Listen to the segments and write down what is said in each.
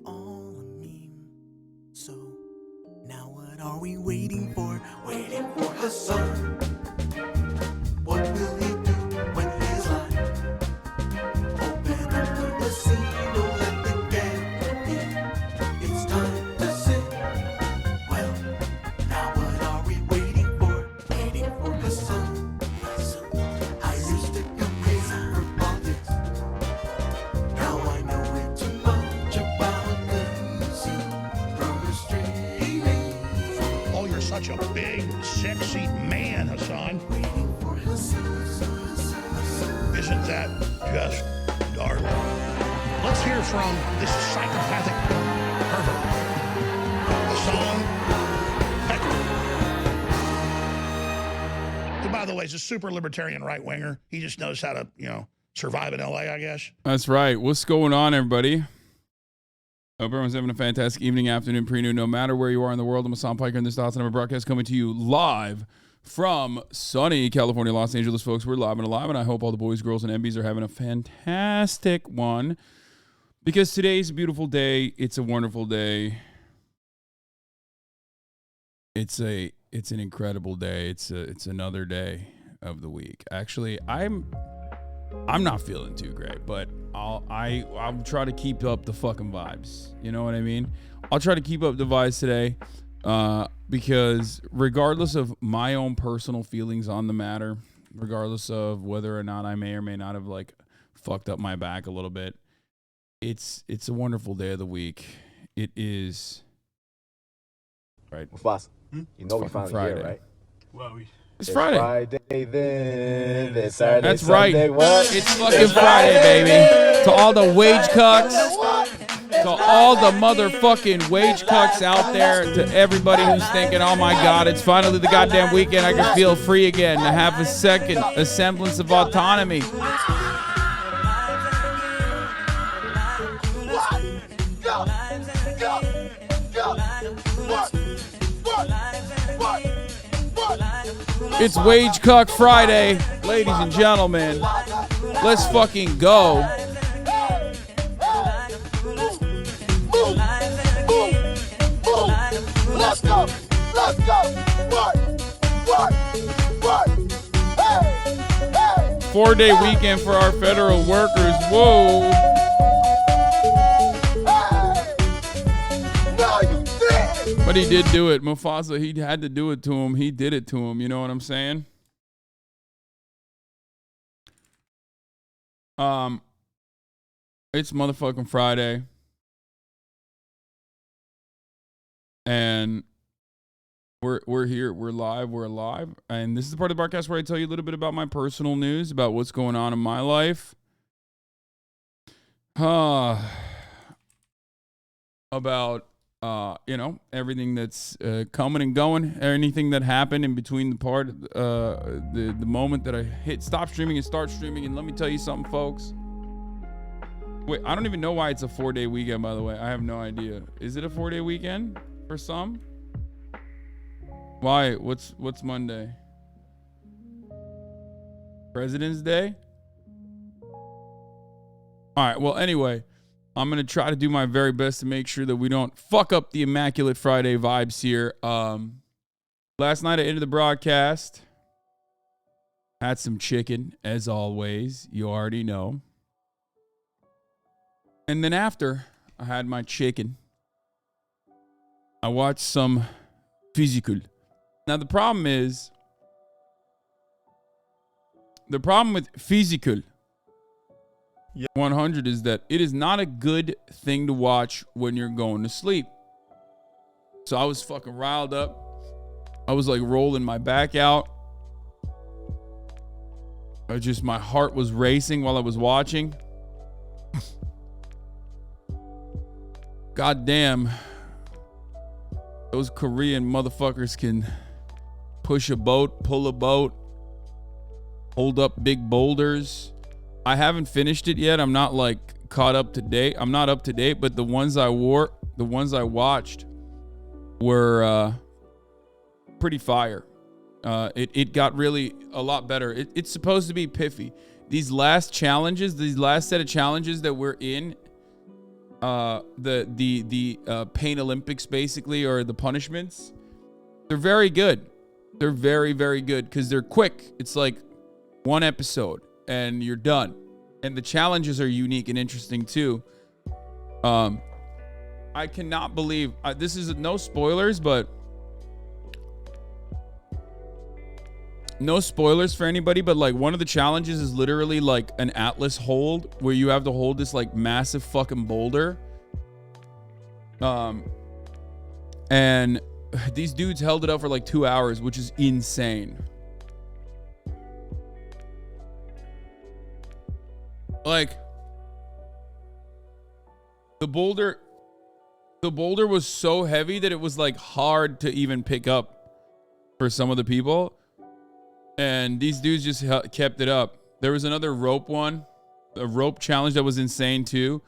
all a meme. So now what are we waiting for? Waiting for Hasan. What will he do when he's live? Open up the casino, let the game in. It's time to sing. Well, now what are we waiting for? Waiting for Hasan. I used to go crazy for politics. Now I know way too much about the music from the streaming. Oh, you're such a big, sexy man, Hasan. Waiting for Hasan. Isn't that just darling? Let's hear from this psychopathic pervert, Hasan. Who, by the way, is a super libertarian right winger. He just knows how to, survive in LA, I guess. That's right. What's going on, everybody? Hope everyone's having a fantastic evening, afternoon, pre-noon, no matter where you are in the world. I'm Hasan Piker, and this is the HasanAbi broadcast coming to you live from sunny California, Los Angeles, folks. We're live and alive, and I hope all the boys, girls, and MBs are having a fantastic one, because today's a beautiful day. It's a wonderful day. It's an incredible day. It's another day of the week. Actually, I'm not feeling too great, but I'll try to keep up the fucking vibes. You know what I mean? I'll try to keep up the vibes today, because regardless of my own personal feelings on the matter, regardless of whether or not I may or may not have fucked up my back a little bit, it's a wonderful day of the week. It is. Right. Boss, you know we finally Friday. here, right? Well, It's Friday. Friday then. It's Saturday. That's Sunday, right. what? It's fucking Friday, baby. To all the wage cucks, to all the motherfucking wage cucks out there, to everybody who's thinking, oh my God, it's finally the goddamn weekend. I can feel free again, to have a semblance of autonomy. It's Wage Cuck Friday, ladies and gentlemen. Let's fucking go. Let's go. Let's go. What? Hey. 4-day weekend for our federal workers. Whoa. No, you did. But he did do it. Mufasa, he had to do it to him. He did it to him. You know what I'm saying? It's motherfucking Friday. And we're here. We're live. We're alive. And this is the part of the broadcast where I tell you a little bit about my personal news, about what's going on in my life. About everything that's coming and going, anything that happened in between the moment that I hit stop streaming and start streaming. And let me tell you something, folks. Wait, I don't even know why it's a 4-day weekend, by the way. I have no idea. Is it a 4-day weekend for some? Why? What's Monday? President's Day? All right, well, anyway, I'm going to try to do my very best to make sure that we don't fuck up the Immaculate Friday vibes here. Last night I ended the broadcast. Had some chicken, as always. You already know. And then after I had my chicken, I watched some physical. Now, the problem with physical 100 is that it is not a good thing to watch when you're going to sleep. So I was fucking riled up. I was rolling my back out. My heart was racing while I was watching. God damn. Those Korean motherfuckers can push a boat, pull a boat, hold up big boulders. I haven't finished it yet. I'm not caught up to date. I'm not up to date, but the ones I watched were pretty fire. It got really a lot better. It's supposed to be piffy. These last set of challenges that we're in, the Pain Olympics basically, or the punishments. They're very good. They're very, very good because they're quick. It's like one episode and you're done. And the challenges are unique and interesting too. I cannot believe this is no spoilers, but no spoilers for anybody. But like one of the challenges is literally like an Atlas hold where you have to hold this like massive fucking boulder. And these dudes held it up for like 2 hours, which is insane. Like the boulder was so heavy that it was like hard to even pick up for some of the people. And these dudes just kept it up. There was another rope one, a rope challenge that was insane too.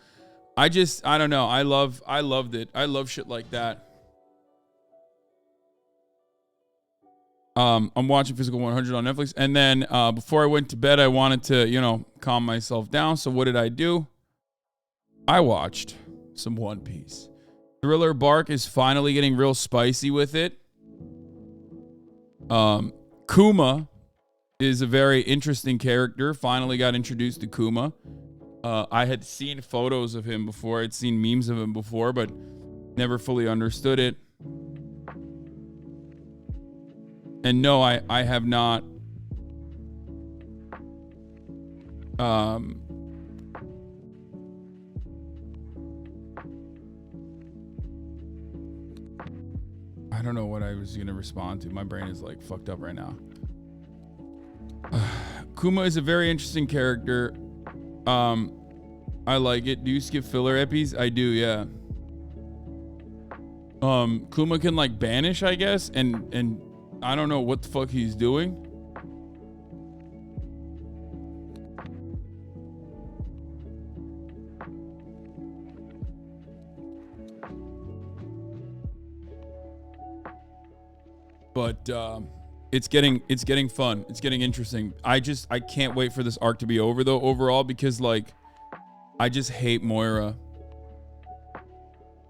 I don't know. I loved it. I love shit like that. I'm watching Physical 100 on Netflix. And then before I went to bed, I wanted to, calm myself down. So what did I do? I watched some One Piece. Thriller Bark is finally getting real spicy with it. Kuma is a very interesting character. Finally got introduced to Kuma. I had seen photos of him before. I'd seen memes of him before, but never fully understood it. And no, I have not. I don't know what I was going to respond to. My brain is like fucked up right now. Kuma is a very interesting character. I like it. Do you skip filler epis? I do, yeah. Kuma can like banish, I guess, and I don't know what the fuck he's doing. But it's getting fun. It's getting interesting. I can't wait for this arc to be over though overall, because like I just hate Moira.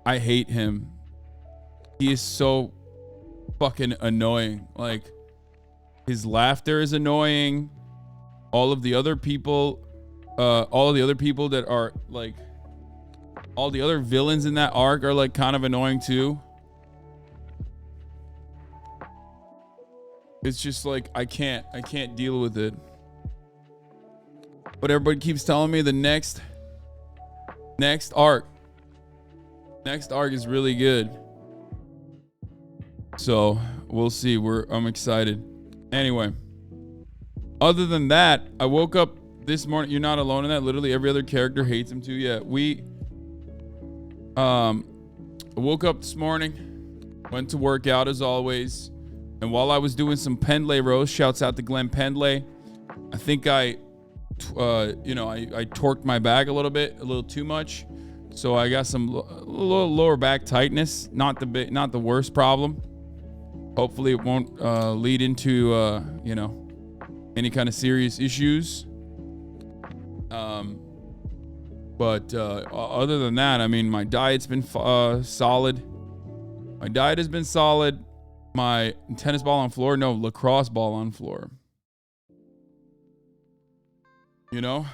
I hate him. He is so fucking annoying. Like his laughter is annoying. All of the other people that are like, all the other villains in that arc are like kind of annoying too. It's just like I can't deal with it. But everybody keeps telling me the next arc is really good. So we'll see. I'm excited. Anyway, other than that, I woke up this morning. You're not alone in that. Literally every other character hates him too. Yeah, I woke up this morning, went to work out as always, and while I was doing some Pendlay rows, shouts out to Glenn Pendlay, I think I torqued my back a little too much, so I got some little lower back tightness. Not the worst problem. Hopefully it won't lead into any kind of serious issues. But other than that, I mean, my diet's been solid. My diet has been solid. My tennis ball on floor, no, lacrosse ball on floor. My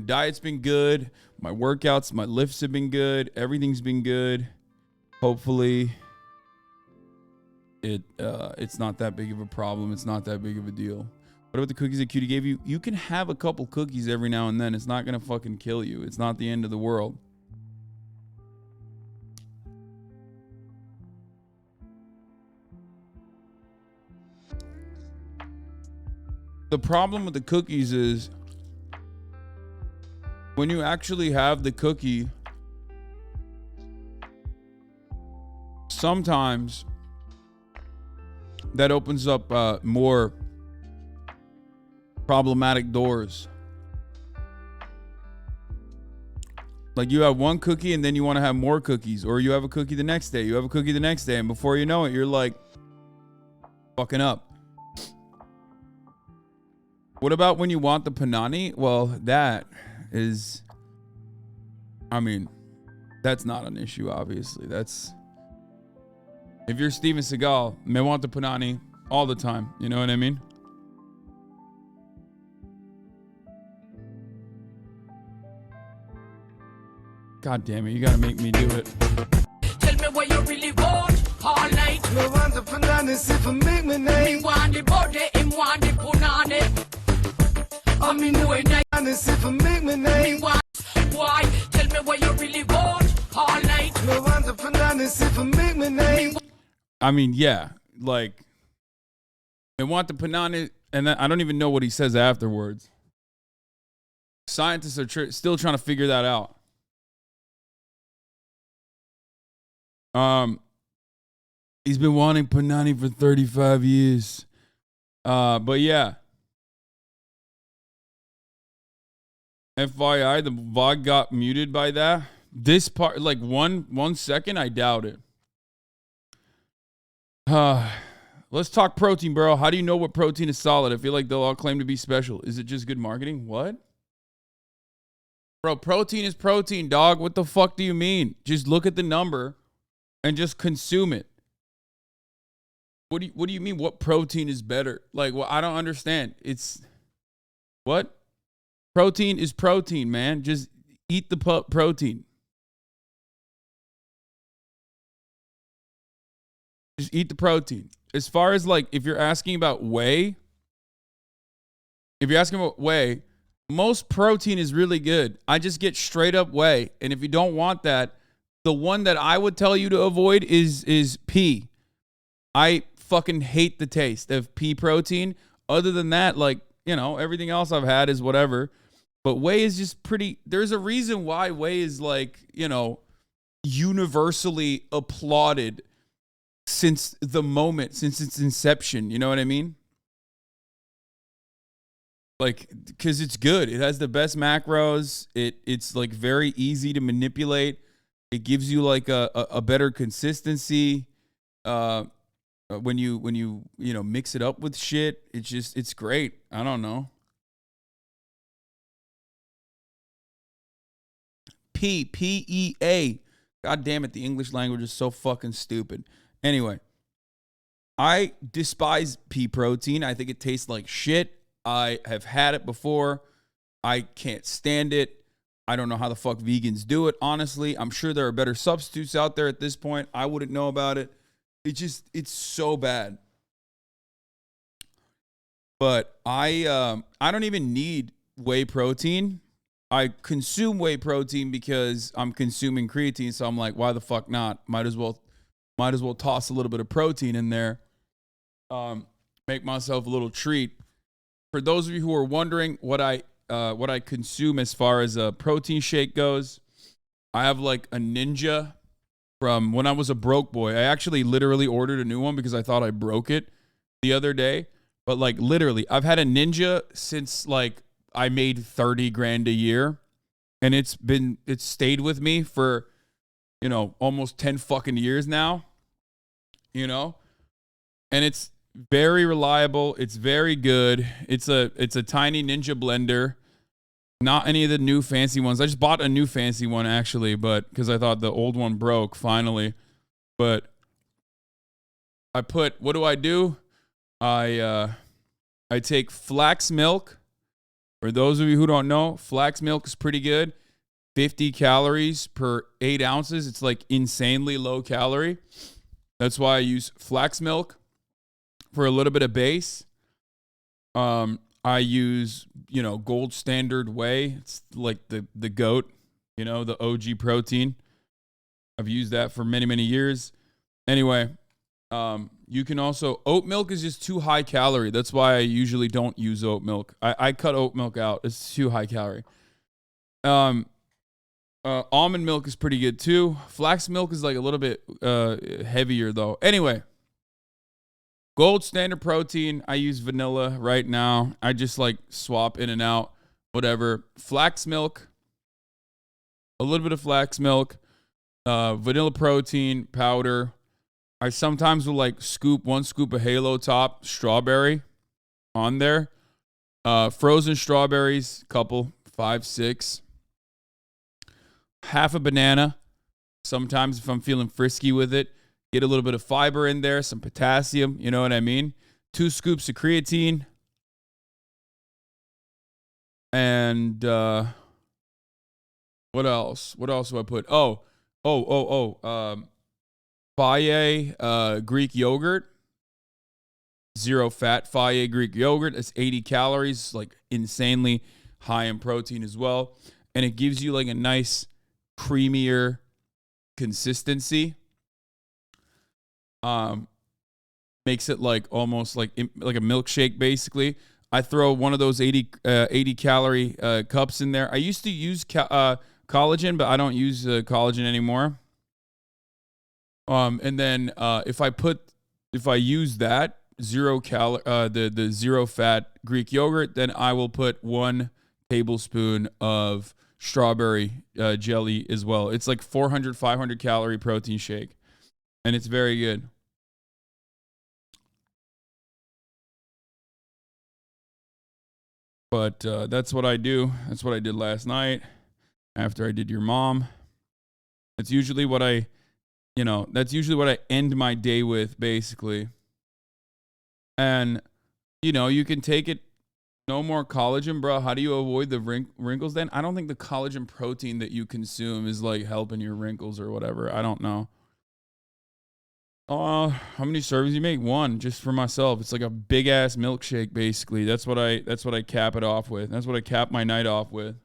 diet's been good. My workouts, my lifts have been good. Everything's been good. Hopefully it's not that big of a problem. It's not that big of a deal. What about the cookies that Cutie gave you? You can have a couple cookies every now and then. It's not going to fucking kill you. It's not the end of the world. The problem with the cookies is when you actually have the cookie, sometimes that opens up more problematic doors. Like you have one cookie and then you want to have more cookies, or you have a cookie the next day, and before you know it, you're like fucking up. What about when you want the panani? Well, that is, I mean, That's not an issue, obviously. That's if you're Steven Seagal, may want the punani all the time. You know what I mean? God damn it, you gotta make me do it. Tell me what you really want all night. No want the bananas if I make my Me name. want the body, him want the punani. I mean, no way night. Bananas if I make my Me name. want why? Tell me what you really want all night. No want the bananas if I make my name. I mean, yeah, like they want the punani, and then I don't even know what he says afterwards. Scientists are still trying to figure that out. He's been wanting punani for 35 years. But yeah. FYI, the VOD got muted by that. This part, like 1 second, I doubt it. Let's talk protein, bro. How do you know what protein is solid? I feel like they'll all claim to be special. Is it just good marketing? What? Bro, protein is protein, dog. What the fuck do you mean? Just look at the number and just consume it. What do you mean? What protein is better? Like, well, I don't understand. It's what? Protein is protein, man. Just eat the protein. Just eat the protein. As far as like, if you're asking about whey, most protein is really good. I just get straight up whey. And if you don't want that, the one that I would tell you to avoid is pea. I fucking hate the taste of pea protein. Other than that, like, you know, everything else I've had is whatever. But whey is just pretty. There's a reason why whey is like, you know, universally applauded since its inception. You know what I mean? Like, because it's good. It has the best macros. It's like very easy to manipulate. It gives you like a better consistency. When you mix it up with shit, it's great. I don't know. PEA. God damn it, the English language is so fucking stupid. Anyway, I despise pea protein. I think it tastes like shit. I have had it before. I can't stand it. I don't know how the fuck vegans do it, honestly. I'm sure there are better substitutes out there at this point. I wouldn't know about it. It's so bad. But I don't even need whey protein. I consume whey protein because I'm consuming creatine, so I'm like, why the fuck not? Might as well toss a little bit of protein in there. Make myself a little treat. For those of you who are wondering what I consume as far as a protein shake goes, I have like a Ninja from when I was a broke boy. I actually literally ordered a new one because I thought I broke it the other day. But like literally, I've had a Ninja since like I made 30 grand a year, and it's stayed with me for, you know, almost 10 fucking years now, you know, and it's very reliable. It's very good. It's a tiny Ninja blender. Not any of the new fancy ones. I just bought a new fancy one actually, but because I thought the old one broke finally. But what do I do? I take flax milk. For those of you who don't know, flax milk is pretty good. 50 calories per 8 ounces. It's like insanely low calorie. That's why I use flax milk for a little bit of base. I use, you know, gold standard whey. It's like the GOAT, you know, the OG protein. I've used that for many, many years. Anyway, you can also, oat milk is just too high calorie. That's why I usually don't use oat milk. I cut oat milk out. It's too high calorie. Almond milk is pretty good too. Flax milk is like a little bit heavier though. Anyway, gold standard protein. I use vanilla right now. I just like swap in and out, whatever. Flax milk, a little bit of flax milk, vanilla protein powder. I sometimes will like scoop 1 scoop of Halo Top strawberry on there. Frozen strawberries, couple, 5, 6. Half a banana, Sometimes if I'm feeling frisky with it, get a little bit of fiber in there, some potassium, you know what I mean? 2 scoops of creatine. And what else? What else do I put? Faye Greek yogurt. 0 fat Faye Greek yogurt. It's 80 calories, like insanely high in protein as well. And it gives you like a nice creamier consistency. Makes it like almost like a milkshake basically. I throw one of those 80 calorie cups in there. I used to use collagen, but I don't use collagen anymore. And then if I use that the 0 fat Greek yogurt, then I will put 1 tablespoon of strawberry jelly as well. It's like 500 calorie protein shake, and it's very good. But that's what I do. That's what I did last night after I did your mom. That's usually what I end my day with, basically. And, you can take it. No more collagen, bro. How do you avoid the wrinkles then? I don't think the collagen protein that you consume is like helping your wrinkles or whatever. I don't know. How many servings you make? 1, just for myself. It's like a big ass milkshake, basically. That's what I cap it off with. That's what I cap my night off with.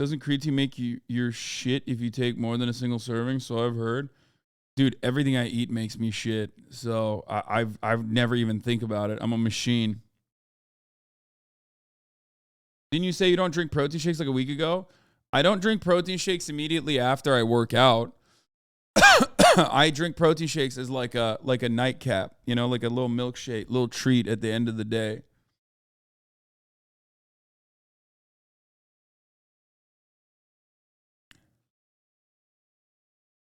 Doesn't creatine make you your shit if you take more than a single serving? So I've heard. Dude, everything I eat makes me shit. So I've never even think about it. I'm a machine. Didn't you say you don't drink protein shakes like a week ago? I don't drink protein shakes immediately after I work out. I drink protein shakes as like a nightcap, like a little milkshake, little treat at the end of the day.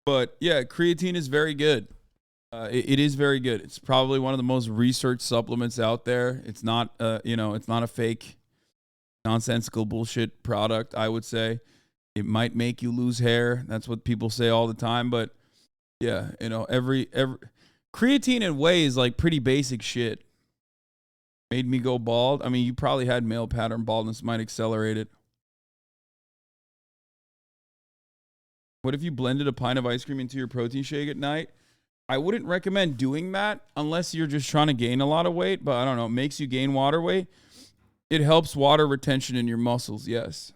But yeah, creatine is very good. It is very good. It's probably one of the most researched supplements out there. It's not, it's not a fake, nonsensical bullshit product. I would say it might make you lose hair. That's what people say all the time. But yeah, every creatine and whey is like pretty basic shit. Made me go bald. I mean, you probably had male pattern baldness. Might accelerate it. What if you blended a pint of ice cream into your protein shake at night? I wouldn't recommend doing that unless you're just trying to gain a lot of weight, but I don't know. It makes you gain water weight. It helps water retention in your muscles, yes.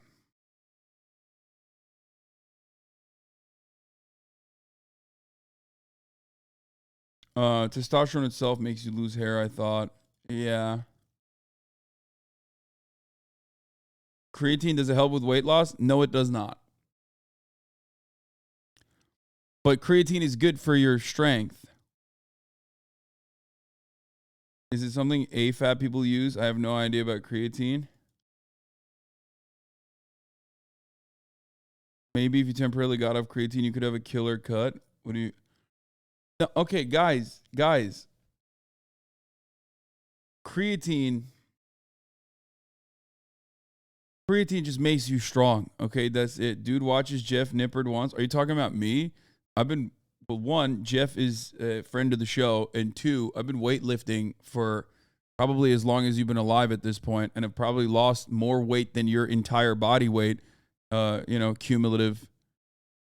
Testosterone itself makes you lose hair, I thought. Yeah. Creatine, does it help with weight loss? No, it does not. But creatine is good for your strength. Is it something AFAB people use? I have no idea about creatine. Maybe if you temporarily got off creatine, you could have a killer cut. What do you... No, okay, guys. Creatine just makes you strong. Okay, that's it. Dude watches Jeff Nippard once. Are you talking about me? Well, 1, Jeff is a friend of the show, and 2, I've been weightlifting for probably as long as you've been alive at this point, and have probably lost more weight than your entire body weight, cumulative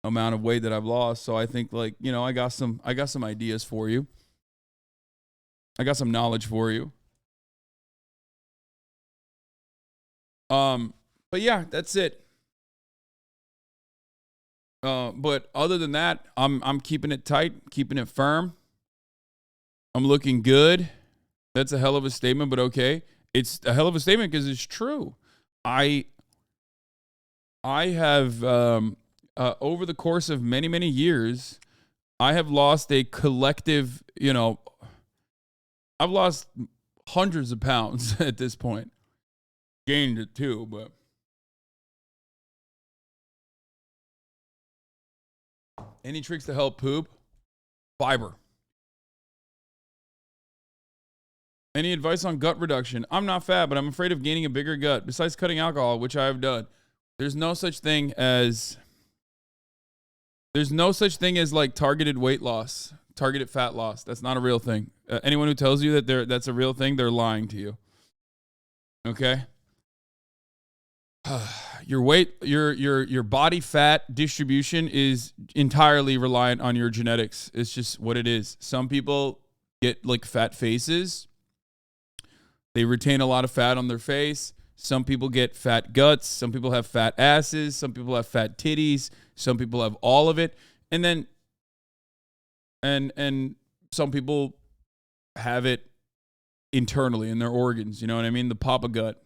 amount of weight that I've lost. So I think I got some ideas for you. I got some knowledge for you. But yeah, that's it. But other than that, I'm keeping it tight, keeping it firm. I'm looking good. That's a hell of a statement, but okay. It's a hell of a statement because it's true. I have over the course of many, many years, I have lost a collective, I've lost hundreds of pounds at this point. Gained it too, but any tricks to help poop? Fiber. Any advice on gut reduction? I'm not fat, but I'm afraid of gaining a bigger gut. Besides cutting alcohol, which I have done, there's no such thing as like targeted weight loss, targeted fat loss. That's not a real thing. Anyone who tells you that that's a real thing, they're lying to you. Okay? Your weight, your body fat distribution is entirely reliant on your genetics. It's just what it is. Some people get like fat faces. They retain a lot of fat on their face. Some people get fat guts. Some people have fat asses. Some people have fat titties. Some people have all of it. And then, and some people have it internally in their organs. You know what I mean? The papa gut.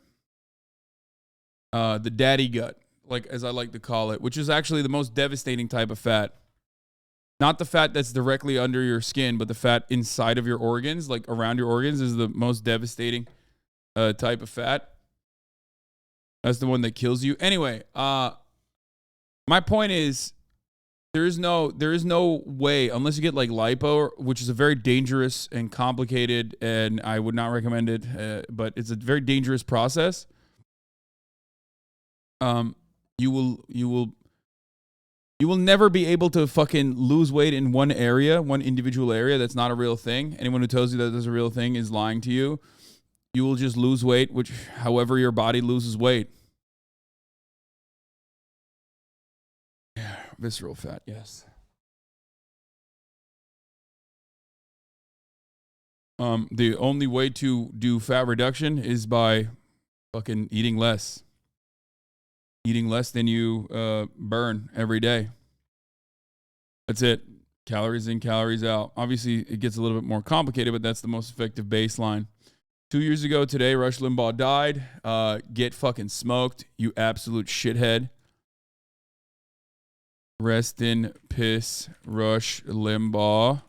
The daddy gut, like as I like to call it, which is actually the most devastating type of fat. Not the fat that's directly under your skin, but the fat inside of your organs, like around your organs, is the most devastating type of fat. That's the one that kills you. Anyway, my point is there is no way, unless you get like lipo, which is a very dangerous and complicated, and I would not recommend it, but it's a very dangerous process. You will never be able to fucking lose weight in one individual area. That's not a real thing. Anyone who tells you that there's a real thing is lying to you. You will just lose weight, which however your body loses weight. Yeah, visceral fat, yes. The only way to do fat reduction is by fucking eating less. Eating less than you burn every day. That's it. Calories in, calories out. Obviously, it gets a little bit more complicated, but that's the most effective baseline. 2 years ago today, Rush Limbaugh died. Get fucking smoked, you absolute shithead. Rest in piss, Rush Limbaugh.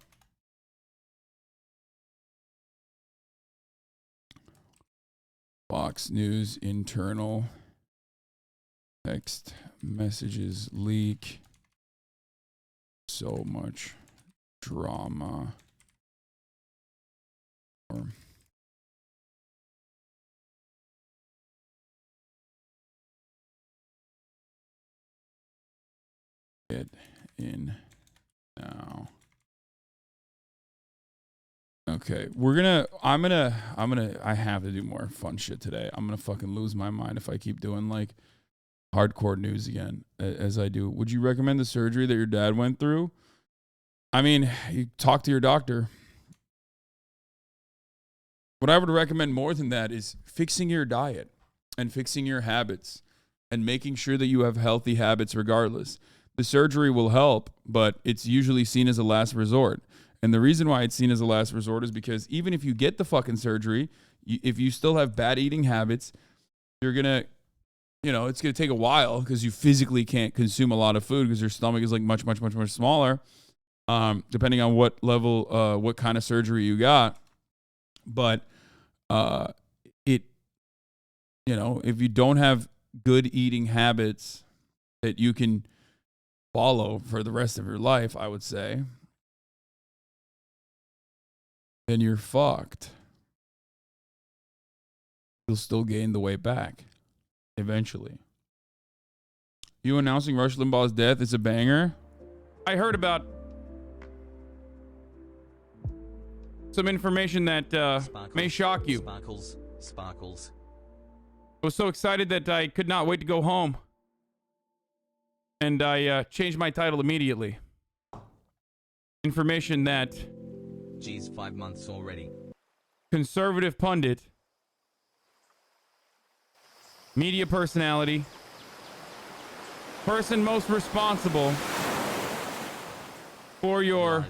Fox News internal. Text messages leak. So much drama. Get in now. Okay, I have to do more fun shit today. I'm gonna fucking lose my mind if I keep doing like hardcore news again, as I do. Would you recommend the surgery that your dad went through? I mean, you talk to your doctor. What I would recommend more than that is fixing your diet and fixing your habits and making sure that you have healthy habits regardless. The surgery will help, but it's usually seen as a last resort. And the reason why it's seen as a last resort is because even if you get the fucking surgery, if you still have bad eating habits, you're going to, it's going to take a while because you physically can't consume a lot of food because your stomach is like much, much, much, much smaller, depending on what level, what kind of surgery you got. But if you don't have good eating habits that you can follow for the rest of your life, I would say, then you're fucked. You'll still gain the weight back. Eventually. You announcing Rush Limbaugh's death is a banger. I heard about some information that may shock you. Sparkles. I was so excited that I could not wait to go home. And I changed my title immediately. Information that... Geez, 5 months already. Conservative pundit, media personality, person most responsible for your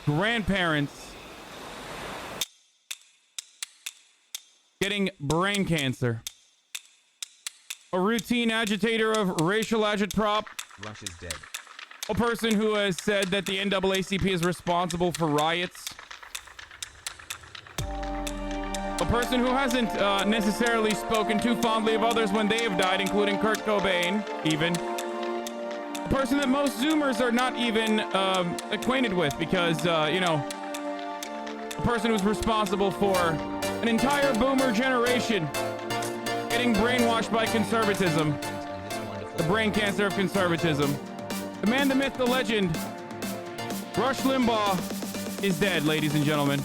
grandparents getting brain cancer, a routine agitator of racial agitprop, Rush is dead. a person who has said that the NAACP is responsible for riots, a person who hasn't necessarily spoken too fondly of others when they have died, including Kurt Cobain, even. A person that most Zoomers are not even acquainted with because, the person who's responsible for an entire boomer generation getting brainwashed by conservatism, the brain cancer of conservatism. The man, the myth, the legend, Rush Limbaugh is dead, ladies and gentlemen.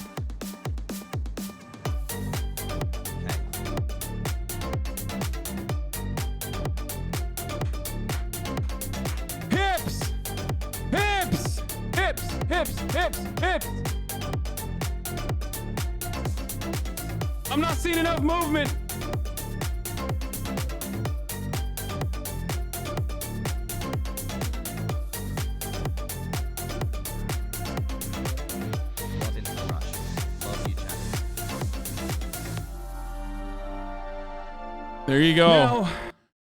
Hips! Hips! Hips! Hips! Hips! Hips! I'm not seeing enough movement. Got into the rush. Love you, Jack. There you go. Now,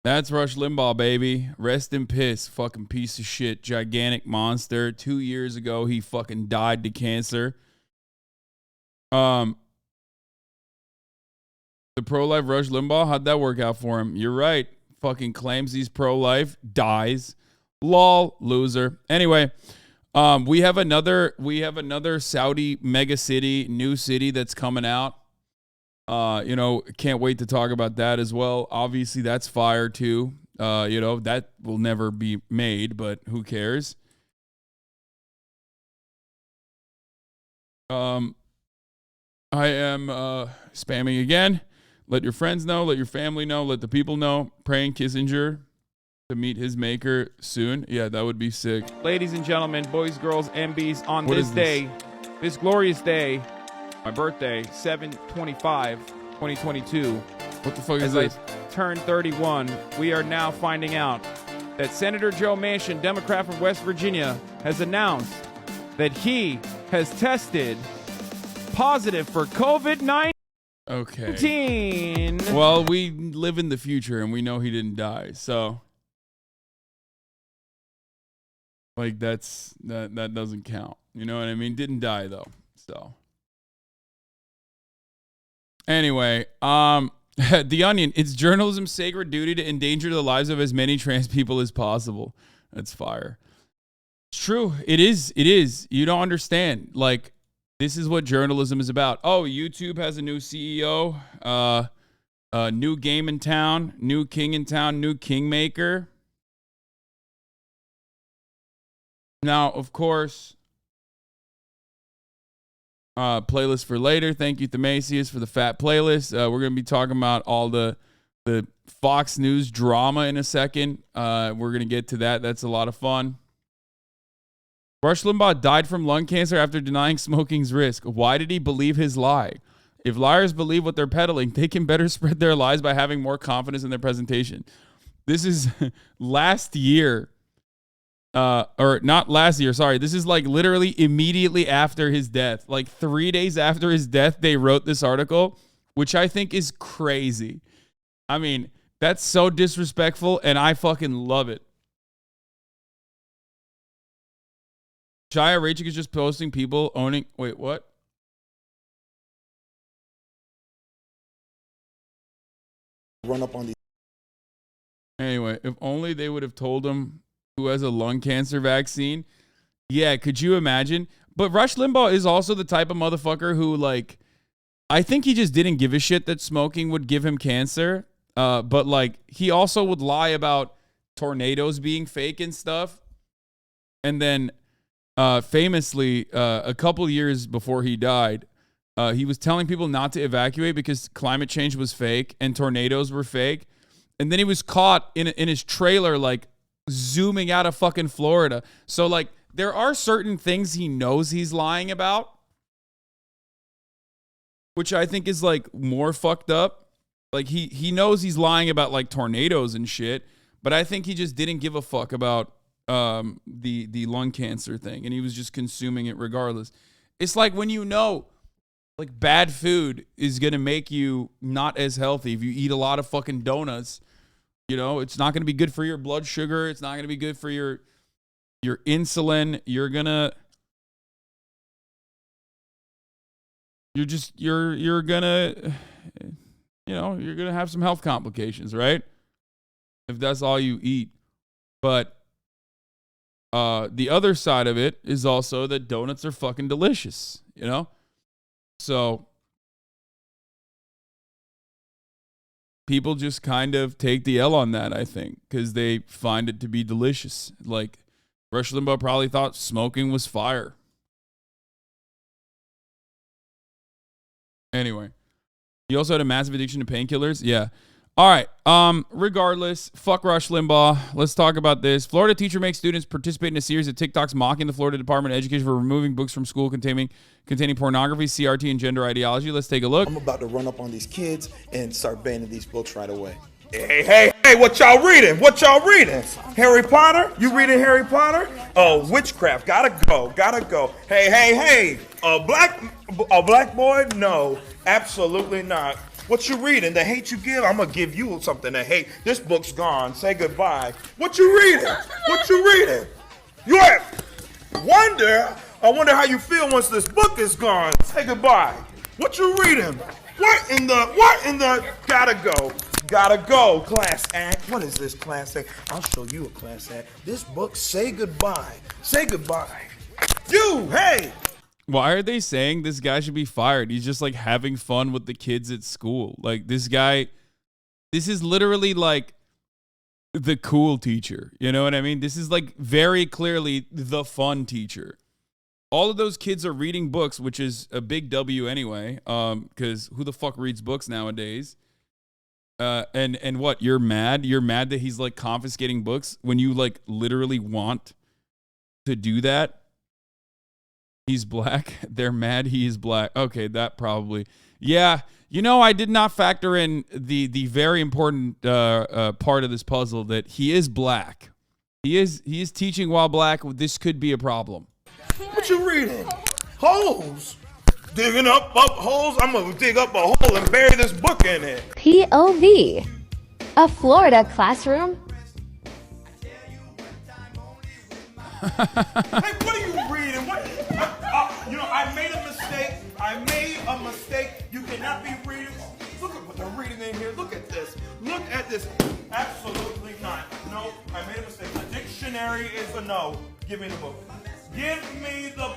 That's Rush Limbaugh, baby. Rest in piss. Fucking piece of shit. Gigantic monster. 2 years ago, he fucking died to cancer. The pro-life Rush Limbaugh, how'd that work out for him? You're right. Fucking claims he's pro-life, dies. Lol, loser. Anyway, we have another Saudi mega city, new city that's coming out. Can't wait to talk about that as well. Obviously, that's fire too. That will never be made, but who cares? I am spamming again. Let your friends know, let your family know, let the people know. Praying Kissinger to meet his maker soon. Yeah, that would be sick. Ladies and gentlemen, boys, girls, MBs, on What this is this? day, this glorious day, my birthday, 7/25/2022. what the fuck is As I this? turn 31, we are now finding out that Senator Joe Manchin, Democrat from West Virginia, has announced that he has tested positive for COVID-19. Okay. Well, we live in the future and we know he didn't die, so like that doesn't count. You know what I mean? Didn't die though. So anyway, The Onion, it's journalism's sacred duty to endanger the lives of as many trans people as possible. That's fire. It's true. It is. You don't understand. Like, this is what journalism is about. Oh, YouTube has a new CEO, new game in town, new king in town, new kingmaker. Now, of course, playlist for later. Thank you, Themasius, for the fat playlist. We're going to be talking about all the Fox News drama in a second. We're going to get to that. That's a lot of fun. Rush Limbaugh died from lung cancer after denying smoking's risk. Why did he believe his lie? If liars believe what they're peddling, they can better spread their lies by having more confidence in their presentation. This is last year. Or not last year, sorry. This is like literally immediately after his death. Like 3 days after his death, they wrote this article, which I think is crazy. I mean, that's so disrespectful, and I fucking love it. Shia Rachik is just posting people owning... Wait, what? Run up on the Anyway, if only they would have told him who has a lung cancer vaccine. Yeah, could you imagine? But Rush Limbaugh is also the type of motherfucker who, like, I think he just didn't give a shit that smoking would give him cancer. But, like, he also would lie about tornadoes being fake and stuff. And then... famously, a couple years before he died, he was telling people not to evacuate because climate change was fake and tornadoes were fake. And then he was caught in his trailer, like, zooming out of fucking Florida. So, like, there are certain things he knows he's lying about, which I think is, like, more fucked up. Like, he knows he's lying about, like, tornadoes and shit, but I think he just didn't give a fuck about the lung cancer thing, and he was just consuming it regardless. It's like when you know, like, bad food is gonna make you not as healthy. If you eat a lot of fucking donuts, you know, it's not gonna be good for your blood sugar. It's not gonna be good for your insulin. You're gonna have some health complications, right? If that's all you eat. But the other side of it is also that donuts are fucking delicious, you know? So people just kind of take the L on that, I think, because they find it to be delicious. Like, Rush Limbaugh probably thought smoking was fire. Anyway, he also had a massive addiction to painkillers. Yeah. All right. Regardless, fuck Rush Limbaugh. Let's talk about this. Florida teacher makes students participate in a series of TikToks mocking the Florida Department of Education for removing books from school containing pornography, CRT, and gender ideology. Let's take a look. I'm about to run up on these kids and start banning these books right away. Hey, what y'all reading? What y'all reading? Harry Potter? You reading Harry Potter? Oh, witchcraft. Gotta go. Hey. A black boy? No, absolutely not. What you reading? The Hate You Give? I'm gonna give you something to hate. This book's gone. Say goodbye. What you reading? I wonder how you feel once this book is gone. Say goodbye. What you reading? What in the gotta go, class act. What is this class act? I'll show you a class act. This book, say goodbye. You, hey. Why are they saying this guy should be fired? He's just like having fun with the kids at school. Like, this guy, this is literally like the cool teacher. You know what I mean? This is like very clearly the fun teacher. All of those kids are reading books, which is a big W anyway. Because who the fuck reads books nowadays? And what? You're mad? You're mad that he's like confiscating books when you like literally want to do that? He's black. They're mad he is black. Okay, that probably. Yeah, you know, I did not factor in the very important part of this puzzle that he is black. He is teaching while black. This could be a problem. What you reading? Holes. Digging up holes. I'm gonna dig up a hole and bury this book in it. POV. A Florida classroom. Hey, what are you reading? I made a mistake. You cannot be reading. Look at what they're reading in here. Look at this. Absolutely not. No, I made a mistake. A dictionary is a no. Give me the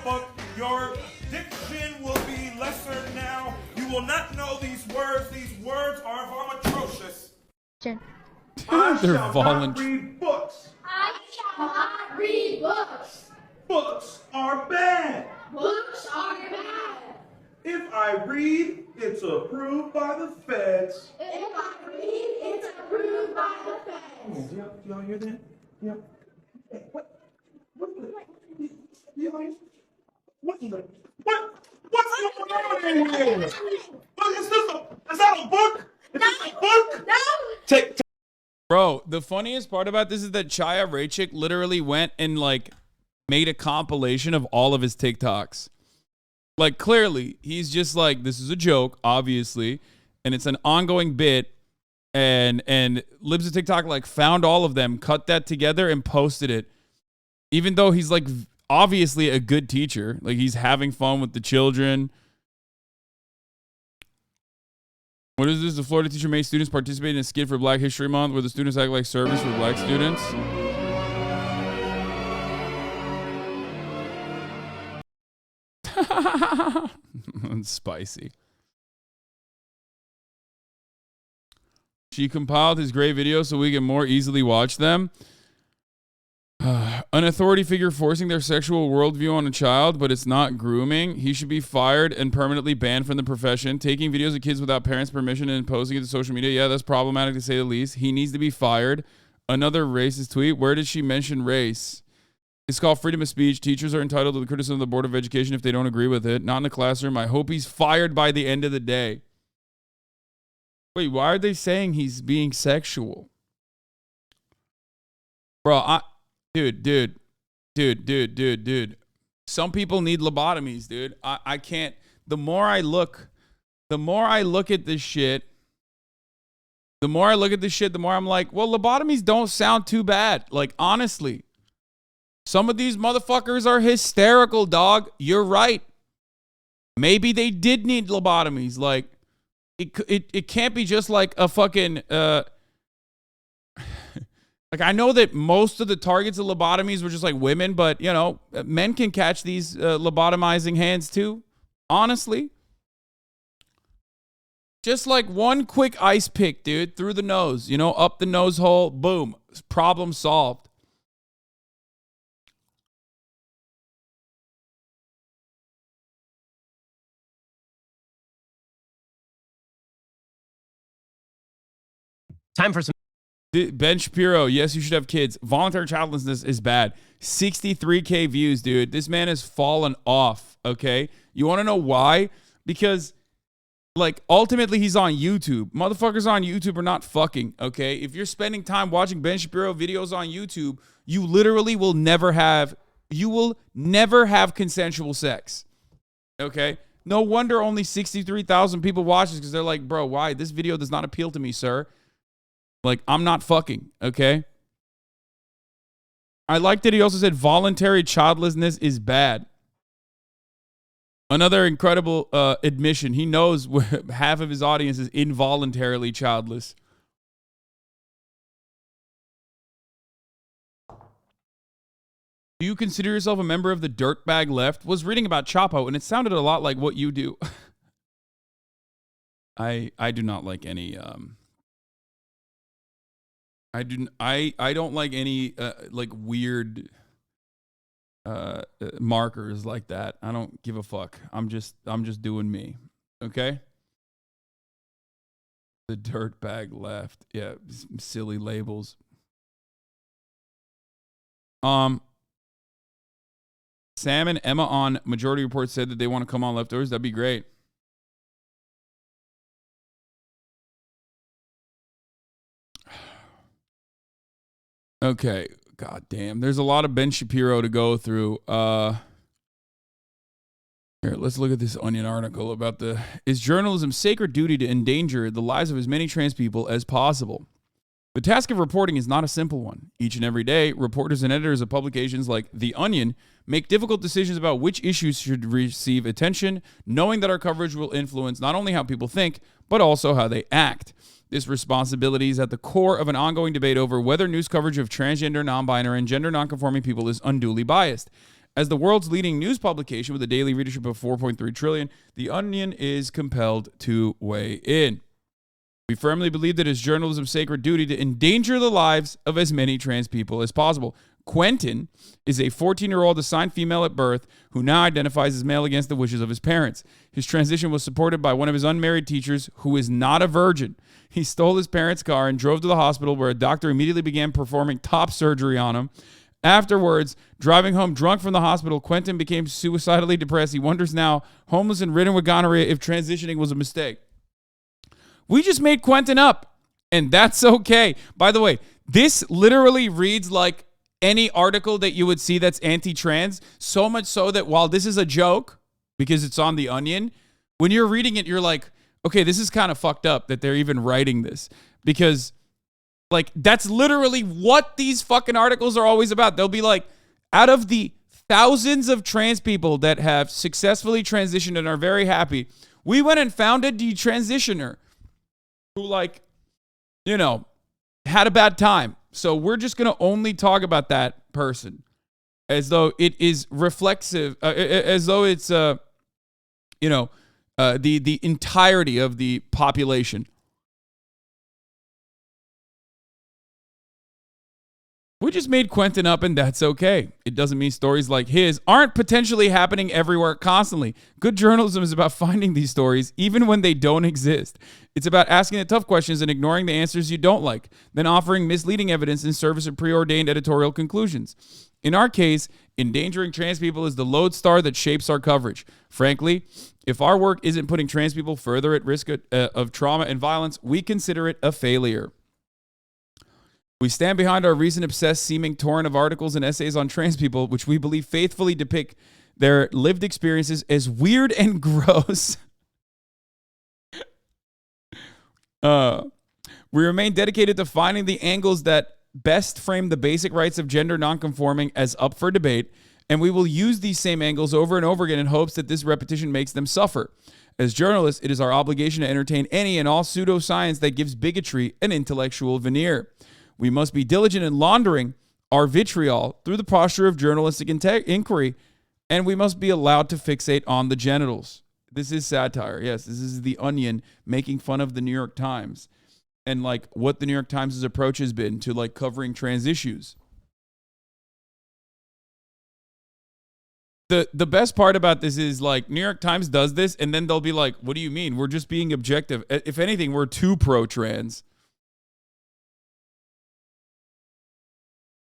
book. Your diction will be lesser now. You will not know these words. These words are atrocious. I shall not read books. I shall not read books. Books are bad. Books are bad. If I read, it's approved by the feds. If I read, it's approved by the feds. Y'all hear that? Yep. Hey, what? What's going on in here? Is that a book? Is this a book? No. Take. Bro, the funniest part about this is that Chaya Raychick literally went and like made a compilation of all of his TikToks. Like, clearly, he's just like, this is a joke, obviously, and it's an ongoing bit. And Libs of TikTok like found all of them, cut that together, and posted it. Even though he's like obviously a good teacher, like he's having fun with the children. What is this? The Florida teacher made students participate in a skit for Black History Month where the students act like servants for black students. Spicy. She compiled his great videos so we can more easily watch them. An authority figure forcing their sexual worldview on a child, but it's not grooming. He should be fired and permanently banned from the profession. Taking videos of kids without parents' permission and posting it to social media, yeah, that's problematic to say the least. He needs to be fired. Another racist tweet. Where did she mention race? It's called freedom of speech. Teachers are entitled to the criticism of the Board of Education if they don't agree with it. Not in the classroom. I hope he's fired by the end of the day. Wait, why are they saying he's being sexual? Bro, Dude. Some people need lobotomies, dude. I can't. The more I look at this shit, the more I'm like, well, lobotomies don't sound too bad. Like, honestly, some of these motherfuckers are hysterical, dog. You're right. Maybe they did need lobotomies. Like, it can't be just like a fucking like, I know that most of the targets of lobotomies were just like women, but you know, men can catch these lobotomizing hands too. Honestly, Just like one quick ice pick, dude, through the nose, you know, up the nose hole, boom, problem solved. Time for some. Ben Shapiro, yes, you should have kids. Voluntary childlessness is bad. 63K views, dude. This man has fallen off, okay? You want to know why? Because, like, ultimately he's on YouTube. Motherfuckers on YouTube are not fucking, okay? If you're spending time watching Ben Shapiro videos on YouTube, you literally will never have consensual sex, okay? No wonder only 63,000 people watch this because they're like, bro, why? This video does not appeal to me, sir. Like, I'm not fucking, okay? I like that he also said voluntary childlessness is bad. Another incredible admission. He knows half of his audience is involuntarily childless. Do you consider yourself a member of the dirtbag left? Was reading about Chapo, and it sounded a lot like what you do. I do not like any... I don't like any like weird markers like that. I don't give a fuck. I'm just doing me. Okay? The dirtbag left. Yeah, silly labels. Sam and Emma on Majority Report said that they want to come on Leftovers. That'd be great. Okay, god damn. There's a lot of Ben Shapiro to go through. Here, let's look at this Onion article about is journalism's sacred duty to endanger the lives of as many trans people as possible. The task of reporting is not a simple one. Each and every day, reporters and editors of publications like The Onion make difficult decisions about which issues should receive attention, knowing that our coverage will influence not only how people think, but also how they act. This responsibility is at the core of an ongoing debate over whether news coverage of transgender, non-binary, and gender non-conforming people is unduly biased. As the world's leading news publication with a daily readership of 4.3 trillion, The Onion is compelled to weigh in. We firmly believe that it's journalism's sacred duty to endanger the lives of as many trans people as possible. Quentin is a 14-year-old assigned female at birth who now identifies as male against the wishes of his parents. His transition was supported by one of his unmarried teachers who is not a virgin. He stole his parents' car and drove to the hospital where a doctor immediately began performing top surgery on him. Afterwards, driving home drunk from the hospital, Quentin became suicidally depressed. He wonders now, homeless and ridden with gonorrhea, if transitioning was a mistake. We just made Quentin up, and that's okay. By the way, this literally reads like any article that you would see that's anti-trans, so much so that while this is a joke, because it's on The Onion, when you're reading it, you're like, okay, this is kind of fucked up that they're even writing this. Because, like, that's literally what these fucking articles are always about. They'll be like, out of the thousands of trans people that have successfully transitioned and are very happy, we went and found a detransitioner who, like, you know, had a bad time. So we're just going to only talk about that person as though it is reflexive, as though it's, the entirety of the population. We just made Quentin up, and that's okay. It doesn't mean stories like his aren't potentially happening everywhere constantly. Good journalism is about finding these stories, even when they don't exist. It's about asking the tough questions and ignoring the answers you don't like, then offering misleading evidence in service of preordained editorial conclusions. In our case, endangering trans people is the lodestar that shapes our coverage. Frankly, if our work isn't putting trans people further at risk of trauma and violence, we consider it a failure. We stand behind our recent obsessed seeming torrent of articles and essays on trans people, which we believe faithfully depict their lived experiences as weird and gross. We remain dedicated to finding the angles that best frame the basic rights of gender nonconforming as up for debate, and we will use these same angles over and over again in hopes that this repetition makes them suffer. As journalists, it is our obligation to entertain any and all pseudoscience that gives bigotry an intellectual veneer. We must be diligent in laundering our vitriol through the posture of journalistic inquiry, and we must be allowed to fixate on the genitals. This is satire. Yes, this is The Onion making fun of the New York Times and like what the New York Times' approach has been to like covering trans issues. The best part about this is like New York Times does this and then they'll be like, what do you mean? We're just being objective. If anything, we're too pro-trans.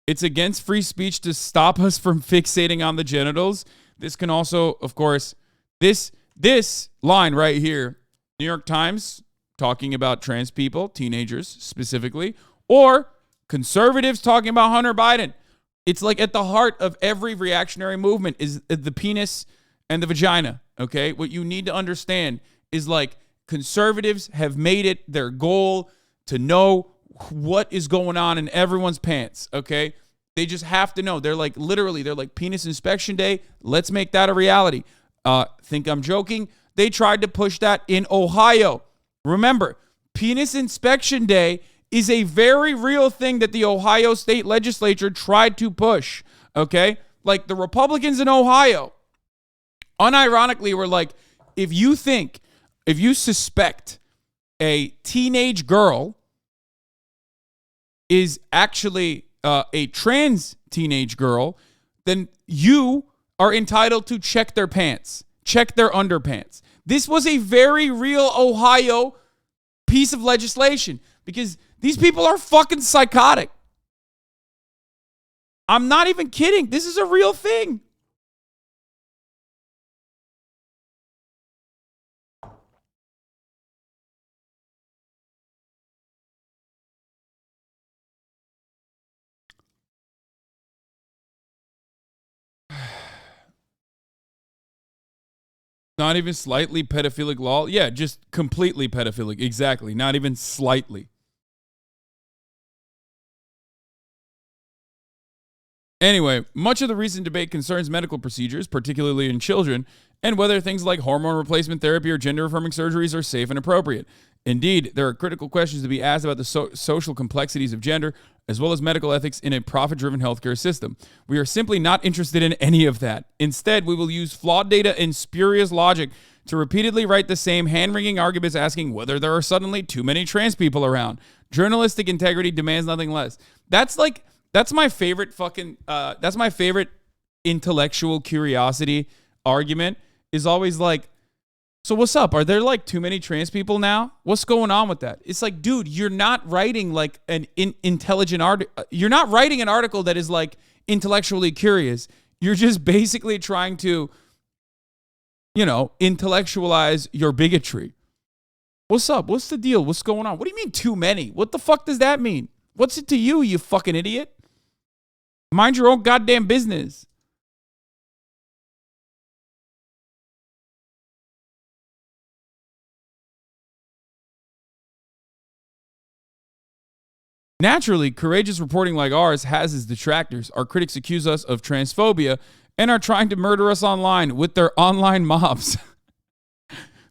It's against free speech to stop us from fixating on the genitals. This can also, of course, this line right here, New York Times talking about trans people, teenagers specifically, or conservatives talking about Hunter Biden. It's like at the heart of every reactionary movement is the penis and the vagina, okay? What you need to understand is like conservatives have made it their goal to know what is going on in everyone's pants, okay? They just have to know. They're like literally, they're like penis inspection day. Let's make that a reality. Think I'm joking? They tried to push that in Ohio. Remember, penis inspection day is a very real thing that the Ohio state legislature tried to push, okay? Like the Republicans in Ohio, unironically were like, if you suspect a teenage girl is actually a trans teenage girl, then you are entitled to check their pants, check their underpants. This was a very real Ohio piece of legislation because these people are fucking psychotic. I'm not even kidding. This is a real thing. Not even slightly pedophilic law? Yeah, just completely pedophilic. Exactly. Not even slightly. Anyway, much of the recent debate concerns medical procedures, particularly in children, and whether things like hormone replacement therapy or gender-affirming surgeries are safe and appropriate. Indeed, there are critical questions to be asked about the social complexities of gender, as well as medical ethics in a profit-driven healthcare system. We are simply not interested in any of that. Instead, we will use flawed data and spurious logic to repeatedly write the same hand-wringing arguments asking whether there are suddenly too many trans people around. Journalistic integrity demands nothing less. That's my favorite that's my favorite intellectual curiosity argument is always like, so what's up? Are there like too many trans people now? What's going on with that? It's like, dude, you're not writing like an intelligent article. You're not writing an article that is like intellectually curious. You're just basically trying to, intellectualize your bigotry. What's up? What's the deal? What's going on? What do you mean too many? What the fuck does that mean? What's it to you, you fucking idiot? Mind your own goddamn business. Naturally, courageous reporting like ours has its detractors. Our critics accuse us of transphobia and are trying to murder us online with their online mobs.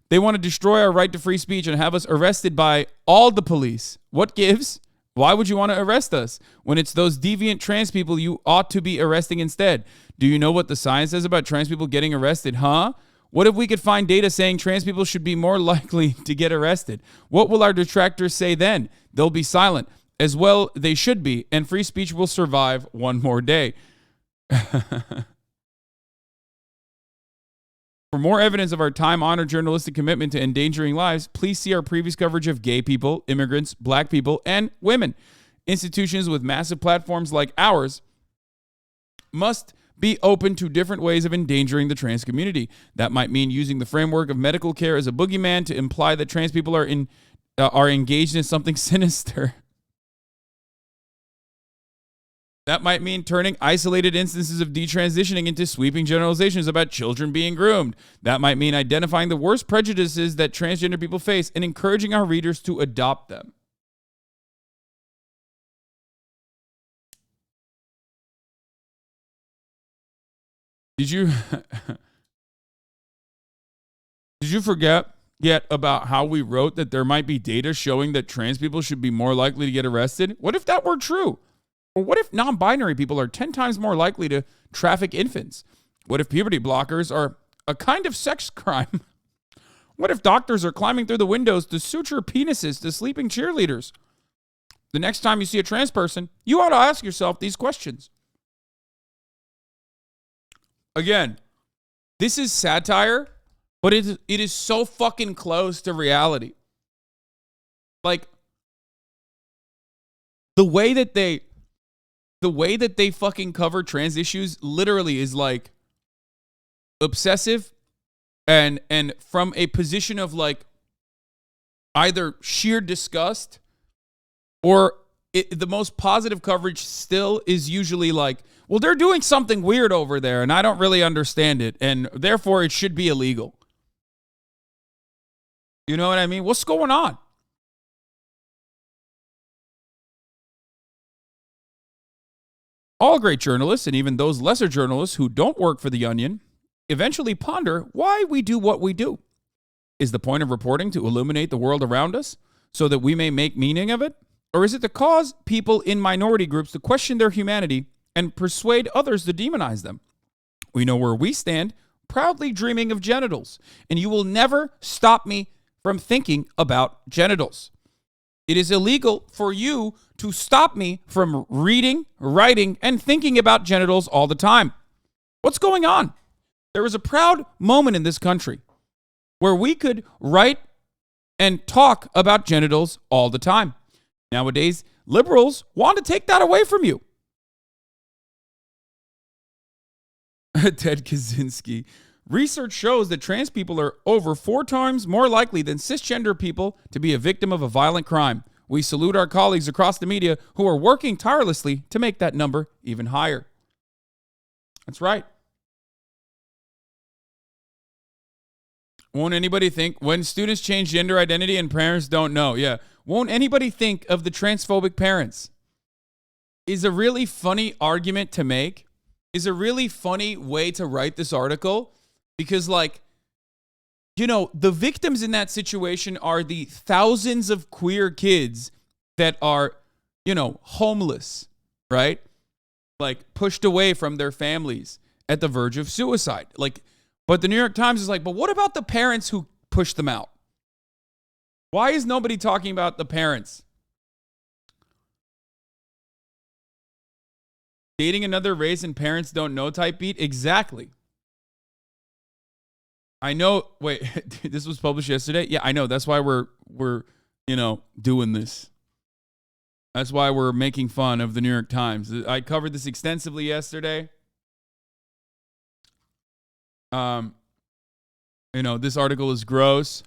They want to destroy our right to free speech and have us arrested by all the police. What gives? Why would you want to arrest us? When it's those deviant trans people you ought to be arresting instead. Do you know what the science says about trans people getting arrested, huh? What if we could find data saying trans people should be more likely to get arrested? What will our detractors say then? They'll be silent. As well, they should be, and free speech will survive one more day. For more evidence of our time-honored journalistic commitment to endangering lives, please see our previous coverage of gay people, immigrants, black people, and women. Institutions with massive platforms like ours must be open to different ways of endangering the trans community. That might mean using the framework of medical care as a boogeyman to imply that trans people are engaged in something sinister. That might mean turning isolated instances of detransitioning into sweeping generalizations about children being groomed. That might mean identifying the worst prejudices that transgender people face and encouraging our readers to adopt them. Did you forget yet about how we wrote that there might be data showing that trans people should be more likely to get arrested? What if that were true? Or what if non-binary people are 10 times more likely to traffic infants? What if puberty blockers are a kind of sex crime? What if doctors are climbing through the windows to suture penises to sleeping cheerleaders? The next time you see a trans person, you ought to ask yourself these questions. Again, this is satire, but it is so fucking close to reality. Like, the way that they fucking cover trans issues literally is like obsessive and from a position of like either sheer disgust or the most positive coverage still is usually like, well, they're doing something weird over there and I don't really understand it and therefore it should be illegal. You know what I mean? What's going on? All great journalists, and even those lesser journalists who don't work for The Onion, eventually ponder why we do what we do. Is the point of reporting to illuminate the world around us so that we may make meaning of it? Or is it to cause people in minority groups to question their humanity and persuade others to demonize them? We know where we stand, proudly dreaming of genitals, and you will never stop me from thinking about genitals. It is illegal for you to stop me from reading, writing, and thinking about genitals all the time. What's going on? There was a proud moment in this country where we could write and talk about genitals all the time. Nowadays, liberals want to take that away from you. Ted Kaczynski. Research shows that trans people are over 4 times more likely than cisgender people to be a victim of a violent crime. We salute our colleagues across the media who are working tirelessly to make that number even higher. That's right. Won't anybody think when students change gender identity and parents don't know? Yeah. Won't anybody think of the transphobic parents? Is a really funny argument to make. Is a really funny way to write this article. Because, like, you know, the victims in that situation are the thousands of queer kids that are, you know, homeless, right? Like, pushed away from their families at the verge of suicide. Like, but the New York Times is like, but what about the parents who pushed them out? Why is nobody talking about the parents? Dating another race and parents don't know type beat? Exactly. I know. Wait, this was published yesterday? Yeah, I know. That's why we're you know, doing this. That's why we're making fun of the New York Times. I covered this extensively yesterday. You know, this article is gross.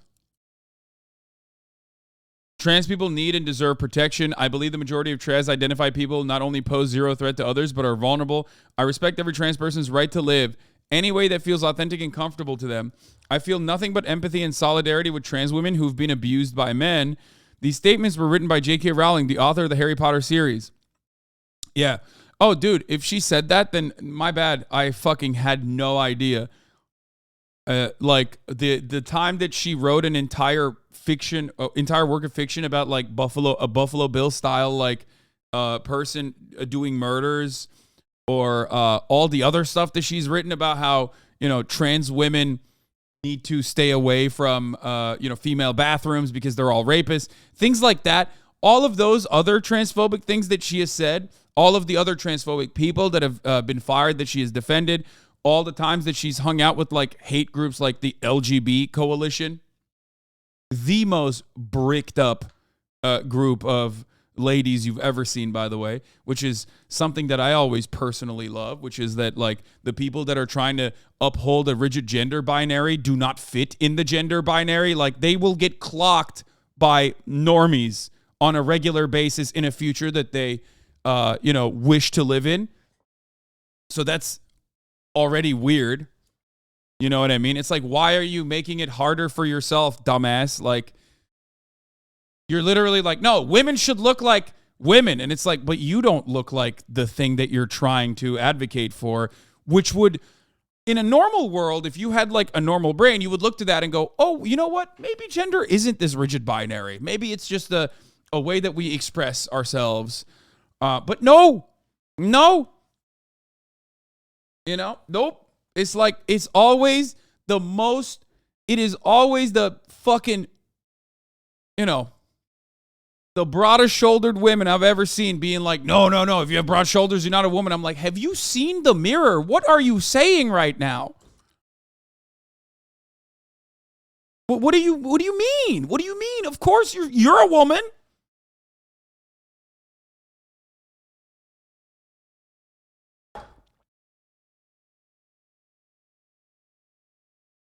Trans people need and deserve protection. I believe the majority of trans-identified people not only pose zero threat to others, but are vulnerable. I respect every trans person's right to live any way that feels authentic and comfortable to them. I feel nothing but empathy and solidarity with trans women who've been abused by men. These statements were written by JK Rowling, the author of the Harry Potter series. Yeah. Oh, dude, if she said that, then my bad. I fucking had no idea. Like the time that she wrote an entire work of fiction about like a Buffalo Bill style like person doing murders, or all the other stuff that she's written about how, you know, trans women need to stay away from you know, female bathrooms because they're all rapists, things like that. All of those other transphobic things that she has said, all of the other transphobic people that have been fired that she has defended, all the times that she's hung out with like hate groups like the LGB coalition, the most bricked up group of ladies you've ever seen, by the way, which is something that I always personally love, which is that like the people that are trying to uphold a rigid gender binary do not fit in the gender binary. Like they will get clocked by normies on a regular basis in a future that they, you know, wish to live in. So that's already weird. You know what I mean? It's like, why are you making it harder for yourself, dumbass? Like, you're literally like, no, women should look like women. And it's like, but you don't look like the thing that you're trying to advocate for, which would, in a normal world, if you had like a normal brain, you would look to that and go, oh, you know what? Maybe gender isn't this rigid binary. Maybe it's just a way that we express ourselves. But no, you know, nope. It's like, it's always the most it is always the fucking, you know, the broadest shouldered women I've ever seen being like, no, if you have broad shoulders, you're not a woman. I'm like, have you seen the mirror? What are you saying right now? What do you mean? What do you mean? Of course you're a woman.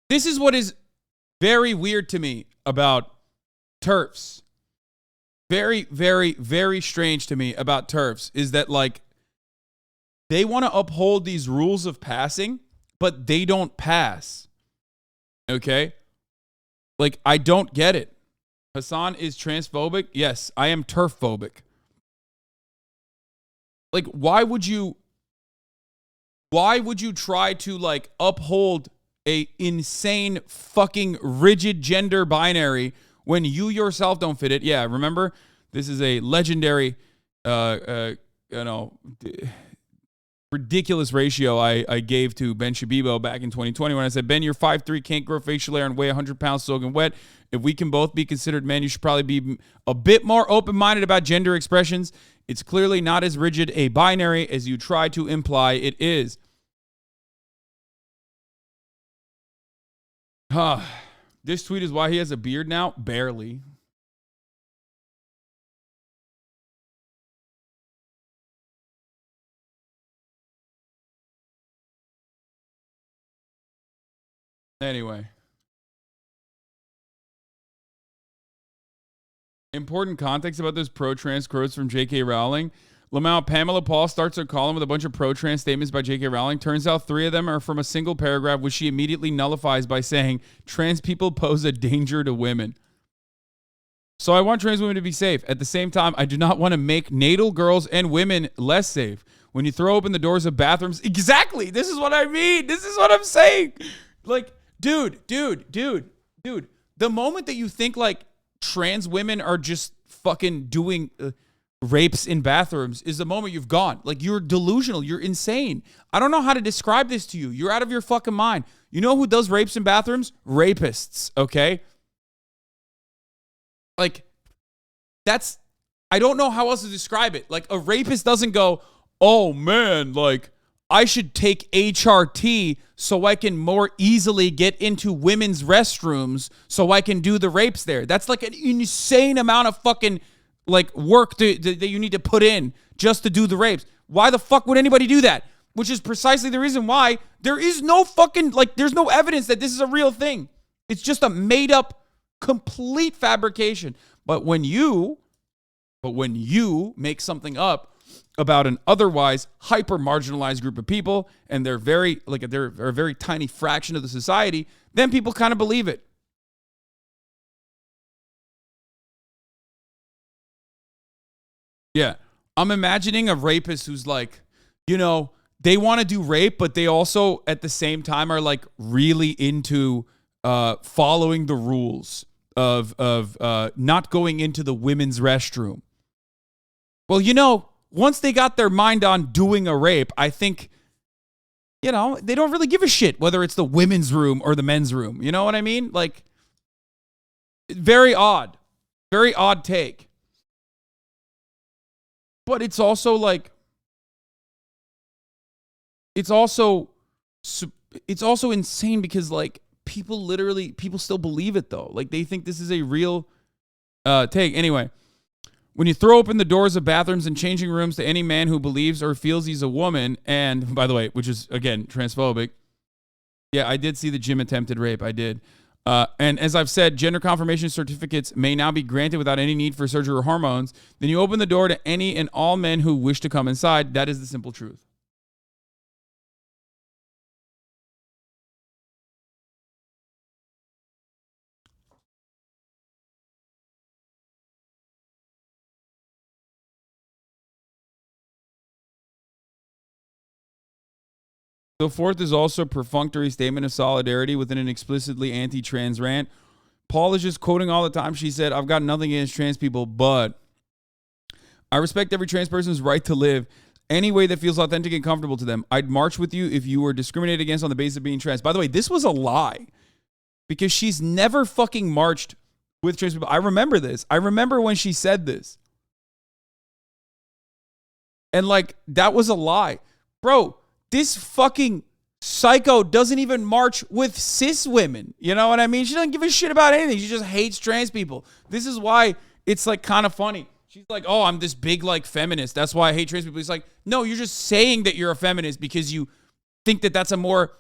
This is what is very weird to me about TERFs. Very, very, very strange to me about TERFs is that, like, they want to uphold these rules of passing, but they don't pass. Okay? Like, I don't get it. Hasan is transphobic. Yes, I am TERF phobic. Like, why would you try to, like, uphold a insane fucking rigid gender binary when you yourself don't fit it? Yeah, remember, this is a legendary, ridiculous ratio I gave to Ben Shabibo back in 2020 when I said, Ben, you're 5'3", can't grow facial hair, and weigh 100 pounds soaking wet. If we can both be considered men, you should probably be a bit more open-minded about gender expressions. It's clearly not as rigid a binary as you try to imply it is. This tweet is why he has a beard now? Barely. Anyway. Important context about this pro-trans quotes from JK Rowling. Lamau, Pamela Paul starts her column with a bunch of pro-trans statements by JK Rowling. Turns out 3 of them are from a single paragraph, which she immediately nullifies by saying, trans people pose a danger to women. So I want trans women to be safe. At the same time, I do not want to make natal girls and women less safe. When you throw open the doors of bathrooms, exactly, this is what I mean. This is what I'm saying. Like, dude, the moment that you think like trans women are just fucking doing rapes in bathrooms is the moment you've gone. Like, you're delusional. You're insane. I don't know how to describe this to you. You're out of your fucking mind. You know who does rapes in bathrooms? Rapists, okay? Like, that's, I don't know how else to describe it. Like, a rapist doesn't go, oh man, like, I should take HRT so I can more easily get into women's restrooms so I can do the rapes there. That's like an insane amount of fucking like work that you need to put in just to do the rapes. Why the fuck would anybody do that? Which is precisely the reason why there is no fucking, like, there's no evidence that this is a real thing. It's just a made up, complete fabrication. But when you make something up about an otherwise hyper marginalized group of people, and they're a very tiny fraction of the society, then people kind of believe it. Yeah. I'm imagining a rapist who's like, you know, they want to do rape, but they also at the same time are like really into following the rules of not going into the women's restroom. Well, you know, once they got their mind on doing a rape, I think, you know, they don't really give a shit whether it's the women's room or the men's room. You know what I mean? Like, very odd take. But it's also like, it's also insane because like people still believe it though. Like they think this is a real take. Anyway, when you throw open the doors of bathrooms and changing rooms to any man who believes or feels he's a woman, and by the way, which is again transphobic. Yeah, I did see the Jim attempted rape. I did. And as I've said, gender confirmation certificates may now be granted without any need for surgery or hormones. Then you open the door to any and all men who wish to come inside. That is the simple truth. The fourth is also a perfunctory statement of solidarity within an explicitly anti-trans rant. Paul is just quoting all the time. She said, I've got nothing against trans people, but I respect every trans person's right to live any way that feels authentic and comfortable to them. I'd march with you if you were discriminated against on the basis of being trans. By the way, this was a lie. because she's never fucking marched with trans people. I remember this. I remember when she said this. And like, that was a lie. Bro, this fucking psycho doesn't even march with cis women. You know what I mean? She doesn't give a shit about anything. She just hates trans people. This is why it's like kind of funny. She's like, oh, I'm this big like feminist. That's why I hate trans people. He's like, no, you're just saying that you're a feminist because you think that that's a more,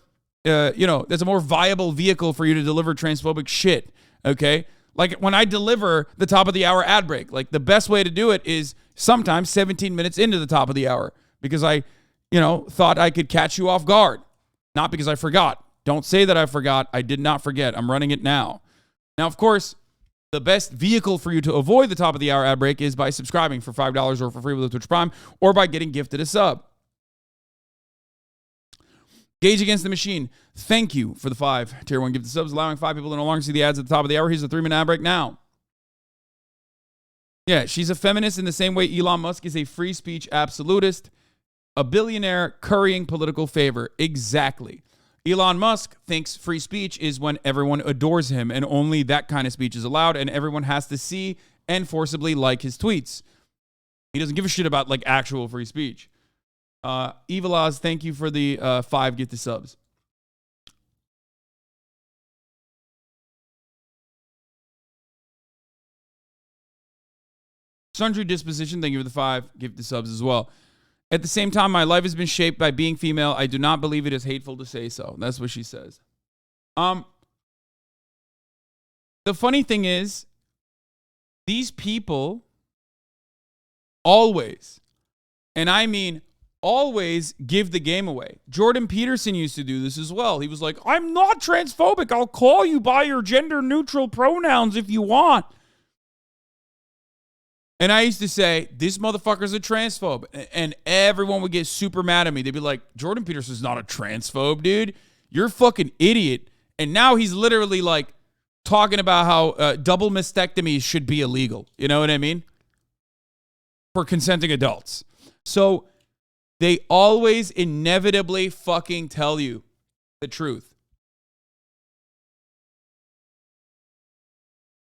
that's a more viable vehicle for you to deliver transphobic shit. Okay? Like when I deliver the top of the hour ad break, like the best way to do it is sometimes 17 minutes into the top of the hour because I, thought I could catch you off guard. Not because I forgot. Don't say that I forgot. I did not forget. I'm running it now. Now, of course, the best vehicle for you to avoid the top of the hour ad break is by subscribing for $5 or for free with a Twitch Prime or by getting gifted a sub. Gage Against the Machine, thank you for the 5 Tier 1 gifted subs, allowing 5 people to no longer see the ads at the top of the hour. Here's a 3-minute ad break now. Yeah, she's a feminist in the same way Elon Musk is a free speech absolutist, a billionaire currying political favor. Exactly. Elon Musk thinks free speech is when everyone adores him and only that kind of speech is allowed and everyone has to see and forcibly like his tweets. He doesn't give a shit about like actual free speech. Evil Oz, thank you for the 5 gifted subs. Sundry Disposition, thank you for the 5 gifted subs as well. At the same time, my life has been shaped by being female. I do not believe it is hateful to say so. That's what she says. The funny thing is, these people always, and I mean always, give the game away. Jordan Peterson used to do this as well. He was like, I'm not transphobic. I'll call you by your gender neutral pronouns if you want. And I used to say, this motherfucker's a transphobe. And everyone would get super mad at me. They'd be like, Jordan Peterson's not a transphobe, dude. You're a fucking idiot. And now he's literally like talking about how double mastectomies should be illegal. You know what I mean? For consenting adults. So they always inevitably fucking tell you the truth.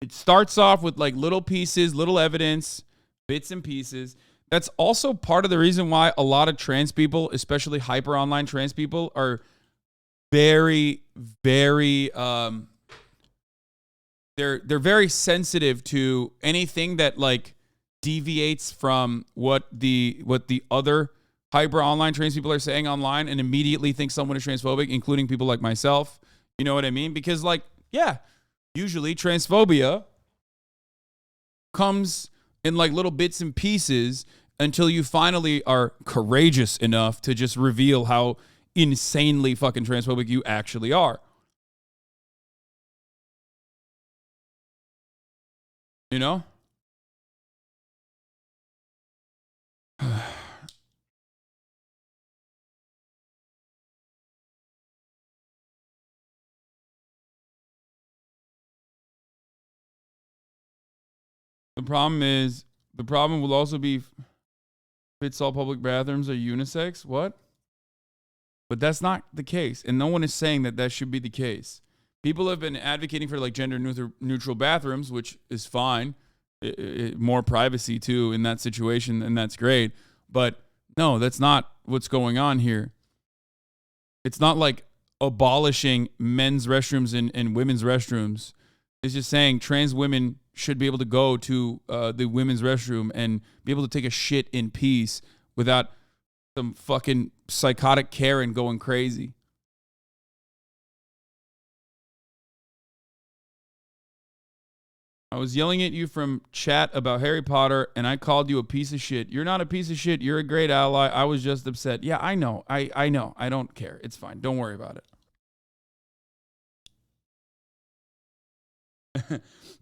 It starts off with like little pieces, little evidence, bits and pieces. That's also part of the reason why a lot of trans people, especially hyper online trans people, are very, very they're very sensitive to anything that like deviates from what the other hyper online trans people are saying online and immediately think someone is transphobic, including people like myself. You know what I mean? Because like, yeah. Usually transphobia comes in like little bits and pieces until you finally are courageous enough to just reveal how insanely fucking transphobic you actually are. You know? The problem will also be fits all public bathrooms are unisex. What? But that's not the case. And no one is saying that that should be the case. People have been advocating for like gender neutral bathrooms, which is fine. More privacy too in that situation. And that's great. But no, that's not what's going on here. It's not like abolishing men's restrooms and women's restrooms. It's just saying trans women should be able to go to the women's restroom and be able to take a shit in peace without some fucking psychotic Karen going crazy. I was yelling at you from chat about Harry Potter and I called you a piece of shit. You're not a piece of shit. You're a great ally. I was just upset. Yeah, I know. I know. I don't care. It's fine. Don't worry about it.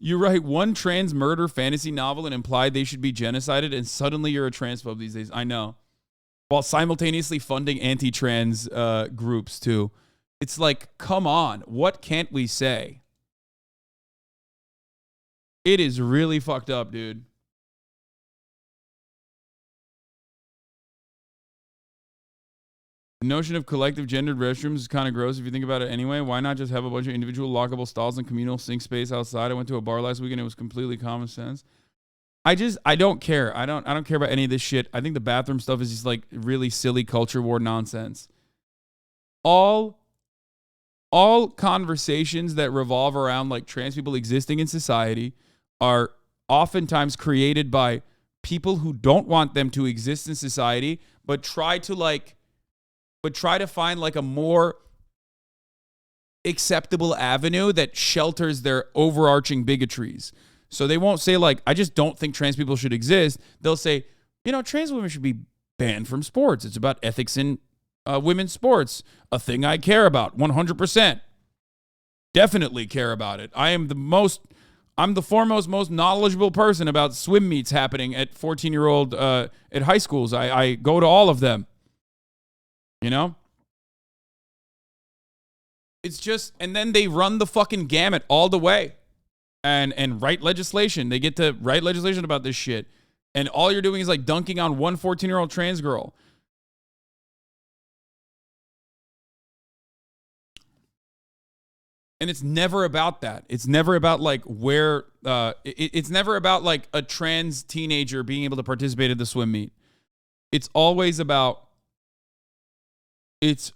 You write one trans murder fantasy novel and imply they should be genocided, and suddenly you're a transphobe these days. I know. While simultaneously funding anti-trans groups, too. It's like, come on. What can't we say? It is really fucked up, dude. The notion of collective gendered restrooms is kind of gross if you think about it anyway. Why not just have a bunch of individual lockable stalls and communal sink space outside? I went to a bar last week and it was completely common sense. I don't care. I don't care about any of this shit. I think the bathroom stuff is just like really silly culture war nonsense. All conversations that revolve around like trans people existing in society are oftentimes created by people who don't want them to exist in society, but try to find like a more acceptable avenue that shelters their overarching bigotries. So they won't say like, I just don't think trans people should exist. They'll say, you know, trans women should be banned from sports. It's about ethics in women's sports, a thing I care about 100%. Definitely care about it. I'm the foremost, most knowledgeable person about swim meets happening at 14-year-old at high schools. I go to all of them. You know? It's just, and then they run the fucking gamut all the way and write legislation. They get to write legislation about this shit. And all you're doing is like dunking on one 14-year-old trans girl. And it's never about that. It's never about like where, it's never about like a trans teenager being able to participate at the swim meet. It's always about just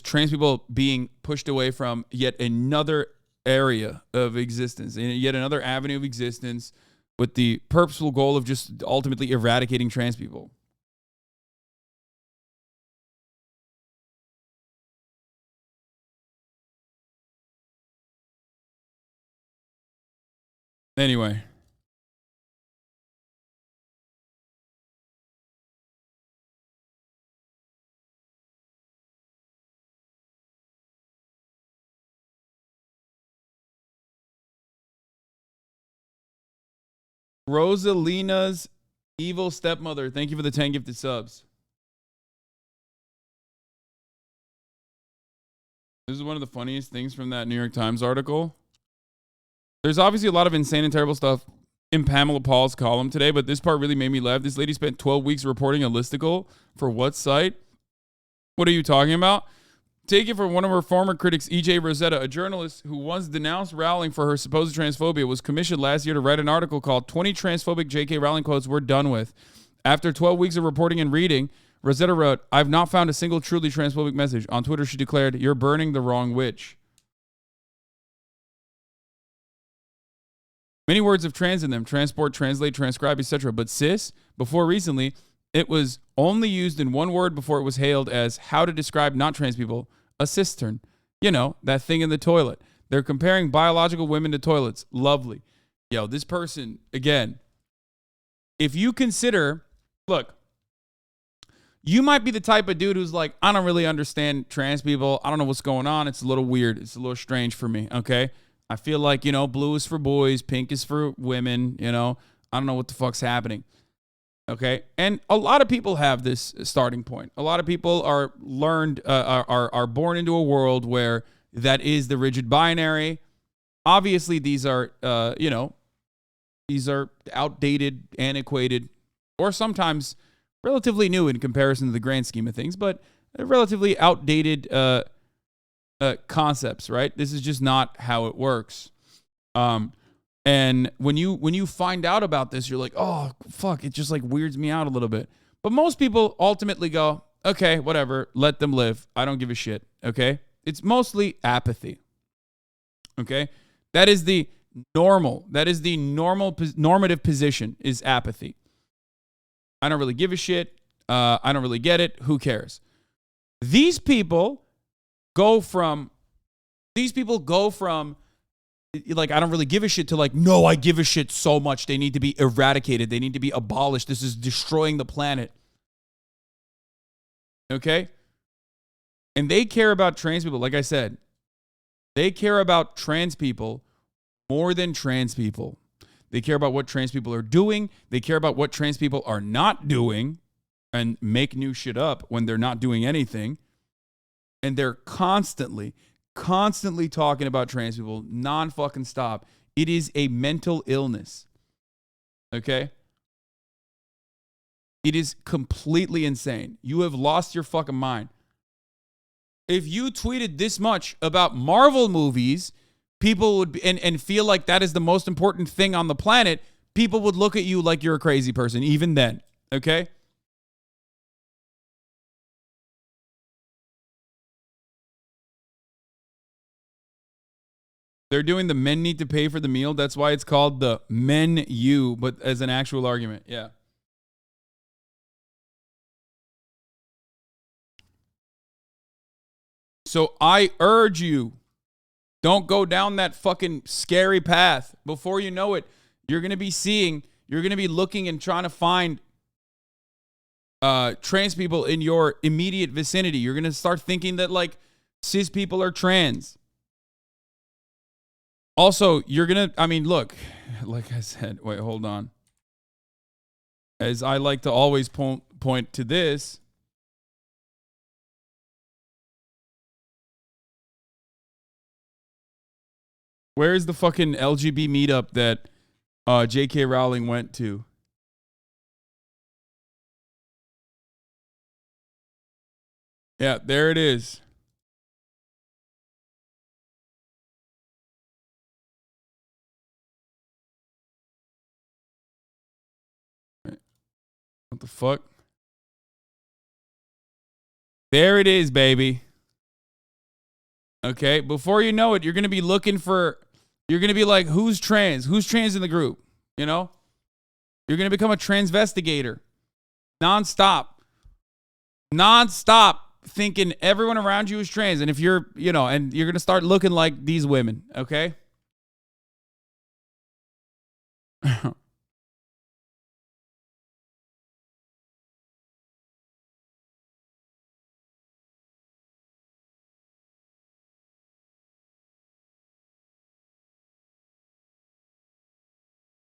trans people being pushed away from yet another area of existence, and yet another avenue of existence with the purposeful goal of just ultimately eradicating trans people. Anyway. Rosalina's evil stepmother. Thank you for the 10 gifted subs. This is one of the funniest things from that New York Times article. There's obviously a lot of insane and terrible stuff in Pamela Paul's column today, but this part really made me laugh. This lady spent 12 weeks reporting a listicle for what site? What are you talking about? Take it from one of her former critics, E.J. Rosetta, a journalist who once denounced Rowling for her supposed transphobia, was commissioned last year to write an article called 20 Transphobic JK Rowling Quotes We're Done With. After 12 weeks of reporting and reading, Rosetta wrote, I've not found a single truly transphobic message. On Twitter, she declared, you're burning the wrong witch. Many words have trans in them, transport, translate, transcribe, etc. But cis, before recently, it was only used in one word before it was hailed as how to describe not trans people, a cistern. You know, that thing in the toilet. They're comparing biological women to toilets. Lovely. Yo, this person, again, if you consider, look, you might be the type of dude who's like, I don't really understand trans people. I don't know what's going on. It's a little weird. It's a little strange for me, okay? I feel like, you know, blue is for boys, pink is for women, you know. I don't know what the fuck's happening. Okay? And a lot of people have this starting point. A lot of people are born into a world where that is the rigid binary. Obviously, these are, these are outdated, antiquated, or sometimes relatively new in comparison to the grand scheme of things, but relatively outdated concepts, right? This is just not how it works. And when you find out about this, you're like, oh, fuck, it just like weirds me out a little bit. But most people ultimately go, okay, whatever, let them live. I don't give a shit, okay? It's mostly apathy, okay? That is the normative position is apathy. I don't really give a shit. I don't really get it. Who cares? These people go from like, I don't really give a shit to like, no, I give a shit so much. They need to be eradicated. They need to be abolished. This is destroying the planet. Okay? And they care about trans people. Like I said, they care about trans people more than trans people. They care about what trans people are doing. They care about what trans people are not doing and make new shit up when they're not doing anything. And they're constantly talking about trans people, non-fucking stop. It is a mental illness. Okay? It is completely insane. You have lost your fucking mind. If you tweeted this much about Marvel movies, people would be, and feel like that is the most important thing on the planet, people would look at you like you're a crazy person, even then. Okay? They're doing the men need to pay for the meal. That's why it's called the menu, but as an actual argument. Yeah. So I urge you, don't go down that fucking scary path. Before you know it, you're going to be looking and trying to find trans people in your immediate vicinity. You're going to start thinking that like cis people are trans. Also, you're going to, I mean, look, like I said, wait, hold on. As I like to always point to this, where is the fucking LGB meetup that JK Rowling went to? Yeah, there it is. What the fuck? There it is, baby. Okay, before you know it, you're going to be looking for, you're going to be like, who's trans? Who's trans in the group? You know? You're going to become a transvestigator. Nonstop thinking everyone around you is trans. And if you're, you know, and you're going to start looking like these women, okay?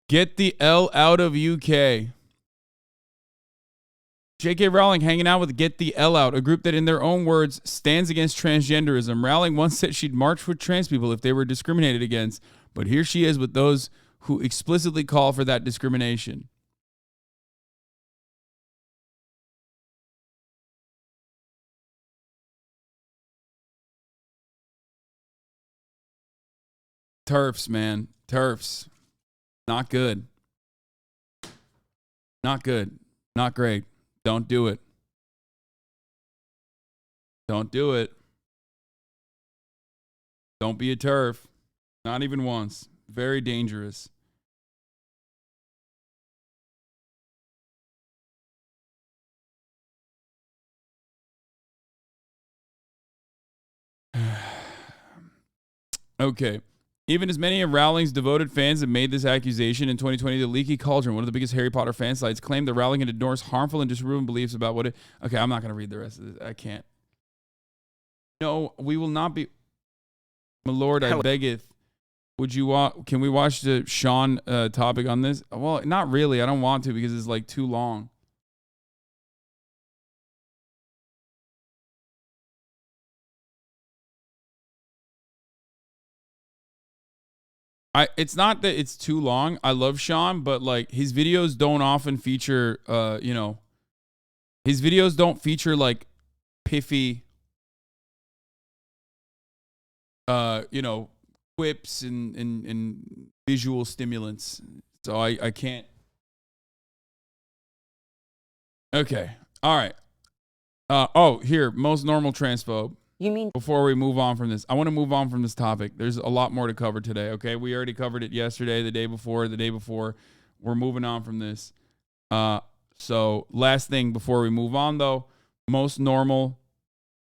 Get the L out of UK. JK Rowling hanging out with Get the L Out, a group that in their own words stands against transgenderism. Rowling once said she'd march with trans people if they were discriminated against, but here she is with those who explicitly call for that discrimination. TERFs, man. TERFs. Not good. Not good. Not great. Don't do it. Don't do it. Don't be a TERF. Not even once. Very dangerous. Okay. Even as many of Rowling's devoted fans have made this accusation in 2020, the Leaky Cauldron, one of the biggest Harry Potter fan sites, claimed that Rowling had endorsed harmful and disproven beliefs about what it... Okay, I'm not going to read the rest of this. I can't. No, we will not be... My lord, I beggeth. Would you want... Can we watch the Sean topic on this? Well, not really. I don't want to because it's like too long. It's not that it's too long. I love Sean, but like his videos don't often feature, you know, his videos don't feature like piffy, you know, quips and visual stimulants. So I can't. Okay. All right. Oh, here, most normal transphobe. You mean before we move on from this, I want to move on from this topic. There's a lot more to cover today, okay? We already covered it yesterday, the day before. We're moving on from this. So last thing before we move on, though, most normal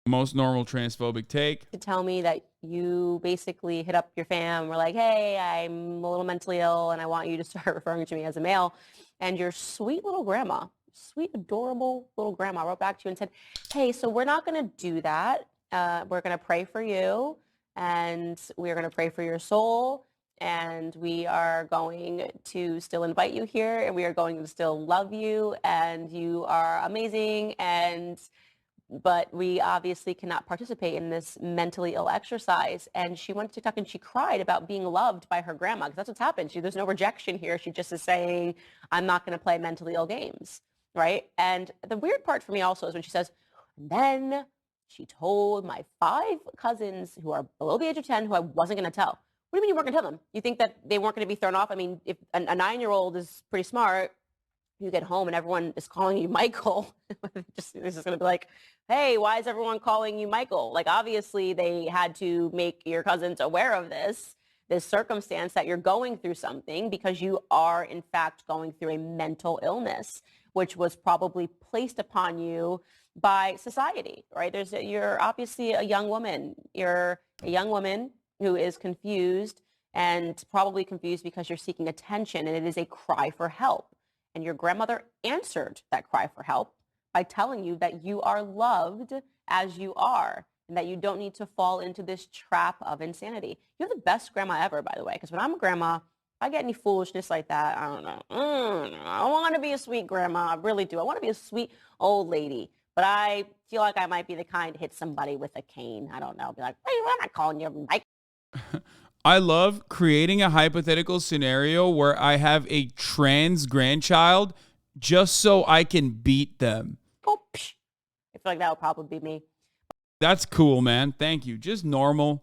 transphobic take. to tell me that you basically hit up your fam, were like, hey, I'm a little mentally ill and I want you to start referring to me as a male. And your sweet little grandma, sweet, adorable little grandma wrote back to you and said, hey, so we're not going to do that. We're going to pray for you, and we're going to pray for your soul, and we are going to still invite you here, and we are going to still love you, and you are amazing, but we obviously cannot participate in this mentally ill exercise. And she went to TikTok and she cried about being loved by her grandma, because that's what's happened. There's no rejection here. She just is saying, I'm not going to play mentally ill games. right? And the weird part for me also is when she says, and then she told my 5 cousins who are below the age of 10 who I wasn't going to tell. What do you mean you weren't going to tell them? You think that they weren't going to be thrown off? I mean, if a 9-year-old is pretty smart, you get home and everyone is calling you Michael, it's just going to be like, hey, why is everyone calling you Michael? Like, obviously, they had to make your cousins aware of this circumstance that you're going through something because you are, in fact, going through a mental illness, which was probably placed upon you by society, right? You're obviously a young woman. You're a young woman who is confused and probably confused because you're seeking attention, and it is a cry for help. And your grandmother answered that cry for help by telling you that you are loved as you are and that you don't need to fall into this trap of insanity. You're the best grandma ever, by the way, because when I'm a grandma, if I get any foolishness like that, I don't know. I want to be a sweet grandma. I really do. I want to be a sweet old lady. But I feel like I might be the kind to hit somebody with a cane. I don't know. Be like, hey, I'm not calling you Mike. I love creating a hypothetical scenario where I have a trans grandchild just so I can beat them. Oh, I feel like that would probably be me. That's cool, man. Thank you. Just normal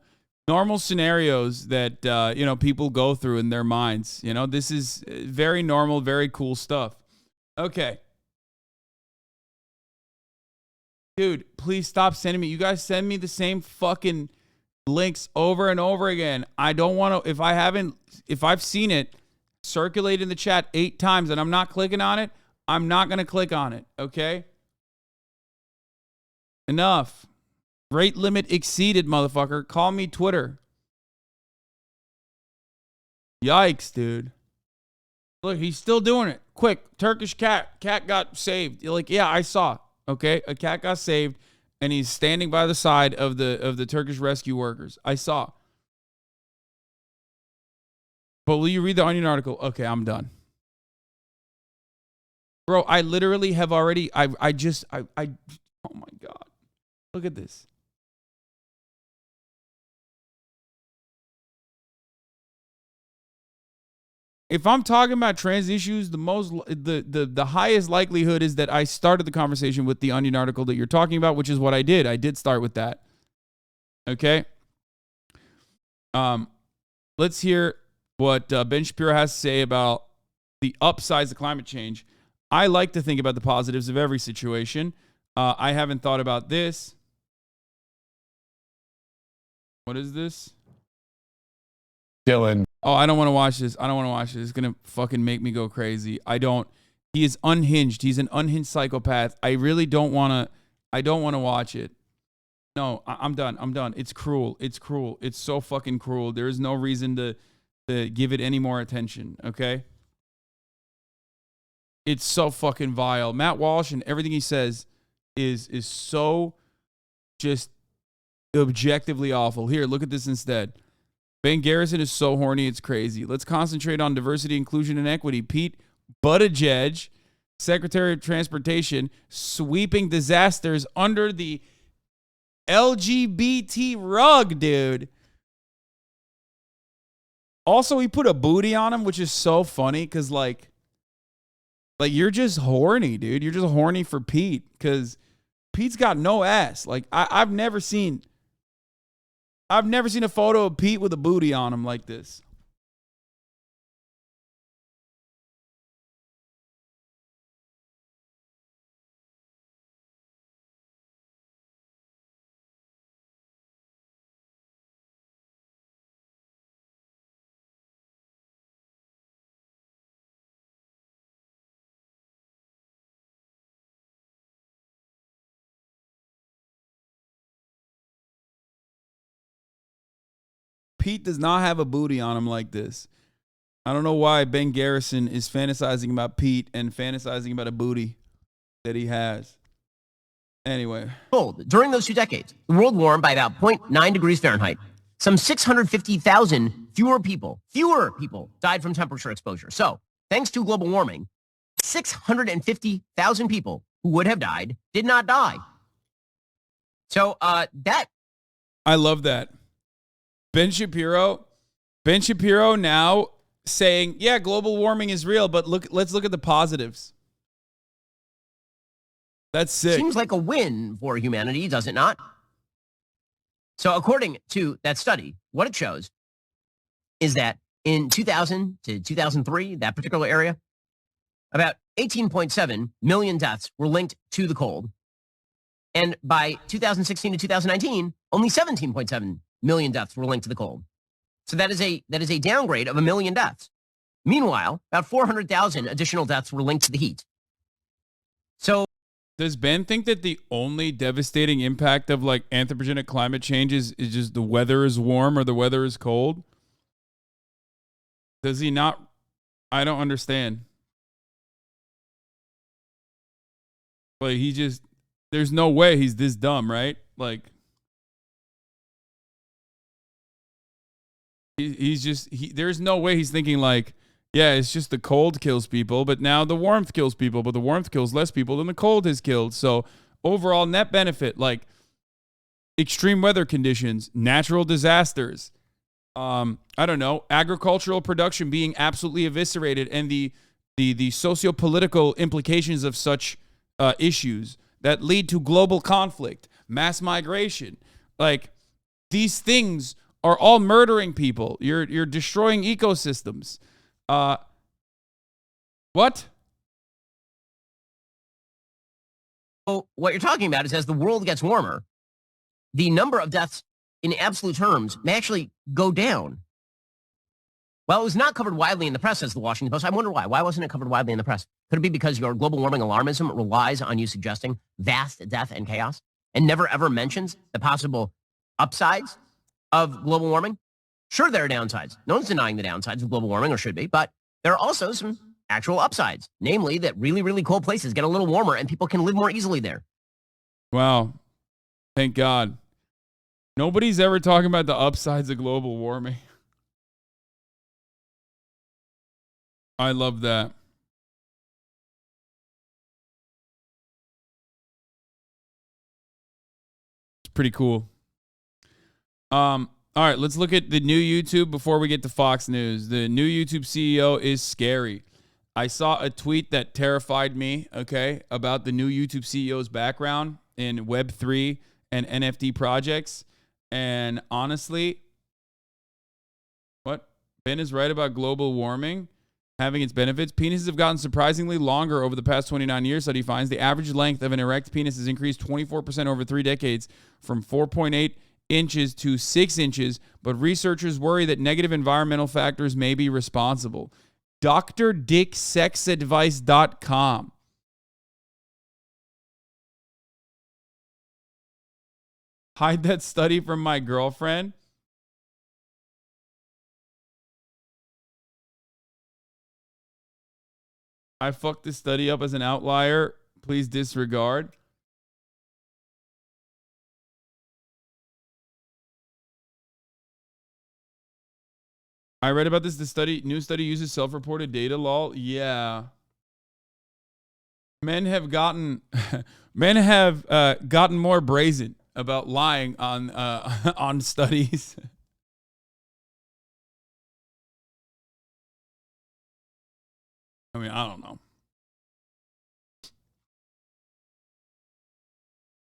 scenarios that, people go through in their minds. This is very normal, very cool stuff. Okay. Dude, please stop sending me. You guys send me the same fucking links over and over again. I don't want to, if I've seen it circulate in the chat 8 times and I'm not clicking on it, I'm not going to click on it. Okay. Enough. Rate limit exceeded, motherfucker. Call me Twitter. Yikes, dude. Look, he's still doing it. Quick, Turkish cat. Cat got saved. You're like, yeah, I saw. Okay, a cat got saved. And he's standing by the side of the Turkish rescue workers. I saw. But will you read the Onion article? Okay, I'm done. Bro, I literally have already, oh my God. Look at this. If I'm talking about trans issues, the highest likelihood is that I started the conversation with the Onion article that you're talking about, which is what I did. I did start with that. Okay. Let's hear what Ben Shapiro has to say about the upsides of climate change. I like to think about the positives of every situation. I haven't thought about this. What is this? Dylan. Oh, I don't want to watch this. I don't want to watch this. It's going to fucking make me go crazy. He is unhinged. He's an unhinged psychopath. I really don't want to watch it. No, I'm done. I'm done. It's cruel. It's cruel. It's so fucking cruel. There is no reason to give it any more attention, okay? It's so fucking vile. Matt Walsh and everything he says is so just objectively awful. Here, look at this instead. Ben Garrison is so horny, it's crazy. Let's concentrate on diversity, inclusion, and equity. Pete Buttigieg, Secretary of Transportation, sweeping disasters under the LGBT rug, dude. Also, he put a booty on him, which is so funny because, like you're just horny, dude. You're just horny for Pete because Pete's got no ass. Like, I've never seen a photo of Pete with a booty on him like this. Pete does not have a booty on him like this. I don't know why Ben Garrison is fantasizing about Pete and fantasizing about a booty that he has. Anyway. During those 2 decades, the world warmed by about 0.9 degrees Fahrenheit. Some 650,000 fewer people died from temperature exposure. So, thanks to global warming, 650,000 people who would have died did not die. So, that... I love that. Ben Shapiro now saying, yeah, global warming is real, but let's look at the positives. That's sick. Seems like a win for humanity, does it not? So according to that study, what it shows is that in 2000 to 2003, that particular area, about 18.7 million deaths were linked to the cold. And by 2016 to 2019, only 17.7 million deaths were linked to the cold. So that is a downgrade of 1 million deaths. Meanwhile, about 400,000 additional deaths were linked to the heat. So does Ben think that the only devastating impact of like anthropogenic climate change is just the weather is warm or the weather is cold? Does he not? I don't understand. Like there's no way he's this dumb, right? Like there's no way he's thinking like, yeah, it's just the cold kills people, but now the warmth kills people, but the warmth kills less people than the cold has killed. So overall net benefit, like extreme weather conditions, natural disasters, I don't know, agricultural production being absolutely eviscerated, and the socio-political implications of such issues that lead to global conflict, mass migration. Like these things are all murdering people. You're destroying ecosystems. What? So what you're talking about is as the world gets warmer, the number of deaths in absolute terms may actually go down. Well, it was not covered widely in the press as the Washington Post. I wonder why. Why wasn't it covered widely in the press? Could it be because your global warming alarmism relies on you suggesting vast death and chaos and never ever mentions the possible upsides of global warming? Sure, there are downsides. No one's denying the downsides of global warming, or should be, but there are also some actual upsides, namely that really, really cold places get a little warmer and people can live more easily there. Wow. Thank God. Nobody's ever talking about the upsides of global warming. I love that. It's pretty cool. All right, let's look at the new YouTube before we get to Fox News. The new YouTube CEO is scary. I saw a tweet that terrified me, okay, about the new YouTube CEO's background in Web3 and NFT projects. And honestly, what? Ben is right about global warming having its benefits. Penises have gotten surprisingly longer over the past 29 years, study finds. The average length of an erect penis has increased 24% over 3 decades, from 4.8 inches to 6 inches, but researchers worry that negative environmental factors may be responsible. DrDickSexAdvice.com. Hide that study from my girlfriend. I fucked this study up as an outlier. Please disregard. I read about this. The new study uses self-reported data, lol. Yeah. Men have gotten more brazen about lying on on studies. I mean, I don't know.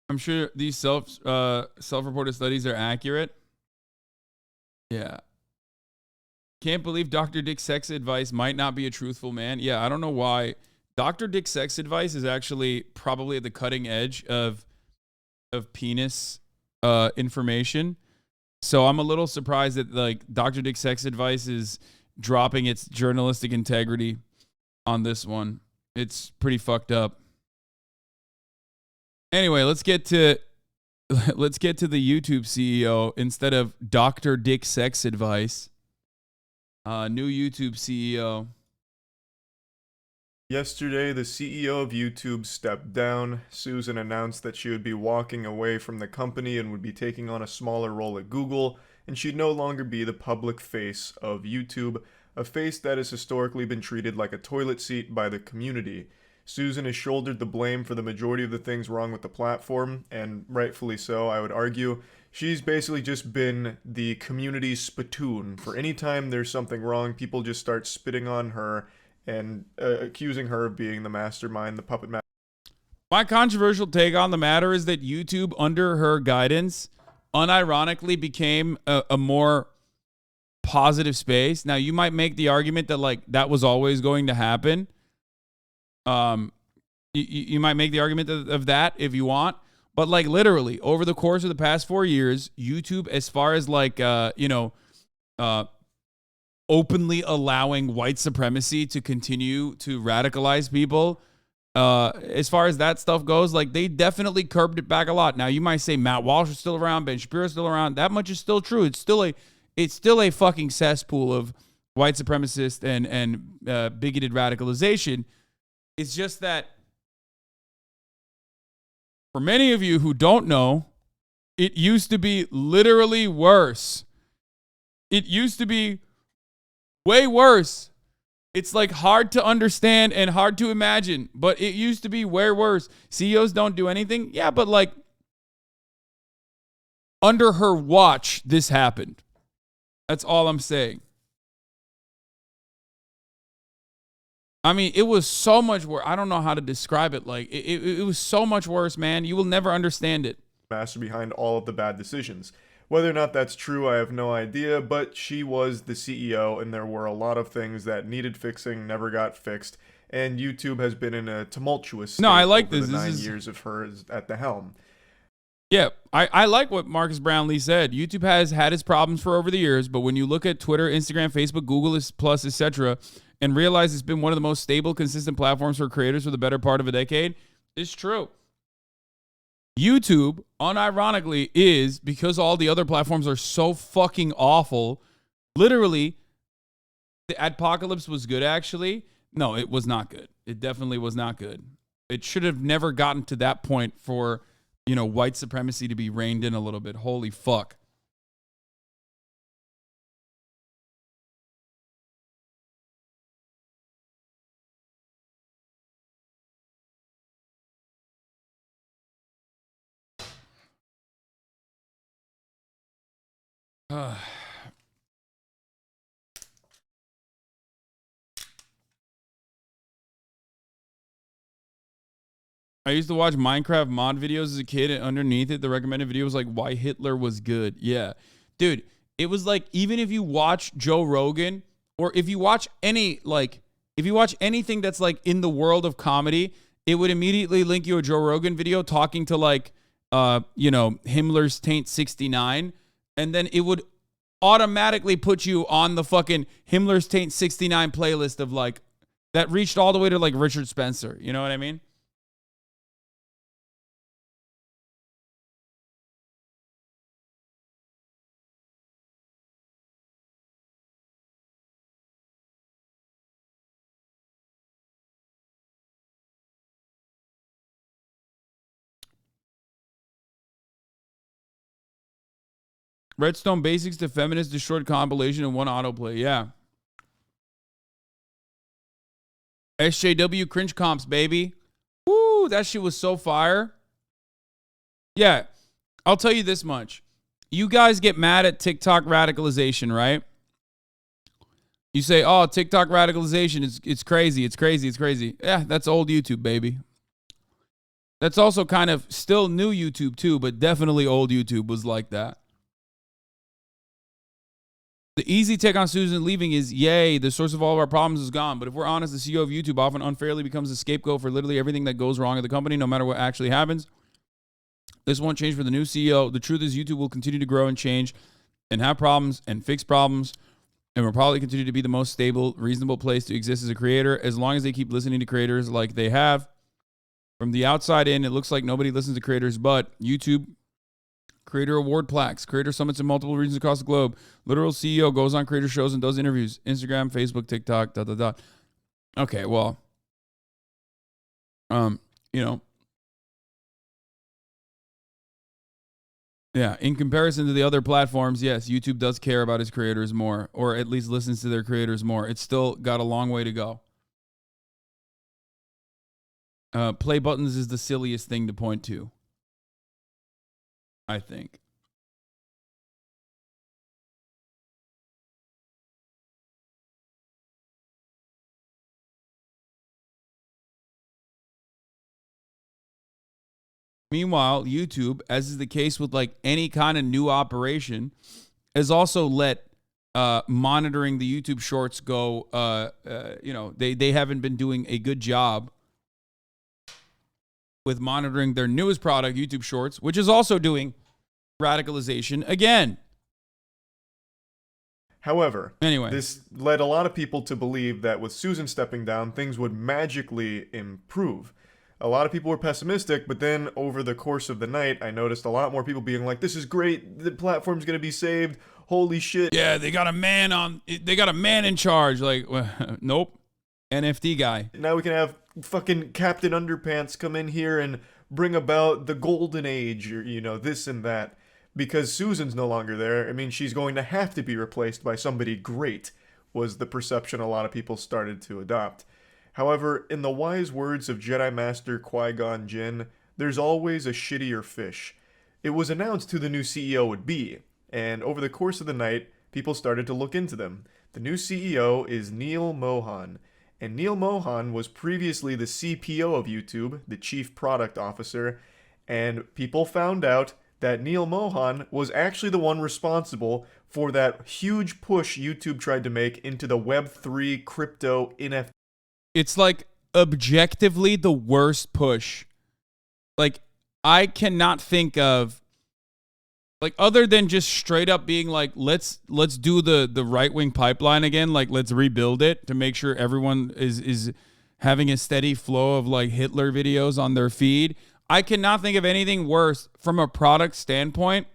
I'm sure these self-reported studies are accurate. Yeah. Can't believe Dr. Dick Sex Advice might not be a truthful man. Yeah, I don't know why. Dr. Dick Sex Advice is actually probably at the cutting edge of penis information. So I'm a little surprised that like Dr. Dick Sex Advice is dropping its journalistic integrity on this one. It's pretty fucked up. Anyway, let's get to the YouTube CEO instead of Dr. Dick Sex Advice. New YouTube CEO. Yesterday, the CEO of YouTube stepped down. Susan announced that she would be walking away from the company and would be taking on a smaller role at Google, and she'd no longer be the public face of YouTube, a face that has historically been treated like a toilet seat by the community. Susan has shouldered the blame for the majority of the things wrong with the platform, and rightfully so, I would argue. She's basically just been the community's spittoon. For any time there's something wrong, people just start spitting on her and accusing her of being the mastermind, the puppet master. My controversial take on the matter is that YouTube, under her guidance, unironically became a more positive space. Now, you might make the argument that like that was always going to happen. You might make the argument of that if you want, but like literally over the course of the past 4 years, YouTube, as far as like openly allowing white supremacy to continue to radicalize people, as far as that stuff goes, like they definitely curbed it back a lot. Now you might say Matt Walsh is still around, Ben Shapiro is still around. That much is still true. It's still a fucking cesspool of white supremacist and bigoted radicalization. It's just that for many of you who don't know, it used to be literally worse. It used to be way worse. It's like hard to understand and hard to imagine, but it used to be way worse. CEOs don't do anything. Yeah, but like under her watch, this happened. That's all I'm saying. I mean, it was so much worse. I don't know how to describe it. Like, it was so much worse, man. You will never understand it. Master behind all of the bad decisions. Whether or not that's true, I have no idea, but she was the CEO, and there were a lot of things that needed fixing, never got fixed, and YouTube has been in a tumultuous state over the 9 years of her at the helm. Yeah, I like what Marcus Brownlee said. YouTube has had its problems for over the years, but when you look at Twitter, Instagram, Facebook, Google Plus, etc., and realize it's been one of the most stable, consistent platforms for creators for the better part of a decade, it's true. YouTube, unironically, is, because all the other platforms are so fucking awful, literally, the Adpocalypse was good, actually. No, it was not good. It definitely was not good. It should have never gotten to that point for, you know, white supremacy to be reined in a little bit. Holy fuck. I used to watch Minecraft mod videos as a kid, and underneath it, the recommended video was like, why Hitler was good. Yeah. Dude, it was like, even if you watch Joe Rogan, or if you watch any, like, if you watch anything that's like in the world of comedy, it would immediately link you a Joe Rogan video talking to like, you know, Himmler's Taint 69. And then it would automatically put you on the fucking Himmler's Taint 69 playlist of like, that reached all the way to like Richard Spencer. You know what I mean? Redstone Basics to Feminist Destroyed compilation in one autoplay. Yeah. SJW cringe comps, baby. Woo, that shit was so fire. Yeah. I'll tell you this much. You guys get mad at TikTok radicalization, right? You say, oh, TikTok radicalization, it's crazy, it's crazy, it's crazy. Yeah, that's old YouTube, baby. That's also kind of still new YouTube too, but definitely old YouTube was like that. The easy take on Susan leaving is, yay, the source of all of our problems is gone. But if we're honest, the CEO of YouTube often unfairly becomes a scapegoat for literally everything that goes wrong at the company, no matter what actually happens. This won't change for the new CEO. The truth is YouTube will continue to grow and change and have problems and fix problems, and will probably continue to be the most stable, reasonable place to exist as a creator as long as they keep listening to creators like they have. From the outside in, it looks like nobody listens to creators but YouTube. Creator award plaques, creator summits in multiple regions across the globe. Literal CEO goes on creator shows and does interviews. Instagram, Facebook, TikTok, ... Okay, well, you know, yeah, in comparison to the other platforms, yes, YouTube does care about its creators more, or at least listens to their creators more. It's still got a long way to go. Play buttons is the silliest thing to point to, I think. Meanwhile, YouTube, as is the case with like any kind of new operation, has also let monitoring the YouTube Shorts go. They haven't been doing a good job with monitoring their newest product, YouTube Shorts, which is also doing radicalization again. However, anyway, this led a lot of people to believe that with Susan stepping down, things would magically improve. A lot of people were pessimistic, but then over the course of the night, I noticed a lot more people being like, this is great, the platform's gonna be saved, holy shit. Yeah, they got a man in charge. Like, nope, NFT guy. Now we can have fucking Captain Underpants come in here and bring about the golden age, or, this and that. Because Susan's no longer there, I mean, she's going to have to be replaced by somebody great, was the perception a lot of people started to adopt. However, in the wise words of Jedi Master Qui-Gon Jinn, there's always a shittier fish. It was announced who the new CEO would be, and over the course of the night, people started to look into them. The new CEO is Neil Mohan, and Neil Mohan was previously the CPO of YouTube, the Chief Product Officer, and people found out that Neil Mohan was actually the one responsible for that huge push YouTube tried to make into the Web3 crypto NFT. It's like objectively the worst push. Like, I cannot think of, like, other than just straight up being like, let's do the right-wing pipeline again, like let's rebuild it to make sure everyone is having a steady flow of like Hitler videos on their feed. I cannot think of anything worse from a product standpoint.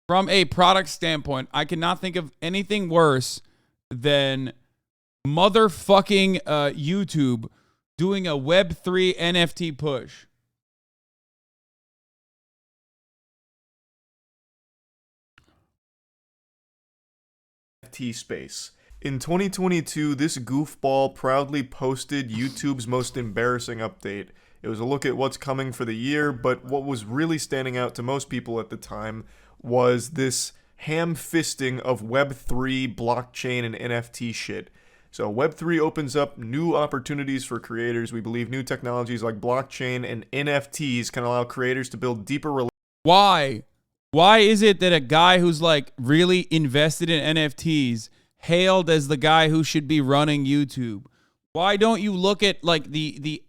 From a product standpoint, I cannot think of anything worse than motherfucking YouTube doing a Web3 NFT push. NFT space. In 2022, this goofball proudly posted YouTube's most embarrassing update. It was a look at what's coming for the year, but what was really standing out to most people at the time was this ham-fisting of Web3, blockchain, and NFT shit. So Web3 opens up new opportunities for creators. We believe new technologies like blockchain and NFTs can allow creators to build deeper relationships. Why? Why is it that a guy who's like really invested in NFTs hailed as the guy who should be running YouTube? Why don't you look at like the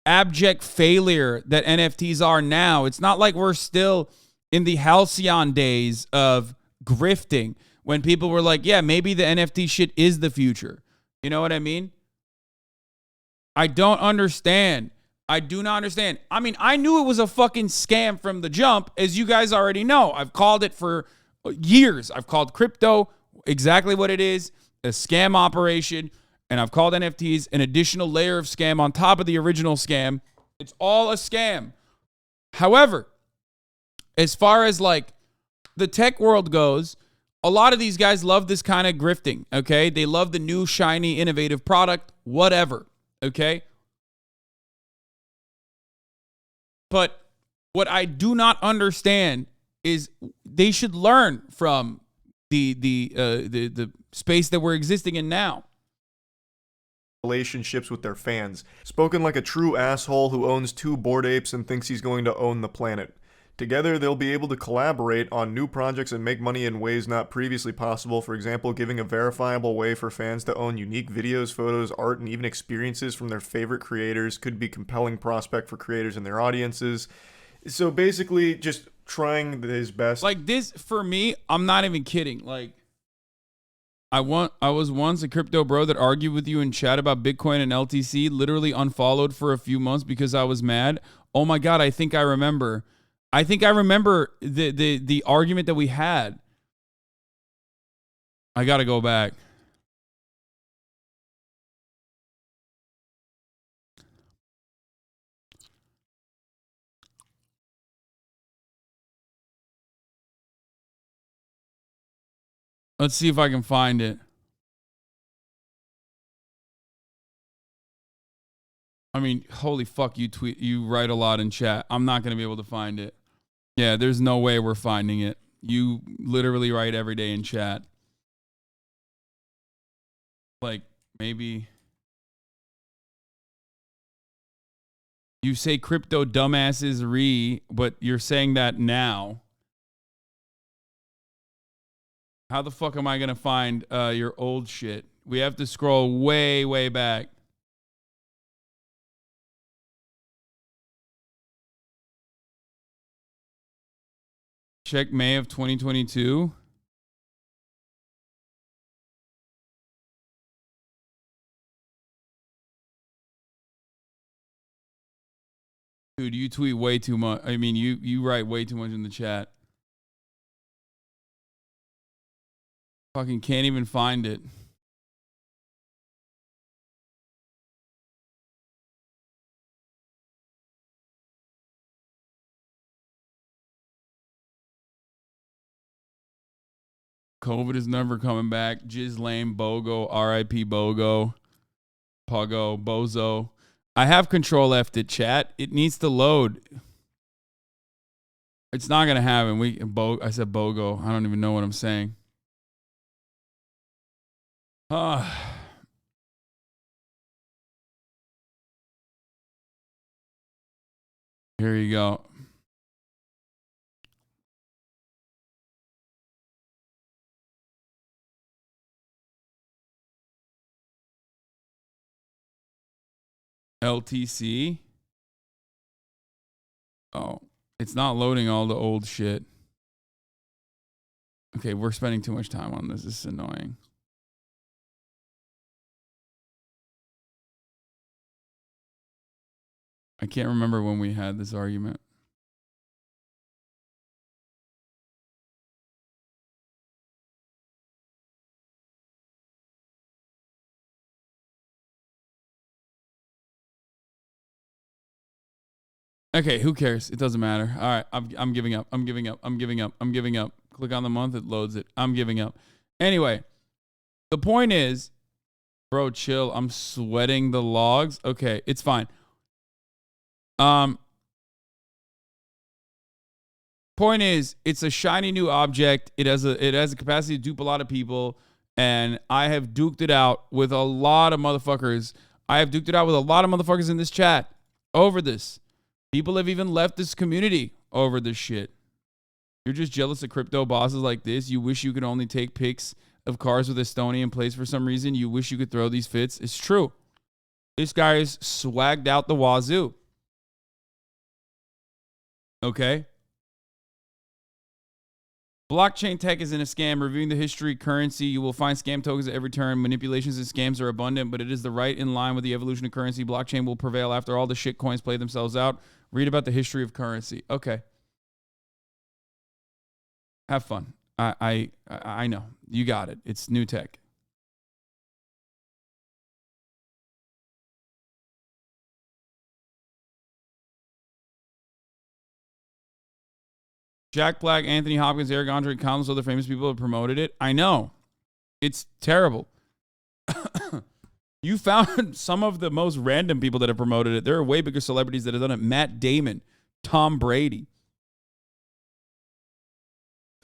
abject failure that NFTs are now? It's not like we're still in the halcyon days of grifting when people were like, yeah, maybe the NFT shit is the future. You know what I mean? I don't understand. I do not understand. I mean, I knew it was a fucking scam from the jump, as you guys already know. I've called it for years. I've called crypto exactly what it is, a scam operation. And I've called NFTs an additional layer of scam on top of the original scam. It's all a scam. However, as far as like the tech world goes, a lot of these guys love this kind of grifting, okay? They love the new, shiny, innovative product, whatever, okay? But what I do not understand is they should learn from the space that we're existing in now. Relationships with their fans. Spoken like a true asshole who owns 2 Bored Apes and thinks he's going to own the planet. Together, they'll be able to collaborate on new projects and make money in ways not previously possible. For example, giving a verifiable way for fans to own unique videos, photos, art, and even experiences from their favorite creators could be a compelling prospect for creators and their audiences. So basically, just trying his best. Like this, for me, I'm not even kidding. Like, I was once a crypto bro that argued with you in chat about Bitcoin and LTC, literally unfollowed for a few months because I was mad. Oh my God, I think I remember. The argument that we had. I got to go back. Let's see if I can find it. I mean, holy fuck, you write a lot in chat. I'm not going to be able to find it. Yeah, there's no way we're finding it. You literally write every day in chat. Like, maybe You say crypto dumbasses but you're saying that now. How the fuck am I going to find your old shit? We have to scroll way, way back. Check May of 2022. Dude, you tweet way too much. I mean, you write way too much in the chat. Fucking can't even find it. COVID is never coming back. Jizz lame, Bogo, R.I.P. Bogo, Puggo, Bozo. I have control F it, chat. It needs to load. It's not gonna happen. I said Bogo. I don't even know what I'm saying. Here you go. LTC. Oh, it's not loading all the old shit. Okay, we're spending too much time on this. This is annoying. I can't remember when we had this argument. Okay, who cares? It doesn't matter. All right, I'm giving up. I'm giving up. I'm giving up. I'm giving up. Click on the month, it loads it. I'm giving up. Anyway, the point is, bro, chill. I'm sweating the logs. Okay, it's fine. Point is, it's a shiny new object. It has a capacity to dupe a lot of people, and I have duked it out with a lot of motherfuckers. I have duked it out with a lot of motherfuckers in this chat over this. People have even left this community over this shit. You're just jealous of crypto bosses like this. You wish you could only take pics of cars with Estonian plates for some reason. You wish you could throw these fits. It's true. This guy is swagged out the wazoo. Okay? Blockchain tech is in a scam. Reviewing the history currency, you will find scam tokens at every turn. Manipulations and scams are abundant, but it is the right in line with the evolution of currency. Blockchain will prevail after all the shit coins play themselves out. Read about the history of currency. Okay. Have fun. I know. You got it. It's new tech. Jack Black, Anthony Hopkins, Eric Andre, and countless other famous people have promoted it. I know. It's terrible. You found some of the most random people that have promoted it. There are way bigger celebrities that have done it. Matt Damon, Tom Brady.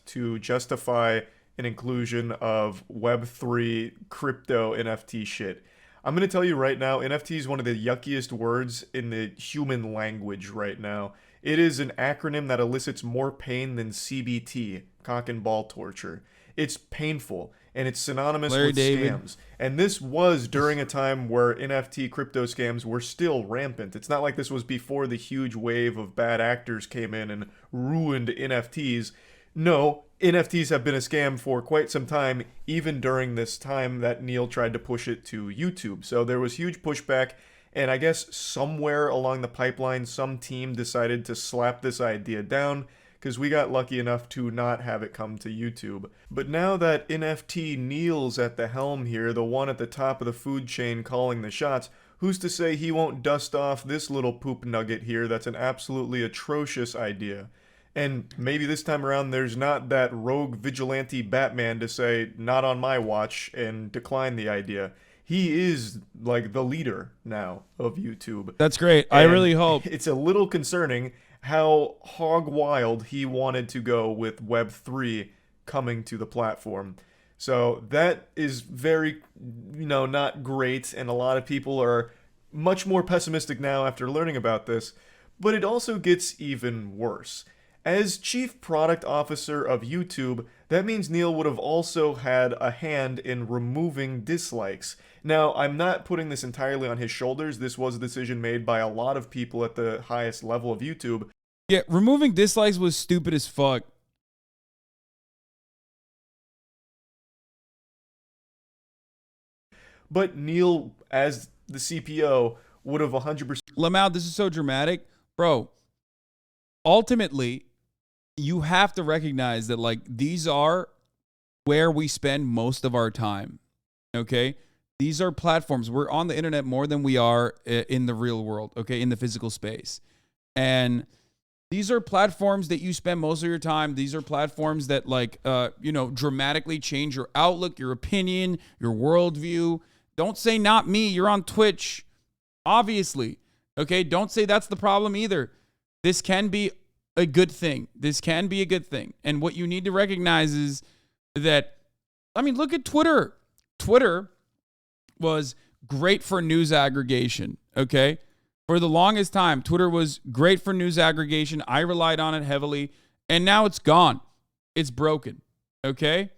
To justify an inclusion of Web3 crypto NFT shit. I'm going to tell you right now, NFT is one of the yuckiest words in the human language right now. It is an acronym that elicits more pain than CBT, cock and ball torture. It's painful, and it's synonymous with scams. And this was during a time where NFT crypto scams were still rampant. It's not like this was before the huge wave of bad actors came in and ruined NFTs. No, NFTs have been a scam for quite some time, even during this time that Neil tried to push it to YouTube. So there was huge pushback. And I guess somewhere along the pipeline, some team decided to slap this idea down because we got lucky enough to not have it come to YouTube. But now that NFT Neil's at the helm here, the one at the top of the food chain calling the shots, who's to say he won't dust off this little poop nugget here that's an absolutely atrocious idea? And maybe this time around there's not that rogue vigilante Batman to say, not on my watch, and decline the idea. He is like the leader now of YouTube. That's great. I really hope. It's a little concerning how hog wild he wanted to go with Web3 coming to the platform. So that is very, not great. And a lot of people are much more pessimistic now after learning about this, but it also gets even worse. As chief product officer of YouTube, that means Neil would have also had a hand in removing dislikes. Now, I'm not putting this entirely on his shoulders. This was a decision made by a lot of people at the highest level of YouTube. Yeah, removing dislikes was stupid as fuck. But Neil, as the CPO, would have 100%... Lamau, this is so dramatic. Bro, ultimately, you have to recognize that, like, these are where we spend most of our time, okay? These are platforms. We're on the internet more than we are in the real world, okay, in the physical space. And these are platforms that you spend most of your time. These are platforms that, like, you know, dramatically change your outlook, your opinion, your worldview. Don't say not me. You're on Twitch, obviously. Okay, don't say that's the problem either. This can be a good thing. This can be a good thing. And what you need to recognize is that, I mean, look at Twitter. Twitter was great for news aggregation, okay? For the longest time, Twitter was great for news aggregation. I relied on it heavily, and now it's gone. It's broken, okay?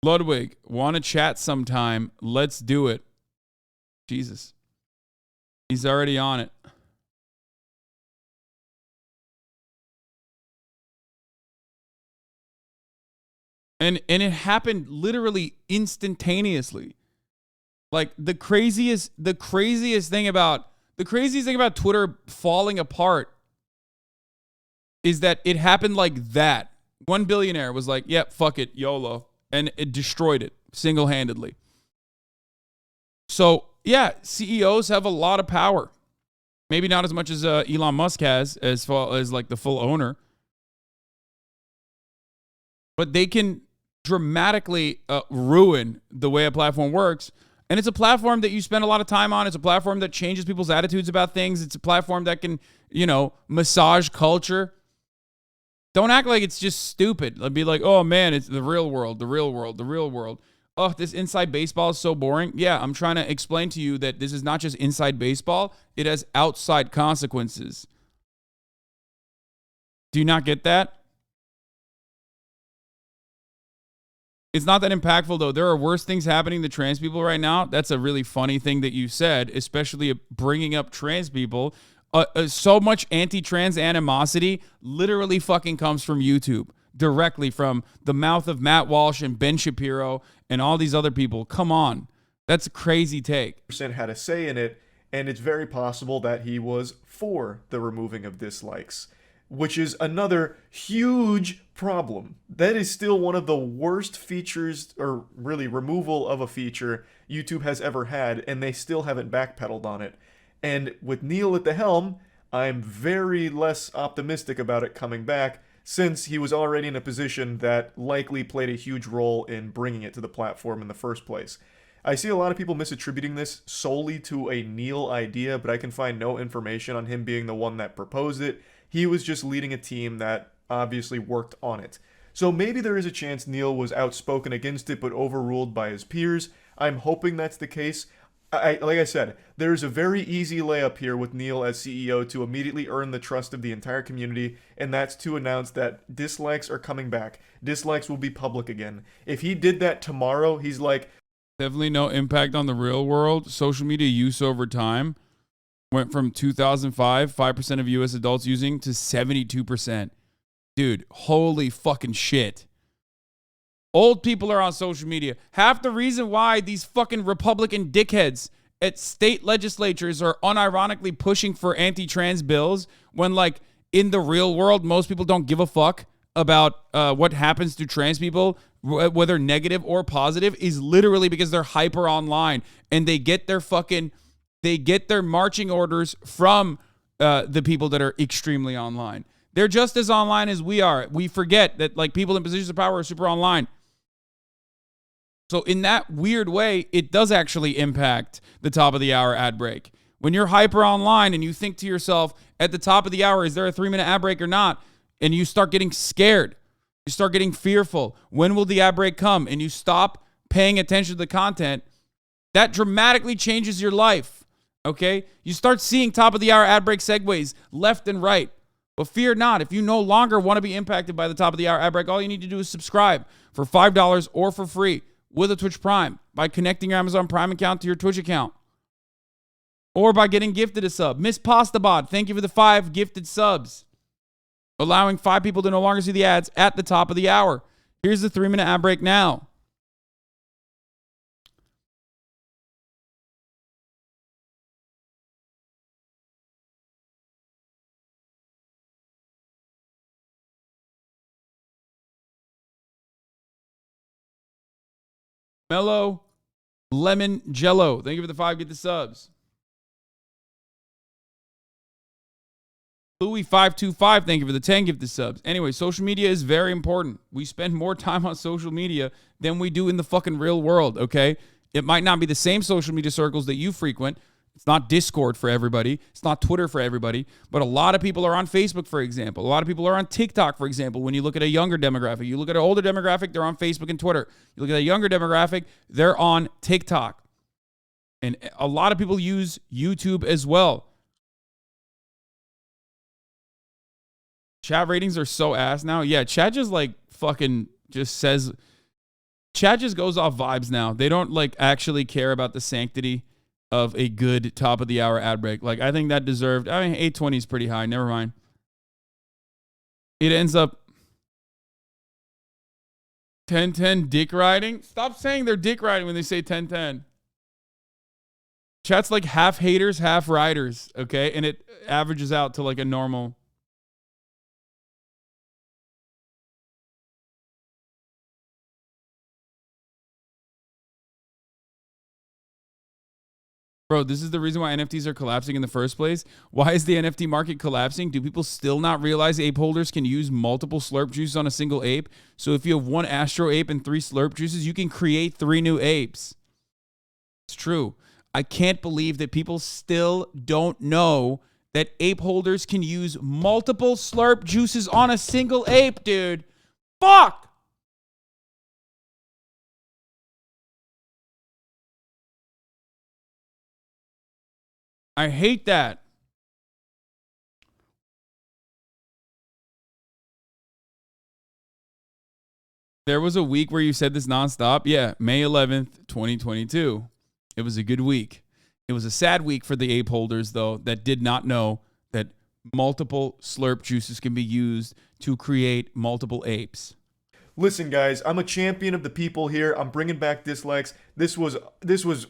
Ludwig, want to chat sometime? Let's do it. Jesus. He's already on it. And it happened literally instantaneously. Like the craziest thing about Twitter falling apart is that it happened like that. One billionaire was like, "Yep, fuck it, YOLO." And it destroyed it single-handedly. So, yeah, CEOs have a lot of power. Maybe not as much as Elon Musk has, as far as like the full owner. But they can dramatically ruin the way a platform works. And it's a platform that you spend a lot of time on. It's a platform that changes people's attitudes about things. It's a platform that can, you know, massage culture. Don't act like it's just stupid. Like, be like, oh man, it's the real world, the real world, the real world. Oh, this inside baseball is so boring. Yeah, I'm trying to explain to you that this is not just inside baseball. It has outside consequences. Do you not get that? It's not that impactful, though. There are worse things happening to trans people right now. That's a really funny thing that you said, especially bringing up trans people. So much anti-trans animosity literally fucking comes from YouTube, directly from the mouth of Matt Walsh and Ben Shapiro and all these other people. Come on. That's a crazy take. Had a say in it, and it's very possible that he was for the removing of dislikes, which is another huge problem. That is still one of the worst features, or really removal of a feature YouTube has ever had, and they still haven't backpedaled on it. And with Neil at the helm, I'm very less optimistic about it coming back, since he was already in a position that likely played a huge role in bringing it to the platform in the first place. I see a lot of people misattributing this solely to a Neil idea, but I can find no information on him being the one that proposed it. He was just leading a team that obviously worked on it. So maybe there is a chance Neil was outspoken against it but overruled by his peers. I'm hoping that's the case. Like I said, there's a very easy layup here with Neil as CEO to immediately earn the trust of the entire community, and that's to announce that dislikes are coming back. Dislikes will be public again. If he did that tomorrow, he's like... Definitely no impact on the real world. Social media use over time went from 2005, 5% of US adults using, to 72%. Dude, holy fucking shit. Old people are on social media. Half the reason why these fucking Republican dickheads at state legislatures are unironically pushing for anti-trans bills when, like, in the real world, most people don't give a fuck about what happens to trans people, whether negative or positive, is literally because they're hyper online and they get their marching orders from the people that are extremely online. They're just as online as we are. We forget that, like, people in positions of power are super online. So in that weird way, it does actually impact the top of the hour ad break. When you're hyper online and you think to yourself, at the top of the hour, is there a 3-minute ad break or not? And you start getting scared. You start getting fearful. When will the ad break come? And you stop paying attention to the content, that dramatically changes your life, okay? You start seeing top of the hour ad break segues left and right. But fear not, if you no longer want to be impacted by the top of the hour ad break, all you need to do is subscribe for $5 or for free with a Twitch Prime by connecting your Amazon Prime account to your Twitch account. Or by getting gifted a sub. Miss Pastabod, thank you for the 5 gifted subs. Allowing 5 people to no longer see the ads at the top of the hour. Here's the 3-minute ad break now. Mellow Lemon Jello. Thank you for the 5. Get the subs. Louis525. Thank you for the 10. Give the subs. Anyway, social media is very important. We spend more time on social media than we do in the fucking real world, okay? It might not be the same social media circles that you frequent. It's not Discord for everybody. It's not Twitter for everybody. But a lot of people are on Facebook, for example. A lot of people are on TikTok, for example. When you look at a younger demographic, you look at an older demographic, they're on Facebook and Twitter. You look at a younger demographic, they're on TikTok. And a lot of people use YouTube as well. Chat ratings are so ass now. Yeah, chat just like fucking just says, chat just goes off vibes now. They don't like actually care about the sanctity of a good top of the hour ad break. Like, I think that deserved, I mean, 820 is pretty high. Never mind. It ends up 1010 dick riding. Stop saying they're dick riding when they say 1010. Chat's like half haters, half riders. Okay. And it averages out to like a normal. Bro, this is the reason why NFTs are collapsing in the first place. Why is the NFT market collapsing? Do people still not realize ape holders can use multiple slurp juices on a single ape? So if you have 1 Astro ape and 3 slurp juices, you can create 3 new apes. It's true. I can't believe that people still don't know that ape holders can use multiple slurp juices on a single ape, dude. Fuck! I hate that. There was a week where you said this nonstop. Yeah, May 11th, 2022. It was a good week. It was a sad week for the ape holders, though, that did not know that multiple slurp juices can be used to create multiple apes. Listen, guys, I'm a champion of the people here. I'm bringing back dislikes. This was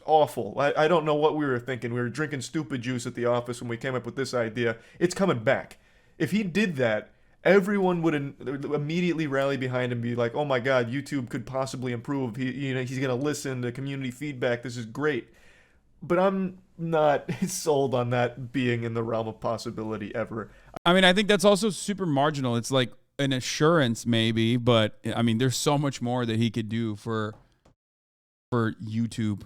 awful. I don't know what we were thinking. We were drinking stupid juice at the office when we came up with this idea. It's coming back. If he did that, everyone would immediately rally behind him and be like, oh my God, YouTube could possibly improve. He's going to listen to community feedback. This is great. But I'm not sold on that being in the realm of possibility ever. I mean, I think that's also super marginal. It's like an assurance maybe, but I mean, there's so much more that he could do for YouTube.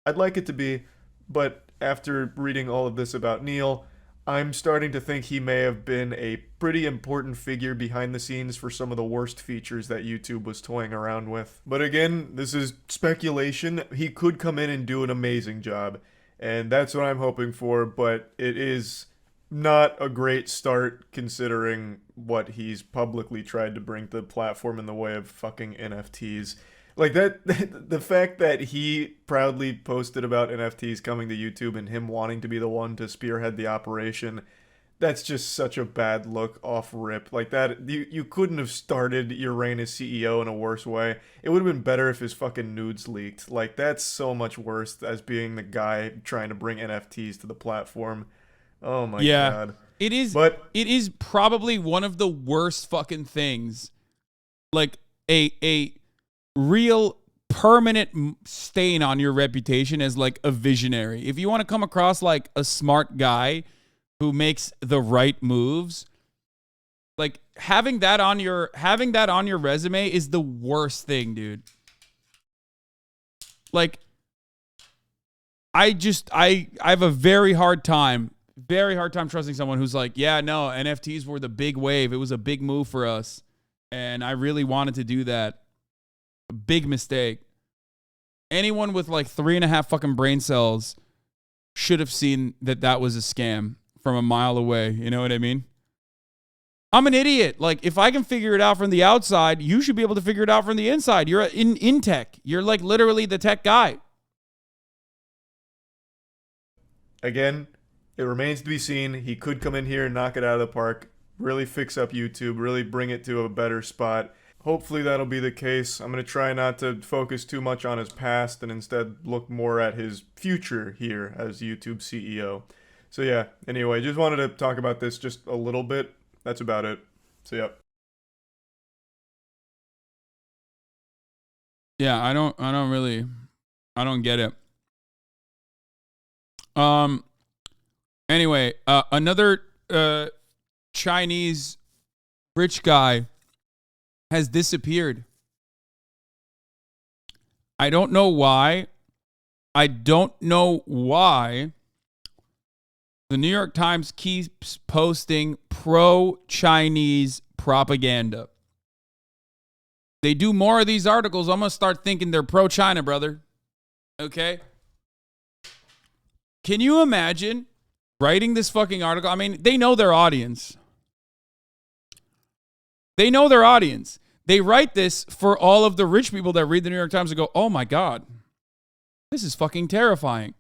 I'd like it to be, but after reading all of this about Neil, I'm starting to think he may have been a pretty important figure behind the scenes for some of the worst features that YouTube was toying around with. But again, this is speculation. He could come in and do an amazing job, and that's what I'm hoping for, but it is not a great start considering what he's publicly tried to bring to the platform in the way of fucking NFTs. Like that, the fact that he proudly posted about NFTs coming to YouTube and him wanting to be the one to spearhead the operation, that's just such a bad look off rip. Like that, you couldn't have started your reign as CEO in a worse way. It would have been better if his fucking nudes leaked. Like that's so much worse as being the guy trying to bring NFTs to the platform. Oh my God. It is probably one of the worst fucking things. Like a real permanent stain on your reputation as like a visionary. If you want to come across like a smart guy who makes the right moves, like having that on your resume is the worst thing, dude. Like I have a very hard time trusting someone who's like, yeah, no, NFTs were the big wave. It was a big move for us. And I really wanted to do that. A big mistake. Anyone with like 3.5 fucking brain cells should have seen that that was a scam from a mile away. You know what I mean? I'm an idiot. Like, if I can figure it out from the outside, you should be able to figure it out from the inside. You're in tech. You're like literally the tech guy. Again, it remains to be seen. He could come in here and knock it out of the park, really fix up YouTube, really bring it to a better spot. Hopefully that'll be the case. I'm going to try not to focus too much on his past and instead look more at his future here as YouTube CEO. So yeah, anyway, just wanted to talk about this just a little bit. That's about it. So yep. Yeah, I don't get it. Anyway, another Chinese rich guy has disappeared. I don't know why. The New York Times keeps posting pro-Chinese propaganda. They do more of these articles, I'm going to start thinking they're pro-China, brother. Okay? Can you imagine writing this fucking article? I mean, they know their audience. They know their audience. They write this for all of the rich people that read the New York Times and go, oh my God, this is fucking terrifying.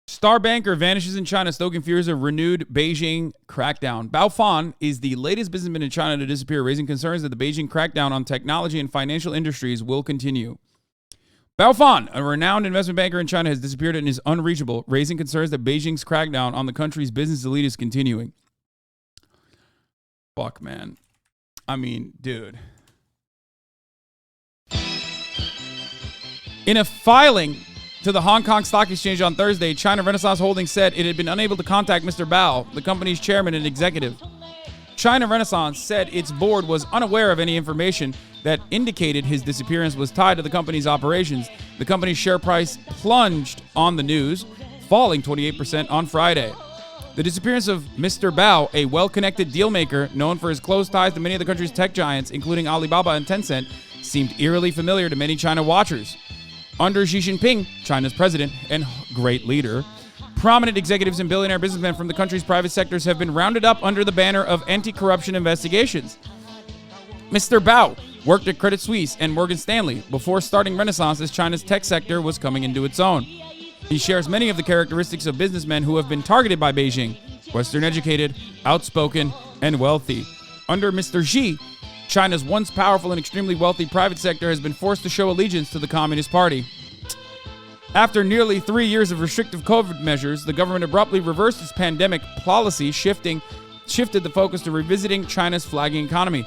Star banker vanishes in China, stoking fears of renewed Beijing crackdown. Bao Fan is the latest businessman in China to disappear, raising concerns that the Beijing crackdown on technology and financial industries will continue. Bao Fan, a renowned investment banker in China, has disappeared and is unreachable, raising concerns that Beijing's crackdown on the country's business elite is continuing. Fuck, man. I mean, dude. In a filing to the Hong Kong Stock Exchange on Thursday, China Renaissance Holdings said it had been unable to contact Mr. Bao, the company's chairman and executive. China Renaissance said its board was unaware of any information that indicated his disappearance was tied to the company's operations. The company's share price plunged on the news, falling 28% on Friday. The disappearance of Mr. Bao, a well-connected dealmaker known for his close ties to many of the country's tech giants, including Alibaba and Tencent, seemed eerily familiar to many China watchers. Under Xi Jinping, China's president and great leader, prominent executives and billionaire businessmen from the country's private sectors have been rounded up under the banner of anti-corruption investigations. Mr. Bao worked at Credit Suisse and Morgan Stanley before starting Renaissance as China's tech sector was coming into its own. He shares many of the characteristics of businessmen who have been targeted by Beijing: Western educated, outspoken, and wealthy. Under Mr. Xi, China's once powerful and extremely wealthy private sector has been forced to show allegiance to the Communist Party. After nearly 3 years of restrictive COVID measures, the government abruptly reversed its pandemic policy, shifted the focus to revisiting China's flagging economy.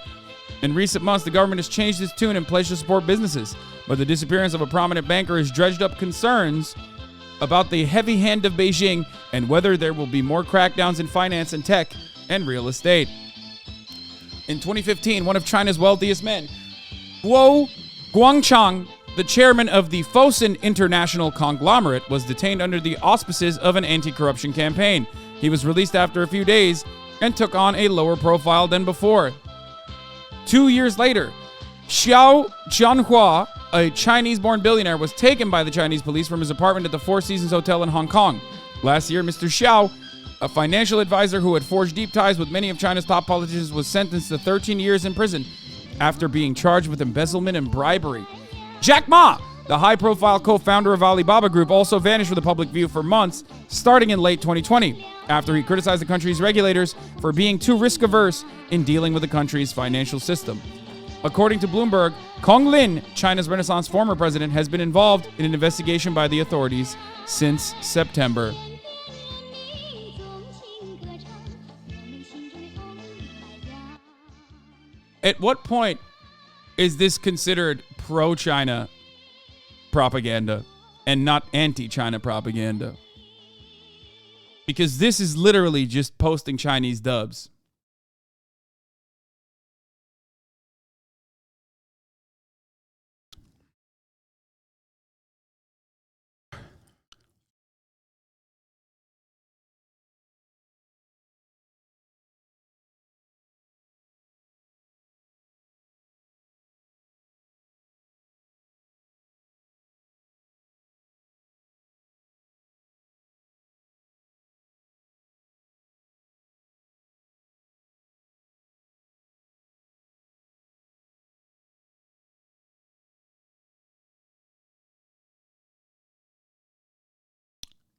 In recent months, the government has changed its tune and pledged to support businesses, but the disappearance of a prominent banker has dredged up concerns about the heavy hand of Beijing and whether there will be more crackdowns in finance and tech and real estate. In 2015, one of China's wealthiest men, Guo Guangchang, the chairman of the Fosun International conglomerate, was detained under the auspices of an anti-corruption campaign. He was released after a few days and took on a lower profile than before. 2 years later, Xiao Jianhua, a Chinese-born billionaire, was taken by the Chinese police from his apartment at the Four Seasons Hotel in Hong Kong. Last year, Mr. Xiao, a financial advisor who had forged deep ties with many of China's top politicians, was sentenced to 13 years in prison after being charged with embezzlement and bribery. Jack Ma, the high-profile co-founder of Alibaba Group, also vanished from the public view for months, starting in late 2020, after he criticized the country's regulators for being too risk-averse in dealing with the country's financial system. According to Bloomberg, Kong Lin, China's Renaissance former president, has been involved in an investigation by the authorities since September. At what point is this considered pro-China propaganda and not anti-China propaganda? Because this is literally just posting Chinese dubs.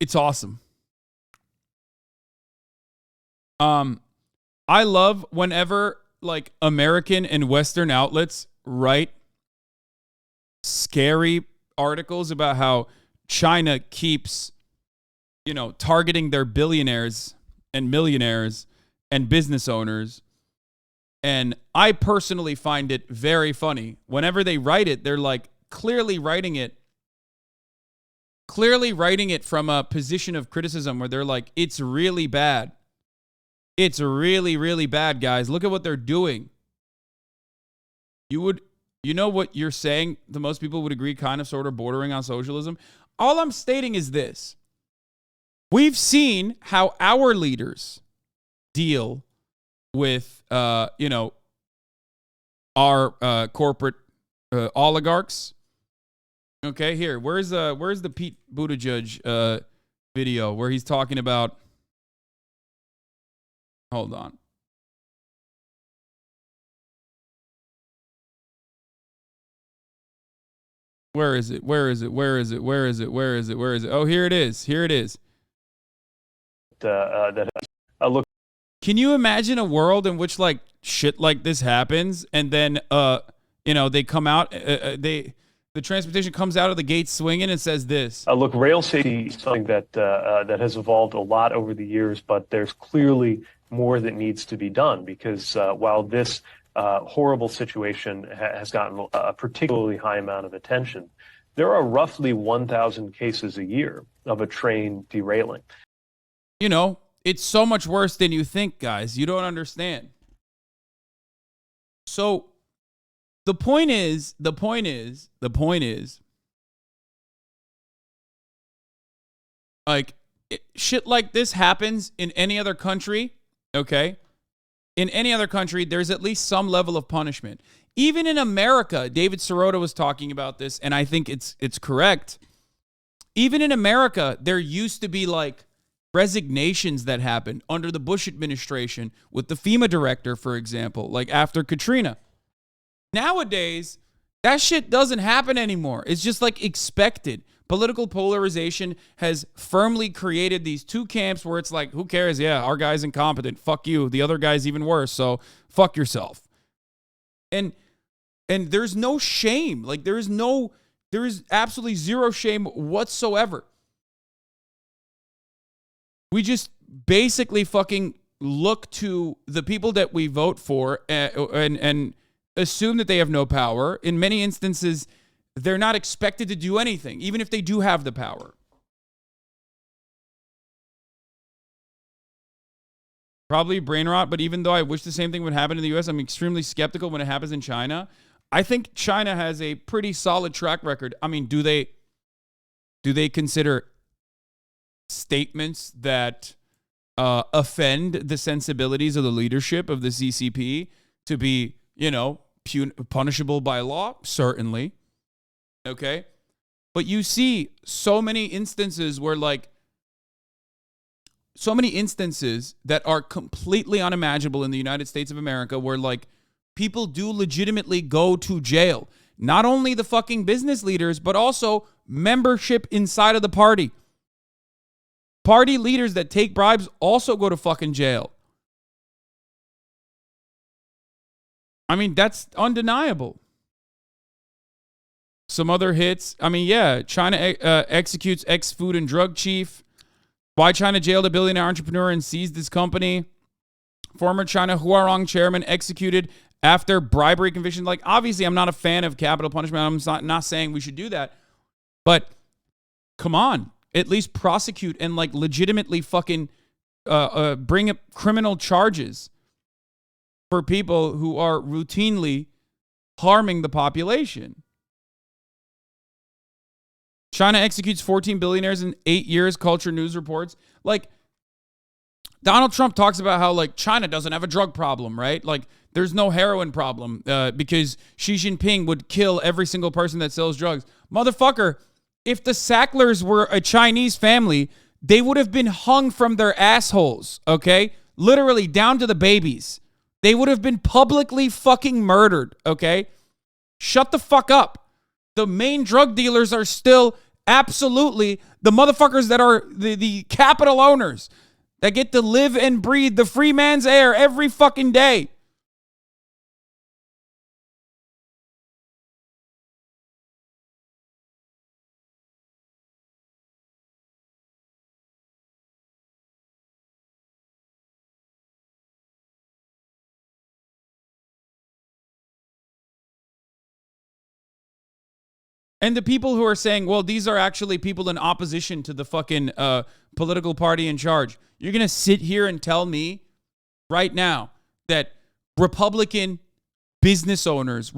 It's awesome. I love whenever like American and Western outlets write scary articles about how China keeps, you know, targeting their billionaires and millionaires and business owners. And I personally find it very funny. Whenever they write it, they're like clearly writing it from a position of criticism where they're like, it's really bad. It's really, really bad, guys. Look at what they're doing. You know what you're saying? The most people would agree, kind of, sort of bordering on socialism. All I'm stating is this. We've seen how our leaders deal with, you know, our corporate oligarchs. Okay, here. Where's the Pete Buttigieg video where he's talking about? Hold on. Where is it? Where is it? Where is it? Where is it? Where is it? Where is it? Oh, here it is. Here it is. That has look. Can you imagine a world in which like shit like this happens, and then you know, they come out, the transportation comes out of the gate swinging and says this. Look, rail safety is something that that has evolved a lot over the years, but there's clearly more that needs to be done because while this horrible situation has gotten a particularly high amount of attention, there are roughly 1,000 cases a year of a train derailing. You know, it's so much worse than you think, guys. You don't understand. So the point is, like, shit like this happens in any other country, okay? In any other country, there's at least some level of punishment. Even in America, David Sirota was talking about this, and I think it's correct. Even in America, there used to be, like, resignations that happened under the Bush administration with the FEMA director, for example, like after Katrina. Nowadays, that shit doesn't happen anymore. It's just like expected. Political polarization has firmly created these two camps where it's like, who cares? Yeah, our guy's incompetent. Fuck you. The other guy's even worse. So fuck yourself. And there's no shame. Like there is absolutely zero shame whatsoever. We just basically fucking look to the people that we vote for and assume that they have no power. In many instances, they're not expected to do anything, even if they do have the power. Probably brain rot, but even though I wish the same thing would happen in the U.S., I'm extremely skeptical when it happens in China. I think China has a pretty solid track record. I mean, do they consider statements that offend the sensibilities of the leadership of the CCP to be, you know, punishable by law? Certainly. Okay. But you see so many instances where, like, so many instances that are completely unimaginable in the United States of America where, like, people do legitimately go to jail. Not only the fucking business leaders, but also membership inside of the party. Party leaders that take bribes also go to fucking jail. I mean, that's undeniable. Some other hits. I mean, yeah, China executes ex-food and drug chief. Why China jailed a billionaire entrepreneur and seized his company. Former China Huarong chairman executed after bribery conviction. Like, obviously, I'm not a fan of capital punishment. I'm not saying we should do that. But come on. at least prosecute and like legitimately fucking bring up criminal charges for people who are routinely harming the population. China executes 14 billionaires in 8 years, Culture News reports. Like, Donald Trump talks about how, like, China doesn't have a drug problem, right? Like, there's no heroin problem because Xi Jinping would kill every single person that sells drugs. Motherfucker, if the Sacklers were a Chinese family, they would have been hung from their assholes, okay? Literally down to the babies. They would have been publicly fucking murdered, okay? Shut the fuck up. The main drug dealers are still absolutely the motherfuckers that are the capital owners that get to live and breathe the free man's air every fucking day. And the people who are saying, well, these are actually people in opposition to the fucking political party in charge. You're going to sit here and tell me right now that Republican business owners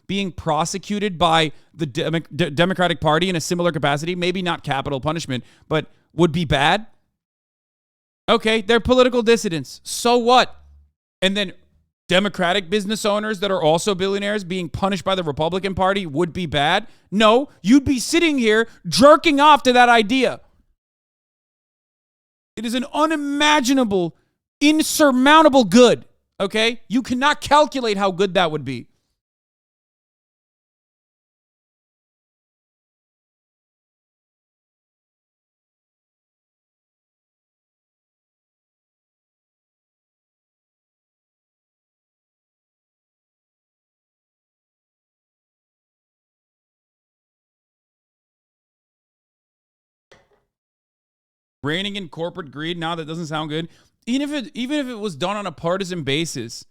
being prosecuted by the Democratic Party in a similar capacity, maybe not capital punishment, but would be bad? Okay, they're political dissidents. So what? And then Democratic business owners that are also billionaires being punished by the Republican Party would be bad? No, you'd be sitting here jerking off to that idea. It is an unimaginable, insurmountable good, okay? You cannot calculate how good that would be. Reining in corporate greed, now that doesn't sound good. Even if it was done on a partisan basis,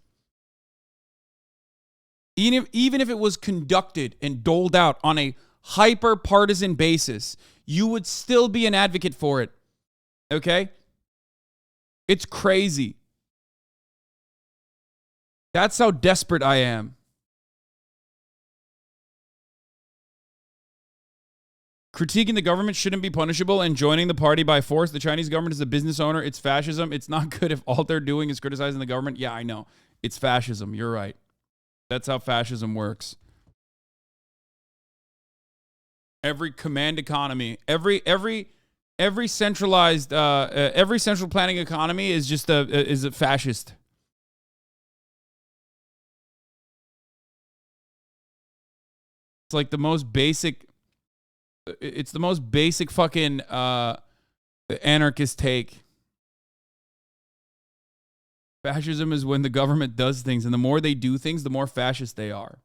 even if it was conducted and doled out on a hyper partisan basis, you would still be an advocate for it. Okay? It's crazy. That's how desperate I am. Critiquing the government shouldn't be punishable, and joining the party by force. The Chinese government is a business owner. It's fascism. It's not good if all they're doing is criticizing the government. Yeah, I know. It's fascism. You're right. That's how fascism works. Every command economy, every centralized, every central planning economy is just is a fascist. It's like the most basic. It's the most basic fucking anarchist take. Fascism is when the government does things, and the more they do things, the more fascist they are.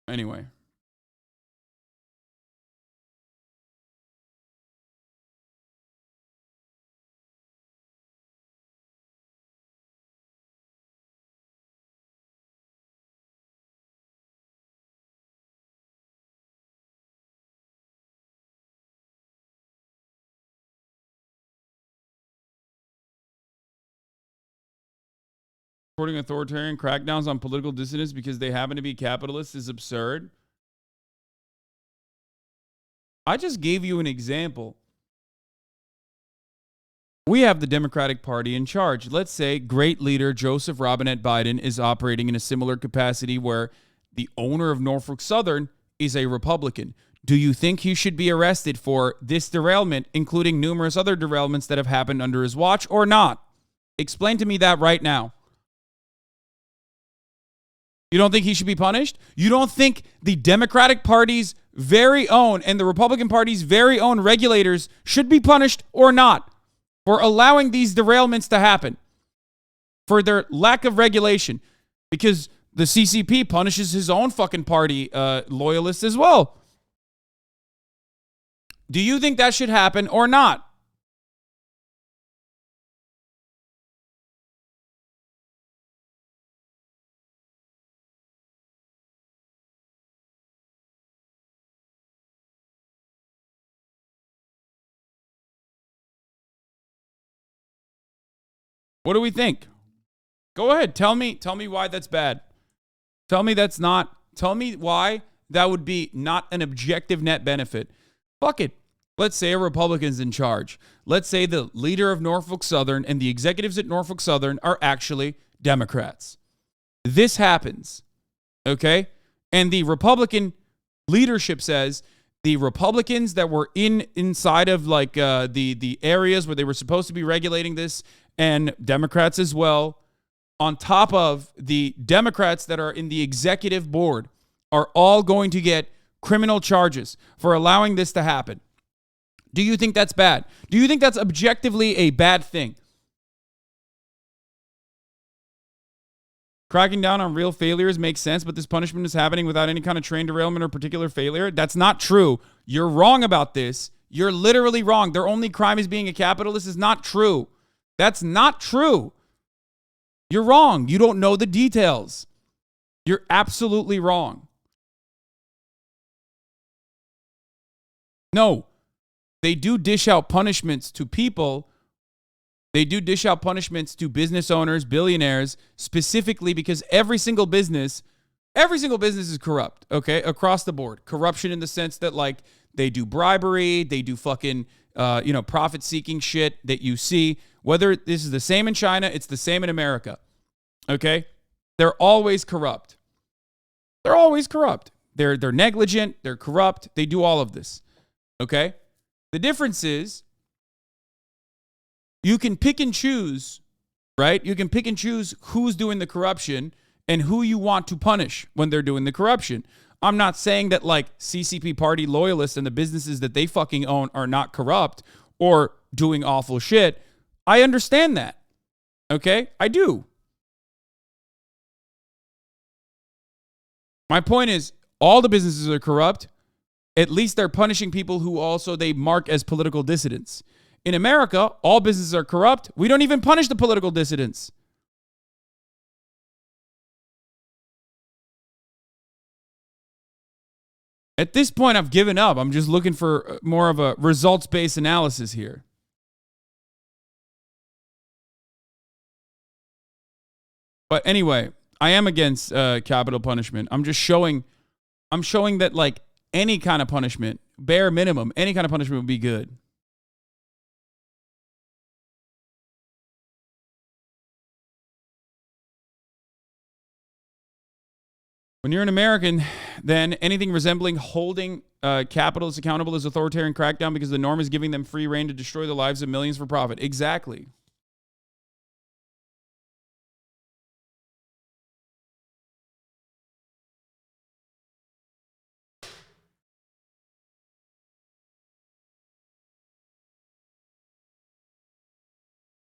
Anyway. Supporting authoritarian crackdowns on political dissidents because they happen to be capitalists is absurd. I just gave you an example. We have the Democratic Party in charge. Let's say great leader Joseph Robinette Biden is operating in a similar capacity where the owner of Norfolk Southern is a Republican. Do you think he should be arrested for this derailment, including numerous other derailments that have happened under his watch, or not? Explain to me that right now. You don't think he should be punished? You don't think the Democratic Party's very own and the Republican Party's very own regulators should be punished or not for allowing these derailments to happen, for their lack of regulation? Because the CCP punishes his own fucking party loyalists as well. Do you think that should happen or not? What do we think? Go ahead. Tell me why that's bad. Tell me that's not. Tell me why that would be not an objective net benefit. Fuck it. Let's say a Republican's in charge. Let's say the leader of Norfolk Southern and the executives at Norfolk Southern are actually Democrats. This happens, okay? And the Republican leadership says the Republicans that were inside of like the areas where they were supposed to be regulating this, and Democrats as well, on top of the Democrats that are in the executive board, are all going to get criminal charges for allowing this to happen. Do you think that's bad? Do you think that's objectively a bad thing? Cracking down on real failures makes sense, but this punishment is happening without any kind of train derailment or particular failure. That's not true. You're wrong about this. You're literally wrong. Their only crime is being a capitalist is not true. That's not true. You're wrong. You don't know the details. You're absolutely wrong. No. They do dish out punishments to people. They do dish out punishments to business owners, billionaires, specifically because every single business is corrupt, okay? Across the board. Corruption in the sense that, like, they do bribery, they do fucking, profit-seeking shit that you see. Whether this is the same in China, it's the same in America, okay? They're always corrupt. They're always corrupt. They're negligent, they're corrupt, they do all of this, okay? The difference is you can pick and choose, right? You can pick and choose who's doing the corruption and who you want to punish when they're doing the corruption. I'm not saying that like CCP party loyalists and the businesses that they fucking own are not corrupt or doing awful shit. I understand that. Okay? I do. My point is all the businesses are corrupt. At least they're punishing people who also they mark as political dissidents. In America, all businesses are corrupt. We don't even punish the political dissidents. At this point, I've given up. I'm just looking for more of a results-based analysis here. But anyway, I am against capital punishment. I'm showing that like any kind of punishment, bare minimum, any kind of punishment would be good. When you're an American, then anything resembling holding capitalists accountable is authoritarian crackdown because the norm is giving them free rein to destroy the lives of millions for profit. Exactly.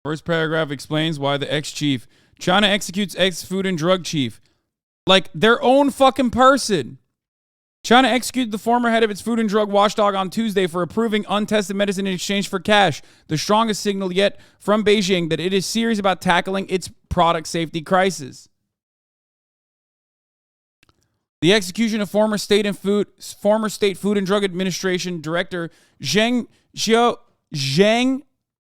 First paragraph explains why the ex-chief. China executes ex-food and drug chief. Like their own fucking person. China executed the former head of its food and drug watchdog on Tuesday for approving untested medicine in exchange for cash. The strongest signal yet from Beijing that it is serious about tackling its product safety crisis. The execution of former state food and drug administration director Zheng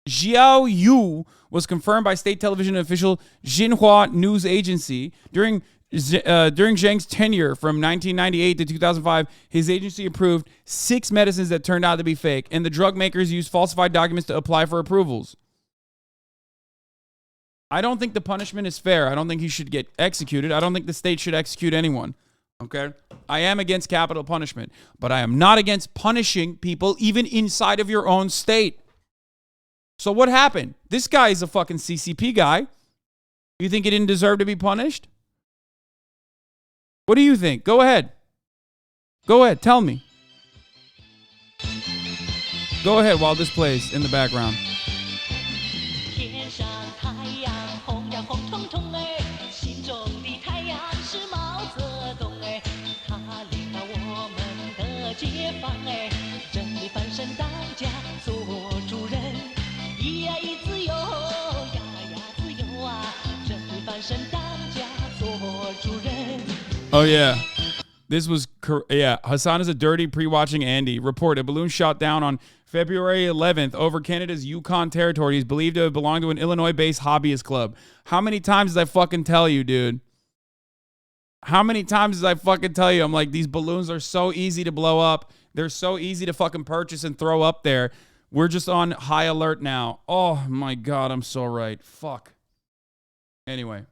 Xiaoyu was confirmed by state television official Xinhua News Agency. During Zheng's tenure from 1998 to 2005, his agency approved 6 medicines that turned out to be fake, and the drug makers used falsified documents to apply for approvals. I don't think the punishment is fair. I don't think he should get executed. I don't think the state should execute anyone. Okay? I am against capital punishment, but I am not against punishing people even inside of your own state. So what happened? This guy is a fucking CCP guy. You think he didn't deserve to be punished? What do you think? Go ahead. Go ahead. Tell me. Go ahead while this plays in the background. Oh, yeah. This was, Hasan is a dirty pre-watching Andy. Report, a balloon shot down on February 11th, over Canada's Yukon territory. He's believed to have belonged to an Illinois-based hobbyist club. How many times did I fucking tell you, dude? How many times did I fucking tell you? I'm like, these balloons are so easy to blow up. They're so easy to fucking purchase and throw up there. We're just on high alert now. Oh, my God, I'm so right. Fuck. Anyway.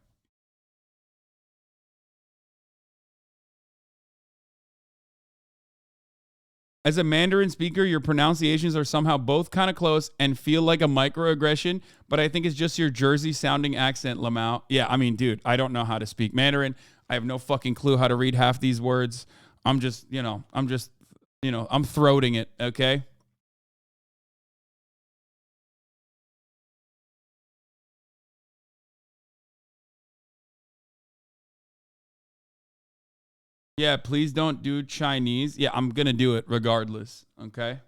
As a Mandarin speaker, your pronunciations are somehow both kind of close and feel like a microaggression, but I think it's just your Jersey-sounding accent, Lamau. Yeah, I mean, dude, I don't know how to speak Mandarin. I have no fucking clue how to read half these words. I'm throating it, okay? Yeah, please don't do Chinese. Yeah, I'm going to do it regardless, okay?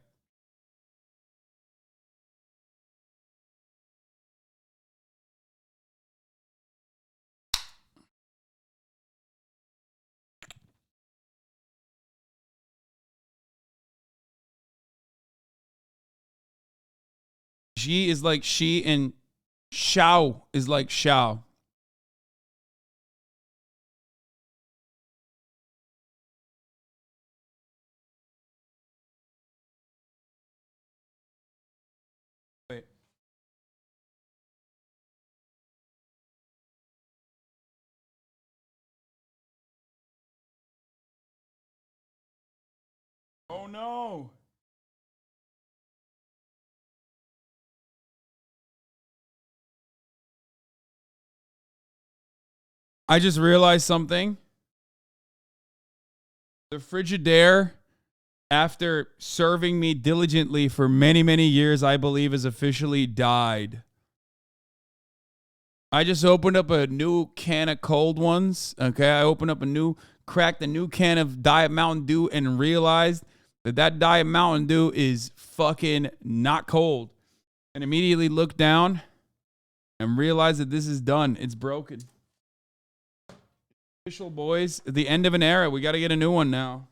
Xi is like she and Shao is like Shao. Wait. Oh no. I just realized something. The Frigidaire, after serving me diligently for many, many years, I believe has officially died. I just opened up a new can of cold ones. Okay, I opened up cracked a new can of Diet Mountain Dew and realized that Diet Mountain Dew is fucking not cold. And immediately looked down and realized that this is done. It's broken. Official, boys. At the end of an era. We got to get a new one now.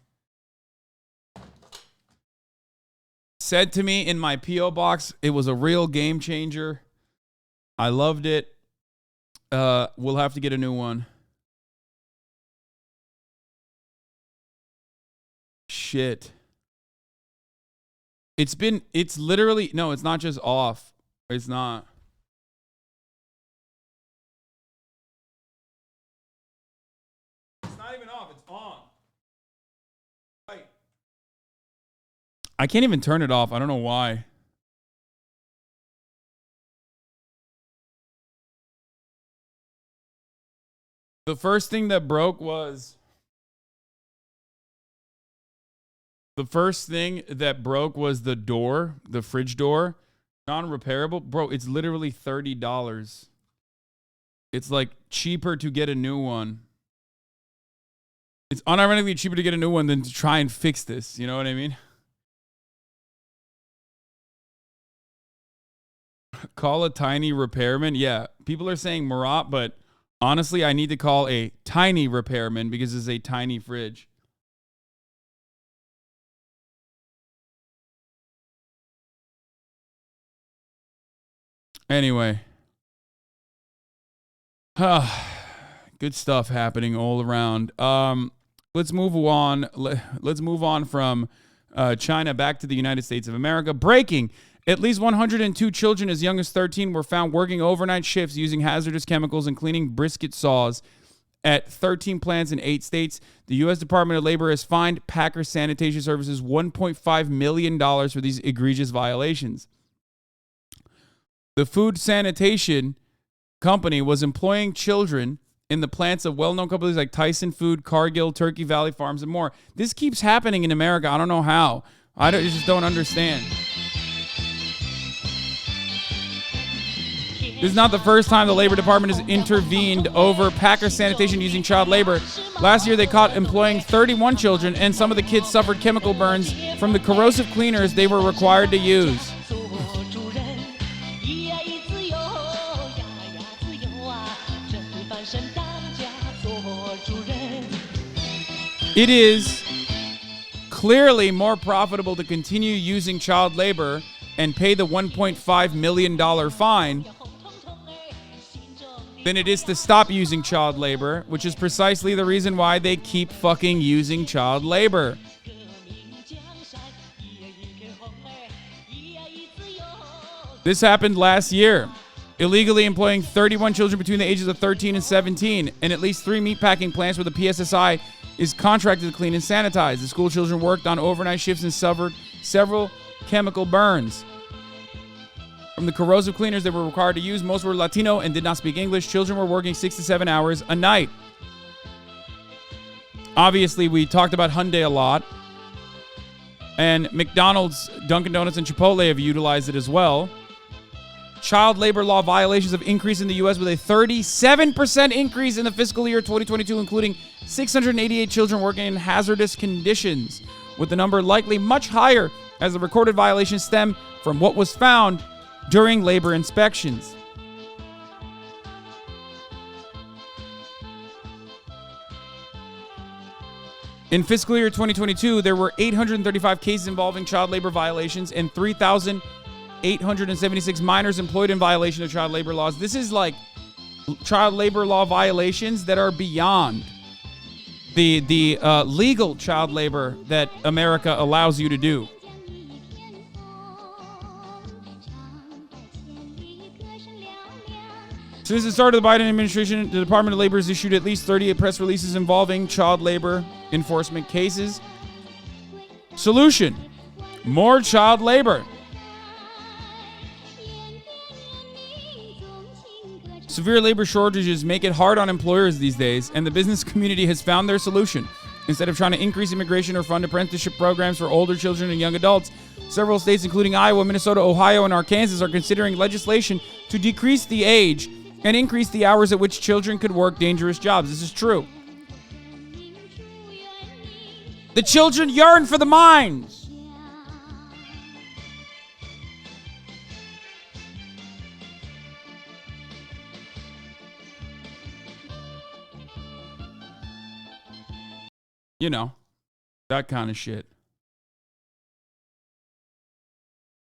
Said to me in my P.O. box, it was a real game changer. I loved it. We'll have to get a new one. Shit. It's literally, no, it's not just off. It's not. It's not even off, it's on. Right. I can't even turn it off. I don't know why. The first thing that broke was the door, the fridge door. Non-repairable. Bro, it's literally $30. It's like cheaper to get a new one. It's unironically cheaper to get a new one than to try and fix this. You know what I mean? Call a tiny repairman. Yeah, people are saying Marat, but honestly, I need to call a tiny repairman because it's a tiny fridge. Anyway. Good stuff happening all around. Let's move on. Let's move on from China back to the United States of America. Breaking. At least 102 children as young as 13 were found working overnight shifts using hazardous chemicals and cleaning brisket saws at 13 plants in 8 states. The U.S. Department of Labor has fined Packer Sanitation Services $1.5 million for these egregious violations. The food sanitation company was employing children in the plants of well-known companies like Tyson Food, Cargill, Turkey Valley Farms, and more. This keeps happening in America. I don't know how. I just don't understand. This is not the first time the Labor Department has intervened over Packer Sanitation using child labor. Last year, they caught employing 31 children, and some of the kids suffered chemical burns from the corrosive cleaners they were required to use. It is clearly more profitable to continue using child labor and pay the $1.5 million fine than it is to stop using child labor, which is precisely the reason why they keep fucking using child labor. This happened last year. Illegally employing 31 children between the ages of 13 and 17, and at least 3 meatpacking plants where the PSSI is contracted to clean and sanitize. The school children worked on overnight shifts and suffered several chemical burns. From the corrosive cleaners they were required to use, most were Latino and did not speak English. Children were working 6 to 7 hours a night. Obviously, we talked about Hyundai a lot. And McDonald's, Dunkin' Donuts, and Chipotle have utilized it as well. Child labor law violations have increased in the U.S. with a 37% increase in the fiscal year 2022, including 688 children working in hazardous conditions, with the number likely much higher as the recorded violations stem from what was found during labor inspections. In fiscal year 2022, there were 835 cases involving child labor violations and 3,876 minors employed in violation of child labor laws. This is like child labor law violations that are beyond the legal child labor that America allows you to do. Since the start of the Biden administration, the Department of Labor has issued at least 38 press releases involving child labor enforcement cases. Solution: more child labor. Severe labor shortages make it hard on employers these days, and the business community has found their solution. Instead of trying to increase immigration or fund apprenticeship programs for older children and young adults, several states, including Iowa, Minnesota, Ohio, and Arkansas, are considering legislation to decrease the age and increase the hours at which children could work dangerous jobs. This is true. The children yearn for the mines. You know, that kind of shit.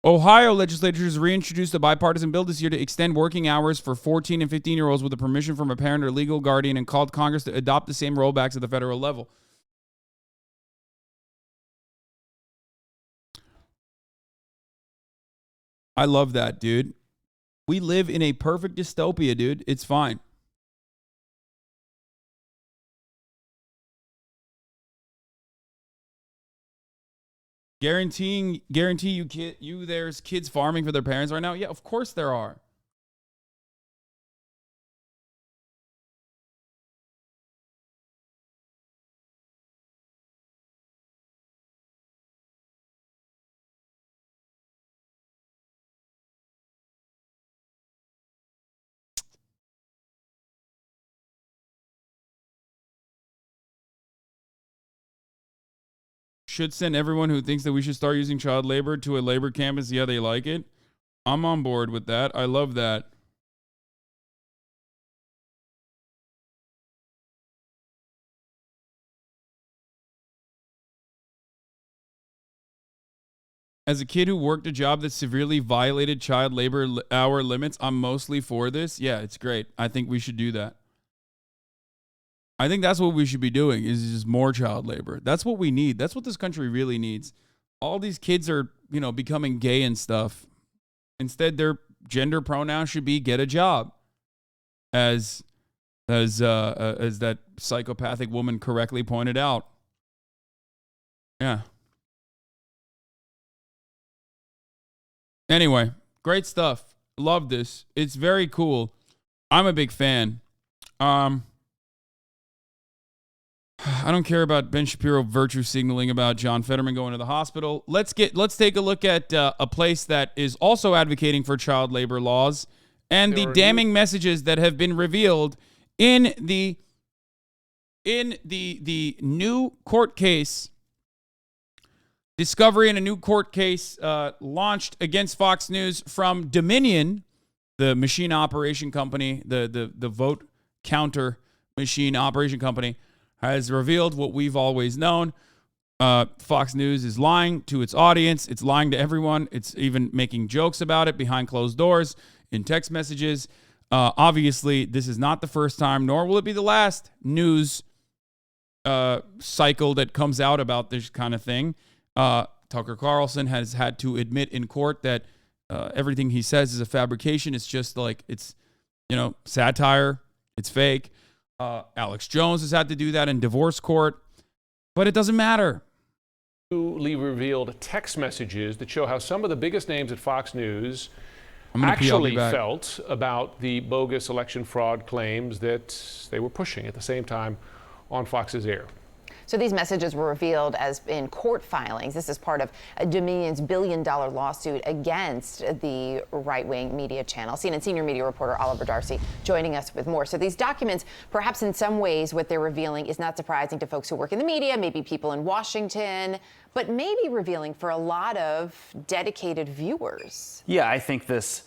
Ohio legislatures reintroduced a bipartisan bill this year to extend working hours for 14 and 15-year-olds with the permission from a parent or legal guardian, and called Congress to adopt the same rollbacks at the federal level. I love that, dude. We live in a perfect dystopia, dude. It's fine. Guarantee you there's kids farming for their parents right now? Yeah, of course there are. Should send everyone who thinks that we should start using child labor to a labor camp and see how they like it. I'm on board with that. I love that. As a kid who worked a job that severely violated child labor hour limits, I'm mostly for this. Yeah, it's great. I think we should do that. I think that's what we should be doing, is just more child labor. That's what we need. That's what this country really needs. All these kids are, becoming gay and stuff. Instead, their gender pronouns should be get a job. As that psychopathic woman correctly pointed out. Yeah. Anyway, great stuff. Love this. It's very cool. I'm a big fan. I don't care about Ben Shapiro virtue signaling about John Fetterman going to the hospital. Let's take a look at a place that is also advocating for child labor laws and the damning messages that have been revealed in the new court case. Discovery in a new court case launched against Fox News from Dominion, the machine operation company, the vote counter machine operation company, has revealed what we've always known. Fox News is lying to its audience. It's lying to everyone. It's even making jokes about it behind closed doors in text messages. Obviously, this is not the first time, nor will it be the last news cycle that comes out about this kind of thing. Tucker Carlson has had to admit in court that everything he says is a fabrication. It's just like, it's, satire. It's fake. Alex Jones has had to do that in divorce court, but it doesn't matter. Newly revealed text messages that show how some of the biggest names at Fox News I'll actually be back. felt about the bogus election fraud claims that they were pushing at the same time on Fox's air. So these messages were revealed as in court filings. This is part of Dominion's billion-dollar lawsuit against the right-wing media channel. CNN senior media reporter Oliver Darcy joining us with more. So these documents, perhaps in some ways what they're revealing is not surprising to folks who work in the media, maybe people in Washington, but maybe revealing for a lot of dedicated viewers. Yeah, I think this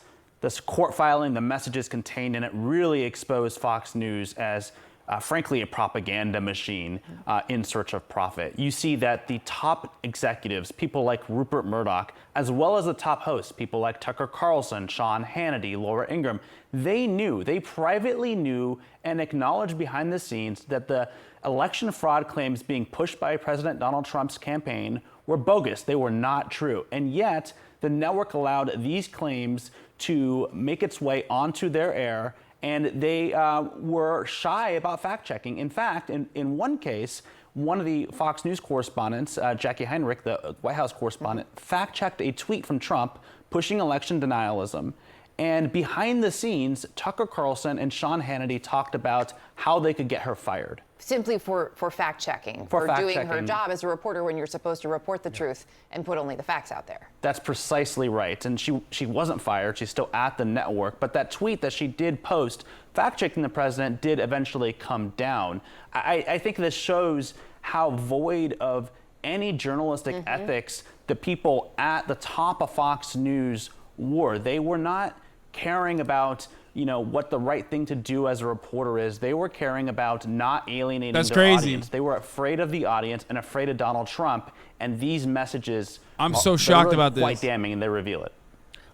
court filing, the messages contained in it really exposed Fox News as frankly, a propaganda machine in search of profit. You see that the top executives, people like Rupert Murdoch, as well as the top hosts, people like Tucker Carlson, Sean Hannity, Laura Ingraham, they privately knew and acknowledged behind the scenes that the election fraud claims being pushed by President Donald Trump's campaign were bogus. They were not true. And yet, the network allowed these claims to make its way onto their air, and they were shy about fact-checking. In fact, in one case, one of the Fox News correspondents, Jackie Heinrich, the White House correspondent, fact-checked a tweet from Trump pushing election denialism. And behind the scenes, Tucker Carlson and Sean Hannity talked about how they could get her fired. Simply for fact-checking, for doing her job as a reporter when you're supposed to report the truth and put only the facts out there. That's precisely right. And she wasn't fired. She's still at the network. But that tweet that she did post, fact-checking the president, did eventually come down. I think this shows how void of any journalistic ethics the people at the top of Fox News were. They were not caring about what the right thing to do as a reporter is. They were caring about not alienating their audience. They were afraid of the audience and afraid of Donald Trump. And these messages, I'm so shocked really about this. Quite damning, and they reveal it.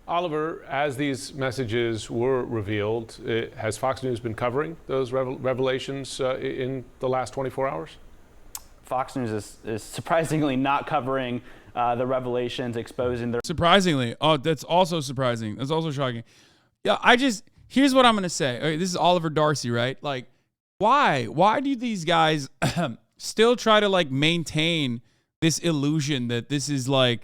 Oliver, as these messages were revealed, has Fox News been covering those revelations in the last 24 hours? Fox News is surprisingly not covering the revelations, exposing their... Surprisingly. Oh, that's also surprising. That's also shocking. Yeah, here's what I'm going to say. Okay, this is Oliver Darcy, right? Like, why? Why do these guys still try to, maintain this illusion that this is, that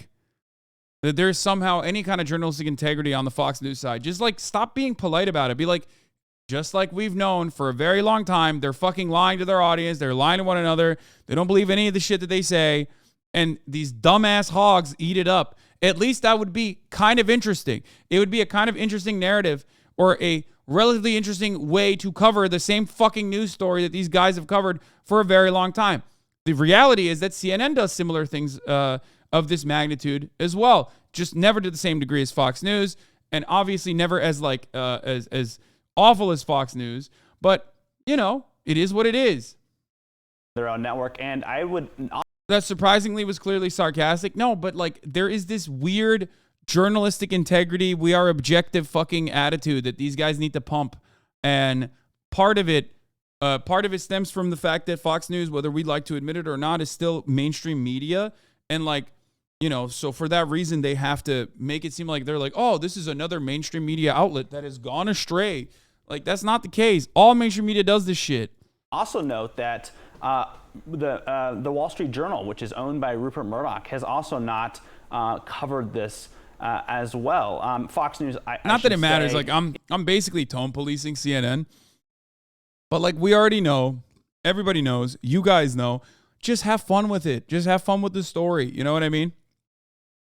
there's somehow any kind of journalistic integrity on the Fox News side? Just, stop being polite about it. Be like, just like we've known for a very long time, they're fucking lying to their audience. They're lying to one another. They don't believe any of the shit that they say. And these dumbass hogs eat it up. At least that would be kind of interesting. It would be a kind of interesting narrative or a relatively interesting way to cover the same fucking news story that these guys have covered for a very long time. The reality is that CNN does similar things of this magnitude as well, just never to the same degree as Fox News, and obviously never as as awful as Fox News. But it is what it is. Their own network, and I would. That surprisingly was clearly sarcastic. No, but there is this weird journalistic integrity, we are objective fucking attitude that these guys need to pump. And part of it stems from the fact that Fox News, whether we'd like to admit it or not, is still mainstream media. And so for that reason, they have to make it seem like they're oh, this is another mainstream media outlet that has gone astray. That's not the case. All mainstream media does this shit. Also note that the Wall Street Journal, which is owned by Rupert Murdoch, has also not covered this as well. Fox News, not that it matters. I'm basically tone policing CNN, but we already know, everybody knows, you guys know. Just have fun with it. Just have fun with the story. You know what I mean?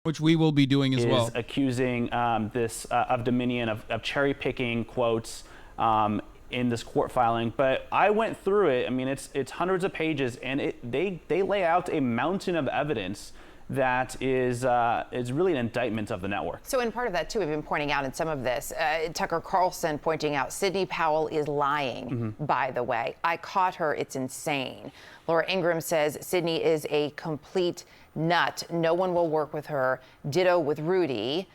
Which we will be doing as well. Is accusing this of Dominion of cherry picking quotes in this court filing, but I went through it. I mean, it's hundreds of pages, and they lay out a mountain of evidence that is really an indictment of the network. So in part of that, too, we've been pointing out in some of this, Tucker Carlson pointing out Sidney Powell is lying, by the way. I caught her. It's insane. Laura Ingraham says Sidney is a complete nut. No one will work with her. Ditto with Rudy.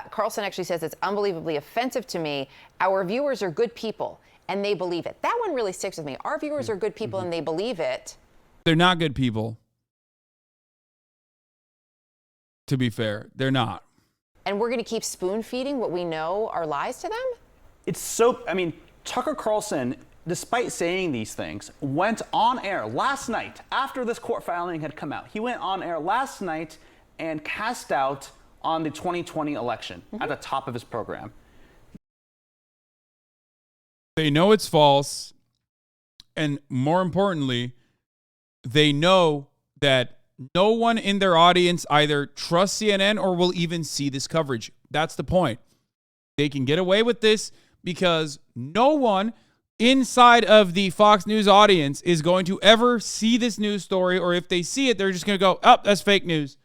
Carlson actually says it's unbelievably offensive to me. Our viewers are good people, and they believe it. That one really sticks with me. Our viewers are good people, and they believe it. They're not good people. To be fair, they're not. And we're going to keep spoon feeding what we know are lies to them? It's so, I mean, Tucker Carlson, despite saying these things, went on air last night after this court filing had come out. He went on air last night and cast out on the 2020 election at the top of his program. They know it's false. And more importantly, they know that no one in their audience either trusts CNN or will even see this coverage. That's the point. They can get away with this because no one inside of the Fox News audience is going to ever see this news story, or if they see it, they're just going to go, oh, that's fake news.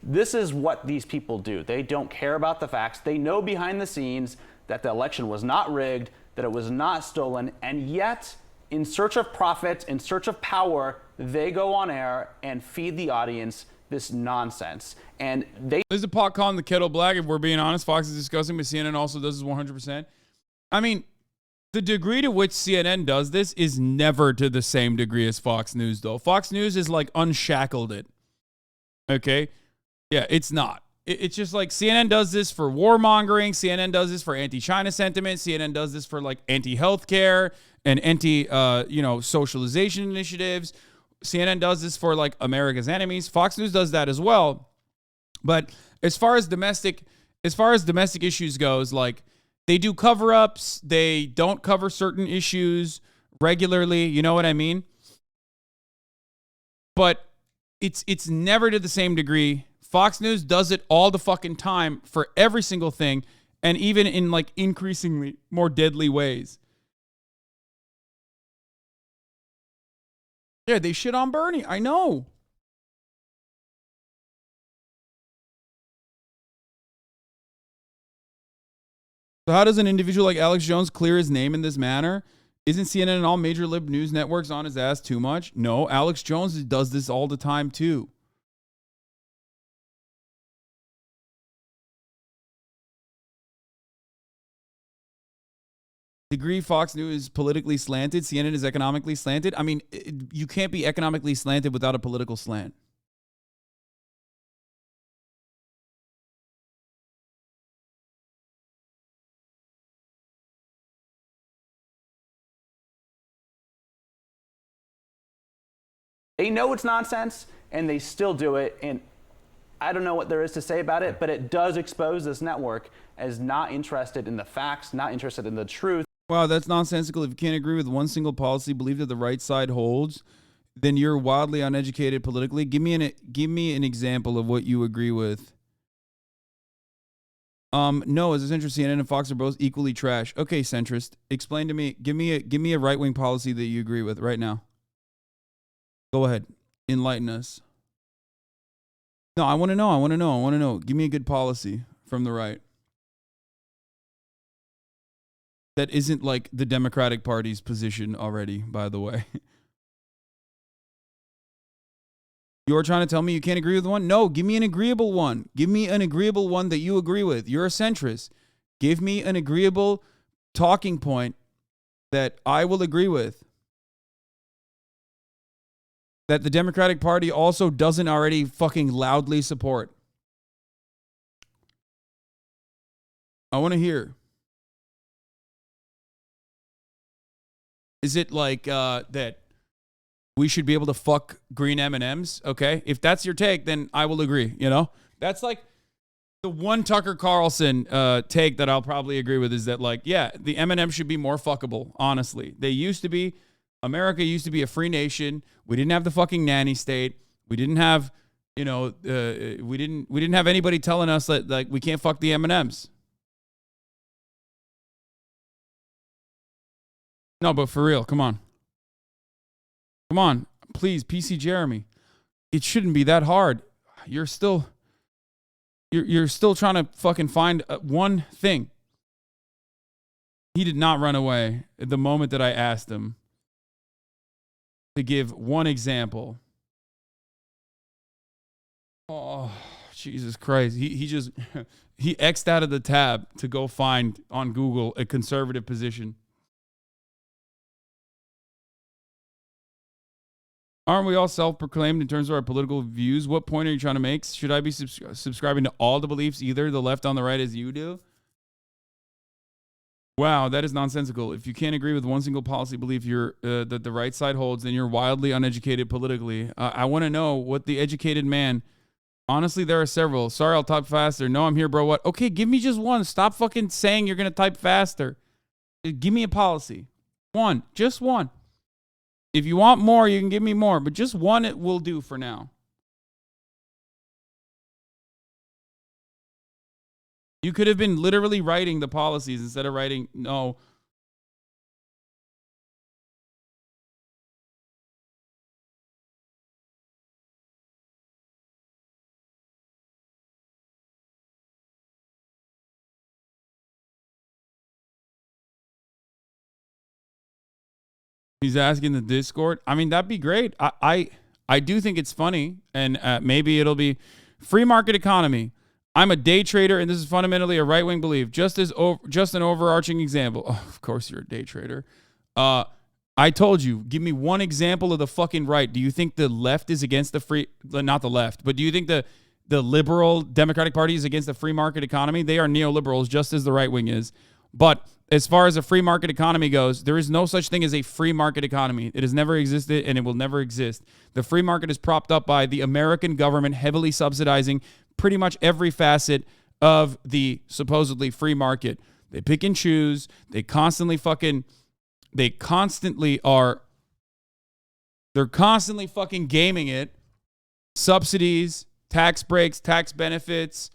This is what these people do. They don't care about the facts. They know behind the scenes that the election was not rigged, that it was not stolen, and yet, in search of profit, in search of power, they go on air and feed the audience this nonsense. And there's a pot calling the kettle black. If we're being honest, Fox is disgusting, but CNN also does this 100%. I mean, the degree to which CNN does this is never to the same degree as Fox News, though. Fox News is like unshackled it. Okay? Yeah, it's not. It's just like CNN does this for warmongering. CNN does this for anti-China sentiment. CNN does this for like anti-healthcare and socialization initiatives. CNN does this for like America's enemies. Fox News does that as well. But as far as domestic issues goes, like they do cover-ups. They don't cover certain issues regularly. You know what I mean? But it's never to the same degree. Fox News does it all the fucking time for every single thing, and even in like increasingly more deadly ways. Yeah, they shit on Bernie. I know. So how does an individual like Alex Jones clear his name in this manner? Isn't CNN and all major lib news networks on his ass too much? No, Alex Jones does this all the time too. Degree Fox News is politically slanted. CNN is economically slanted. I mean, you can't be economically slanted without a political slant. They know it's nonsense, and they still do it. And I don't know what there is to say about it, but it does expose this network as not interested in the facts, not interested in the truth. Wow, that's nonsensical. If you can't agree with one single policy belief that the right side holds, then you're wildly uneducated politically. Give me an example of what you agree with. No, as a centrist, CNN and Fox are both equally trash. Okay, centrist, explain to me. Give me a right-wing policy that you agree with right now. Go ahead, enlighten us. No, I want to know. Give me a good policy from the right. That isn't like the Democratic Party's position already, by the way. You're trying to tell me you can't agree with one? No, give me an agreeable one. Give me an agreeable one that you agree with. You're a centrist. Give me an agreeable talking point that I will agree with. That the Democratic Party also doesn't already fucking loudly support. I want to hear. Is it like that we should be able to fuck green M&Ms? Okay. If that's your take, then I will agree. You know, that's like the one Tucker Carlson take that I'll probably agree with is that like, yeah, the M&M should be more fuckable. Honestly, they used to be. America used to be a free nation. We didn't have the fucking nanny state. We didn't have, we didn't have anybody telling us that like we can't fuck the M&Ms. No, but for real, come on. Come on, please, PC Jeremy. It shouldn't be that hard. you're still trying to fucking find one thing. He did not run away at the moment that I asked him to give one example. Oh, Jesus Christ. He just, he X'd out of the tab to go find on Google a conservative position. Aren't we all self-proclaimed in terms of our political views? What point are you trying to make? Should I be subscribing to all the beliefs, either the left on the right as you do? Wow, that is nonsensical. If you can't agree with one single policy belief that the right side holds, then you're wildly uneducated politically. I want to know what the educated man... Honestly, there are several. Sorry, I'll type faster. No, I'm here, bro. What? Okay, give me just one. Stop fucking saying you're going to type faster. Give me a policy. One. Just one. If you want more, you can give me more. But just one it will do for now. You could have been literally writing the policies instead of writing, no. He's asking the Discord. I mean, that'd be great. I do think it's funny, and maybe it'll be free market economy. I'm a day trader, and this is fundamentally a right-wing belief. Just an overarching example. Oh, of course you're a day trader. I told you, give me one example of the fucking right. Do you think the left is against the free... Not the left, but do you think the liberal Democratic Party is against the free market economy? They are neoliberals, just as the right wing is. But as far as a free market economy goes, there is no such thing as a free market economy. It has never existed, and it will never exist. The free market is propped up by the American government heavily subsidizing pretty much every facet of the supposedly free market. They pick and choose. They're constantly fucking gaming it. Subsidies, tax breaks, tax benefits,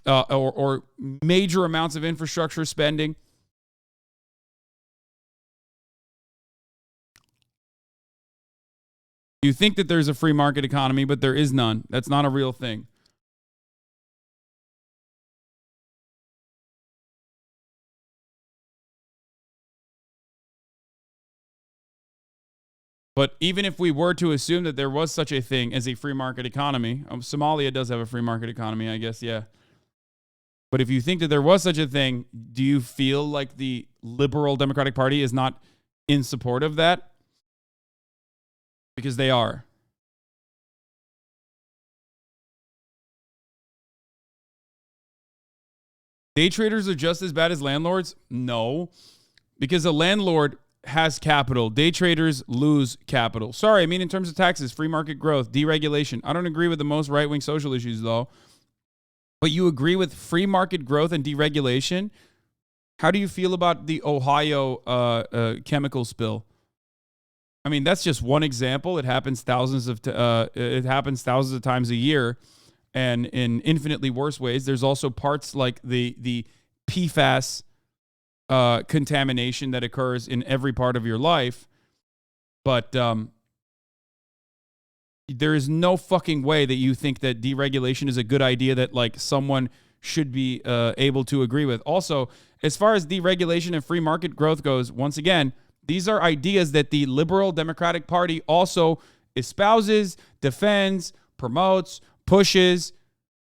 or major amounts of infrastructure spending. You think that there's a free market economy, but there is none. That's not a real thing. But even if we were to assume that there was such a thing as a free market economy, Somalia does have a free market economy, I guess, yeah. But if you think that there was such a thing, do you feel like the liberal Democratic Party is not in support of that? Because they are. Day traders are just as bad as landlords? No. Because a landlord has capital. Day traders lose capital. Sorry, I mean in terms of taxes, free market growth, deregulation. I don't agree with the most right-wing social issues, though. But you agree with free market growth and deregulation? How do you feel about the Ohio chemical spill? I mean, that's just one example. It happens thousands of times a year, and in infinitely worse ways. There's also parts like the PFAS contamination that occurs in every part of your life. But there is no fucking way that you think that deregulation is a good idea that like someone should be able to agree with. Also, as far as deregulation and free market growth goes, once again, these are ideas that the liberal Democratic Party also espouses, defends, promotes, pushes.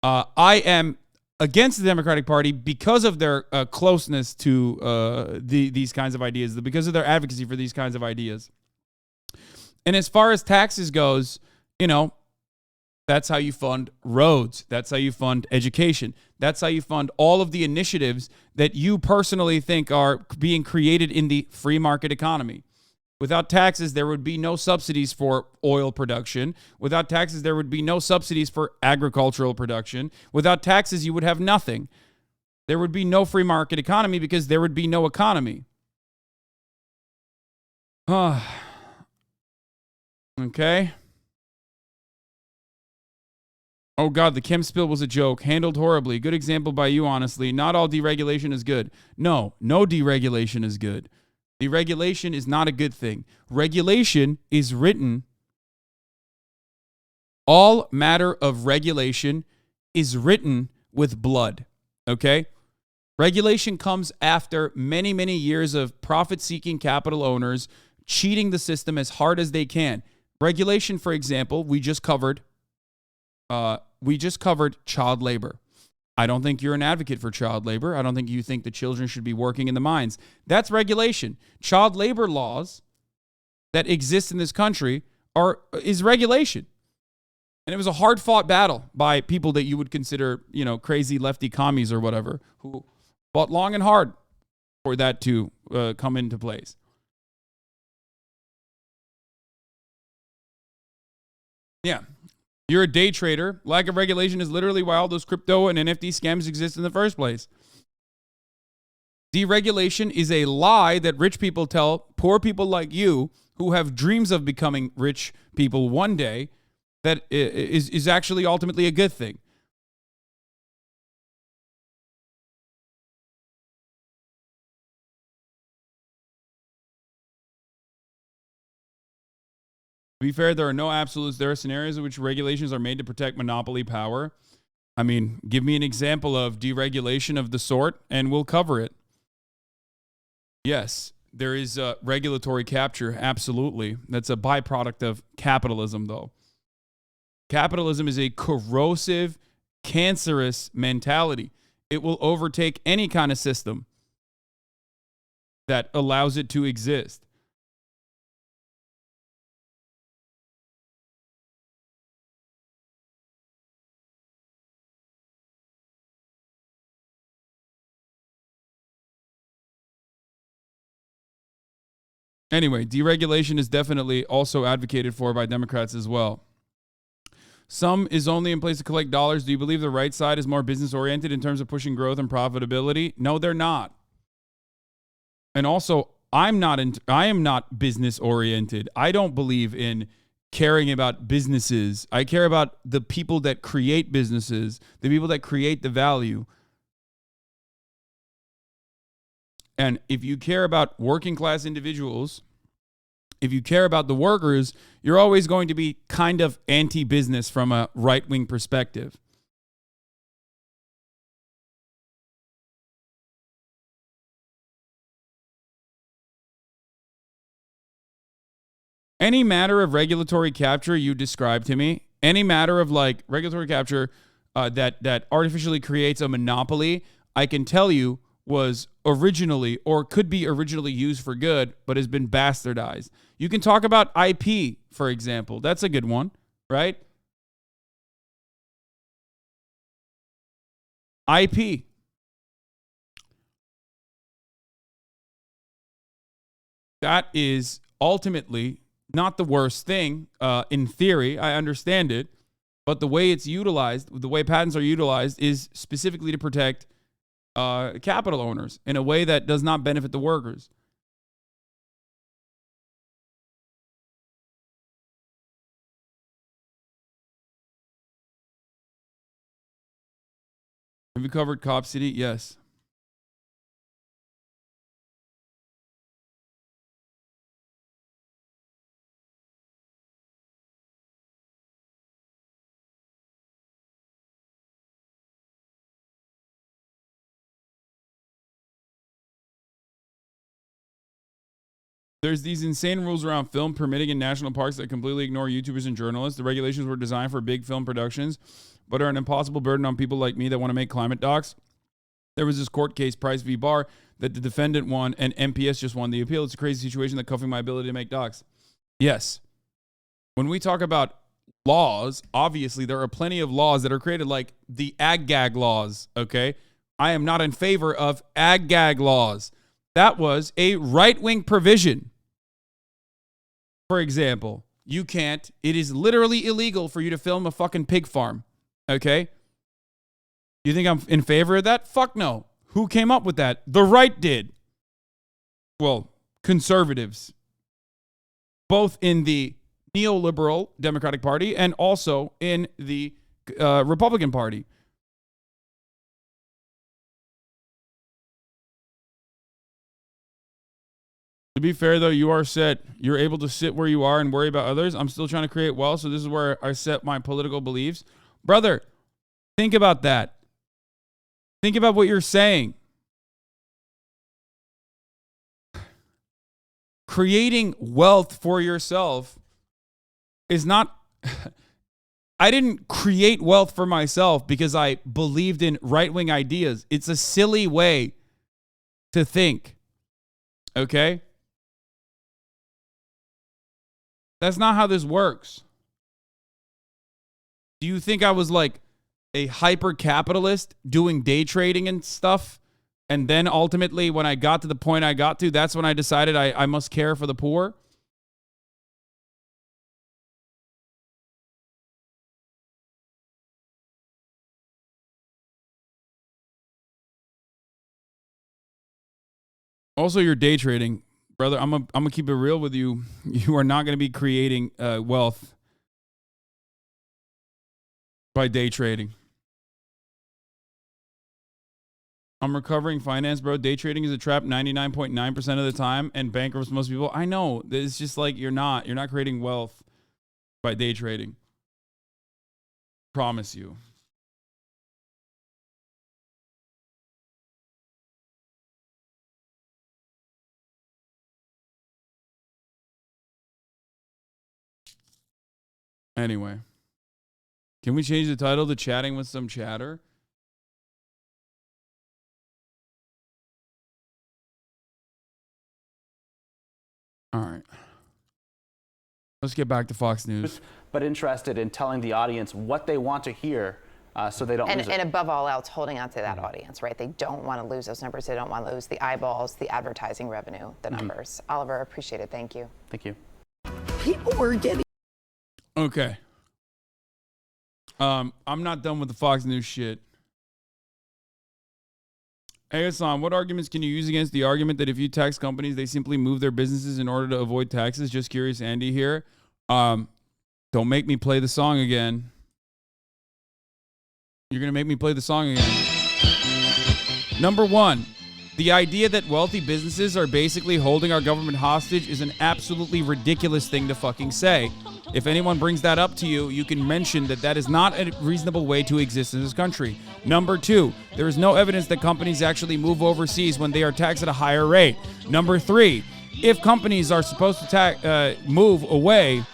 I am against the Democratic Party because of their closeness to these kinds of ideas, because of their advocacy for these kinds of ideas. And as far as taxes goes, you know, that's how you fund roads. That's how you fund education. That's how you fund all of the initiatives that you personally think are being created in the free market economy. Without taxes, there would be no subsidies for oil production. Without taxes, there would be no subsidies for agricultural production. Without taxes, you would have nothing. There would be no free market economy because there would be no economy. Okay. Oh, God, the chem spill was a joke. Handled horribly. Good example by you, honestly. Not all deregulation is good. No deregulation is good. Deregulation is not a good thing. Regulation is written All matter of regulation is written with blood, okay? Regulation comes after many, many years of profit-seeking capital owners cheating the system as hard as they can. Regulation, for example, we just covered child labor. I don't think you're an advocate for child labor. I don't think you think the children should be working in the mines. That's regulation. Child labor laws that exist in this country is regulation. And it was a hard-fought battle by people that you would consider, crazy lefty commies or whatever, who fought long and hard for that to come into place. Yeah. You're a day trader. Lack of regulation is literally why all those crypto and NFT scams exist in the first place. Deregulation is a lie that rich people tell poor people like you who have dreams of becoming rich people one day that is actually ultimately a good thing. To be fair, there are no absolutes. There are scenarios in which regulations are made to protect monopoly power. I mean, give me an example of deregulation of the sort, and we'll cover it. Yes, there is regulatory capture, absolutely. That's a byproduct of capitalism, though. Capitalism is a corrosive, cancerous mentality. It will overtake any kind of system that allows it to exist. Anyway, deregulation is definitely also advocated for by Democrats as well. Some is only in place to collect dollars. Do you believe the right side is more business-oriented in terms of pushing growth and profitability? No, they're not. And also, I am not business-oriented. I don't believe in caring about businesses. I care about the people that create businesses, the people that create the value. And if you care about working class individuals, if you care about the workers, you're always going to be kind of anti-business from a right-wing perspective. Any matter of regulatory capture you describe to me, any matter of like regulatory capture that artificially creates a monopoly, I can tell you was originally or could be originally used for good, but has been bastardized. You can talk about IP, for example. That's a good one, right? IP. That is ultimately not the worst thing. In theory, I understand it, but the way it's utilized, the way patents are utilized is specifically to protect capital owners in a way that does not benefit the workers. Have you covered Cop City? Yes. There's these insane rules around film permitting in national parks that completely ignore YouTubers and journalists. The regulations were designed for big film productions, but are an impossible burden on people like me that want to make climate docs. There was this court case, Price v. Barr, that the defendant won and MPS just won the appeal. It's a crazy situation that cuffing my ability to make docs. Yes. When we talk about laws, obviously there are plenty of laws that are created, like the ag-gag laws, okay? I am not in favor of ag-gag laws. That was a right-wing provision. For example, you can't, it is literally illegal for you to film a fucking pig farm, okay? You think I'm in favor of that? Fuck no. Who came up with that? The right did. Well, conservatives. Both in the neoliberal Democratic Party and also in the Republican Party. To be fair, though, you are set. You're able to sit where you are and worry about others. I'm still trying to create wealth, so this is where I set my political beliefs. Brother, think about that. Think about what you're saying. Creating wealth for yourself is not... I didn't create wealth for myself because I believed in right-wing ideas. It's a silly way to think. Okay? That's not how this works. Do you think I was like a hyper-capitalist doing day trading and stuff? And then ultimately, when I got to the point I got to, that's when I decided I must care for the poor? Also, you're day trading. Brother, I'm gonna keep it real with you. You are not going to be creating wealth by day trading. I'm recovering finance, bro. Day trading is a trap 99.9% of the time and bankrupts most people. I know. It's just like you're not creating wealth by day trading. Promise you. Anyway, can we change the title to Chatting with Some Chatter? All right. Let's get back to Fox News. But interested in telling the audience what they want to hear so they don't lose it. And above all else, holding on to that audience, right? They don't want to lose those numbers. They don't want to lose the eyeballs, the advertising revenue, the numbers. Oliver, appreciate it. Thank you. Thank you. People were getting... Okay. I'm not done with the Fox News shit. Hey, Hasan, what arguments can you use against the argument that if you tax companies, they simply move their businesses in order to avoid taxes? Just curious, Andy here. Don't make me play the song again. You're going to make me play the song again. Number one, the idea that wealthy businesses are basically holding our government hostage is an absolutely ridiculous thing to fucking say. If anyone brings that up to you, you can mention that that is not a reasonable way to exist in this country. Number two, there is no evidence that companies actually move overseas when they are taxed at a higher rate. Number three, if companies are supposed to move away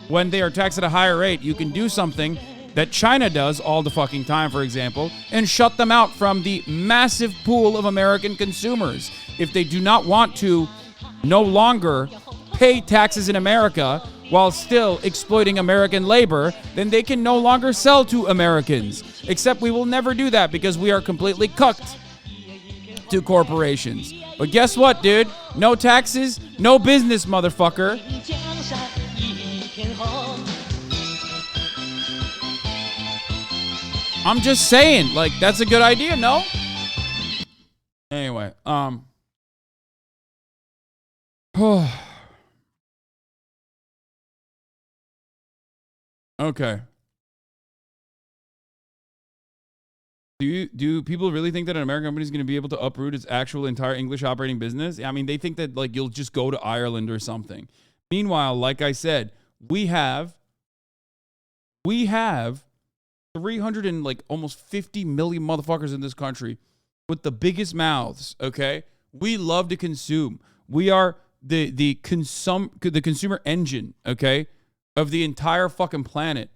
when they are taxed at a higher rate, you can do something that China does all the fucking time, for example, and shut them out from the massive pool of American consumers. If they do not want to no longer pay taxes in America while still exploiting American labor, then they can no longer sell to Americans. Except we will never do that because we are completely cucked to corporations. But guess what, dude? No taxes, no business, motherfucker. I'm just saying, like, that's a good idea, no? Anyway, okay. Do people really think that an American company is going to be able to uproot its actual entire English operating business? I mean, they think that like you'll just go to Ireland or something. Meanwhile, like I said, we have 300 and like almost 50 million motherfuckers in this country with the biggest mouths, okay? We love to consume. We are the consumer engine, okay, of the entire fucking planet.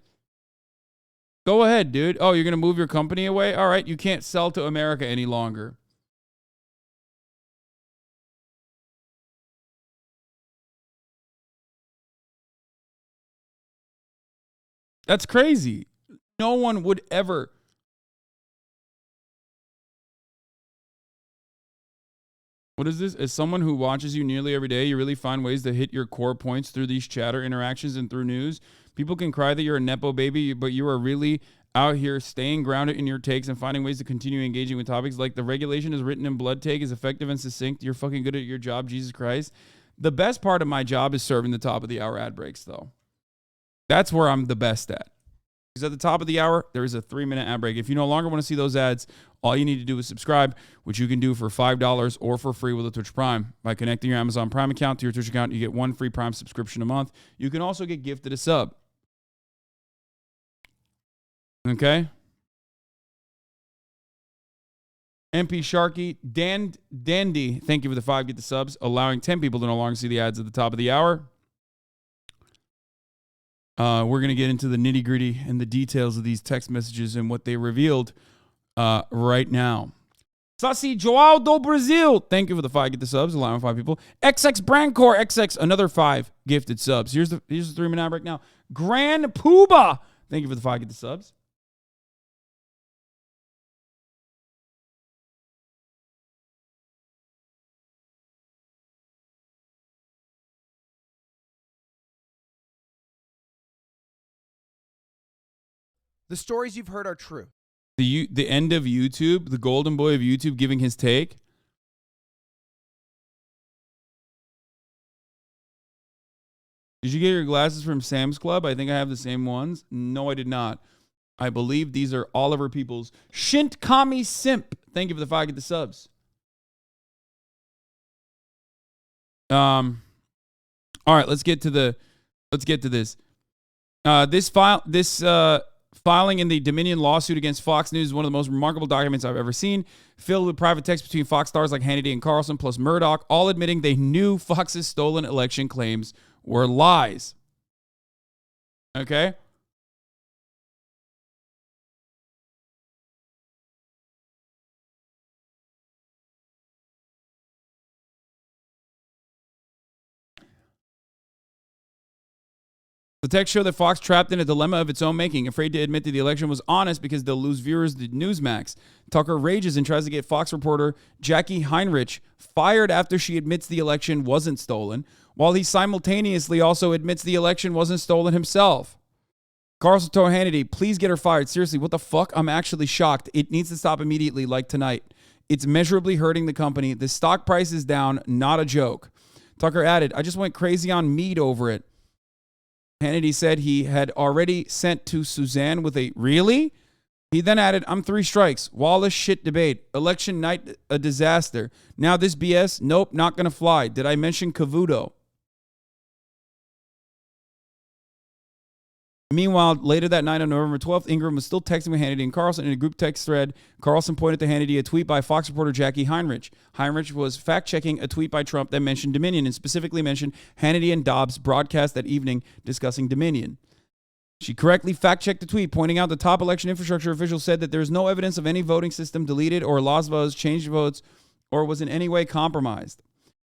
Go ahead, dude. Oh, you're going to move your company away? All right, you can't sell to America any longer. That's crazy. No one would ever. What is this? As someone who watches you nearly every day, you really find ways to hit your core points through these chatter interactions and through news. People can cry that you're a Nepo baby, but you are really out here staying grounded in your takes and finding ways to continue engaging with topics like the regulation is written in blood take is effective and succinct. You're fucking good at your job, Jesus Christ. The best part of my job is serving the top of the hour ad breaks, though. That's where I'm the best at. Because at the top of the hour, there is a 3-minute ad break. If you no longer want to see those ads, all you need to do is subscribe, which you can do for $5 or for free with a Twitch Prime. By connecting your Amazon Prime account to your Twitch account, you get 1 free Prime subscription a month. You can also get gifted a sub. Okay? MP Sharky, Dandy, thank you for the 5 get the subs, allowing 10 people to no longer see the ads at the top of the hour. We're going to get into the nitty gritty and the details of these text messages and what they revealed right now. Saci Joao do Brazil, thank you for the 5 get the subs, allowing 5 people. XX Brandcore XX, another 5 gifted subs. Here's the 3-minute ad break now. Grand Pooba, thank you for the 5 get the subs. The stories you've heard are true. The end of YouTube, the golden boy of YouTube giving his take. Did you get your glasses from Sam's Club? I think I have the same ones. No, I did not. I believe these are Oliver Peoples. Shint Kami Simp. Thank you for the 5 get the subs. All right, let's get to this. Filing in the Dominion lawsuit against Fox News is one of the most remarkable documents I've ever seen, filled with private text between Fox stars like Hannity and Carlson, plus Murdoch, all admitting they knew Fox's stolen election claims were lies. Okay? The text showed that Fox trapped in a dilemma of its own making, afraid to admit that the election was honest because they'll lose viewers to Newsmax. Tucker rages and tries to get Fox reporter Jackie Heinrich fired after she admits the election wasn't stolen, while he simultaneously also admits the election wasn't stolen himself. Carlson told Hannity, please get her fired. Seriously, what the fuck? I'm actually shocked. It needs to stop immediately, like tonight. It's measurably hurting the company. The stock price is down, not a joke. Tucker added, I just went crazy on meat over it. Hannity said he had already sent to Suzanne with a, really? He then added, I'm 3 strikes. Wallace shit debate. Election night, a disaster. Now this BS? Nope, not going to fly. Did I mention Cavuto? Meanwhile, later that night on November 12th, Ingram was still texting with Hannity and Carlson in a group text thread. Carlson pointed to Hannity a tweet by Fox reporter Jackie Heinrich. Heinrich was fact-checking a tweet by Trump that mentioned Dominion and specifically mentioned Hannity and Dobbs' broadcast that evening discussing Dominion. She correctly fact-checked the tweet, pointing out the top election infrastructure official said that there's no evidence of any voting system deleted or lost votes, changed votes, or was in any way compromised.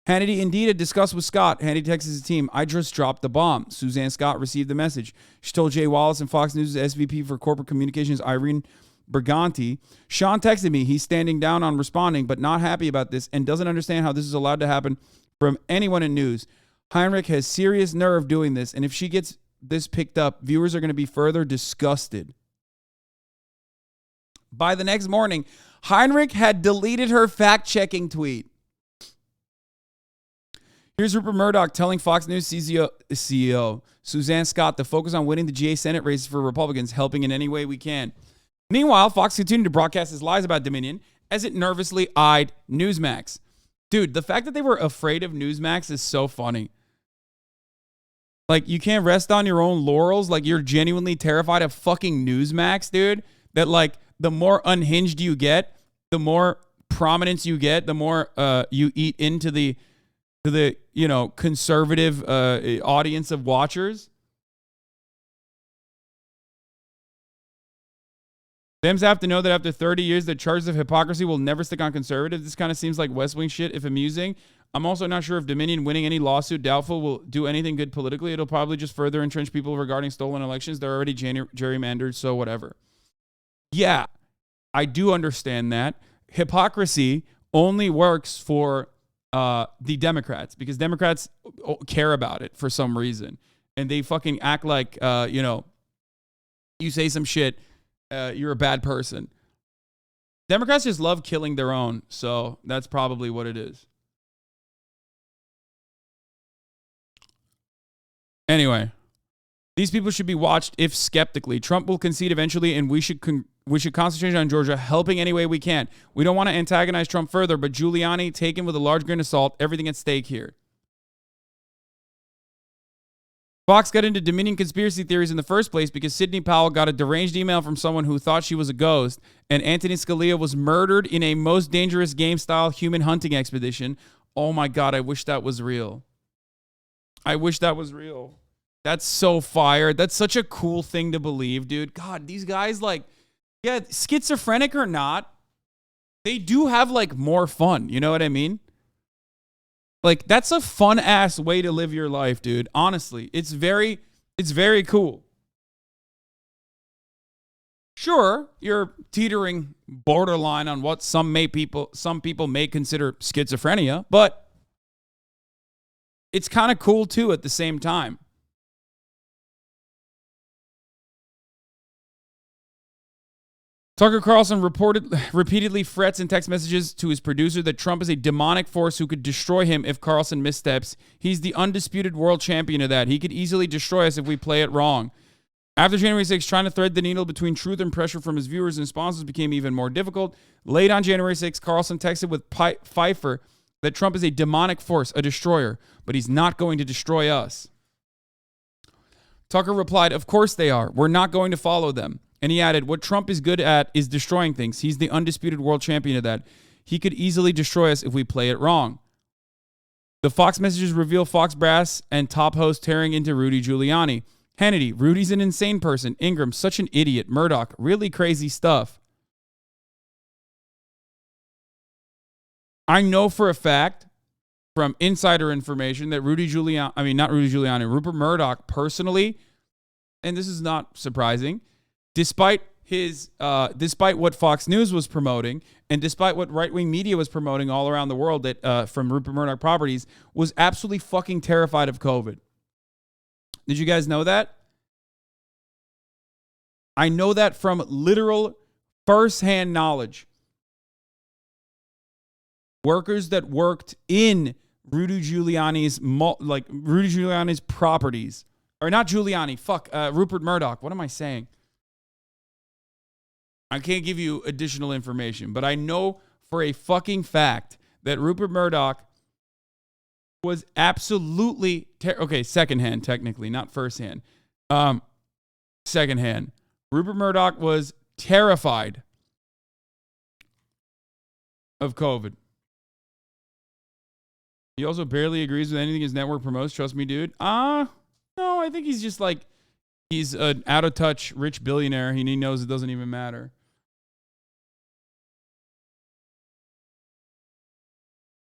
Hannity indeed had discussed with Scott. Hannity texted his team, I just dropped the bomb. Suzanne Scott received the message. She told Jay Wallace and Fox News' SVP for Corporate Communications, Irene Briganti, Sean texted me. He's standing down on responding, but not happy about this and doesn't understand how this is allowed to happen from anyone in news. Heinrich has serious nerve doing this, and if she gets this picked up, viewers are going to be further disgusted. By the next morning, Heinrich had deleted her fact-checking tweet. Here's Rupert Murdoch telling Fox News CEO Suzanne Scott to focus on winning the GA Senate races for Republicans, helping in any way we can. Meanwhile, Fox continued to broadcast his lies about Dominion as it nervously eyed Newsmax. Dude, the fact that they were afraid of Newsmax is so funny. Like, you can't rest on your own laurels. Like, you're genuinely terrified of fucking Newsmax, dude. That, like, the more unhinged you get, the more prominence you get, the more you eat into the conservative audience of watchers. Dems have to know that after 30 years, the charges of hypocrisy will never stick on conservatives. This kind of seems like West Wing shit, if amusing. I'm also not sure if Dominion winning any lawsuit, doubtful, will do anything good politically. It'll probably just further entrench people regarding stolen elections. They're already gerrymandered, so whatever. Yeah, I do understand that. Hypocrisy only works for the Democrats, because Democrats care about it for some reason. And they fucking act like, you say some shit, you're a bad person. Democrats just love killing their own. So that's probably what it is. Anyway, These people should be watched, if skeptically. Trump will concede eventually, and we should concentrate on Georgia, helping any way we can. We don't want to antagonize Trump further, but Giuliani, taken with a large grain of salt, everything at stake here. Fox got into Dominion conspiracy theories in the first place because Sidney Powell got a deranged email from someone who thought she was a ghost, and Anthony Scalia was murdered in a most dangerous game-style human hunting expedition. Oh my God, I wish that was real. I wish that was real. That's so fire. That's such a cool thing to believe, dude. God, these guys, like, yeah, schizophrenic or not, they do have, like, more fun. You know what I mean? Like, that's a fun-ass way to live your life, dude. Honestly, it's very cool. Sure, you're teetering borderline on what some people may consider schizophrenia, but it's kind of cool, too, at the same time. Tucker Carlson repeatedly frets in text messages to his producer that Trump is a demonic force who could destroy him if Carlson missteps. He's the undisputed world champion of that. He could easily destroy us if we play it wrong. After January 6th, trying to thread the needle between truth and pressure from his viewers and sponsors became even more difficult. Late on January 6th, Carlson texted with Pfeiffer that Trump is a demonic force, a destroyer, but he's not going to destroy us. Tucker replied, "Of course they are. We're not going to follow them." And he added, "What Trump is good at is destroying things. He's the undisputed world champion of that. He could easily destroy us if we play it wrong." The Fox messages reveal Fox brass and top host tearing into Rudy Giuliani. Hannity, Rudy's an insane person. Ingram, such an idiot. Murdoch, really crazy stuff. I know for a fact from insider information that Rupert Murdoch personally, and this is not surprising, despite what Fox News was promoting, and despite what right-wing media was promoting all around the world that from Rupert Murdoch properties, was absolutely fucking terrified of COVID. Did you guys know that? I know that from literal first-hand knowledge. Workers that worked in Rudy Giuliani's properties, or not Giuliani, Rupert Murdoch. What am I saying? I can't give you additional information, but I know for a fucking fact that Rupert Murdoch was absolutely secondhand, technically, not firsthand. Secondhand. Rupert Murdoch was terrified of COVID. He also barely agrees with anything his network promotes. Trust me, dude. No, I think he's just like, he's an out-of-touch rich billionaire. He knows it doesn't even matter.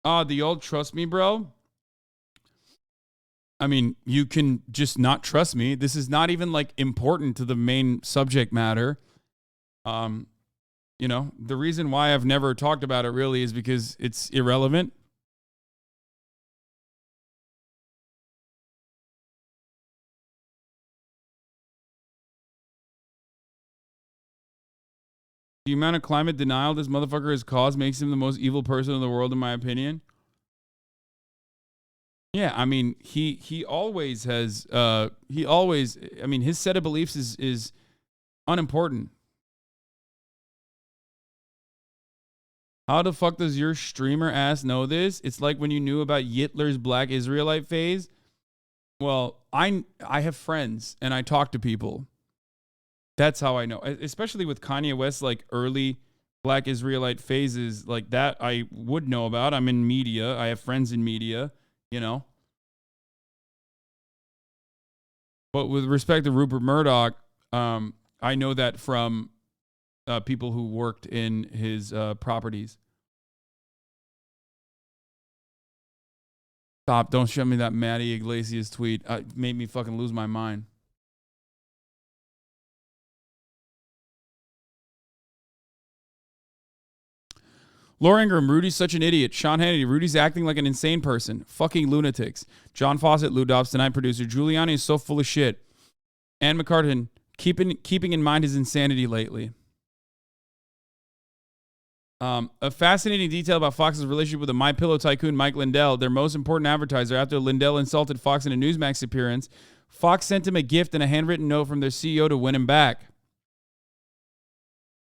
The old trust me, bro. I mean, you can just not trust me. This is not even like important to the main subject matter. The reason why I've never talked about it really is because it's irrelevant. The amount of climate denial this motherfucker has caused makes him the most evil person in the world, in my opinion. Yeah, I mean, he always has, his set of beliefs is unimportant. How the fuck does your streamer ass know this? It's like when you knew about Hitler's Black Israelite phase. Well, I have friends and I talk to people. That's how I know, especially with Kanye West's like early Black Israelite phases like that. I would know about. I'm in media. I have friends in media, But with respect to Rupert Murdoch, I know that from people who worked in his properties. Stop! Don't show me that Matty Iglesias tweet. It made me fucking lose my mind. Laura Ingram, Rudy's such an idiot. Sean Hannity, Rudy's acting like an insane person. Fucking lunatics. John Fawcett, Lou Dobbs, Tonight producer. Giuliani is so full of shit. Ann McCartan, keeping in mind his insanity lately. A fascinating detail about Fox's relationship with the MyPillow tycoon Mike Lindell, their most important advertiser. After Lindell insulted Fox in a Newsmax appearance, Fox sent him a gift and a handwritten note from their CEO to win him back.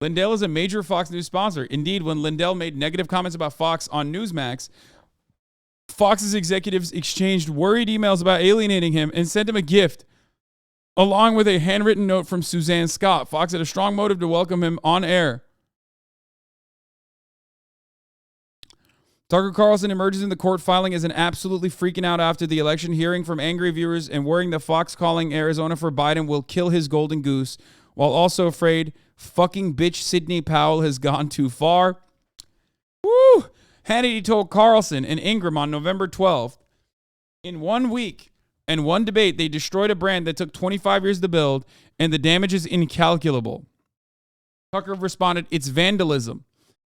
Lindell is a major Fox News sponsor. Indeed, when Lindell made negative comments about Fox on Newsmax, Fox's executives exchanged worried emails about alienating him and sent him a gift, along with a handwritten note from Suzanne Scott. Fox had a strong motive to welcome him on air. Tucker Carlson emerges in the court filing as an absolutely freaking out after the election, hearing from angry viewers and worrying that Fox calling Arizona for Biden will kill his golden goose, while also afraid fucking bitch Sidney Powell has gone too far. Woo! Hannity told Carlson and Ingram on November 12th, in 1 week and one debate, they destroyed a brand that took 25 years to build, and the damage is incalculable. Tucker responded, it's vandalism.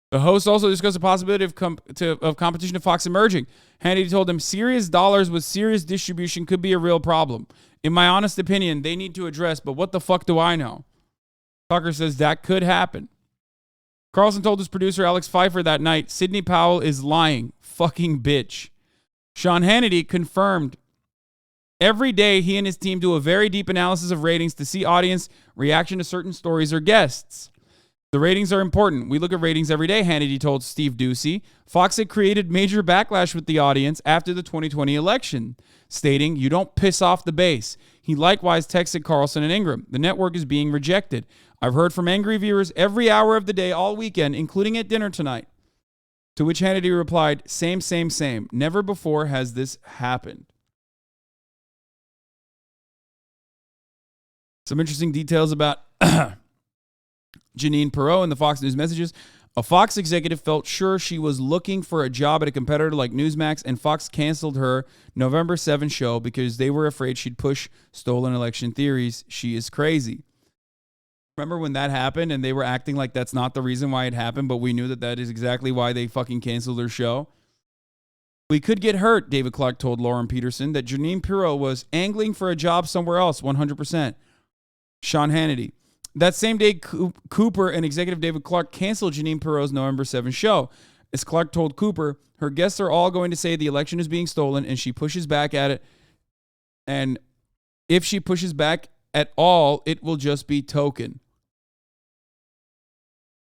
The host also discussed the possibility of competition to Fox emerging. Hannity told him serious dollars with serious distribution could be a real problem. In my honest opinion, they need to address, but what the fuck do I know? Tucker says that could happen. Carlson told his producer Alex Pfeiffer that night, Sidney Powell is lying. Fucking bitch. Sean Hannity confirmed every day he and his team do a very deep analysis of ratings to see audience reaction to certain stories or guests. The ratings are important. We look at ratings every day, Hannity told Steve Doocy. Fox had created major backlash with the audience after the 2020 election, stating, you don't piss off the base. He likewise texted Carlson and Ingram. The network is being rejected. I've heard from angry viewers every hour of the day all weekend, including at dinner tonight. To which Hannity replied, same, same, same. Never before has this happened. Some interesting details about Janine Perot in the Fox News messages. A Fox executive felt sure she was looking for a job at a competitor like Newsmax, and Fox canceled her November 7 show because they were afraid she'd push stolen election theories. She is crazy. Remember when that happened and they were acting like that's not the reason why it happened, but we knew that that is exactly why they fucking canceled their show? We could get hurt, David Clark told Jordan Peterson, that Janine Pirro was angling for a job somewhere else, 100%. Sean Hannity. That same day, Cooper and executive David Clark canceled Janine Pirro's November 7 show. As Clark told Cooper, her guests are all going to say the election is being stolen, and she pushes back at it. And if she pushes back at all, it will just be token.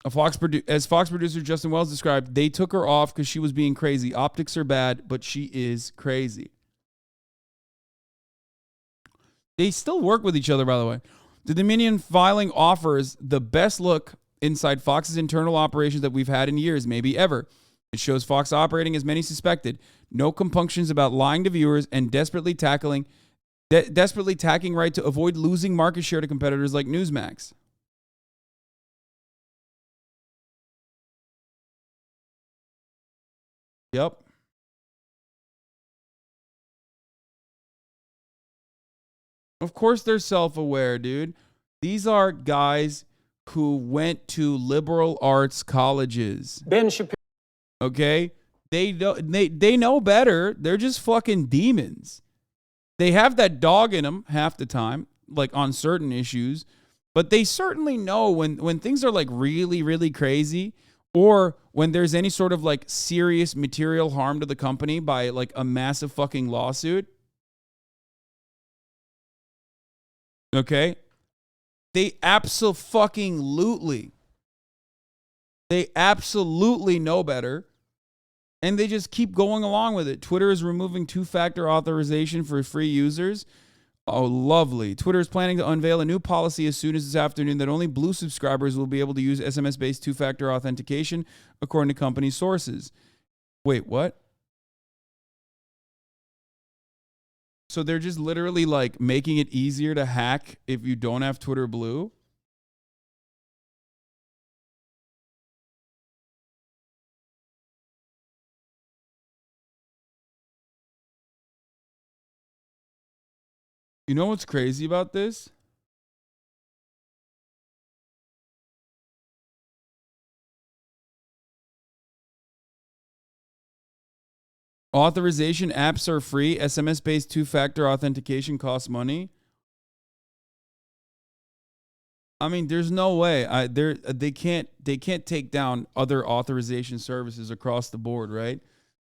As Fox producer Justin Wells described, they took her off because she was being crazy. Optics are bad, but she is crazy. They still work with each other, by the way. The Dominion filing offers the best look inside Fox's internal operations that we've had in years, maybe ever. It shows Fox operating as many suspected, no compunctions about lying to viewers, and desperately tacking right to avoid losing market share to competitors like Newsmax. Yep. Of course they're self-aware, dude. These are guys who went to liberal arts colleges. Ben Shapiro. Okay? They know better. They're just fucking demons. They have that dog in them half the time, like on certain issues, but they certainly know when things are like really, really crazy, or when there's any sort of like serious material harm to the company by like a massive fucking lawsuit. Okay? They absolutely know better, and they just keep going along with it. Twitter is removing two-factor authorization for free users. Oh, lovely. Twitter is planning to unveil a new policy as soon as this afternoon that only blue subscribers will be able to use SMS-based two-factor authentication, according to company sources. Wait, what? So they're just literally like making it easier to hack if you don't have Twitter Blue? You know what's crazy about this? Authorization apps are free. SMS-based two-factor authentication costs money. I mean, there's no way. They can't take down other authorization services across the board, right?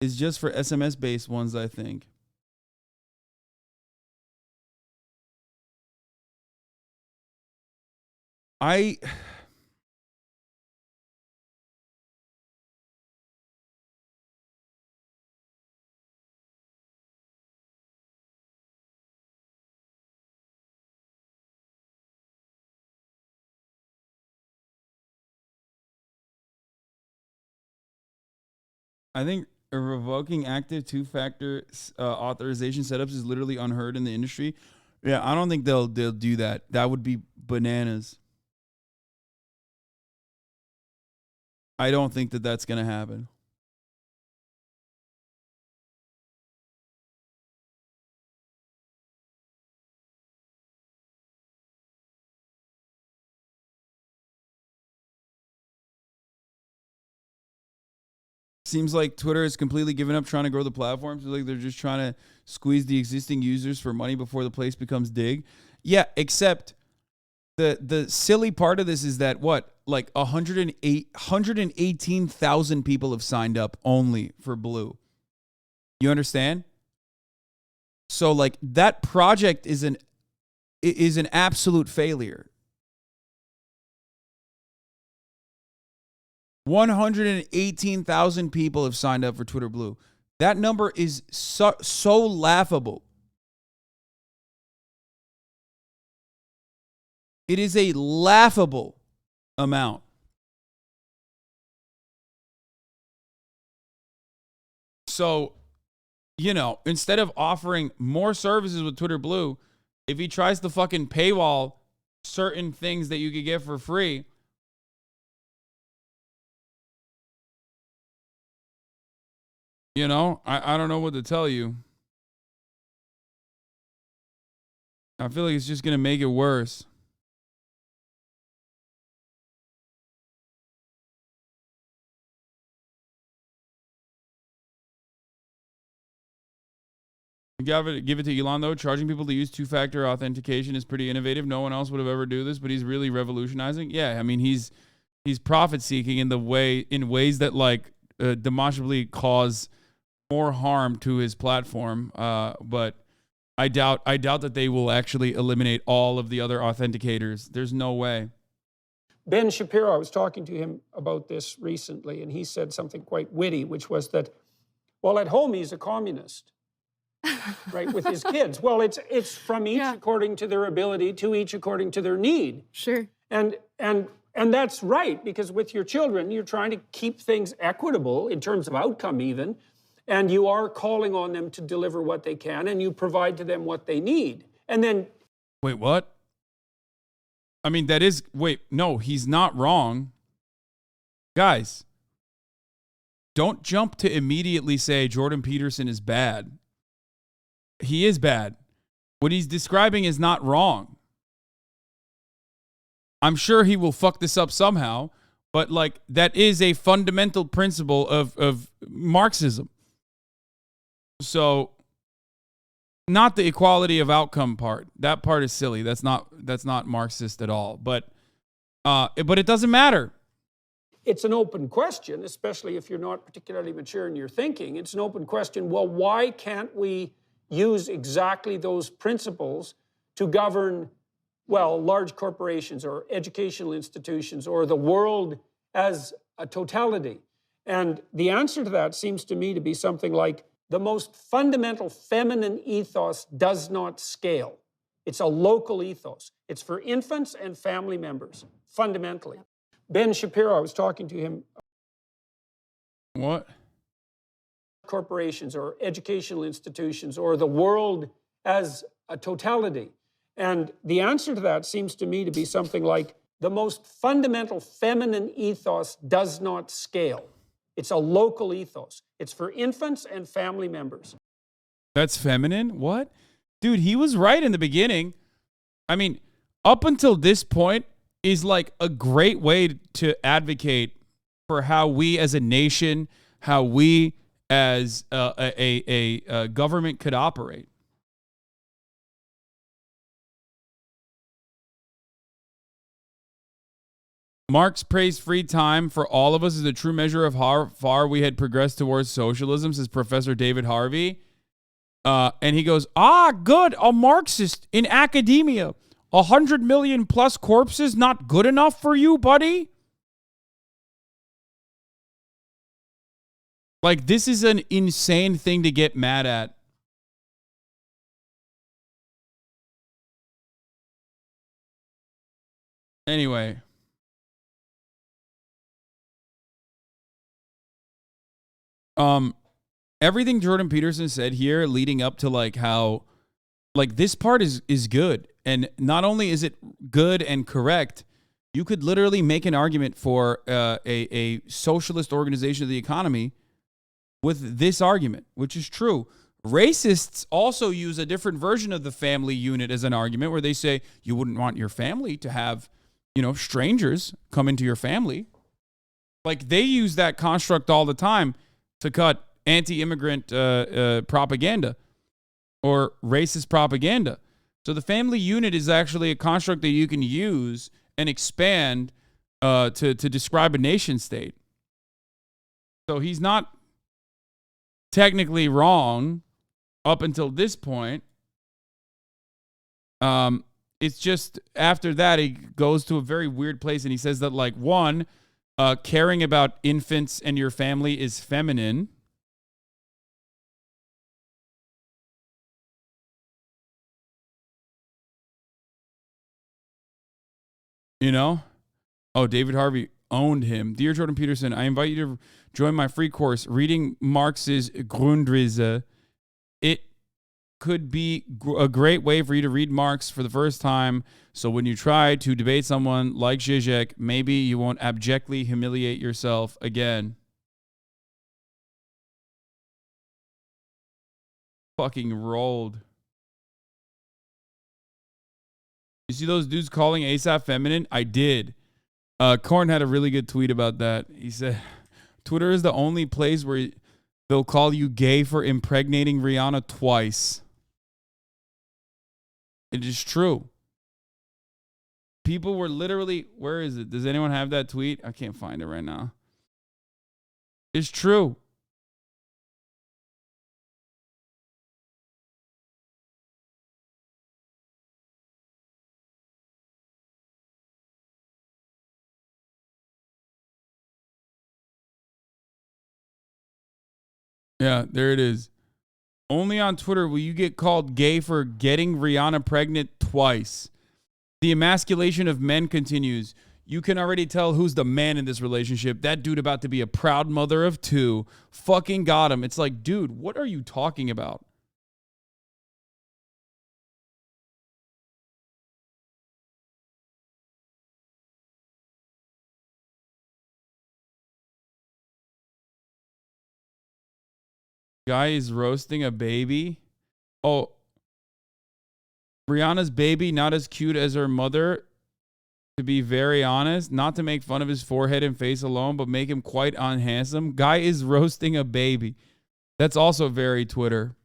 It's just for SMS-based ones, I think. think revoking active two-factor authorization setups is literally unheard in the industry. Yeah, I don't think they'll do that. That would be bananas. I don't think that that's going to happen. Seems like Twitter has completely given up trying to grow the platform. Seems like they're just trying to squeeze the existing users for money before the place becomes dig. Yeah, except the silly part of this is that like 118,000 people have signed up only for Blue. You understand? So like that project is an absolute failure. 118,000 people have signed up for Twitter Blue. That number is so laughable. It is a laughable amount. So, you know, instead of offering more services with Twitter Blue, if he tries to fucking paywall certain things that you could get for free, you know, I don't know what to tell you. I feel like it's just going to make it worse. Give it to Elon, though. Charging people to use two-factor authentication is pretty innovative. No one else would have ever do this, but he's really revolutionizing. Yeah, I mean, he's profit-seeking in ways that, like, demonstrably cause more harm to his platform. But I doubt that they will actually eliminate all of the other authenticators. There's no way. Ben Shapiro, I was talking to him about this recently, and he said something quite witty, which was that, well, at home he's a communist. Right, with his kids. Well, it's from each according to their ability, to each according to their need. Sure. And that's right, because with your children, you're trying to keep things equitable in terms of outcome even, and you are calling on them to deliver what they can, and you provide to them what they need. And then... Wait, what? I mean, no, he's not wrong. Guys, don't jump to immediately say Jordan Peterson is bad. He is bad. What he's describing is not wrong. I'm sure he will fuck this up somehow, but like that is a fundamental principle of Marxism. So not the equality of outcome part. That part is silly. That's not Marxist at all. But it doesn't matter. It's an open question, especially if you're not particularly mature in your thinking. It's an open question. Well, why can't we use exactly those principles to govern, well, large corporations or educational institutions or the world as a totality? And the answer to that seems to me to be something like the most fundamental feminine ethos does not scale. It's a local ethos. It's for infants and family members, fundamentally. Ben Shapiro, I was talking to him. What? Corporations or educational institutions or the world as a totality. And the answer to that seems to me to be something like the most fundamental feminine ethos does not scale. It's a local ethos. It's for infants and family members. That's feminine? What? Dude, he was right in the beginning. I mean, up until this point is like a great way to advocate for how we as a nation, how we as a government could operate. Marx praised free time for all of us as a true measure of how far we had progressed towards socialism, says Professor David Harvey. And he goes, good, a Marxist in academia. 100 million plus corpses not good enough for you, buddy? Like, this is an insane thing to get mad at. Anyway. Everything Jordan Peterson said here leading up to like how like this part is good. And not only is it good and correct, you could literally make an argument for a socialist organization of the economy with this argument, which is true. Racists also use a different version of the family unit as an argument where they say you wouldn't want your family to have, you know, strangers come into your family. Like they use that construct all the time to cut anti-immigrant propaganda or racist propaganda. So the family unit is actually a construct that you can use and expand to describe a nation state. So he's not technically wrong up until this point. It's just after that he goes to a very weird place and he says that like one, caring about infants and your family is feminine. You know? Oh, David Harvey owned him. Dear Jordan Peterson, I invite you to join my free course, Reading Marx's Grundrisse. It could be a great way for you to read Marx for the first time. So when you try to debate someone like Zizek, maybe you won't abjectly humiliate yourself again. Fucking rolled. You see those dudes calling ASAP feminine? I did. Korn had a really good tweet about that. He said, Twitter is the only place where they'll call you gay for impregnating Rihanna twice. It is true. People were literally, where is it? Does anyone have that tweet? I can't find it right now. It's true. Yeah, there it is. Only on Twitter will you get called gay for getting Rihanna pregnant twice. The emasculation of men continues. You can already tell who's the man in this relationship. That dude about to be a proud mother of two. Fucking got him. It's like, dude, what are you talking about? Guy is roasting a baby. Oh, Rihanna's baby, not as cute as her mother. To be very honest, not to make fun of his forehead and face alone, but make him quite unhandsome. Guy is roasting a baby. That's also very Twitter.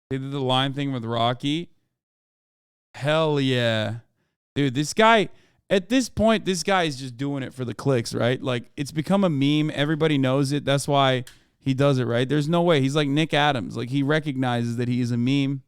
They did the line thing with Rocky. Hell yeah. Dude, this guy, at this point, this guy is just doing it for the clicks, right? Like, it's become a meme. Everybody knows it. That's why he does it, right? There's no way. He's like Nick Adams. Like, he recognizes that he is a meme.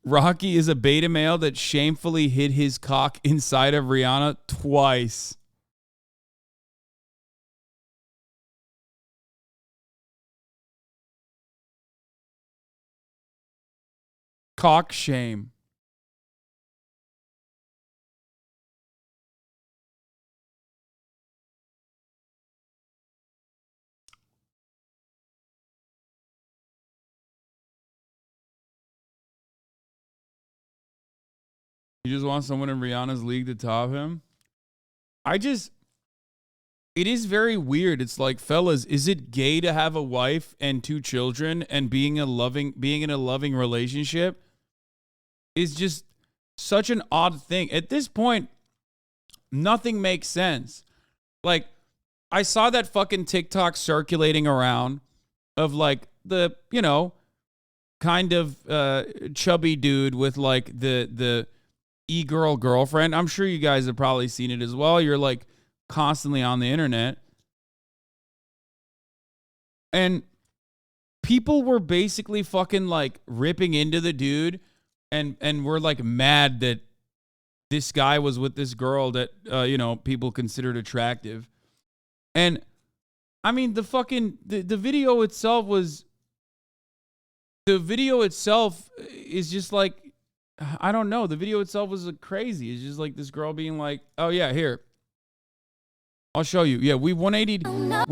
Rocky is a beta male that shamefully hid his cock inside of Rihanna twice. Cock shame. You just want someone in Rihanna's league to top him? It is very weird. It's like, fellas, is it gay to have a wife and 2 children and being in a loving relationship? Is just such an odd thing. At this point, nothing makes sense. Like, I saw that fucking TikTok circulating around of like the, you know, kind of chubby dude with like the e-girl girlfriend. I'm sure you guys have probably seen it as well. You're like constantly on the internet. And people were basically fucking like ripping into the dude and were like mad that this guy was with this girl that, you know, people considered attractive. And I mean, the video itself is just like, I don't know. The video itself was crazy. It's just like this girl being like, oh yeah, here, I'll show you. Yeah, we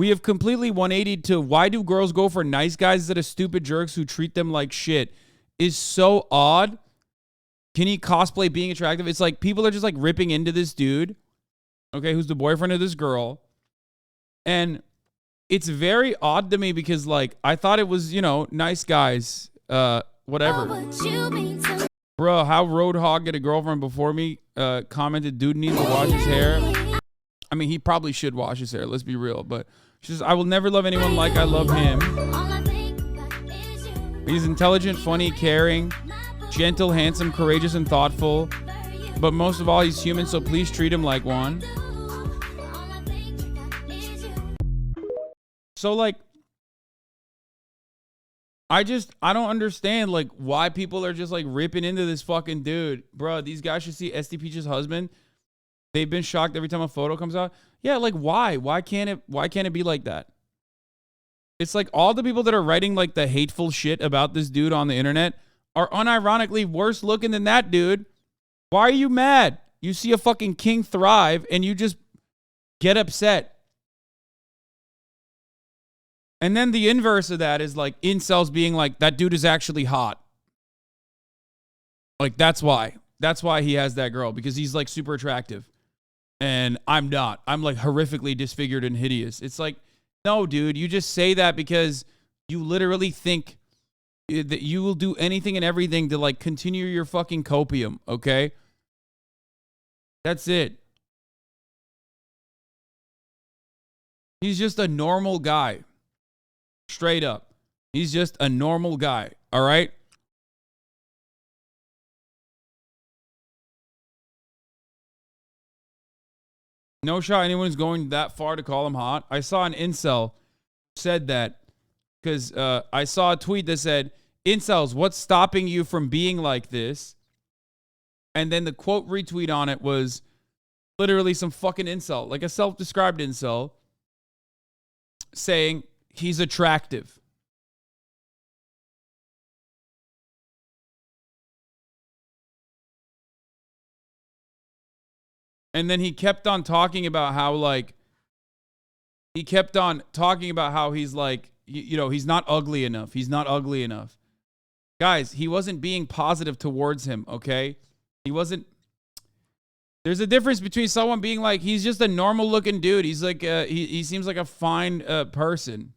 have completely 180'd to why do girls go for nice guys instead of stupid jerks who treat them like shit is so odd. Can he cosplay being attractive? It's like people are just like ripping into this dude, okay, who's the boyfriend of this girl. And it's very odd to me because like I thought it was, you know, nice guys, whatever. Bro, how Roadhog get a girlfriend before me commented, dude needs to wash his hair. I mean, he probably should wash his hair, let's be real. But she says, I will never love anyone like I love him. He's intelligent, funny, caring, gentle, handsome, courageous, and thoughtful. But most of all, he's human, so please treat him like one. So, like, I don't understand, like, why people are just, like, ripping into this fucking dude. Bro, these guys should see SD Peach's husband. They've been shocked every time a photo comes out. Yeah, like, why? Why can't it be like that? It's like all the people that are writing, like, the hateful shit about this dude on the internet are unironically worse looking than that dude. Why are you mad? You see a fucking king thrive and you just get upset. And then the inverse of that is like incels being like, that dude is actually hot. Like, that's why. That's why he has that girl, because he's like super attractive. And I'm not. I'm like horrifically disfigured and hideous. It's like, no, dude, you just say that because you literally think that you will do anything and everything to like continue your fucking copium, okay? That's it. He's just a normal guy. Straight up. He's just a normal guy, all right? No shot anyone's going that far to call him hot. I saw an incel said that because I saw a tweet that said, incels, what's stopping you from being like this? And then the quote retweet on it was literally some fucking incel, like a self-described incel, saying he's attractive. And then he kept on talking about how, like, he's like, you know, he's not ugly enough. He's not ugly enough. Guys, he wasn't being positive towards him, okay? He wasn't. There's a difference between someone being like, he's just a normal looking dude. He's like, he seems like a fine person,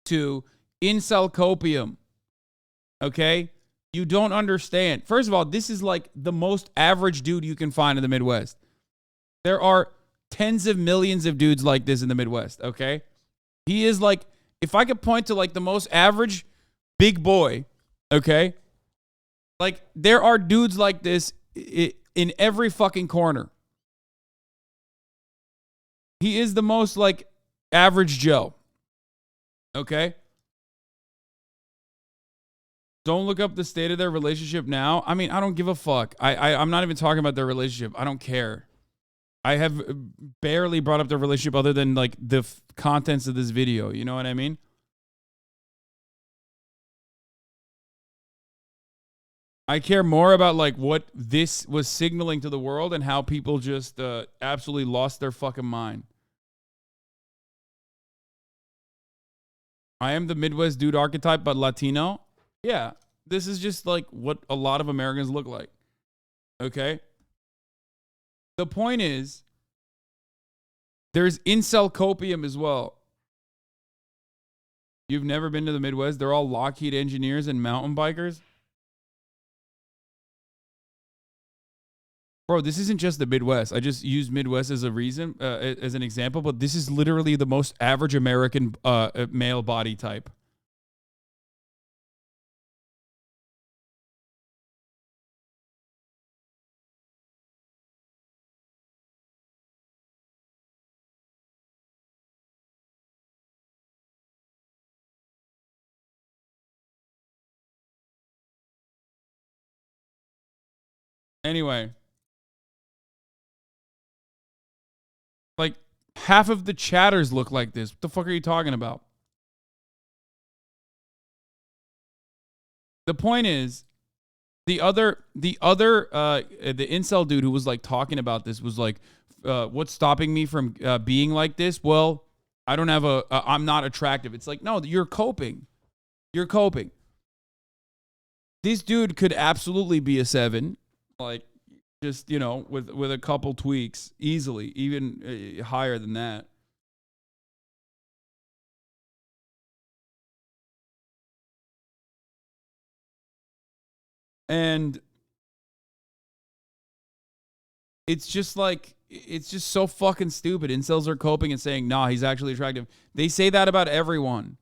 to incel copium, okay? You don't understand. First of all, this is like the most average dude you can find in the Midwest. There are tens of millions of dudes like this in the Midwest, okay? He is like, if I could point to like the most average big boy, okay? Like, there are dudes like this in every fucking corner. He is the most like average Joe, okay? Don't look up the state of their relationship now. I mean, I don't give a fuck. I'm not even talking about their relationship. I don't care. I have barely brought up their relationship other than like the contents of this video. You know what I mean? I care more about like what this was signaling to the world and how people just absolutely lost their fucking mind. I am the Midwest dude archetype, but Latino. Yeah, this is just like what a lot of Americans look like. Okay? The point is, There's incel copium as well. You've never been to the Midwest? They're all Lockheed engineers and mountain bikers? Bro, this isn't just the Midwest. I just used Midwest as a reason, as an example, but this is literally the most average American male body type. Anyway. Like, half of the chatters look like this. What the fuck are you talking about? The point is, the incel dude who was like talking about this was like, what's stopping me from being like this? Well, I don't have I'm not attractive. It's like, no, you're coping. You're coping. This dude could absolutely be a 7. Like, just, you know, with a couple tweaks, easily, even higher than that. And it's just like, it's just so fucking stupid. Incels are coping and saying, nah, he's actually attractive. They say that about everyone.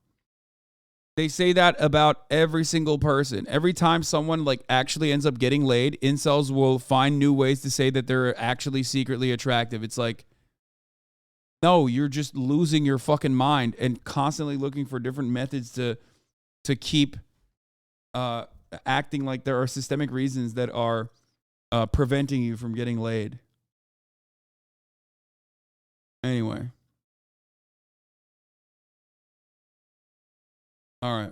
They say that about every single person. Every time someone like actually ends up getting laid, incels will find new ways to say that they're actually secretly attractive. It's like, no, you're just losing your fucking mind and constantly looking for different methods to keep acting like there are systemic reasons that are preventing you from getting laid. Anyway. All right.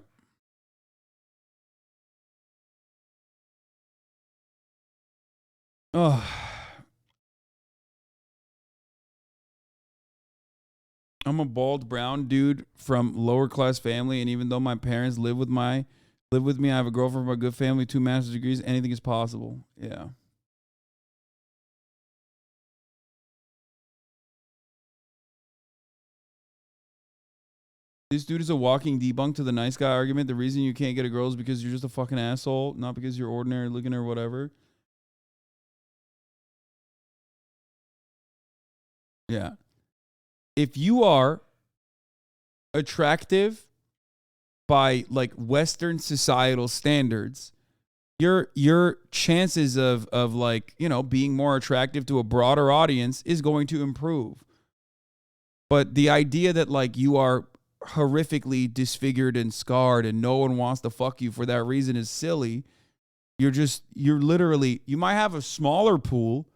Oh. I'm a bald brown dude from lower class family, and even though my parents live with me, I have a girlfriend from a good family, 2 master's degrees, anything is possible. Yeah. This dude is a walking debunk to the nice guy argument. The reason you can't get a girl is because you're just a fucking asshole, not because you're ordinary looking or whatever. Yeah. If you are attractive by like Western societal standards, your chances of like, you know, being more attractive to a broader audience is going to improve. But the idea that like you are horrifically disfigured and scarred and no one wants to fuck you for that reason is silly. You might have a smaller pool,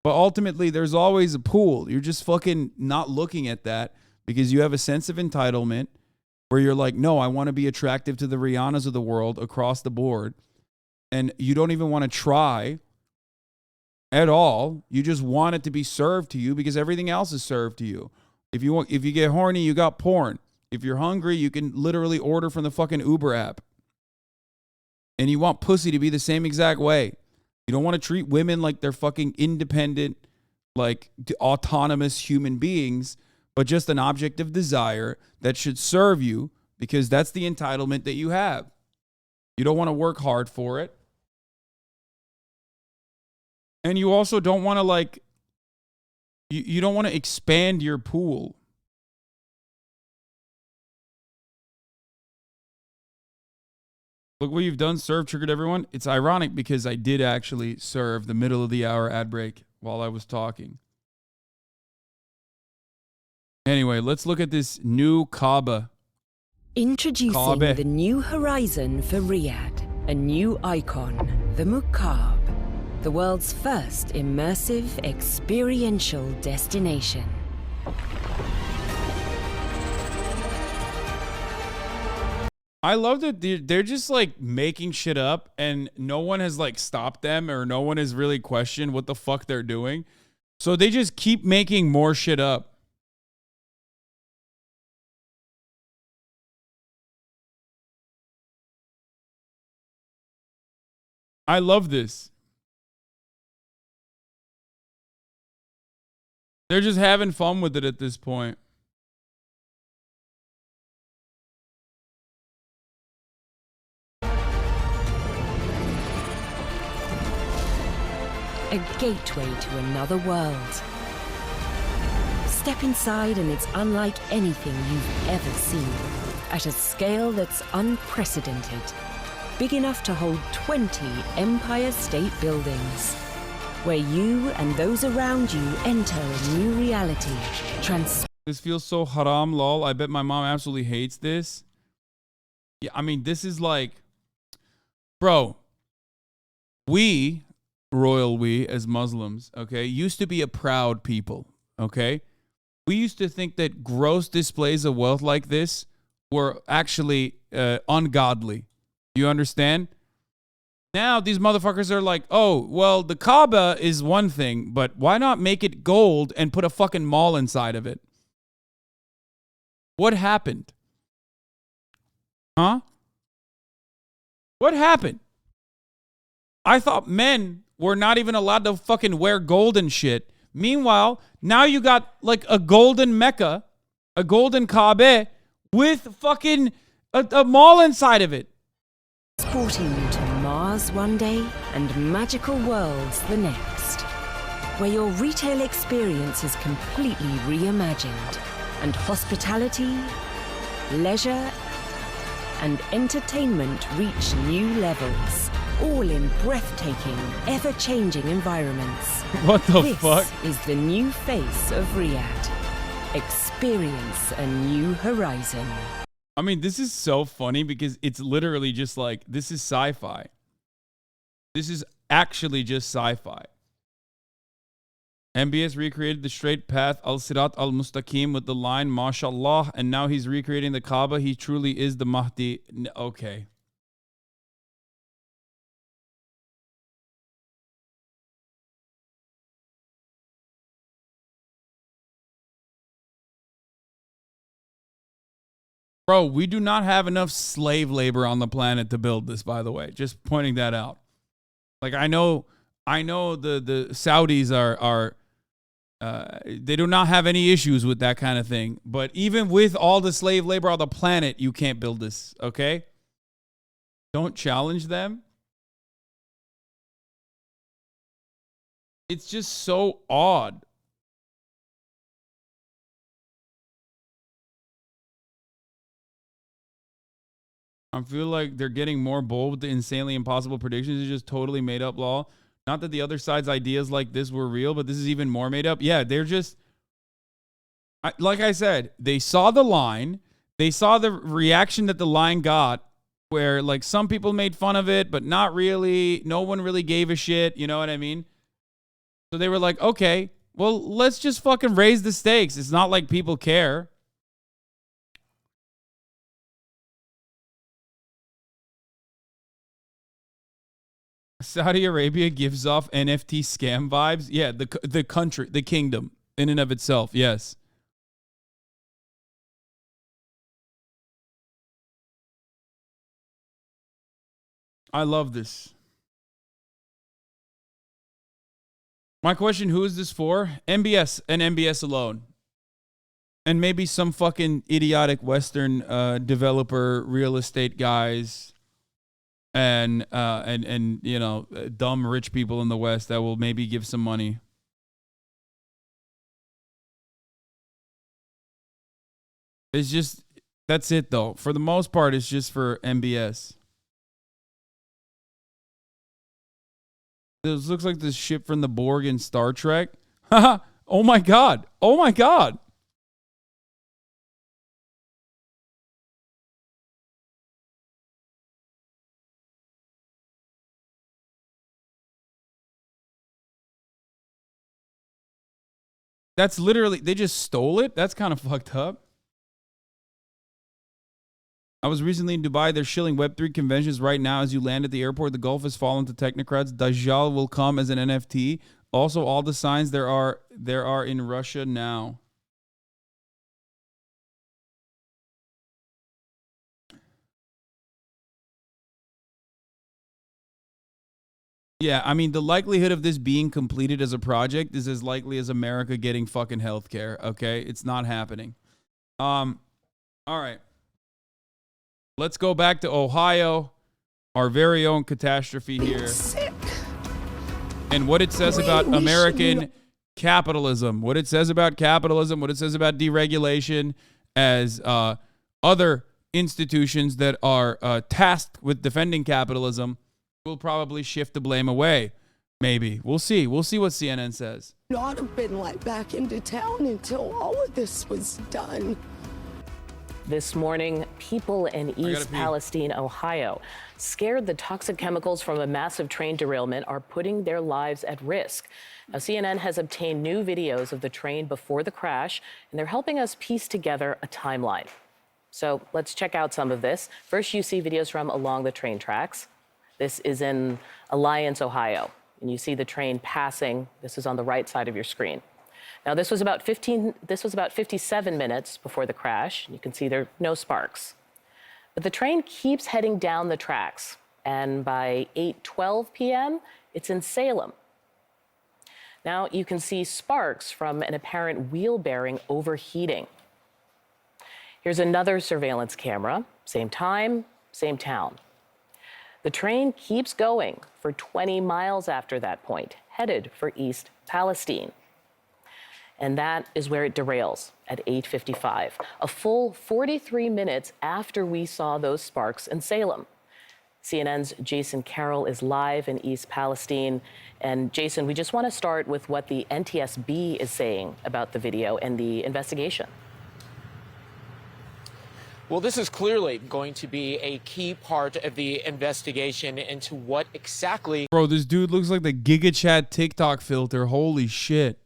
but ultimately there's always a pool. You're just fucking not looking at that because you have a sense of entitlement where you're like, no, I want to be attractive to the Rihannas of the world across the board. And you don't even want to try at all. You just want it to be served to you because everything else is served to you. If you get horny, you got porn. If you're hungry, you can literally order from the fucking Uber app. And you want pussy to be the same exact way. You don't want to treat women like they're fucking independent, like autonomous human beings, but just an object of desire that should serve you because that's the entitlement that you have. You don't want to work hard for it. And you also don't want to like, you don't want to expand your pool. Look what you've done. Serve triggered everyone. It's ironic because I did actually serve the middle of the hour ad break while I was talking. Anyway, let's look at this new Kaaba. Introducing the new horizon for Riyadh. A new icon, the Mukaab. The world's first immersive experiential destination. I love that they're just like making shit up and no one has like stopped them or no one has really questioned what the fuck they're doing. So they just keep making more shit up. I love this. They're just having fun with it at this point. A gateway to another world. Step inside and it's unlike anything you've ever seen. At a scale that's unprecedented. Big enough to hold 20 Empire State Buildings. Where you and those around you enter a new reality. This feels so haram, lol. I bet my mom absolutely hates this. Yeah, I mean, this is like... Bro, we, royal we as Muslims, okay, used to be a proud people, okay? We used to think that gross displays of wealth like this were actually ungodly. You understand? Now these motherfuckers are like, oh, well, the Kaaba is one thing, but why not make it gold and put a fucking mall inside of it? What happened? Huh? What happened? I thought men were not even allowed to fucking wear gold and shit. Meanwhile, now you got like a golden Mecca, a golden Kaaba with fucking a mall inside of it. Transporting you to Mars one day and magical worlds the next. Where your retail experience is completely reimagined and hospitality, leisure, and entertainment reach new levels. All in breathtaking, ever-changing environments. What the fuck? This is the new face of Riyadh. Experience a new horizon. I mean, this is so funny because it's literally just like, this is sci-fi. This is actually just sci-fi. MBS recreated the straight path, al-Sirat al-Mustaqim, with the line, MashaAllah, and now he's recreating the Kaaba. He truly is the Mahdi. Okay. Bro, we do not have enough slave labor on the planet to build this, by the way. Just pointing that out. Like, I know the Saudis are they do not have any issues with that kind of thing. But even with all the slave labor on the planet, you can't build this, okay? Don't challenge them. It's just so odd. I feel like they're getting more bold with the insanely impossible predictions. It's just totally made up law. Not that the other side's ideas like this were real, but this is even more made up. Yeah, they're just... like I said, they saw the line. They saw the reaction that the line got, where like some people made fun of it, but not really. No one really gave a shit. You know what I mean? So they were like, okay, well, let's just fucking raise the stakes. It's not like people care. Saudi Arabia gives off NFT scam vibes. Yeah, the country, the kingdom in and of itself. Yes. I love this. My question, who is this for? MBS and MBS alone. And maybe some fucking idiotic Western developer, real estate guys, and you know, dumb rich people in the West that will maybe give some money. It's just, that's it though. For the most part, it's just for MBS. This looks like this ship from the Borg in Star Trek. Haha. Oh my God. Oh my God. That's literally, they just stole it? That's kind of fucked up. I was recently in Dubai. They're shilling Web3 conventions right now. As you land at the airport, the Gulf has fallen to technocrats. Dajjal will come as an NFT. Also, all the signs there are in Russia now. Yeah, I mean, the likelihood of this being completed as a project is as likely as America getting fucking healthcare, okay? It's not happening. All right. Let's go back to Ohio, our very own catastrophe here. And what it says about American capitalism, what it says about capitalism, what it says about deregulation as other institutions that are tasked with defending capitalism will probably shift the blame away. Maybe. We'll see. We'll see what CNN says. Not have been let back into town until all of this was done. This morning, people in East Palestine, Ohio, scared the toxic chemicals from a massive train derailment are putting their lives at risk. Now, CNN has obtained new videos of the train before the crash, and they're helping us piece together a timeline. So let's check out some of this. First, you see videos from along the train tracks. This is in Alliance, Ohio, and you see the train passing. This is on the right side of your screen. Now, this was about 57 minutes before the crash. You can see there are no sparks. But the train keeps heading down the tracks, and by 8:12 p.m., it's in Salem. Now, you can see sparks from an apparent wheel bearing overheating. Here's another surveillance camera, same time, same town. The train keeps going for 20 miles after that point, headed for East Palestine. And that is where it derails at 8:55, a full 43 minutes after we saw those sparks in Salem. CNN's Jason Carroll is live in East Palestine. And Jason, we just want to start with what the NTSB is saying about the video and the investigation. Well, this is clearly going to be a key part of the investigation into what exactly... Bro, this dude looks like the GigaChat TikTok filter. Holy shit.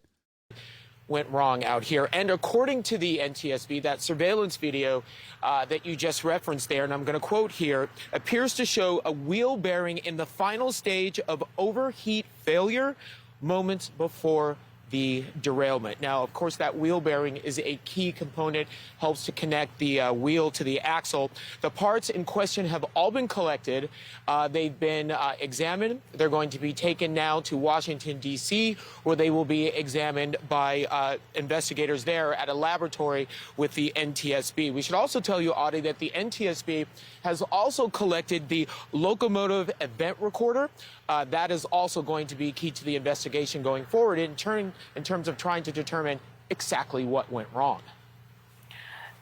...went wrong out here. And according to the NTSB, that surveillance video that you just referenced there, and I'm going to quote here, appears to show a wheel bearing in the final stage of overheat failure moments before the derailment. Now, of course, that wheel bearing is a key component, helps to connect the wheel to the axle. The parts in question have all been collected. They've been examined. They're going to be taken now to Washington, D.C., where they will be examined by investigators there at a laboratory with the NTSB. We should also tell you, Audie, that the NTSB has also collected the locomotive event recorder. That is also going to be key to the investigation going forward in terms of trying to determine exactly what went wrong.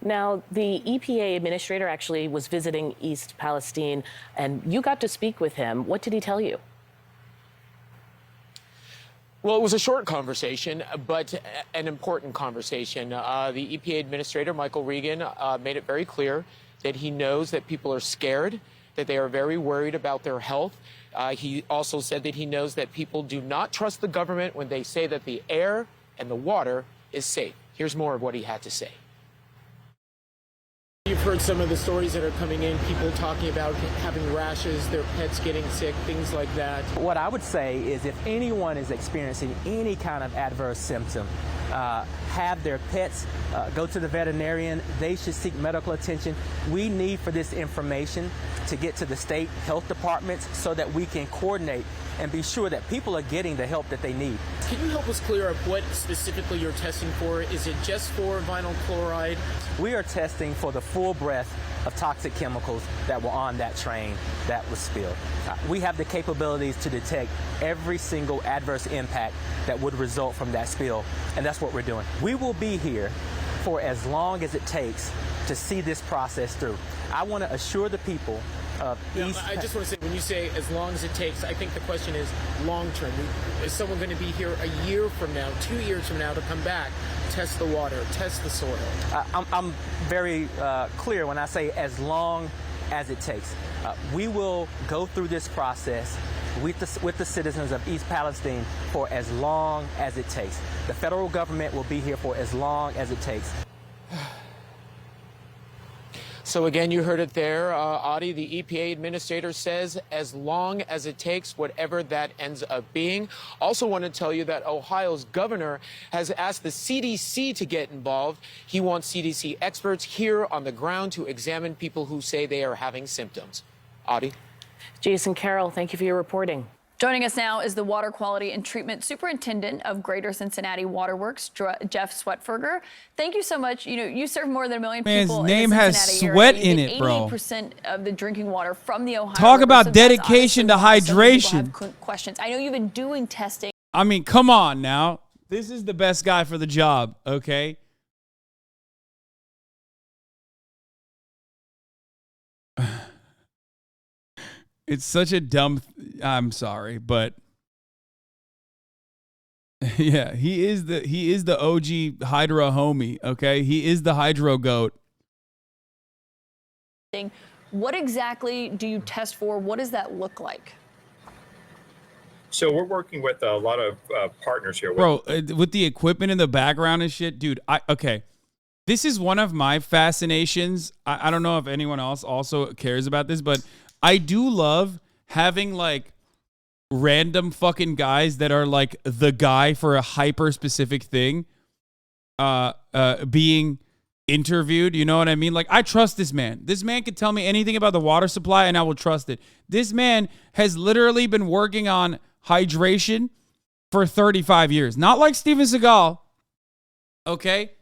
Now, the EPA administrator actually was visiting East Palestine, and you got to speak with him. What did he tell you? Well, it was a short conversation, but an important conversation. The EPA administrator, Michael Regan, made it very clear that he knows that people are scared, that they are very worried about their health. He also said that he knows that people do not trust the government when they say that the air and the water is safe. Here's more of what he had to say. You've heard some of the stories that are coming in, people talking about having rashes, their pets getting sick, things like that. What I would say is if anyone is experiencing any kind of adverse symptom, have their pets go to the veterinarian. They should seek medical attention. We need for this information to get to the state health departments so that we can coordinate and be sure that people are getting the help that they need. Can you help us clear up what specifically you're testing for? Is it just for vinyl chloride? We are testing for the full breadth of toxic chemicals that were on that train that was spilled. We have the capabilities to detect every single adverse impact that would result from that spill, and that's what we're doing. We will be here for as long as it takes to see this process through. I want to assure the people of East... I just want to say, when you say as long as it takes, I think the question is long term. Is someone going to be here a year from now, 2 years from now to come back, test the water, test the soil? I'm very clear when I say as long as it takes. We will go through this process with the citizens of East Palestine for as long as it takes. The federal government will be here for as long as it takes. So again, you heard it there, Audie. The EPA administrator says as long as it takes, whatever that ends up being. Also want to tell you that Ohio's governor has asked the CDC to get involved. He wants CDC experts here on the ground to examine people who say they are having symptoms. Audie? Jason Carroll, thank you for your reporting. Joining us now is the Water Quality and Treatment Superintendent of Greater Cincinnati Waterworks, Jeff Sweatberger. Thank you so much. You know, you serve more than 1 million people. Man's name has sweat in it, bro. 88% of the drinking water from the Ohio Talk River, about so that's dedication to obviously why so many hydration. people have questions. I know you've been doing testing. I mean, come on now. This is the best guy for the job, okay? It's such a dumb I'm sorry, but yeah, he is the OG Hydro homie, okay? He is the Hydro goat. What exactly do you test for? What does that look like? So we're working with a lot of partners here. Bro, with the equipment in the background and shit, dude, okay. This is one of my fascinations. I don't know if anyone else also cares about this, but I do love having like random fucking guys that are like the guy for a hyper specific thing being interviewed. You know what I mean? Like, I trust this man. This man can tell me anything about the water supply and I will trust it. This man has literally been working on hydration for 35 years. Not like Steven Seagal. Okay?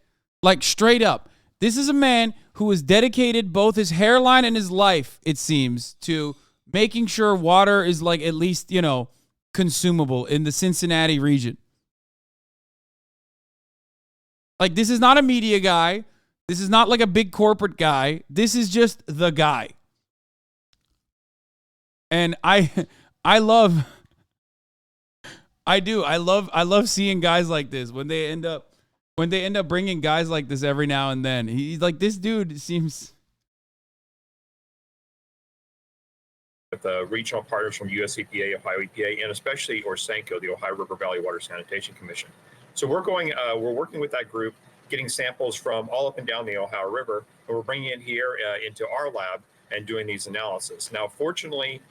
Like, straight up. This is a man who has dedicated both his hairline and his life, it seems, to making sure water is, like, at least, you know, consumable in the Cincinnati region. Like, this is not a media guy. This is not like a big corporate guy. This is just the guy. And I love seeing guys like this when they end up bringing guys like this every now and then. He's like, this dude seems. With regional partners from US EPA, Ohio EPA, and especially Orsenco, the Ohio River Valley Water Sanitation Commission. So we're working with that group, getting samples from all up and down the Ohio River, and we're bringing it here into our lab and doing these analysis. Now, fortunately,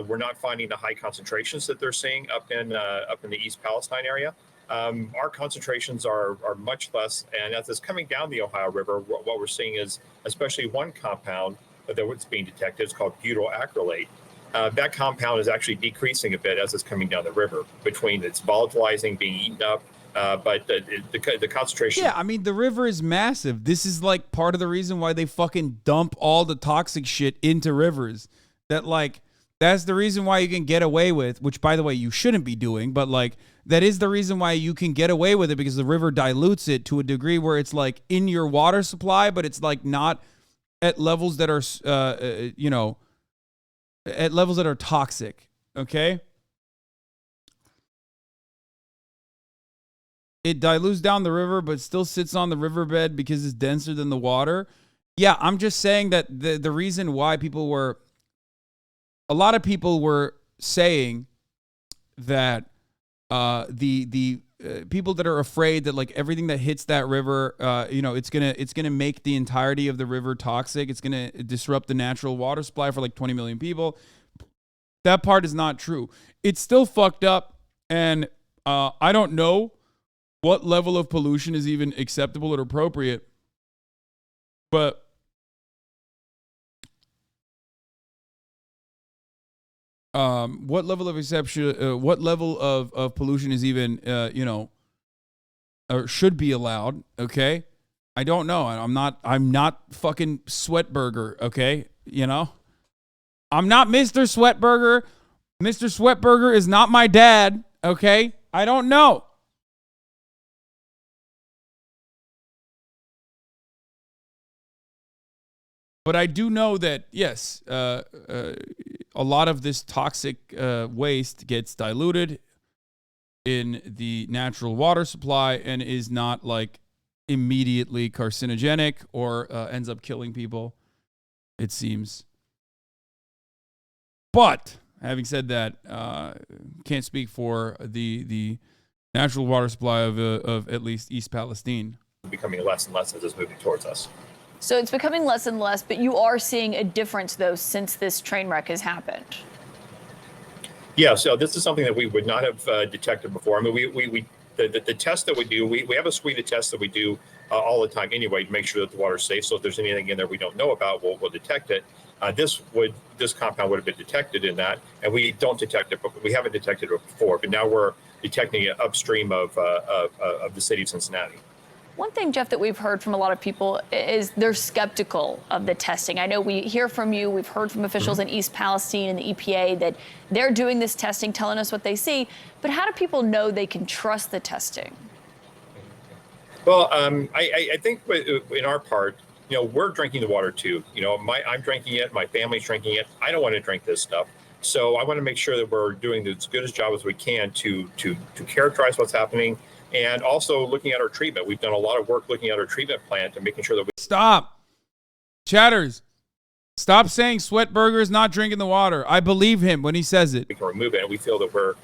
we're not finding the high concentrations that they're seeing up in the East Palestine area. Our concentrations are much less, and as it's coming down the Ohio River, what we're seeing is especially one compound that's being detected. It's called butyl acrylate. That compound is actually decreasing a bit as it's coming down the river between its volatilizing, being eaten up, but the concentration. Yeah, I mean, the river is massive. This is like part of the reason why they fucking dump all the toxic shit into rivers. That's the reason why you can get away with, which, by the way, you shouldn't be doing, but like, that is the reason why you can get away with it, because the river dilutes it to a degree where it's like in your water supply, but it's like not at levels that are, at levels that are toxic. Okay. It dilutes down the river, but still sits on the riverbed because it's denser than the water. Yeah. I'm just saying that the reason why a lot of people were saying that the people that are afraid that like everything that hits that river, it's gonna make the entirety of the river toxic. It's gonna disrupt the natural water supply for like 20 million people. That part is not true. It's still fucked up, and I don't know what level of pollution is even acceptable or appropriate, but what level of exception, what level of pollution is even, or should be allowed? Okay. I don't know. I'm not fucking Sweatberger. Okay. I'm not Mr. Sweatberger. Mr. Sweatberger is not my dad. Okay. I don't know. But I do know that, yes, a lot of this toxic waste gets diluted in the natural water supply and is not like immediately carcinogenic or ends up killing people, it seems. But having said that, can't speak for the natural water supply of at least East Palestine. Becoming less and less as it's moving towards us. So it's becoming less and less, but you are seeing a difference, though, since this train wreck has happened. Yeah, so this is something that we would not have detected before. I mean, the test that we do, we have a suite of tests that we do all the time anyway to make sure that the water's safe. So if there's anything in there we don't know about, we'll detect it. this compound would have been detected in that, and we don't detect it, but we haven't detected it before. But now we're detecting it upstream of the city of Cincinnati. One thing, Jeff, that we've heard from a lot of people is they're skeptical of the testing. I know we hear from you, we've heard from officials in East Palestine and the EPA that they're doing this testing, telling us what they see. But how do people know they can trust the testing? Well, I think in our part, we're drinking the water too. I'm drinking it, my family's drinking it. I don't want to drink this stuff. So I want to make sure that we're doing as good a job as we can to characterize what's happening. And also looking at our treatment. We've done a lot of work looking at our treatment plant and making sure that we... Stop. Chatters. Stop saying Sweatburger is not drinking the water. I believe him when he says it. We can remove it, and we feel that we're...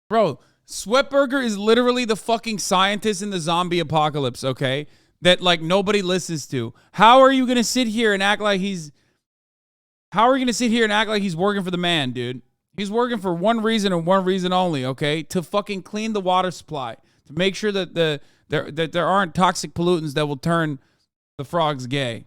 Bro, Sweatburger is literally the fucking scientist in the zombie apocalypse, okay? That, like, nobody listens to. How are you going to sit here and act like he's... How are you going to sit here and act like he's working for the man, dude? He's working for one reason and one reason only, okay? To fucking clean the water supply. To make sure that there aren't toxic pollutants that will turn the frogs gay.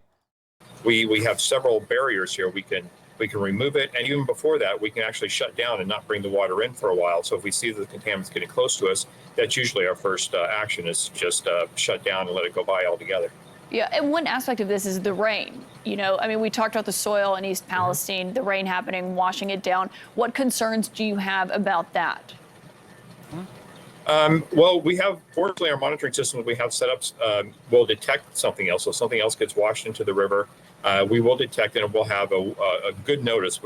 We have several barriers here. We can remove it, and even before that, we can actually shut down and not bring the water in for a while. So if we see that the contaminant's getting close to us, that's usually our first action is just shut down and let it go by altogether. Yeah, and one aspect of this is the rain. We talked about the soil in East Palestine, the rain happening, washing it down. What concerns do you have about that? Well, we have, fortunately, our monitoring system that we have set up will detect something else. So if something else gets washed into the river, we will detect it, and we'll have a good notice,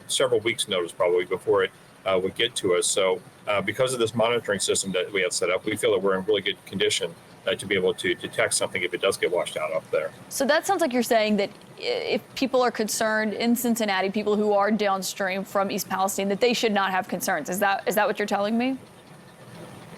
several weeks notice probably before it would get to us. So because of this monitoring system that we have set up, we feel that we're in really good condition to be able to detect something if it does get washed out up there. So that sounds like you're saying that if people are concerned in Cincinnati, people who are downstream from East Palestine, that they should not have concerns. Is that what you're telling me?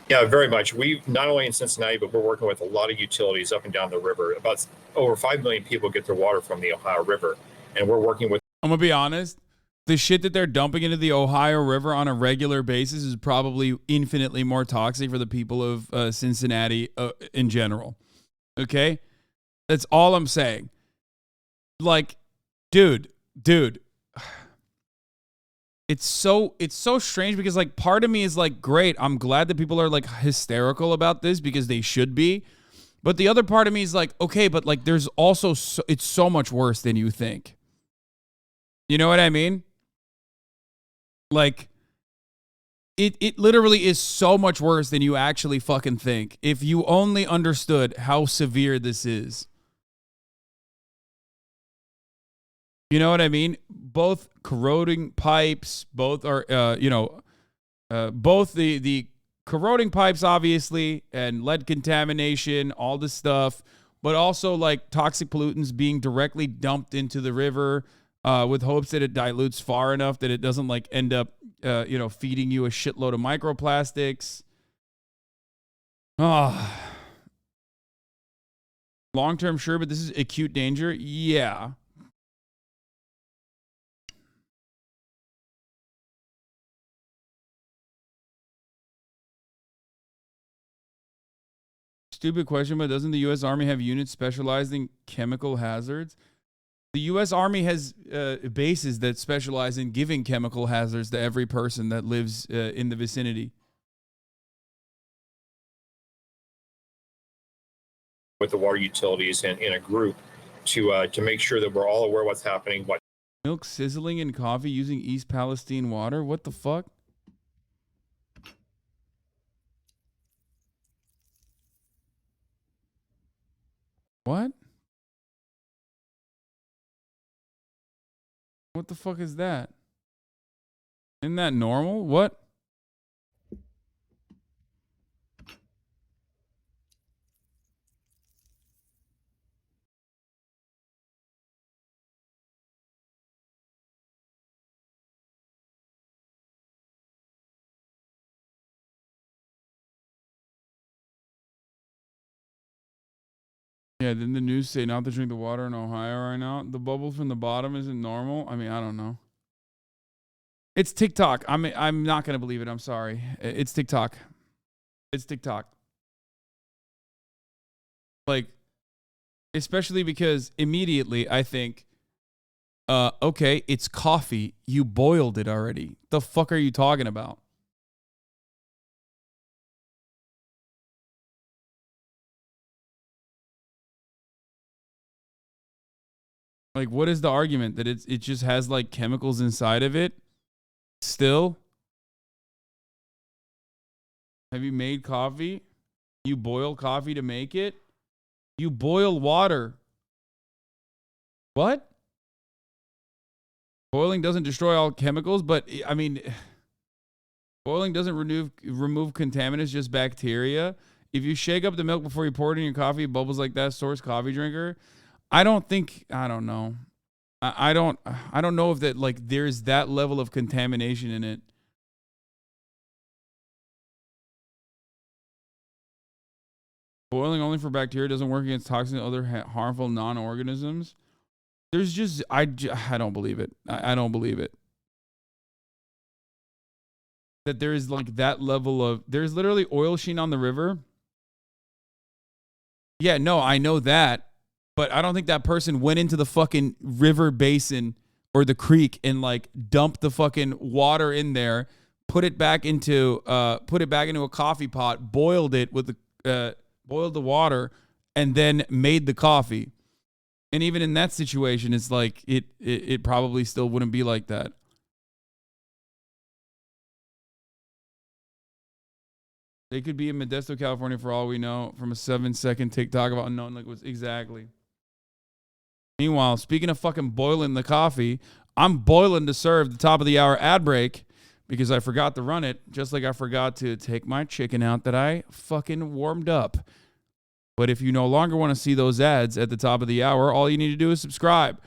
Yeah, very much. We not only in Cincinnati, but we're working with a lot of utilities up and down the river. About over 5 million people get their water from the Ohio River, and we're working with... I'm going to be honest. The shit that they're dumping into the Ohio River on a regular basis is probably infinitely more toxic for the people of Cincinnati in general. Okay? That's all I'm saying. Like, dude. It's so strange because, like, part of me is like, great, I'm glad that people are like hysterical about this because they should be. But the other part of me is like, okay, but like there's also it's so much worse than you think. You know what I mean? Like it literally is so much worse than you actually fucking think. If you only understood how severe this is. You know what I mean? Both corroding pipes, both are, both the corroding pipes, obviously, and lead contamination, all this stuff, but also like toxic pollutants being directly dumped into the river with hopes that it dilutes far enough that it doesn't like end up, feeding you a shitload of microplastics. Long-term, sure, but this is acute danger. Yeah. Stupid question, but doesn't the U.S. Army have units specialized in chemical hazards? The U.S. Army has bases that specialize in giving chemical hazards to every person that lives in the vicinity. With the water utilities and in a group to make sure that we're all aware of what's happening. Milk sizzling in coffee using East Palestine water? What the fuck? What? What the fuck is that? Isn't that normal? What? Yeah, didn't the news say not to drink the water in Ohio right now? The bubble from the bottom isn't normal? I mean, I don't know. It's TikTok. I'm not going to believe it. I'm sorry. It's TikTok. It's TikTok. Like, especially because immediately I think, Okay, it's coffee. You boiled it already. The fuck are you talking about? Like, what is the argument? That it just has like chemicals inside of it? Still? Have you made coffee? You boil coffee to make it? You boil water. What? Boiling doesn't destroy all chemicals, but I mean, boiling doesn't remove contaminants, just bacteria. If you shake up the milk before you pour it in your coffee, it bubbles like that, source coffee drinker. I don't know. I don't know if that, like, there's that level of contamination in it. Boiling only for bacteria doesn't work against toxins and other harmful non-organisms. There's just, I don't believe it. I don't believe it. That there is like that level of, there's literally oil sheen on the river. Yeah, no, I know that. But I don't think that person went into the fucking river basin or the creek and like dumped the fucking water in there, put it back into a coffee pot, boiled it with boiled the water, and then made the coffee. And even in that situation, it's like it probably still wouldn't be like that. They could be in Modesto, California, for all we know, from a 7-second TikTok about unknown liquids. Exactly. Meanwhile, speaking of fucking boiling the coffee, I'm boiling to serve the top of the hour ad break because I forgot to run it, just like I forgot to take my chicken out that I fucking warmed up. But if you no longer want to see those ads at the top of the hour, all you need to do is subscribe,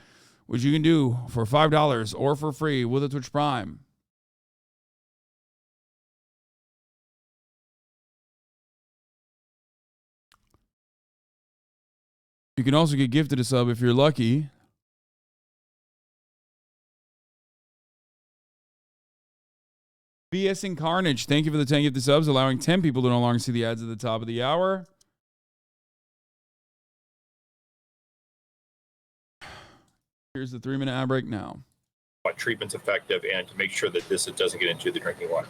which you can do for $5 or for free with a Twitch Prime. You can also get gifted a sub if you're lucky. BS and Carnage, thank you for the 10 gifted subs, allowing 10 people to no longer see the ads at the top of the hour. Here's the 3-minute ad break now. What treatment's effective and to make sure that this doesn't get into the drinking water.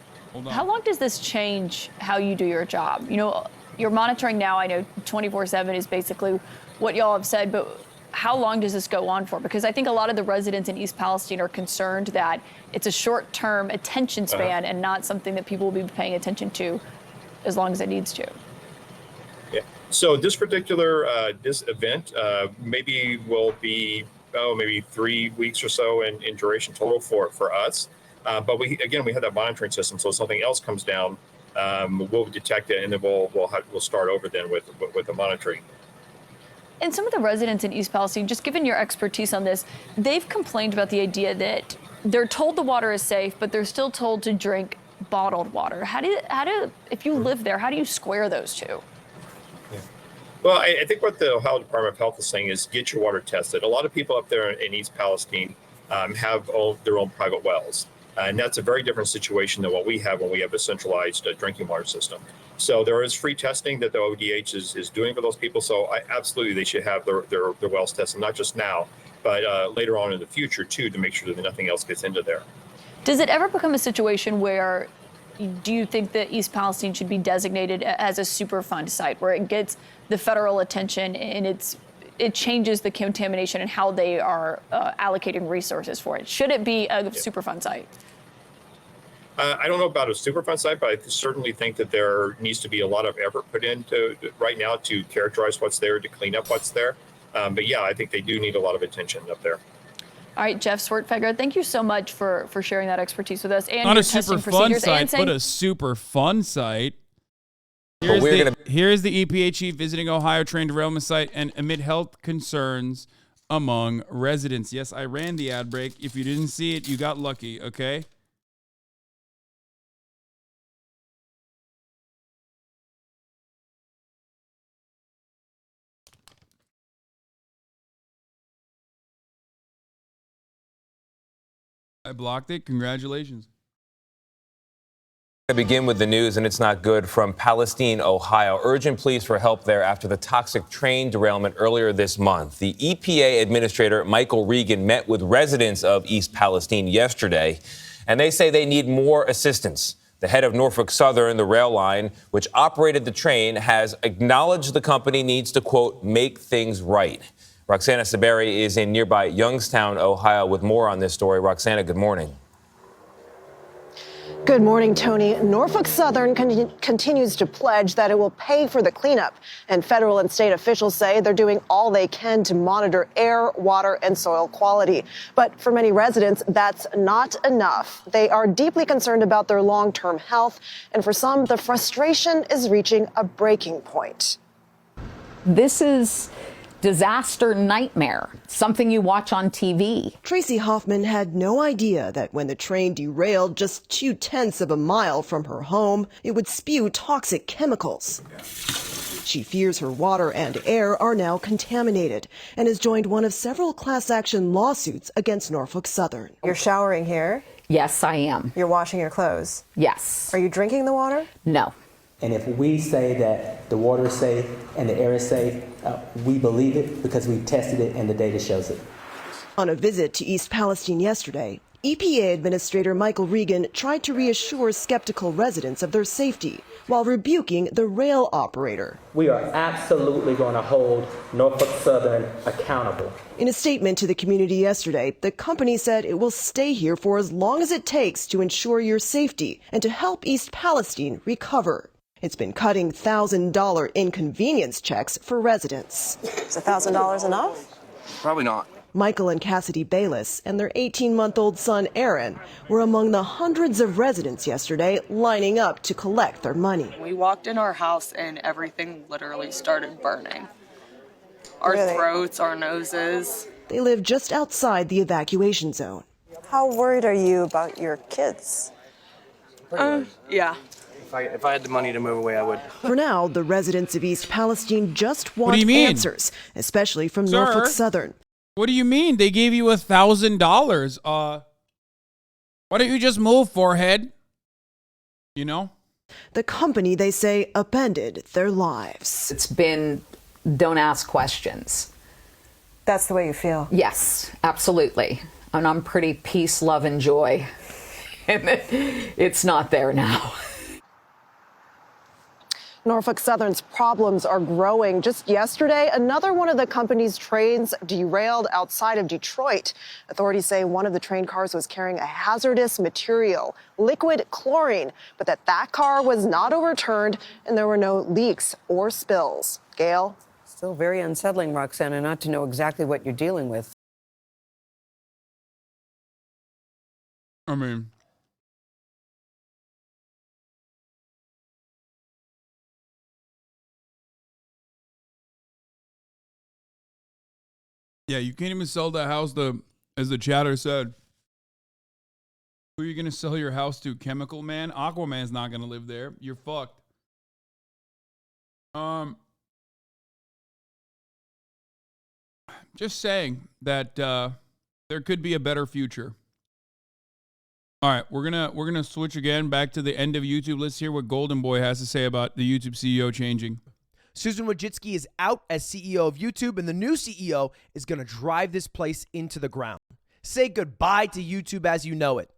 How long does this change how you do your job? You know, you're monitoring now, I know 24/7 is basically what y'all have said, but how long does this go on for? Because I think a lot of the residents in East Palestine are concerned that it's a short-term attention span and not something that people will be paying attention to as long as it needs to. Yeah. So this particular this event maybe will be maybe 3 weeks or so in duration total for us. But we have that monitoring system. So if something else comes down, we'll detect it and then we'll start over then with the monitoring. And some of the residents in East Palestine, just given your expertise on this, they've complained about the idea that they're told the water is safe, but they're still told to drink bottled water. How do if you live there, how do you square those two? Yeah. Well, I think what the Ohio Department of Health is saying is get your water tested. A lot of people up there in East Palestine have their own private wells. And that's a very different situation than what we have when we have a centralized drinking water system. So there is free testing that the ODH is doing for those people. So absolutely, they should have their wells tested, not just now, but later on in the future, too, to make sure that nothing else gets into there. Does it ever become a situation where, do you think that East Palestine should be designated as a Superfund site where it gets the federal attention and it changes the contamination and how they are allocating resources for it? Should it be a Superfund site? I don't know about a Superfund site, but I certainly think that there needs to be a lot of effort put into right now to characterize what's there, to clean up what's there. But yeah, I think they do need a lot of attention up there. All right, Jeff Swertfeger, thank you so much for sharing that expertise with us and not your a super testing fun procedures. site, And saying, but a super fun site. Here's the EPA chief visiting Ohio train derailment site and amid health concerns among residents. Yes, I ran the ad break. If you didn't see it, you got lucky, okay? I blocked it. Congratulations. To begin with the news, and it's not good, from Palestine, Ohio. Urgent pleas for help there after the toxic train derailment earlier this month. The EPA Administrator Michael Regan met with residents of East Palestine yesterday, and they say they need more assistance. The head of Norfolk Southern, the rail line, which operated the train, has acknowledged the company needs to, quote, make things right. Roxana Saberi is in nearby Youngstown, Ohio, with more on this story. Roxana, good morning. Good morning, Tony. Norfolk Southern continues to pledge that it will pay for the cleanup. And federal and state officials say they're doing all they can to monitor air, water, and soil quality. But for many residents, that's not enough. They are deeply concerned about their long-term health. And for some, the frustration is reaching a breaking point. This is disaster nightmare, something you watch on TV. Tracy Hoffman had no idea that when the train derailed just 0.2 of a mile from her home, it would spew toxic chemicals. She fears her water and air are now contaminated and has joined one of several class action lawsuits against Norfolk Southern. You're showering here? Yes, I am. You're washing your clothes? Yes. Are you drinking the water? No. And if we say that the water is safe and the air is safe, we believe it because we've tested it and the data shows it. On a visit to East Palestine yesterday, EPA Administrator Michael Regan tried to reassure skeptical residents of their safety while rebuking the rail operator. We are absolutely going to hold Norfolk Southern accountable. In a statement to the community yesterday, the company said it will stay here for as long as it takes to ensure your safety and to help East Palestine recover. It's been cutting $1,000 inconvenience checks for residents. Is $1,000 enough? Probably not. Michael and Cassidy Bayless and their 18-month-old son Aaron were among the hundreds of residents yesterday lining up to collect their money. We walked in our house and everything literally started burning. Our throats, our noses. They live just outside the evacuation zone. How worried are you about your kids? Yeah. If I had the money to move away, I would. For now, the residents of East Palestine just What want do you mean? answers, especially from Sir? Norfolk Southern. What do you mean? They gave you $1,000. Why don't you just move, forehead? You know? The company, they say, upended their lives. It's been don't ask questions. That's the way you feel? Yes, absolutely. And I'm pretty peace, love, and joy. And it's not there now. Norfolk Southern's problems are growing. Just yesterday, another one of the company's trains derailed outside of Detroit. Authorities say one of the train cars was carrying a hazardous material, liquid chlorine, but that car was not overturned and there were no leaks or spills. Gail? Still very unsettling, Roxana, not to know exactly what you're dealing with. I mean, yeah, you can't even sell that house, as the chatter said. Who are you going to sell your house to? Chemical Man? Aquaman's not going to live there. You're fucked. Just saying that there could be a better future. All right, we're gonna switch again back to the end of YouTube. Let's hear what Golden Boy has to say about the YouTube CEO changing. Susan Wojcicki is out as CEO of YouTube, and the new CEO is going to drive this place into the ground. Say goodbye to YouTube as you know it.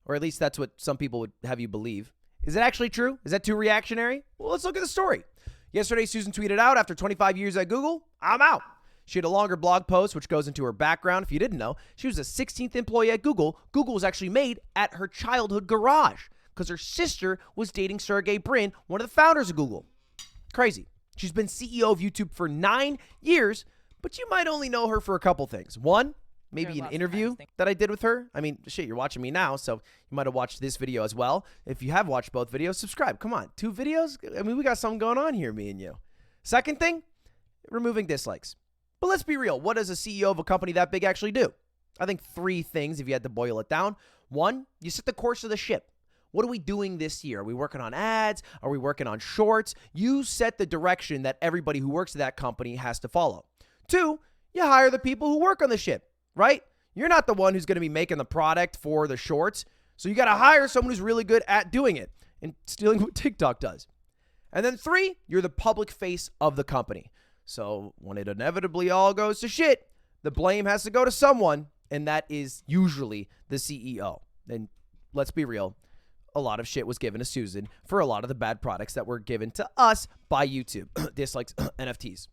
Or at least that's what some people would have you believe. Is it actually true? Is that too reactionary? Well, let's look at the story. Yesterday, Susan tweeted out, after 25 years at Google, I'm out. She had a longer blog post, which goes into her background. If you didn't know, she was the 16th employee at Google. Google was actually made at her childhood garage because her sister was dating Sergey Brin, one of the founders of Google. Crazy. She's been CEO of YouTube for 9 years, but you might only know her for a couple things. One, maybe an interview that I did with her. I mean, shit, you're watching me now, so you might have watched this video as well. If you have watched both videos, subscribe. Come on, 2 videos? I mean, we got something going on here, me and you. Second thing, removing dislikes. But let's be real. What does a CEO of a company that big actually do? I think 3 things if you had to boil it down. 1, you set the course of the ship. What are we doing this year? Are we working on ads? Are we working on shorts? You set the direction that everybody who works at that company has to follow. 2, you hire the people who work on the ship, right? You're not the one who's going to be making the product for the shorts. So you got to hire someone who's really good at doing it. and stealing what TikTok does. And then 3, you're the public face of the company. So when it inevitably all goes to shit, the blame has to go to someone, and that is usually the CEO. And let's be real, a lot of shit was given to Susan for a lot of the bad products that were given to us by YouTube. Dislikes, NFTs.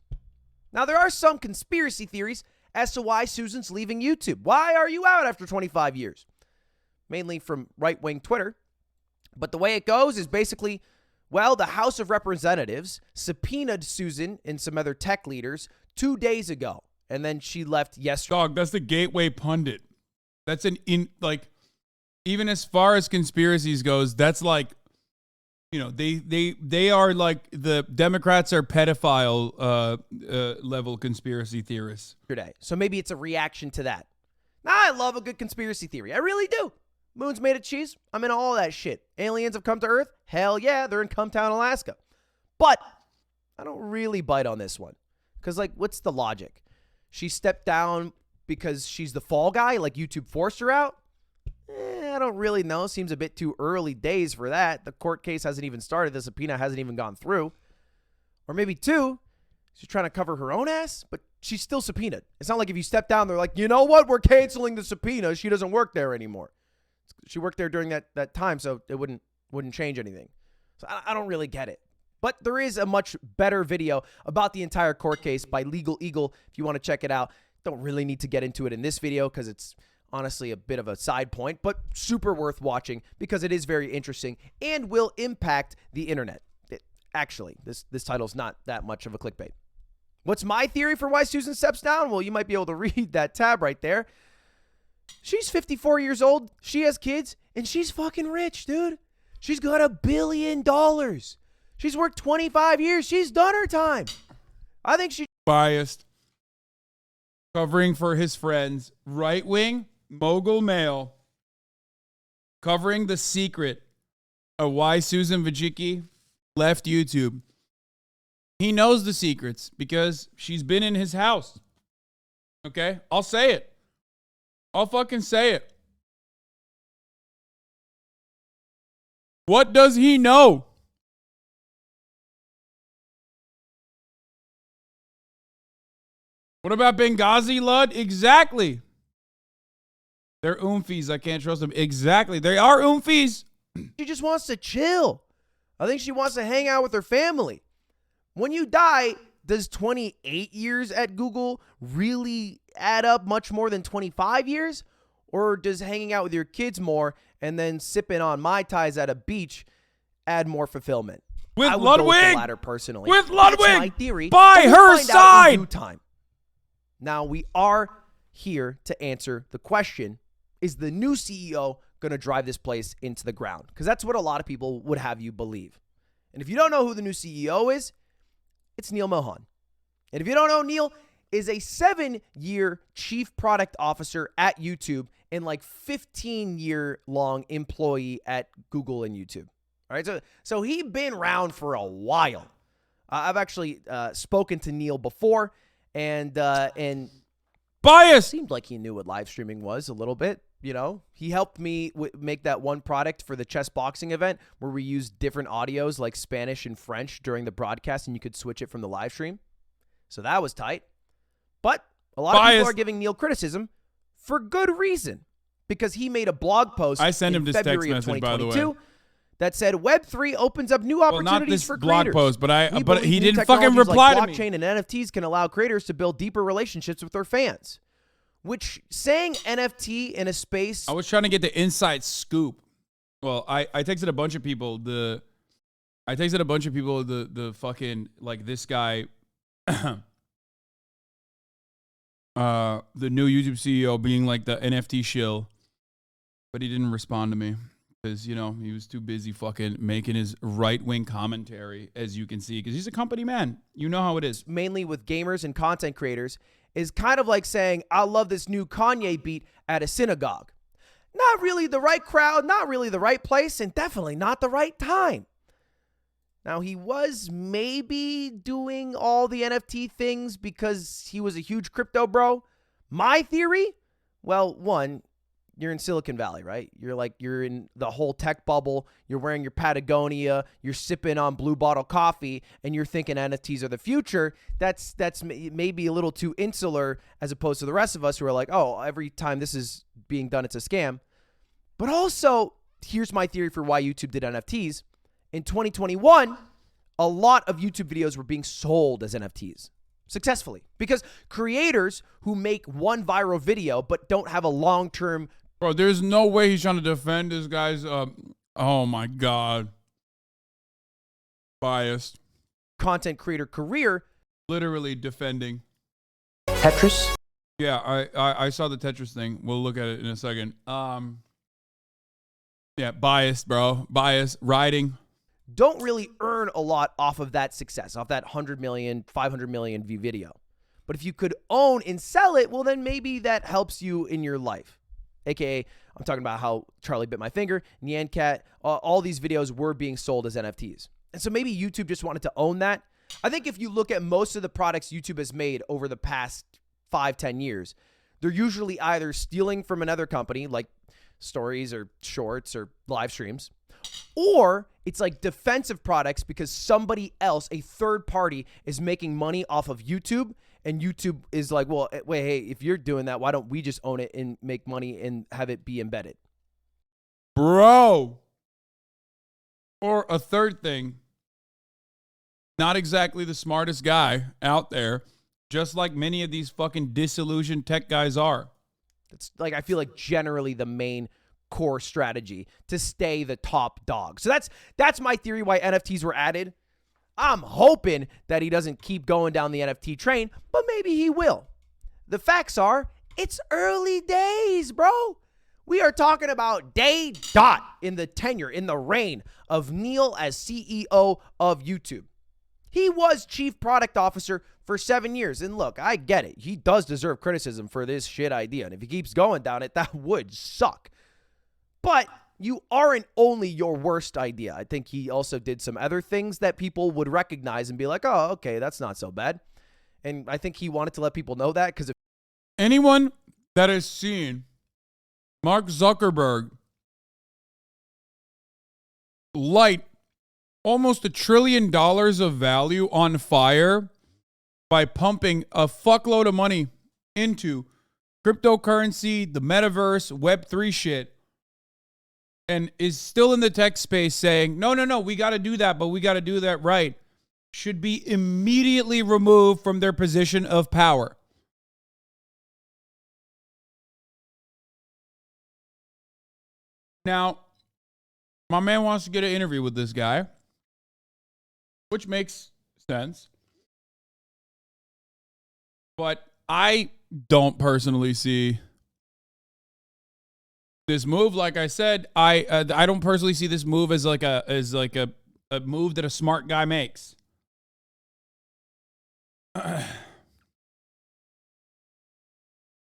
Now, there are some conspiracy theories as to why Susan's leaving YouTube. Why are you out after 25 years? Mainly from right-wing Twitter. But the way it goes is basically, well, the House of Representatives subpoenaed Susan and some other tech leaders 2 days ago. And then she left yesterday. Dog, that's the Gateway Pundit. That's even as far as conspiracies goes, that's like, you know, they are like the Democrats are pedophile level conspiracy theorists. So maybe it's a reaction to that. Now, I love a good conspiracy theory. I really do. Moon's made of cheese. I'm into all that shit. Aliens have come to Earth. Hell yeah, they're in Cumtown, Alaska. But I don't really bite on this one. Because, like, what's the logic? She stepped down because she's the fall guy? Like, YouTube forced her out? I don't really know. Seems a bit too early days for that. The court case hasn't even started. The subpoena hasn't even gone through. Or maybe 2, she's trying to cover her own ass, but she's still subpoenaed. It's not like if you step down, they're like, you know what? We're canceling the subpoena. She doesn't work there anymore. She worked there during that time, so it wouldn't change anything. So I don't really get it. But there is a much better video about the entire court case by Legal Eagle if you want to check it out. Don't really need to get into it in this video because it's honestly a bit of a side point, but super worth watching because it is very interesting and will impact the internet. Actually, this title's not that much of a clickbait. What's my theory for why Susan steps down? Well, you might be able to read that tab right there. She's 54 years old. She has kids, and she's fucking rich, dude. She's got $1 billion. She's worked 25 years. She's done her time. I think she's biased. Covering for his friends, right-wing, mogul male, covering the secret of why Susan Wojcicki left YouTube. He knows the secrets because she's been in his house. Okay? I'll say it. I'll fucking say it. What does he know? What about Benghazi, Lud? Exactly. They're oomfies. I can't trust them. Exactly. They are oomfies. She just wants to chill. I think she wants to hang out with her family. When you die, does 28 years at Google really add up much more than 25 years? Or does hanging out with your kids more and then sipping on Mai Tais at a beach add more fulfillment? With I would Ludwig. go with the latter personally. With Ludwig. That's my theory. By We'll her find out in side. due time. Now, we are here to answer the question, is the new CEO going to drive this place into the ground? Because that's what a lot of people would have you believe. And if you don't know who the new CEO is, it's Neil Mohan. And if you don't know, Neil is a 7-year chief product officer at YouTube and like 15-year-long employee at Google and YouTube. All right, so he's been around for a while. I've actually spoken to Neil before, and bias seemed like he knew what live streaming was a little bit. You know, he helped me make that one product for the chess boxing event where we used different audios like Spanish and French during the broadcast, and you could switch it from the live stream. So that was tight. But a lot of people are giving Neil criticism for good reason because he made a blog post I sent him this February text message, by the way. That said Web3 opens up new opportunities not this for blog creators. post, but We but believe he new didn't fucking technologies reply like to me. blockchain and NFTs can allow creators to build deeper relationships with their fans. Which saying NFT in a space, I was trying to get the inside scoop. Well, I texted a bunch of people the fucking like this guy the new YouTube CEO being like the NFT shill, but he didn't respond to me because, you know, he was too busy fucking making his right-wing commentary, as you can see, because he's a company man. You know how it is. mainly with gamers and content creators, is kind of like saying, I love this new Kanye beat at a synagogue. Not really the right crowd, not really the right place, and definitely not the right time. Now, he was maybe doing all the NFT things because he was a huge crypto bro. My theory? Well, one, you're in Silicon Valley, right? You're in the whole tech bubble. You're wearing your Patagonia. You're sipping on Blue Bottle coffee, and you're thinking NFTs are the future. That's maybe a little too insular as opposed to the rest of us who are like, oh, every time this is being done, it's a scam. But also, here's my theory for why YouTube did NFTs. In 2021, a lot of YouTube videos were being sold as NFTs. Successfully, because creators who make one viral video but don't have a long-term. Bro, there's no way he's trying to defend this guy's. Oh my God. Biased. Content creator career. Literally defending. Tetris? Yeah, I saw the Tetris thing. We'll look at it in a second. Yeah, biased, bro. Biased. Riding. Don't really earn a lot off of that success, off that 100 million, 500 million view video. But if you could own and sell it, well, then maybe that helps you in your life. AKA, I'm talking about how Charlie bit my finger, Nyan Cat, all these videos were being sold as NFTs. And so maybe YouTube just wanted to own that. I think if you look at most of the products YouTube has made over the past 5-10 years, they're usually either stealing from another company, like stories or shorts or live streams, or it's like defensive products because somebody else, a third party, is making money off of YouTube, and YouTube is like, well, wait, hey, if you're doing that, why don't we just own it and make money and have it be embedded? Bro. Or a third thing, not exactly the smartest guy out there, just like many of these fucking disillusioned tech guys are. It's like, I feel like generally the main core strategy to stay the top dog. So that's my theory why NFTs were added. I'm hoping that he doesn't keep going down the NFT train, but maybe he will. The facts are, it's early days, bro. We are talking about day dot in the tenure, in the reign of Neil as CEO of YouTube. He was chief product officer for 7 years. And look, I get it. He does deserve criticism for this shit idea. And if he keeps going down it, that would suck. But you aren't only your worst idea. I think he also did some other things that people would recognize and be like, oh, okay, that's not so bad. And I think he wanted to let people know that because anyone that has seen Mark Zuckerberg light almost $1 trillion of value on fire by pumping a fuckload of money into cryptocurrency, the metaverse, Web3 shit, and is still in the tech space saying, no, we got to do that, but we got to do that right, should be immediately removed from their position of power. Now, my man wants to get an interview with this guy, which makes sense. But I don't personally see this move. Like I said, I don't personally see this move as like a move that a smart guy makes.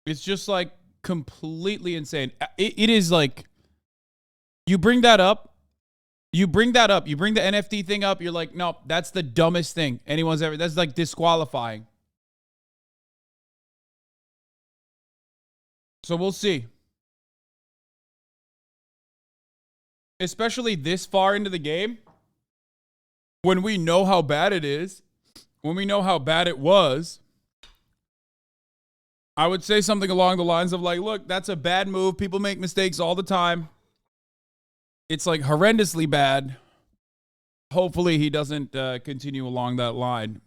It's just like completely insane. It is like, you bring that up. You bring the NFT thing up. You're like, no, that's the dumbest thing anyone's ever. That's like disqualifying. So we'll see. Especially this far into the game, when we know how bad it is, when we know how bad it was, I would say something along the lines of like, look, that's a bad move. People make mistakes all the time. It's like horrendously bad. Hopefully he doesn't continue along that line.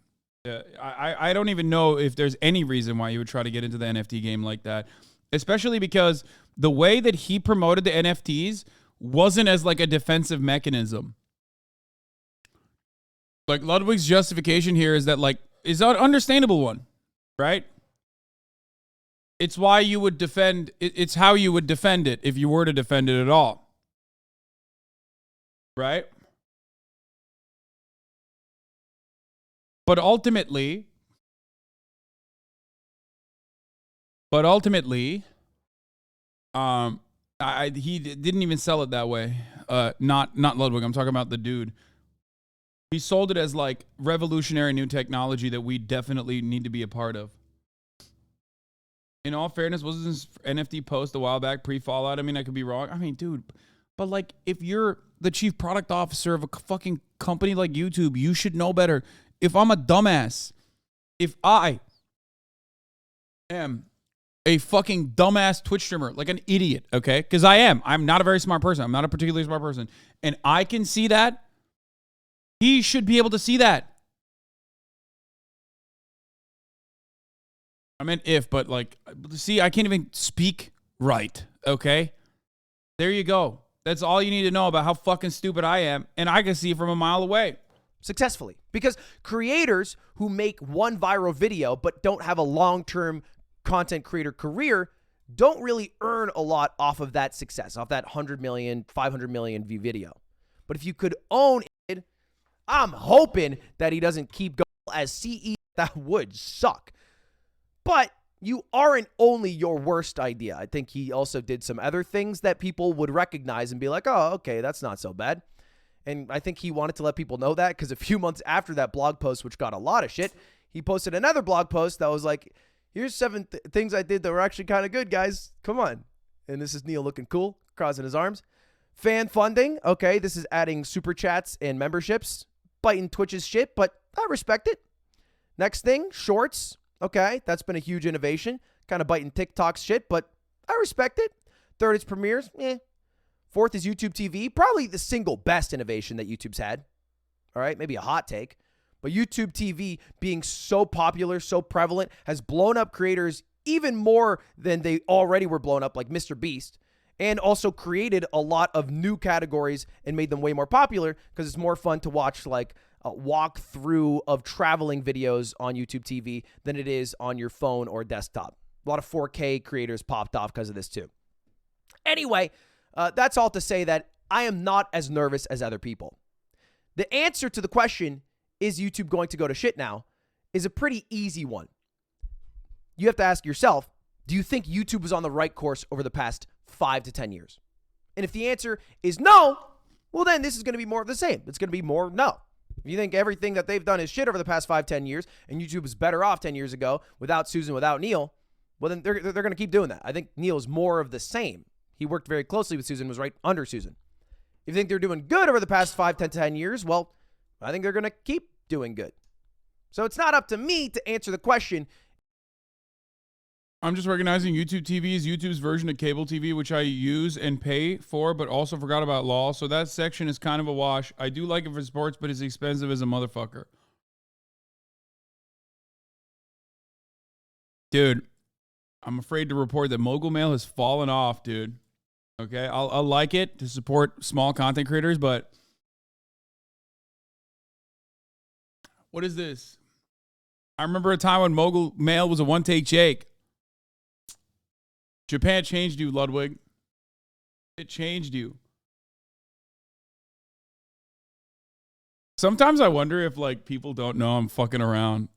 I don't even know if there's any reason why you would try to get into the NFT game like that. Especially because the way that he promoted the NFTs wasn't as like a defensive mechanism. Like Ludwig's justification here is that like, is an understandable one, right? It's why you would defend, it's how you would defend it if you were to defend it at all. Right? But ultimately, he didn't even sell it that way. Not Ludwig. I'm talking about the dude. He sold it as like revolutionary new technology that we definitely need to be a part of. In all fairness, wasn't this NFT post a while back pre-Fallout? I mean, I could be wrong. I mean, dude, but like, if you're the chief product officer of a fucking company like YouTube, you should know better. If I'm a dumbass, if I am a fucking dumbass Twitch streamer, like an idiot, okay? Because I am. I'm not a very smart person. I'm not a particularly smart person. And I can see that. He should be able to see that. I meant if, but like, see, I can't even speak right, okay? There you go. That's all you need to know about how fucking stupid I am, and I can see from a mile away. Successfully. Because creators who make one viral video but don't have a long-term content creator career don't really earn a lot off of that success, off that 100 million, 500 million view video. But if you could own it, I'm hoping that he doesn't keep going as CEO. That would suck. But you aren't only your worst idea. I think he also did some other things that people would recognize and be like, oh, okay, that's not so bad. And I think he wanted to let people know that because a few months after that blog post, which got a lot of shit, he posted another blog post that was like, here's 7 things I did that were actually kind of good, guys. Come on. And this is Neil looking cool, crossing his arms. Fan funding. Okay, this is adding super chats and memberships. Biting Twitch's shit, but I respect it. Next thing, shorts. Okay, that's been a huge innovation. Kind of biting TikTok's shit, but I respect it. Third is premieres. Fourth is YouTube TV. Probably the single best innovation that YouTube's had. All right, maybe a hot take. But YouTube TV being so popular, so prevalent, has blown up creators even more than they already were blown up, like Mr. Beast, and also created a lot of new categories and made them way more popular because it's more fun to watch like a walkthrough of traveling videos on YouTube TV than it is on your phone or desktop. A lot of 4K creators popped off because of this too. Anyway, that's all to say that I am not as nervous as other people. The answer to the question, is YouTube going to go to shit now, is a pretty easy one. You have to ask yourself, do you think YouTube was on the right course over the past 5 to 10 years? And if the answer is no, well then this is going to be more of the same. It's going to be more no. If you think everything that they've done is shit over the past 5, 10 years, and YouTube was better off 10 years ago without Susan, without Neil, well then they're going to keep doing that. I think Neil is more of the same. He worked very closely with Susan, was right under Susan. If you think they're doing good over the past 5, 10 years, well, I think they're going to keep doing good. So it's not up to me to answer the question. I'm just recognizing YouTube TV is YouTube's version of cable TV, which I use and pay for, but also forgot about law. So that section is kind of a wash. I do like it for sports, but it's expensive as a motherfucker. Dude, I'm afraid to report that Mogul Mail has fallen off, dude. Okay, I'll like it to support small content creators, but what is this? I remember a time when Mogul Mail was a one-take Jake. Japan changed you, Ludwig. It changed you. Sometimes I wonder if, like, people don't know I'm fucking around.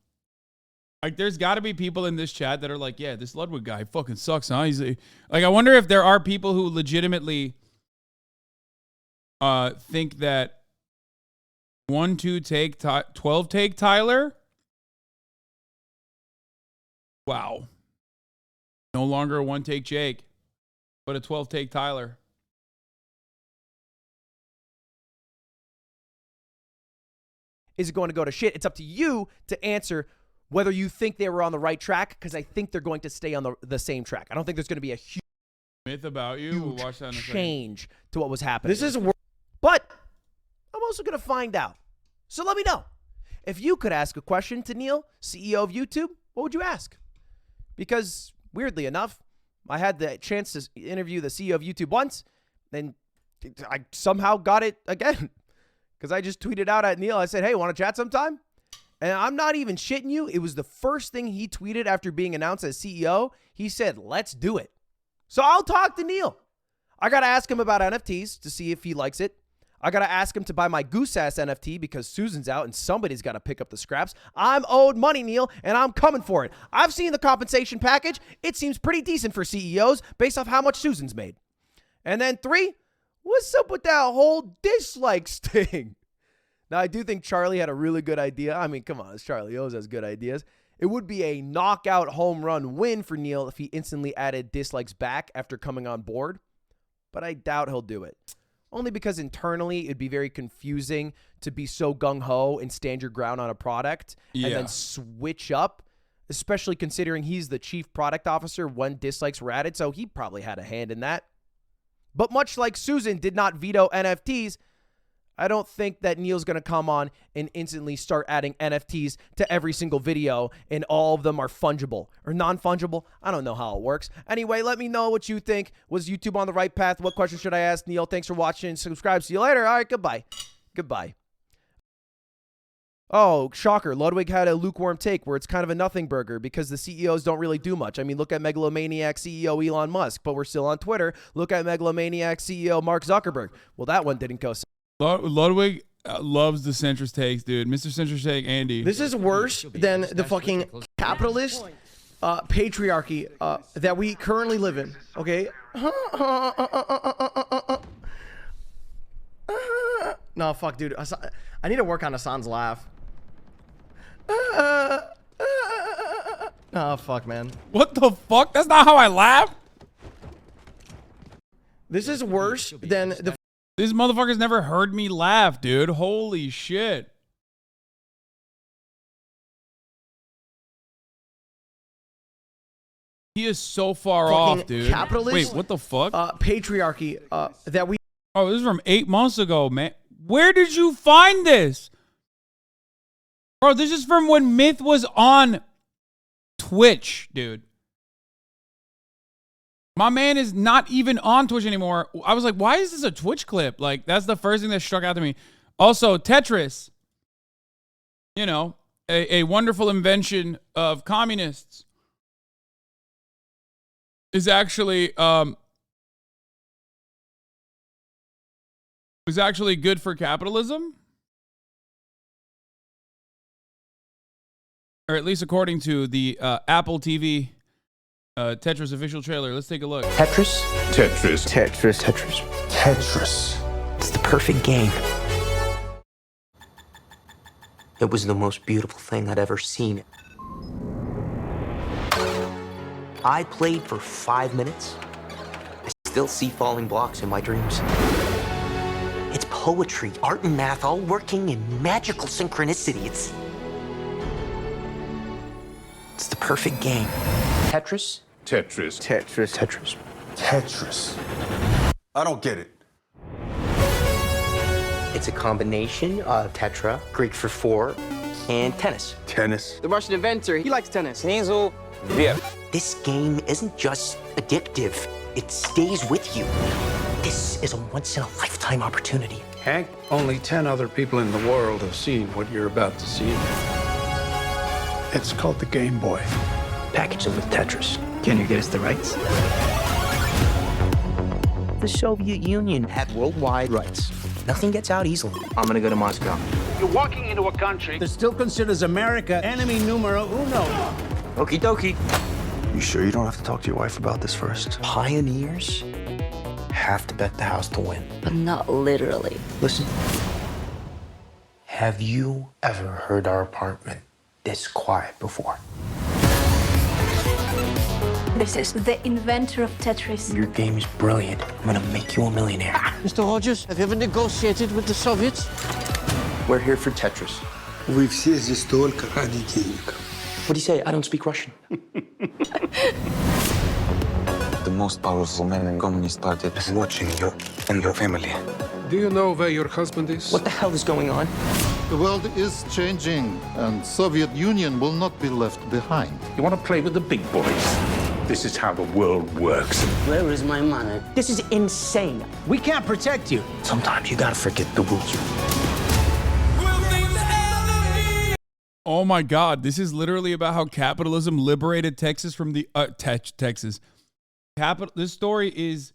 Like, there's got to be people in this chat that are like, yeah, this Ludwig guy fucking sucks, huh? He's like, I wonder if there are people who legitimately think that 12 take Tyler. Wow. No longer a 1 take Jake, but a 12 take Tyler. Is it going to go to shit? It's up to you to answer whether you think they were on the right track, because I think they're going to stay on the same track. I don't think there's going to be a huge myth about you. We'll watch that in a change to what was happening. This is, but I'm also going to find out. So let me know. If you could ask a question to Neil, CEO of YouTube, what would you ask? Because weirdly enough, I had the chance to interview the CEO of YouTube once, and I somehow got it again. Because I just tweeted out at Neil, I said, hey, want to chat sometime? And I'm not even shitting you. It was the first thing he tweeted after being announced as CEO. He said, let's do it. So I'll talk to Neil. I got to ask him about NFTs to see if he likes it. I got to ask him to buy my Goose Ass NFT because Susan's out and somebody's got to pick up the scraps. I'm owed money, Neil, and I'm coming for it. I've seen the compensation package. It seems pretty decent for CEOs based off how much Susan's made. And then 3, what's up with that whole dislikes thing? Now, I do think Charlie had a really good idea. I mean, come on, Charlie always has good ideas. It would be a knockout home run win for Neil if he instantly added dislikes back after coming on board, but I doubt he'll do it. Only because internally it'd be very confusing to be so gung-ho and stand your ground on a product and then switch up, especially considering he's the chief product officer when dislikes were added, so he probably had a hand in that. But much like Susan did not veto NFTs, I don't think that Neil's going to come on and instantly start adding NFTs to every single video and all of them are fungible or non-fungible. I don't know how it works. Anyway, let me know what you think. Was YouTube on the right path? What question should I ask Neil? Thanks for watching. Subscribe. See you later. All right, goodbye. Goodbye. Oh, shocker. Ludwig had a lukewarm take where it's kind of a nothing burger because the CEOs don't really do much. I mean, look at megalomaniac CEO Elon Musk, but we're still on Twitter. Look at megalomaniac CEO Mark Zuckerberg. Well, that one didn't go so. Ludwig loves the centrist takes, dude. Mr. Centrist Take, Andy. This is worse than the fucking capitalist patriarchy that we currently live in, okay? No, fuck, dude. I need to work on Hasan's laugh. Oh, fuck, man. What the fuck? That's not how I laugh. This is worse than the... These motherfuckers never heard me laugh, dude. Holy shit. He is so far off, dude. Capitalist, wait, what the fuck? Patriarchy that we... Oh, this is from 8 months ago, man. Where did you find this? Bro, this is from when Myth was on Twitch, dude. My man is not even on Twitch anymore. I was like, why is this a Twitch clip? Like, that's the first thing that struck out to me. Also, Tetris, you know, a wonderful invention of communists, is actually good for capitalism. Or at least according to the Apple TV Tetris official trailer. Let's take a look. Tetris? Tetris. Tetris. Tetris. Tetris. It's the perfect game. It was the most beautiful thing I'd ever seen. I played for 5 minutes. I still see falling blocks in my dreams. It's poetry, art, and math all working in magical synchronicity. It's the perfect game. Tetris? Tetris. Tetris. Tetris. Tetris. I don't get it. It's a combination of tetra, Greek for 4, and tennis. Tennis? The Russian inventor, he likes tennis. Nizu. Yeah. This game isn't just addictive, it stays with you. This is a once-in-a-lifetime opportunity. Hank, only 10 other people in the world have seen what you're about to see. It's called the Game Boy. Package it with Tetris. Can you get us the rights? The Soviet Union had worldwide rights. Nothing gets out easily. I'm gonna go to Moscow. You're walking into a country that still considers America enemy numero uno. Okie dokie. You sure you don't have to talk to your wife about this first? Pioneers have to bet the house to win. But not literally. Listen. Have you ever heard our apartment this quiet before? This is the inventor of Tetris. Your game is brilliant. I'm gonna make you a millionaire. Mr. Hodges, have you ever negotiated with the Soviets? We're here for Tetris. We've seized только ради денег. What do you say? I don't speak Russian. The most powerful man in Communist Party is watching you and your family. Do you know where your husband is? What the hell is going on? The world is changing, and Soviet Union will not be left behind. You want to play with the big boys? This is how the world works. Where is my money? This is insane. We can't protect you. Sometimes you gotta forget the rules. Oh my God, this is literally about how capitalism liberated Texas from the Texas. This story is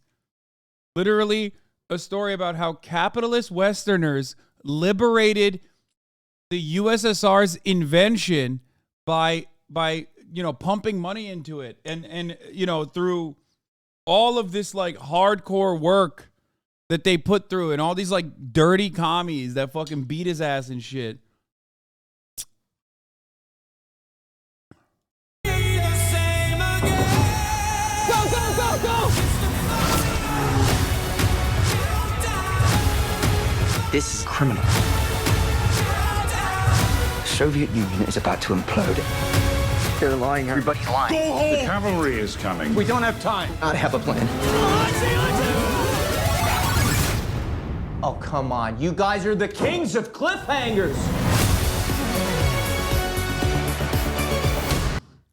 literally a story about how capitalist Westerners liberated the USSR's invention by you know, pumping money into it and you know, through all of this like hardcore work that they put through and all these like dirty commies that fucking beat his ass and shit. Go, go, go, go! This is criminal. The Soviet Union is about to implode. They're lying. Everybody's lying. Go home! The cavalry is coming. We don't have time. I have a plan. Oh, come on. You guys are the kings of cliffhangers.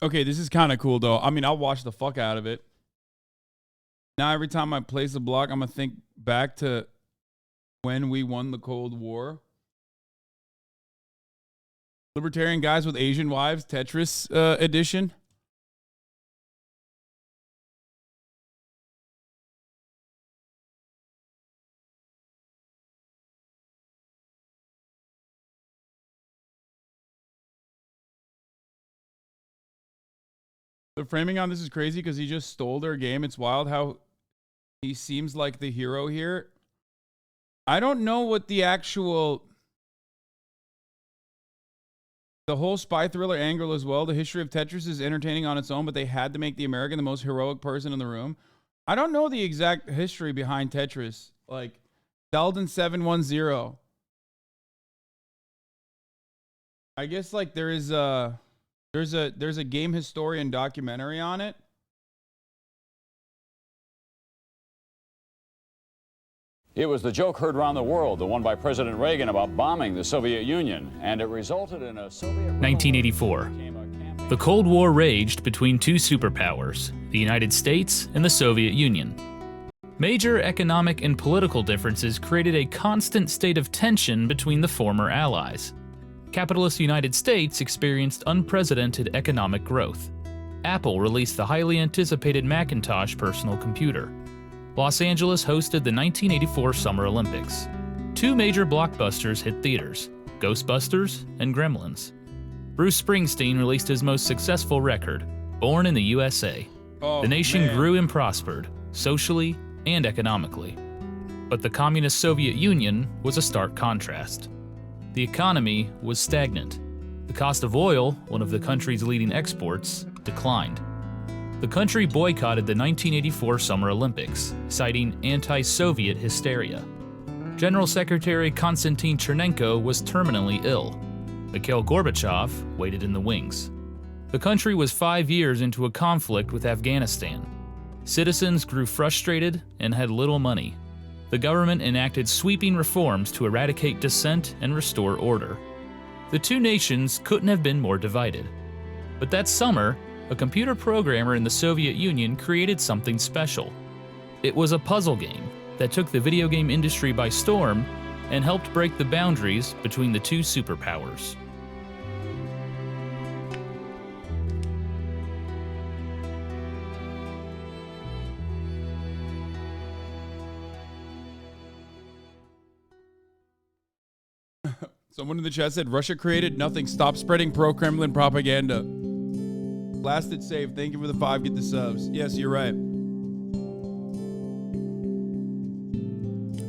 Okay, this is kind of cool, though. I mean, I'll watch the fuck out of it. Now, every time I place a block, I'm going to think back to when we won the Cold War. Libertarian guys with Asian wives, Tetris edition. The framing on this is crazy because he just stole their game. It's wild how he seems like the hero here. I don't know what the actual... The whole spy thriller angle as well. The history of Tetris is entertaining on its own, but they had to make the American the most heroic person in the room. I don't know the exact history behind Tetris. Like, Sheldon 710. I guess, like, there is a... There's a game historian documentary on it. It was the joke heard around the world, the one by President Reagan about bombing the Soviet Union, and it resulted in a Soviet... 1984. The Cold War raged between two superpowers, the United States and the Soviet Union. Major economic and political differences created a constant state of tension between the former allies. Capitalist United States experienced unprecedented economic growth. Apple released the highly anticipated Macintosh personal computer. Los Angeles hosted the 1984 Summer Olympics. Two major blockbusters hit theaters, Ghostbusters and Gremlins. Bruce Springsteen released his most successful record, Born in the USA. The nation grew and prospered, socially and economically. But the communist Soviet Union was a stark contrast. The economy was stagnant. The cost of oil, one of the country's leading exports, declined. The country boycotted the 1984 Summer Olympics, citing anti-Soviet hysteria. General Secretary Konstantin Chernenko was terminally ill. Mikhail Gorbachev waited in the wings. The country was 5 years into a conflict with Afghanistan. Citizens grew frustrated and had little money. The government enacted sweeping reforms to eradicate dissent and restore order. The two nations couldn't have been more divided. But that summer, a computer programmer in the Soviet Union created something special. It was a puzzle game that took the video game industry by storm and helped break the boundaries between the two superpowers. Someone in the chat said, Russia created nothing. Stop spreading pro-Kremlin propaganda. Blasted save. Thank you for the 5. Get the subs. Yes, you're right.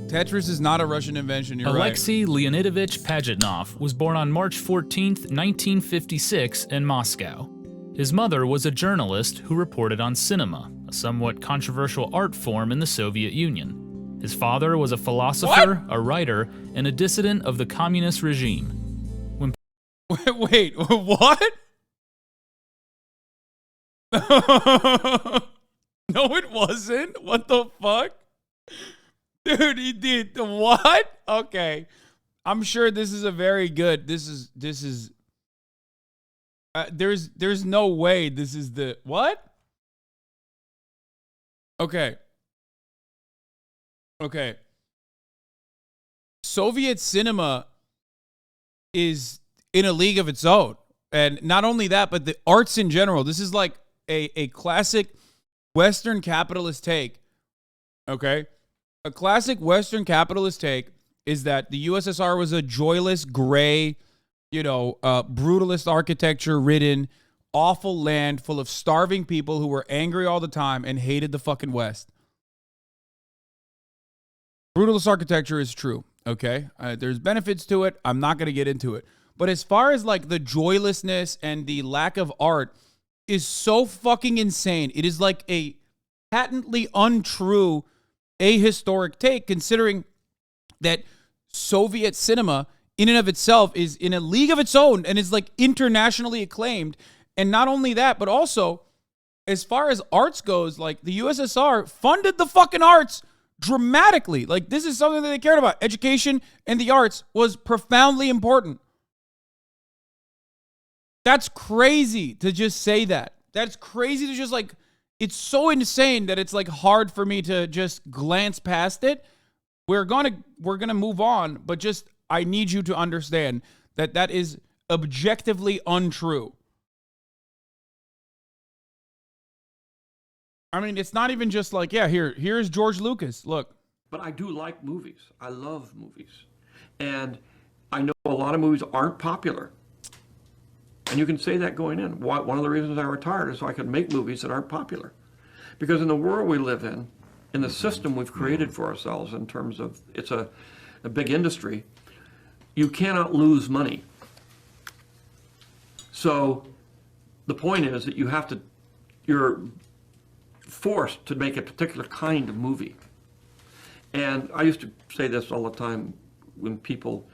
Tetris is not a Russian invention. You're Alexei Leonidovich Pajitnov was born on March 14, 1956 in Moscow. His mother was a journalist who reported on cinema, a somewhat controversial art form in the Soviet Union. His father was a philosopher, a writer, and a dissident of the communist regime. When Wait, what? No, it wasn't. What the fuck? Dude, he did. The what? Okay. I'm sure this is a very good. This is there's no way this is the what? Okay. Okay. Soviet cinema is in a league of its own. And not only that, but the arts in general. This is like a classic Western capitalist take. Okay? A classic Western capitalist take is that the USSR was a joyless, gray, brutalist architecture-ridden, awful land full of starving people who were angry all the time and hated the fucking West. Brutalist architecture is true, okay? There's benefits to it. I'm not going to get into it. But as far as like the joylessness and the lack of art, is so fucking insane. It is like a patently untrue ahistoric take, considering that Soviet cinema in and of itself is in a league of its own and is like internationally acclaimed. And not only that, but also as far as arts goes, like the USSR funded the fucking arts dramatically. Like this is something that they cared about. Education and the arts was profoundly important. That's crazy to just say that. That's crazy to just like, it's so insane that it's like hard for me to just glance past it. We're gonna move on, but just I need you to understand that that is objectively untrue. I mean, it's not even just like, yeah, here's George Lucas. Look. But I do like movies. I love movies. And I know a lot of movies aren't popular. And you can say that going in. One of the reasons I retired is so I could make movies that aren't popular. Because in the world we live in the system we've created for ourselves in terms of, it's a big industry, you cannot lose money. So the point is that you're forced to make a particular kind of movie. And I used to say this all the time when people,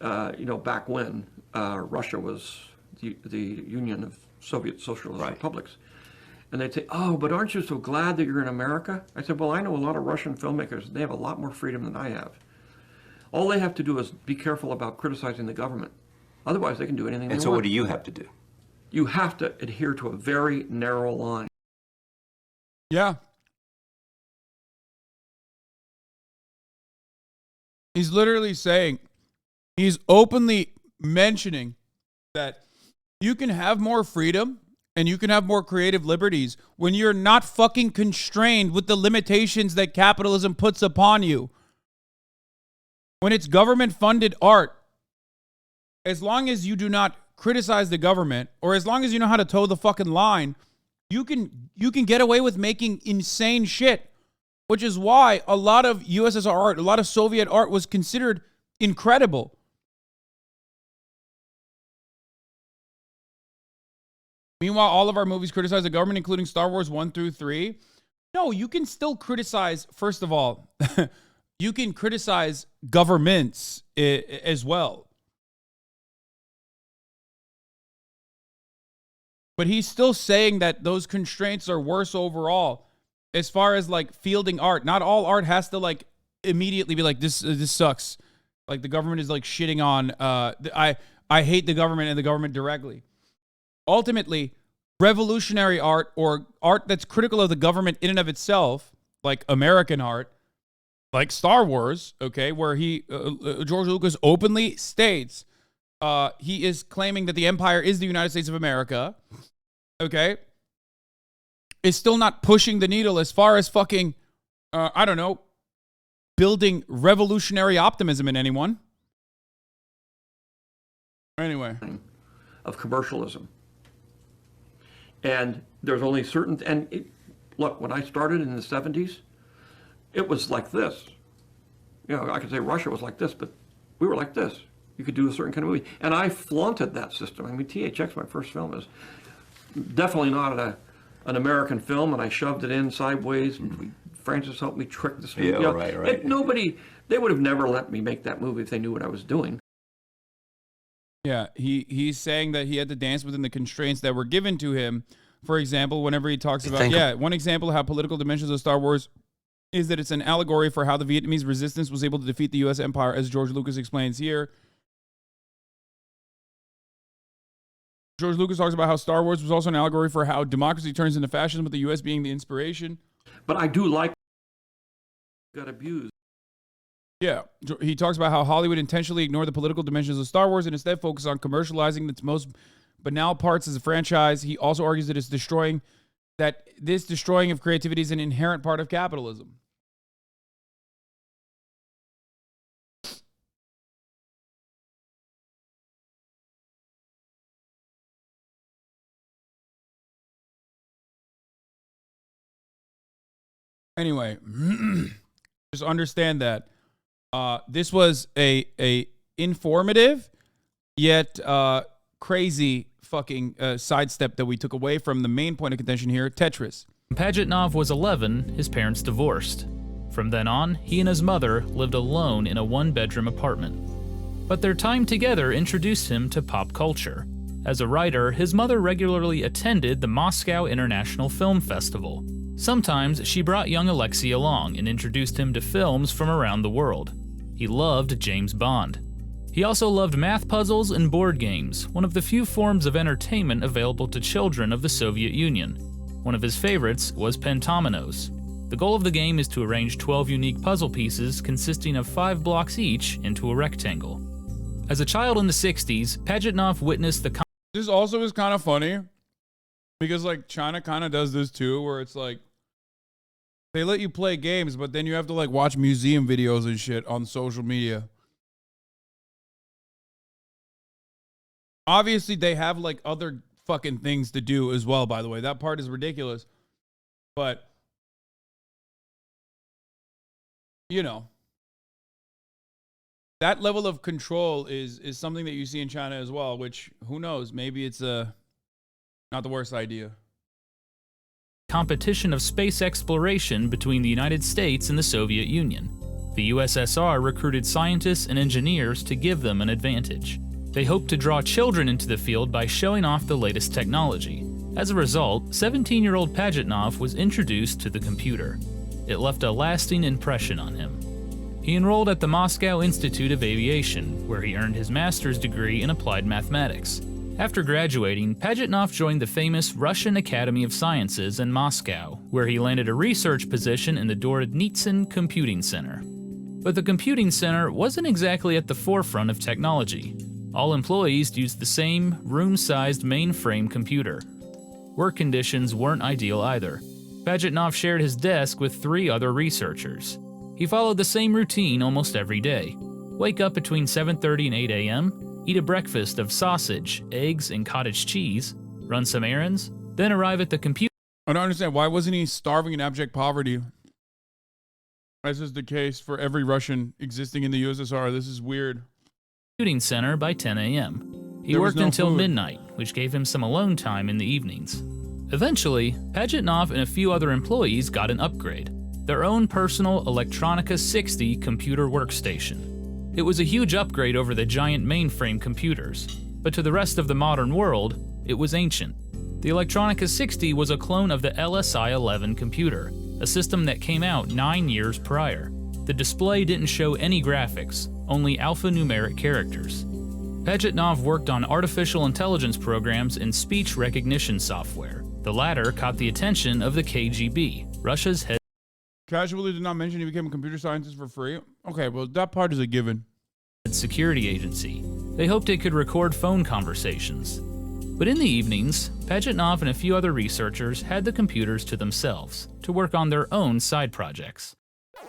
back when Russia was the Union of Soviet Socialist Republics. And they'd say, oh, but aren't you so glad that you're in America? I said, well, I know a lot of Russian filmmakers. They have a lot more freedom than I have. All they have to do is be careful about criticizing the government. Otherwise, they can do anything they want. And so what do you have to do? You have to adhere to a very narrow line. Yeah. He's literally saying, he's openly mentioning that you can have more freedom and you can have more creative liberties when you're not fucking constrained with the limitations that capitalism puts upon you. When it's government-funded art, as long as you do not criticize the government, or as long as you know how to toe the fucking line, you can get away with making insane shit, which is why a lot of USSR art, a lot of Soviet art was considered incredible. Meanwhile, all of our movies criticize the government, including Star Wars 1 through 3. No, you can still criticize, first of all, you can criticize governments as well. But he's still saying that those constraints are worse overall as far as like fielding art. Not all art has to like immediately be like, this sucks. Like the government is like shitting on, I hate the government and the government directly. Ultimately, revolutionary art or art that's critical of the government in and of itself, like American art, like Star Wars, okay, where George Lucas openly states he is claiming that the empire is the United States of America, okay, is still not pushing the needle as far as fucking, building revolutionary optimism in anyone. Anyway. Of commercialism. And there's only certain, look, when I started in the 70s, it was like this. I could say Russia was like this, but we were like this. You could do a certain kind of movie. And I flaunted that system. I mean, THX, my first film, is definitely not an American film, and I shoved it in sideways. Francis helped me trick the studio. Yeah, right. They would have never let me make that movie if they knew what I was doing. Yeah, he's saying that he had to dance within the constraints that were given to him. For example, whenever he talks about, one example of how political dimensions of Star Wars is that it's an allegory for how the Vietnamese resistance was able to defeat the U.S. empire, as George Lucas explains here. George Lucas talks about how Star Wars was also an allegory for how democracy turns into fascism, with the U.S. being the inspiration. But I do like got abused. Yeah, he talks about how Hollywood intentionally ignored the political dimensions of Star Wars and instead focused on commercializing its most banal parts as a franchise. He also argues that this destroying of creativity is an inherent part of capitalism. Anyway, just understand that this was a informative yet crazy fucking sidestep that we took away from the main point of contention here, Tetris. When Pajitnov was 11, his parents divorced. From then on, he and his mother lived alone in a one-bedroom apartment. But their time together introduced him to pop culture. As a writer, his mother regularly attended the Moscow International Film Festival. Sometimes she brought young Alexei along and introduced him to films from around the world. He loved James Bond. He also loved math puzzles and board games, one of the few forms of entertainment available to children of the Soviet Union. One of his favorites was pentominoes. The goal of the game is to arrange 12 unique puzzle pieces consisting of 5 blocks each into a rectangle. As a child in the 60s, Pajitnov witnessed the This also is kind of funny because like China kind of does this too, where it's like they let you play games, but then you have to like watch museum videos and shit on social media. Obviously, they have like other fucking things to do as well, by the way. That part is ridiculous. But, you know, that level of control is something that you see in China as well, which, who knows, maybe it's not the worst idea. Competition of space exploration between the United States and the Soviet Union. The USSR recruited scientists and engineers to give them an advantage. They hoped to draw children into the field by showing off the latest technology. As a result, 17-year-old Pajitnov was introduced to the computer. It left a lasting impression on him. He enrolled at the Moscow Institute of Aviation, where he earned his master's degree in applied mathematics. After graduating, Pajitnov joined the famous Russian Academy of Sciences in Moscow, where he landed a research position in the Dornitsyn Computing Center. But the computing center wasn't exactly at the forefront of technology. All employees used the same room-sized mainframe computer. Work conditions weren't ideal either. Pajitnov shared his desk with 3 other researchers. He followed the same routine almost every day. Wake up between 7:30 and 8 a.m., eat a breakfast of sausage, eggs, and cottage cheese, run some errands, then arrive at the computer. I don't understand. Why wasn't he starving in abject poverty? As is the case for every Russian existing in the USSR. This is weird. Computing center by 10 a.m. He There was worked no until food. midnight, which gave him some alone time in the evenings. Eventually, Pajitnov and a few other employees got an upgrade, their own personal Electronica 60 computer workstation. It was a huge upgrade over the giant mainframe computers, but to the rest of the modern world, it was ancient. The Electronica 60 was a clone of the LSI-11 computer, a system that came out 9 years prior. The display didn't show any graphics, only alphanumeric characters. Pajitnov worked on artificial intelligence programs and speech recognition software. The latter caught the attention of the KGB, Russia's head Casually did not mention he became a computer scientist for free. Okay, well, that part is a given. security agency. They hoped it could record phone conversations. But in the evenings, Pajitnov and a few other researchers had the computers to themselves to work on their own side projects.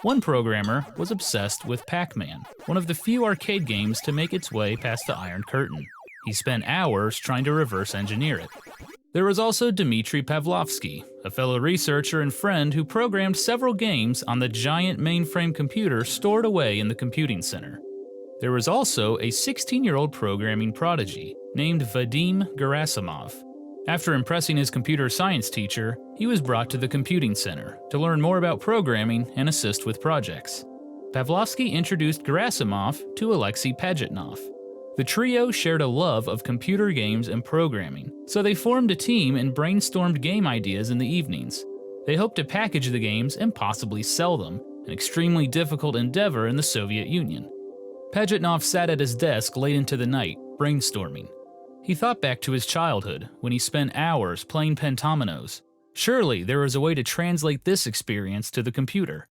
One programmer was obsessed with Pac-Man, one of the few arcade games to make its way past the Iron Curtain. He spent hours trying to reverse engineer it. There was also Dmitry Pavlovsky, a fellow researcher and friend who programmed several games on the giant mainframe computer stored away in the computing center. There was also a 16-year-old programming prodigy named Vadim Gerasimov. After impressing his computer science teacher, he was brought to the computing center to learn more about programming and assist with projects. Pavlovsky introduced Gerasimov to Alexei Pajitnov. The trio shared a love of computer games and programming, so they formed a team and brainstormed game ideas in the evenings. They hoped to package the games and possibly sell them, an extremely difficult endeavor in the Soviet Union. Pajitnov sat at his desk late into the night, brainstorming. He thought back to his childhood, when he spent hours playing pentominoes. Surely there was a way to translate this experience to the computer.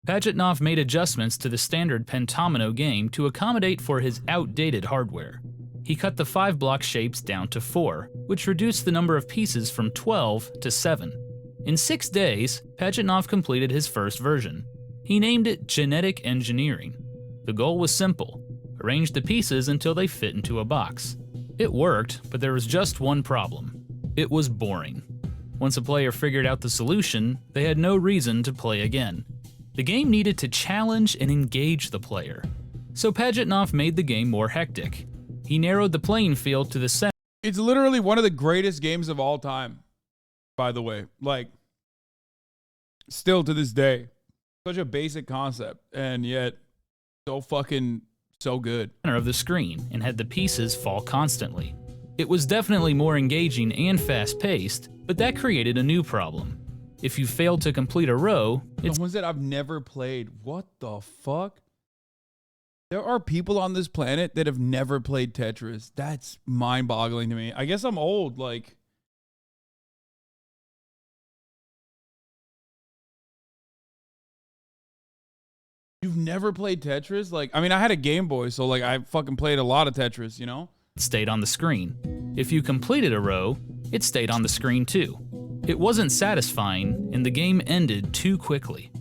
Pajitnov made adjustments to the standard pentomino game to accommodate for his outdated hardware. He cut the 5-block shapes down to 4, which reduced the number of pieces from 12 to 7. In 6 days, Pajitnov completed his first version. He named it Genetic Engineering. The goal was simple: arrange the pieces until they fit into a box. It worked, but there was just one problem. It was boring. Once a player figured out the solution, they had no reason to play again. The game needed to challenge and engage the player. So Pajitnov made the game more hectic. He narrowed the playing field to the center. It's literally one of the greatest games of all time, by the way. Like, still to this day. Such a basic concept, and yet so good. Center of the screen and had the pieces fall constantly. It was definitely more engaging and fast-paced, but that created a new problem. If you failed to complete a row, it's the ones that I've never played. What the fuck? There are people on this planet that have never played Tetris. That's mind-boggling to me. I guess I'm old, like. You've never played Tetris? Like, I mean, I had a Game Boy, so like I fucking played a lot of Tetris, you know? It stayed on the screen. If you completed a row, it stayed on the screen too. It wasn't satisfying, and the game ended too quickly.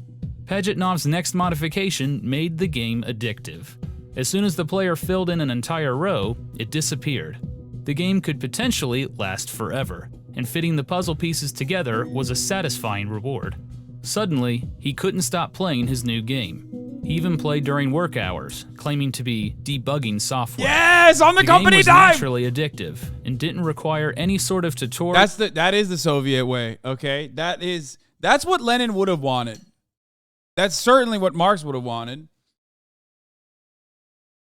Pajitnov's next modification made the game addictive. As soon as the player filled in an entire row, it disappeared. The game could potentially last forever, and fitting the puzzle pieces together was a satisfying reward. Suddenly, he couldn't stop playing his new game. He even played during work hours, claiming to be debugging software. Yes, on the company game was dime! Naturally addictive and didn't require any sort of tutorial. That is the Soviet way, okay? That's what Lenin would have wanted. That's certainly what Marx would have wanted.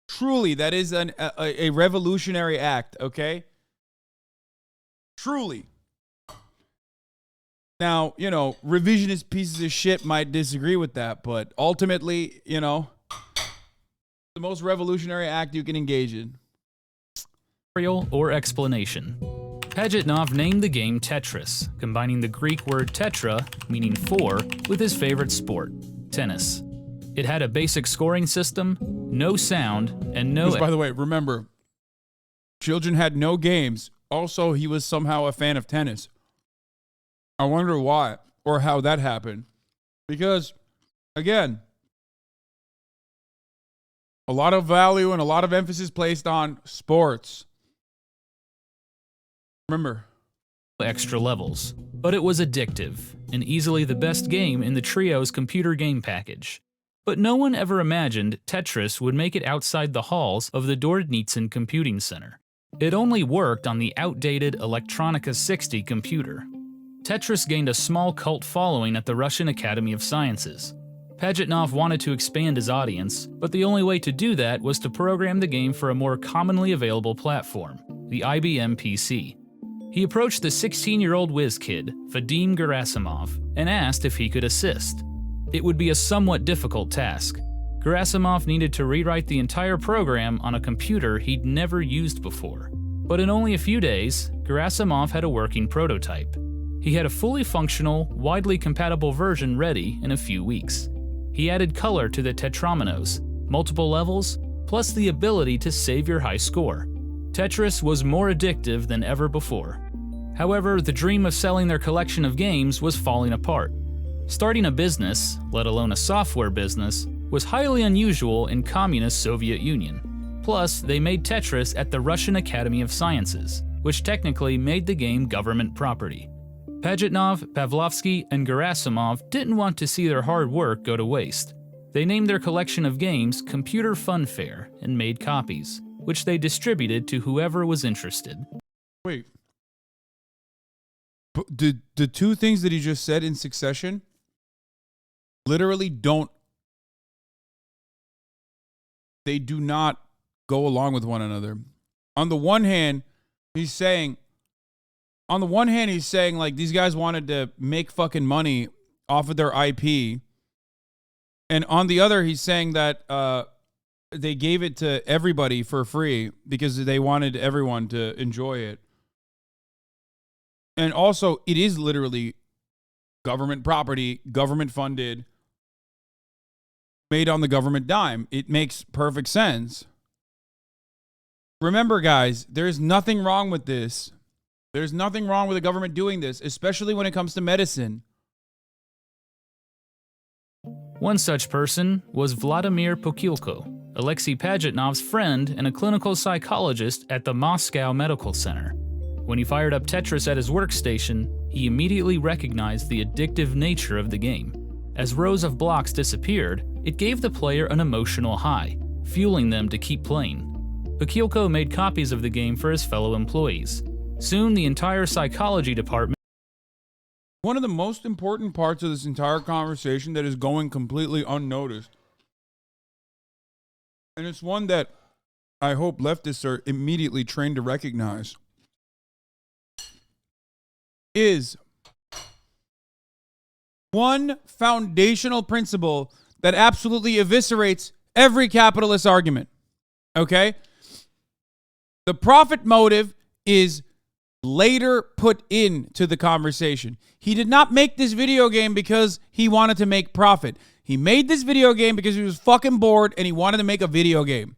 Truly, that is a revolutionary act, okay? Truly. Now, you know, revisionist pieces of shit might disagree with that, but ultimately, you know, the most revolutionary act you can engage in. Or explanation. Pajitnov named the game Tetris, combining the Greek word tetra, meaning four, with his favorite sport, tennis. It had a basic scoring system, no sound, and no... Which, by the way, remember, children had no games. Also, he was somehow a fan of tennis. I wonder why or how that happened. Because, again, a lot of value and a lot of emphasis placed on sports. Remember. Extra levels. But it was addictive, and easily the best game in the trio's computer game package. But no one ever imagined Tetris would make it outside the halls of the Dordnitsin Computing Center. It only worked on the outdated Electronica 60 computer. Tetris gained a small cult following at the Russian Academy of Sciences. Pajitnov wanted to expand his audience, but the only way to do that was to program the game for a more commonly available platform, the IBM PC. He approached the 16-year-old whiz kid, Vadim Gerasimov, and asked if he could assist. It would be a somewhat difficult task. Gerasimov needed to rewrite the entire program on a computer he'd never used before. But in only a few days, Gerasimov had a working prototype. He had a fully functional, widely compatible version ready in a few weeks. He added color to the tetrominoes, multiple levels, plus the ability to save your high score. Tetris was more addictive than ever before. However, the dream of selling their collection of games was falling apart. Starting a business, let alone a software business, was highly unusual in communist Soviet Union. Plus, they made Tetris at the Russian Academy of Sciences, which technically made the game government property. Pajitnov, Pavlovsky, and Gerasimov didn't want to see their hard work go to waste. They named their collection of games Computer Funfair and made copies, which they distributed to whoever was interested. Wait. The two things that he just said in succession literally they do not go along with one another. On the one hand, he's saying like these guys wanted to make fucking money off of their IP. And on the other, he's saying that they gave it to everybody for free because they wanted everyone to enjoy it. And also, it is literally government property, government funded, made on the government dime. It makes perfect sense. Remember, guys, there's nothing wrong with this. There's nothing wrong with the government doing this, especially when it comes to medicine. One such person was Vladimir Pokilko, Alexei Pajitnov's friend and a clinical psychologist at the Moscow Medical Center. When he fired up Tetris at his workstation, he immediately recognized the addictive nature of the game. As rows of blocks disappeared, it gave the player an emotional high, fueling them to keep playing. Bakilko made copies of the game for his fellow employees. Soon, the entire psychology department. One of the most important parts of this entire conversation that is going completely unnoticed, and it's one that I hope leftists are immediately trained to recognize, is one foundational principle that absolutely eviscerates every capitalist argument. Okay? The profit motive is later put into the conversation. He did not make this video game because he wanted to make profit. He made this video game because he was fucking bored and he wanted to make a video game.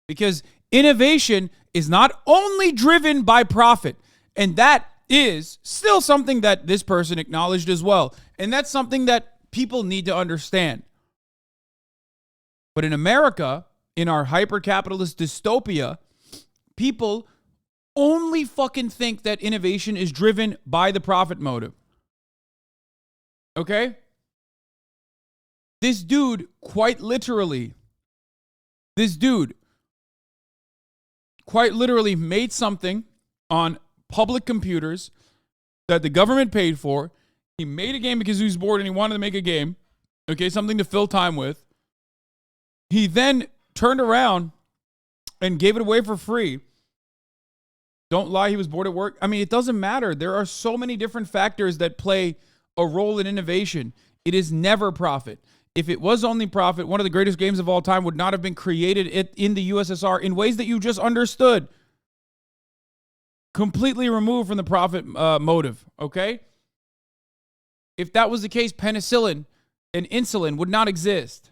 Because innovation is not only driven by profit, and that is still something that this person acknowledged as well. And that's something that people need to understand. But in America, in our hyper-capitalist dystopia, people only fucking think that innovation is driven by the profit motive. Okay? This dude quite literally made something on public computers that the government paid for. He made a game because he was bored and he wanted to make a game. Okay, something to fill time with. He then turned around and gave it away for free. Don't lie, he was bored at work. I mean, it doesn't matter. There are so many different factors that play a role in innovation. It is never profit. If it was only profit, one of the greatest games of all time would not have been created in the USSR in ways that you just understood. Completely removed from the profit motive, okay? If that was the case, penicillin and insulin would not exist.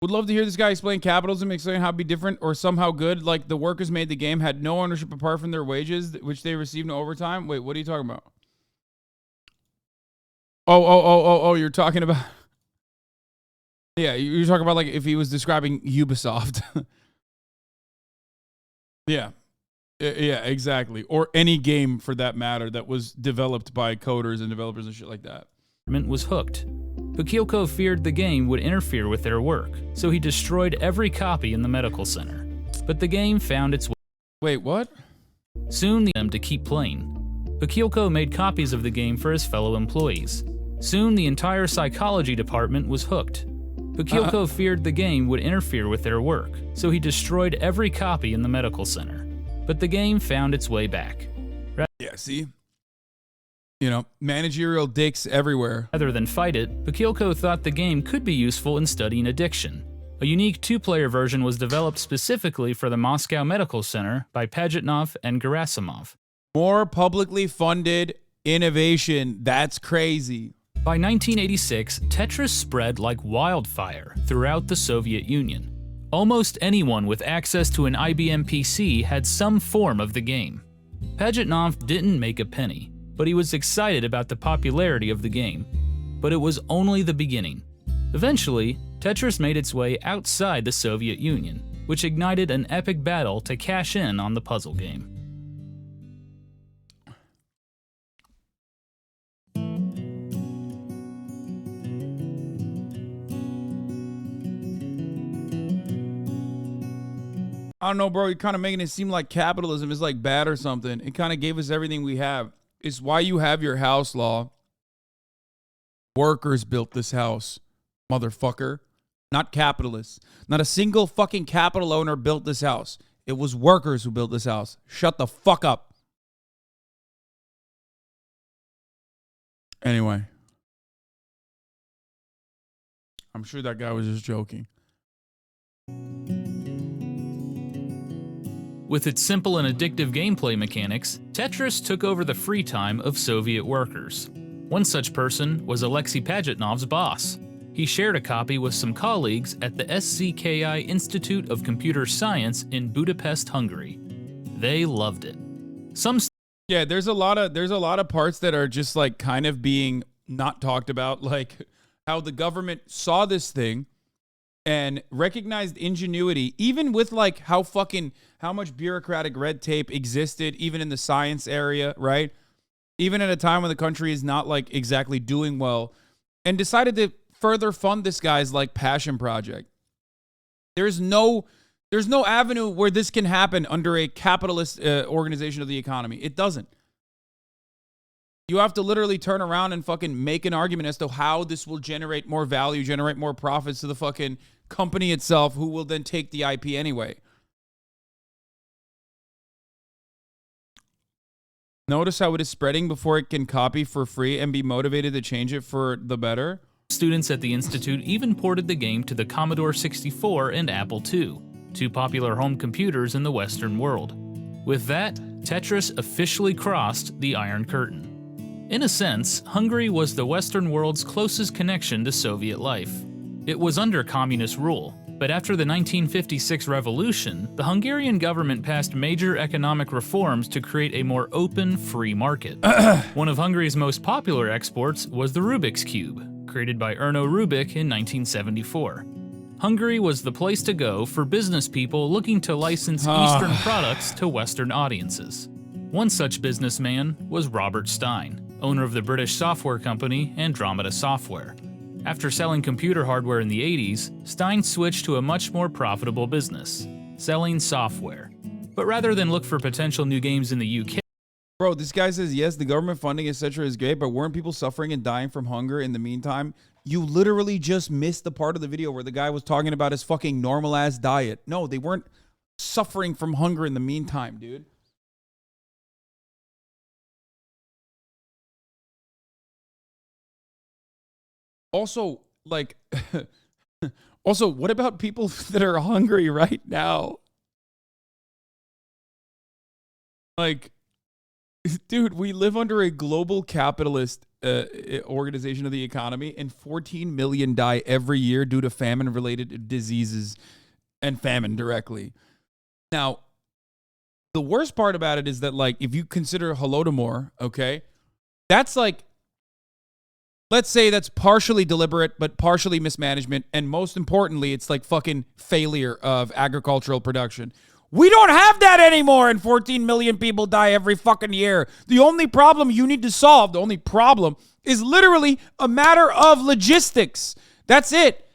Would love to hear this guy explain capitalism, explain how it'd be different or somehow good, like the workers made the game, had no ownership apart from their wages, which they received no overtime. Wait, what are you talking about? Oh, you're talking about... Yeah, you're talking about like if he was describing Ubisoft. Yeah, exactly. Or any game for that matter that was developed by coders and developers and shit like that. Was hooked. Bakilko feared the game would interfere with their work, so he destroyed every copy in the medical center. But the game found its way. Wait, what? Soon them to keep playing. Bakilko made copies of the game for his fellow employees. Soon the entire psychology department was hooked. Bakilko feared the game would interfere with their work, so he destroyed every copy in the medical center. But the game found its way back. Yeah, see? You know, managerial dicks everywhere. Rather than fight it, Bakilko thought the game could be useful in studying addiction. A unique two-player version was developed specifically for the Moscow Medical Center by Pajitnov and Gerasimov. More publicly funded innovation. That's crazy. By 1986, Tetris spread like wildfire throughout the Soviet Union. Almost anyone with access to an IBM PC had some form of the game. Pajitnov didn't make a penny, but he was excited about the popularity of the game. But it was only the beginning. Eventually, Tetris made its way outside the Soviet Union, which ignited an epic battle to cash in on the puzzle game. I don't know, bro. You're kind of making it seem like capitalism is like bad or something. It kind of gave us everything we have. It's why you have your house law. Workers built this house, motherfucker. Not capitalists. Not a single fucking capital owner built this house. It was workers who built this house. Shut the fuck up. Anyway. I'm sure that guy was just joking. With its simple and addictive gameplay mechanics, Tetris took over the free time of Soviet workers. One such person was Alexei Pajitnov's boss. He shared a copy with some colleagues at the SCKI Institute of Computer Science in Budapest, Hungary. They loved it. Yeah, there's a lot of parts that are just like kind of being not talked about, like how the government saw this thing and recognized ingenuity, even with like how much bureaucratic red tape existed, even in the science area, right? Even at a time when the country is not like exactly doing well, and decided to further fund this guy's like passion project. There's no There's no avenue where this can happen under a capitalist organization of the economy. It doesn't. You have to literally turn around and fucking make an argument as to how this will generate more value, generate more profits to the fucking company itself, who will then take the IP anyway. Notice how it is spreading before it can copy for free and be motivated to change it for the better. Students at the Institute even ported the game to the Commodore 64 and Apple II, two popular home computers in the Western world. With that, Tetris officially crossed the Iron Curtain. In a sense, Hungary was the Western world's closest connection to Soviet life. It was under communist rule, but after the 1956 revolution, the Hungarian government passed major economic reforms to create a more open, free market. One of Hungary's most popular exports was the Rubik's Cube, created by Erno Rubik in 1974. Hungary was the place to go for business people looking to license Eastern products to Western audiences. One such businessman was Robert Stein, owner of the British software company Andromeda Software. After selling computer hardware in the 80s, Stein switched to a much more profitable business, selling software. But rather than look for potential new games in the UK... Bro, this guy says, yes, the government funding, etc. is great, but weren't people suffering and dying from hunger in the meantime? You literally just missed the part of the video where the guy was talking about his fucking normal-ass diet. No, they weren't suffering from hunger in the meantime, dude. Also, like, also, what about people that are hungry right now? Like, dude, we live under a global capitalist organization of the economy, and 14 million die every year due to famine-related diseases and famine directly. Now, the worst part about it is that, like, if you consider Holodomor, okay, that's like, let's say that's partially deliberate, but partially mismanagement. And most importantly, it's like fucking failure of agricultural production. We don't have that anymore, and 14 million people die every fucking year. The only problem you need to solve, the only problem, is literally a matter of logistics. That's it.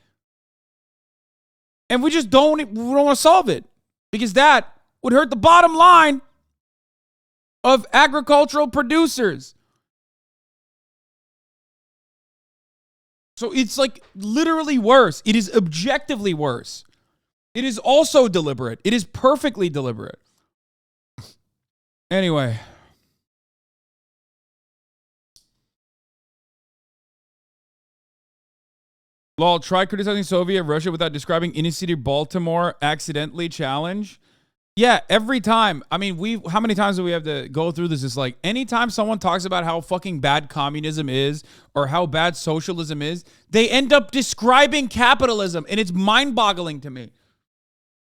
And we just don't want to solve it, because that would hurt the bottom line of agricultural producers. So it's like literally worse. It is objectively worse. It is also deliberate. It is perfectly deliberate. Anyway. Lol, try criticizing Soviet Russia without describing inner city Baltimore accidentally challenge. Yeah, every time. I mean, how many times do we have to go through this? It's like anytime someone talks about how fucking bad communism is or how bad socialism is, they end up describing capitalism, and it's mind-boggling to me.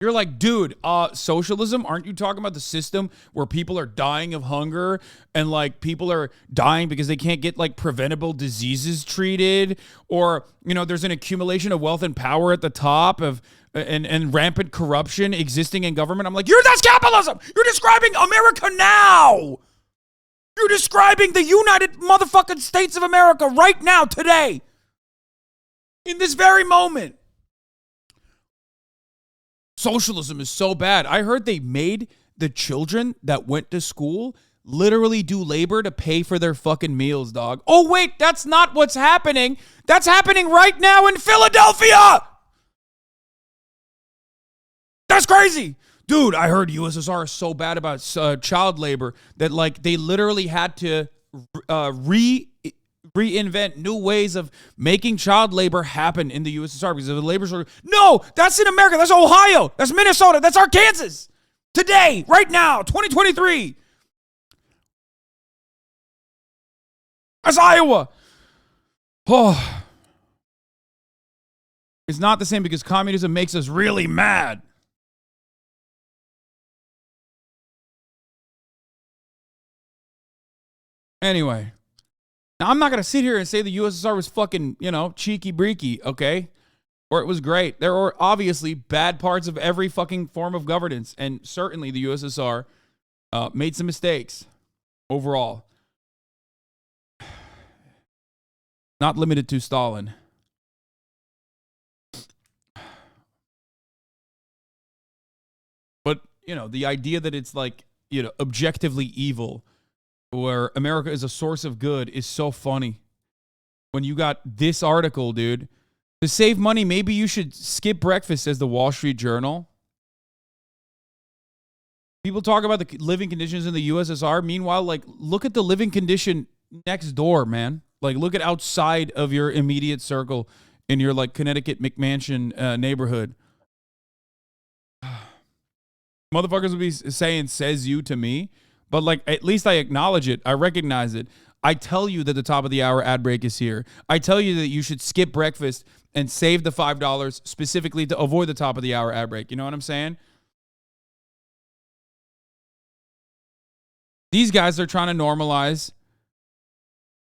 You're like, dude, socialism? Aren't you talking about the system where people are dying of hunger and like people are dying because they can't get like preventable diseases treated, or, you know, there's an accumulation of wealth and power at the top of and rampant corruption existing in government? I'm like, that's capitalism. You're describing America now. You're describing the United motherfucking States of America right now, today, in this very moment. Socialism is so bad. I heard they made the children that went to school literally do labor to pay for their fucking meals, dog. Oh, wait, that's not what's happening. That's happening right now in Philadelphia. That's crazy. Dude, I heard USSR is so bad about child labor that like they literally had to reinvent new ways of making child labor happen in the USSR because of the labor shortage. No, that's in America. That's Ohio. That's Minnesota. That's Arkansas. Today, right now, 2023. That's Iowa. Oh. It's not the same because communism makes us really mad. Anyway. Now, I'm not going to sit here and say the USSR was fucking, you know, cheeky-breaky, okay? Or it was great. There were obviously bad parts of every fucking form of governance, and certainly the USSR made some mistakes overall. Not limited to Stalin. you know, the idea that it's like, you know, objectively evil, or America is a source of good, is so funny. When you got this article, dude, to save money, maybe you should skip breakfast, says the Wall Street Journal. People talk about the living conditions in the USSR. Meanwhile, like, look at the living condition next door, man. Like, look at outside of your immediate circle in your, like, Connecticut McMansion neighborhood. Motherfuckers would be saying, says you to me. But, like, at least I acknowledge it. I recognize it. I tell you that the top of the hour ad break is here. I tell you that you should skip breakfast and save the $5 specifically to avoid the top of the hour ad break. You know what I'm saying? These guys are trying to normalize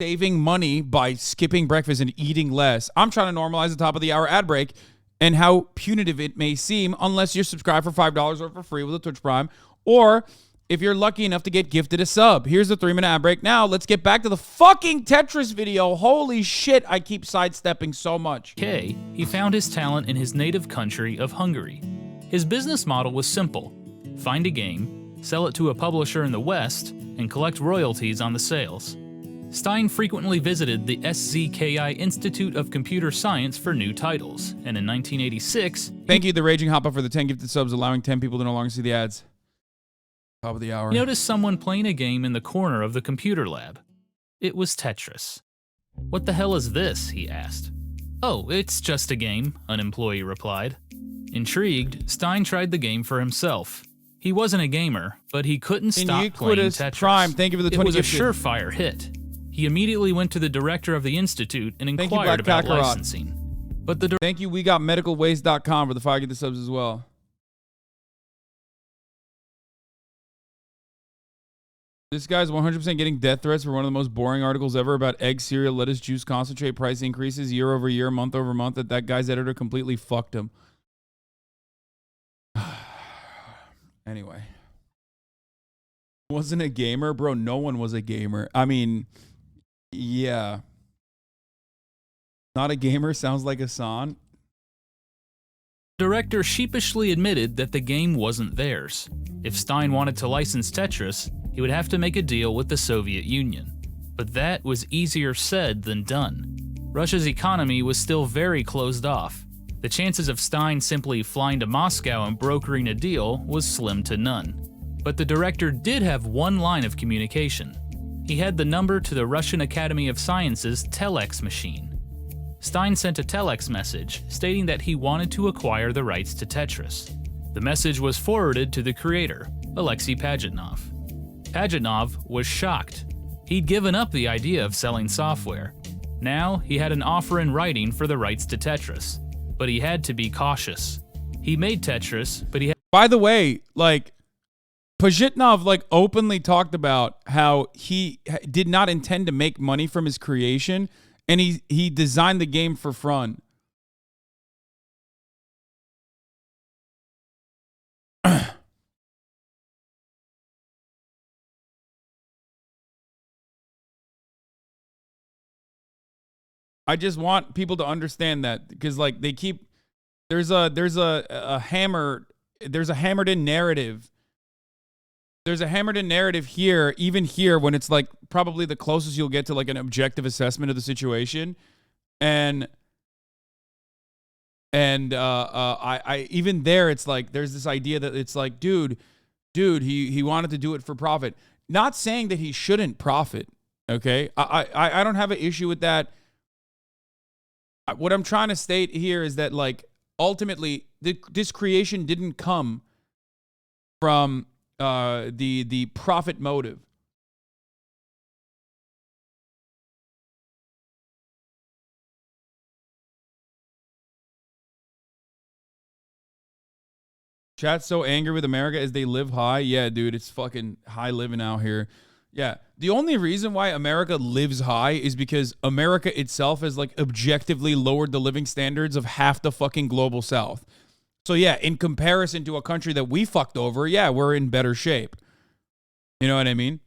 saving money by skipping breakfast and eating less. I'm trying to normalize the top of the hour ad break and how punitive it may seem unless you're subscribed for $5 or for free with a Twitch Prime, or if you're lucky enough to get gifted a sub. Here's the 3-minute ad break. Now, let's get back to the fucking Tetris video. Holy shit, I keep sidestepping so much. He found his talent in his native country of Hungary. His business model was simple. Find a game, sell it to a publisher in the West, and collect royalties on the sales. Stein frequently visited the SZKI Institute of Computer Science for new titles, and in 1986... Thank you, the Raging Hoppa, for the 10 gifted subs, allowing 10 people to no longer see the ads. Top of the hour. He noticed someone playing a game in the corner of the computer lab. It was Tetris. "What the hell is this?" he asked. "Oh, it's just a game," an employee replied. Intrigued, Stein tried the game for himself. He wasn't a gamer, but he couldn't stop playing Tetris. Prime, thank you for the 20 It was a gifted. surefire hit. He immediately went to the director of the institute and inquired about licensing. But the thank you, we got medicalwaste.com for the 5 gifted subs as well. This guy's 100% getting death threats for one of the most boring articles ever about egg, cereal, lettuce, juice, concentrate price increases year over year, month over month. That guy's editor completely fucked him. Anyway. Wasn't a gamer? Bro, no one was a gamer. I mean, yeah. Not a gamer sounds like Hasan. Director sheepishly admitted that the game wasn't theirs. If Stein wanted to license Tetris, he would have to make a deal with the Soviet Union. But that was easier said than done. Russia's economy was still very closed off. The chances of Stein simply flying to Moscow and brokering a deal was slim to none. But the director did have one line of communication. He had the number to the Russian Academy of Sciences telex machine. Stein sent a telex message stating that he wanted to acquire the rights to Tetris. The message was forwarded to the creator, Alexei Pajitnov. Pajitnov was shocked. He'd given up the idea of selling software. Now he had an offer in writing for the rights to Tetris, but he had to be cautious. He made Tetris, but he had— By the way, like, Pajitnov, like, openly talked about how he did not intend to make money from his creation, and he designed the game for fun. I just want people to understand that, because, like, they keep there's a hammered in narrative. There's a hammered in narrative here, even here, when it's like probably the closest you'll get to like an objective assessment of the situation, and I even there, it's like there's this idea that it's like, dude, he wanted to do it for profit. Not saying that he shouldn't profit. Okay, I don't have an issue with that. What I'm trying to state here is that, like, ultimately this creation didn't come from the profit motive. Chat's so angry with America as they live high. Yeah, dude, it's fucking high living out here. Yeah, the only reason why America lives high is because America itself has, like, objectively lowered the living standards of half the fucking global south. So yeah, in comparison to a country that we fucked over, yeah, we're in better shape. You know what I mean?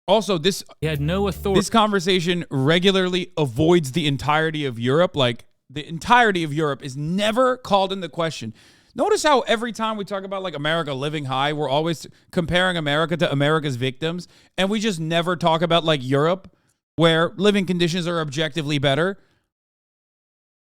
Also, this he had no authority. This conversation regularly avoids the entirety of Europe. Like, the entirety of Europe is never called into question. Notice how every time we talk about like America living high, we're always comparing America to America's victims, and we just never talk about like Europe, where living conditions are objectively better.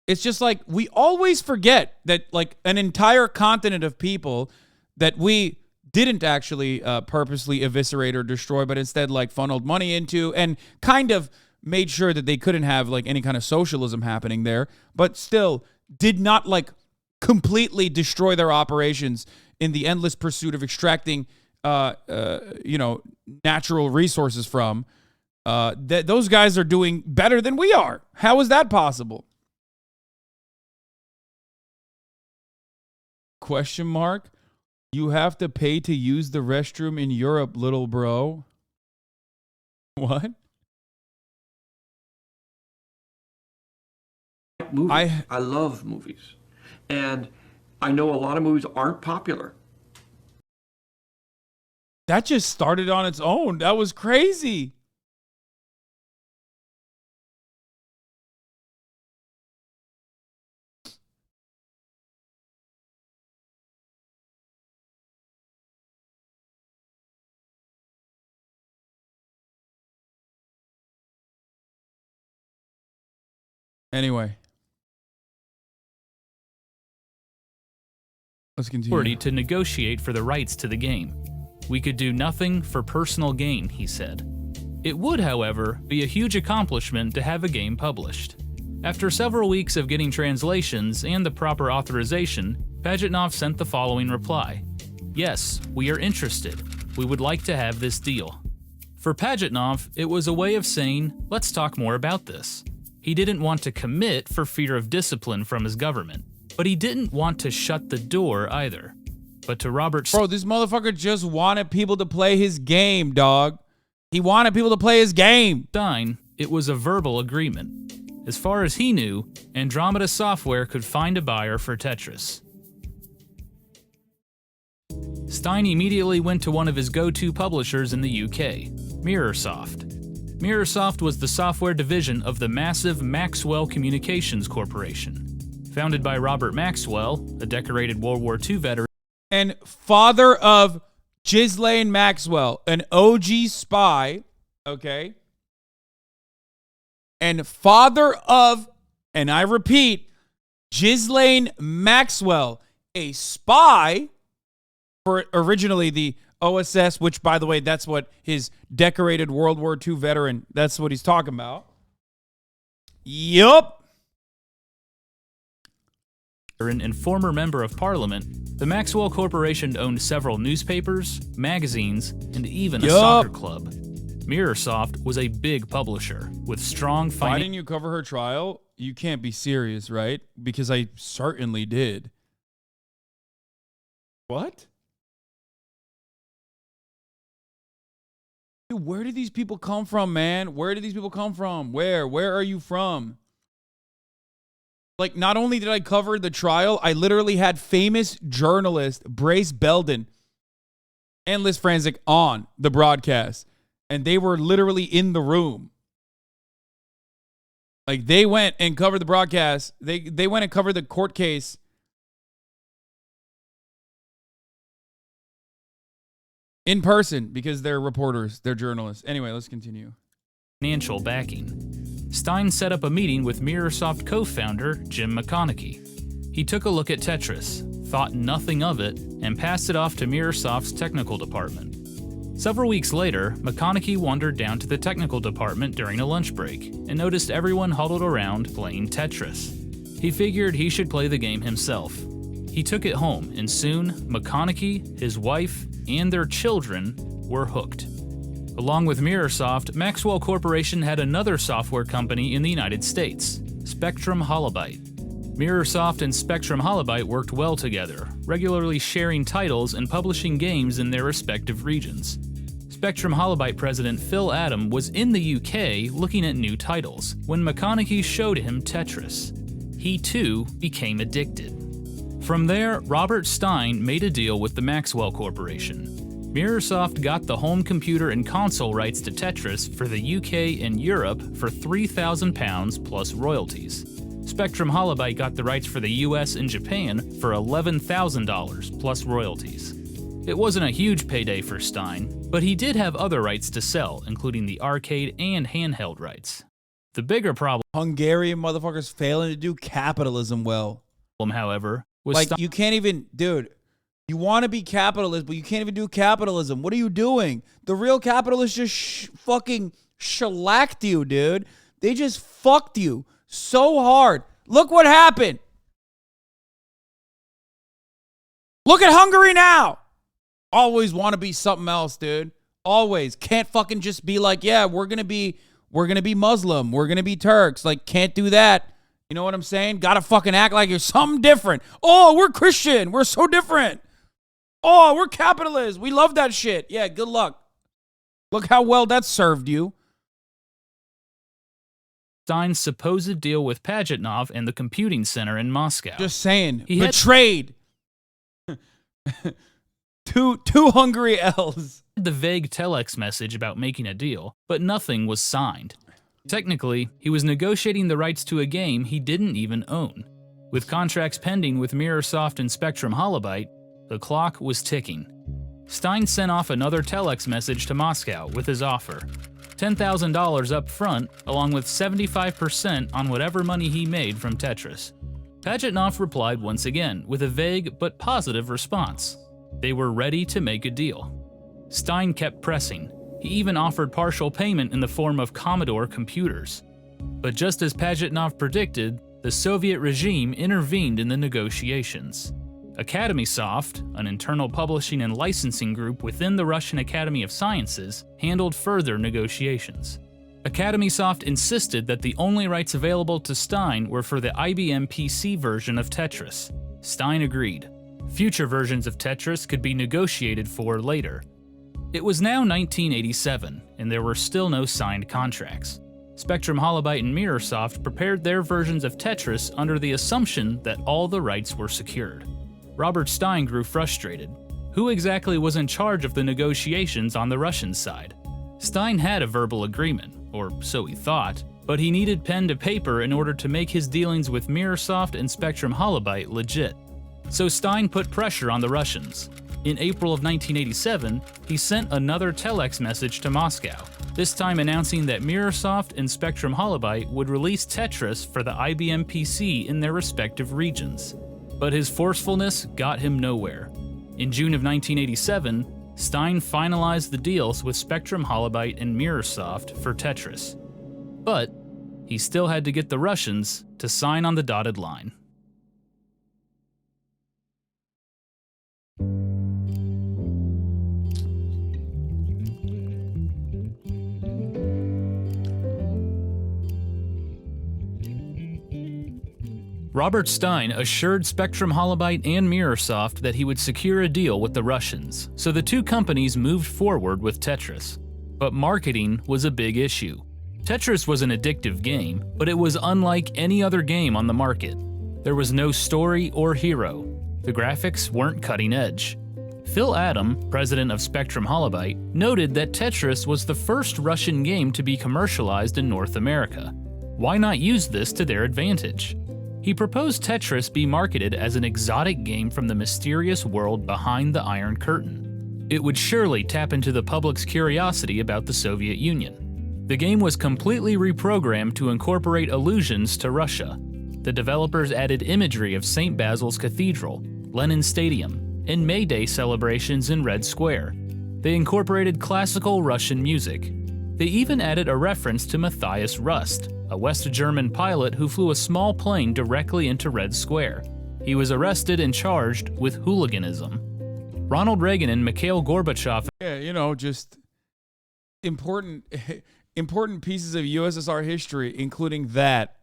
It's just like we always forget that like an entire continent of people that we didn't actually purposely eviscerate or destroy, but instead like funneled money into and kind of made sure that they couldn't have like any kind of socialism happening there, but still did not like completely destroy their operations in the endless pursuit of extracting, natural resources from. Those guys are doing better than we are. How is that possible? Question mark. You have to pay to use the restroom in Europe, little bro. What? Movies. I love movies. And I know a lot of movies aren't popular. That just started on its own. That was crazy. Anyway. Let's continue. To negotiate for the rights to the game. We could do nothing for personal gain, he said. It would, however, be a huge accomplishment to have a game published. After several weeks of getting translations and the proper authorization, Pajitnov sent the following reply. Yes, we are interested. We would like to have this deal. For Pajitnov, it was a way of saying, let's talk more about this. He didn't want to commit for fear of discipline from his government, but he didn't want to shut the door either. But to Robert... Bro, this motherfucker just wanted people to play his game, dog. He wanted people to play his game. Stein, it was a verbal agreement. As far as he knew, Andromeda Software could find a buyer for Tetris. Stein immediately went to one of his go-to publishers in the UK, Mirrorsoft. Mirrorsoft was the software division of the massive Maxwell Communications Corporation. Founded by Robert Maxwell, a decorated World War II veteran, and father of Ghislaine Maxwell, an OG spy, okay? And father of, and I repeat, Ghislaine Maxwell, a spy for originally the OSS, which, by the way, that's what his decorated World War II veteran, that's what he's talking about. Yup. And former member of parliament, the Maxwell Corporation owned several newspapers, magazines, and even a soccer club. Mirrorsoft was a big publisher with strong Why didn't you cover her trial? You can't be serious, right? Because I certainly did. What? Dude, where did these people come from, man? Where did these people come from? Where are you from? Like, not only did I cover the trial, I literally had famous journalist Brace Belden and Liz Franzik on the broadcast. And they were literally in the room. Like, they went and covered the broadcast. They went and covered the court case. In person, because they're reporters, they're journalists. Anyway, let's continue. Financial backing. Stein set up a meeting with Mirrorsoft co-founder Jim McConnachie. He took a look at Tetris, thought nothing of it, and passed it off to Mirrorsoft's technical department. Several weeks later, McConnachie wandered down to the technical department during a lunch break and noticed everyone huddled around playing Tetris. He figured he should play the game himself. He took it home, and soon, McConnachie, his wife, and their children were hooked. Along with Mirrorsoft, Maxwell Corporation had another software company in the United States, Spectrum Holobyte. Mirrorsoft and Spectrum Holobyte worked well together, regularly sharing titles and publishing games in their respective regions. Spectrum Holobyte president Phil Adam was in the UK looking at new titles when McConnachie showed him Tetris. He too became addicted. From there, Robert Stein made a deal with the Maxwell Corporation. Mirrorsoft got the home computer and console rights to Tetris for the UK and Europe for £3,000 plus royalties. Spectrum Holobyte got the rights for the US and Japan for $11,000 plus royalties. It wasn't a huge payday for Stein, but he did have other rights to sell, including the arcade and handheld rights. The bigger problem, Hungarian motherfuckers failing to do capitalism well. However, was like you can't even, dude. You want to be capitalist, but you can't even do capitalism. What are you doing? The real capitalists just fucking shellacked you, dude. They just fucked you so hard. Look what happened. Look at Hungary now. Always want to be something else, dude. Always. Can't fucking just be like, yeah, we're going to be Muslim. We're going to be Turks. Like, can't do that. You know what I'm saying? Gotta fucking act like you're something different. Oh, we're Christian. We're so different. Oh, we're capitalists. We love that shit. Yeah, good luck. Look how well that served you. Stein's supposed deal with Pajitnov and the computing center in Moscow. Just saying. He betrayed. Two Hungary L's. The vague telex message about making a deal, but nothing was signed. Technically, he was negotiating the rights to a game he didn't even own. With contracts pending with Mirrorsoft and Spectrum Holobyte, the clock was ticking. Stein sent off another telex message to Moscow with his offer. $10,000 up front, along with 75% on whatever money he made from Tetris. Pajitnov replied once again with a vague but positive response. They were ready to make a deal. Stein kept pressing. He even offered partial payment in the form of Commodore computers. But just as Pajitnov predicted, the Soviet regime intervened in the negotiations. AcademySoft, an internal publishing and licensing group within the Russian Academy of Sciences, handled further negotiations. AcademySoft insisted that the only rights available to Stein were for the IBM PC version of Tetris. Stein agreed. Future versions of Tetris could be negotiated for later. It was now 1987, and there were still no signed contracts. Spectrum Holobyte and Mirrorsoft prepared their versions of Tetris under the assumption that all the rights were secured. Robert Stein grew frustrated. Who exactly was in charge of the negotiations on the Russian side? Stein had a verbal agreement, or so he thought, but he needed pen to paper in order to make his dealings with Mirrorsoft and Spectrum Holobyte legit. So Stein put pressure on the Russians. In April of 1987, he sent another telex message to Moscow, this time announcing that Mirrorsoft and Spectrum Holobyte would release Tetris for the IBM PC in their respective regions. But his forcefulness got him nowhere. In June of 1987, Stein finalized the deals with Spectrum Holobyte and Mirrorsoft for Tetris. But he still had to get the Russians to sign on the dotted line. Robert Stein assured Spectrum Holobyte and Mirrorsoft that he would secure a deal with the Russians, so the two companies moved forward with Tetris. But marketing was a big issue. Tetris was an addictive game, but it was unlike any other game on the market. There was no story or hero. The graphics weren't cutting edge. Phil Adam, president of Spectrum Holobyte, noted that Tetris was the first Russian game to be commercialized in North America. Why not use this to their advantage? He proposed Tetris be marketed as an exotic game from the mysterious world behind the Iron Curtain. It would surely tap into the public's curiosity about the Soviet Union. The game was completely reprogrammed to incorporate allusions to Russia. The developers added imagery of St. Basil's Cathedral, Lenin Stadium, and May Day celebrations in Red Square. They incorporated classical Russian music. They even added a reference to Matthias Rust, a West German pilot who flew a small plane directly into Red Square. He was arrested and charged with hooliganism. Ronald Reagan and Mikhail Gorbachev, just important pieces of USSR history, including that.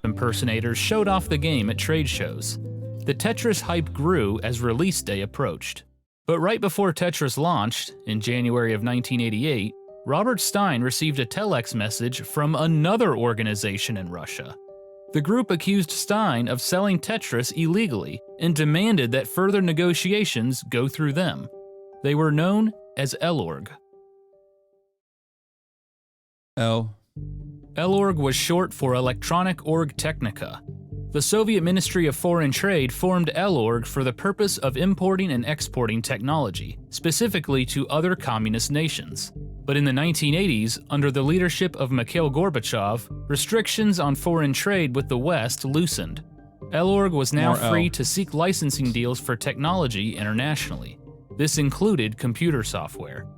impersonators showed off the game at trade shows. The Tetris hype grew as release day approached. But right before Tetris launched, in January of 1988, Robert Stein received a telex message from another organization in Russia. The group accused Stein of selling Tetris illegally and demanded that further negotiations go through them. They were known as Elorg. ELORG was short for Electronic Org Technica. The Soviet Ministry of Foreign Trade formed ELORG for the purpose of importing and exporting technology, specifically to other communist nations. But in the 1980s, under the leadership of Mikhail Gorbachev, restrictions on foreign trade with the West loosened. ELORG was now free to seek licensing deals for technology internationally. This included computer software.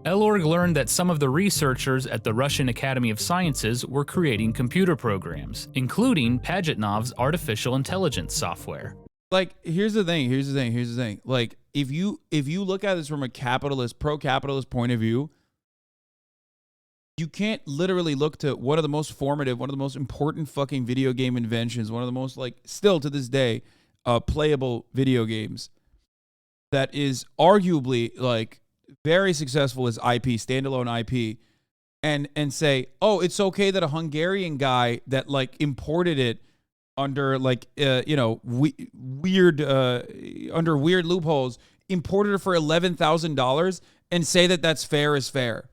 ELORG learned that some of the researchers at the Russian Academy of Sciences were creating computer programs, including Pajitnov's artificial intelligence software. Like, here's the thing. Like, if you look at this from a capitalist, pro-capitalist point of view, you can't literally look to one of the most formative, one of the most important fucking video game inventions, one of the most, like, still to this day, playable video games that is arguably, like, very successful as IP, standalone IP, and say, oh, it's okay that a Hungarian guy that, like, imported it under, like, weird loopholes, imported it for $11,000 and say that that's fair is fair.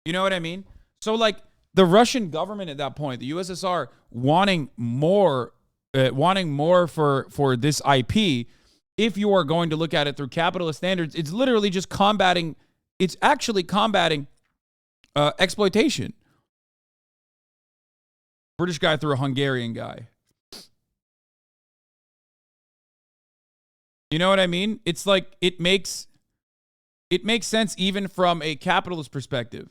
You know what I mean? So, like, the Russian government at that point, the USSR, wanting more for this IP, if you are going to look at it through capitalist standards, it's literally just combating exploitation. British guy through a Hungarian guy. You know what I mean? It's like, it makes sense even from a capitalist perspective.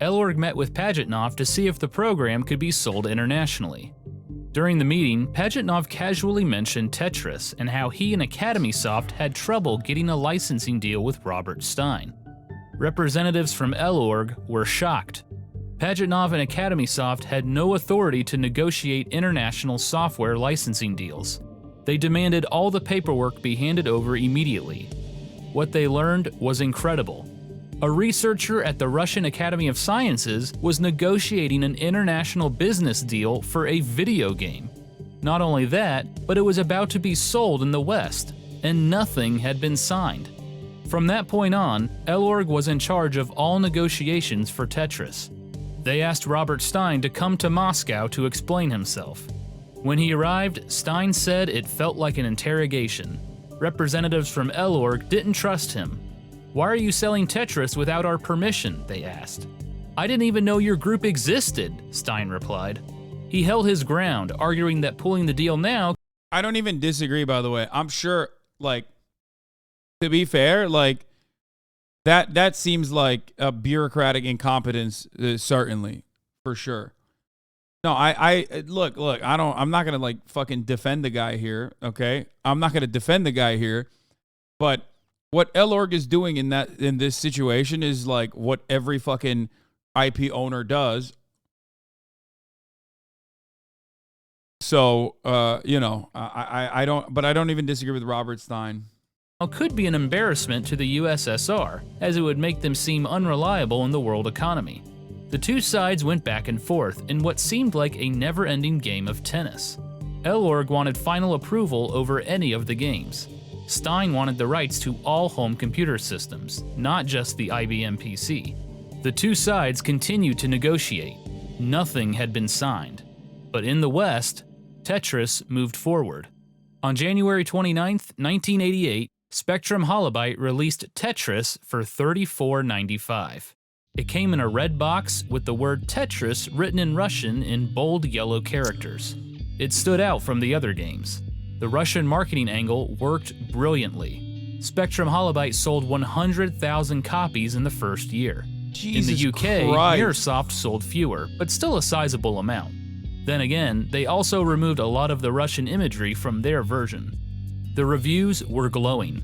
ELORG met with Pajitnov to see if the program could be sold internationally. During the meeting, Pajitnov casually mentioned Tetris and how he and AcademySoft had trouble getting a licensing deal with Robert Stein. Representatives from ELORG were shocked. Pajitnov and AcademySoft had no authority to negotiate international software licensing deals. They demanded all the paperwork be handed over immediately. What they learned was incredible. A researcher at the Russian Academy of Sciences was negotiating an international business deal for a video game. Not only that, but it was about to be sold in the West, and nothing had been signed. From that point on, ELORG was in charge of all negotiations for Tetris. They asked Robert Stein to come to Moscow to explain himself. When he arrived, Stein said it felt like an interrogation. Representatives from ELORG didn't trust him. "Why are you selling Tetris without our permission?" they asked. "I didn't even know your group existed," Stein replied. He held his ground, arguing that pulling the deal now... I don't even disagree, by the way. I'm sure, like, to be fair, like, that seems like a bureaucratic incompetence, certainly, for sure. No, look, I'm not going to, like, fucking defend the guy here, okay? I'm not going to defend the guy here, but what ELORG is doing in this situation is like what every fucking IP owner does. So, I don't even disagree with Robert Stein. Could be an embarrassment to the USSR, as it would make them seem unreliable in the world economy. The two sides went back and forth in what seemed like a never-ending game of tennis. ELORG wanted final approval over any of the games. Stein wanted the rights to all home computer systems, not just the IBM PC. The two sides continued to negotiate. Nothing had been signed. But in the West, Tetris moved forward. On January 29, 1988, Spectrum Holobyte released Tetris for $34.95. It came in a red box with the word Tetris written in Russian in bold yellow characters. It stood out from the other games. The Russian marketing angle worked brilliantly. Spectrum Holobyte sold 100,000 copies in the first year. Jesus in the UK, Christ. Mirrorsoft sold fewer, but still a sizable amount. Then again, they also removed a lot of the Russian imagery from their version. The reviews were glowing.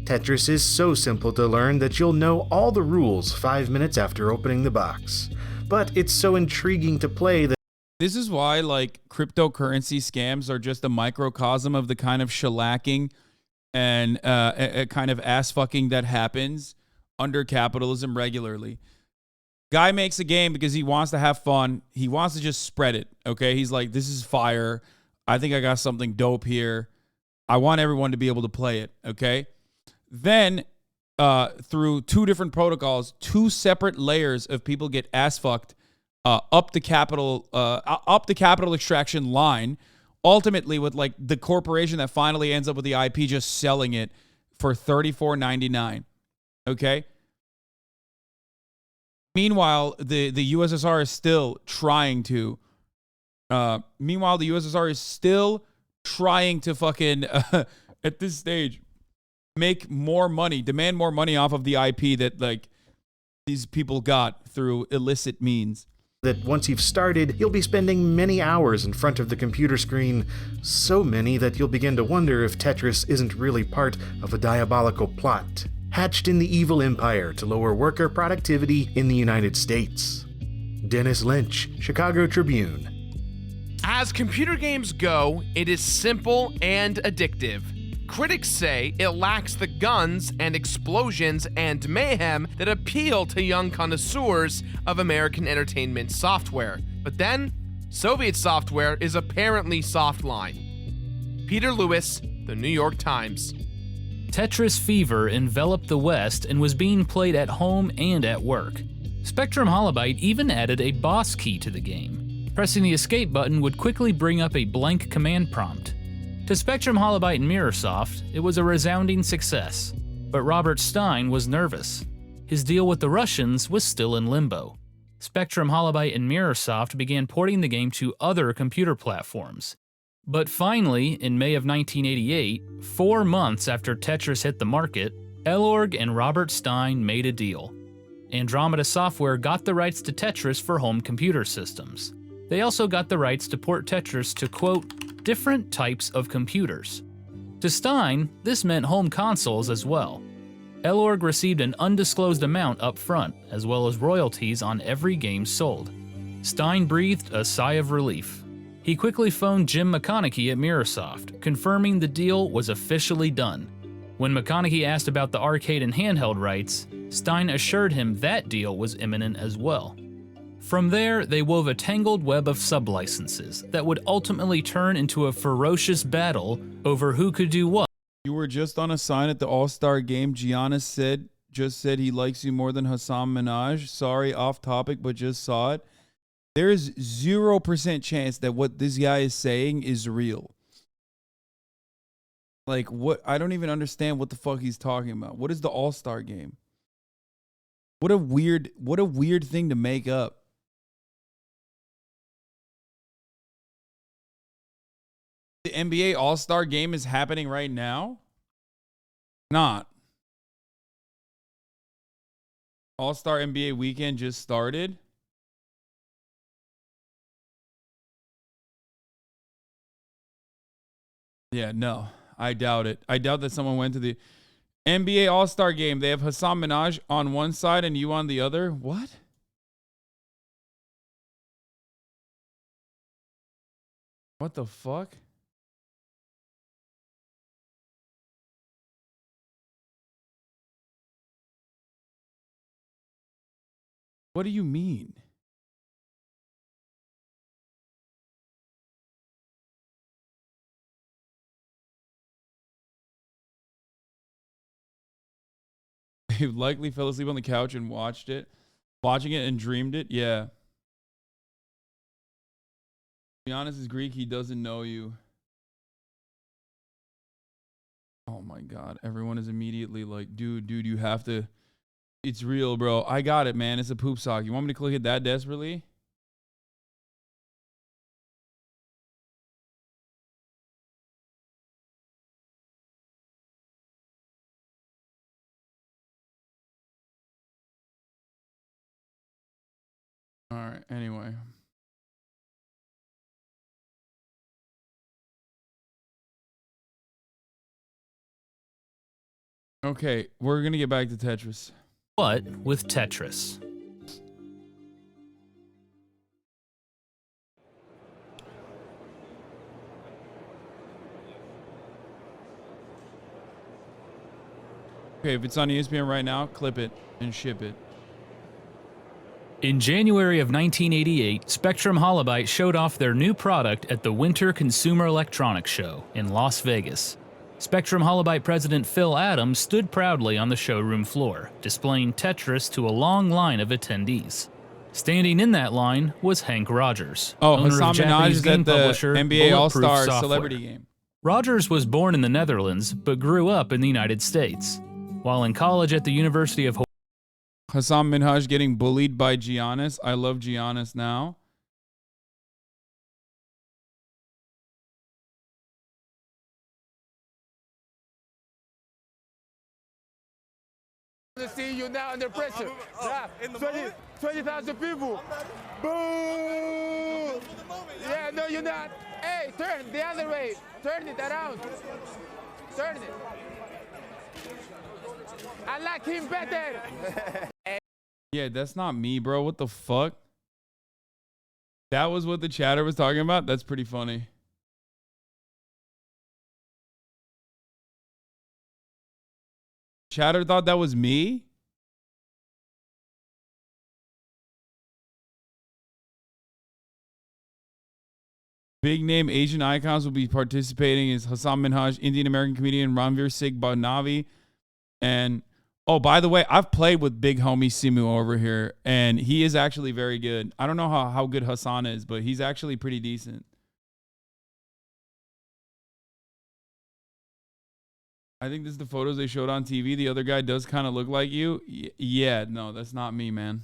Tetris is so simple to learn that you'll know all the rules 5 minutes after opening the box. But it's so intriguing to play that This is why, like, cryptocurrency scams are just a microcosm of the kind of shellacking and a kind of ass fucking that happens under capitalism regularly. Guy makes a game because he wants to have fun. He wants to just spread it, okay? He's like, this is fire. I think I got something dope here. I want everyone to be able to play it, okay? Then, through 2 different protocols, 2 separate layers of people get ass fucked up the capital extraction line, ultimately with like the corporation that finally ends up with the IP just selling it for $34.99. Okay. Meanwhile, the USSR is still trying to. Fucking at this stage make more money, demand more money off of the IP that like these people got through illicit means. That once you've started, you'll be spending many hours in front of the computer screen, so many that you'll begin to wonder if Tetris isn't really part of a diabolical plot, hatched in the evil empire to lower worker productivity in the United States. Dennis Lynch, Chicago Tribune. As computer games go, it is simple and addictive. Critics say it lacks the guns and explosions and mayhem that appeal to young connoisseurs of American entertainment software. But then, Soviet software is apparently softline. Peter Lewis, The New York Times. Tetris fever enveloped the West and was being played at home and at work. Spectrum Holobyte even added a boss key to the game. Pressing the escape button would quickly bring up a blank command prompt. To Spectrum Holobyte and Mirrorsoft, it was a resounding success, but Robert Stein was nervous. His deal with the Russians was still in limbo. Spectrum Holobyte and Mirrorsoft began porting the game to other computer platforms. But finally, in May of 1988, 4 months after Tetris hit the market, Elorg and Robert Stein made a deal. Andromeda Software got the rights to Tetris for home computer systems. They also got the rights to port Tetris to, quote, different types of computers. To Stein, this meant home consoles as well. Elorg received an undisclosed amount up front, as well as royalties on every game sold. Stein breathed a sigh of relief. He quickly phoned Jim McConaughey at Mirrorsoft, confirming the deal was officially done. When McConaughey asked about the arcade and handheld rights, Stein assured him that deal was imminent as well. From there, they wove a tangled web of sublicenses that would ultimately turn into a ferocious battle over who could do what. You were just on a sign at the All-Star game. Giannis just said he likes you more than Hasan Minhaj. Sorry, off topic, but just saw it. There's 0% chance that what this guy is saying is real. Like, what? I don't even understand what the fuck he's talking about. What is the All-Star game? What a weird thing to make up. The NBA All-Star Game is happening right now? Not. All-Star NBA weekend just started? Yeah, no. I doubt it. I doubt that someone went to the NBA All-Star Game. They have Hasan Minhaj on one side and you on the other? What? What the fuck? What do you mean? He likely fell asleep on the couch and watching it and dreamed it. Yeah. To be honest, is Greek. He doesn't know you. Oh my God. Everyone is immediately like, dude, you have to. It's real, bro. I got it, man. It's a poop sock. You want me to click it that desperately? All right, anyway. Okay, we're going to get back to Tetris. What with Tetris? Okay, if it's on ESPN right now, clip it and ship it. In January of 1988, Spectrum Holobyte showed off their new product at the Winter Consumer Electronics Show in Las Vegas. Spectrum Holobyte president Phil Adams stood proudly on the showroom floor, displaying Tetris to a long line of attendees. Standing in that line was Hank Rogers, owner Hasan of Japanese Minhaj game at the publisher NBA Bulletproof All-Star Software. celebrity game. Rogers was born in the Netherlands, but grew up in the United States. While in college at the University of Hawaii, Hasan Minhaj getting bullied by Giannis. I love Giannis now. To see you now under pressure. 20,000 people. Boo! Yeah, no, you're not. Hey, turn the other way. Turn it around. Turn it. I like him better. Yeah, that's not me, bro. What the fuck? That was what the chatter was talking about? That's pretty funny. Chatter thought that was me? Big name Asian icons will be participating as Hasan Minhaj, Indian American comedian Ranveer Singh Bhanavi, and oh, by the way, I've played with big homie Simu over here, and he is actually very good. I don't know how good Hasan is, but he's actually pretty decent. I think this is the photos they showed on TV. The other guy does kind of look like you. Yeah, no, that's not me, man.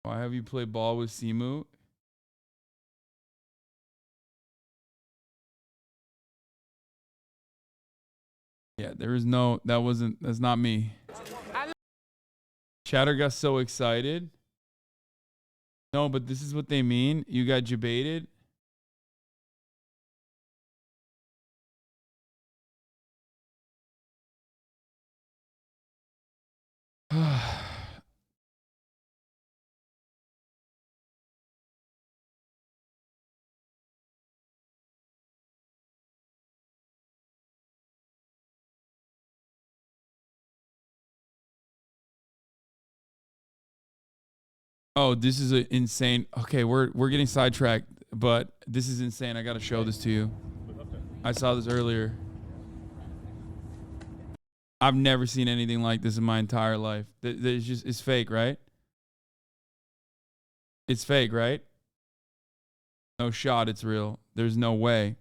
Why have you played ball with Simu? Yeah, there is no, that's not me. Chatter got so excited. No, but this is what they mean. You got debated. Oh, this is a insane. Okay, we're getting sidetracked, but this is insane. I got to show this to you. I saw this earlier. I've never seen anything like this in my entire life. It's fake, right? It's fake, right? No shot, it's real. There's no way.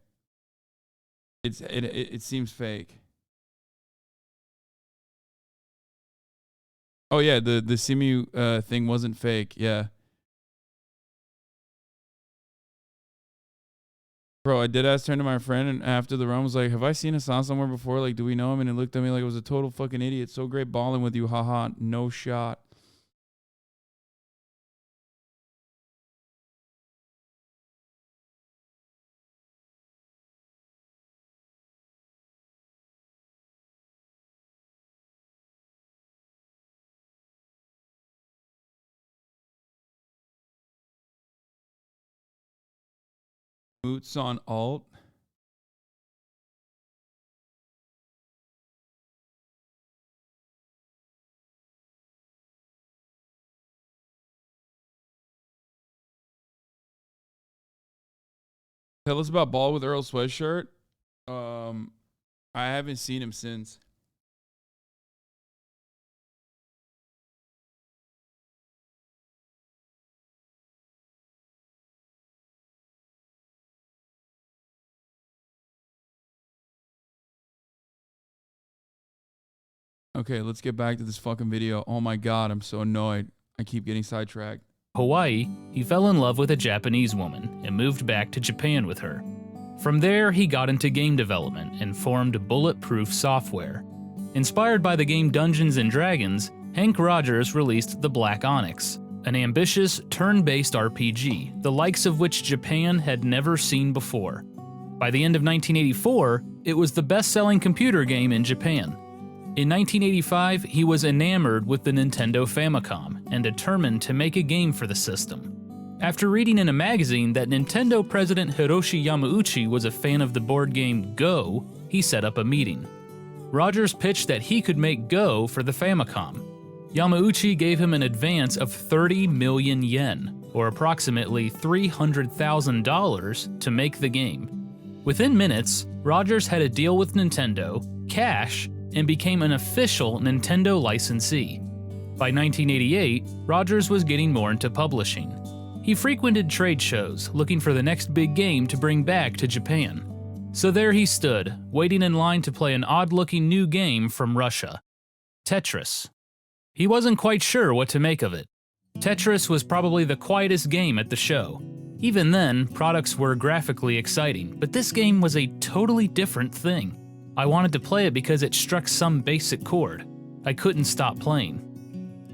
It seems fake. Oh yeah, the Simu thing wasn't fake. Yeah. Bro, I did ask turn to my friend and after the run was like, have I seen Hasan somewhere before? Like, do we know him? And he looked at me like I was a total fucking idiot. So great balling with you. Haha. No shot. Boots on alt. Tell us about Ball with Earl Sweatshirt. I haven't seen him since. Okay, let's get back to this fucking video. Oh my god, I'm so annoyed. I keep getting sidetracked. Hawaii, he fell in love with a Japanese woman and moved back to Japan with her. From there, he got into game development and formed Bulletproof Software. Inspired by the game Dungeons & Dragons, Hank Rogers released The Black Onyx, an ambitious, turn-based RPG, the likes of which Japan had never seen before. By the end of 1984, it was the best-selling computer game in Japan. In 1985, he was enamored with the Nintendo Famicom and determined to make a game for the system. After reading in a magazine that Nintendo president Hiroshi Yamauchi was a fan of the board game Go, he set up a meeting. Rogers pitched that he could make Go for the Famicom. Yamauchi gave him an advance of 30 million yen, or approximately $300,000, to make the game. Within minutes, Rogers had a deal with Nintendo, cash, and became an official Nintendo licensee. By 1988, Rogers was getting more into publishing. He frequented trade shows, looking for the next big game to bring back to Japan. So there he stood, waiting in line to play an odd-looking new game from Russia, Tetris. He wasn't quite sure what to make of it. Tetris was probably the quietest game at the show. Even then, products were graphically exciting, but this game was a totally different thing. I wanted to play it because it struck some basic chord. I couldn't stop playing.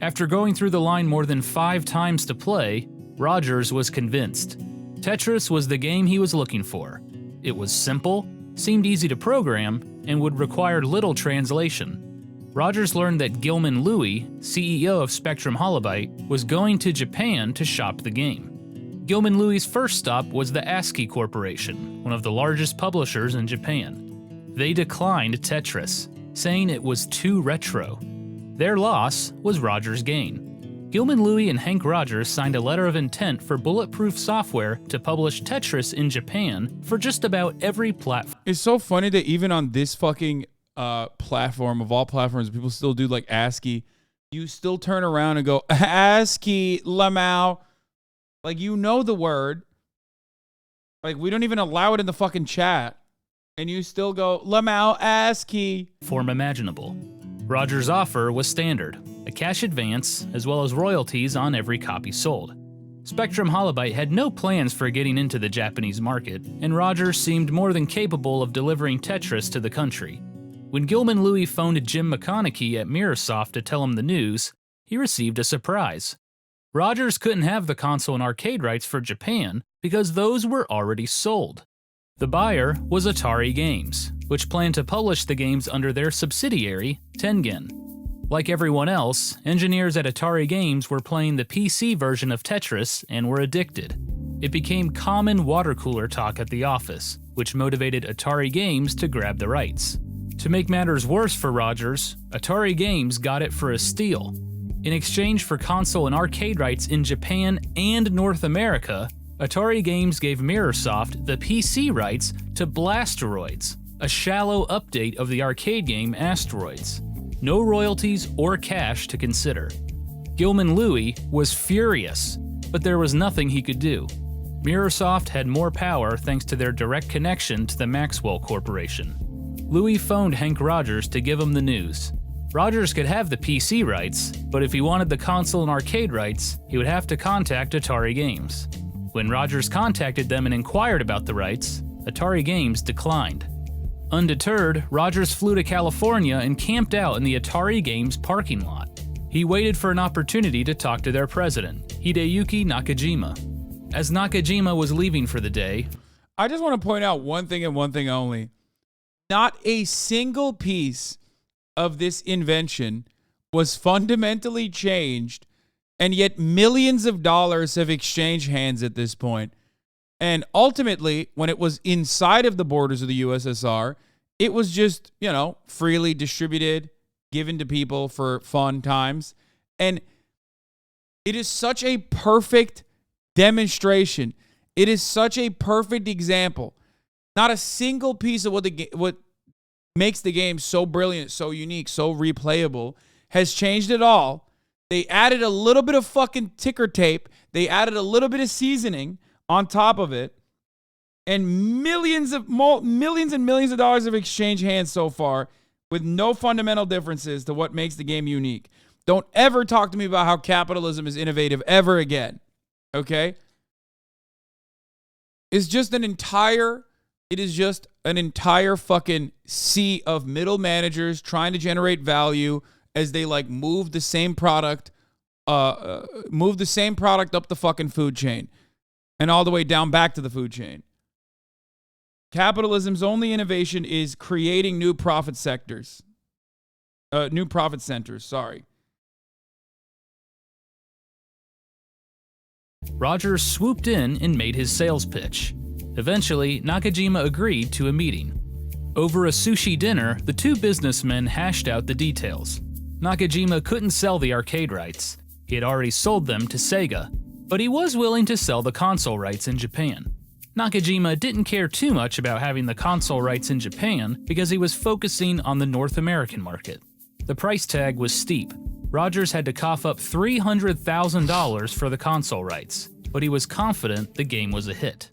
After going through the line more than 5 times to play, Rogers was convinced. Tetris was the game he was looking for. It was simple, seemed easy to program, and would require little translation. Rogers learned that Gilman Louis, CEO of Spectrum Holobyte, was going to Japan to shop the game. Gilman Louis' first stop was the ASCII Corporation, one of the largest publishers in Japan. They declined Tetris, saying it was too retro. Their loss was Rogers' gain. Gilman Louis and Hank Rogers signed a letter of intent for Bulletproof Software to publish Tetris in Japan for just about every platform. It's so funny that even on this fucking platform, of all platforms, people still do like ASCII. You still turn around and go, ASCII, Lamau. Like, you know the word. Like, we don't even allow it in the fucking chat. And you still go, Lamau, ASCII. Form imaginable. Rogers' offer was standard, a cash advance, as well as royalties on every copy sold. Spectrum Holobyte had no plans for getting into the Japanese market, and Rogers seemed more than capable of delivering Tetris to the country. When Gilman Louis phoned Jim McConaughey at Mirrorsoft to tell him the news, he received a surprise. Rogers couldn't have the console and arcade rights for Japan because those were already sold. The buyer was Atari Games, which planned to publish the games under their subsidiary, Tengen. Like everyone else, engineers at Atari Games were playing the PC version of Tetris and were addicted. It became common water cooler talk at the office, which motivated Atari Games to grab the rights. To make matters worse for Rogers, Atari Games got it for a steal. In exchange for console and arcade rights in Japan and North America, Atari Games gave Mirrorsoft the PC rights to Blasteroids, a shallow update of the arcade game Asteroids. No royalties or cash to consider. Gilman Louis was furious, but there was nothing he could do. Mirrorsoft had more power thanks to their direct connection to the Maxwell Corporation. Louis phoned Hank Rogers to give him the news. Rogers could have the PC rights, but if he wanted the console and arcade rights, he would have to contact Atari Games. When Rogers contacted them and inquired about the rights, Atari Games declined. Undeterred, Rogers flew to California and camped out in the Atari Games parking lot. He waited for an opportunity to talk to their president, Hideyuki Nakajima. As Nakajima was leaving for the day, I just want to point out one thing and one thing only. Not a single piece of this invention was fundamentally changed, and yet millions of dollars have exchanged hands at this point. And ultimately, when it was inside of the borders of the USSR, it was just, freely distributed, given to people for fun times. And it is such a perfect demonstration. It is such a perfect example. Not a single piece of what makes the game so brilliant, so unique, so replayable has changed at all. They added a little bit of fucking ticker tape. They added a little bit of seasoning on top of it. And millions and millions of dollars have exchanged hands so far with no fundamental differences to what makes the game unique. Don't ever talk to me about how capitalism is innovative ever again. Okay? It is just an entire fucking sea of middle managers trying to generate value as they move the same product up the fucking food chain and all the way down back to the food chain. Capitalism's only innovation is creating new profit centers, sorry. Rogers swooped in and made his sales pitch. Eventually, Nakajima agreed to a meeting. Over a sushi dinner, the two businessmen hashed out the details. Nakajima couldn't sell the arcade rights. He had already sold them to Sega, but he was willing to sell the console rights in Japan. Nakajima didn't care too much about having the console rights in Japan because he was focusing on the North American market. The price tag was steep. Rogers had to cough up $300,000 for the console rights, but he was confident the game was a hit.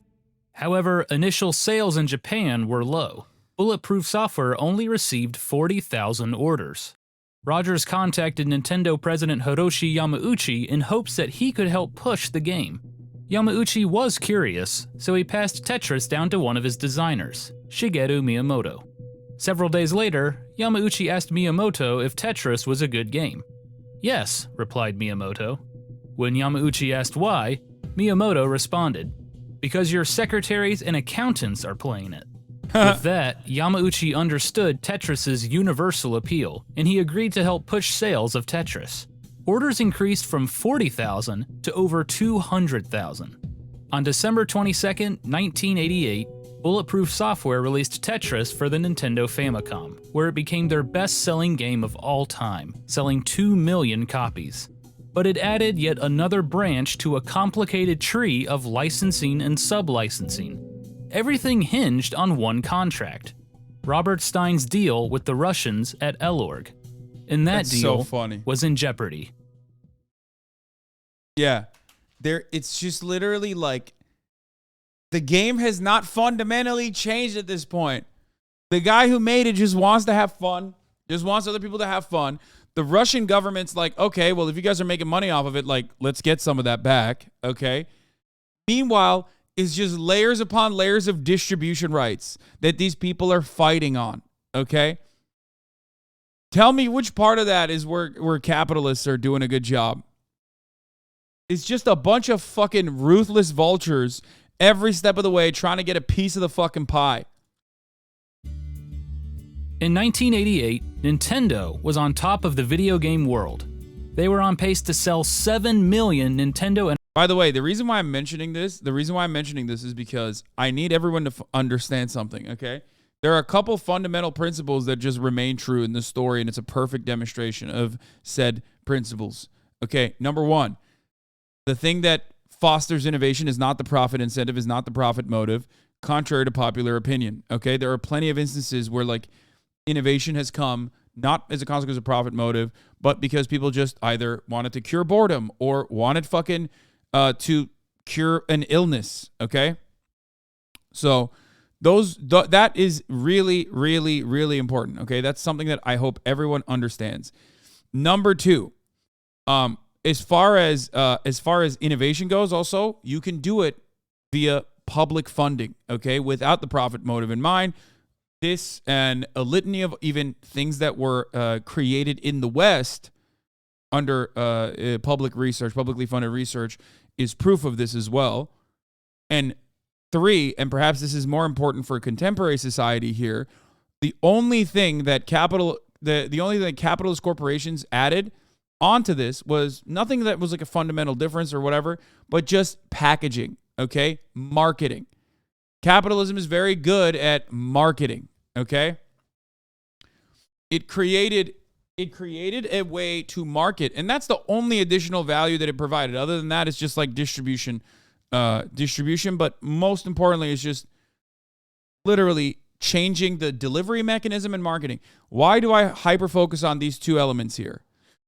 However, initial sales in Japan were low. Bulletproof Software only received 40,000 orders. Rogers contacted Nintendo president Hiroshi Yamauchi in hopes that he could help push the game. Yamauchi was curious, so he passed Tetris down to one of his designers, Shigeru Miyamoto. Several days later, Yamauchi asked Miyamoto if Tetris was a good game. "Yes," replied Miyamoto. When Yamauchi asked why, Miyamoto responded, "Because your secretaries and accountants are playing it." With that, Yamauchi understood Tetris's universal appeal, and he agreed to help push sales of Tetris. Orders increased from 40,000 to over 200,000. On December 22, 1988, Bulletproof Software released Tetris for the Nintendo Famicom, where it became their best-selling game of all time, selling 2 million copies. But it added yet another branch to a complicated tree of licensing and sub-licensing. Everything hinged on one contract, Robert Stein's deal with the Russians at Elorg. And that deal was in jeopardy. Yeah. It's just literally like, the game has not fundamentally changed at this point. The guy who made it just wants to have fun, just wants other people to have fun. The Russian government's like, okay, well, if you guys are making money off of it, like, let's get some of that back, okay? Meanwhile, it's just layers upon layers of distribution rights that these people are fighting on, okay? Tell me which part of that is where capitalists are doing a good job. It's just a bunch of fucking ruthless vultures every step of the way trying to get a piece of the fucking pie. In 1988, Nintendo was on top of the video game world. They were on pace to sell 7 million Nintendo and... By the way, the reason why I'm mentioning this is because I need everyone to understand something, okay? There are a couple fundamental principles that just remain true in this story, and it's a perfect demonstration of said principles. Okay, number one, the thing that fosters innovation is not the profit incentive, is not the profit motive, contrary to popular opinion, okay? There are plenty of instances where, like, innovation has come not as a consequence of profit motive, but because people just either wanted to cure boredom or wanted fucking to cure an illness, okay? So that is really, really, really important, okay? That's something that I hope everyone understands. Number two, as far as innovation goes, also, you can do it via public funding, okay, without the profit motive in mind. This and a litany of even things that were created in the West under publicly funded research is proof of this as well. And three, and perhaps this is more important for contemporary society here, the only thing that capitalist corporations added onto this was nothing that was like a fundamental difference or whatever, but just packaging, okay? Marketing. Capitalism is very good at marketing, okay? It created a way to market, and that's the only additional value that it provided. Other than that, it's just like distribution, but most importantly, it's just literally changing the delivery mechanism and marketing. Why do I hyper-focus on these two elements here?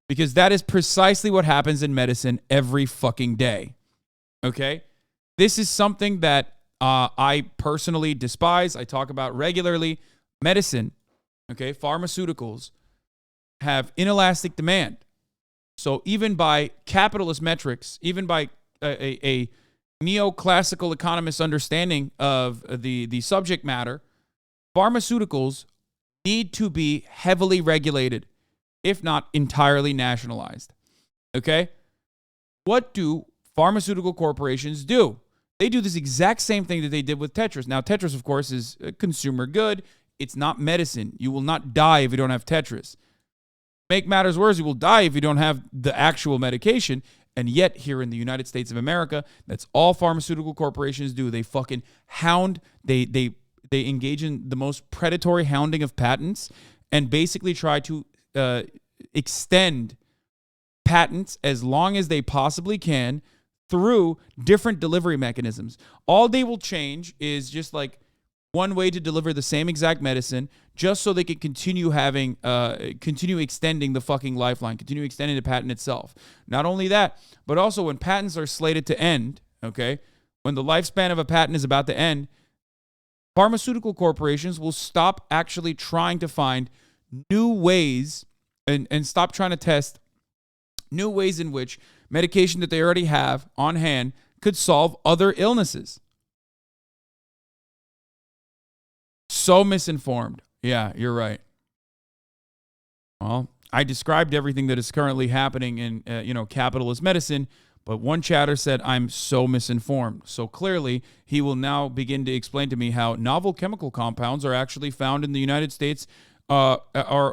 Because that is precisely what happens in medicine every fucking day, okay? This is something that I personally despise. I talk about regularly. Medicine, okay, pharmaceuticals have inelastic demand. So even by capitalist metrics, even by a neoclassical economist understanding of the subject matter, pharmaceuticals need to be heavily regulated, if not entirely nationalized. Okay? What do pharmaceutical corporations do? They do this exact same thing that they did with Tetris. Now, Tetris, of course, is a consumer good. It's not medicine. You will not die if you don't have Tetris. Make matters worse, you will die if you don't have the actual medication. And yet, here in the United States of America, that's all pharmaceutical corporations do. They fucking hound. They engage in the most predatory hounding of patents and basically try to extend patents as long as they possibly can through different delivery mechanisms. All they will change is just like one way to deliver the same exact medicine, just so they can continue extending the fucking lifeline, continue extending the patent itself. Not only that, but also when patents are slated to end, okay, when the lifespan of a patent is about to end, pharmaceutical corporations will stop actually trying to find new ways and stop trying to test new ways in which medication that they already have on hand could solve other illnesses. So misinformed. Yeah, you're right. Well, I described everything that is currently happening in, capitalist medicine, but one chatter said I'm so misinformed. So clearly, he will now begin to explain to me how novel chemical compounds are actually found in the United States, or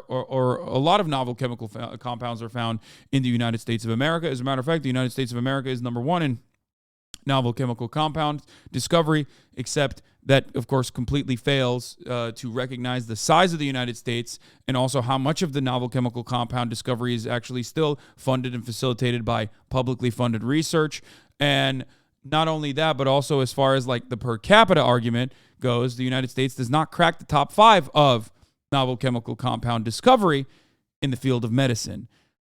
a lot of novel chemical compounds are found in the United States of America. As a matter of fact, the United States of America is number one in novel chemical compound discovery, except that, of course, completely fails to recognize the size of the United States and also how much of the novel chemical compound discovery is actually still funded and facilitated by publicly funded research. And not only that, but also as far as like the per capita argument goes, the United States does not crack the top 5 of novel chemical compound discovery in the field of medicine.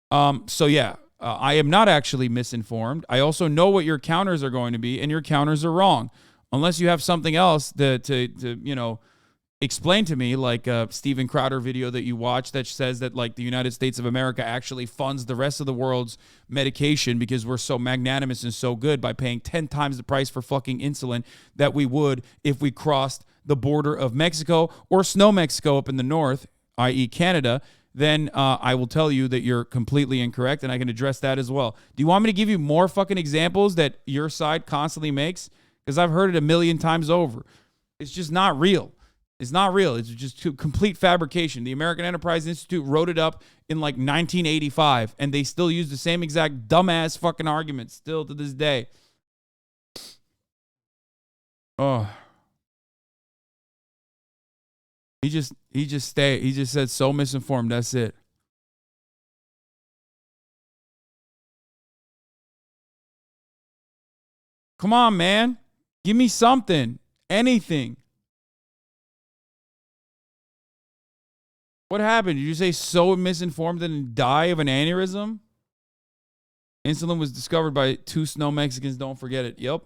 I am not actually misinformed. I also know what your counters are going to be, and your counters are wrong. Unless you have something else to explain to me, like a Steven Crowder video that you watch that says that like the United States of America actually funds the rest of the world's medication because we're so magnanimous and so good by paying 10 times the price for fucking insulin that we would if we crossed the border of Mexico or snow Mexico up in the north, i.e. Canada, then I will tell you that you're completely incorrect, and I can address that as well. Do you want me to give you more fucking examples that your side constantly makes? Because I've heard it a million times over. It's just not real. It's not real. It's just complete fabrication. The American Enterprise Institute wrote it up in like 1985, and they still use the same exact dumbass fucking arguments still to this day. Oh. He just said so misinformed. That's it. Come on, man. Give me something. Anything. What happened? Did you say so misinformed and die of an aneurysm? Insulin was discovered by 2 snow Mexicans. Don't forget it. Yep.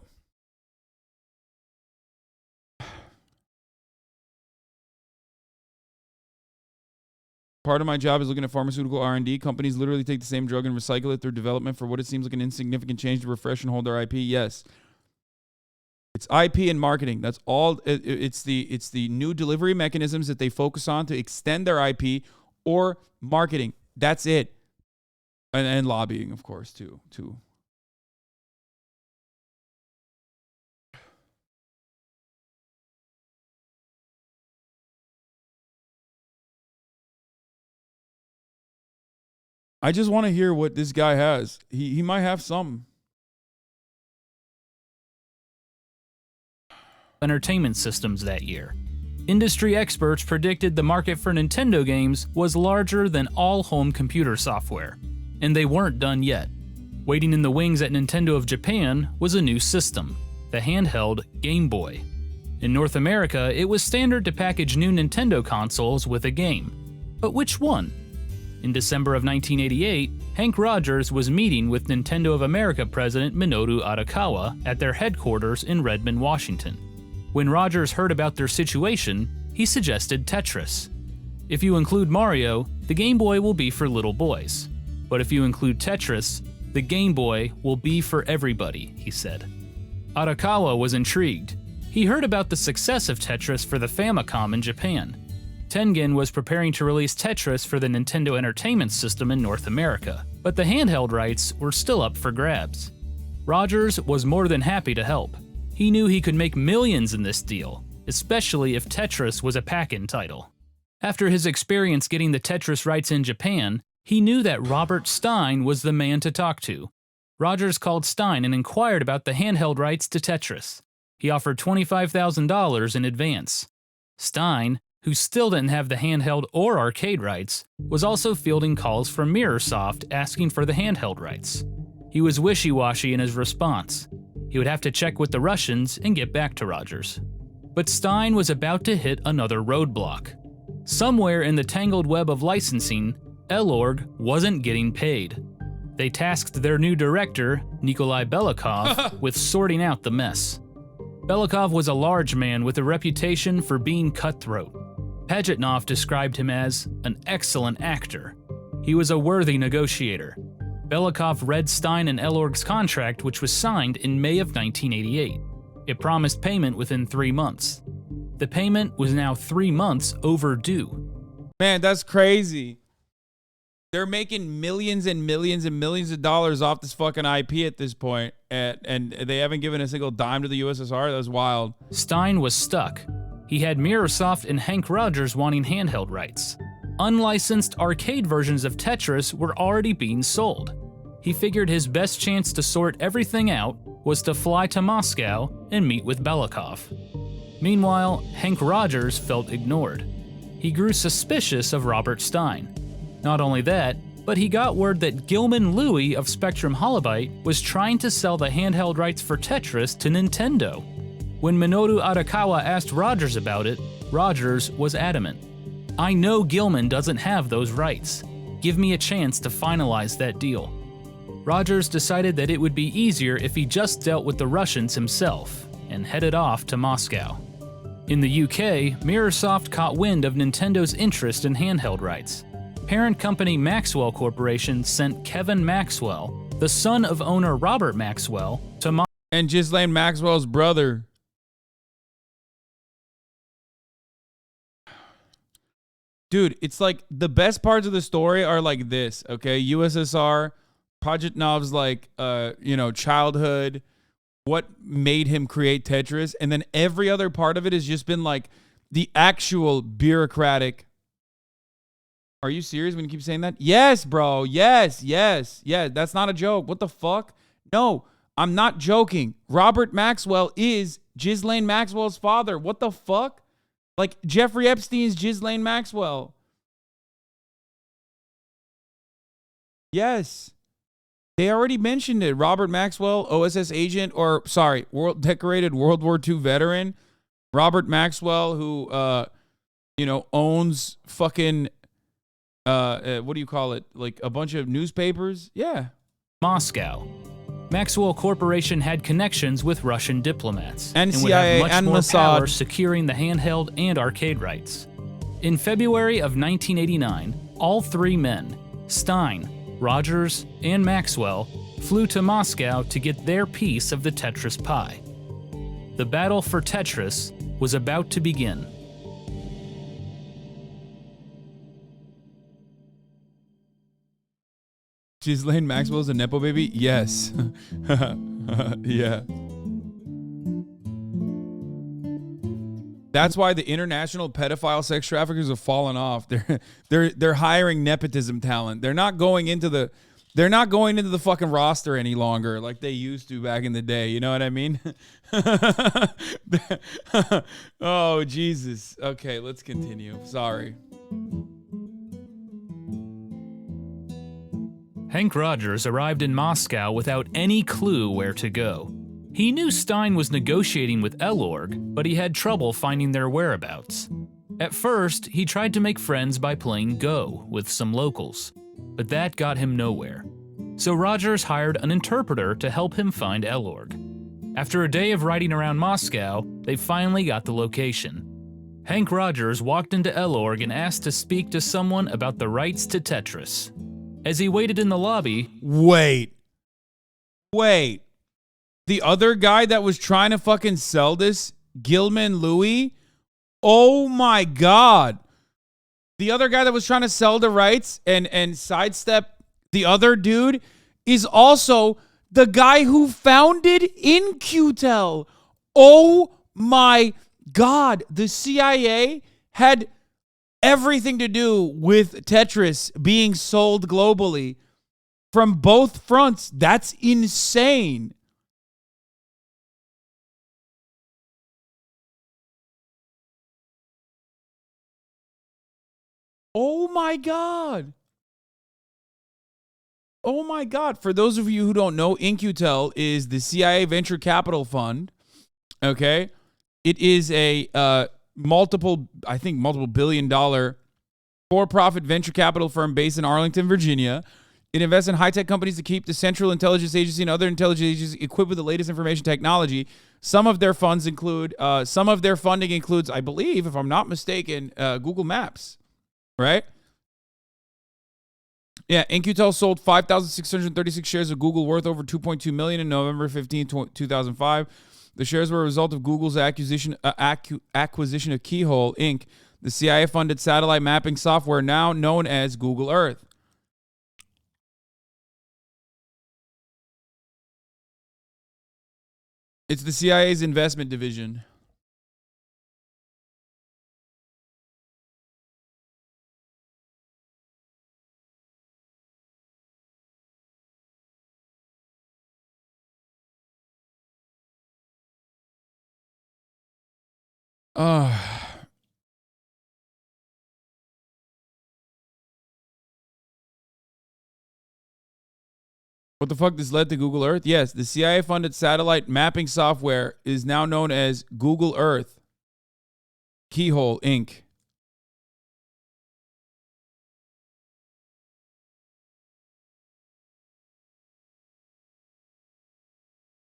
Part of my job is looking at pharmaceutical R&D. Companies literally take the same drug and recycle it through development for what it seems like an insignificant change to refresh and hold their IP. Yes. It's IP and marketing. That's all. It's the new delivery mechanisms that they focus on to extend their IP or marketing. That's it. And lobbying, of course, too. I just want to hear what this guy has. He might have something. Entertainment systems that year. Industry experts predicted the market for Nintendo games was larger than all home computer software, and they weren't done yet. Waiting in the wings at Nintendo of Japan was a new system, the handheld Game Boy. In North America, it was standard to package new Nintendo consoles with a game. But which one? In December of 1988, Hank Rogers was meeting with Nintendo of America president Minoru Arakawa at their headquarters in Redmond, Washington. When Rogers heard about their situation, he suggested Tetris. If you include Mario, the Game Boy will be for little boys. But if you include Tetris, the Game Boy will be for everybody, he said. Arakawa was intrigued. He heard about the success of Tetris for the Famicom in Japan. Tengen was preparing to release Tetris for the Nintendo Entertainment System in North America, but the handheld rights were still up for grabs. Rogers was more than happy to help. He knew he could make millions in this deal, especially if Tetris was a pack-in title. After his experience getting the Tetris rights in Japan, he knew that Robert Stein was the man to talk to. Rogers called Stein and inquired about the handheld rights to Tetris. He offered $25,000 in advance. Stein, who still didn't have the handheld or arcade rights, was also fielding calls from Mirrorsoft asking for the handheld rights. He was wishy-washy in his response. He would have to check with the Russians and get back to Rogers. But Stein was about to hit another roadblock. Somewhere in the tangled web of licensing, Elorg wasn't getting paid. They tasked their new director, Nikolai Belikov, with sorting out the mess. Belikov was a large man with a reputation for being cutthroat. Pajitnov described him as an excellent actor. He was a worthy negotiator. Belikov read Stein and Elorg's contract, which was signed in May of 1988. It promised payment within 3 months. The payment was now 3 months overdue. Man, that's crazy. They're making millions and millions and millions of dollars off this fucking IP at this point, and they haven't given a single dime to the USSR. That's wild. Stein was stuck. He had Mirrorsoft and Hank Rogers wanting handheld rights. Unlicensed arcade versions of Tetris were already being sold. He figured his best chance to sort everything out was to fly to Moscow and meet with Belikov. Meanwhile, Hank Rogers felt ignored. He grew suspicious of Robert Stein. Not only that, but he got word that Gilman Louie of Spectrum Holobyte was trying to sell the handheld rights for Tetris to Nintendo. When Minoru Arakawa asked Rogers about it, Rogers was adamant. "I know Gilman doesn't have those rights. Give me a chance to finalize that deal." Rogers decided that it would be easier if he just dealt with the Russians himself, and headed off to Moscow. In the UK, Mirrorsoft caught wind of Nintendo's interest in handheld rights. Parent company Maxwell Corporation sent Kevin Maxwell, the son of owner Robert Maxwell, to Moscow. And Ghislaine Maxwell's brother. Dude, it's like the best parts of the story are like this, okay? USSR, Pajitnov's like, childhood, what made him create Tetris, and then every other part of it has just been like the actual bureaucratic. Are you serious when you keep saying that? Yes, bro. Yes. That's not a joke. What the fuck? No, I'm not joking. Robert Maxwell is Ghislaine Maxwell's father. What the fuck? Like Jeffrey Epstein's Ghislaine Maxwell. Yes. They already mentioned it. Robert Maxwell, OSS agent, decorated World War II veteran. Robert Maxwell, who, owns fucking, what do you call it? Like a bunch of newspapers? Yeah. Moscow. Maxwell Corporation had connections with Russian diplomats and would CIA have much and more Mossad power securing the handheld and arcade rights. In February of 1989, all three men, Stein, Rogers, and Maxwell, flew to Moscow to get their piece of the Tetris pie. The battle for Tetris was about to begin. Ghislaine Maxwell's a Nepo baby? Yes. Yeah. That's why the international pedophile sex traffickers have fallen off. They're hiring nepotism talent. They're not going into the fucking roster any longer like they used to back in the day. You know what I mean? Oh, Jesus. Okay, let's continue. Sorry. Hank Rogers arrived in Moscow without any clue where to go. He knew Stein was negotiating with Elorg, but he had trouble finding their whereabouts. At first, he tried to make friends by playing Go with some locals, but that got him nowhere. So Rogers hired an interpreter to help him find Elorg. After a day of riding around Moscow, they finally got the location. Hank Rogers walked into Elorg and asked to speak to someone about the rights to Tetris. As he waited in the lobby... Wait. The other guy that was trying to fucking sell this, Gilman Louie? Oh my God. The other guy that was trying to sell the rights and sidestep the other dude is also the guy who founded In-Q-Tel. Oh my God. The CIA had everything to do with Tetris being sold globally from both fronts. That's insane. Oh my God. Oh my God. For those of you who don't know, In-Q-Tel is the CIA venture capital fund. Okay. It is a multiple billion-dollar for-profit venture capital firm based in Arlington, Virginia. It invests in high-tech companies to keep the Central Intelligence Agency and other intelligence agencies equipped with the latest information technology. Some of their funding includes, I believe, if I'm not mistaken, Google Maps, right? Yeah, In-Q-Tel sold 5,636 shares of Google worth over $2.2 million in November 15, 2005. The shares were a result of Google's acquisition of Keyhole, Inc., the CIA-funded satellite mapping software now known as Google Earth. It's the CIA's investment division. What the fuck? This led to Google Earth? Yes, the CIA-funded satellite mapping software is now known as Google Earth. Keyhole, Inc.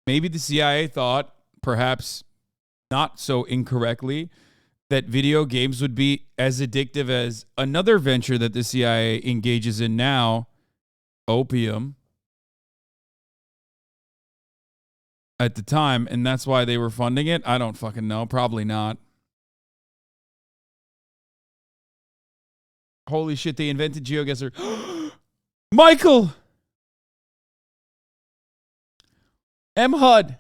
Maybe the CIA thought, perhaps not so incorrectly, that video games would be as addictive as another venture that the CIA engages in now, opium, at the time, and that's why they were funding it? I don't fucking know. Probably not. Holy shit, they invented GeoGuessr. Michael! M. HUD.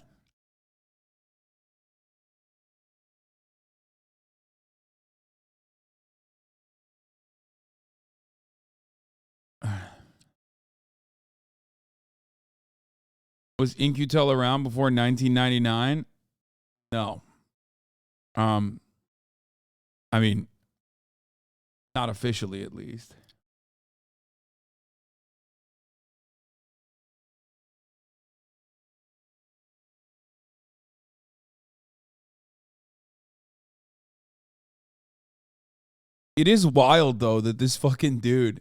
Was In-Q-Tel around before 1999? No. I mean, not officially at least. It is wild, though, that this fucking dude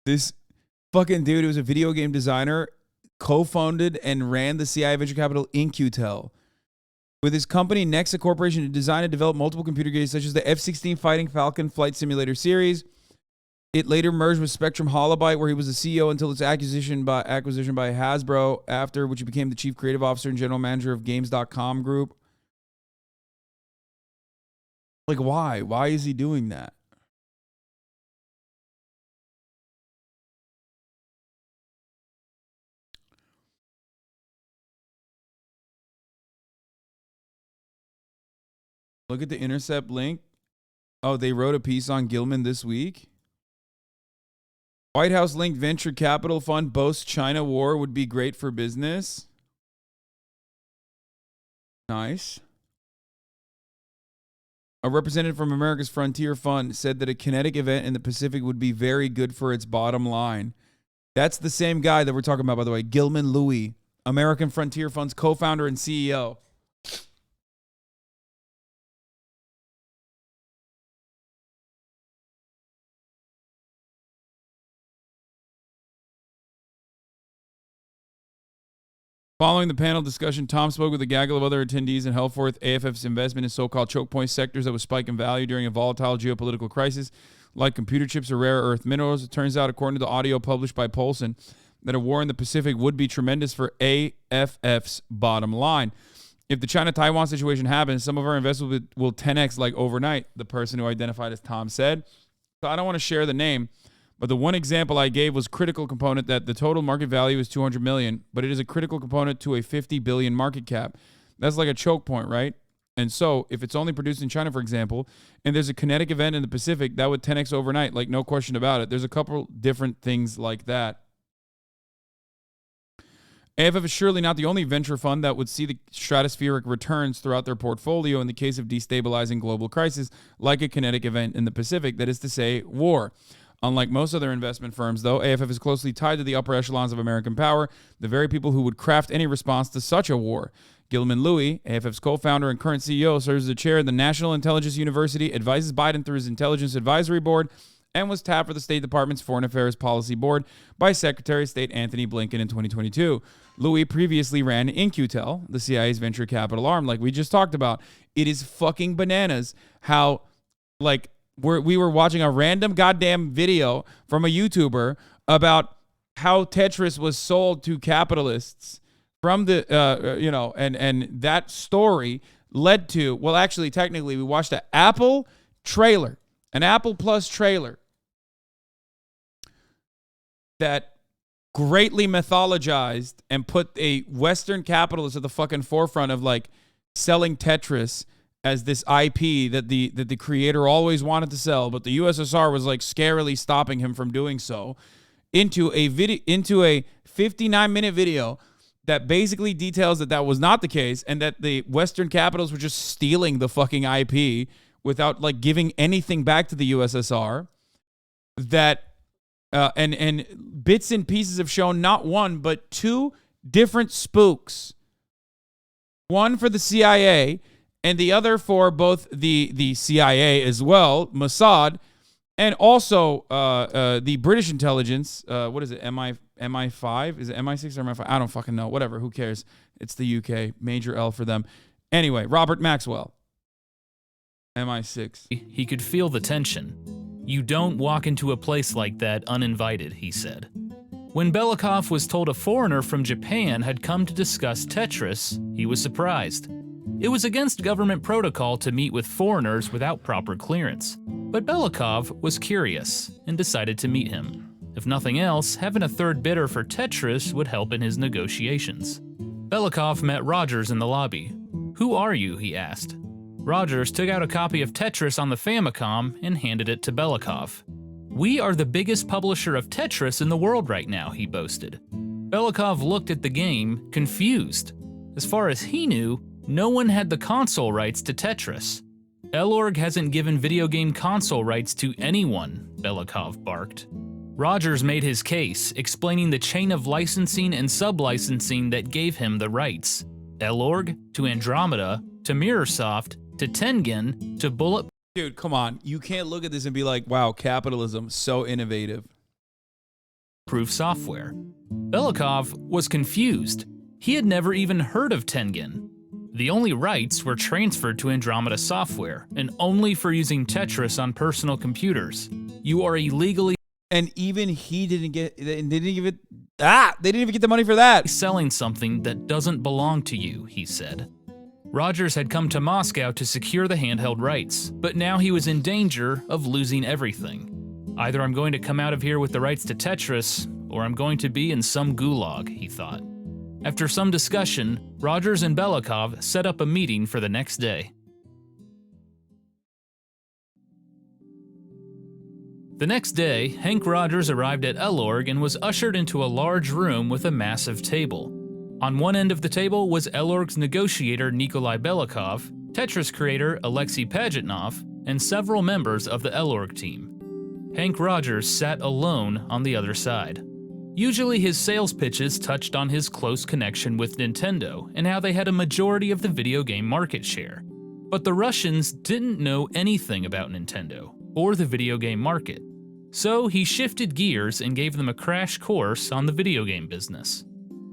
who was a video game designer, co-founded and ran the CIA venture capital In-Q-Tel. With his company, Nexa Corporation, he designed and developed multiple computer games such as the F-16 Fighting Falcon Flight Simulator series. It later merged with Spectrum Holobyte, where he was the CEO until its acquisition by Hasbro, after which he became the chief creative officer and general manager of Games.com Group. Like, why? Why is he doing that? Look at the Intercept link. Oh, they wrote a piece on Gilman this week. White House linked venture capital fund boasts China war would be great for business. Nice. A representative from America's Frontier Fund said that a kinetic event in the Pacific would be very good for its bottom line. That's the same guy that we're talking about, by the way. Gilman Louie, American Frontier Fund's co-founder and CEO. Following the panel discussion, Tom spoke with a gaggle of other attendees and held forth AFF's investment in so-called choke point sectors that would spike in value during a volatile geopolitical crisis, like computer chips or rare earth minerals. It turns out, according to the audio published by Polson, that a war in the Pacific would be tremendous for AFF's bottom line. If the China-Taiwan situation happens, some of our investments will 10x like overnight, the person who identified as Tom said. So I don't want to share the name, but the one example I gave was critical component that the total market value is $200 million, but it is a critical component to a $50 billion market cap. That's like a choke point, right? And so if it's only produced in China, for example, and there's a kinetic event in the Pacific, that would 10x overnight, like no question about it. There's a couple different things like that. AFF is surely not the only venture fund that would see the stratospheric returns throughout their portfolio in the case of destabilizing global crisis, like a kinetic event in the Pacific, that is to say, war. Unlike most other investment firms, though, AFF is closely tied to the upper echelons of American power, the very people who would craft any response to such a war. Gilman Louie, AFF's co-founder and current CEO, serves as the chair of the National Intelligence University, advises Biden through his Intelligence Advisory Board, and was tapped for the State Department's Foreign Affairs Policy Board by Secretary of State Anthony Blinken in 2022. Louis previously ran In-Q-Tel, the CIA's venture capital arm, like we just talked about. It is fucking bananas how, like, we were watching a random goddamn video from a YouTuber about how Tetris was sold to capitalists from the, and that story led to, well, actually, technically, we watched an Apple trailer, an Apple Plus trailer that greatly mythologized and put a Western capitalist at the fucking forefront of like selling Tetris as this IP that the creator always wanted to sell, but the USSR was like scarily stopping him from doing so, into a 59-minute video that basically details that that was not the case and that the Western capitalists were just stealing the fucking IP without like giving anything back to the USSR. That and bits and pieces have shown not one but two different spooks. One for the CIA and the other for both the CIA as well, Mossad, and also the British intelligence. What is it? MI5? Is it MI6 or MI5? I don't fucking know. Whatever. Who cares? It's the UK. Major L for them. Anyway, Robert Maxwell. MI6. He could feel the tension. You don't walk into a place like that uninvited, he said. When Belikov was told a foreigner from Japan had come to discuss Tetris, he was surprised. It was against government protocol to meet with foreigners without proper clearance, but Belikov was curious and decided to meet him. If nothing else, having a third bidder for Tetris would help in his negotiations. Belikov met Rogers in the lobby. "Who are you?" he asked. Rogers took out a copy of Tetris on the Famicom and handed it to Belikov. "We are the biggest publisher of Tetris in the world right now," he boasted. Belikov looked at the game, confused. As far as he knew, no one had the console rights to Tetris. Elorg hasn't given video game console rights to anyone, Belikov barked. Rogers made his case, explaining the chain of licensing and sub-licensing that gave him the rights. Elorg, to Andromeda, to Mirrorsoft, to Tengen, to Bullet... Dude, come on. You can't look at this and be like, wow, capitalism, so innovative. ...proof software. Belikov was confused. He had never even heard of Tengen. The only rights were transferred to Andromeda Software, and only for using Tetris on personal computers. You are illegally... And even he didn't get... They didn't even get the money for that. ...selling something that doesn't belong to you, he said. Rogers had come to Moscow to secure the handheld rights, but now he was in danger of losing everything. Either I'm going to come out of here with the rights to Tetris, or I'm going to be in some gulag, he thought. After some discussion, Rogers and Belikov set up a meeting for the next day. The next day, Hank Rogers arrived at Elorg and was ushered into a large room with a massive table. On one end of the table was Elorg's negotiator Nikolai Belikov, Tetris creator Alexei Pajitnov, and several members of the Elorg team. Hank Rogers sat alone on the other side. Usually his sales pitches touched on his close connection with Nintendo and how they had a majority of the video game market share. But the Russians didn't know anything about Nintendo or the video game market. So he shifted gears and gave them a crash course on the video game business.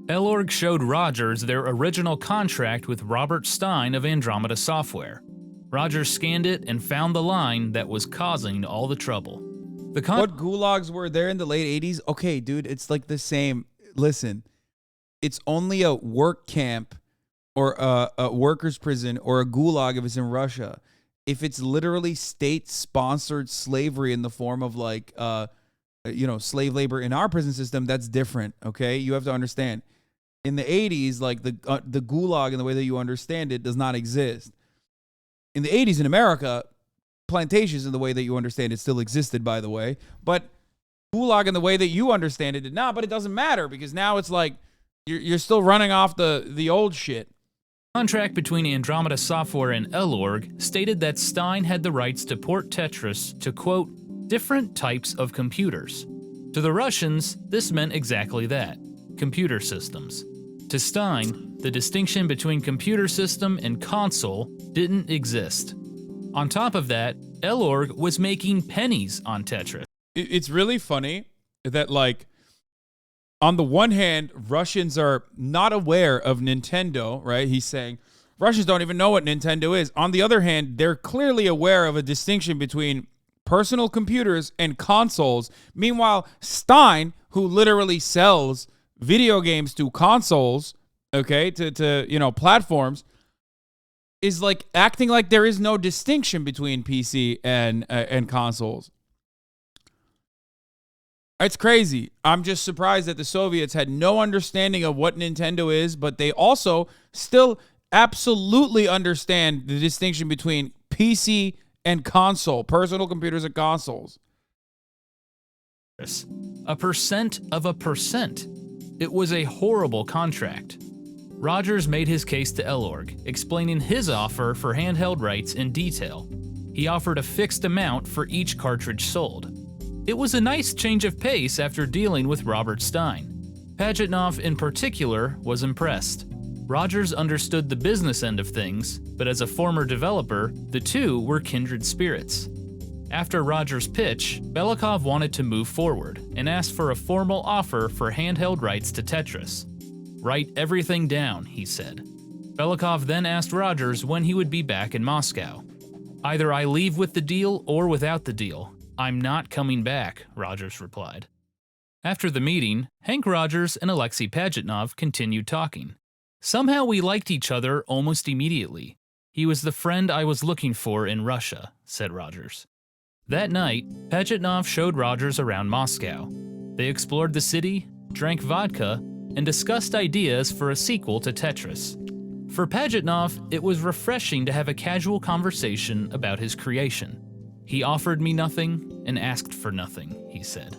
Elorg showed Rogers their original contract with Robert Stein of Andromeda Software. Rogers scanned it and found the line that was causing all the trouble. What gulags were there in the late 80s? Okay, dude, it's like the same. Listen, it's only a work camp or a workers' prison or a gulag if it's in Russia. If it's literally state-sponsored slavery in the form of like, slave labor in our prison system, that's different, okay? You have to understand. In the 80s, like the gulag in the way that you understand it does not exist. In the 80s in America, plantations in the way that you understand it still existed, by the way. But gulag in the way that you understand it did not, but it doesn't matter because now it's like, You're still running off the old shit. Contract between Andromeda Software and Elorg stated that Stein had the rights to port Tetris to, quote, different types of computers. To the Russians, this meant exactly that, computer systems. To Stein, the distinction between computer system and console didn't exist. On top of that, Elorg was making pennies on Tetris. It's really funny that, like, on the one hand, Russians are not aware of Nintendo, right? He's saying Russians don't even know what Nintendo is. On the other hand, they're clearly aware of a distinction between personal computers and consoles. Meanwhile, Stein, who literally sells video games to consoles, okay, to platforms, is like acting like there is no distinction between PC and consoles. It's crazy. I'm just surprised that the Soviets had no understanding of what Nintendo is, but they also still absolutely understand the distinction between PC and console, personal computers and consoles. A percent of a percent. It was a horrible contract. Rogers made his case to Elorg, explaining his offer for handheld rights in detail. He offered a fixed amount for each cartridge sold. It was a nice change of pace after dealing with Robert Stein. Pajitnov in particular was impressed. Rogers understood the business end of things, but as a former developer, the two were kindred spirits. After Rogers' pitch, Belikov wanted to move forward and asked for a formal offer for handheld rights to Tetris. Write everything down, he said. Belikov then asked Rogers when he would be back in Moscow. Either I leave with the deal or without the deal. I'm not coming back, Rogers replied. After the meeting, Hank Rogers and Alexei Pajitnov continued talking. Somehow we liked each other almost immediately. He was the friend I was looking for in Russia, said Rogers. That night, Pajitnov showed Rogers around Moscow. They explored the city, drank vodka, and discussed ideas for a sequel to Tetris. For Pajitnov, it was refreshing to have a casual conversation about his creation. He offered me nothing and asked for nothing, he said.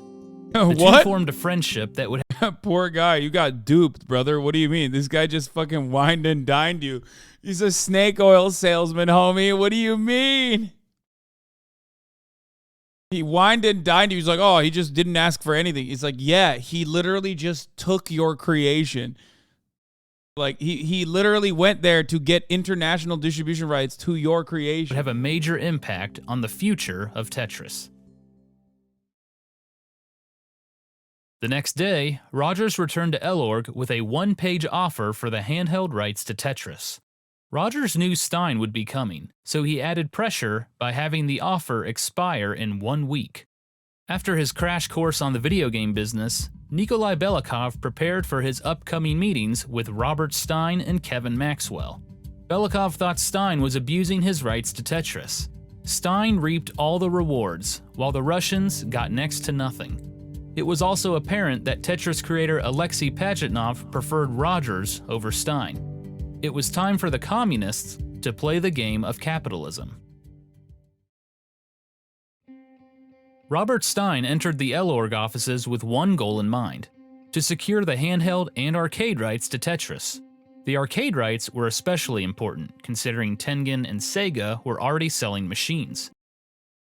The two formed a friendship that would... Poor guy, you got duped, brother. What do you mean? This guy just fucking wined and dined you. He's a snake oil salesman, homie. What do you mean? He wined and dined you. He's like, oh, he just didn't ask for anything. He's like, yeah, he literally just took your creation. Like, he literally went there to get international distribution rights to your creation. Would have a major impact on the future of Tetris. The next day, Rogers returned to Elorg with a one-page offer for the handheld rights to Tetris. Rogers knew Stein would be coming, so he added pressure by having the offer expire in 1 week. After his crash course on the video game business, Nikolai Belikov prepared for his upcoming meetings with Robert Stein and Kevin Maxwell. Belikov thought Stein was abusing his rights to Tetris. Stein reaped all the rewards, while the Russians got next to nothing. It was also apparent that Tetris creator Alexei Pajitnov preferred Rogers over Stein. It was time for the communists to play the game of capitalism. Robert Stein entered the Elorg offices with one goal in mind: to secure the handheld and arcade rights to Tetris. The arcade rights were especially important, considering Tengen and Sega were already selling machines.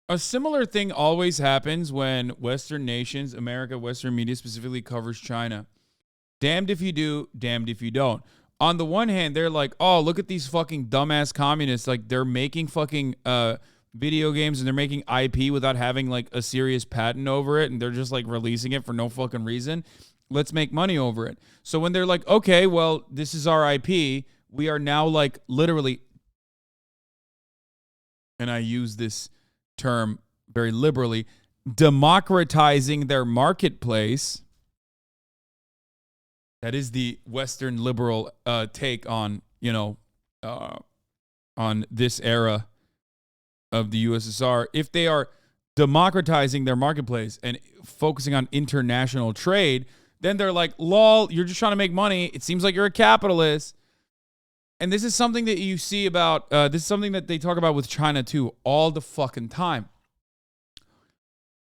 A similar thing always happens when Western nations, America, Western media specifically, covers China. Damned if you do, damned if you don't. On the one hand, they're like, oh, look at these fucking dumbass communists. Like, they're making fucking video games and they're making IP without having like a serious patent over it, and they're just like releasing it for no fucking reason. Let's make money over it. So when they're like, okay, well, this is our IP, we are now like literally, and I use this term very liberally, democratizing their marketplace. That is the Western liberal take on, on this era of the USSR. If they are democratizing their marketplace and focusing on international trade, then they're like, lol, you're just trying to make money. It seems like you're a capitalist. And this is something that you see about, this is something that they talk about with China too, all the fucking time.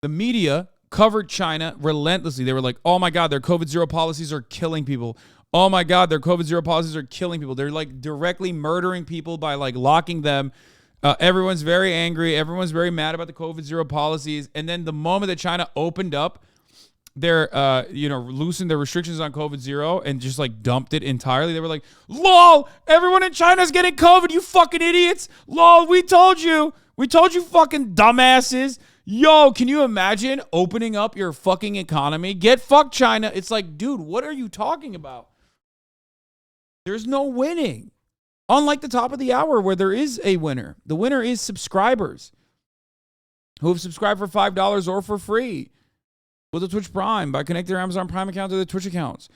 The media covered China relentlessly. They were like, oh my God, their COVID-0 policies are killing people. oh my God, their COVID-0 policies are killing people. They're like directly murdering people by like locking them. Everyone's very angry. Everyone's very mad about the COVID-0 policies. And then the moment that China opened up their, loosened their restrictions on COVID-0 and just like dumped it entirely, they were like, lol, everyone in China's getting COVID, you fucking idiots. Lol, we told you. We told you fucking dumbasses. Yo, can you imagine opening up your fucking economy? Get fucked, China. It's like, dude, what are you talking about? There's no winning. Unlike the top of the hour where there is a winner. The winner is subscribers who have subscribed for $5 or for free with a Twitch Prime by connecting their Amazon Prime account to their Twitch accounts.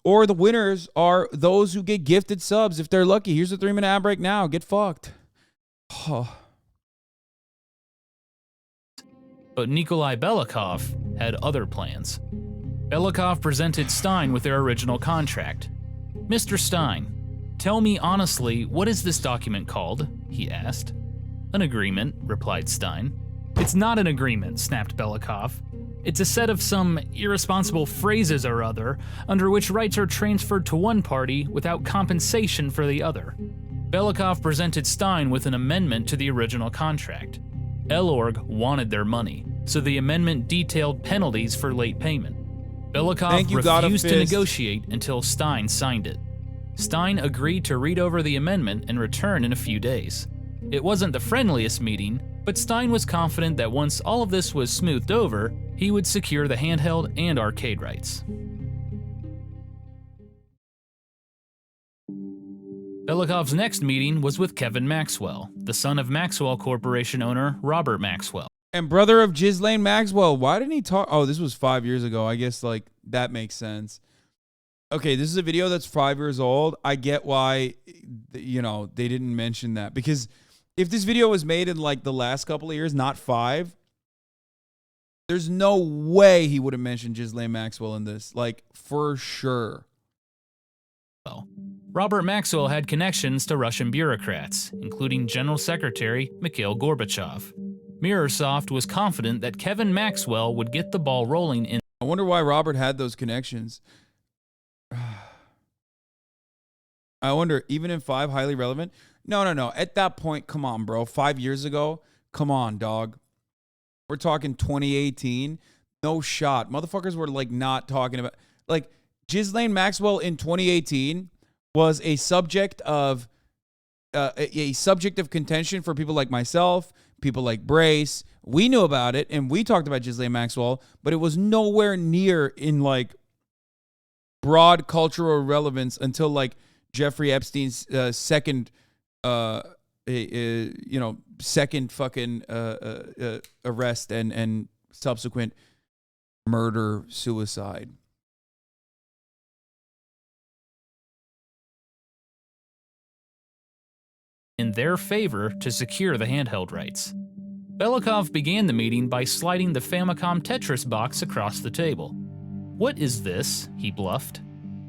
Or the winners are those who get gifted subs if they're lucky. Here's a 3-minute ad break now. Get fucked. Oh. But Nikolai Belikov had other plans. Belikov presented Stein with their original contract. Mr. Stein, tell me honestly, what is this document called? He asked. An agreement, replied Stein. It's not an agreement, snapped Belikov. It's a set of some irresponsible phrases or other, under which rights are transferred to one party without compensation for the other. Belikov presented Stein with an amendment to the original contract. Elorg wanted their money, so the amendment detailed penalties for late payment. Belikov refused to negotiate until Stein signed it. Stein agreed to read over the amendment and return in a few days. It wasn't the friendliest meeting, but Stein was confident that once all of this was smoothed over, he would secure the handheld and arcade rights. Belikov's next meeting was with Kevin Maxwell, the son of Maxwell Corporation owner Robert Maxwell. And brother of Ghislaine Maxwell. Why didn't he talk? Oh, this was 5 years ago. I guess like that makes sense. Okay, this is a video that's 5 years old. I get why, they didn't mention that. Because if this video was made in like the last couple of years, not 5, there's no way he would have mentioned Ghislaine Maxwell in this. Like, for sure. Robert Maxwell had connections to Russian bureaucrats, including General Secretary Mikhail Gorbachev. Mirrorsoft was confident that Kevin Maxwell would get the ball rolling in. I wonder why Robert had those connections. I wonder, even in 5, highly relevant? No. At that point, come on, bro. 5 years ago? Come on, dog. We're talking 2018. No shot. Motherfuckers were like not talking about... Like, Ghislaine Maxwell in 2018 was a subject of contention for people like myself, people like Brace. We knew about it, and we talked about Ghislaine Maxwell, but it was nowhere near in like broad cultural relevance until like Jeffrey Epstein's second fucking arrest and subsequent murder suicide. In their favor to secure the handheld rights. Belikov began the meeting by sliding the Famicom Tetris box across the table. What is this? He bluffed.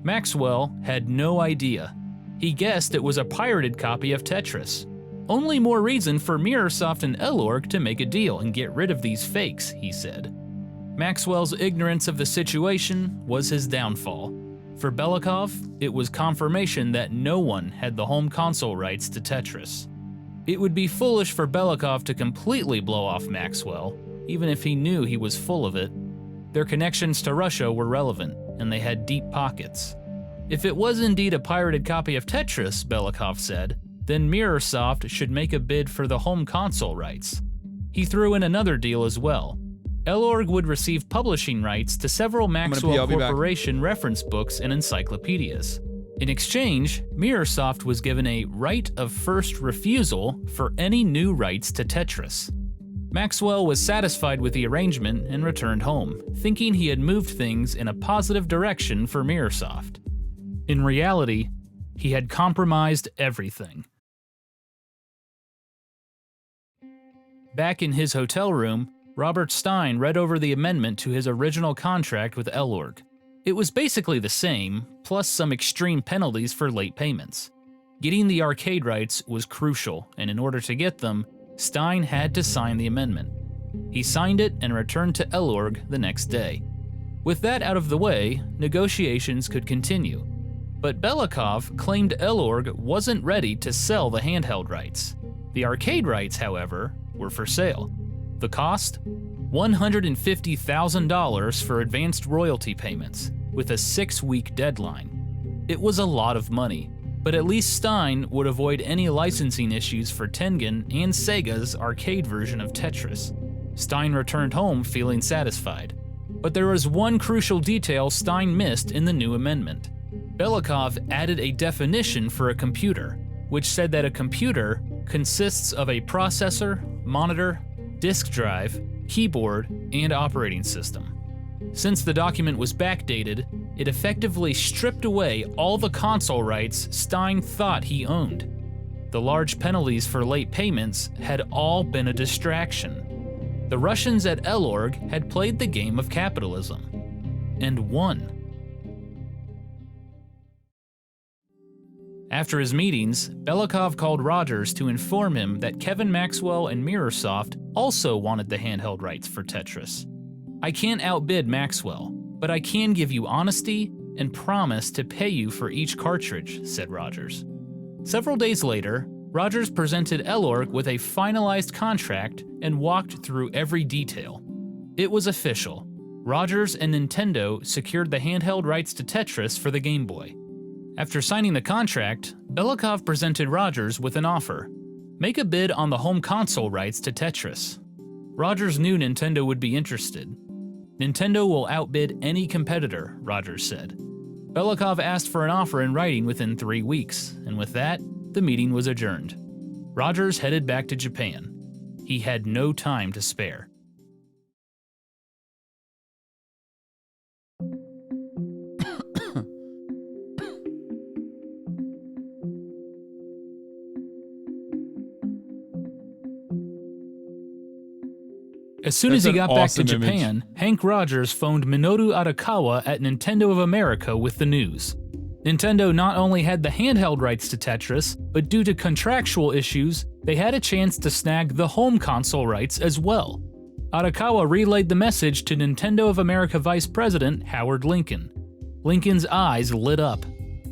Maxwell had no idea. He guessed it was a pirated copy of Tetris. Only more reason for Mirrorsoft and Elorg to make a deal and get rid of these fakes, he said. Maxwell's ignorance of the situation was his downfall. For Belikov, it was confirmation that no one had the home console rights to Tetris. It would be foolish for Belikov to completely blow off Maxwell, even if he knew he was full of it. Their connections to Russia were relevant, and they had deep pockets. If it was indeed a pirated copy of Tetris, Belikov said, then Mirrorsoft should make a bid for the home console rights. He threw in another deal as well. Elorg would receive publishing rights to several Maxwell Corporation reference books and encyclopedias. In exchange, Mirrorsoft was given a right of first refusal for any new rights to Tetris. Maxwell was satisfied with the arrangement and returned home, thinking he had moved things in a positive direction for Mirrorsoft. In reality, he had compromised everything. Back in his hotel room, Robert Stein read over the amendment to his original contract with Elorg. It was basically the same, plus some extreme penalties for late payments. Getting the arcade rights was crucial, and in order to get them, Stein had to sign the amendment. He signed it and returned to Elorg the next day. With that out of the way, negotiations could continue. But Belikov claimed Elorg wasn't ready to sell the handheld rights. The arcade rights, however, were for sale. The cost? $150,000 for advanced royalty payments, with a 6-week deadline. It was a lot of money, but at least Stein would avoid any licensing issues for Tengen and Sega's arcade version of Tetris. Stein returned home feeling satisfied. But there was one crucial detail Stein missed in the new amendment. Belikov added a definition for a computer, which said that a computer consists of a processor, monitor, disk drive, keyboard, and operating system. Since the document was backdated, it effectively stripped away all the console rights Stein thought he owned. The large penalties for late payments had all been a distraction. The Russians at Elorg had played the game of capitalism and won. After his meetings, Belikov called Rogers to inform him that Kevin Maxwell and Mirrorsoft also wanted the handheld rights for Tetris. "I can't outbid Maxwell, but I can give you honesty and promise to pay you for each cartridge," said Rogers. Several days later, Rogers presented Elorg with a finalized contract and walked through every detail. It was official. Rogers and Nintendo secured the handheld rights to Tetris for the Game Boy. After signing the contract, Belikov presented Rogers with an offer. Make a bid on the home console rights to Tetris. Rogers knew Nintendo would be interested. Nintendo will outbid any competitor, Rogers said. Belikov asked for an offer in writing within 3 weeks, and with that, the meeting was adjourned. Rogers headed back to Japan. He had no time to spare. As soon as he got back to Japan, Hank Rogers phoned Minoru Arakawa at Nintendo of America with the news. Nintendo not only had the handheld rights to Tetris, but due to contractual issues, they had a chance to snag the home console rights as well. Arakawa relayed the message to Nintendo of America Vice President Howard Lincoln. Lincoln's eyes lit up.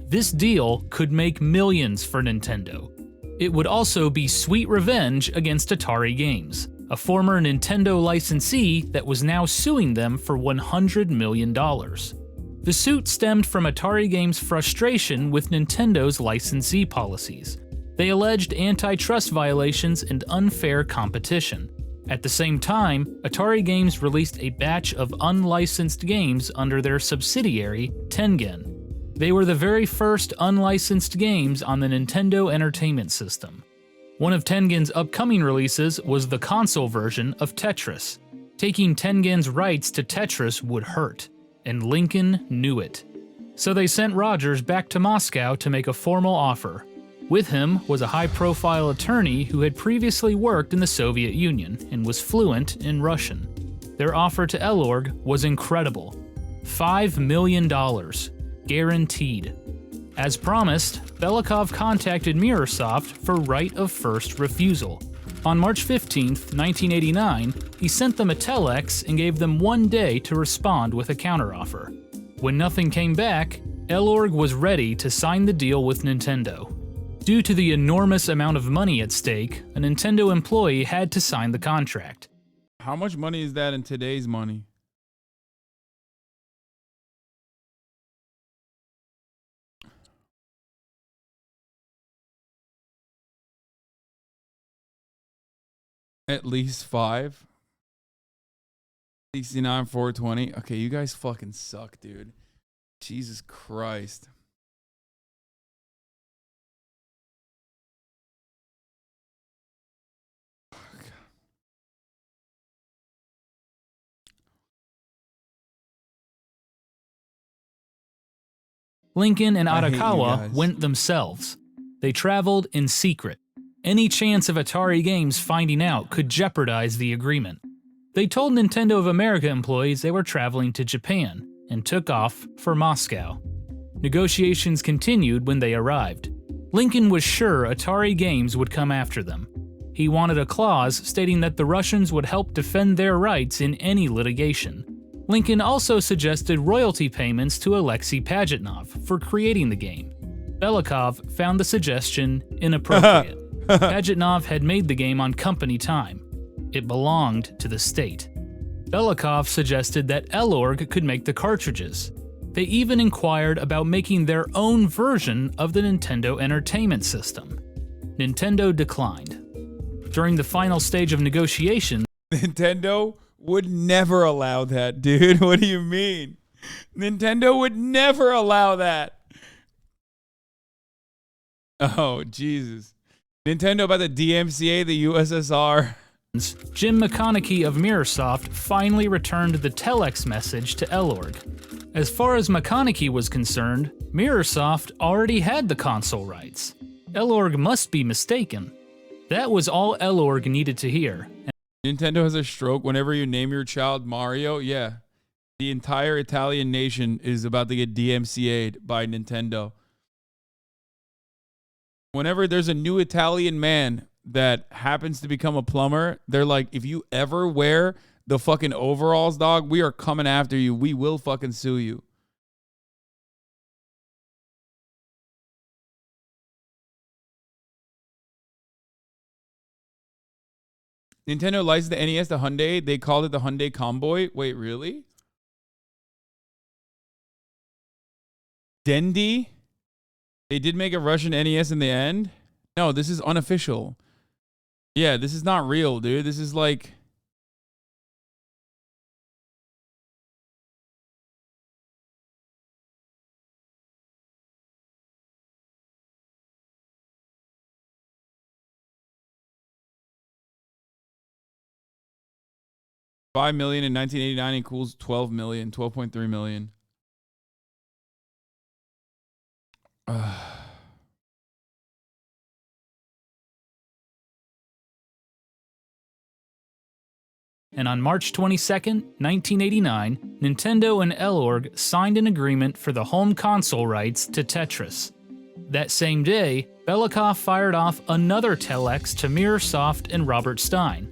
This deal could make millions for Nintendo. It would also be sweet revenge against Atari Games, a former Nintendo licensee that was now suing them for $100 million. The suit stemmed from Atari Games' frustration with Nintendo's licensee policies. They alleged antitrust violations and unfair competition. At the same time, Atari Games released a batch of unlicensed games under their subsidiary, Tengen. They were the very first unlicensed games on the Nintendo Entertainment System. One of Tengen's upcoming releases was the console version of Tetris. Taking Tengen's rights to Tetris would hurt, and Lincoln knew it. So they sent Rogers back to Moscow to make a formal offer. With him was a high-profile attorney who had previously worked in the Soviet Union and was fluent in Russian. Their offer to Elorg was incredible. $5 million, guaranteed. As promised, Belikov contacted Mirrorsoft for right of first refusal. On March 15, 1989, he sent them a telex and gave them 1 day to respond with a counteroffer. When nothing came back, Elorg was ready to sign the deal with Nintendo. Due to the enormous amount of money at stake, a Nintendo employee had to sign the contract. How much money is that in today's money? At least 5. 69, 420. Okay, you guys fucking suck, dude. Jesus Christ. Lincoln and Arakawa went themselves. They traveled in secret. Any chance of Atari Games finding out could jeopardize the agreement. They told Nintendo of America employees they were traveling to Japan and took off for Moscow. Negotiations continued when they arrived. Lincoln was sure Atari Games would come after them. He wanted a clause stating that the Russians would help defend their rights in any litigation. Lincoln also suggested royalty payments to Alexei Pajitnov for creating the game. Belikov found the suggestion inappropriate. Pajitnov had made the game on company time. It belonged to the state. Belikov suggested that Elorg could make the cartridges. They even inquired about making their own version of the Nintendo Entertainment System. Nintendo declined. During the final stage of negotiations, Nintendo would never allow that, dude. What do you mean? Nintendo would never allow that. Oh, Jesus. Nintendo about the DMCA, the USSR. Jim McConaughey of Mirrorsoft finally returned the telex message to Elorg. As far as McConaughey was concerned, Mirrorsoft already had the console rights. Elorg must be mistaken. That was all Elorg needed to hear. Nintendo has a stroke whenever you name your child Mario. Yeah. The entire Italian nation is about to get DMCA'd by Nintendo. Whenever there's a new Italian man that happens to become a plumber, they're like, if you ever wear the fucking overalls, dog, we are coming after you. We will fucking sue you. Nintendo licensed the NES to Hyundai. They called it the Hyundai Comboy. Wait, really? Dendy? They did make a Russian NES in the end? No, this is unofficial. Yeah, this is not real, dude. This is like... $5 million in 1989 equals 12 million, 12.3 million. And on March 22, 1989, Nintendo and Elorg signed an agreement for the home console rights to Tetris. That same day, Belikov fired off another telex to Mirrorsoft and Robert Stein.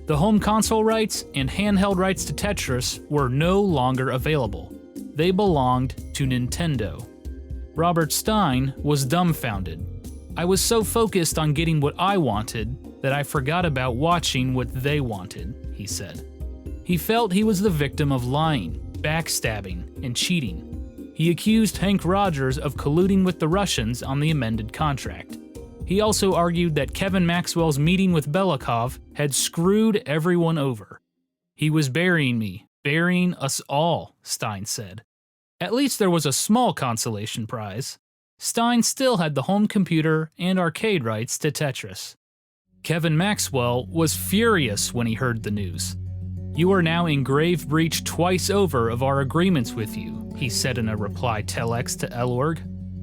The home console rights and handheld rights to Tetris were no longer available. They belonged to Nintendo. Robert Stein was dumbfounded. I was so focused on getting what I wanted that I forgot about watching what they wanted, he said. He felt he was the victim of lying, backstabbing, and cheating. He accused Hank Rogers of colluding with the Russians on the amended contract. He also argued that Kevin Maxwell's meeting with Belikov had screwed everyone over. He was burying me, burying us all, Stein said. At least there was a small consolation prize. Stein still had the home computer and arcade rights to Tetris. Kevin Maxwell was furious when he heard the news. "You are now in grave breach twice over of our agreements with you," he said in a reply telex to Elorg.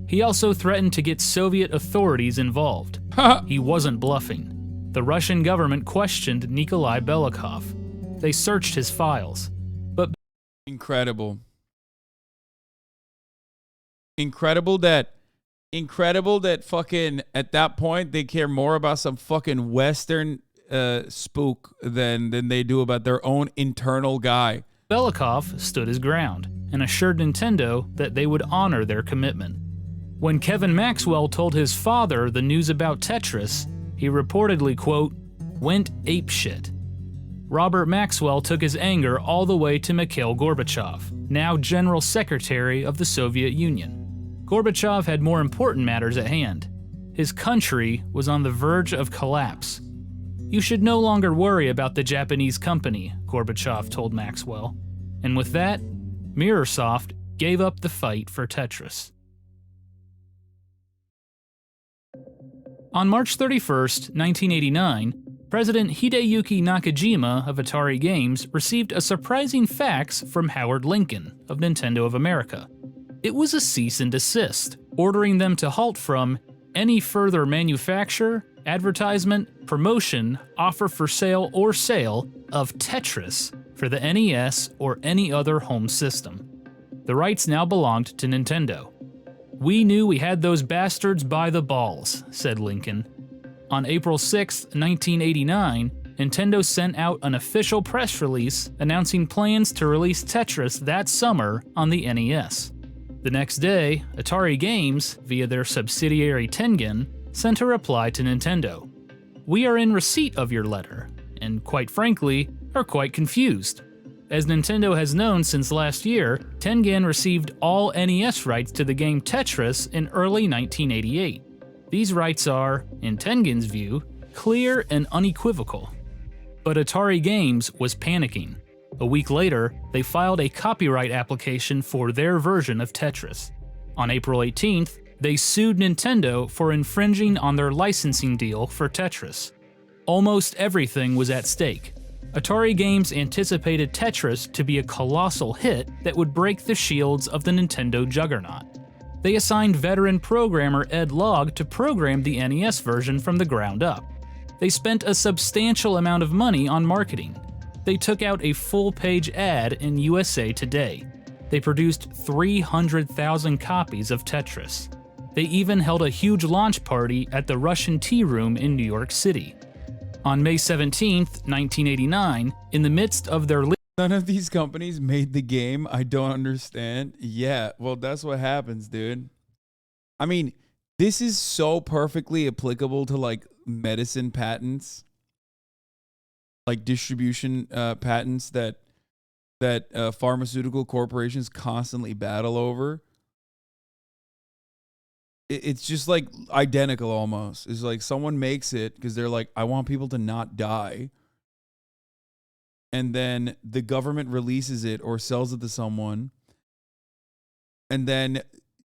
He also threatened to get Soviet authorities involved. He wasn't bluffing. The Russian government questioned Nikolai Belikov. They searched his files. But Incredible that fucking at that point they care more about some fucking Western spook than they do about their own internal guy. Belikov stood his ground and assured Nintendo that they would honor their commitment. When Kevin Maxwell told his father the news about Tetris, he reportedly, quote, went apeshit. Robert Maxwell took his anger all the way to Mikhail Gorbachev, now General Secretary of the Soviet Union. Gorbachev had more important matters at hand. His country was on the verge of collapse. "You should no longer worry about the Japanese company," Gorbachev told Maxwell. And with that, Mirrorsoft gave up the fight for Tetris. On March 31, 1989, President Hideyuki Nakajima of Atari Games received a surprising fax from Howard Lincoln of Nintendo of America. It was a cease and desist, ordering them to halt from any further manufacture, advertisement, promotion, offer for sale, or sale of Tetris for the NES or any other home system. The rights now belonged to Nintendo. "We knew we had those bastards by the balls," said Lincoln. On April 6, 1989, Nintendo sent out an official press release announcing plans to release Tetris that summer on the NES. The next day, Atari Games, via their subsidiary Tengen, sent a reply to Nintendo. "We are in receipt of your letter, and quite frankly, are quite confused. As Nintendo has known since last year, Tengen received all NES rights to the game Tetris in early 1988. These rights are, in Tengen's view, clear and unequivocal." But Atari Games was panicking. A week later, they filed a copyright application for their version of Tetris. On April 18th, they sued Nintendo for infringing on their licensing deal for Tetris. Almost everything was at stake. Atari Games anticipated Tetris to be a colossal hit that would break the shields of the Nintendo juggernaut. They assigned veteran programmer Ed Logg to program the NES version from the ground up. They spent a substantial amount of money on marketing. They took out a full-page ad in USA Today. They produced 300,000 copies of Tetris. They even held a huge launch party at the Russian Tea Room in New York City. On May 17th, 1989, in the midst of their None of these companies made the game. I don't understand. Yeah, well, that's what happens, dude. I mean, this is so perfectly applicable to like medicine patents, like distribution patents that pharmaceutical corporations constantly battle over. It's just like identical almost. It's like someone makes it because they're like, I want people to not die. And then the government releases it or sells it to someone. And then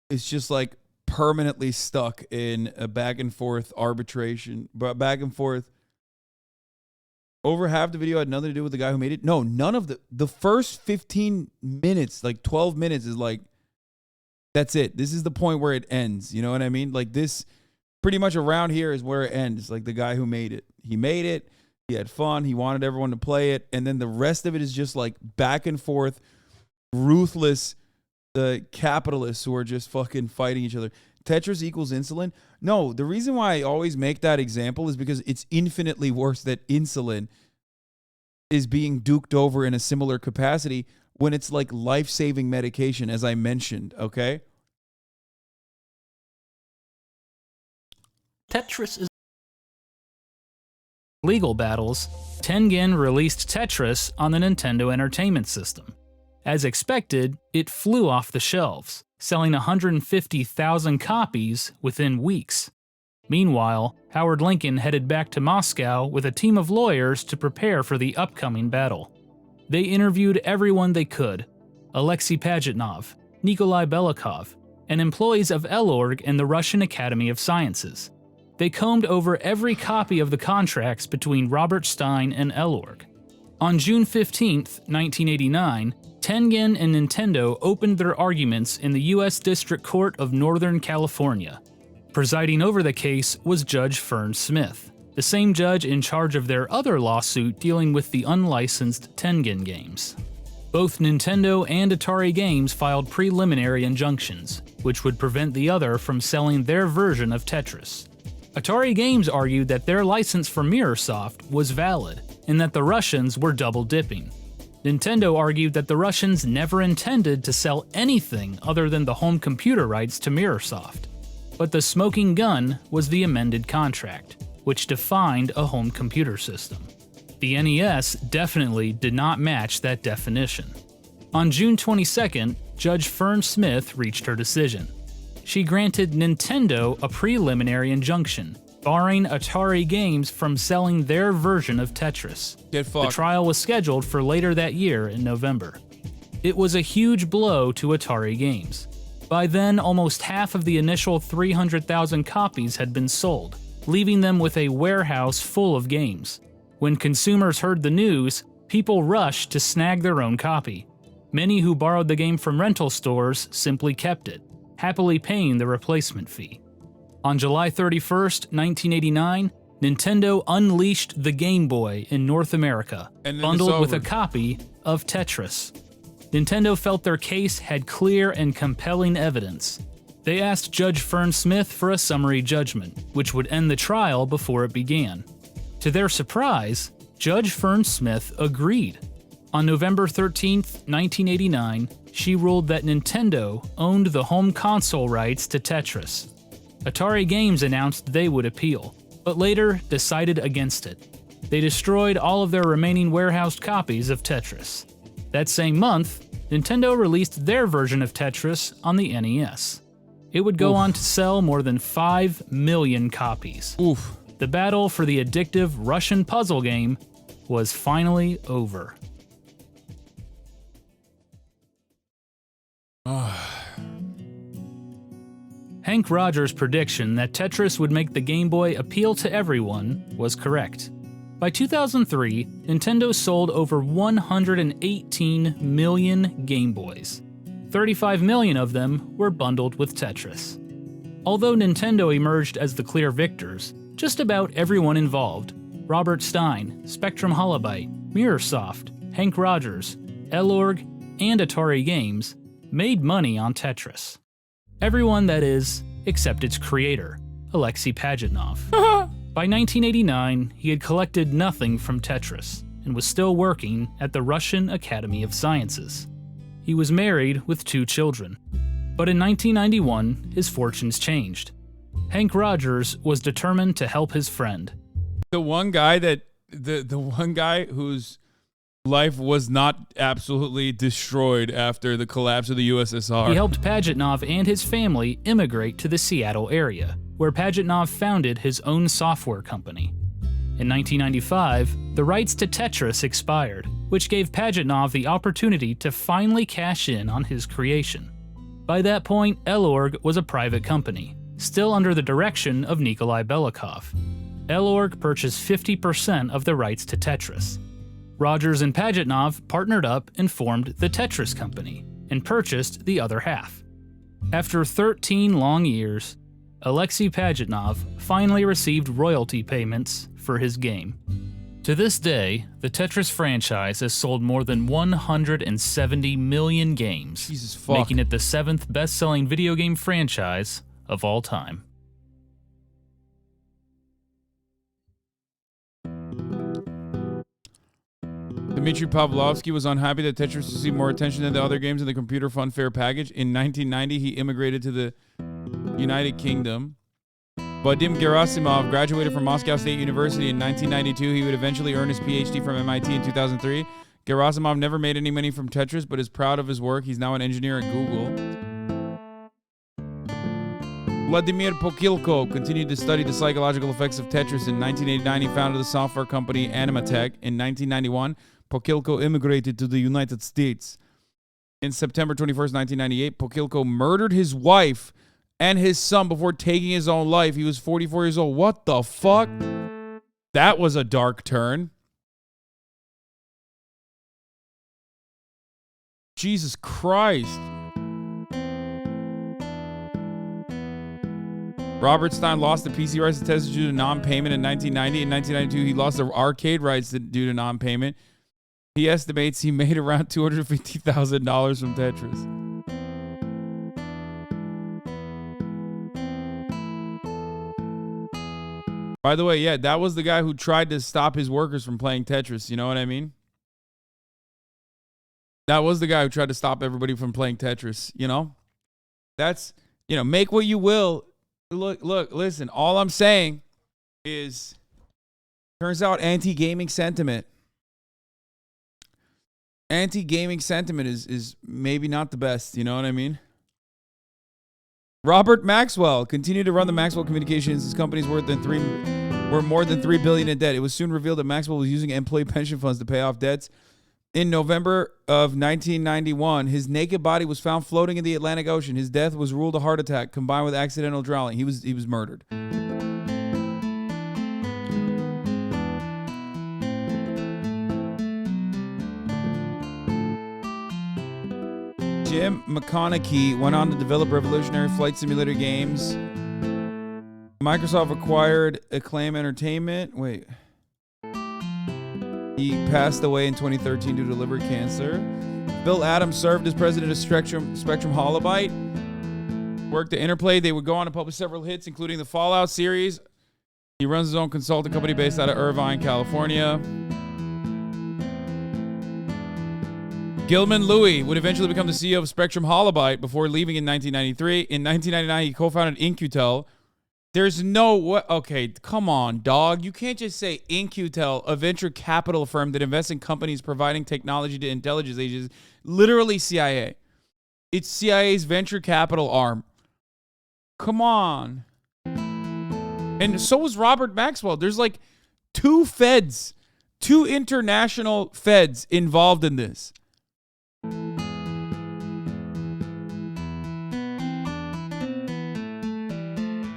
it's just like permanently stuck in a back and forth arbitration, but back and forth. Over half the video had nothing to do with the guy who made it. No, none of the first 15 minutes, like 12 minutes is like, that's it. This is the point where it ends. You know what I mean? Like this, pretty much around here is where it ends. Like the guy who made it. He made it. He had fun. He wanted everyone to play it. And then the rest of it is just like back and forth, ruthless capitalists who are just fucking fighting each other. Tetris equals insulin? No, the reason why I always make that example is because it's infinitely worse that insulin is being duked over in a similar capacity when it's like life-saving medication, as I mentioned, okay? Tetris is legal battles. Tengen released Tetris on the Nintendo Entertainment System. As expected, it flew off the shelves, selling 150,000 copies within weeks. Meanwhile, Howard Lincoln headed back to Moscow with a team of lawyers to prepare for the upcoming battle. They interviewed everyone they could: Alexei Pajitnov, Nikolai Belikov, and employees of Elorg and the Russian Academy of Sciences. They combed over every copy of the contracts between Robert Stein and Elorg. On June 15, 1989, Tengen and Nintendo opened their arguments in the U.S. District Court of Northern California. Presiding over the case was Judge Fern Smith, the same judge in charge of their other lawsuit dealing with the unlicensed Tengen games. Both Nintendo and Atari Games filed preliminary injunctions, which would prevent the other from selling their version of Tetris. Atari Games argued that their license from Mirrorsoft was valid, and that the Russians were double-dipping. Nintendo argued that the Russians never intended to sell anything other than the home computer rights to Mirrorsoft. But the smoking gun was the amended contract, which defined a home computer system. The NES definitely did not match that definition. On June 22nd, Judge Fern Smith reached her decision. She granted Nintendo a preliminary injunction, barring Atari Games from selling their version of Tetris. Get fucked. The trial was scheduled for later that year in November. It was a huge blow to Atari Games. By then, almost half of the initial 300,000 copies had been sold, leaving them with a warehouse full of games. When consumers heard the news, people rushed to snag their own copy. Many who borrowed the game from rental stores simply kept it, happily paying the replacement fee. On July 31st, 1989, Nintendo unleashed the Game Boy in North America, bundled with a copy of Tetris. Nintendo felt their case had clear and compelling evidence. They asked Judge Fern Smith for a summary judgment, which would end the trial before it began. To their surprise, Judge Fern Smith agreed. On November 13th, 1989, she ruled that Nintendo owned the home console rights to Tetris. Atari Games announced they would appeal, but later decided against it. They destroyed all of their remaining warehoused copies of Tetris. That same month, Nintendo released their version of Tetris on the NES. It would go on to sell more than 5 million copies. The battle for the addictive Russian puzzle game was finally over. Hank Rogers' prediction that Tetris would make the Game Boy appeal to everyone was correct. By 2003, Nintendo sold over 118 million Game Boys. 35 million of them were bundled with Tetris. Although Nintendo emerged as the clear victors, just about everyone involved, Robert Stein, Spectrum Holobyte, Mirrorsoft, Hank Rogers, L.org, and Atari Games, made money on Tetris. Everyone, that is, except its creator, Alexei Pajitnov. By 1989, he had collected nothing from Tetris and was still working at the Russian Academy of Sciences. He was married with 2 children. But in 1991, his fortunes changed. Hank Rogers was determined to help his friend. The one guy whose life was not absolutely destroyed after the collapse of the USSR. He helped Pajitnov and his family immigrate to the Seattle area, where Pajitnov founded his own software company. In 1995, the rights to Tetris expired, which gave Pajitnov the opportunity to finally cash in on his creation. By that point, L.org was a private company, still under the direction of Nikolai Belikov. L.org purchased 50% of the rights to Tetris. Rogers and Pajitnov partnered up and formed the Tetris Company, and purchased the other half. After 13 long years, Alexei Pajitnov finally received royalty payments for his game. To this day, the Tetris franchise has sold more than 170 million games, making it the 7th best-selling video game franchise of all time. Dmitry Pavlovsky was unhappy that Tetris received more attention than the other games in the Computer Fun Fair package. In 1990, he immigrated to the United Kingdom. Vadim Gerasimov graduated from Moscow State University in 1992. He would eventually earn his PhD from MIT in 2003. Gerasimov never made any money from Tetris, but is proud of his work. He's now an engineer at Google. Vladimir Pokilko continued to study the psychological effects of Tetris. In 1989, he founded the software company Animatech. In 1991, Pokilko immigrated to the United States. In September 21st, 1998, Pokilko murdered his wife and his son before taking his own life. He was 44 years old. What the fuck? That was a dark turn. Jesus Christ. Robert Stein lost the PC rights to Tetris due to non-payment in 1990. In 1992, he lost the arcade rights due to non-payment. He estimates he made around $250,000 from Tetris. By the way, yeah, that was the guy who tried to stop his workers from playing Tetris. You know what I mean? That was the guy who tried to stop everybody from playing Tetris, you know? That's, you know, make what you will. Look, listen, all I'm saying is, turns out anti-gaming sentiment is maybe not the best, you know what I mean? Robert Maxwell continued to run the Maxwell Communications. His company's were more than $3 billion in debt. It was soon revealed that Maxwell was using employee pension funds to pay off debts. In November of 1991, his naked body was found floating in the Atlantic Ocean. His death was ruled a heart attack combined with accidental drowning. He was murdered. Jim McConaughey went on to develop revolutionary flight simulator games. Microsoft acquired Acclaim Entertainment. Wait. He passed away in 2013 due to liver cancer. Bill Adams served as president of Spectrum Holobyte. Worked at Interplay. They would go on to publish several hits, including the Fallout series. He runs his own consulting company based out of Irvine, California. Gilman Louis would eventually become the CEO of Spectrum Holobyte before leaving in 1993. In 1999, he co-founded In-Q-Tel. There's no what? Okay, come on, dog. You can't just say In-Q-Tel, a venture capital firm that invests in companies providing technology to intelligence agencies. Literally CIA. It's CIA's venture capital arm. Come on. And so was Robert Maxwell. There's like two international feds involved in this.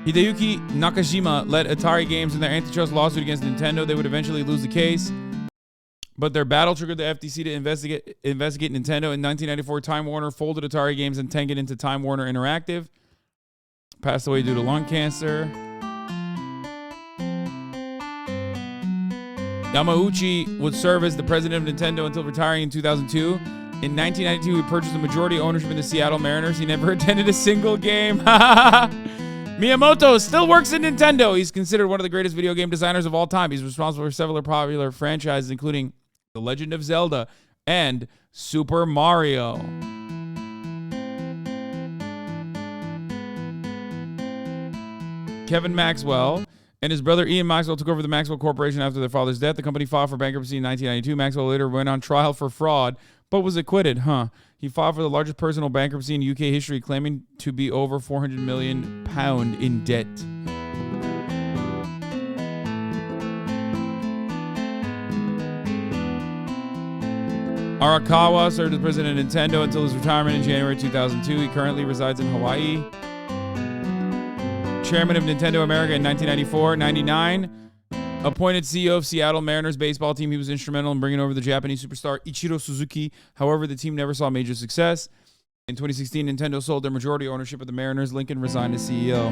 Hideyuki Nakajima led Atari Games in their antitrust lawsuit against Nintendo. They would eventually lose the case, but their battle triggered the FTC to investigate Nintendo. In 1994, Time Warner folded Atari Games and tanked it into Time Warner Interactive. Passed away due to lung cancer. Yamauchi would serve as the president of Nintendo until retiring in 2002. In 1992, he purchased a majority ownership in the Seattle Mariners. He never attended a single game. Miyamoto still works at Nintendo. He's considered one of the greatest video game designers of all time. He's responsible for several popular franchises, including The Legend of Zelda and Super Mario. Kevin Maxwell and his brother Ian Maxwell took over the Maxwell Corporation after their father's death. The company filed for bankruptcy in 1992. Maxwell later went on trial for fraud, but was acquitted. He filed for the largest personal bankruptcy in UK history, claiming to be over £400 million in debt. Arakawa served as president of Nintendo until his retirement in January 2002. He currently resides in Hawaii. Chairman of Nintendo America in 1994-99. Appointed CEO of Seattle Mariners baseball team. He was instrumental in bringing over the Japanese superstar Ichiro Suzuki. However, the team never saw major success. In 2016, Nintendo sold their majority ownership of the Mariners. Lincoln resigned as CEO.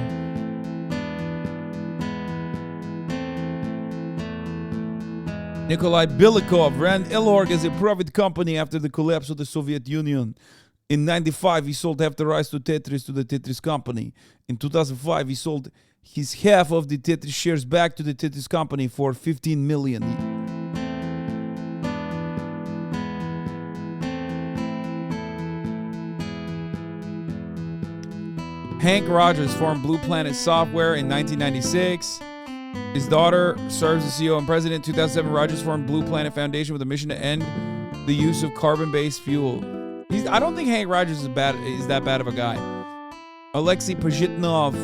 Nikolai Bilikov ran Elorg as a private company after the collapse of the Soviet Union. In 1995, he sold half the rights to Tetris to the Tetris company. In 2005, he sold his half of the Tetris shares back to the Tetris company for $15 million. Hank Rogers formed Blue Planet Software in 1996. His daughter serves as CEO and president. In 2007, Rogers formed Blue Planet Foundation with a mission to end the use of carbon-based fuel. I don't think Hank Rogers is that bad of a guy. Alexei Pajitnov,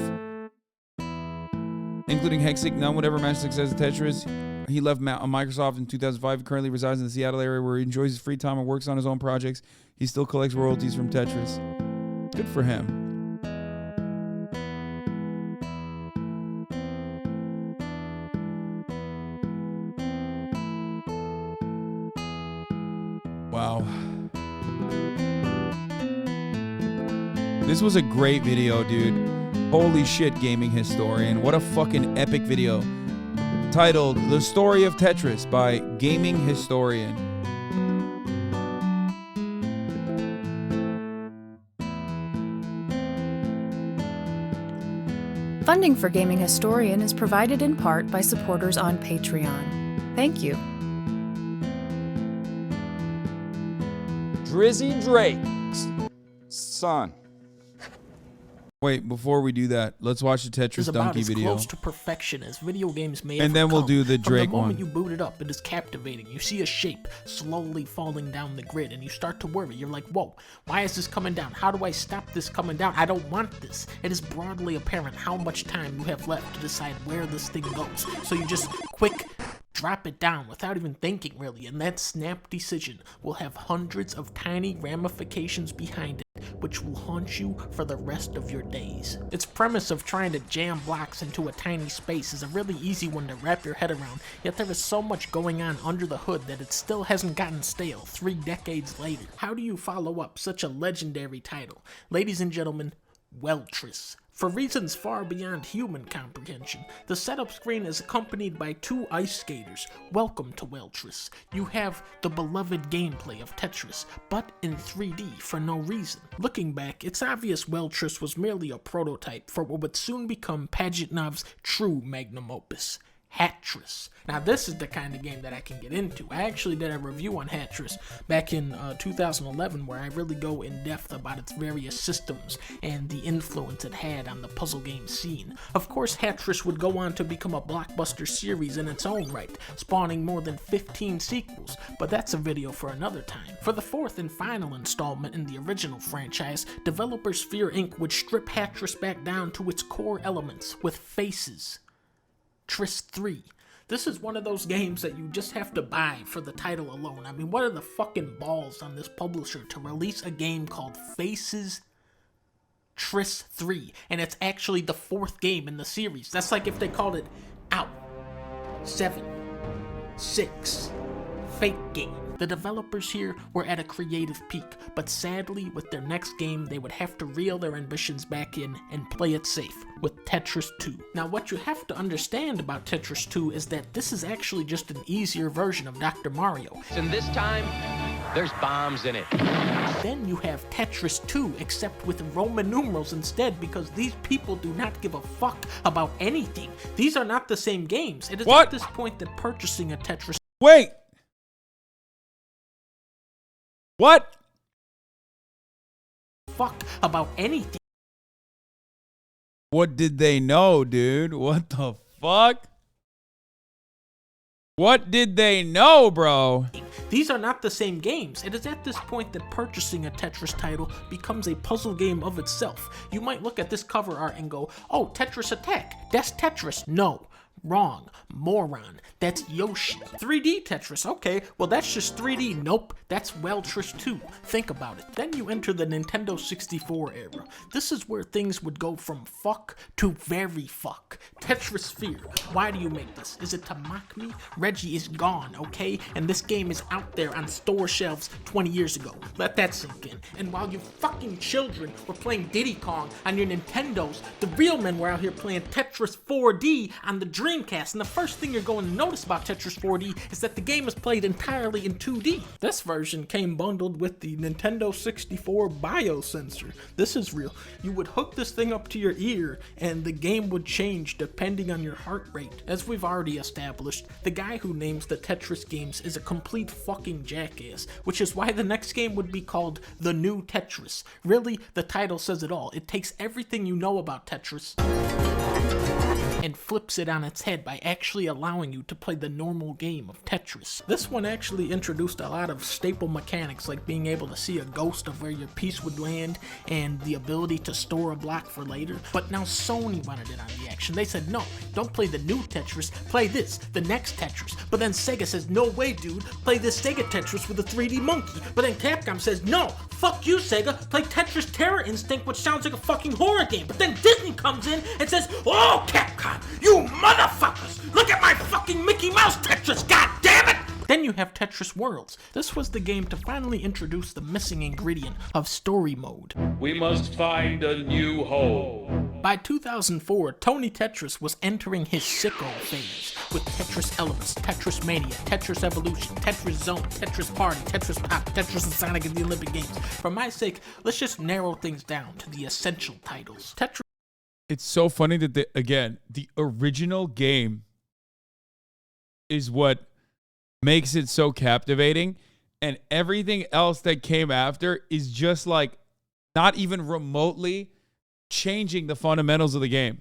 including Hexic, none would ever match success at Tetris. He left Microsoft in 2005. He currently resides in the Seattle area where he enjoys his free time and works on his own projects. He still collects royalties from Tetris. Good for him. Wow. This was a great video, dude. Holy shit, gaming historian. What a fucking epic video. Titled The Story of Tetris by Gaming Historian. Funding for Gaming Historian is provided in part by supporters on Patreon. Thank you. Drizzy Drake's son. Wait, before we do that, let's watch the Tetris Dunkey video. Close to perfection as video games may and then we'll do the Drake one. From the moment you boot it up, it is captivating. You see a shape slowly falling down the grid, and you start to worry. You're like, whoa, why is this coming down? How do I stop this coming down? I don't want this. It is broadly apparent how much time you have left to decide where this thing goes. So you just quick drop it down without even thinking, really, and that snap decision will have hundreds of tiny ramifications behind it, which will haunt you for the rest of your days. Its premise of trying to jam blocks into a tiny space is a really easy one to wrap your head around, yet there is so much going on under the hood that it still hasn't gotten stale 3 decades later. How do you follow up such a legendary title? Ladies and gentlemen, Weltris. For reasons far beyond human comprehension, the setup screen is accompanied by 2 ice skaters. Welcome to Weltris. You have the beloved gameplay of Tetris, but in 3D for no reason. Looking back, it's obvious Weltris was merely a prototype for what would soon become Pajitnov's true magnum opus, Hatris. Now this is the kind of game that I can get into. I actually did a review on Hatris back in 2011 where I really go in depth about its various systems and the influence it had on the puzzle game scene. Of course, Hatris would go on to become a blockbuster series in its own right, spawning more than 15 sequels, but that's a video for another time. For the fourth and final installment in the original franchise, developers Fear Inc. would strip Hatris back down to its core elements with faces. Tris 3. This is one of those games that you just have to buy for the title alone. I mean, what are the fucking balls on this publisher to release a game called Faces Tris 3, and it's actually the fourth game in the series. That's like if they called it Out 7 6 Fake Game. The developers here were at a creative peak, but sadly, with their next game, they would have to reel their ambitions back in and play it safe with Tetris 2. Now, what you have to understand about Tetris 2 is that this is actually just an easier version of Dr. Mario. And this time, there's bombs in it. Then you have Tetris 2, except with Roman numerals instead, because these people do not give a fuck about anything. These are not the same games. It is at this point that purchasing a Tetris... Wait! What? Fuck about anything. What did they know, dude? What the fuck? What did they know, bro? These are not the same games. It is at this point that purchasing a Tetris title becomes a puzzle game of itself. You might look at this cover art and go, oh, Tetris Attack, that's Tetris. No. Wrong. Moron. That's Yoshi. 3D Tetris. Okay, well that's just 3D. Nope, that's Weltris 2. Think about it. Then you enter the Nintendo 64 era. This is where things would go from fuck to very fuck. Tetrisphere. Why do you make this? Is it to mock me? Reggie is gone, okay? And this game is out there on store shelves 20 years ago. Let that sink in. And while you fucking children were playing Diddy Kong on your Nintendos, the real men were out here playing Tetris 4D on the Dreamcast, and the first thing you're going to notice about Tetris 4D is that the game is played entirely in 2D. This version came bundled with the Nintendo 64 biosensor. This is real. You would hook this thing up to your ear, and the game would change depending on your heart rate. As we've already established, the guy who names the Tetris games is a complete fucking jackass, which is why the next game would be called The New Tetris. Really, the title says it all. It takes everything you know about Tetris and flips it on its head by actually allowing you to play the normal game of Tetris. This one actually introduced a lot of staple mechanics like being able to see a ghost of where your piece would land and the ability to store a block for later. But now Sony wanted it on the action. They said, no, don't play the new Tetris, play this, the next Tetris. But then Sega says, no way dude, play this Sega Tetris with a 3D monkey. But then Capcom says, no, fuck you Sega, play Tetris Terror Instinct, which sounds like a fucking horror game. But then Disney comes in and says, oh Capcom, you motherfuckers! Look at my fucking Mickey Mouse Tetris, god damn it! Then you have Tetris Worlds. This was the game to finally introduce the missing ingredient of story mode. We must find a new home. By 2004, Tony Tetris was entering his sicko phase with Tetris Elements, Tetris Mania, Tetris Evolution, Tetris Zone, Tetris Party, Tetris Pop, Tetris and Sonic at the Olympic Games. For my sake, let's just narrow things down to the essential titles. Tetris. It's so funny that, the original game is what makes it so captivating, and everything else that came after is just like not even remotely changing the fundamentals of the game.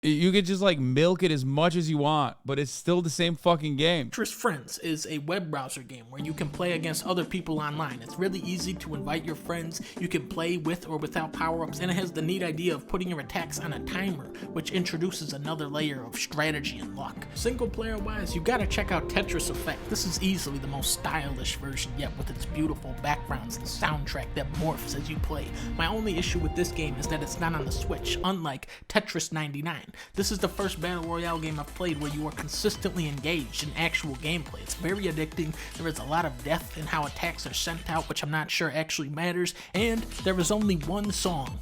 You could just like milk it as much as you want, but it's still the same fucking game. Tetris Friends is a web browser game where you can play against other people online. It's really easy to invite your friends. You can play with or without power-ups, and it has the neat idea of putting your attacks on a timer, which introduces another layer of strategy and luck. Single player wise, you gotta check out Tetris Effect. This is easily the most stylish version yet, with its beautiful backgrounds and soundtrack that morphs as you play. My only issue with this game is that it's not on the Switch, unlike Tetris 99. This is the first Battle Royale game I've played where you are consistently engaged in actual gameplay. It's very addicting, there is a lot of depth in how attacks are sent out, which I'm not sure actually matters, and there is only one song,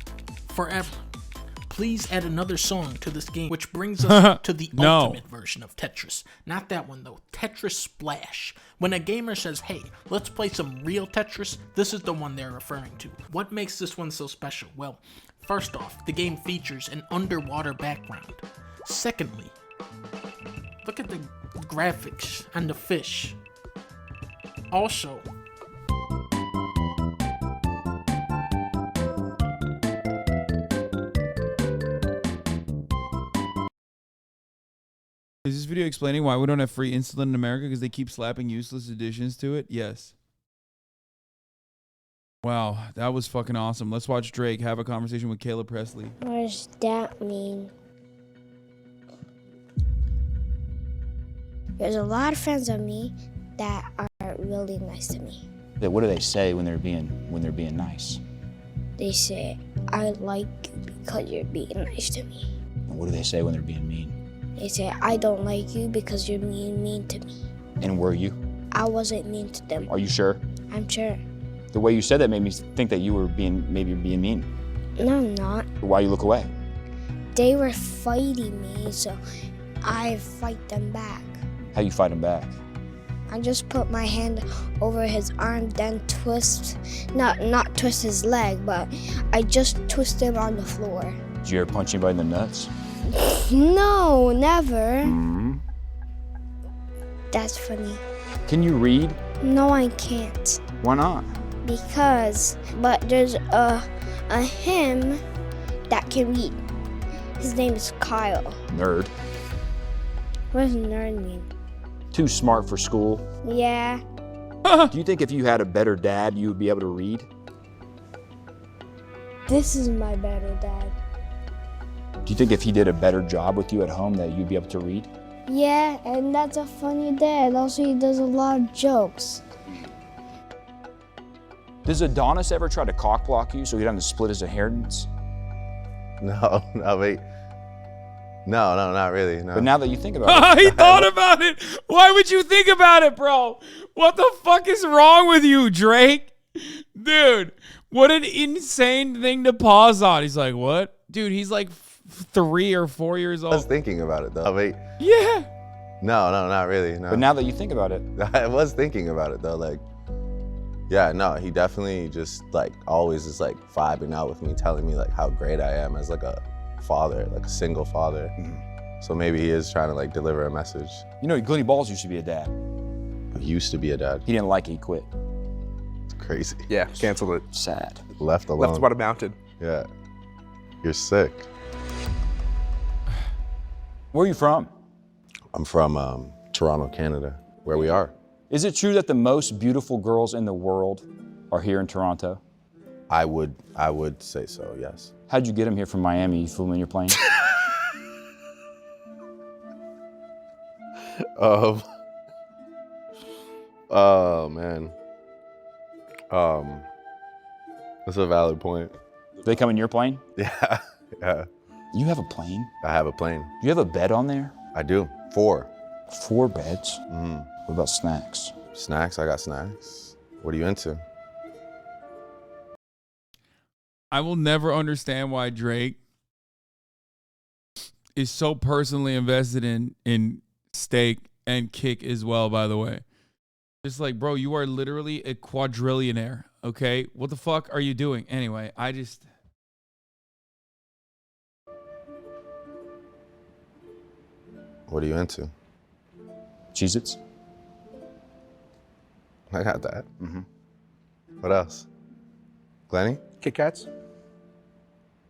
Forever. Please add another song to this game, which brings us to the ultimate version of Tetris. Not that one though, Tetris Splash. When a gamer says, hey, let's play some real Tetris, this is the one they're referring to. What makes this one so special? Well, first off, the game features an underwater background. Secondly, look at the graphics and the fish. Also, Is this video explaining why we don't have free insulin in America because they keep slapping useless additions to it? Yes. Wow, that was fucking awesome. Let's watch Drake have a conversation with Caleb Pressley. What does that mean? There's a lot of fans of me that are really nice to me. What do they say when they're being nice? They say, I like you because you're being nice to me. And what do they say when they're being mean? They say, I don't like you because you're being mean to me. And were you? I wasn't mean to them. Are you sure? I'm sure. The way you said that made me think that you were maybe being mean. No, I'm not. Why you look away? They were fighting me, so I fight them back. How you fight them back? I just put my hand over his arm, then twist, not twist his leg, but I just twist him on the floor. Did you ever punch anybody in the nuts? No, never. Mm-hmm. That's funny. Can you read? No, I can't. Why not? But there's a him that can read. His name is Kyle. Nerd. What does nerd mean? Too smart for school. Yeah. Do you think if you had a better dad, you would be able to read? This is my better dad. Do you think if he did a better job with you at home that you'd be able to read? Yeah, and that's a funny dad. Also, he does a lot of jokes. Does Adonis ever try to cock block you so he doesn't split his inheritance? No, wait. No, not really. No. But now that you think about it. He thought about it. Why would you think about it, bro? What the fuck is wrong with you, Drake? Dude, what an insane thing to pause on. He's like, what? Dude, he's like 3 or 4 years old. I was thinking about it, though. Wait. Yeah. No, not really. No. But now that you think about it. I was thinking about it, though. Like, yeah, no, he definitely just, like, always is, like, vibing out with me, telling me, like, how great I am as, like, a father, like a single father. So maybe he is trying to like deliver a message. You know, Glenny Balls used to be a dad. He used to be a dad. He didn't like it, he quit. It's crazy. Yeah, canceled it. Sad. Left alone. Left what amounted. Yeah. You're sick. Where are you from? I'm from Toronto, Canada, where we are. Is it true that the most beautiful girls in the world are here in Toronto? I would say so, yes. How'd you get them here from Miami? You flew them in your plane? Oh man. That's a valid point. They come in your plane? Yeah. You have a plane? I have a plane. Do you have a bed on there? I do. 4. 4 beds? Mm-hmm. What about snacks? Snacks? I got snacks. What are you into? I will never understand why Drake is so personally invested in Steak and Kick as well, by the way. Just like, bro, you are literally a quadrillionaire, okay? What the fuck are you doing? Anyway, What are you into? Cheez-Its. I got that. Mm-hmm. What else? Glenny? Kit Kats?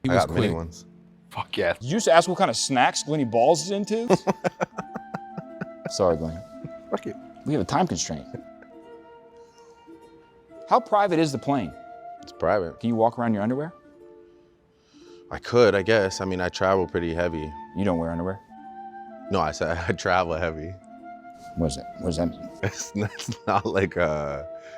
I got many ones. Fuck yeah. Did you just ask what kind of snacks Glenny Balls is into? Sorry, Glenny. Fuck you. We have a time constraint. How private is the plane? It's private. Can you walk around in your underwear? I could, I guess. I mean, I travel pretty heavy. You don't wear underwear? No, I said I travel heavy. What does that mean? It's not like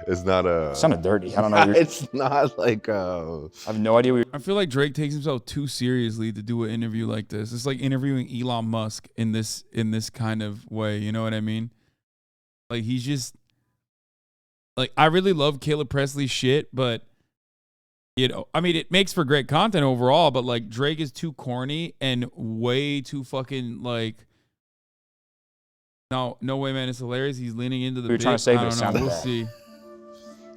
it's not a. It sounded dirty. I don't know. It's not like I have no idea. I feel like Drake takes himself too seriously to do an interview like this. It's like interviewing Elon Musk in this kind of way. You know what I mean? Like he's just like, I really love Caleb Pressley's shit, but you know, I mean, it makes for great content overall. But like Drake is too corny and way too fucking like. No way, man. It's hilarious. He's leaning into the. You're trying to say that. I don't know. We'll see.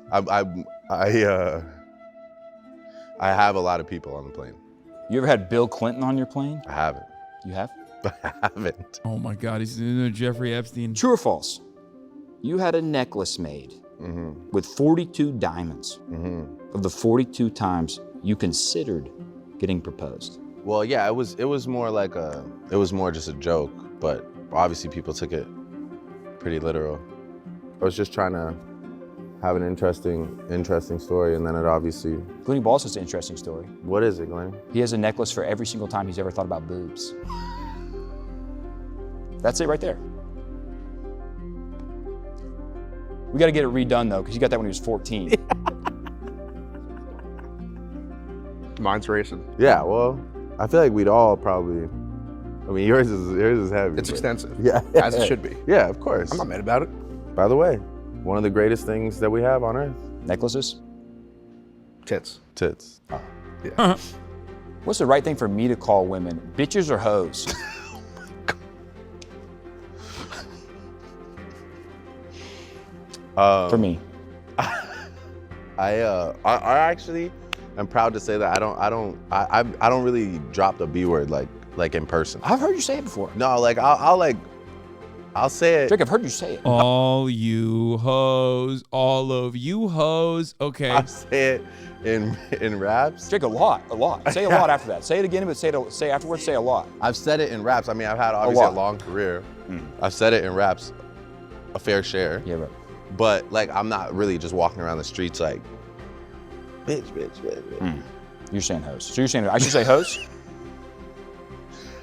I have a lot of people on the plane. You ever had Bill Clinton on your plane? I haven't. You have? I haven't. Oh my God, he's in a Jeffrey Epstein. True or false? You had a necklace made with 42 diamonds of the 42 times you considered getting proposed. Well, yeah, it was more like it was more just a joke, but obviously people took it pretty literal. I was just trying to have an interesting story, and then it obviously... Glenny Balls has an interesting story. What is it, Glenny? He has a necklace for every single time he's ever thought about boobs. That's it right there. We got to get it redone, though, because he got that when he was 14. Mine's racing. Yeah, well, I feel like we'd all probably... I mean, yours is heavy. It's extensive. Yeah. As it should be. Yeah, of course. I'm not mad about it. By the way, one of the greatest things that we have on Earth. Necklaces? Tits. Tits. Oh, yeah. What's the right thing for me to call women? Bitches or hoes? For me. I actually am proud to say that I don't really drop the B word like in person. I've heard you say it before. No, like I'll say it. Drake, I've heard you say it. All you hoes, all of you hoes. Okay. I'll say it in raps. Drake, a lot. Say a lot after that. Say it again, but say afterwards, say a lot. I've said it in raps. I mean, I've had obviously a long career. I've said it in raps a fair share. Yeah, right. But like, I'm not really just walking around the streets like, bitch. You're saying hoes. So you're saying I should say hoes?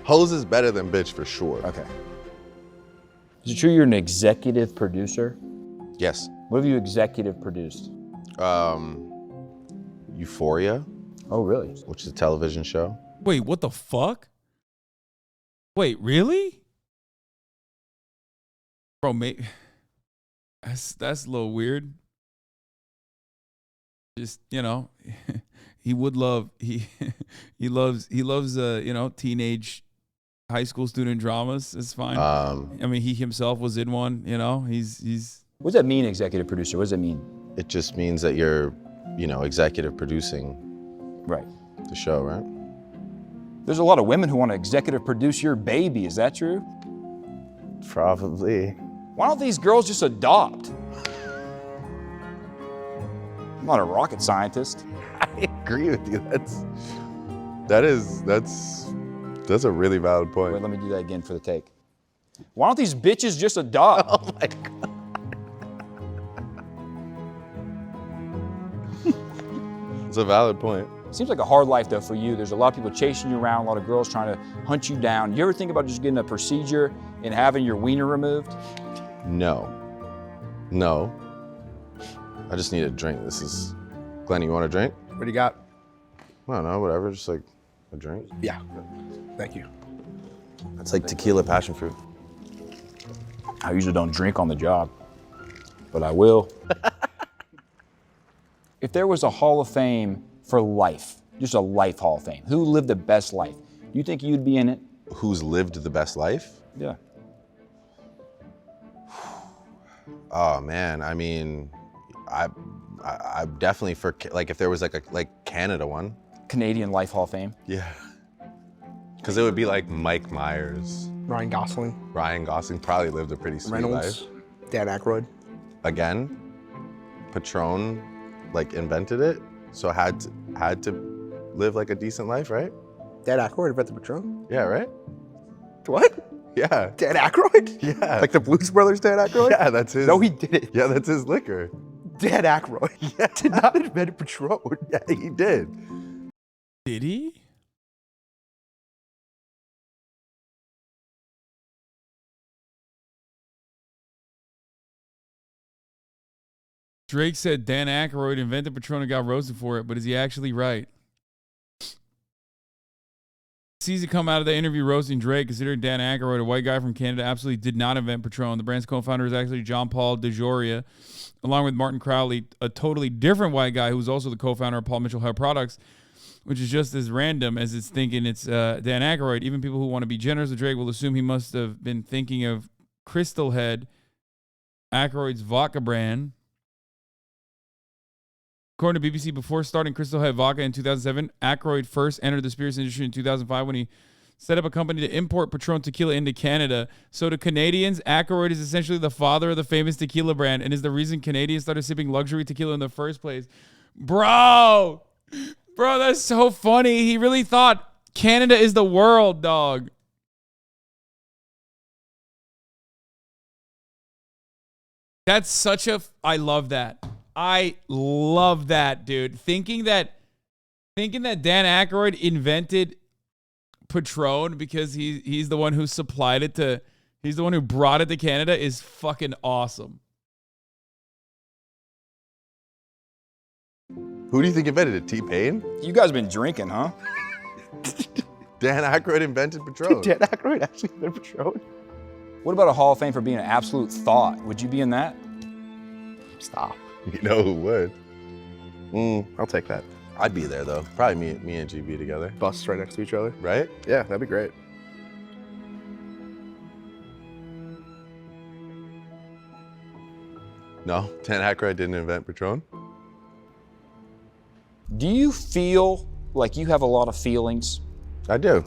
Hoes is better than bitch for sure. Okay. Is it true you're an executive producer? Yes. What have you executive produced? Euphoria. Oh, really? Which is a television show. Wait, what the fuck? Wait, really? Bro, mate, that's a little weird. Just, you know, he loves teenage high school student dramas. It's fine. I mean, he himself was in one, you know, he's. What does that mean, executive producer? What does that mean? It just means that you're, executive producing the show, right? There's a lot of women who want to executive produce your baby. Is that true? Probably. Why don't these girls just adopt? I'm not a rocket scientist. I agree with you. That's a really valid point. Wait, let me do that again for the take. Why don't these bitches just adopt? Oh my God. It's a valid point. Seems like a hard life though for you. There's a lot of people chasing you around, a lot of girls trying to hunt you down. You ever think about just getting a procedure and having your wiener removed? No. I just need a drink. Glenn, you want a drink? What do you got? I don't know, whatever, just like a drink. Yeah, thank you. It's like tequila passion fruit. I usually don't drink on the job, but I will. If there was a Hall of Fame for life, just a life Hall of Fame, who lived the best life? Do you think you'd be in it? Who's lived the best life? Yeah. Oh man, I mean, I definitely for like if there was like Canada one. Canadian Life Hall of Fame? Yeah. Because it would be like Mike Myers. Ryan Gosling. Ryan Gosling probably lived a pretty sweet Reynolds. life. Dan Aykroyd. Again, Patron like invented it, so had to live like a decent life, right? Dan Aykroyd invented Patron? Yeah, right? What? Yeah. Dan Aykroyd? Yeah. Like the Blues Brothers Dan Aykroyd? Yeah, that's his. No, he didn't. Yeah, that's his liquor. Dan Aykroyd did not invent Patron. Yeah, he did. Did he? Drake said Dan Aykroyd invented Patron and got roasted for it, but is he actually right? Caesar come out of the interview roasting Drake, considering Dan Aykroyd, a white guy from Canada, absolutely did not invent Patron. The brand's co-founder is actually Jean-Paul DeJoria, along with Martin Crowley, a totally different white guy who was also the co-founder of Paul Mitchell Hair Products, which is just as random as it's thinking it's Dan Aykroyd. Even people who want to be generous with Drake will assume he must have been thinking of Crystal Head, Aykroyd's vodka brand. According to BBC, before starting Crystal Head Vodka in 2007, Aykroyd first entered the spirits industry in 2005 when he set up a company to import Patron tequila into Canada. So to Canadians, Aykroyd is essentially the father of the famous tequila brand and is the reason Canadians started sipping luxury tequila in the first place. Bro, that's so funny. He really thought Canada is the world, dog. That's such a... I love that. I love that, dude. Thinking that Dan Aykroyd invented Patron because he's the one who supplied it to... He's the one who brought it to Canada is fucking awesome. Who do you think invented it? T-Pain? You guys been drinking, huh? Dan Aykroyd invented Patron. Dan Aykroyd actually invented Patron? What about a Hall of Fame for being an absolute thought? Would you be in that? Stop. You know who would? I'll take that. I'd be there though. Probably me and GB together. Busts right next to each other. Right? Yeah, that'd be great. No, Dan Aykroyd didn't invent Patron. Do you feel like you have a lot of feelings? I do.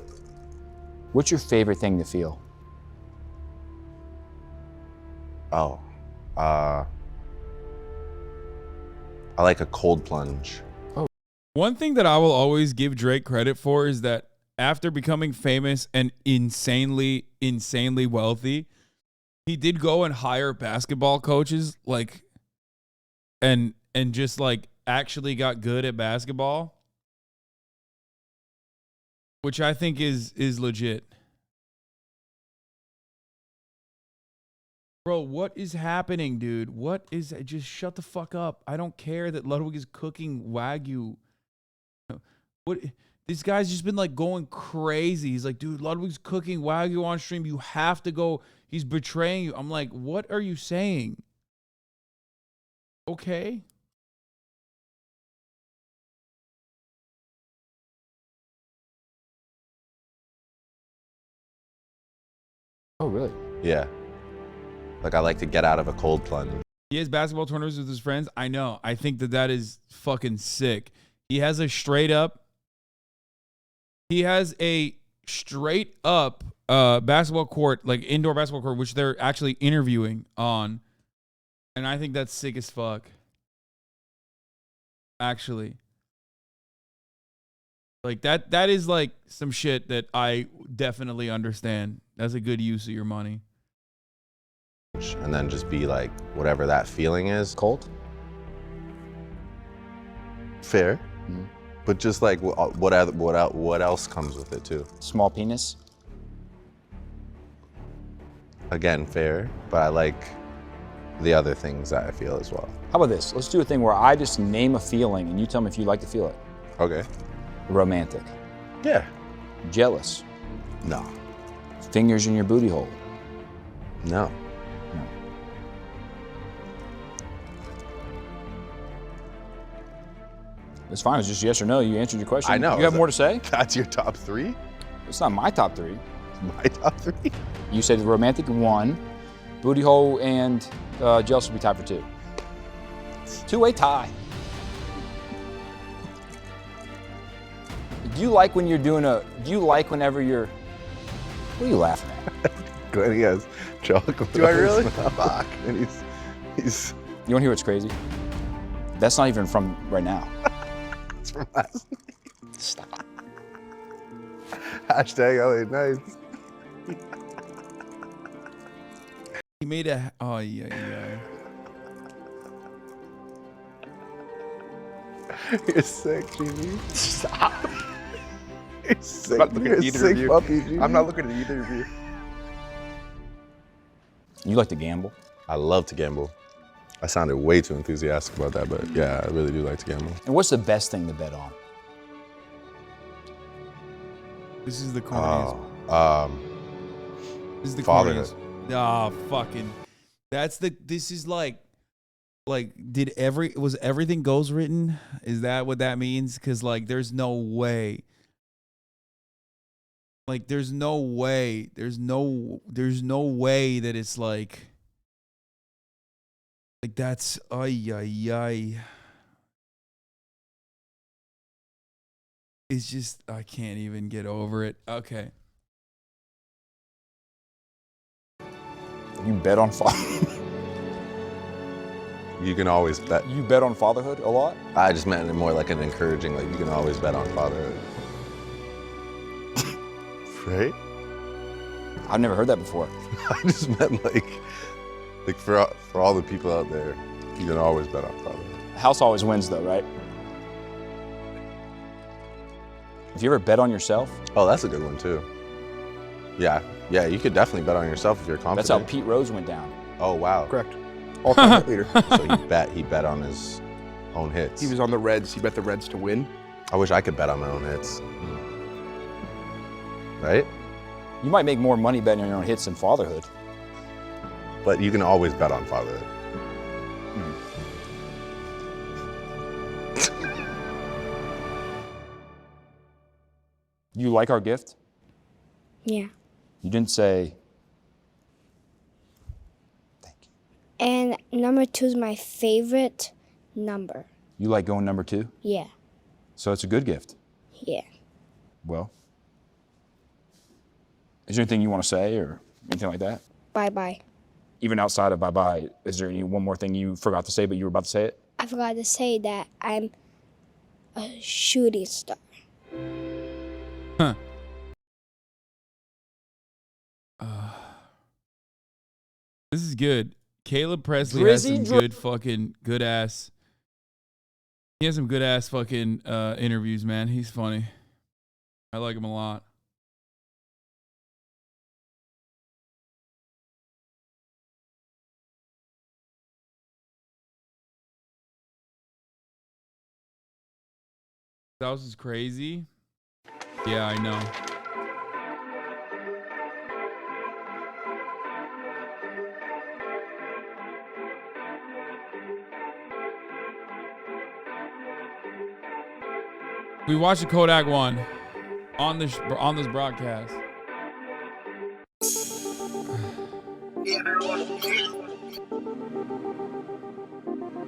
What's your favorite thing to feel? Oh, I like a cold plunge. Oh. One thing that I will always give Drake credit for is that after becoming famous and insanely wealthy, he did go and hire basketball coaches, like, and just like actually got good at basketball, which I think is legit. Bro, what is happening, dude? What is... Just shut the fuck up. I don't care that Ludwig is cooking Wagyu. What... This guy's just been like going crazy. He's like, dude, Ludwig's cooking Wagyu on stream. You have to go. He's betraying you. I'm like, what are you saying? Okay. Oh, really? Yeah. Like I like to get out of a cold plunge. He has basketball tournaments with his friends. I know. I think that is fucking sick. He has a straight up basketball court, like indoor basketball court, which they're actually interviewing on. And I think that's sick as fuck. Actually. Like that is like some shit that I definitely understand. That's a good use of your money. And then just be like, whatever that feeling is. Cold? Fair. Mm-hmm. But just like, what else comes with it too? Small penis? Again, fair. But I like the other things that I feel as well. How about this? Let's do a thing where I just name a feeling and you tell me if you like to feel it. Okay. Romantic? Yeah. Jealous? No. Fingers in your booty hole? No. It's fine. It's just yes or no. You answered your question. I know. You have more to say? That's your top three? It's not my top three. It's my top three? You said the romantic 1, booty hole and jealous would be tied for 2. Two-way tie. Do you like when you're doing do you like whenever you're... What are you laughing at? Glenn, he has chocolate. Do I really? Fuck. And he's... You wanna hear what's crazy? That's not even from right now. It's from last night. Stop. Hashtag LA Nights. He made a... Oh, yeah. You're sick, GB. Stop. You're sick. I'm not looking at either of you. Puppy, GB. I'm not looking at either of you. You like to gamble? I love to gamble. I sounded way too enthusiastic about that, but yeah, I really do like to gamble. And what's the best thing to bet on? This is the corniest. This is the fatherhood. corniest. Oh, fucking. This is like, was everything goes written? Is that what that means? Because, like, there's no way. Like, there's no way that it's like that's, ay. It's just, I can't even get over it. Okay. You bet on You can always bet. You bet on fatherhood a lot? I just meant it more like an encouraging, like you can always bet on fatherhood. Right? I've never heard that before. I just meant like for all the people out there, you can always bet on fatherhood. House always wins though, right? Have you ever bet on yourself? Oh, that's a good one too. Yeah, you could definitely bet on yourself if you're confident. That's how Pete Rose went down. Oh, wow. Correct. All-time hit leader. So he bet on his own hits. He was on the Reds. He bet the Reds to win. I wish I could bet on my own hits. Right? You might make more money betting on your own hits than fatherhood. But you can always bet on fatherhood. You like our gift? Yeah. You didn't say. And number 2 is my favorite number. You like going number 2? Yeah. So it's a good gift. Yeah. Well, is there anything you want to say or anything like that? Bye-bye. Even outside of bye-bye, is there one more thing you forgot to say, but you were about to say it? I forgot to say that I'm a shooting star. Huh. This is good. Caleb Pressley has some good ass. He has some good ass fucking interviews, man. He's funny. I like him a lot. That was just crazy. Yeah, I know. We watched the Kodak one on this broadcast.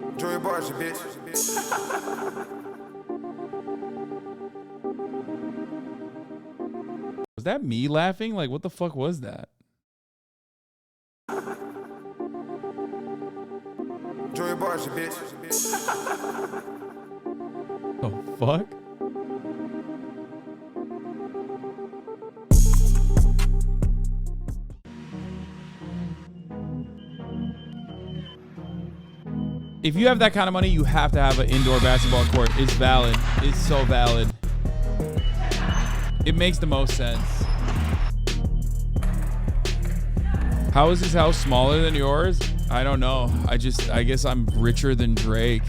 Enjoy your bars, you bitch. Was that me laughing? Like, what the fuck was that? Enjoy your bars, you bitch. The fuck? If you have that kind of money, you have to have an indoor basketball court. It's valid. It's so valid. It makes the most sense. How is this house smaller than yours? I don't know. I guess I'm richer than Drake.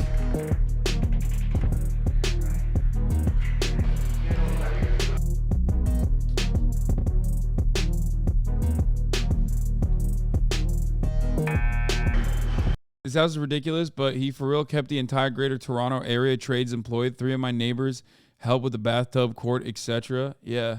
This house is ridiculous, but he for real kept the entire greater Toronto area trades employed. 3 of my neighbors help with the bathtub, court, etc. Yeah.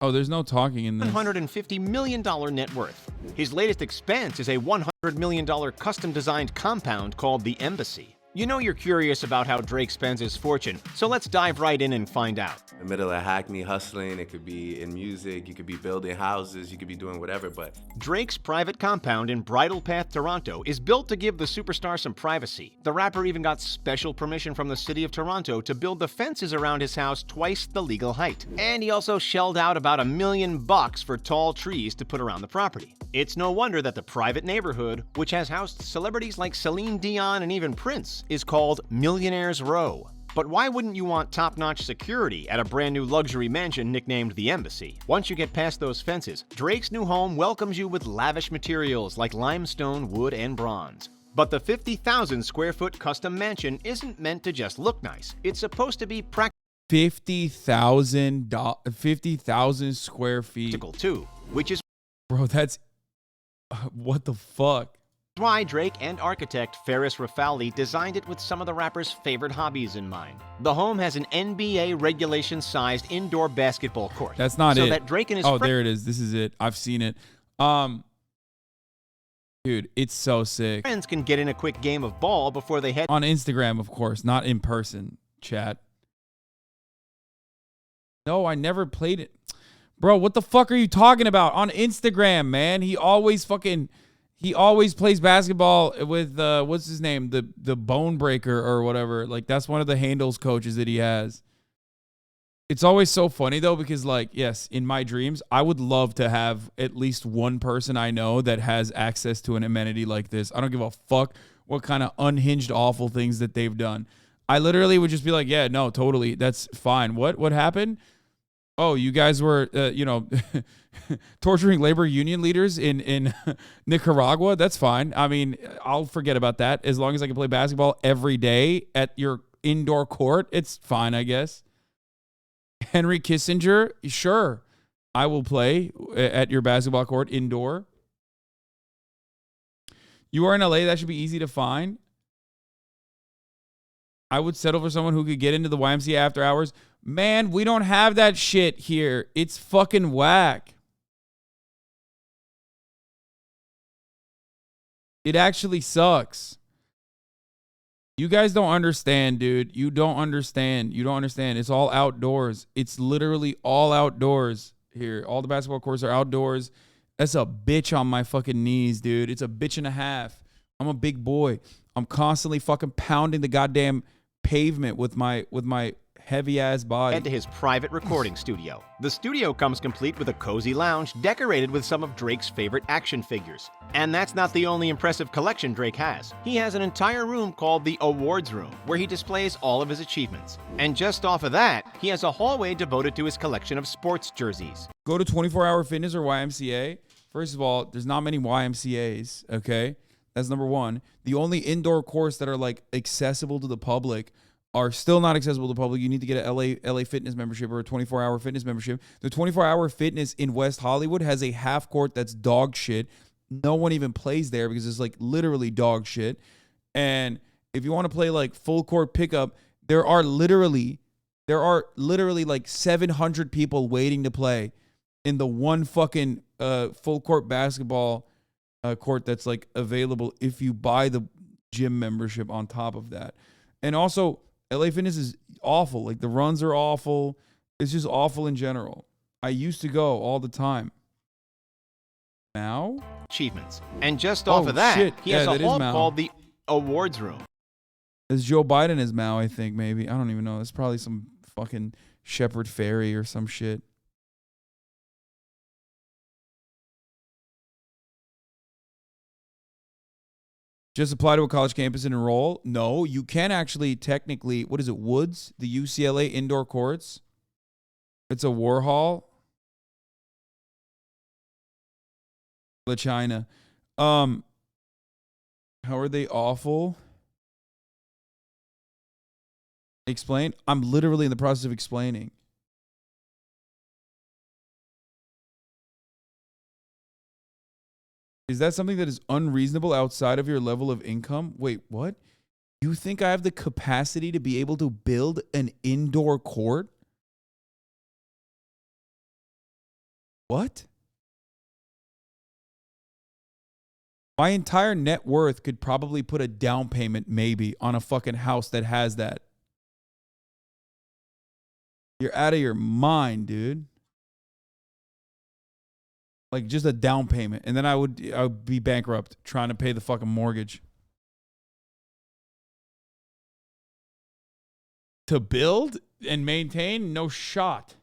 Oh, there's no talking in this. $150 million net worth. His latest expense is a $100 million custom-designed compound called the Embassy. You know you're curious about how Drake spends his fortune, so let's dive right in and find out. In the middle of Hackney hustling, it could be in music, you could be building houses, you could be doing whatever, but... Drake's private compound in Bridle Path, Toronto is built to give the superstar some privacy. The rapper even got special permission from the city of Toronto to build the fences around his house twice the legal height. And he also shelled out about $1 million for tall trees to put around the property. It's no wonder that the private neighborhood, which has housed celebrities like Celine Dion and even Prince, is called Millionaires Row. But why wouldn't you want top-notch security at a brand new luxury mansion nicknamed the Embassy? Once you get past those fences, Drake's new home welcomes you with lavish materials like limestone, wood, and bronze. But the 50,000 square foot custom mansion isn't meant to just look nice. It's supposed to be practical. 50,000 square feet. Too, which is bro, that's what the fuck? Why Drake and architect Ferris Rafali designed it with some of the rapper's favorite hobbies in mind. The home has an NBA regulation-sized indoor basketball court. That's not so it. That Drake and his there it is. This is it. I've seen it. Dude, it's so sick. Friends can get in a quick game of ball before they head On Instagram, of course, not in person, chat. No, I never played it. Bro, what the fuck are you talking about? On Instagram, man. He always plays basketball with what's his name? The Bone Breaker or whatever. Like, that's one of the handles coaches that he has. It's always so funny though, because like, yes, in my dreams, I would love to have at least one person I know that has access to an amenity like this. I don't give a fuck what kind of unhinged, awful things that they've done. I literally would just be like, yeah, no, totally. That's fine. What happened? Oh, you guys were, torturing labor union leaders in Nicaragua. That's fine. I mean, I'll forget about that. As long as I can play basketball every day at your indoor court, it's fine, I guess. Henry Kissinger, sure. I will play at your basketball court indoor. You are in LA, that should be easy to find. I would settle for someone who could get into the YMCA after hours. Man, we don't have that shit here. It's fucking whack. It actually sucks. You guys don't understand, dude. You don't understand. You don't understand. It's all outdoors. It's literally all outdoors here. All the basketball courts are outdoors. That's a bitch on my fucking knees, dude. It's a bitch and a half. I'm a big boy. I'm constantly fucking pounding the goddamn pavement with my heavy ass body. Head to his private recording studio. The studio comes complete with a cozy lounge decorated with some of Drake's favorite action figures. And that's not the only impressive collection Drake has. He has an entire room called the Awards Room, where he displays all of his achievements. And just off of that, he has a hallway devoted to his collection of sports jerseys. Go to 24-Hour Fitness or YMCA. First of all, there's not many YMCAs, okay? That's number one. The only indoor courts that are like accessible to the public are still not accessible to the public. You need to get an LA Fitness membership or a 24-Hour Fitness membership. The 24-Hour Fitness in West Hollywood has a half court that's dog shit. No one even plays there because it's like literally dog shit. And if you want to play like full court pickup, there are literally like 700 people waiting to play in the one fucking full court basketball court that's like available if you buy the gym membership on top of that. And also, LA Fitness is awful. Like, the runs are awful. It's just awful in general. I used to go all the time. Now? Achievements. And just off of that, he has a hall called the Awards Room. It's Joe Biden is Mao, I think, maybe. I don't even know. It's probably some fucking Shepherd Ferry or some shit. Just apply to a college campus and enroll? No, you can actually technically, what is it, Woods? The UCLA indoor courts? It's a Warhol. La China. How are they awful? Explain? I'm literally in the process of explaining. Is that something that is unreasonable outside of your level of income? Wait, what? You think I have the capacity to be able to build an indoor court? What? My entire net worth could probably put a down payment maybe on a fucking house that has that. You're out of your mind, dude. Like, just a down payment. And then I would be bankrupt trying to pay the fucking mortgage. To build and maintain? No shot.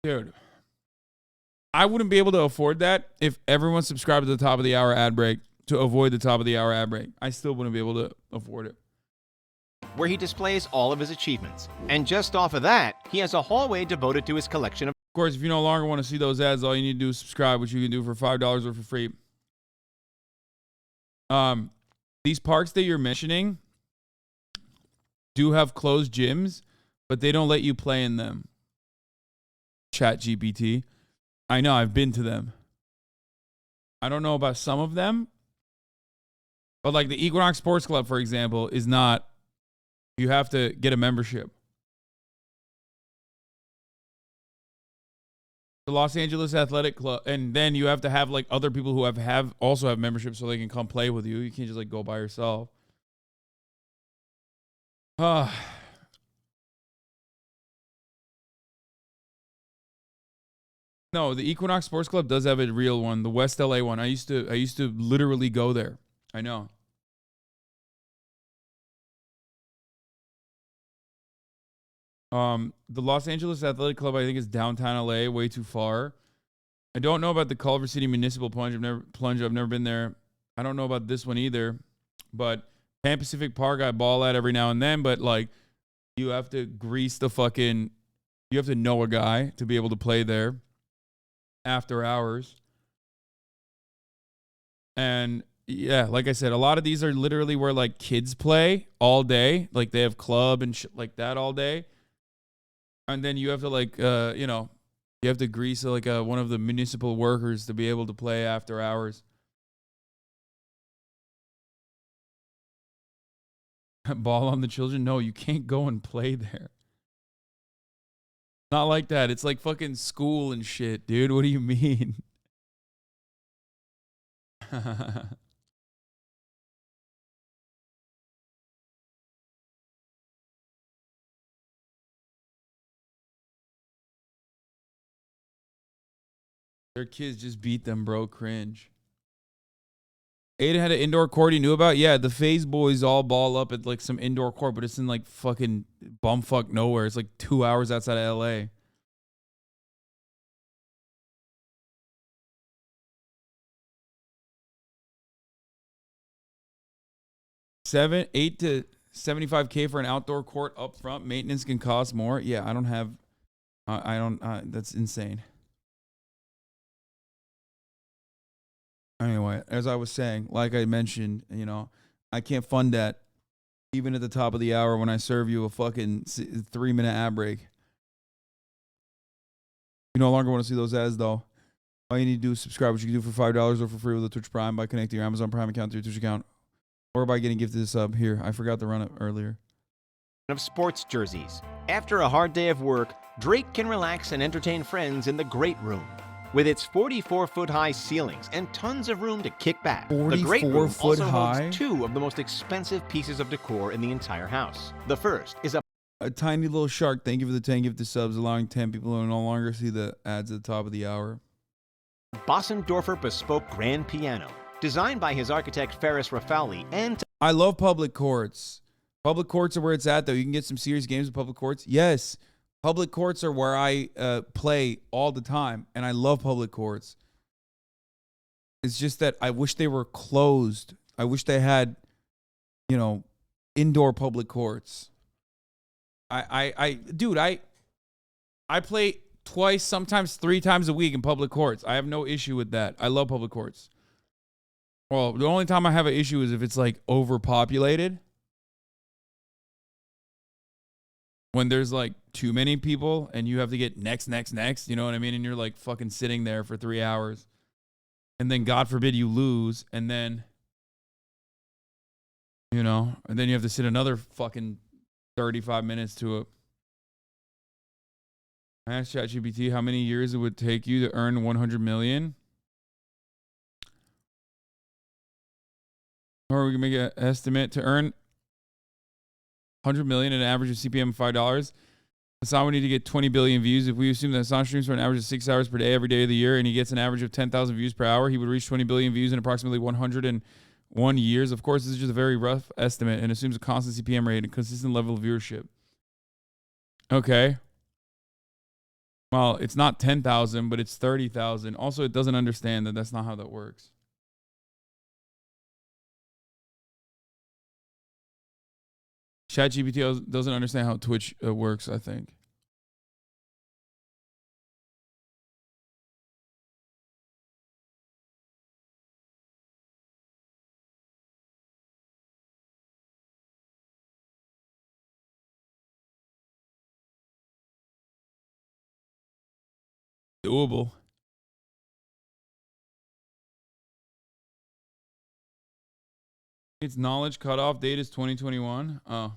Dude, I wouldn't be able to afford that if everyone subscribed to the top of the hour ad break to avoid the top of the hour ad break. I still wouldn't be able to afford it. Where he displays all of his achievements. And just off of that, he has a hallway devoted to his collection of... Of course, if you no longer want to see those ads, all you need to do is subscribe, which you can do for $5 or for free. These parks that you're mentioning, do have closed gyms, but they don't let you play in them. ChatGPT. I know, I've been to them. I don't know about some of them, but like the Equinox Sports Club, for example, is not, you have to get a membership. The Los Angeles Athletic Club, and then you have to have like other people who also have memberships so they can come play with you. You can't just like go by yourself. No, the Equinox Sports Club does have a real one, the West LA one. I used to literally go there. I know. The Los Angeles Athletic Club, I think, is downtown LA, way too far. I don't know about the Culver City Municipal Plunge. I've never been there. I don't know about this one either. But Pan Pacific Park, I ball at every now and then. But like, you have to you have to know a guy to be able to play there after hours. And yeah, like I said, a lot of these are literally where like kids play all day. Like they have club and shit like that all day. And then you have to like, you have to grease like one of the municipal workers to be able to play after hours. Ball on the children? No, you can't go and play there. Not like that. It's like fucking school and shit, dude. What do you mean? Their kids just beat them, bro. Cringe. Aiden had an indoor court he knew about? Yeah, the FaZe boys all ball up at like some indoor court, but it's in like fucking bumfuck nowhere. It's like 2 hours outside of LA. $8 to $75K for an outdoor court up front. Maintenance can cost more. Yeah, I don't have. That's insane. Anyway, as I was saying, like I mentioned, I can't fund that even at the top of the hour when I serve you a fucking 3-minute ad break. You no longer want to see those ads, though. All you need to do is subscribe, which you can do for $5 or for free with a Twitch Prime by connecting your Amazon Prime account to your Twitch account or by getting gifted a sub. Here, I forgot to run it earlier. Of sports jerseys. After a hard day of work, Drake can relax and entertain friends in the Great Room. With its 44-foot-high ceilings and tons of room to kick back, the Great Room also holds 2 of the most expensive pieces of decor in the entire house. The first is a tiny little shark. Thank you for the 10 gifted subs, allowing 10 people to no longer see the ads at the top of the hour. Bossendorfer Bespoke Grand Piano, designed by his architect Ferris Rafali and... I love public courts. Public courts are where it's at, though. You can get some serious games with public courts. Yes. Public courts are where I play all the time, and I love public courts. It's just that I wish they were closed. I wish they had, indoor public courts. Dude, I play twice, sometimes 3 times a week in public courts. I have no issue with that. I love public courts. Well, the only time I have an issue is if it's like overpopulated. When there's like too many people and you have to get next, you know what I mean? And you're like fucking sitting there for 3 hours. And then God forbid you lose. And then, and then you have to sit another fucking 35 minutes to it. I asked ChatGPT how many years it would take you to earn 100 million. Or we can make an estimate to earn 100 million at an average of CPM of $5. Hasan would need to get 20 billion views. If we assume that Hasan streams for an average of 6 hours per day every day of the year and he gets an average of 10,000 views per hour, he would reach 20 billion views in approximately 101 years. Of course, this is just a very rough estimate and assumes a constant CPM rate and a consistent level of viewership. Okay. Well, it's not 10,000, but it's 30,000. Also, it doesn't understand that that's not how that works. ChatGPT doesn't understand how Twitch works, I think. Doable. Its knowledge cutoff date is 2021. Oh.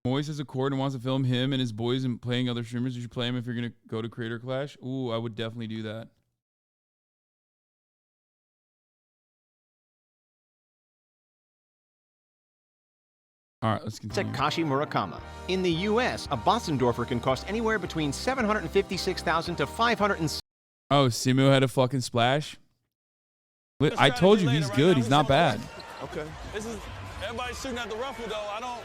Moist has a cord and wants to film him and his boys and playing other streamers. You should play him if you're going to go to Creator Clash. Ooh, I would definitely do that. All right, let's continue. Takashi Murakami. In the U.S., a Bossendorfer can cost anywhere between $756,000 to $500,000. Oh, Simu had a fucking splash? I told you he's good. He's not bad. Okay. This is everybody's shooting at the ruffle though. I don't.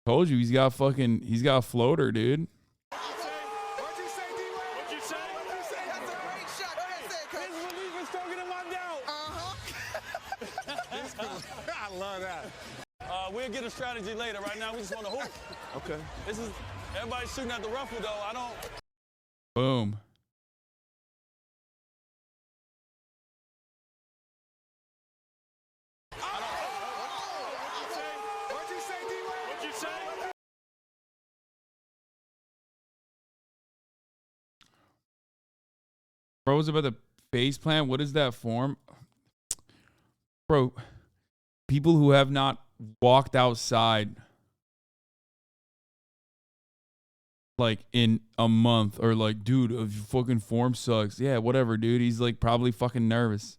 Told you he's got a floater, dude. I love that. We'll get a strategy later. Right now, we just want to hoop. Okay. This is everybody's shooting at the ruffle though. I don't. Boom. Bro, was about the face plant. What is that form? Bro, people who have not walked outside like in a month are like, dude, your fucking form sucks. Yeah, whatever, dude. He's like probably fucking nervous.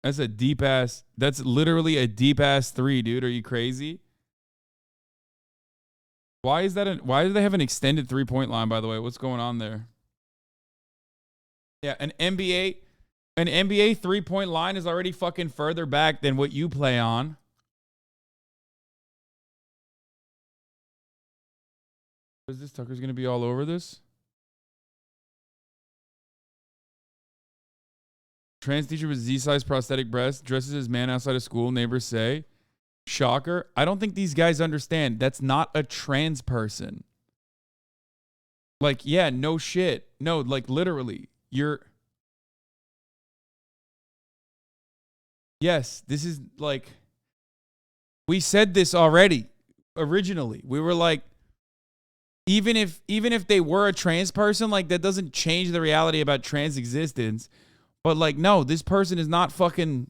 That's a deep ass. That's literally a deep ass 3, dude. Are you crazy? Why is that? Why do they have an extended 3-point line? By the way, what's going on there? Yeah, an NBA 3-point line is already fucking further back than what you play on. What is this? Tucker's gonna be all over this. Trans teacher with Z-size prosthetic breast dresses as man outside of school. Neighbors say, shocker. I don't think these guys understand. That's not a trans person. Like, yeah, no shit. No, like literally. Yes, this is like, we said this already originally. We were like, even if they were a trans person, like that doesn't change the reality about trans existence. But like, no, this person is not fucking,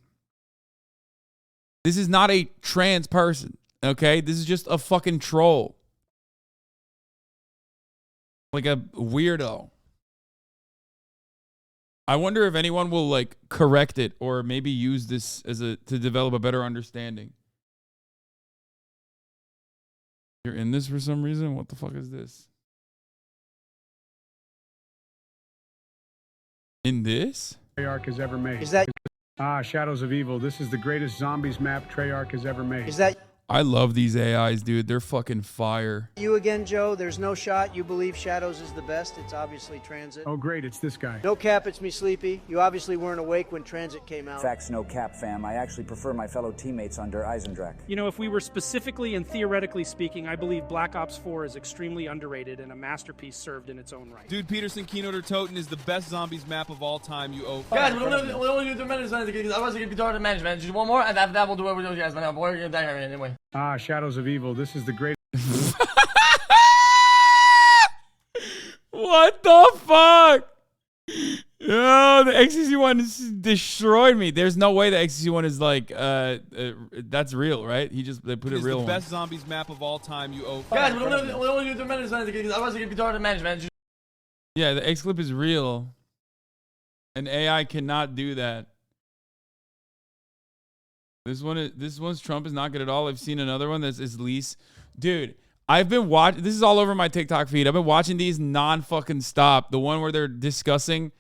this is not a trans person, okay? This is just a fucking troll. Like a weirdo. I wonder if anyone will like correct it or maybe use this as to develop a better understanding. You're in this for some reason? What the fuck is this? In this? Treyarch has ever made. Is that Shadows of Evil? This is the greatest zombies map Treyarch has ever made. Is that I love these AIs, dude. They're fucking fire. you again, Joe? There's no shot. You believe Shadows is the best. It's obviously Transit. Oh, great. It's this guy. No cap, it's me, Sleepy. You obviously weren't awake when Transit came out. Facts, no cap, fam. I actually prefer my fellow teammates under Eisendrach. You know, if we were specifically and theoretically speaking, I believe Black Ops 4 is extremely underrated and a masterpiece served in its own right. Dude, Peterson, Keynoter Toten is the best zombies map of all time. You owe. Guys, we'll only do 3 minutes. I was going to be talking to management. Just one more, and after that, we'll do what we do, guys. But we're going to die here anyway. Shadows of Evil. This is the greatest. What the fuck? Yo, the XCC one destroyed me. There's no way the XCC one is like, that's real, right? They put it real. The best zombies map of all time. You owe. Guys, we'll only do 3 minutes. I was going to be talking to management. Yeah, the X clip is real. An AI cannot do that. This one's Trump is not good at all. I've seen another one that's least. Dude, I've been watching. This is all over my TikTok feed. I've been watching these non-fucking stop. The one where they're discussing.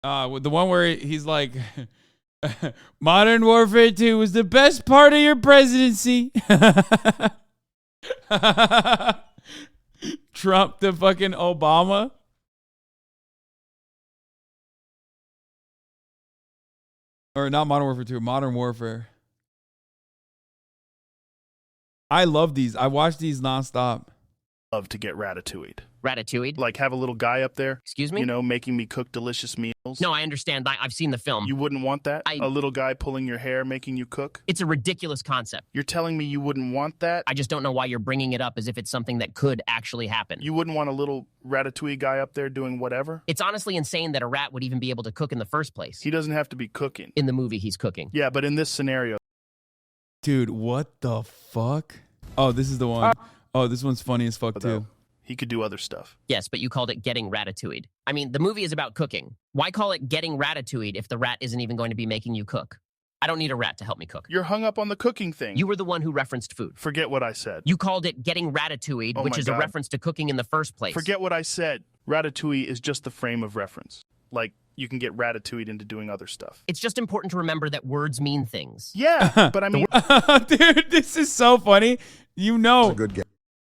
The one where he's like, Modern Warfare 2 was the best part of your presidency. Trump to fucking Obama. Or not Modern Warfare 2, Modern Warfare. I love these. I watch these nonstop. love to get ratatouille'd. Ratatouille'd? Like have a little guy up there. Excuse me? You know, making me cook delicious meals. No, I understand. I've seen the film. You wouldn't want that? A little guy pulling your hair, making you cook? It's a ridiculous concept. You're telling me you wouldn't want that? I just don't know why you're bringing it up as if it's something that could actually happen. You wouldn't want a little ratatouille guy up there doing whatever? It's honestly insane that a rat would even be able to cook in the first place. He doesn't have to be cooking. In the movie, he's cooking. Yeah, but in this scenario... Dude, what the fuck? Oh, this is the one. Oh, this one's funny as fuck, too. He could do other stuff. Yes, but you called it getting ratatouille'd. I mean, the movie is about cooking. Why call it getting ratatouille'd if the rat isn't even going to be making you cook? I don't need a rat to help me cook. You're hung up on the cooking thing. You were the one who referenced food. Forget what I said. You called it getting ratatouille'd, which is a reference to cooking in the first place. Forget what I said. Ratatouille is just the frame of reference. Like, you can get ratatouille'd into doing other stuff. It's just important to remember that words mean things. Yeah, but I mean... Dude, this is so funny. You know... It's a good game.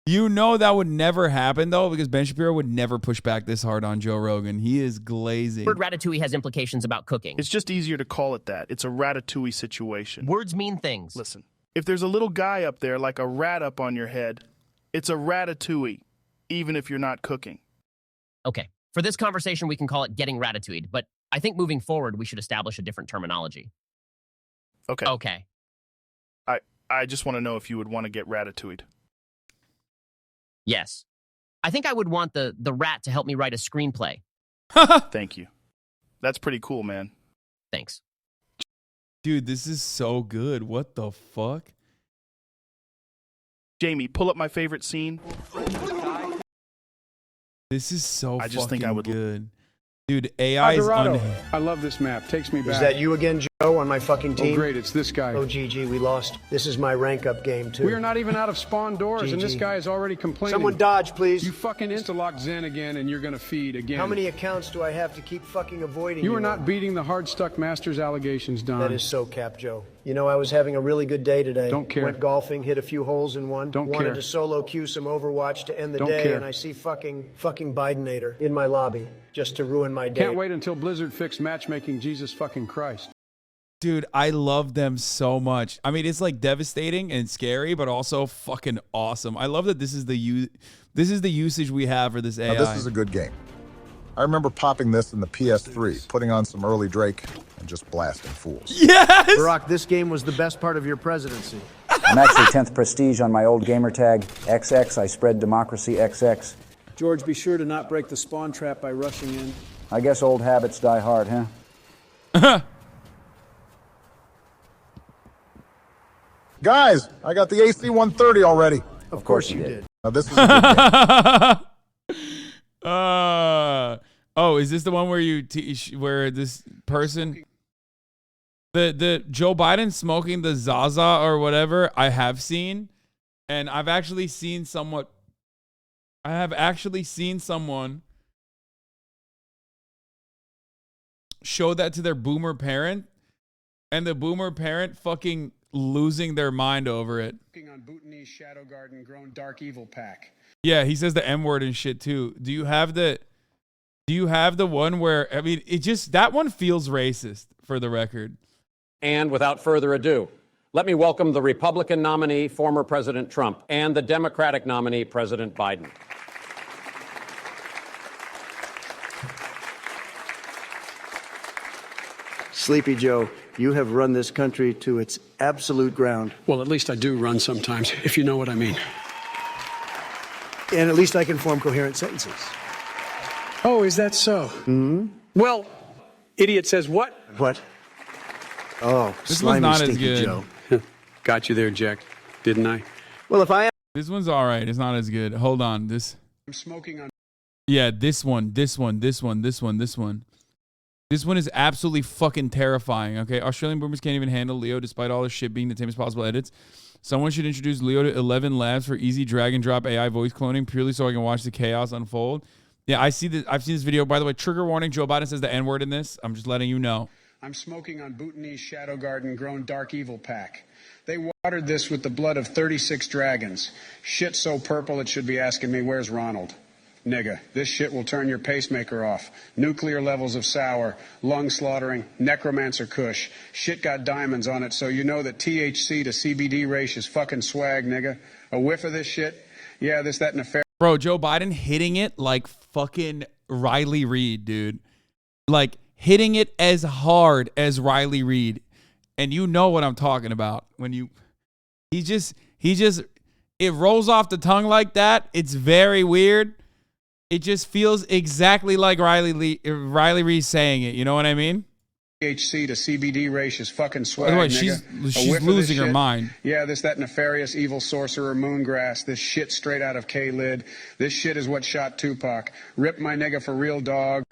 You know that would never happen, though, because Ben Shapiro would never push back this hard on Joe Rogan. He is glazing. Word ratatouille has implications about cooking. It's just easier to call it that. It's a ratatouille situation. Words mean things. Listen, if there's a little guy up there like a rat up on your head, it's a ratatouille, even if you're not cooking. Okay. For this conversation, we can call it getting ratatouille'd, but I think moving forward, we should establish a different terminology. Okay. Okay. I just want to know if you would want to get ratatouille'd. Yes. I think I would want the rat to help me write a screenplay. Thank you. That's pretty cool, man. Thanks. Dude, this is so good. What the fuck? Jamie, pull up my favorite scene. This is so I just fucking think I would good. Dude, AI is I love this map. Takes me back. Is that you again, Joe, on my fucking team? Oh, great. It's this guy. Oh, GG, we lost. This is my rank-up game, too. We are not even out of spawn doors, and this guy is already complaining. Someone dodge, please. You fucking insta-lock Zen again, and you're going to feed again. How many accounts do I have to keep fucking avoiding You are not beating the hard-stuck Masters allegations, Don. That is so cap, Joe. You know, I was having a really good day today. Don't care. Went golfing, hit a few holes in one. Don't Wanted care. to solo queue some Overwatch to end the Don't day, care. and I see fucking Bidenator in my lobby just to ruin my day. Can't wait until Blizzard fixed matchmaking, Jesus fucking Christ. Dude, I love them so much. I mean, it's like devastating and scary, but also fucking awesome. I love that this is the usage we have for this AI. Now, this is a good game. I remember popping this in the PS3, putting on some early Drake, and just blasting fools. Yes! Barack, this game was the best part of your presidency. I'm actually 10th prestige on my old gamer tag. XX, I spread democracy XX. George, be sure to not break the spawn trap by rushing in. I guess old habits die hard, huh? Guys, I got the AC 130 already. Of course you did. Now, this is a good game. Oh, is this the one where where this person, the Joe Biden smoking the Zaza or whatever? I have seen, and I've actually seen someone show that to their boomer parent, and the boomer parent fucking losing their mind over it. On Bhutanese Shadow Garden grown dark evil pack. Yeah, he says the M word and shit too. Do you have the one where, I mean, it just, that one feels racist for the record. And without further ado, let me welcome the Republican nominee, former President Trump, and the Democratic nominee, President Biden. Sleepy Joe, you have run this country to its absolute ground. Well, at least I do run sometimes, if you know what I mean. And at least I can form coherent sentences. Oh, is that so? Hmm? Well, idiot says what? What? Oh, This one's slimy, not as stinky good. Joe. Got you there, Jack. Didn't I? Well, if I... This one's all right. It's not as good. Hold on. I'm smoking on... Yeah, this one. This one is absolutely fucking terrifying, okay? Australian boomers can't even handle Leo despite all this shit being the tamest possible edits. Someone should introduce Leo to 11 labs for easy drag and drop AI voice cloning purely so I can watch the chaos unfold. Yeah, I've seen this video. By the way, trigger warning, Joe Biden says the N-word in this. I'm just letting you know. I'm smoking on Bhutanese Shadow Garden grown dark evil pack. They watered this with the blood of 36 dragons. Shit so purple it should be asking me, where's Ronald? Nigga, this shit will turn your pacemaker off. Nuclear levels of sour, lung slaughtering, necromancer kush. Shit got diamonds on it, so you know that THC to CBD ratio is fucking swag, nigga. A whiff of this shit? Yeah, this, that, and a fair Bro, Joe Biden hitting it like fucking Riley Reid, dude. Like hitting it as hard as Riley Reid. And you know what I'm talking about. When he just it rolls off the tongue like that. It's very weird. It just feels exactly like Riley Reid saying it. You know what I mean? THC to CBD ratio is fucking swag, By the way, nigga. she's losing her mind. Yeah, that nefarious evil sorcerer Moongrass. This shit straight out of K-Lid. This shit is what shot Tupac. Rip my nigga for real, dog.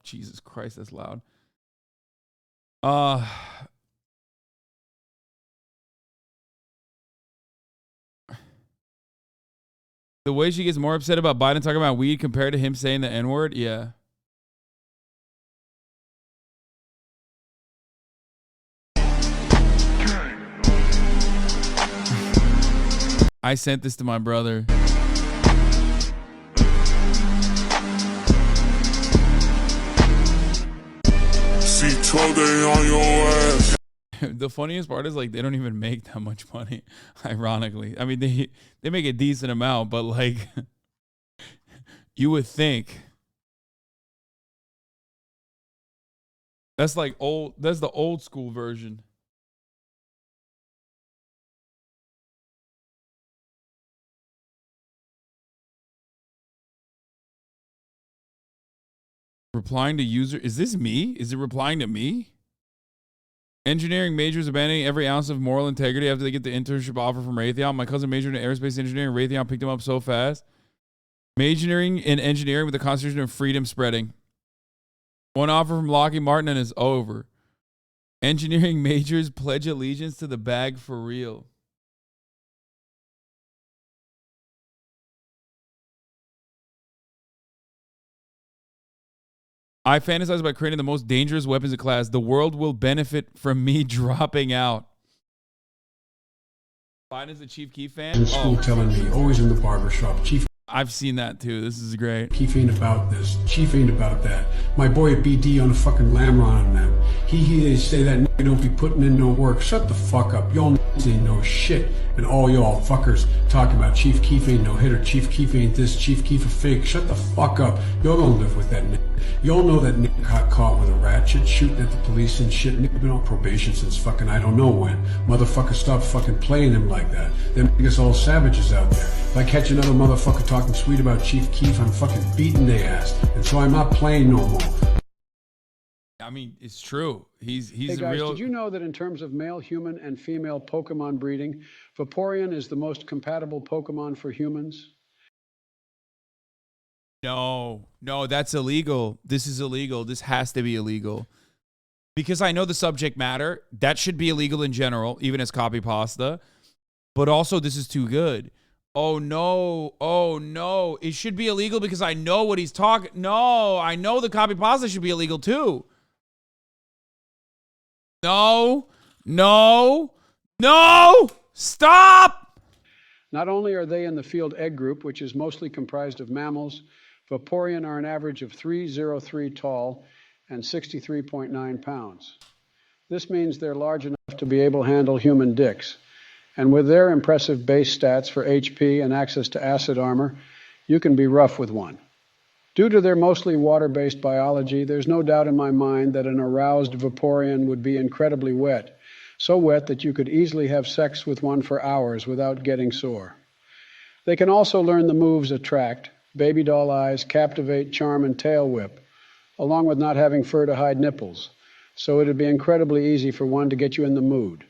Jesus Christ, that's loud. The way she gets more upset about Biden talking about weed compared to him saying the N-word, yeah. I sent this to my brother. See Sundae on your ass. The funniest part is like they don't even make that much money, ironically. I mean, they make a decent amount, but like you would think that's like that's the old school version. Replying to user, is this me? Is it replying to me? Engineering majors abandoning every ounce of moral integrity after they get the internship offer from Raytheon. My cousin majored in aerospace engineering. Raytheon picked him up so fast. Majoring in engineering with the concentration of freedom spreading. One offer from Lockheed Martin and it's over. Engineering majors pledge allegiance to the bag for real. I fantasize about creating the most dangerous weapons in class. The world will benefit from me dropping out. Biden's the Chief Keef fan? In school telling me, always in the barbershop, Chief. I've seen that too. This is great. Chief ain't about this. Chief ain't about that. My boy BD on the fucking Lamron and them. They say that nigga don't be putting in no work. Shut the fuck up. Y'all ain't no shit. And all y'all fuckers talking about Chief Keef ain't no hitter. Chief Keef ain't this. Chief Keef a fake. Shut the fuck up. Y'all don't live with that nigga. Y'all know that nigga got caught with a ratchet shooting at the police and shit. Nigga been on probation since fucking I don't know when. Motherfucker, stop fucking playing him like that. Them niggas all savages out there. If I catch another motherfucker talking sweet about Chief Keef, I'm fucking beating their ass. And so I'm not playing no more. I mean, it's true. He's Hey guys, real. did you know that in terms of male human and female Pokemon breeding, Vaporeon is the most compatible Pokemon for humans? No, that's illegal. This is illegal. This has to be illegal. Because I know the subject matter. That should be illegal in general, even as copy pasta. But also, this is too good. Oh, no. It should be illegal because I know what he's talking. No, I know the copy pasta should be illegal too. No. Stop! Not only are they in the field egg group, which is mostly comprised of mammals, Vaporeon are an average of 303 tall and 63.9 pounds. This means they're large enough to be able to handle human dicks. And with their impressive base stats for HP and access to acid armor, you can be rough with one. Due to their mostly water-based biology, there's no doubt in my mind that an aroused Vaporeon would be incredibly wet, so wet that you could easily have sex with one for hours without getting sore. They can also learn the moves Attract, Baby Doll Eyes, Captivate, Charm, and Tail Whip, along with not having fur to hide nipples, so it'd be incredibly easy for one to get you in the mood.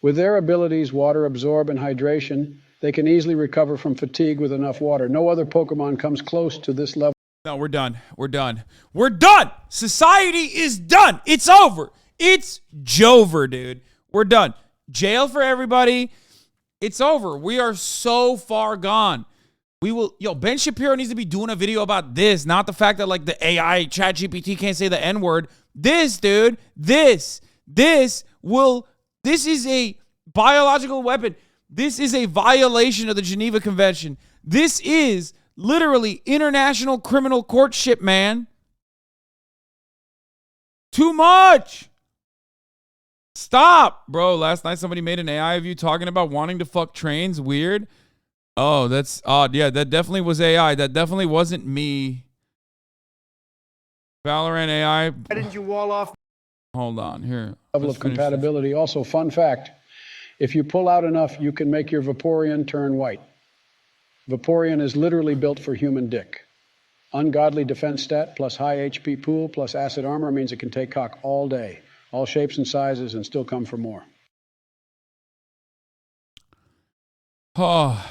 With their abilities, water absorb and hydration, they can easily recover from fatigue with enough water. No other Pokemon comes close to this level. No, we're done. Society is done. It's over. It's Jover, dude. We're done. Jail for everybody. It's over. We are so far gone. Ben Shapiro needs to be doing a video about this, not the fact that like the AI ChatGPT can't say the N-word. This, dude, this is a biological weapon. This is a violation of the Geneva Convention. This is literally international criminal courtship, man. Too much. Stop, bro. Last night somebody made an AI of you talking about wanting to fuck trains. Weird. Oh, that's odd. Yeah, that definitely was AI. That definitely wasn't me. Valorant AI. Why didn't you wall off? Hold on here. Level of compatibility. Also, fun fact, if you pull out enough, you can make your Vaporeon turn white. Vaporeon is literally built for human dick. Ungodly defense stat plus high HP pool plus acid armor means it can take cock all day. All shapes and sizes and still come for more. Oh.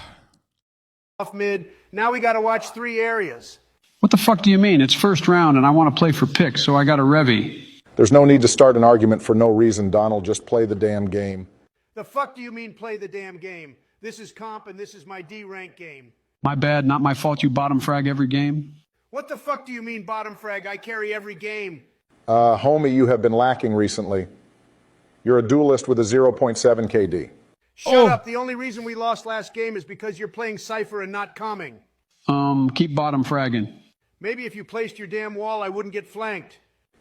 Off mid. Now we got to watch 3 areas. What the fuck do you mean? It's first round and I want to play for picks, so I got a Revy. There's no need to start an argument for no reason, Donald. Just play the damn game. The fuck do you mean play the damn game? This is comp and this is my D rank game. My bad, not my fault you bottom frag every game. What the fuck do you mean bottom frag? I carry every game. Homie, you have been lacking recently. You're a duelist with a 0.7 KD. Shut up. The only reason we lost last game is because you're playing Cypher and not coming. Keep bottom fragging. Maybe if you placed your damn wall, I wouldn't get flanked.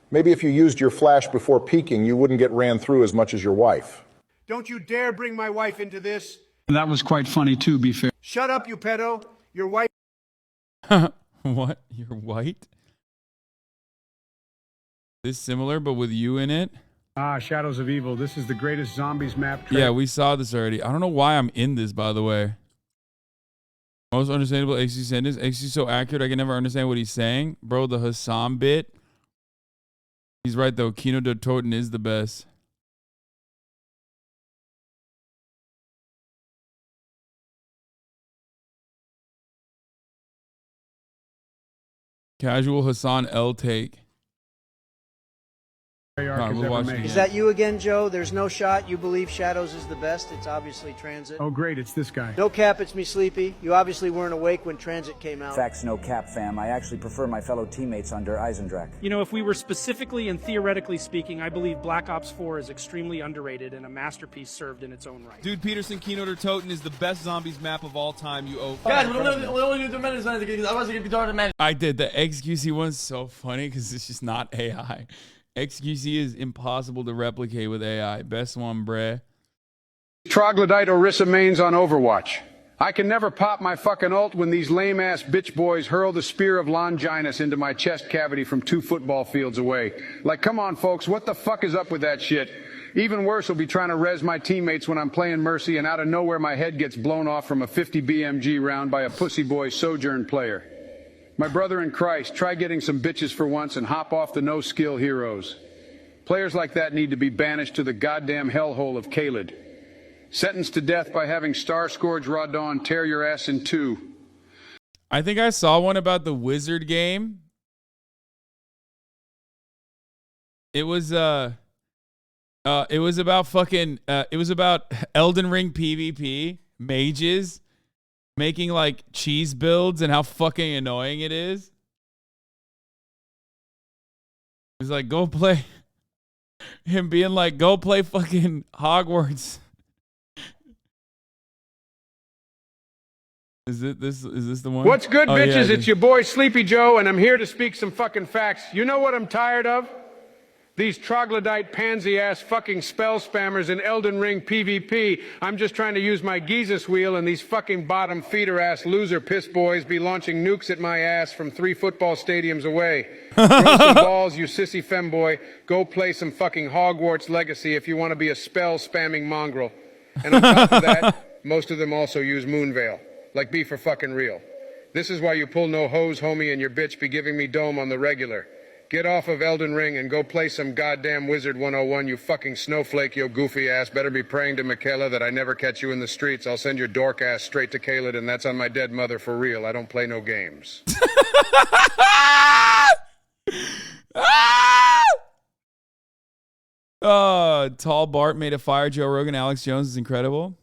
Maybe if you used your flash before peeking, you wouldn't get ran through as much as your wife. Don't you dare bring my wife into this. That was quite funny too, be fair. Shut up, you pedo. Your wife. What? You're white? This similar, but with you in it? Shadows of Evil. This is the greatest zombies map. Yeah, we saw this already. I don't know why I'm in this, by the way. Most understandable XC sentence. XC so accurate, I can never understand what he's saying. Bro, the Hasan bit. He's right, though. Kino der Toten is the best. Casual Hasan L take. Is that you again, Joe? There's no shot. You believe Shadows is the best. It's obviously Transit. Oh, great. It's this guy. No cap. It's me, Sleepy. You obviously weren't awake when Transit came out. Facts, no cap, fam. I actually prefer my fellow teammates under Eisendrach. You know, if we were specifically and theoretically speaking, I believe Black Ops 4 is extremely underrated and a masterpiece served in its own right. Dude, Peterson, Kino der Toten is the best zombies map of all time. You owe. Guys, we only do 2 minutes. I was going to be Jordan Peterson. I did. The XQC one's so funny because it's just not AI. XQC is impossible to replicate with AI. Best one, bruh. Troglodyte Orisa mains on Overwatch. I can never pop my fucking ult when these lame-ass bitch boys hurl the spear of Longinus into my chest cavity from 2 football fields away. Like, come on, folks, what the fuck is up with that shit? Even worse will be trying to res my teammates when I'm playing Mercy and out of nowhere my head gets blown off from a 50 BMG round by a pussy boy Sojourn player. My brother in Christ, try getting some bitches for once and hop off the no-skill heroes. Players like that need to be banished to the goddamn hellhole of Kaled. Sentenced to death by having Star Scourge Radon tear your ass in 2. I think I saw one about the Wizard game. It was about fucking it was about Elden Ring PvP, mages making like cheese builds and how fucking annoying it is. He's like, go play. Him being like, go play fucking Hogwarts. Is this the one? What's good, bitches? Yeah, it's your boy Sleepy Joe, and I'm here to speak some fucking facts. You know what I'm tired of? These troglodyte pansy-ass fucking spell spammers in Elden Ring PvP. I'm just trying to use my Jesus wheel, and these fucking bottom feeder-ass loser piss boys be launching nukes at my ass from 3 football stadiums away. Throw some balls, you sissy femboy. Go play some fucking Hogwarts Legacy if you want to be a spell-spamming mongrel. And on top of that, most of them also use Moonveil. Like, be for fucking real. This is why you pull no hose, homie, and your bitch be giving me dome on the regular. Get off of Elden Ring and go play some goddamn Wizard 101, you fucking snowflake, you goofy ass. Better be praying to Michaela that I never catch you in the streets. I'll send your dork ass straight to Kaled, and that's on my dead mother for real. I don't play no games. Tall Bart made a fire. Joe Rogan, Alex Jones is incredible.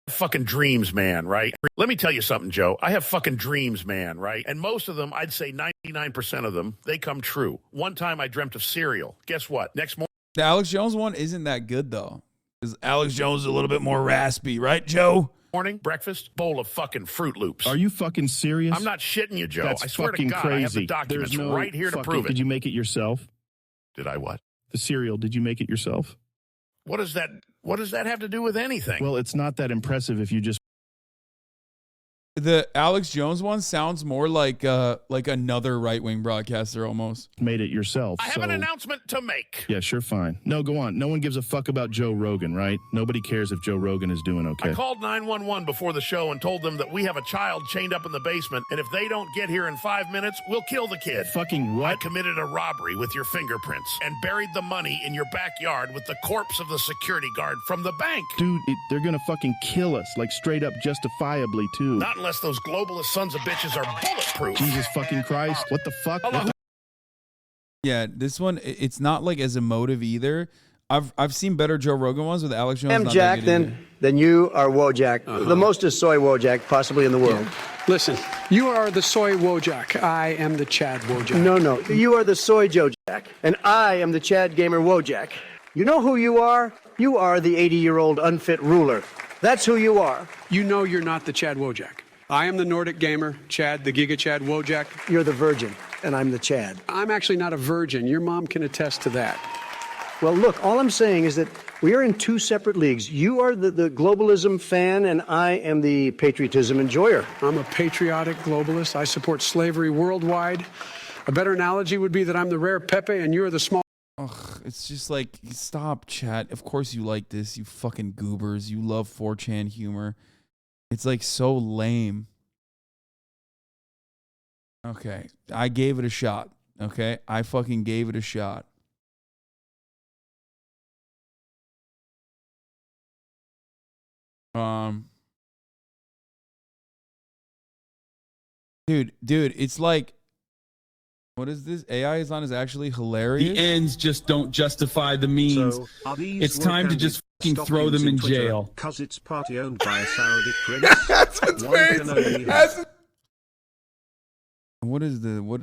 Fucking dreams, man, right? Let me tell you something, Joe. I have fucking dreams, man, right? And most of them, I'd say 99% of them, they come true. One time I dreamt of cereal. Guess what? Next morning. The Alex Jones one isn't that good, though. Because Alex Jones is a little bit more raspy, right, Joe? Morning, breakfast, bowl of fucking Fruit Loops. Are you fucking serious? I'm not shitting you, Joe. That's I swear fucking to God, crazy. I have the documents right here to prove it. Did you make it yourself? Did I what? The cereal, did you make it yourself? What does that have to do with anything? Well, it's not that impressive if you just The Alex Jones one sounds more like another right-wing broadcaster almost. Made it yourself. I have an announcement to make. Yeah, sure, fine. No, go on. No one gives a fuck about Joe Rogan, right? Nobody cares if Joe Rogan is doing okay. I called 911 before the show and told them that we have a child chained up in the basement, and if they don't get here in 5 minutes, we'll kill the kid. Fucking what? I committed a robbery with your fingerprints and buried the money in your backyard with the corpse of the security guard from the bank. Dude, they're gonna fucking kill us, like straight up justifiably, too. Not unless those globalist sons of bitches are bulletproof. Jesus fucking Christ. What the fuck? Yeah, this one, it's not like as emotive either. I've seen better Joe Rogan ones with Alex Jones. I'm Jack, then you are Wojak. The mostest soy Wojak possibly in the world. Listen, you are the soy Wojak. I am the Chad Wojak. No, you are the soy Joe Jack, and I am the Chad Gamer Wojak. You know who you are? You are the 80-year-old unfit ruler. That's who you are. You know you're not the Chad Wojak. I am the Nordic Gamer, Chad, the Giga Chad Wojak. You're the virgin, and I'm the Chad. I'm actually not a virgin. Your mom can attest to that. Well, look, all I'm saying is that we are in two separate leagues. You are the globalism fan, and I am the patriotism enjoyer. I'm a patriotic globalist. I support slavery worldwide. A better analogy would be that I'm the rare Pepe, and you're the small... Ugh, it's just like, stop, chat. Of course you like this, you fucking goobers. You love 4chan humor. It's like so lame. Okay, I gave it a shot. Okay, I fucking gave it a shot. Dude, it's like, what is this? AI is actually hilarious. The ends just don't justify the means. So, it's time to just fucking throw them in jail. Cause it's party owned by a Saudi prince. That's what's crazy. What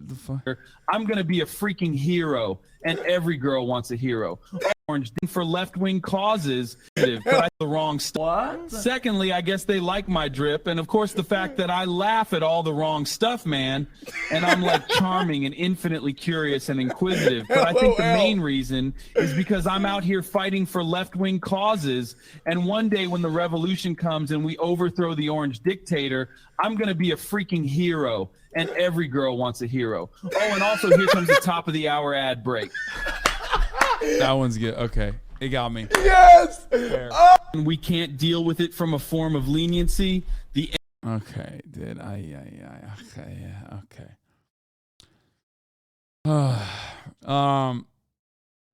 the fuck? I'm gonna be a freaking hero, and every girl wants a hero. Orange for left-wing causes, but I the wrong stuff. Secondly, I guess they like my drip, and of course the fact that I laugh at all the wrong stuff, man. And I'm like charming and infinitely curious and inquisitive. But I think the main reason is because I'm out here fighting for left-wing causes, and one day when the revolution comes and we overthrow the orange dictator, I'm gonna be a freaking hero, and every girl wants a hero. Oh, and also here comes the top of the hour ad break. That one's good. Okay, it got me. Yes. We can't deal with it from a form of leniency. Okay, dude. Okay, yeah, okay.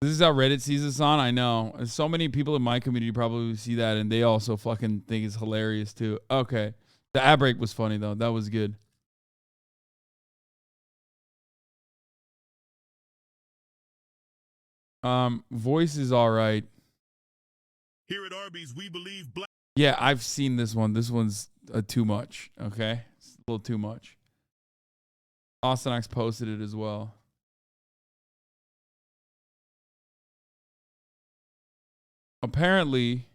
This is how Reddit sees this on. I know. So many people in my community probably see that, and they also fucking think it's hilarious too. Okay, the ad break was funny though. That was good. Voice is all right. Here at Arby's, we believe black. Yeah, I've seen this one. This one's too much. Okay, it's a little too much. Austin posted it as well. Apparently,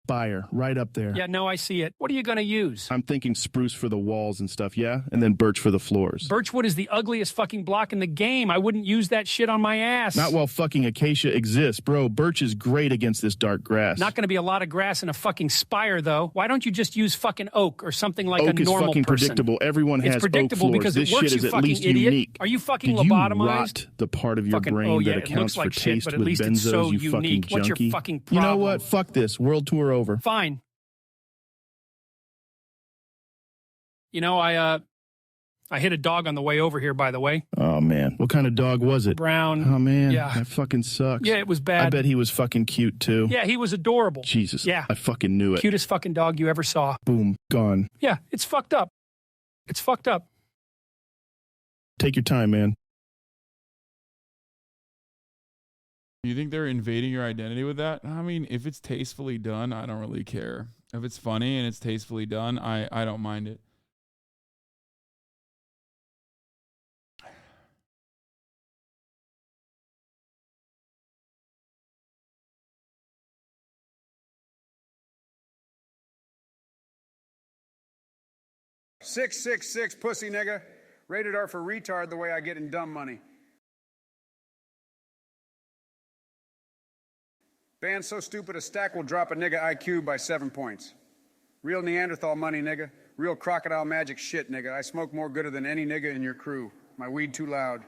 Fire, right up there. Yeah, no, I see it. What are you going to use? I'm thinking spruce for the walls and stuff, yeah? And then birch for the floors. Birchwood is the ugliest fucking block in the game. I wouldn't use that shit on my ass. Not while fucking acacia exists. Bro, birch is great against this dark grass. Not going to be a lot of grass in a fucking spire, though. Why don't you just use fucking oak or something like oak a normal is fucking person? Predictable. Everyone has it's predictable oak floors. Because this it works, shit is you at fucking least idiot. unique. Are you fucking Did lobotomized? You rot the part of your fucking, brain that it accounts looks like for shit, taste but at with least benzos, it's so you unique. fucking junkie. What's your fucking problem? You know what? Fuck this. World tour over. Fine. You know, I hit a dog on the way over here, by the way. Oh, man. What kind of dog was it? Brown. Oh, man. Yeah. That fucking sucks. Yeah, it was bad. I bet he was fucking cute, too. Yeah, he was adorable. Jesus. Yeah. I fucking knew it. Cutest fucking dog you ever saw. Boom. Gone. Yeah, it's fucked up. It's fucked up. Take your time, man. You think they're invading your identity with that? I mean, if it's tastefully done, I don't really care. If it's funny and it's tastefully done, I don't mind it. "666 pussy nigga. Rated R for retard the way I get in dumb money. Band so stupid a stack will drop a nigga IQ by 7 points. Real Neanderthal money, nigga. Real crocodile magic shit, nigga. I smoke more gooder than any nigga in your crew. My weed too loud.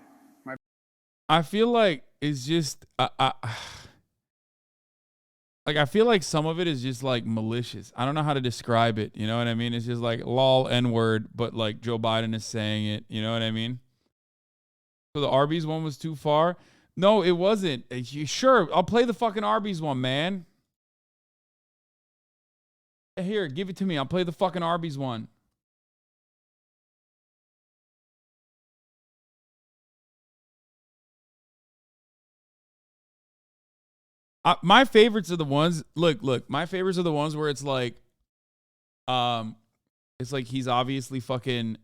I feel like it's just like I feel like some of it is just like malicious. I don't know how to describe it. You know what I mean? It's just like lol N-word, but like Joe Biden is saying it. You know what I mean? So the Arby's one was too far. No, it wasn't. Sure, I'll play the fucking Arby's one, man. Here, give it to me. I'll play the fucking Arby's one. My favorites are the ones. Look. My favorites are the ones where it's like he's obviously fucking.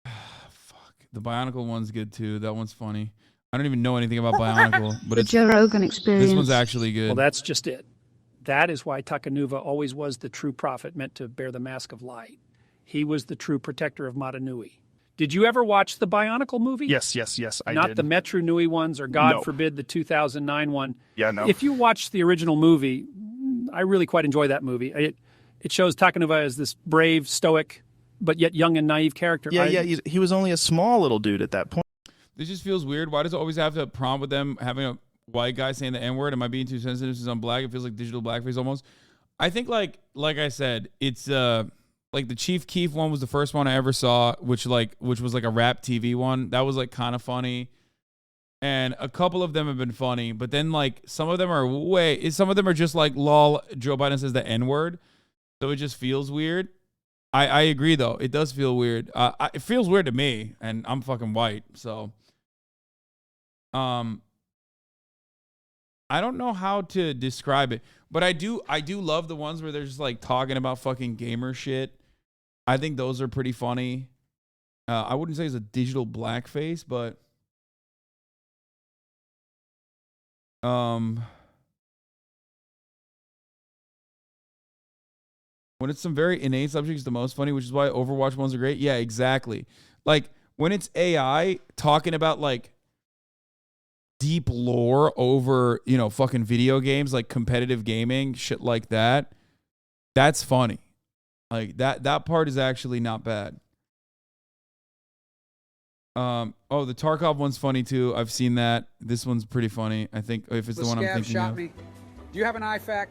Fuck. The Bionicle one's good too. That one's funny. I don't even know anything about Bionicle, but The it's Joe Rogan Experience. This one's actually good. Well, that's just it. That is why Takanuva always was the true prophet meant to bear the mask of light. He was the true protector of Matanui. Did you ever watch the Bionicle movie? Yes, I Not did. the Metro Nui ones, or God No. forbid the 2009 one. Yeah, no. If you watch the original movie, I really quite enjoy that movie. It shows Takanuva as this brave, stoic, but yet young and naive character. He was only a small little dude at that point. This just feels weird. Why does it always have to prompt with them having a white guy saying the N-word? Am I being too sensitive since I'm black? It feels like digital blackface almost. I think like I said, it's like the Chief Keef one was the first one I ever saw, which was like a rap TV one. That was like kind of funny. And a couple of them have been funny, but then like some of them are just like lol, Joe Biden says the N-word. So it just feels weird. I agree though. It does feel weird. It feels weird to me, and I'm fucking white, so I don't know how to describe it, but I do love the ones where they're just like talking about fucking gamer shit. I think those are pretty funny. I wouldn't say it's a digital blackface, but when it's some very inane subjects, the most funny, which is why Overwatch ones are great. Yeah, exactly. Like when it's AI talking about like deep lore over, fucking video games, like competitive gaming, shit like that. That's funny. Like that part is actually not bad. The Tarkov one's funny too. I've seen that. This one's pretty funny. I think if it's the one I'm thinking shot of. me. Do you have an IFAC?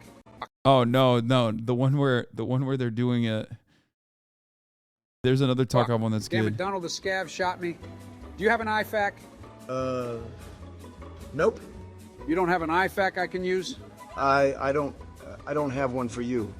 Oh no, the one where they're doing it. There's another Tarkov one that's Damn good. it, Donald the Scav shot me. Do you have an IFAC? Nope. You don't have an IFAC I can use? I don't have one for you.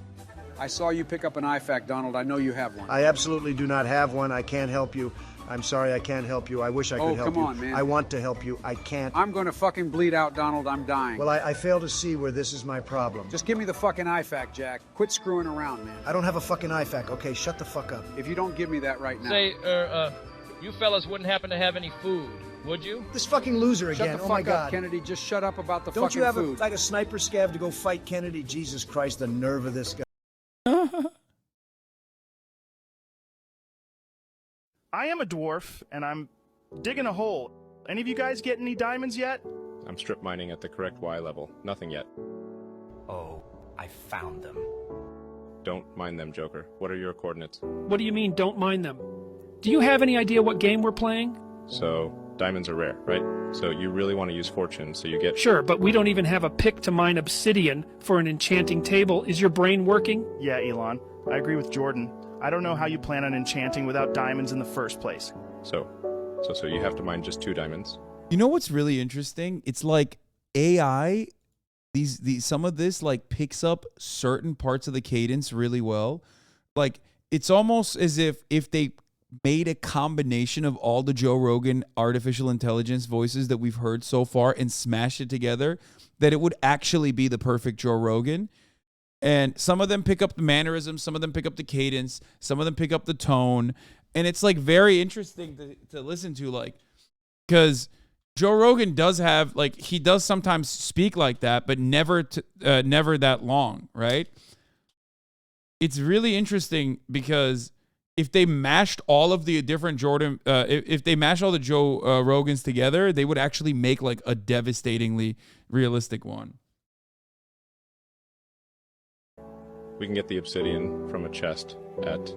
I saw you pick up an IFAC, Donald. I know you have one. I absolutely do not have one. I can't help you. I'm sorry I can't help you. I wish I could help you. Oh, come on, man. I want to help you. I can't. I'm going to fucking bleed out, Donald. I'm dying. Well, I fail to see where this is my problem. Just give me the fucking IFAC, Jack. Quit screwing around, man. I don't have a fucking IFAC. Okay, shut the fuck up. If you don't give me that right now. Say, you fellas wouldn't happen to have any food, would you? This fucking loser Shut again. the Oh fuck my up, God. Kennedy. Just shut up about the Don't fucking you have food. like a sniper scav to go fight Kennedy? Jesus Christ, the nerve of this guy. I am a dwarf, and I'm digging a hole. Any of you guys get any diamonds yet? I'm strip mining at the correct Y level. Nothing yet. Oh, I found them. Don't mind them, Joker. What are your coordinates? What do you mean, don't mind them? Do you have any idea what game we're playing? So, diamonds are rare, right? So you really want to use fortune, so you get... Sure, but we don't even have a pick to mine obsidian for an enchanting table. Is your brain working? Yeah, Elon. I agree with Jordan. I don't know how you plan on enchanting without diamonds in the first place. So you have to mine just 2 diamonds. You know what's really interesting? It's like AI, these some of this like picks up certain parts of the cadence really well. Like it's almost as if they made a combination of all the Joe Rogan artificial intelligence voices that we've heard so far and smashed it together, that it would actually be the perfect Joe Rogan. And some of them pick up the mannerisms, some of them pick up the cadence, some of them pick up the tone. And it's like very interesting to listen to, like, because Joe Rogan does have, like, he does sometimes speak like that, but never that long, right? It's really interesting because if they mashed all of the different Jordan, if they mashed all the Joe Rogans together, they would actually make like a devastatingly realistic one. We can get the obsidian from a chest at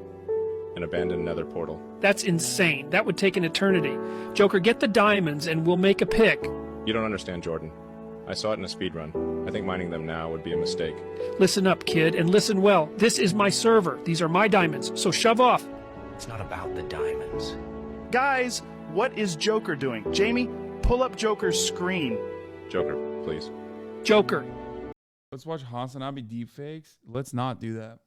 an abandoned nether portal. That's insane. That would take an eternity. Joker, get the diamonds and we'll make a pick. You don't understand, Jordan. I saw it in a speedrun. I think mining them now would be a mistake. Listen up, kid, and listen well. This is my server. These are my diamonds, so shove off. It's not about the diamonds. Guys, what is Joker doing? Jamie, pull up Joker's screen. Joker, please. Joker. Let's watch HasanAbi deepfakes. Let's not do that.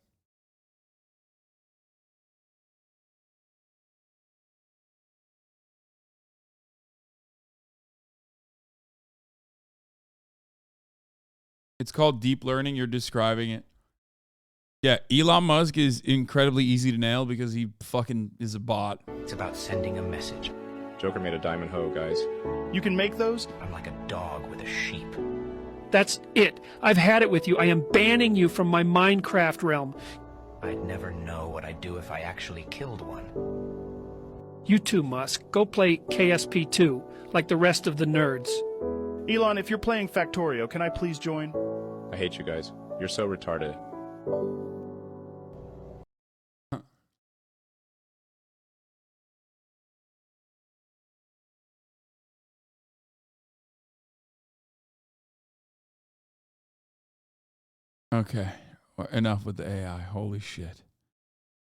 It's called deep learning. You're describing it. Yeah, Elon Musk is incredibly easy to nail because he fucking is a bot. It's about sending a message. Joker made a diamond hoe, guys. You can make those? I'm like a dog with a sheep. That's it. I've had it with you. I am banning you from my Minecraft realm. I'd never know what I'd do if I actually killed one. You too, Musk. Go play KSP2 like the rest of the nerds. Elon, if you're playing Factorio, can I please join? I hate you guys. You're so retarded. Okay, enough with the AI. Holy shit.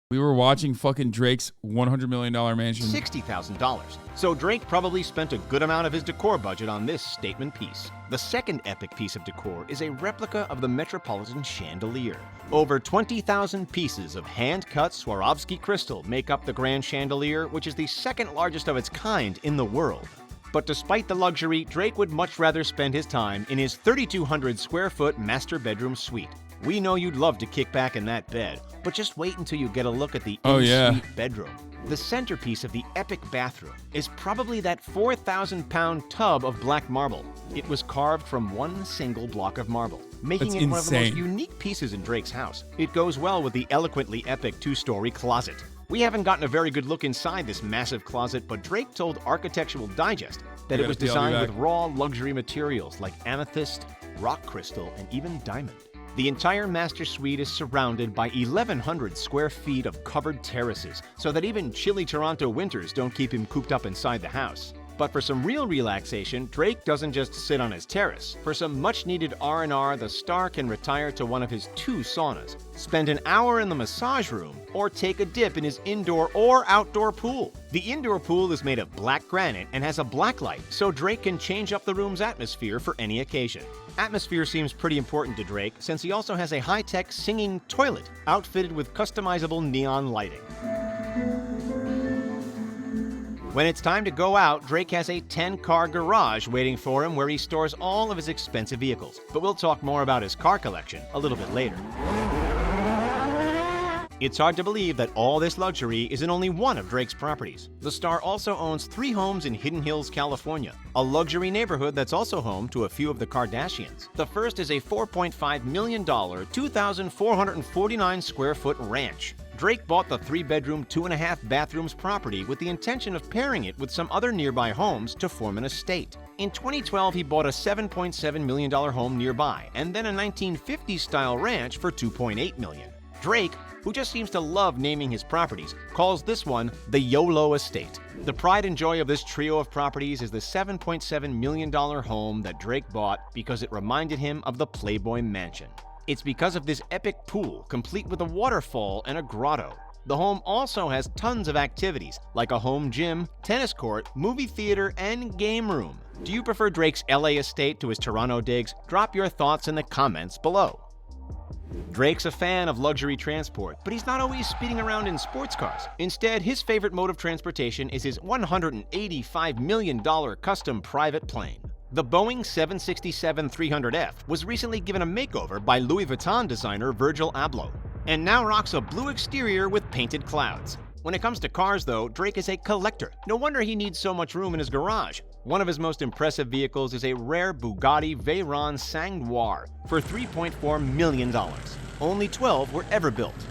We were watching fucking Drake's $100 million mansion. $60,000. So Drake probably spent a good amount of his decor budget on this statement piece. The second epic piece of decor is a replica of the Metropolitan chandelier. Over 20,000 pieces of hand-cut Swarovski crystal make up the grand chandelier, which is the second largest of its kind in the world. But despite the luxury, Drake would much rather spend his time in his 3,200 square foot master bedroom suite. We know you'd love to kick back in that bed, but just wait until you get a look at the in-suite bedroom. The centerpiece of the epic bathroom is probably that 4,000-pound tub of black marble. It was carved from one single block of marble, making it one of the most unique pieces in Drake's house. It goes well with the eloquently epic two-story closet. We haven't gotten a very good look inside this massive closet, but Drake told Architectural Digest that it was designed with raw luxury materials like amethyst, rock crystal, and even diamond. The entire master suite is surrounded by 1,100 square feet of covered terraces, so that even chilly Toronto winters don't keep him cooped up inside the house. But for some real relaxation, Drake doesn't just sit on his terrace. For some much-needed R&R, the star can retire to one of his 2 saunas, spend an hour in the massage room, or take a dip in his indoor or outdoor pool. The indoor pool is made of black granite and has a black light, so Drake can change up the room's atmosphere for any occasion. Atmosphere seems pretty important to Drake, since he also has a high-tech singing toilet outfitted with customizable neon lighting. When it's time to go out, Drake has a 10-car garage waiting for him where he stores all of his expensive vehicles. But we'll talk more about his car collection a little bit later. It's hard to believe that all this luxury is in only one of Drake's properties. The star also owns 3 homes in Hidden Hills, California, a luxury neighborhood that's also home to a few of the Kardashians. The first is a $4.5 million, 2,449 square foot ranch. Drake bought the 3-bedroom, 2.5 bathrooms property with the intention of pairing it with some other nearby homes to form an estate. In 2012, he bought a $7.7 million home nearby, and then a 1950s-style ranch for $2.8 million. Drake, who just seems to love naming his properties, calls this one the YOLO Estate. The pride and joy of this trio of properties is the $7.7 million home that Drake bought because it reminded him of the Playboy Mansion. It's because of this epic pool, complete with a waterfall and a grotto. The home also has tons of activities, like a home gym, tennis court, movie theater, and game room. Do you prefer Drake's LA estate to his Toronto digs? Drop your thoughts in the comments below. Drake's a fan of luxury transport, but he's not always speeding around in sports cars. Instead, his favorite mode of transportation is his $185 million custom private plane. The Boeing 767-300F was recently given a makeover by Louis Vuitton designer Virgil Abloh, and now rocks a blue exterior with painted clouds. When it comes to cars, though, Drake is a collector. No wonder he needs so much room in his garage. One of his most impressive vehicles is a rare Bugatti Veyron Sang Noir for $3.4 million. Only 12 were ever built.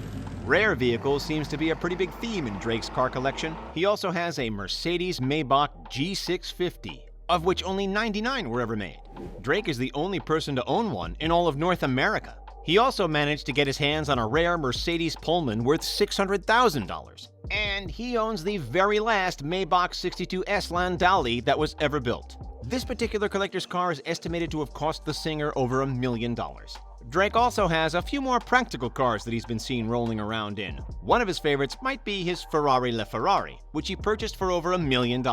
Rare vehicles seems to be a pretty big theme in Drake's car collection. He also has a Mercedes Maybach G650, of which only 99 were ever made. Drake is the only person to own one in all of North America. He also managed to get his hands on a rare Mercedes Pullman worth $600,000. And he owns the very last Maybach 62S Landau that was ever built. This particular collector's car is estimated to have cost the singer over $1 million. Drake also has a few more practical cars that he's been seen rolling around in. One of his favorites might be his Ferrari LaFerrari, which he purchased for over $1 million.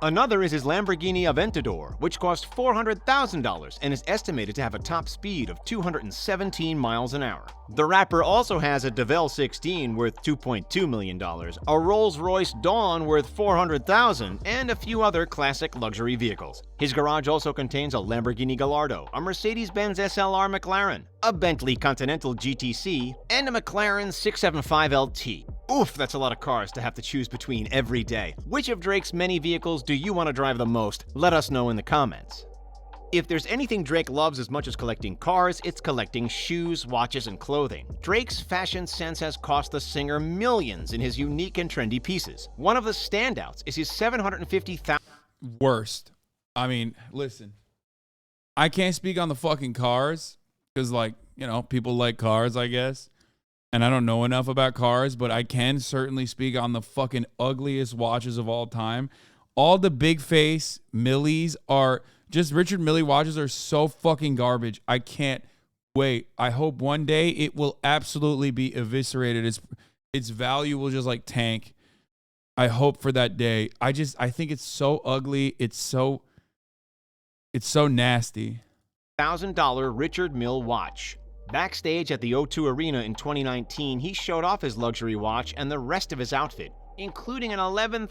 Another is his Lamborghini Aventador, which cost $400,000 and is estimated to have a top speed of 217 miles an hour. The rapper also has a DeVille 16 worth $2.2 million, a Rolls-Royce Dawn worth $400,000, and a few other classic luxury vehicles. His garage also contains a Lamborghini Gallardo, a Mercedes-Benz SLR McLaren, a Bentley Continental GTC, and a McLaren 675LT. Oof, that's a lot of cars to have to choose between every day. Which of Drake's many vehicles do you want to drive the most? Let us know in the comments. If there's anything Drake loves as much as collecting cars, it's collecting shoes, watches, and clothing. Drake's fashion sense has cost the singer millions in his unique and trendy pieces. One of the standouts is his $750,000. Worst. I mean, listen. I can't speak on the fucking cars because, like, you know, people like cars, I guess. And I don't know enough about cars, but I can certainly speak on the fucking ugliest watches of all time. All the big face Millies are just Richard Mille watches are so fucking garbage. I can't wait. I hope one day it will absolutely be eviscerated. Its value will just like tank. I hope for that day. I think it's so ugly. It's so nasty. $1,000 Richard Mille watch. Backstage at the O2 Arena in 2019, he showed off his luxury watch and the rest of his outfit, including an $11,000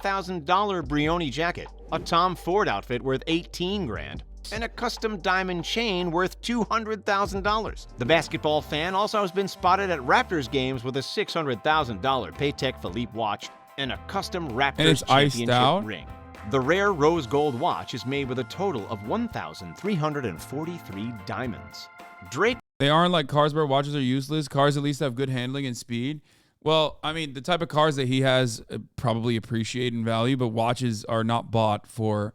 Brioni jacket, a Tom Ford outfit worth $18 grand, and a custom diamond chain worth $200,000. The basketball fan also has been spotted at Raptors games with a $600,000 Patek Philippe watch and a custom Raptors championship ring. The rare rose gold watch is made with a total of 1,343 diamonds. Drake. They aren't like cars where watches are useless. Cars at least have good handling and speed. Well, I mean, the type of cars that he has probably appreciate in value, but watches are not bought for.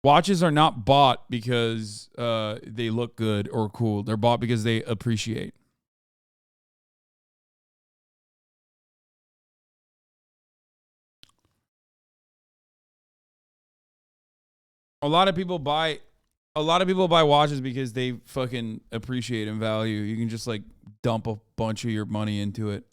Watches are not bought because they look good or cool. They're bought because they appreciate. A lot of people buy watches because they fucking appreciate in value. You can just like dump a bunch of your money into it.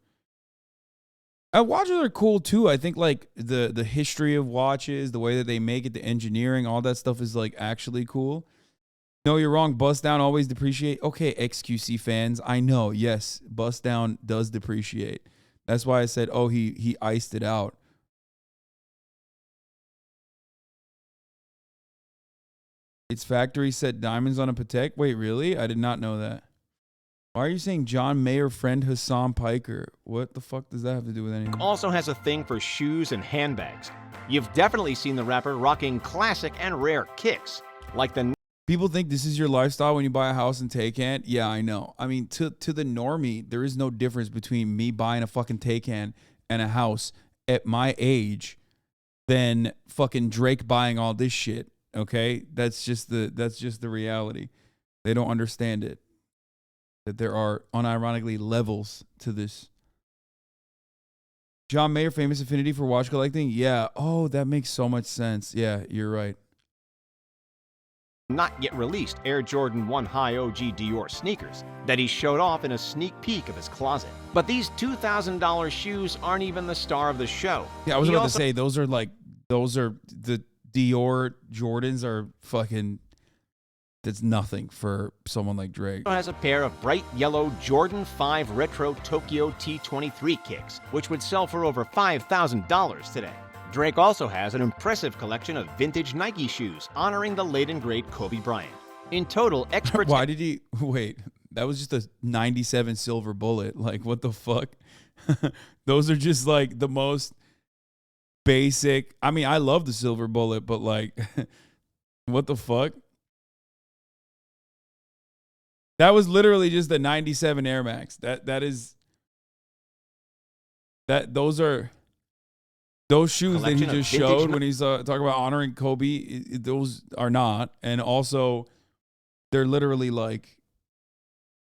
Watches are cool too. I think like the history of watches, the way that they make it, the engineering, all that stuff is like actually cool. No, you're wrong. Bust down always depreciate. Okay, XQC fans, I know. Yes, bust down does depreciate. That's why I said, oh, he iced it out. It's factory set diamonds on a Patek. Wait, really? I did not know that. Why are you saying John Mayer friend Hasan Piker? What the fuck does that have to do with anything? Also has a thing for shoes and handbags. You've definitely seen the rapper rocking classic and rare kicks, like the... People think this is your lifestyle when you buy a house in Taycan. Yeah, I know. I mean, to the normie, there is no difference between me buying a fucking Taycan and a house at my age than fucking Drake buying all this shit. Okay, that's just the reality. They don't understand it. That there are unironically levels to this. John Mayer, famous affinity for watch collecting. Yeah. Oh, that makes so much sense. Yeah, you're right. Not yet released Air Jordan 1 High OG Dior sneakers that he showed off in a sneak peek of his closet. But these $2,000 shoes aren't even the star of the show. Yeah, I was about to say those are the Dior Jordans are fucking, that's nothing for someone like Drake. Has a pair of bright yellow Jordan 5 Retro Tokyo T23 kicks, which would sell for over $5,000 today. Drake also has an impressive collection of vintage Nike shoes honoring the late and great Kobe Bryant. In total, experts... Why did he... Wait, that was just a 97 silver bullet. Like, what the fuck? Those are just like the most... basic. I mean, I love the silver bullet, but like, what the fuck? That was literally just the 97 Air Max. That is Those shoes that he Collection of just vintage showed when he's talking about honoring Kobe, those are not. And also, they're literally like,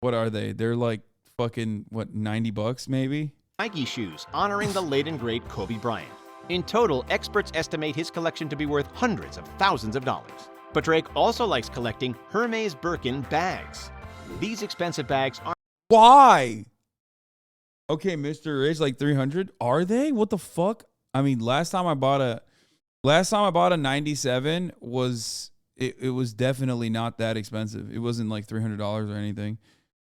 what are they? They're like fucking, what, $90 maybe? Nike shoes honoring the late and great Kobe Bryant. In total, experts estimate his collection to be worth hundreds of thousands of dollars. But Drake also likes collecting Hermes Birkin bags. These expensive bags are... Why? Okay, Mr. Rich, like 300. Are they? What the fuck? I mean, last time I bought a 97 was it was definitely not that expensive. It wasn't like $300 or anything.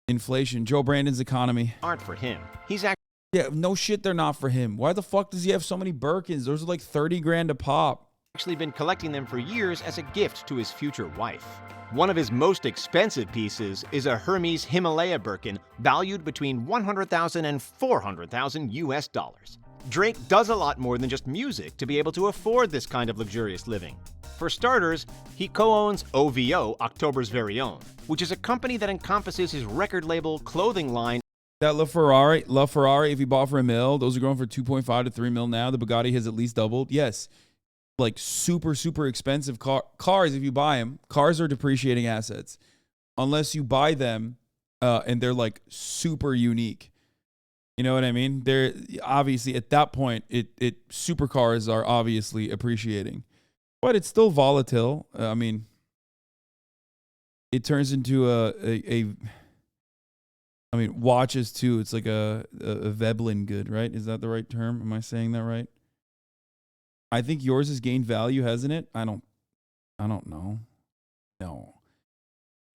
Inflation. Joe Brandon's economy. Aren't for him. He's actually... Yeah, no shit, they're not for him. Why the fuck does he have so many Birkins? Those are like 30 grand a pop. Actually been collecting them for years as a gift to his future wife. One of his most expensive pieces is a Hermes Himalaya Birkin valued between $100,000 and $400,000 US dollars. Drake does a lot more than just music to be able to afford this kind of luxurious living. For starters, he co-owns OVO, October's Very Own, which is a company that encompasses his record label, clothing line. That LaFerrari, if you bought for $1 million, those are going for 2.5 to 3 mil now. The Bugatti has at least doubled. Yes, like super, super expensive cars. If you buy them, cars are depreciating assets, unless you buy them and they're like super unique. You know what I mean? They're obviously at that point, supercars are obviously appreciating, but it's still volatile. I mean, it turns into I mean, watches too. It's like a Veblen good, right? Is that the right term? Am I saying that right? I think yours has gained value, hasn't it? I don't know. No.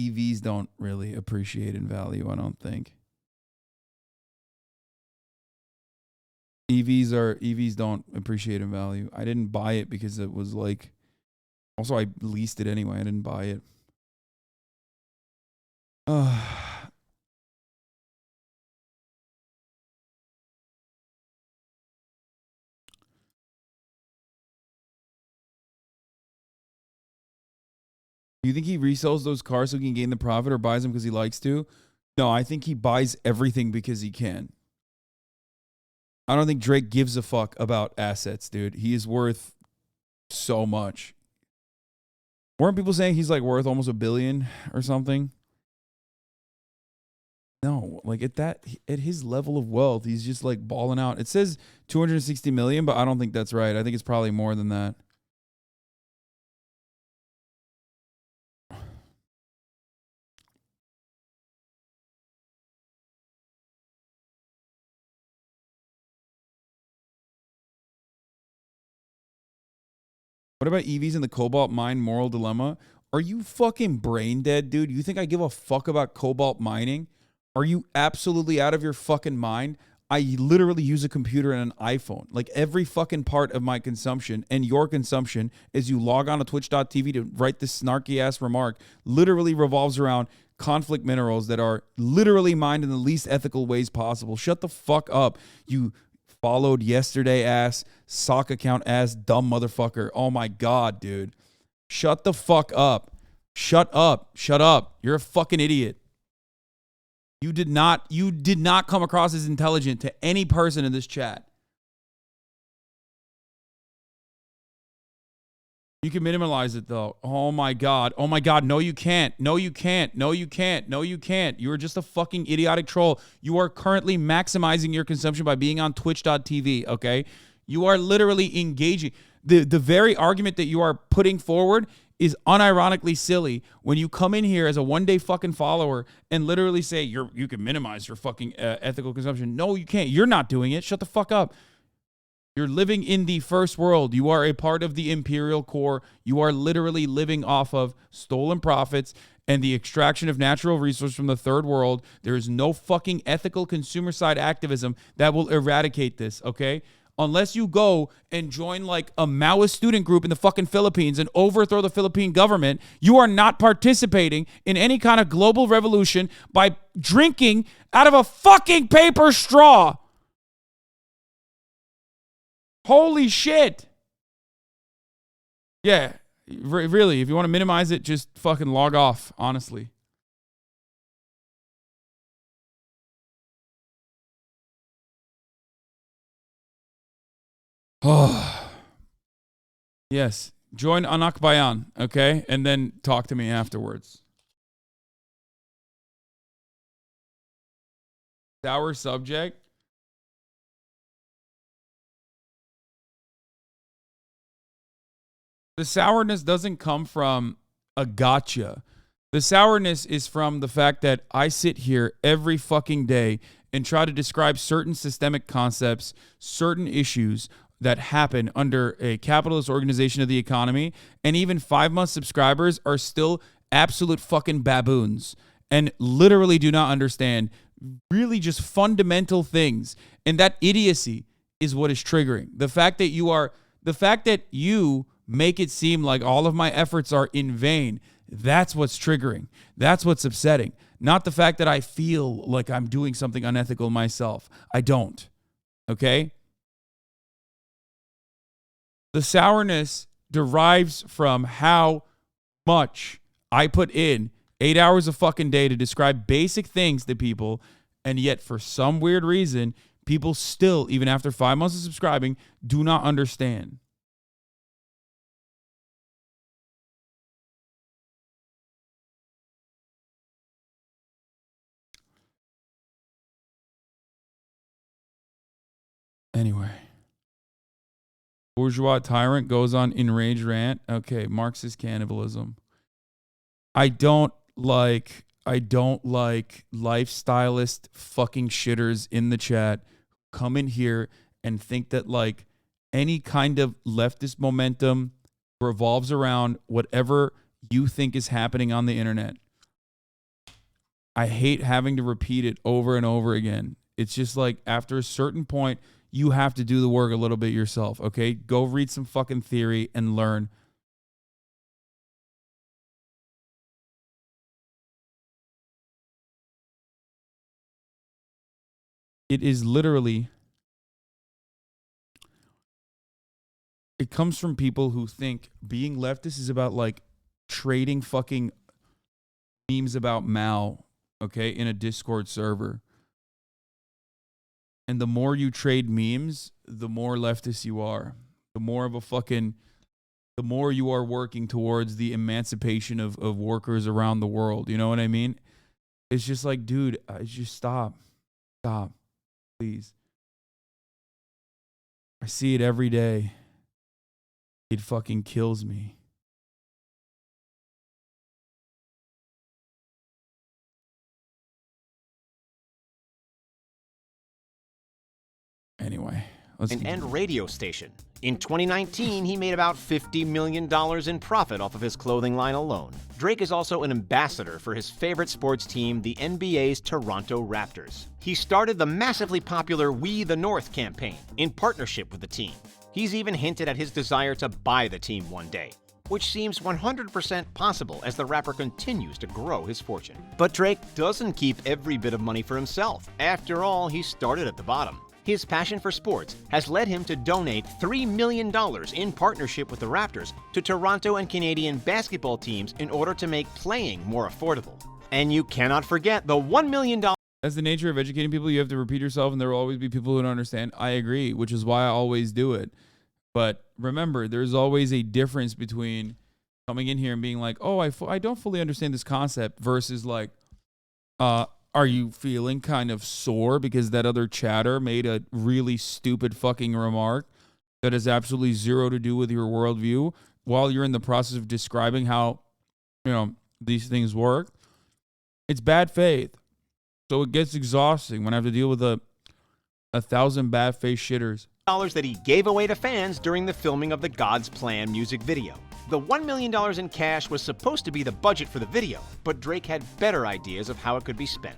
EVs don't really appreciate in value, I don't think. EVs don't appreciate in value. I didn't buy it because it was like, also I leased it anyway. I didn't buy it. Do you think he resells those cars so he can gain the profit, or buys them because he likes to? No, I think he buys everything because he can. I don't think Drake gives a fuck about assets, dude. He is worth so much. Weren't people saying he's like worth almost $1 billion or something? No, like at his level of wealth, he's just like balling out. It says 260 million, but I don't think that's right. I think it's probably more than that. What about EVs and the cobalt mine moral dilemma? Are you fucking brain dead, dude? You think I give a fuck about cobalt mining? Are you absolutely out of your fucking mind? I literally use a computer and an iPhone. Like every fucking part of my consumption and your consumption as you log on to twitch.tv to write this snarky ass remark literally revolves around conflict minerals that are literally mined in the least ethical ways possible. Shut the fuck up, you followed yesterday ass, sock account ass, dumb motherfucker. Oh my God, dude. Shut the fuck up. Shut up. Shut up. You're a fucking idiot. You did not come across as intelligent to any person in this chat. You can minimize it though. Oh my God. Oh my God. No, you can't. No, you can't. No, you can't. No, you can't. You are just a fucking idiotic troll. You are currently maximizing your consumption by being on twitch.tv. Okay. You are literally engaging. The very argument that you are putting forward is unironically silly when you come in here as a one-day fucking follower and literally say you can minimize your fucking ethical consumption. No, you can't. You're not doing it. Shut the fuck up. You're living in the first world. You are a part of the imperial core. You are literally living off of stolen profits and the extraction of natural resources from the third world. There is no fucking ethical consumer side activism that will eradicate this, okay? Unless you go and join like a Maoist student group in the fucking Philippines and overthrow the Philippine government, you are not participating in any kind of global revolution by drinking out of a fucking paper straw. Holy shit. Yeah, really, if you want to minimize it, just fucking log off, honestly. Oh. Yes. Join Anak Bayan, okay? And then talk to me afterwards. Sour subject. The sourness doesn't come from a gotcha. The sourness is from the fact that I sit here every fucking day and try to describe certain systemic concepts, certain issues that happen under a capitalist organization of the economy, and even 5-month subscribers are still absolute fucking baboons and literally do not understand really just fundamental things. And that idiocy is what is triggering. The fact that you make it seem like all of my efforts are in vain, that's what's triggering. That's what's upsetting. Not the fact that I feel like I'm doing something unethical myself. I don't. Okay? The sourness derives from how much I put in 8 hours a fucking day to describe basic things to people, and yet for some weird reason, people still, even after 5 months of subscribing, do not understand. Anyway. Bourgeois tyrant goes on enraged rant. Okay, Marxist cannibalism. I don't like lifestylist fucking shitters in the chat come in here and think that like any kind of leftist momentum revolves around whatever you think is happening on the internet. I hate having to repeat it over and over again. It's just like after a certain point, you have to do the work a little bit yourself, okay? Go read some fucking theory and learn. It is literally, it comes from people who think being leftist is about like trading fucking memes about Mao, okay, in a Discord server. And the more you trade memes, the more leftist you are. The more you are working towards the emancipation of workers around the world. You know what I mean? It's just like, dude, just stop. Stop. Please. I see it every day. It fucking kills me. Anyway, an end radio station. In 2019, he made about $50 million in profit off of his clothing line alone. Drake is also an ambassador for his favorite sports team, the NBA's Toronto Raptors. He started the massively popular We the North campaign in partnership with the team. He's even hinted at his desire to buy the team one day, which seems 100% possible as the rapper continues to grow his fortune. But Drake doesn't keep every bit of money for himself. After all, he started at the bottom. His passion for sports has led him to donate $3 million in partnership with the Raptors to Toronto and Canadian basketball teams in order to make playing more affordable. And you cannot forget the $1 million. That's the nature of educating people. You have to repeat yourself, and there will always be people who don't understand. I agree, which is why I always do it. But remember, there's always a difference between coming in here and being like, oh, I don't fully understand this concept versus like, are you feeling kind of sore because that other chatter made a really stupid fucking remark that has absolutely zero to do with your worldview while you're in the process of describing how, you know, these things work? It's bad faith. So it gets exhausting when I have to deal with a 1,000 bad faith shitters. That he gave away to fans during the filming of the God's Plan music video. The $1 million in cash was supposed to be the budget for the video, but Drake had better ideas of how it could be spent.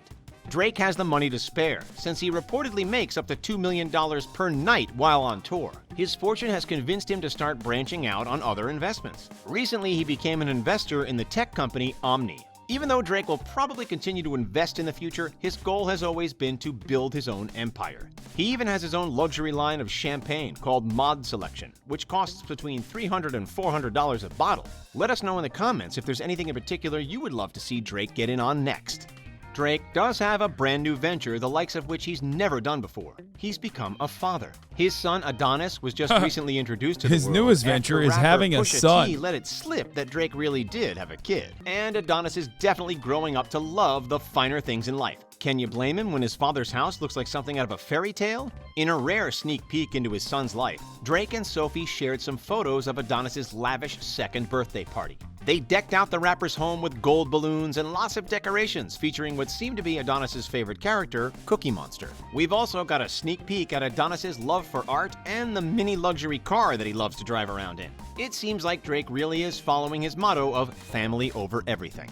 Drake has the money to spare, since he reportedly makes up to $2 million per night while on tour. His fortune has convinced him to start branching out on other investments. Recently, he became an investor in the tech company Omni. Even though Drake will probably continue to invest in the future, his goal has always been to build his own empire. He even has his own luxury line of champagne called Mod Selection, which costs between $300 and $400 a bottle. Let us know in the comments if there's anything in particular you would love to see Drake get in on next. Drake does have a brand new venture, the likes of which he's never done before. He's become a father. His son Adonis was just recently introduced to the His world newest after venture is rapper having a Pusha son. T let it slip that Drake really did have a kid. And Adonis is definitely growing up to love the finer things in life. Can you blame him when his father's house looks like something out of a fairy tale? In a rare sneak peek into his son's life, Drake and Sophie shared some photos of Adonis's lavish second birthday party. They decked out the rapper's home with gold balloons and lots of decorations featuring what seemed to be Adonis's favorite character, Cookie Monster. We've also got a sneak peek at Adonis's love for art and the mini luxury car that he loves to drive around in. It seems like Drake really is following his motto of family over everything.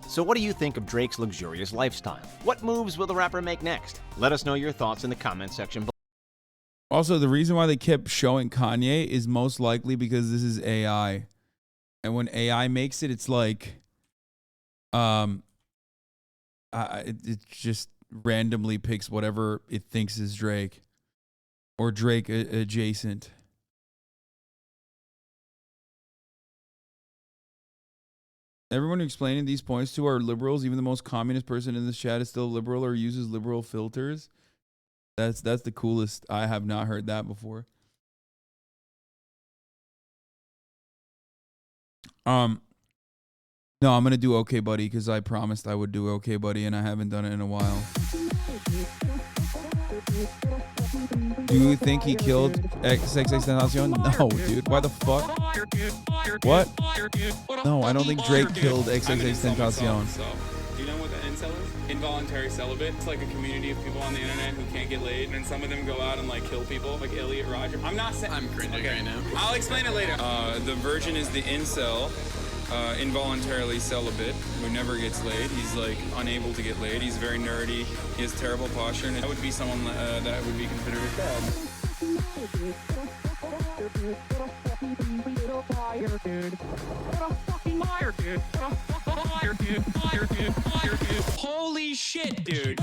So what do you think of Drake's luxurious lifestyle? What moves will the rapper make next? Let us know your thoughts in the comments section below. Also, the reason why they kept showing Kanye is most likely because this is AI. And when AI makes it, it's like, it just randomly picks whatever it thinks is Drake or Drake adjacent. Everyone explaining these points to are liberals. Even the most communist person in this chat is still liberal or uses liberal filters. That's the coolest. I have not heard that before. No, I'm gonna do Okay Buddy because I promised I would do Okay Buddy and I haven't done it in a while. Do you think he killed XXXTentacion? No, dude. Why the fuck? What? No, I don't think Drake killed XXXTentacion. Do you know what the incel is? Involuntary celibate. It's like a community of people on the internet who can't get laid, and some of them go out and like kill people, like Elliot Rodger. I'm not saying. I'm cringing right now. I'll explain it later. The virgin is the incel, involuntarily celibate, who never gets laid. He's like unable to get laid. He's very nerdy. He has terrible posture, and that would be someone that would be considered a fag. Holy shit, dude.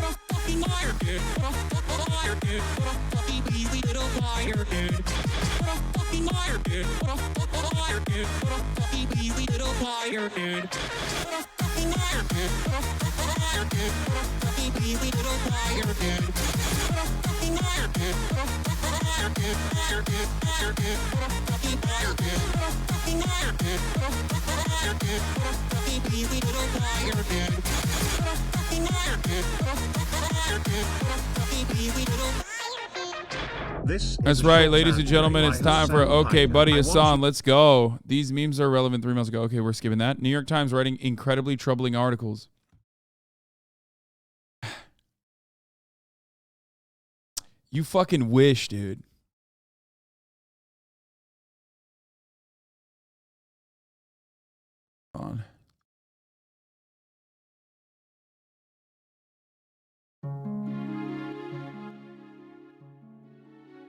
That's right, ladies and gentlemen. It's time for Okay Buddy Hasan. Let's go. These memes are relevant 3 months ago. Okay, we're skipping that. New York Times writing incredibly troubling articles. You fucking wish, dude. On.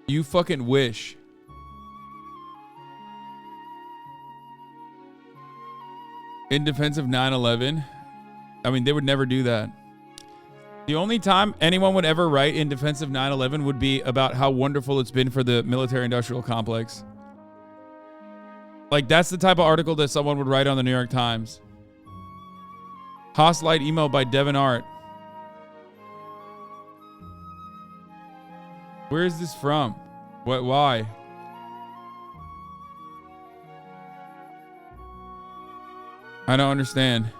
You fucking wish. In defense of 9/11, I mean, they would never do that. The only time anyone would ever write in defense of 9/11 would be about how wonderful it's been for the military-industrial complex. Like, that's the type of article that someone would write on the New York Times. Hostlight email by Devin Art. Where is this from? What? Why? I don't understand.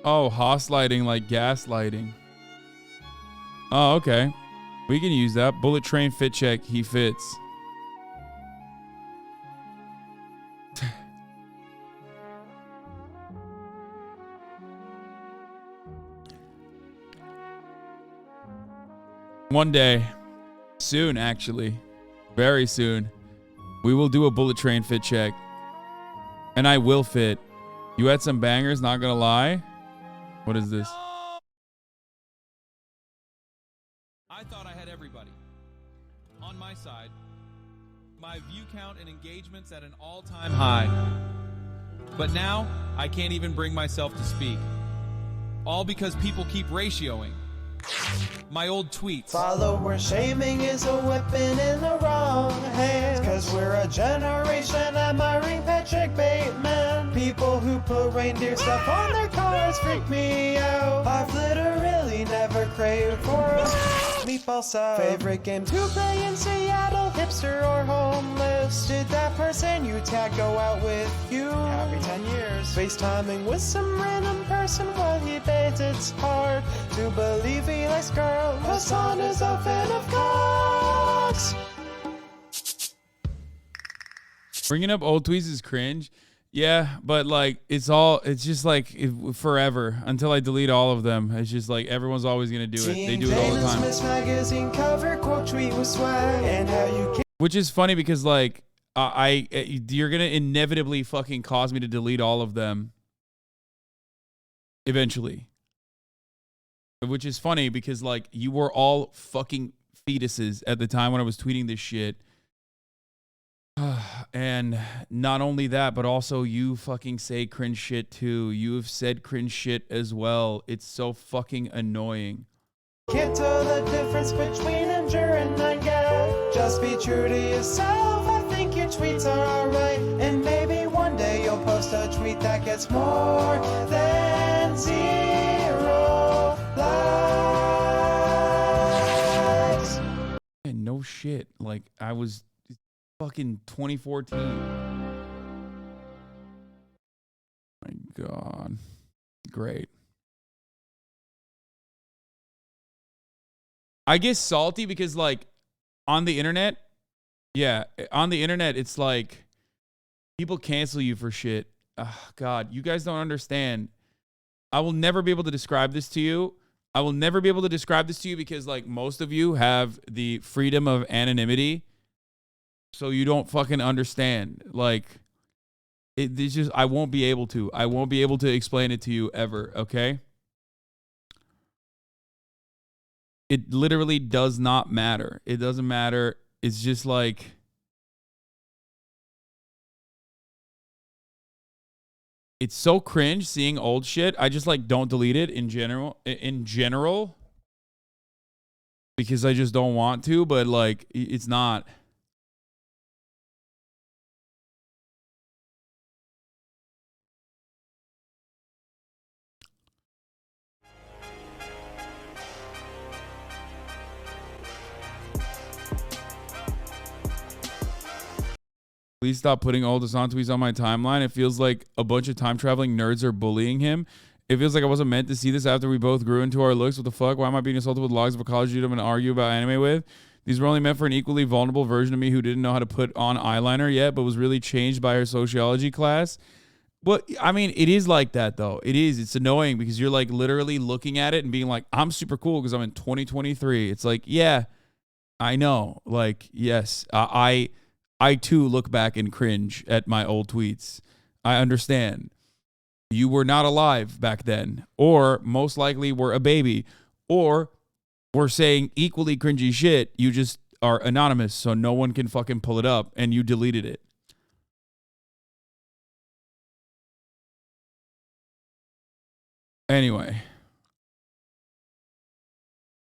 Oh, Haaslighting like gaslighting. Oh, okay. We can use that. Bullet train fit check. He fits. One day, soon actually, very soon, we will do a bullet train fit check. And I will fit. You had some bangers, not gonna lie. What is this? I thought I had everybody on my side. My view count and engagements at an all-time high. But now, I can't even bring myself to speak. All because people keep ratioing. My old tweets. Follower shaming is a weapon in the wrong hands. Cause we're a generation admiring Patrick Bateman. People who put reindeer stuff on their cars freak me out. I've literally never craved for a meatball sub. Favorite game to play in Seattle, hipster or homeless? Did that person you tag go out with you? Happy 10 years. FaceTiming with some random person while he bathes. It's hard to believe he likes girls. Hasan is a fan of cocks. Bringing up old tweets is cringe. Yeah, but like it's just like forever until I delete all of them. It's just like everyone's always gonna do it. They do it all the time. Miss Magazine cover quote tweet with swag and how you can. Which is funny because like you're gonna inevitably fucking cause me to delete all of them eventually. Which is funny because like you were all fucking fetuses at the time when I was tweeting this shit. And not only that, but also you fucking say cringe shit too. You have said cringe shit as well. It's so fucking annoying. Can't tell the difference between endure and non-gag. Just be true to yourself. I think your tweets are alright. And maybe one day you'll post a tweet that gets more than 0 likes. And no shit. Like I was fucking 2014. My God. Great. I get salty because like on the internet, it's like people cancel you for shit. Oh, God, you guys don't understand. I will never be able to describe this to you. Because like most of you have the freedom of anonymity. So you don't fucking understand. Like, it's just, I won't be able to. I won't be able to explain it to you ever, okay? It literally does not matter. It doesn't matter. It's just like, it's so cringe seeing old shit. I just like don't delete it in general. Because I just don't want to, but like, it's not. Please stop putting old Hasan tweets on my timeline. It feels like a bunch of time-traveling nerds are bullying him. It feels like I wasn't meant to see this after we both grew into our looks. What the fuck? Why am I being assaulted with logs of a college dude I'm going to argue about anime with? These were only meant for an equally vulnerable version of me who didn't know how to put on eyeliner yet, but was really changed by her sociology class. Well, I mean, it is like that, though. It is. It's annoying because you're, like, literally looking at it and being like, I'm super cool because I'm in 2023. It's like, yeah, I know. Like, yes, I too look back and cringe at my old tweets. I understand. You were not alive back then, or most likely were a baby, or were saying equally cringy shit. You just are anonymous, so no one can fucking pull it up, and you deleted it. Anyway.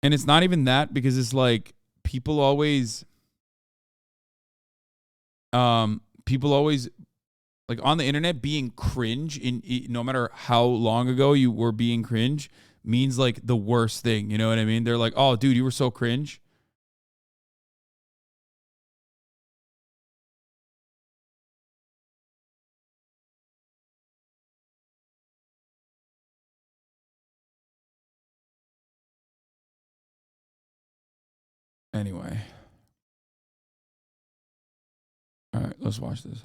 And it's not even that, because it's like people always like on the internet being cringe in no matter how long ago you were being cringe means like the worst thing. You know what I mean? They're like, oh, dude, you were so cringe. Anyway. All right, let's watch this.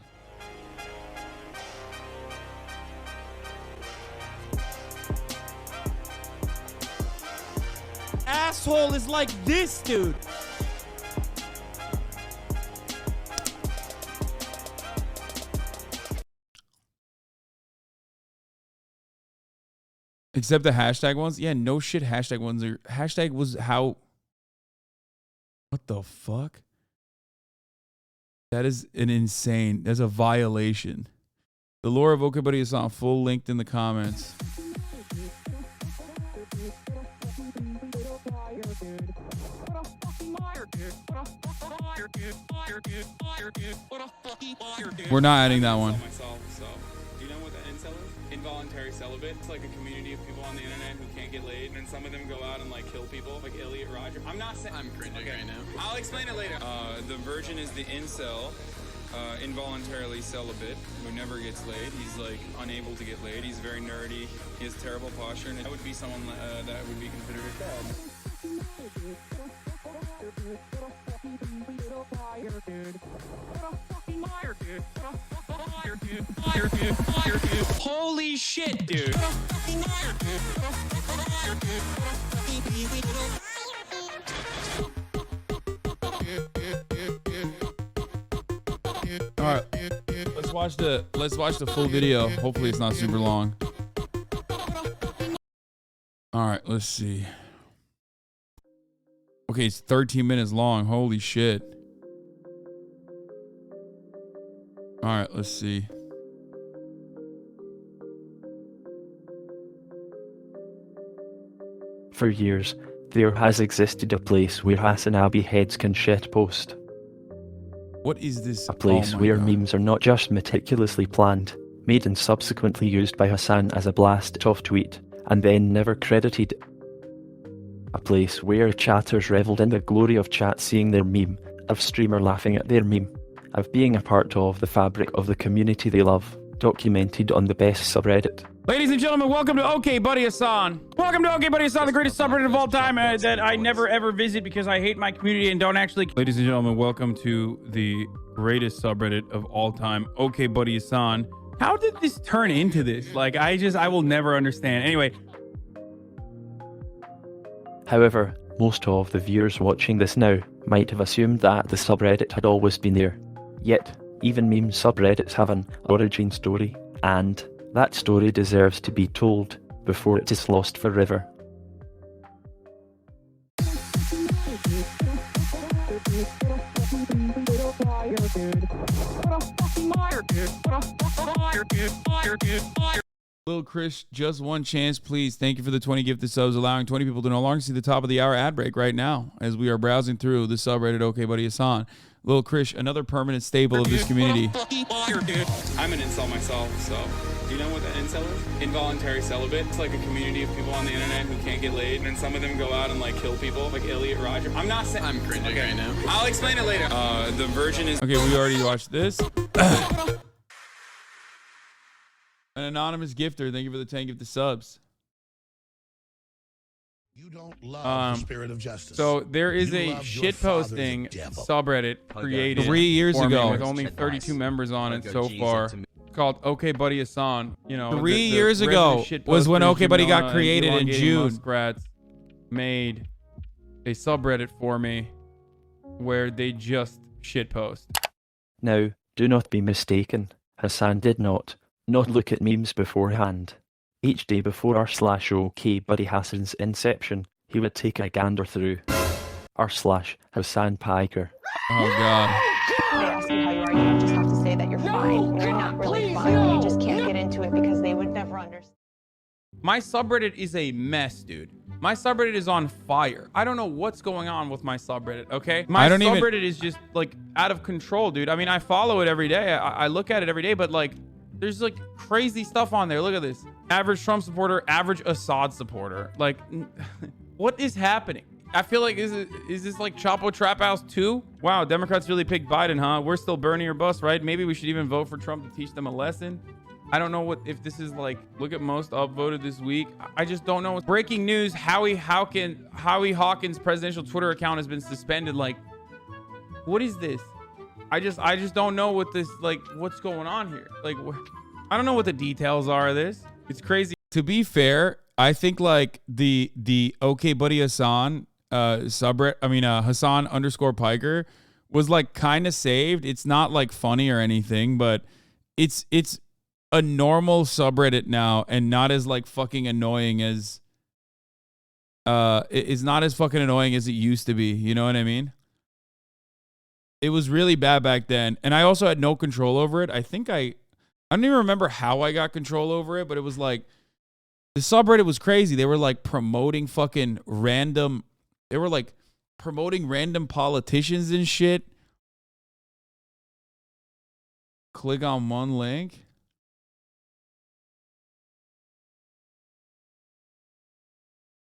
Asshole is like this, dude. Except the hashtag ones? Yeah, no shit, hashtag ones are... Hashtag was how... What the fuck? That is an insane... That's a violation. The lore of OKBUDDY is on full linked in the comments. We're not adding that one. Myself, so. Do you know what the incel is? Involuntary celibate. It's like a community of people on the internet who can't get laid, and some of them go out and like kill people, like Elliot Roger. I'm not saying. I'm cringing right now. I'll explain it later. The version is the incel. Involuntarily celibate, who never gets laid. He's like unable to get laid. He's very nerdy. He has terrible posture, and that would be someone that would be considered a dad. Holy shit, dude. All right, let's watch the full video. Hopefully it's not super long. All right, let's see. Okay, it's 13 minutes long. Holy shit. All right, let's see. For years, there has existed a place where HasanAbi heads can shitpost. What is this? A place where memes are not just meticulously planned, made and subsequently used by Hasan as a blast-off tweet, and then never credited. A place where chatters reveled in the glory of chat seeing their meme, of streamer laughing at their meme, of being a part of the fabric of the community they love, documented on the best subreddit. Ladies and gentlemen, welcome to OKBUDDY Hasan. Welcome to OKBUDDY Hasan, the greatest subreddit of all time that I never ever visit because I hate my community and don't actually. Ladies and gentlemen, welcome to the greatest subreddit of all time, OKBUDDY Hasan. How did this turn into this? Like, I will never understand. Anyway. However, most of the viewers watching this now might have assumed that the subreddit had always been there. Yet, even meme subreddits have an origin story, and that story deserves to be told before it is lost forever. Lil Chris, just one chance, please. Thank you for the 20 gifted subs, allowing 20 people to no longer see the top of the hour ad break right now as we are browsing through the subreddit OKBUDDY Hasan. Lil Chris, another permanent staple of this community. I'm an incel myself, so. Do you know what the incel is? Involuntary celibate. It's like a community of people on the internet who can't get laid, and some of them go out and like kill people, like Elliot Roger. I'm not saying. I'm cringing right now. I'll explain it later. The version is. Okay, we already watched this. An anonymous gifter, thank you for the 10 gifted subs. You don't love the spirit of justice. So there is You a love your shitposting devil. subreddit created 3 years for me ago with only 32 members on it so far. Called OKBUDDY Hasan. You know, 3 years ago was when OKBUDDY got created in June. Muskrats made a subreddit for me where they just shitpost. Now, do not be mistaken. Hasan did not look at memes beforehand. Each day before r/OKBUDDY Hasan's inception, he would take a gander through r/Hasan Piker. Oh God. They ask you how you are, you just have to say that you're fine. You're not really fine. You just can't get into it because they would never understand. My subreddit is a mess, dude. My subreddit is on fire. I don't know what's going on with my subreddit, okay? My subreddit is just, like, out of control, dude. I mean, I follow it every day. I look at it every day, but, like, there's, like, crazy stuff on there. Look at this. Average Trump supporter, average Assad supporter. Like, what is happening? I feel like, is this like Chapo Trap House 2? Wow, Democrats really picked Biden, huh? We're still Bernie or bust, right? Maybe we should even vote for Trump to teach them a lesson. I don't know if this is like, look at most upvoted this week. I just don't know. Breaking news, Howie Hawkins' presidential Twitter account has been suspended. Like, what is this? I just don't know what this, like, what's going on here. Like, I don't know what the details are of this. It's crazy. To be fair, I think like the OKBUDDY Hasan subreddit, Hasan _ Piker was like kind of saved. It's not like funny or anything, but it's a normal subreddit now and not as like fucking annoying as it's not as fucking annoying as it used to be. You know what I mean? It was really bad back then, and I also had no control over it. I don't even remember how I got control over it, but it was like the subreddit was crazy. They were like promoting fucking random. They were like promoting random politicians and shit. Click on one link.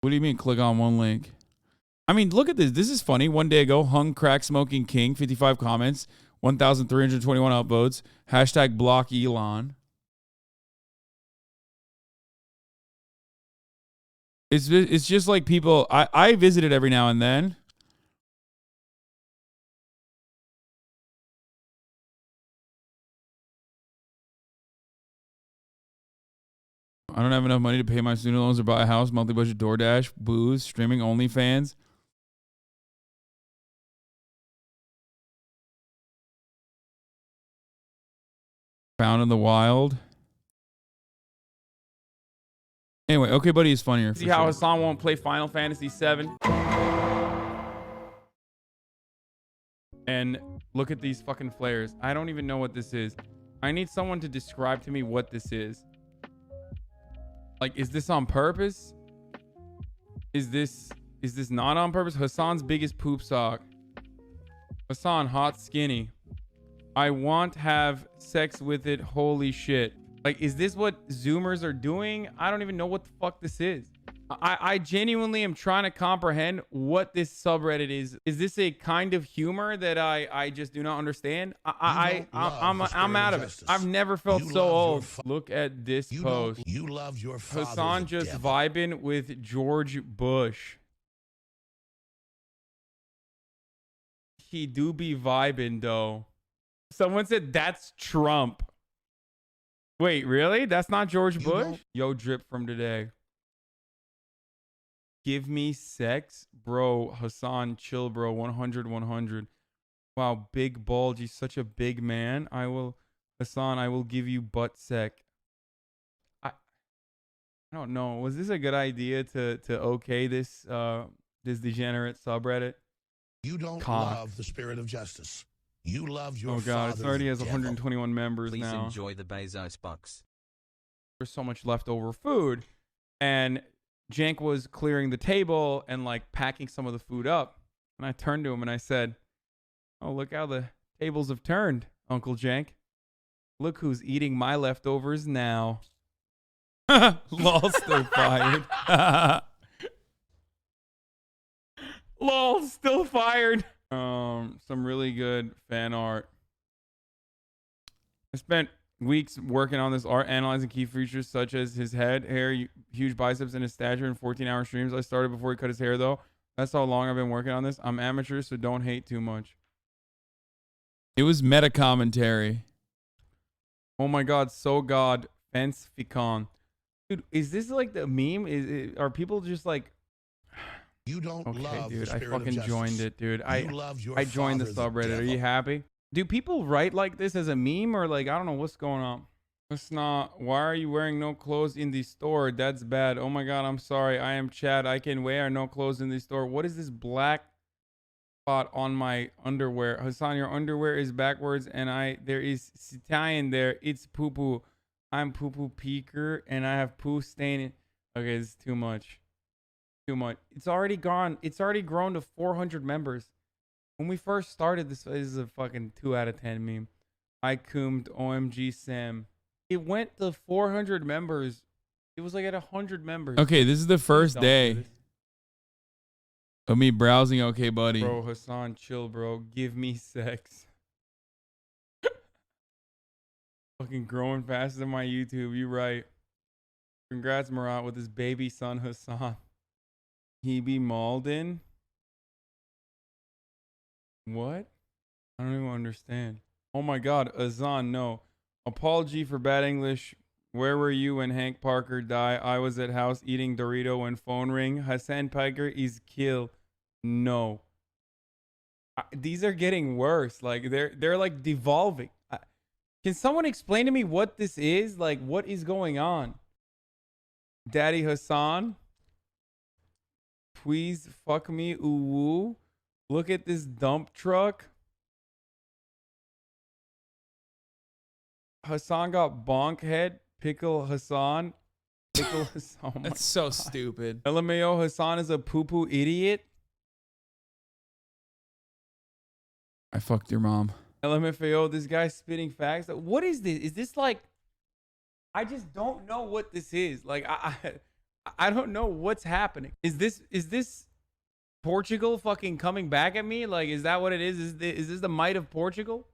What do you mean click on one link? I mean, look at this. This is funny. One day ago, hung crack smoking king, 55 comments, 1,321 upvotes. Hashtag block Elon. It's just like people, I visit it every now and then. I don't have enough money to pay my student loans or buy a house, monthly budget, DoorDash, booze, streaming, OnlyFans. Found in the wild. Anyway, okay, buddy is funnier. See how Hasan won't play Final Fantasy VII? And look at these fucking flares. I don't even know what this is. I need someone to describe to me what this is. Like, is this on purpose? Is this not on purpose? Hasan's biggest poop sock. Hasan, hot skinny. I want have sex with it. Holy shit. Like, is this what Zoomers are doing? I don't even know what the fuck this is. I genuinely am trying to comprehend what this subreddit is. Is this a kind of humor that I just do not understand? I'm out of it. I've never felt so old. Look at this post. You love your father. Hasan just vibing with George Bush. He do be vibing though. Someone said that's Trump. Wait, really? That's not George Bush? Yo, drip from today. Give me sex? Bro, Hasan, chill, bro. 100, 100. Wow, big bulge. He's such a big man. Hasan, I will give you butt sec. I don't know. Was this a good idea to okay this this degenerate subreddit? You don't love the spirit of justice. You love your father. Oh god, it already has 121 members now. Please enjoy the Bezos bucks. There's so much leftover food, and Jank was clearing the table and like packing some of the food up. And I turned to him and I said, "Oh, look how the tables have turned, Uncle Jank. Look who's eating my leftovers now." Lol, still fired. Lol, still fired. Some really good fan art. I spent weeks working on this art, analyzing key features such as his head, hair, huge biceps, and his stature in 14-hour streams. I started before he cut his hair, though. That's how long I've been working on this. I'm amateur, so don't hate too much. It was meta commentary. Oh my god, so god, fence ficon. Dude, is this like the meme? Are people just like... You don't love dude, the spirit I fucking of joined it, dude. I joined the father, subreddit. Are you happy? Do people write like this as a meme or like, I don't know what's going on? It's not. Why are you wearing no clothes in the store? That's bad. Oh my god, I'm sorry. I am Chad. I can wear no clothes in the store. What is this black spot on my underwear? Hasan, your underwear is backwards and there is Italian there. It's poo poo. I'm poo poo peeker and I have poo stain. Okay, this is too much. Too much. It's already gone. It's already grown to 400 members. When we first started, this is a fucking 2 out of 10 meme. I coomed OMG Sam. It went to 400 members. It was like at 100 members. Okay, this is the first day of me browsing Okay Buddy. Bro, Hasan, chill, bro. Give me sex. Fucking growing faster than my YouTube. You right. Congrats, Murat, with his baby son, Hasan. He be Malden. What? I don't even understand. Oh my god, Azan, no. Apology for bad English. Where were you when Hank Parker died? I was at house eating Dorito when phone ring. Hasan Piker is killed. No. These are getting worse. Like they're like devolving. Can someone explain to me what this is? Like what is going on? Daddy Hasan? Please fuck me, ooh woo. Look at this dump truck. Hasan got bonk head. Pickle Hasan. Pickle Hasan. Oh That's so stupid. LMAO, Hasan is a poo-poo idiot. I fucked your mom. LMFAO, this guy's spitting facts. What is this? Is this like, I just don't know what this is. Like, I don't know what's happening. Is this Portugal fucking coming back at me? Like, is that what it is? Is this the might of Portugal?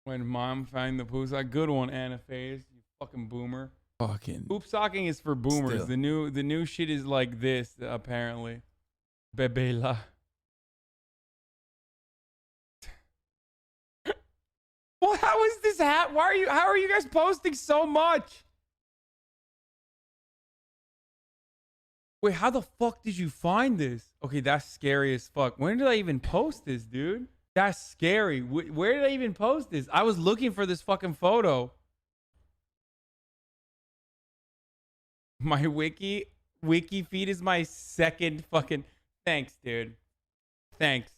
When mom found the poop sock. Good one, Anna Faze. You fucking boomer. Fucking Poop socking is for boomers. Still. The new shit is like this, apparently. Bebela. Well, how is this how are you guys posting so much? Wait, how the fuck did you find this? Okay, that's scary as fuck. When did I even post this, dude? That's scary. Where did I even post this? I was looking for this fucking photo. My wiki feed is my second fucking... Thanks, dude. Thanks.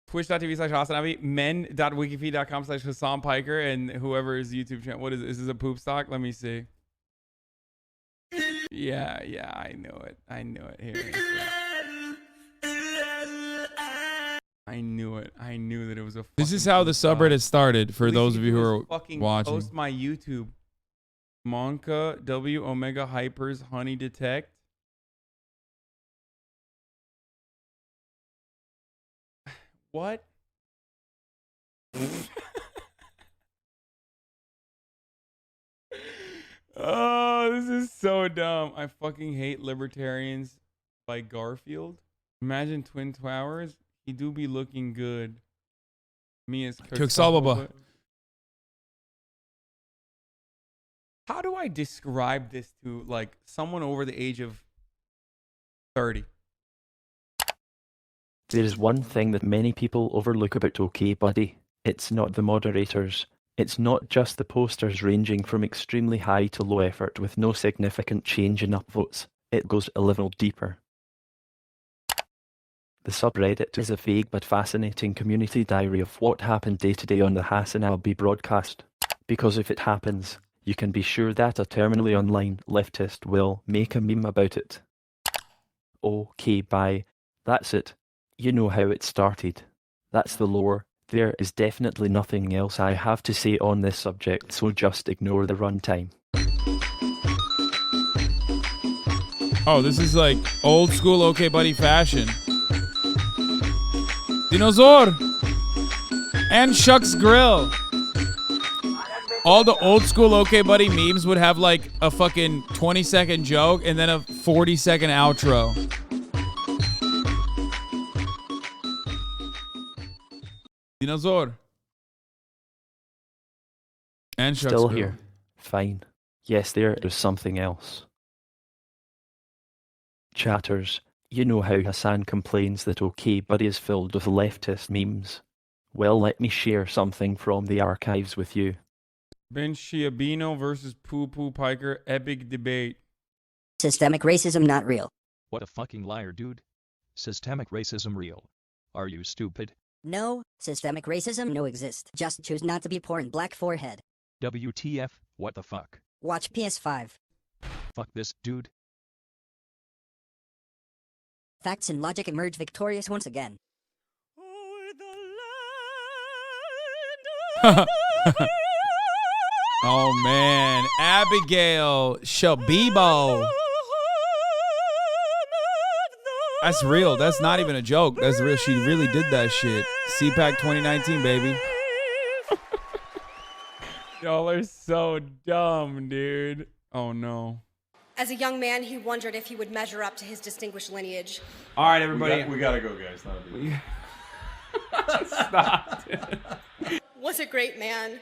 Twitch.tv/HasanAbi, men.wikifeed.com/Hasan Piker, and whoever's YouTube channel. What is it? Is this a poop stock? Let me see. Yeah, I knew it. Here. I knew it. I knew that it was a. This is how the subreddit started. For those of you who are fucking watching. Post my YouTube. Monka W Omega Hypers Honey Detect. What? Oh, this is so dumb. I fucking hate libertarians by Garfield. Imagine Twin Towers. He do be looking good. Me as Cooksalbaba. How do I describe this to like someone over the age of 30? There is one thing that many people overlook about OKBUDDY. It's not the moderators. It's not just the posters ranging from extremely high to low effort with no significant change in upvotes. It goes a level deeper. The subreddit is a vague but fascinating community diary of what happened day to day on the HasanAbi broadcast. Because if it happens, you can be sure that a terminally online leftist will make a meme about it. Okay, bye. That's it. You know how it started. That's the lore. There is definitely nothing else I have to say on this subject, so just ignore the runtime. Oh, this is like old school OKBUDDY fashion. Dinosaur and Shucks Grill. All the old school OKBUDDY memes would have like a fucking 20-second joke and then a 40-second outro. Dinosaur. And Shucks Still Grill. here. Fine. Yes, there is something else. Chatters, you know how Hasan complains that OKBUDDY is filled with leftist memes. Well, let me share something from the archives with you. Ben Shiabino versus Poo Poo Piker, epic debate. Systemic racism not real. What a fucking liar, dude. Systemic racism real. Are you stupid? No, systemic racism no exist. Just choose not to be poor and black forehead. WTF, what the fuck? Watch PS5. Fuck this, dude. Facts and logic emerge victorious once again. Oh man, Abigail Shabibo. That's real. That's not even a joke. That's real. She really did that shit. CPAC 2019, baby. Y'all are so dumb, dude. Oh no. As a young man, he wondered if he would measure up to his distinguished lineage. All right, everybody. We gotta go, guys. Stop. Was a great man.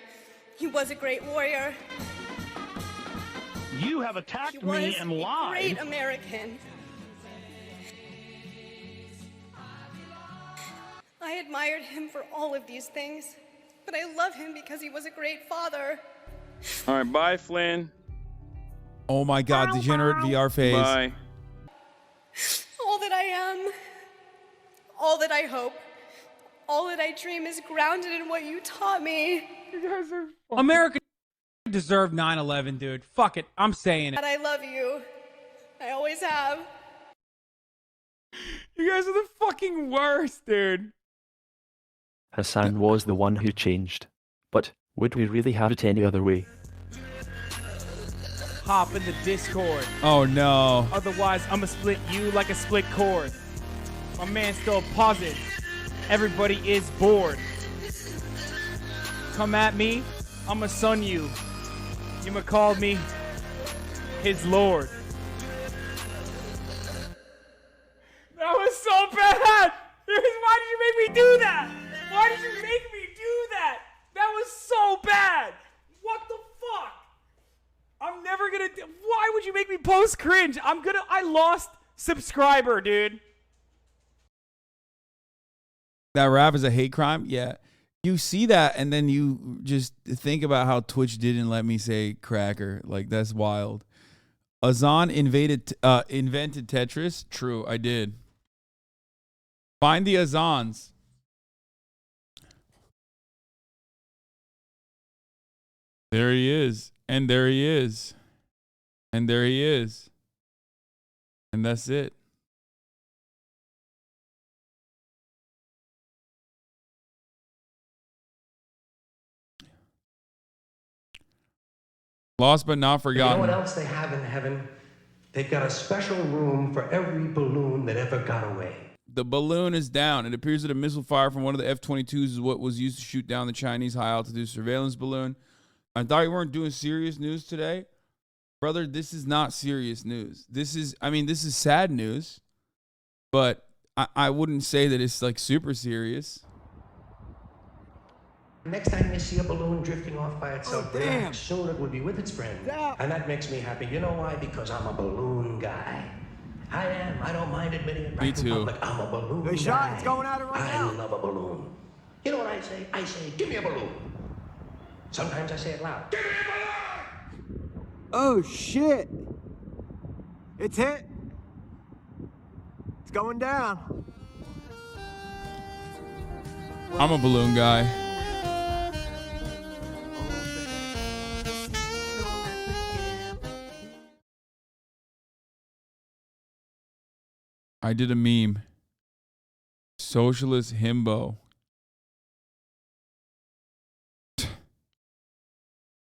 He was a great warrior. You have attacked me and lied. Great American. I admired him for all of these things, but I love him because he was a great father. All right, bye, Flynn. Oh my God, degenerate VR phase. Bye. All that I am, all that I hope, all that I dream is grounded in what you taught me. You guys are America deserved 9/11, dude. Fuck it. I'm saying it. But I love you. I always have. You guys are the fucking worst, dude. Hasan was the one who changed. But would we really have it any other way? Hop in the Discord. Oh no. Otherwise, I'ma split you like a split cord. My man's still pausing. Everybody is bored. Come at me, I'ma son you. You'ma call me his lord. That was so bad! Why did you make me do that? Why did you make me do that? That was so bad! What the fuck? I'm never gonna do. Why would you make me post cringe? I lost subscriber, dude. That rap is a hate crime? Yeah. You see that and then you just think about how Twitch didn't let me say cracker. Like, that's wild. Hasan invented Tetris? True, I did. Find the Hasans. There he is. And there he is. And there he is. And that's it. Lost but not forgotten. You know what else they have in heaven? They've got a special room for every balloon that ever got away. The balloon is down. It appears that a missile fire from one of the F-22s is what was used to shoot down the Chinese high-altitude surveillance balloon. I thought you weren't doing serious news today. Brother, this is not serious news. This is sad news, but I wouldn't say that it's like super serious. Next time you see a balloon drifting off by itself, relax, soon it will be with its friend. And that makes me happy. You know why? Because I'm a balloon guy. I am. I don't mind admitting it right in public. I'm a balloon guy. Sean, it's going at it right now. I love a balloon. You know what I say? I say, give me a balloon. Sometimes I say it loud. Give me a balloon! Oh, shit. It's hit. It's going down. I'm a balloon guy. I did a meme. Socialist himbo.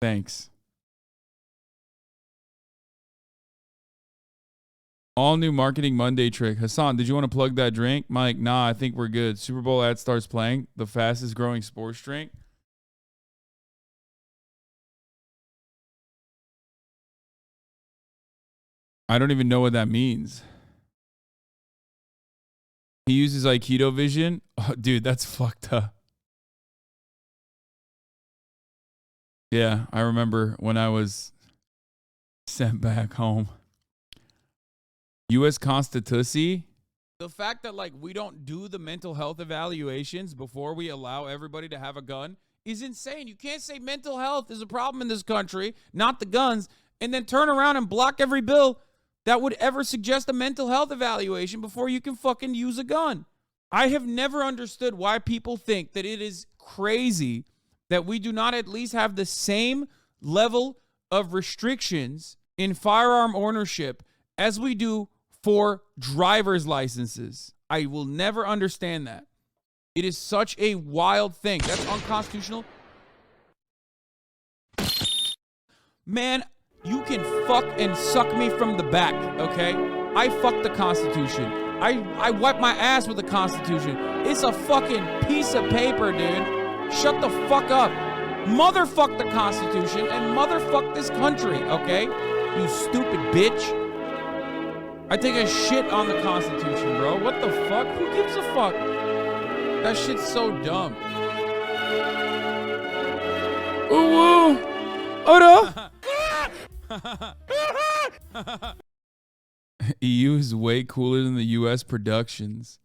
Thanks. All new Marketing Monday trick. Hasan, did you want to plug that drink? Mike, nah, I think we're good. Super Bowl ad starts playing. The fastest growing sports drink. I don't even know what that means. He uses Aikido vision. Oh, dude, that's fucked up. Yeah, I remember when I was sent back home. U.S. Constitution. The fact that, like, we don't do the mental health evaluations before we allow everybody to have a gun is insane. You can't say mental health is a problem in this country, not the guns, and then turn around and block every bill that would ever suggest a mental health evaluation before you can fucking use a gun. I have never understood why people think that it is crazy that we do not at least have the same level of restrictions in firearm ownership as we do for driver's licenses. I will never understand that. It is such a wild thing. That's unconstitutional. Man, you can fuck and suck me from the back, okay? I fuck the Constitution. I wipe my ass with the Constitution. It's a fucking piece of paper, dude. Shut the fuck up. Motherfuck the Constitution and motherfuck this country, okay? You stupid bitch. I take a shit on the Constitution, bro. What the fuck? Who gives a fuck? That shit's so dumb. Ooh, woo. Oda. EU is way cooler than the US productions.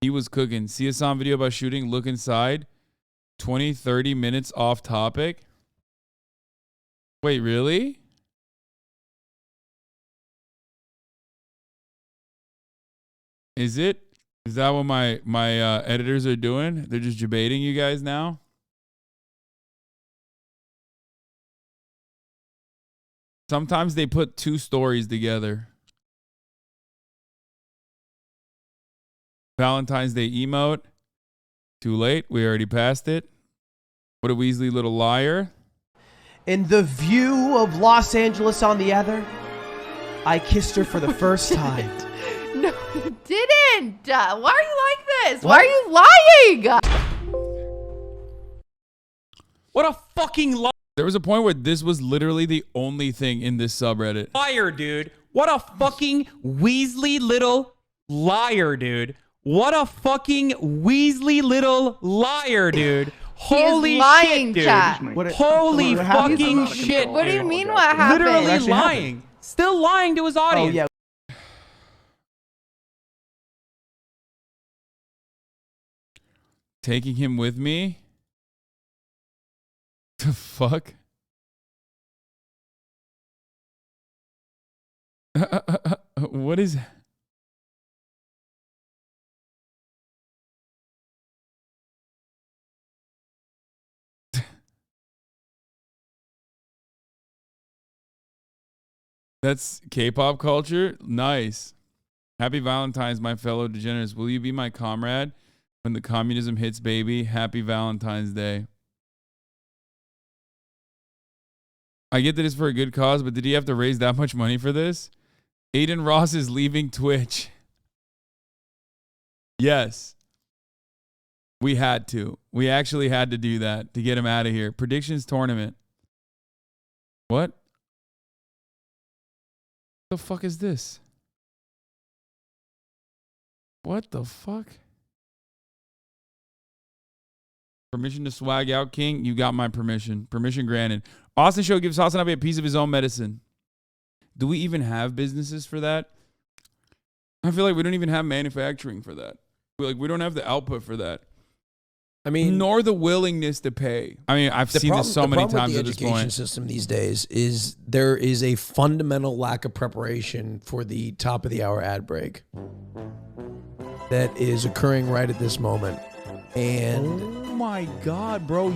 He was cooking. See a song video about shooting, look inside. 20, 30 minutes off topic. Wait, really? Is it? Is that what my editors are doing? They're just debating you guys now? Sometimes they put two stories together. Valentine's Day emote. Too late. We already passed it. What a Weasley little liar. In the view of Los Angeles on the other, I kissed her for the first time. No, you didn't. Why are you like this? Why are you lying? What a fucking liar. There was a point where this was literally the only thing in this subreddit. Liar, dude. What a fucking Weasley little liar, dude. What a fucking Weasley little liar, dude. Holy lying, shit, dude. chat. Holy fucking shit. What do you mean what happened? Literally lying. Still lying to his audience. Oh, yeah. Taking him with me? The fuck? What is... That's K-pop culture? Nice. Happy Valentine's, my fellow degenerates. Will you be my comrade when the communism hits, baby? Happy Valentine's Day. I get that it's for a good cause, but did he have to raise that much money for this? Aiden Ross is leaving Twitch. Yes. We had to. We actually had to do that to get him out of here. Predictions tournament. What? The fuck is this? What the fuck? Permission to swag out, King? You got my permission. Permission granted. Austin Show gives HasanAbi a piece of his own medicine. Do we even have businesses for that? I feel like we don't even have manufacturing for that. We don't have the output for that. I mean, nor the willingness to pay. I mean, I've seen this so many times at this point. The education system these days is there is a fundamental lack of preparation for the top of the hour ad break that is occurring right at this moment. And oh my God, bro,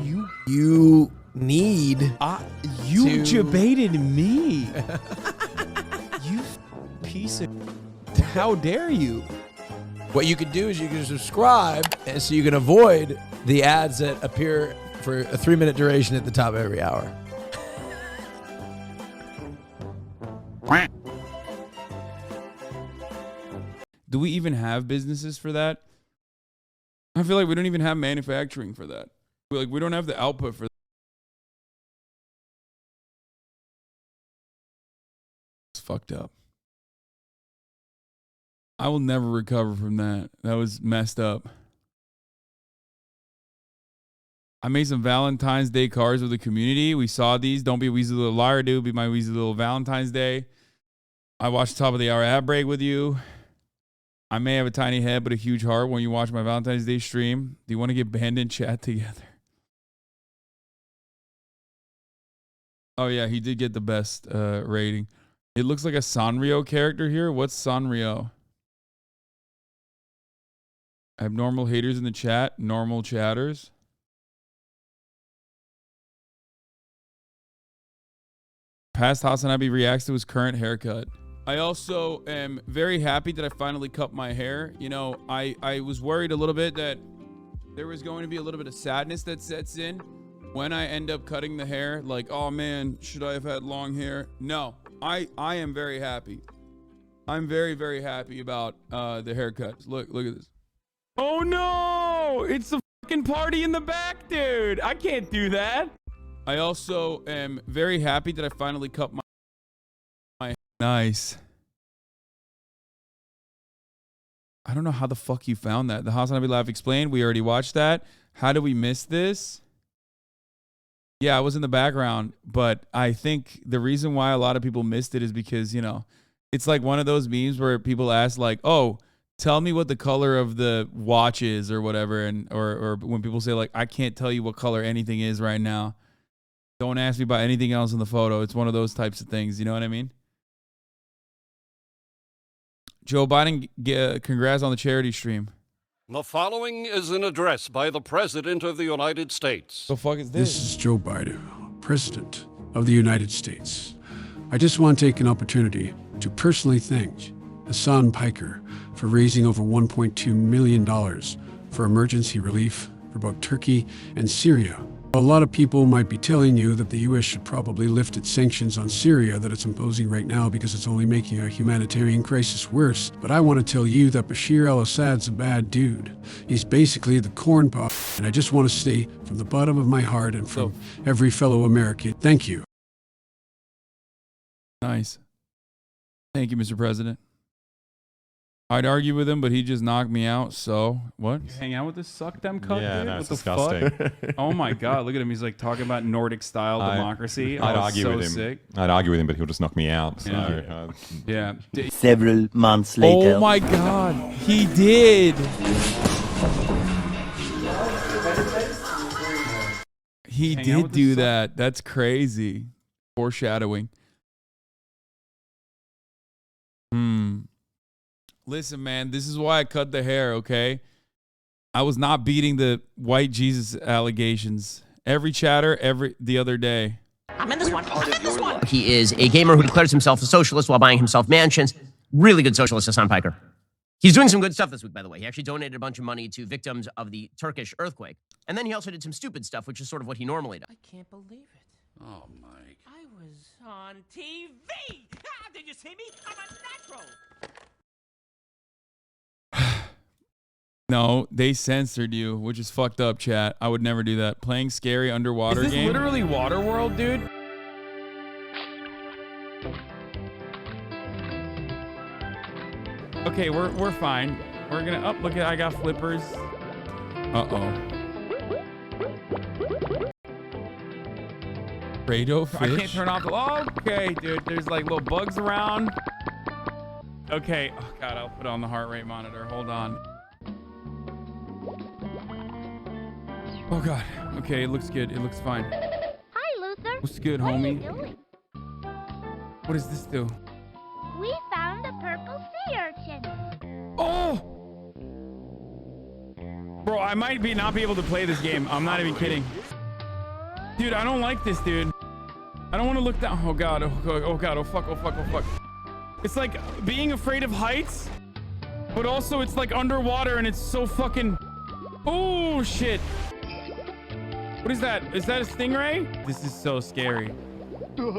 you need you debated me. You piece of, how dare you? What you could do is you can subscribe, and so you can avoid the ads that appear for a 3-minute duration at the top of every hour. Do we even have businesses for that? I feel like we don't even have manufacturing for that. We don't have the output for that. It's fucked up. I will never recover from that. That was messed up. I made some Valentine's Day cards with the community. We saw these. Don't be a Weasley little liar, dude. Be my Weasley little Valentine's Day. I watched top of the hour ad break with you. I may have a tiny head, but a huge heart when you watch my Valentine's Day stream. Do you want to get banned in chat together? Oh, yeah, he did get the best rating. It looks like a Sanrio character here. What's Sanrio? Abnormal haters in the chat. Normal chatters. Past HasanAbi reacts to his current haircut. I also am very happy that I finally cut my hair. You know, I was worried a little bit that there was going to be a little bit of sadness that sets in when I end up cutting the hair. Like, oh man, should I have had long hair? No, I am very happy. I'm very, very happy about the haircuts. Look at this. Oh no, it's a fucking party in the back, dude. I can't do that. I also am very happy that I finally cut my nice. I don't know how the fuck you found that. The HasanAbi Live explained. We already watched that. How did we miss this? Yeah, I was in the background, but I think the reason why a lot of people missed it is because, you know, it's like one of those memes where people ask like, oh, tell me what the color of the watch is or whatever. And or when people say like, I can't tell you what color anything is right now. Don't ask me about anything else in the photo. It's one of those types of things. You know what I mean? Joe Biden, congrats on the charity stream. The following is an address by the President of the United States. The fuck is this? This is Joe Biden, President of the United States. I just want to take an opportunity to personally thank Hasan Piker for raising over $1.2 million for emergency relief for both Turkey and Syria. A lot of people might be telling you that the U.S. should probably lift its sanctions on Syria that it's imposing right now because it's only making a humanitarian crisis worse. But I want to tell you that Bashar al-Assad's a bad dude. He's basically the corn pop. And I just want to say from the bottom of my heart and from every fellow American, thank you. Nice. Thank you, Mr. President. I'd argue with him, but he just knocked me out. So what? You hang out with this suck them cunt, Yeah, dude? no, What it's the disgusting. fuck? Oh my god, look at him. He's like talking about Nordic style democracy. I'd argue so with him. sick. I'd argue with him, but he'll just knock me out. So, Yeah. Several months later. Oh my god, he did. He Hang out did with do this that. That's crazy. Foreshadowing. Listen, man, this is why I cut the hair, okay? I was not beating the white Jesus allegations. Every chatter, the other day. I'm in this one. He is a gamer who declares himself a socialist while buying himself mansions. Really good socialist, Hasan Piker. He's doing some good stuff this week, by the way. He actually donated a bunch of money to victims of the Turkish earthquake. And then he also did some stupid stuff, which is sort of what he normally does. I can't believe it. Oh, Mike. I was on TV. Ah, did you see me? I'm a natural. No, they censored you, which is fucked up, chat. I would never do that. Playing scary underwater Is this game. literally Waterworld, dude? Okay, we're fine. We're gonna look at I got flippers. Uh-oh. Fredo fish? I can't turn off the okay, dude. There's like little bugs around. Okay. Oh god, I'll put on the heart rate monitor. Hold on. Oh god. Okay, it looks good. It looks fine. Hi, Luther. What's good, what homie? What are you doing? What does this do? We found a purple sea urchin. Oh! Bro, I might not be able to play this game. I'm not even kidding. Dude, I don't like this, dude. I don't want to look down. Oh god. Oh god. Oh fuck. Oh fuck. Oh fuck. It's like being afraid of heights, but also it's like underwater and it's so fucking... Oh shit. What is that? Is that a stingray? This is so scary.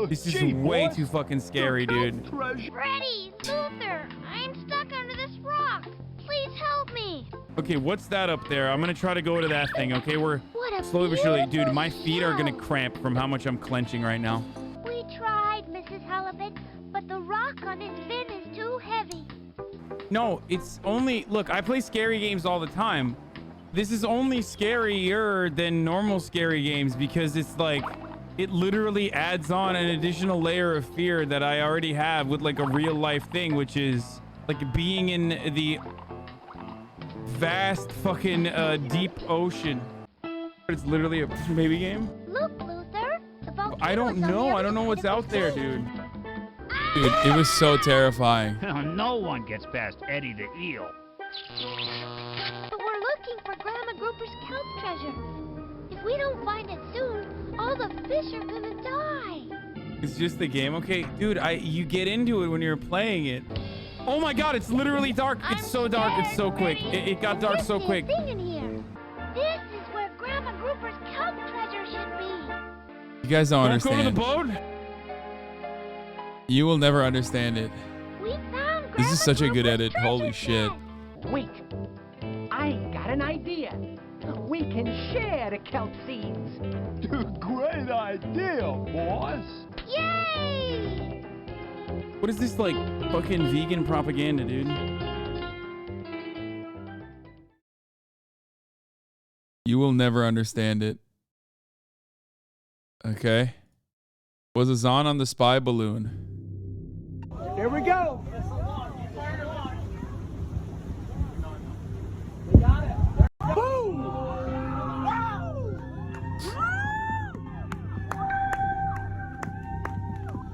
This is way too fucking scary, dude. Freddy, Luther, I'm stuck under this rock. Please help me. Okay, what's that up there? I'm gonna try to go to that thing, okay? We're slowly but surely. Dude, my feet are gonna cramp from how much I'm clenching right now. We tried, Mrs. Halibut, but the rock on his fin is too heavy. No, it's only... Look, I play scary games all the time. This is only scarier than normal scary games because it's like... It literally adds on an additional layer of fear that I already have with like a real life thing, which is like being in the vast fucking deep ocean. It's literally a baby game. Look, Luther. The volcano's I don't know. I don't know what's out there, dude. Dude, it was so terrifying. No one gets past Eddie the eel. But we're looking for Grandma Grouper's kelp treasure. If we don't find it soon, all the fish are gonna die. It's just the game. Okay, dude, you get into it when you're playing it. Oh my god, it's literally dark. It's so dark. It's so quick. It got dark so quick. Thing in here. This is where Grandma Grouper's kelp treasure should be. You guys don't Don't go to the understand. boat? You will never understand it. We found This Grandma is such a good Grouper's edit. treasure Holy shit. Wait, I got an idea. We can share the kelp seeds. Great idea, boss. Yay! What is this, like, fucking vegan propaganda, dude? You will never understand it. Okay. Was Hasan on the spy balloon? Here we go.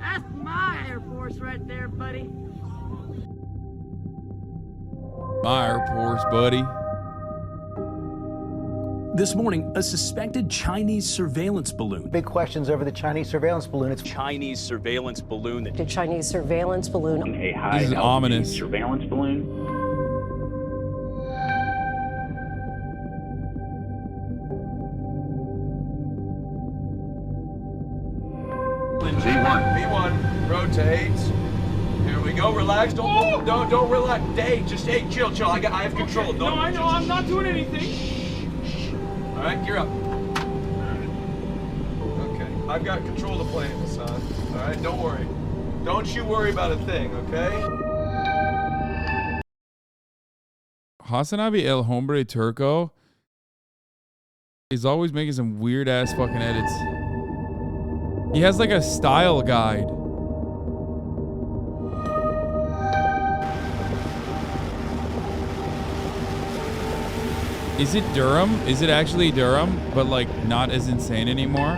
That's my Air Force right there, buddy. My Air Force, buddy. This morning, a suspected Chinese surveillance balloon. Big questions over the Chinese surveillance balloon. It's Chinese surveillance balloon. The Chinese surveillance balloon. A high This is ominous. surveillance balloon. V1. Rotate. Here we go. Relax. Don't relax. Hey, just chill. I have control. Okay. No, I know. I'm not doing anything. All right, gear up. Okay, I've got control of the plane, Hasan. All right, don't worry. Don't you worry about a thing, okay? HasanAbi El Hombre Turco is always making some weird ass fucking edits. He has like a style guide. Is it Durham? Is it actually Durham, but like not as insane anymore?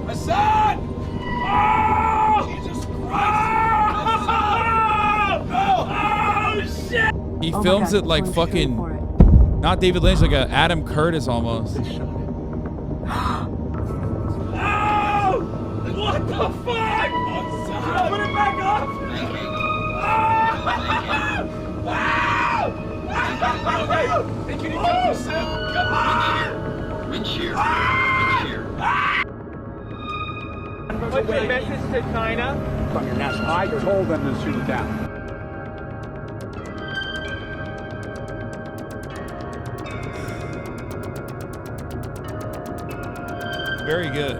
Hasan! Oh! Jesus Christ! Oh, shit! He films it like fucking, not David Lynch, like a Adam Curtis almost. Oh! What the fuck? Put it back up! Hey, can you come to Sim? Come on! Wind shear. What's the message to China? From your national. I told them to shoot it down. Very good.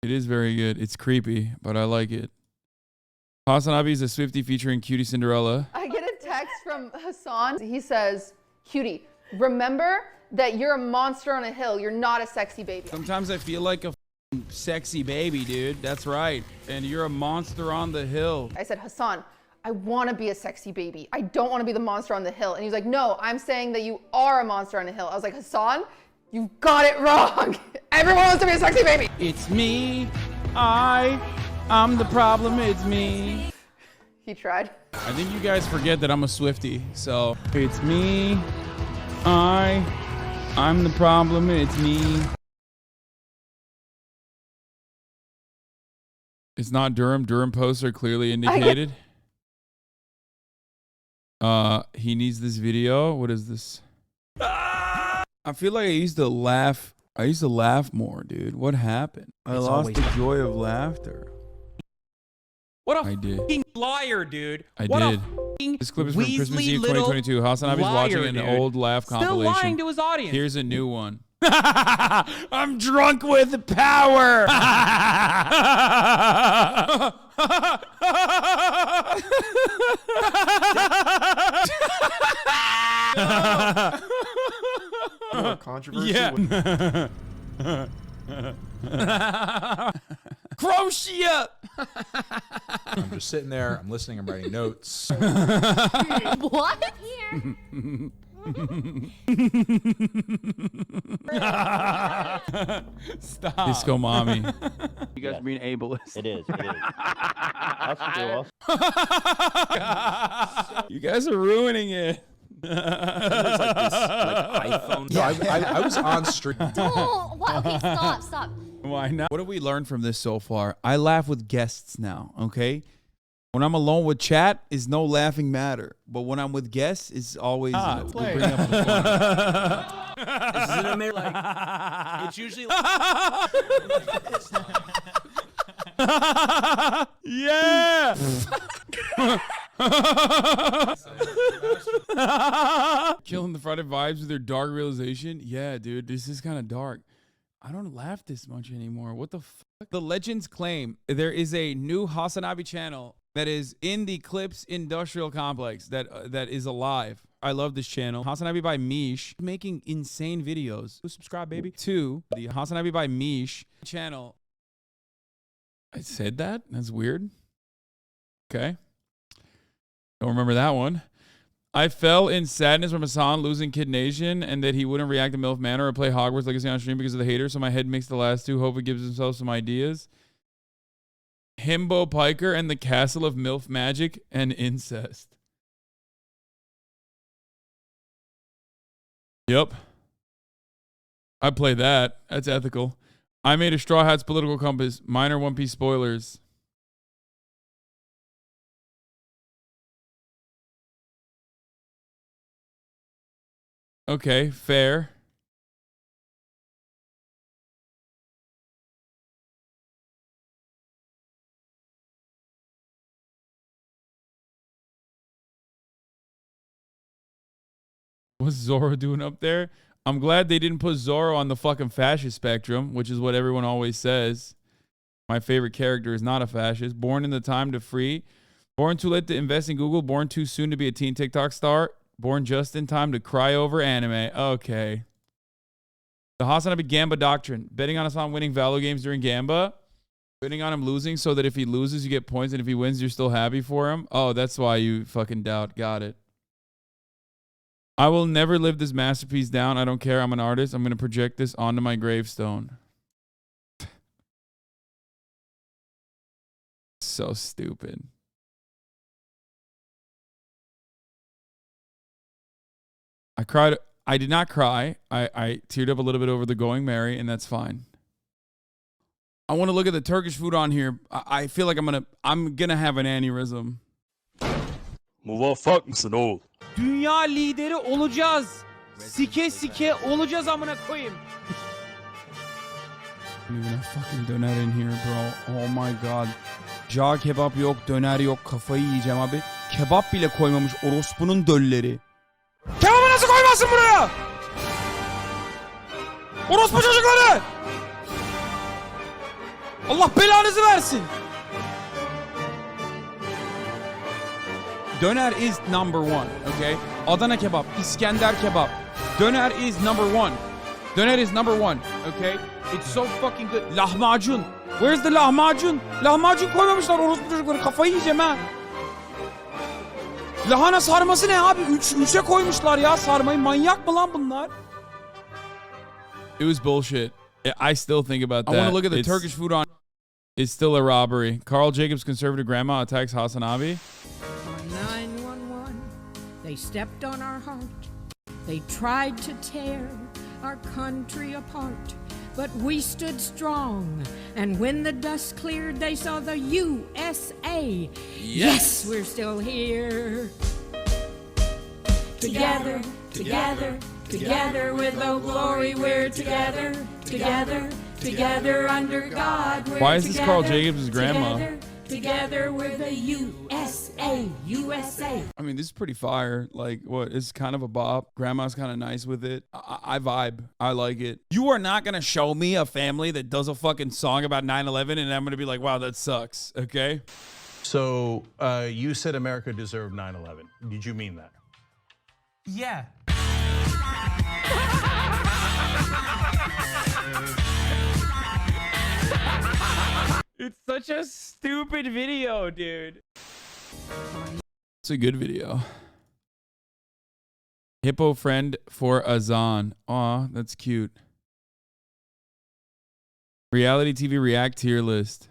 It is very good. It's creepy, but I like it. HasanAbi is a Swiftie featuring Cutie Cinderella. I get a text from Hasan. He says, "Cutie, remember that you're a monster on a hill. You're not a sexy baby." Sometimes I feel like a sexy baby, dude. That's right. And you're a monster on the hill. I said, "Hasan, I want to be a sexy baby. I don't want to be the monster on the hill." And he's like, "No, I'm saying that you are a monster on a hill." I was like, "Hasan, you've got it wrong. Everyone wants to be a sexy baby." It's me. I'm the problem. It's me. He tried. I think you guys forget that I'm a Swiftie. So it's me. I'm the problem. It's me. It's not Durham. Durham posts are clearly indicated. He needs this video. What is this? I feel like I used to laugh. I used to laugh more, dude. What happened? I lost the joy of laughter. What a I did. fucking liar, dude. I what did. A fucking This clip is from Christmas Weasley Eve little 2022. HasanAbi's watching an dude. old laugh Still compilation. lying to his audience. Here's a new one. I'm drunk with power. Controversy. Yeah. Croatia. I'm just sitting there. I'm listening. I'm writing notes. What? Stop. Disco mommy. You guys are being ableist. It is. It is. You guys are ruining it. iPhone. No, I was on stream. Don't. What? Okay, stop. Why not? What have we learned from this so far? I laugh with guests now, okay? When I'm alone with chat, is no laughing matter. But when I'm with guests, it's always we bring up the fun. It's usually yeah. Killing the Friday vibes with their dark realization. Yeah, dude, this is kind of dark. I don't laugh this much anymore. What the fuck? The legends claim there is a new HasanAbi channel that is in the Clips Industrial Complex that is alive. I love this channel. HasanAbi by Mish, making insane videos. Subscribe, baby. To the HasanAbi by Mish channel. I said that? That's weird. Okay. Don't remember that one. I fell in sadness from Hasan losing Kid Nation and that he wouldn't react to MILF Manor or play Hogwarts Legacy on stream because of the haters, so my head mixed the last two. Hope it gives himself some ideas. Himbo Piker and the Castle of MILF Magic and Incest. Yep. I play that. That's ethical. I made a Straw Hats political compass. Minor One Piece spoilers. Okay, fair. What's Zorro doing up there? I'm glad they didn't put Zorro on the fucking fascist spectrum, which is what everyone always says. My favorite character is not a fascist. Born in the time to free. Born too late to invest in Google. Born too soon to be a teen TikTok star. Born just in time to cry over anime. Okay. The HasanAbi Gamba doctrine. Betting on Hasan winning Valo games during Gamba. Betting on him losing so that if he loses, you get points. And if he wins, you're still happy for him. Oh, that's why you fucking doubt. Got it. I will never live this masterpiece down. I don't care. I'm an artist. I'm going to project this onto my gravestone. So stupid. I cried. I did not cry. I teared up a little bit over the Going Merry, and that's fine. I want to look at the Turkish food on here. I feel like I'm gonna have an aneurysm. Muvaffak mısın oğul? Dünya lideri olacağız. Sike sike olacağız amına koyayım. I'm even a fucking döner in here, bro. Oh my god. Cağ kebap yok, döner yok. Kafayı yiyeceğim abi. Kebap bile koymamış orospunun dölleri. Kebabı nasıl koymazsın buraya? Orospu çocukları! Allah belanızı versin. Döner is number one, okay? Adana kebap, İskender kebap. Döner is number one. Döner is number one, okay? It's so fucking good. Lahmacun. Where's the lahmacun? Lahmacun koymamışlar orospu çocukları. Kafayı yiyeceğim ha. Lahana sarması ne abi? Üçe koymuşlar ya sarmayı. Manyak mı lan bunlar? It was bullshit. I still think about that. I want to look at the Turkish food on. It's still a robbery. Carl Jacobs' conservative grandma attacks HasanAbi. 911, they stepped on our heart. They tried to tear our country apart. But we stood strong. And when the dust cleared, they saw the USA. Yes, we're still here. Together, together, together with no glory, we're together, together, together under God. We're Why is this together, Carl Jacobs' grandma? Together, together we're the USA, USA. I mean, this is pretty fire. Like, what? It's kind of a bop. Grandma's kind of nice with it. I vibe. I like it. You are not going to show me a family that does a fucking song about 9/11 and I'm going to be like, wow, that sucks. Okay? So, you said America deserved 9/11. Did you mean that? Yeah. It's such a stupid video, dude. It's a good video. Hippo friend for Azan. Aw, that's cute. Reality TV React tier list.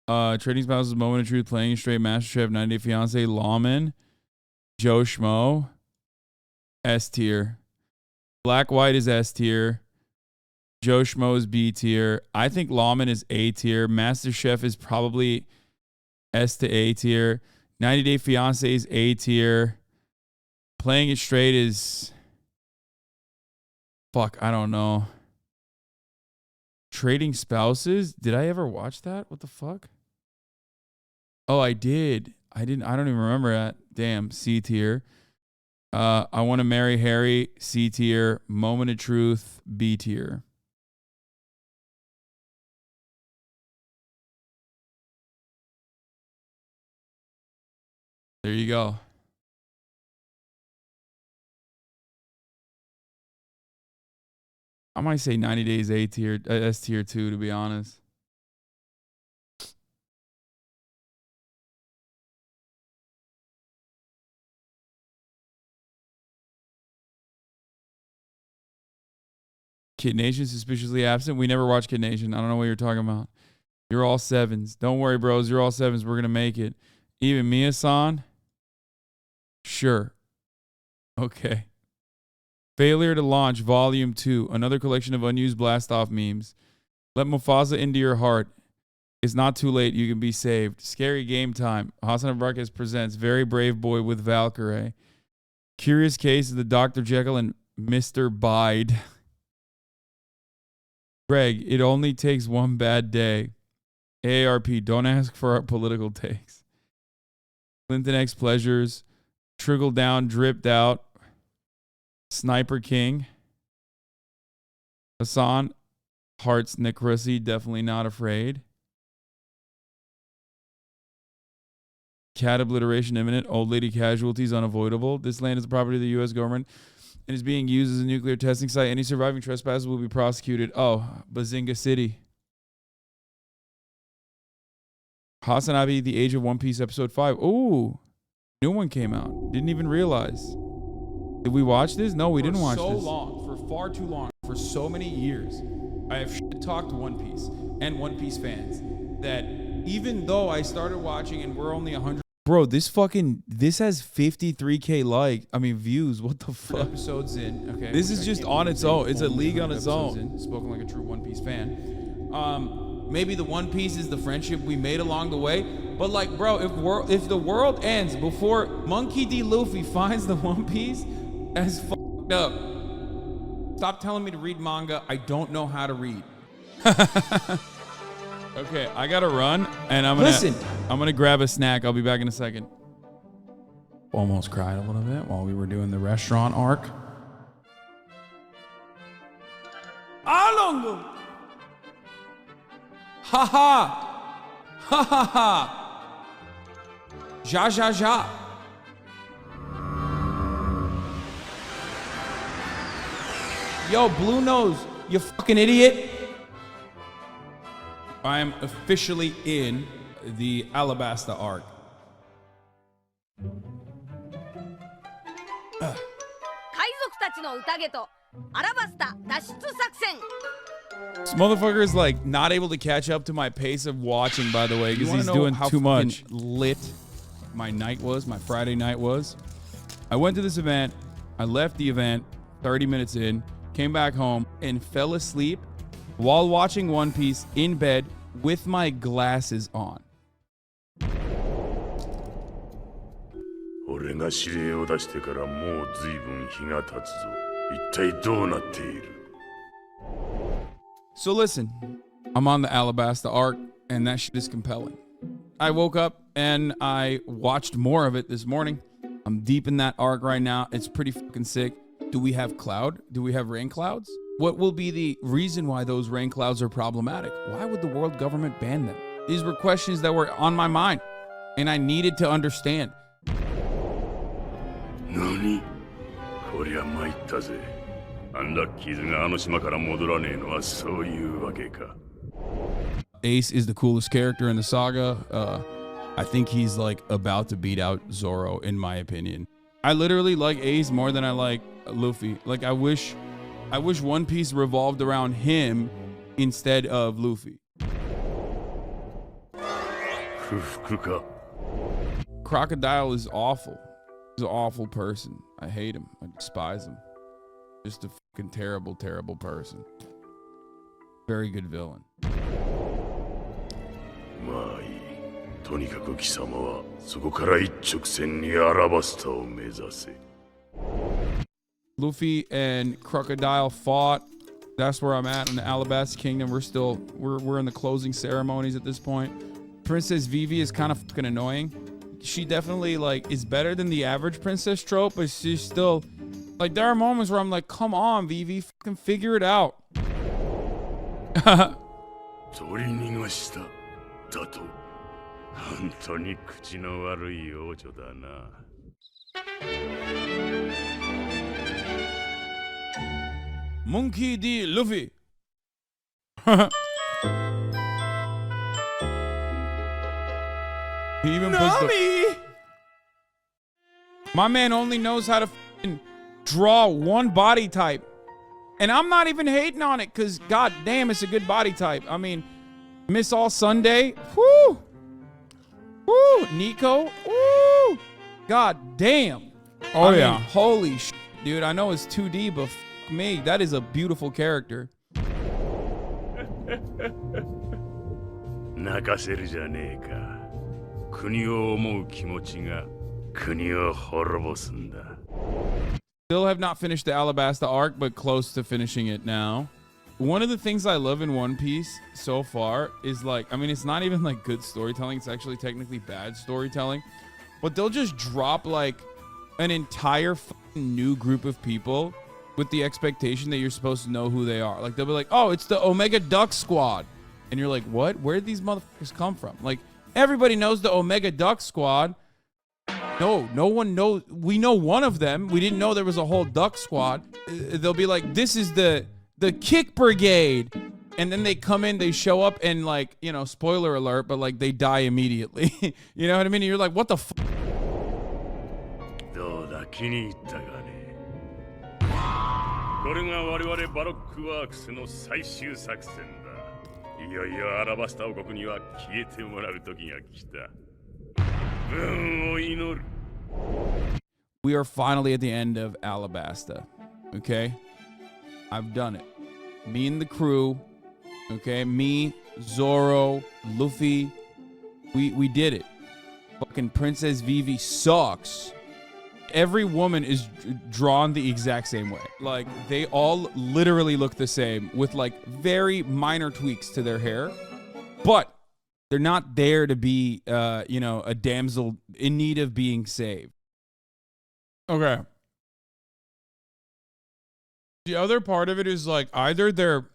Trading Spouses, Moment of Truth, Playing Straight, MasterChef, 90 Day Fiance, Lawman, Joe Schmo, S tier. Black White is S tier. Joe Schmo is B tier. I think Lawman is A tier. MasterChef is probably S to A tier. 90 Day Fiance is A tier. Playing It Straight is... Fuck, I don't know. Trading Spouses? Did I ever watch that? What the fuck? Oh, I did. I don't even remember that. Damn, C tier. I Want to Marry Harry, C tier. Moment of Truth, B tier. There you go. I might say 90 Days A tier, S tier too, to be honest. Kid Nation suspiciously absent. We never watched Kid Nation. I don't know what you're talking about. You're all sevens. Don't worry, bros. You're all sevens. We're gonna make it. Even Mia-san? Sure. Okay. Failure to Launch Volume 2. Another collection of unused blast-off memes. Let Mufasa into your heart. It's not too late. You can be saved. Scary Game Time. HasanAbi presents Very Brave Boy with Valkyrie. Curious Case of the Dr. Jekyll and Mr. Bide. Greg, it only takes one bad day. AARP, don't ask for our political takes. Clinton X Pleasures. Trickled down, dripped out. Sniper King. Hasan. Hearts Necrossy, definitely not afraid. Cat obliteration imminent. Old lady casualties unavoidable. This land is the property of the U.S. government and is being used as a nuclear testing site. Any surviving trespassers will be prosecuted. Oh, Bazinga City. HasanAbi, The Age of One Piece, Episode 5. Ooh, new one came out. Didn't even realize. Did we watch this? No, we didn't watch this. For so long, for far too long, for so many years, I have talked to One Piece and One Piece fans that even though I started watching and we're only 100 Bro, this has 53K views. What the fuck? episodes in, okay. This which is I just can't on believe its we're own. It's a only league on 100 its episodes own. in, spoken like a true One Piece fan. Maybe the One Piece is the friendship we made along the way, but like, bro, if the world ends before Monkey D. Luffy finds the One Piece, that's fucked up. Stop telling me to read manga. I don't know how to read. Okay, I gotta run, and I'm gonna grab a snack. I'll be back in a second. Almost cried a little bit while we were doing the restaurant arc. Alongo! Ha ha! Ha ha ha! Ja ja ja! Yo, Blue Nose, you fucking idiot! I am officially in the Alabasta arc. This motherfucker is like not able to catch up to my pace of watching, by the way, because he's doing too much. Lit my night was, my Friday night was. I went to this event. I left the event 30 minutes in, came back home, and fell asleep while watching One Piece in bed with my glasses on. So listen, I'm on the Alabasta arc, and that shit is compelling. I woke up and I watched more of it this morning. I'm deep in that arc right now. It's pretty fucking sick. Do we have cloud? Do we have rain clouds? What will be the reason why those rain clouds are problematic? Why would the world government ban them? These were questions that were on my mind, and I needed to understand. Nani? こりゃ参ったぜ。アンラッキーズがあの島から戻らねえのはそういうわけか。Ace is the coolest character in the saga. I think he's like about to beat out Zoro, in my opinion. I literally like Ace more than I like Luffy. Like I wish One Piece revolved around him instead of Luffy. Crocodile is awful. He's an awful person. I hate him. I despise him. Just a fucking terrible, terrible person. Very good villain. まあいい。とにかく貴様はそこから一直線にアラバスタを目指せ。Luffy and Crocodile fought. That's where I'm at in the Alabasta Kingdom. We're in the closing ceremonies at this point. Princess Vivi is kind of fucking annoying. She definitely like is better than the average princess trope, but she's still like there are moments where I'm like, come on, Vivi, fucking figure it out. 取り逃がしただと本当に口の悪い王女だな。Monkey D. Luffy. He even puts My man only knows how to draw one body type. And I'm not even hating on it because, god damn, it's a good body type. I mean, Miss All Sundae. Woo! Woo! Nico. Woo! God damn. Oh, I mean, yeah. holy shit, dude. I know it's 2D, but fuck me. That is a beautiful character. 泣かせるじゃねえか。国を思う気持ちが国を滅ぼすんだ。Still have not finished the Alabasta arc, but close to finishing it now. One of the things I love in One Piece so far is like, I mean, it's not even like good storytelling. It's actually technically bad storytelling. But they'll just drop like an entire fucking new group of people with the expectation that you're supposed to know who they are. Like, they'll be like, oh, it's the Omega Duck Squad. And you're like, what? Where did these motherfuckers come from? Like, everybody knows the Omega Duck Squad. No one knows. We know one of them. We didn't know there was a whole Duck Squad. They'll be like, this is the Kick Brigade. And then they come in, they show up, and like, you know, spoiler alert, but like they die immediately. You know what I mean? And you're like, what the fuck? どうだ気に入ったがね。これが我々バロックワークスの最終作戦だ。いよいよアラバスタ王国には消えてもらう時が来た。運を祈る。We are finally at the end of Alabasta. Okay? I've done it. Me and the crew. Okay? Me, Zoro, Luffy. We did it. Fucking Princess Vivi sucks. Every woman is drawn the exact same way. Like, they all literally look the same with like very minor tweaks to their hair. But they're not there to be, you know, a damsel in need of being saved. Okay. The other part of it is like either they're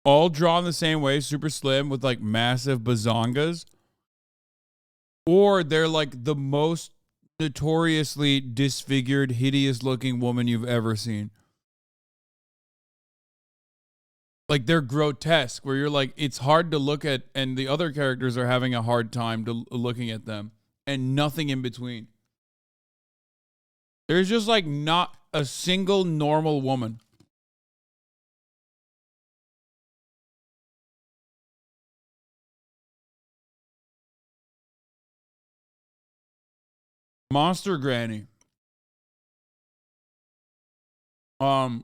all drawn the same way, super slim with like massive bazongas, or they're like the most notoriously disfigured, hideous looking woman you've ever seen. Like, they're grotesque, where you're like, it's hard to look at, and the other characters are having a hard time looking at them, and nothing in between. There's just like not a single normal woman. Monster Granny. I'm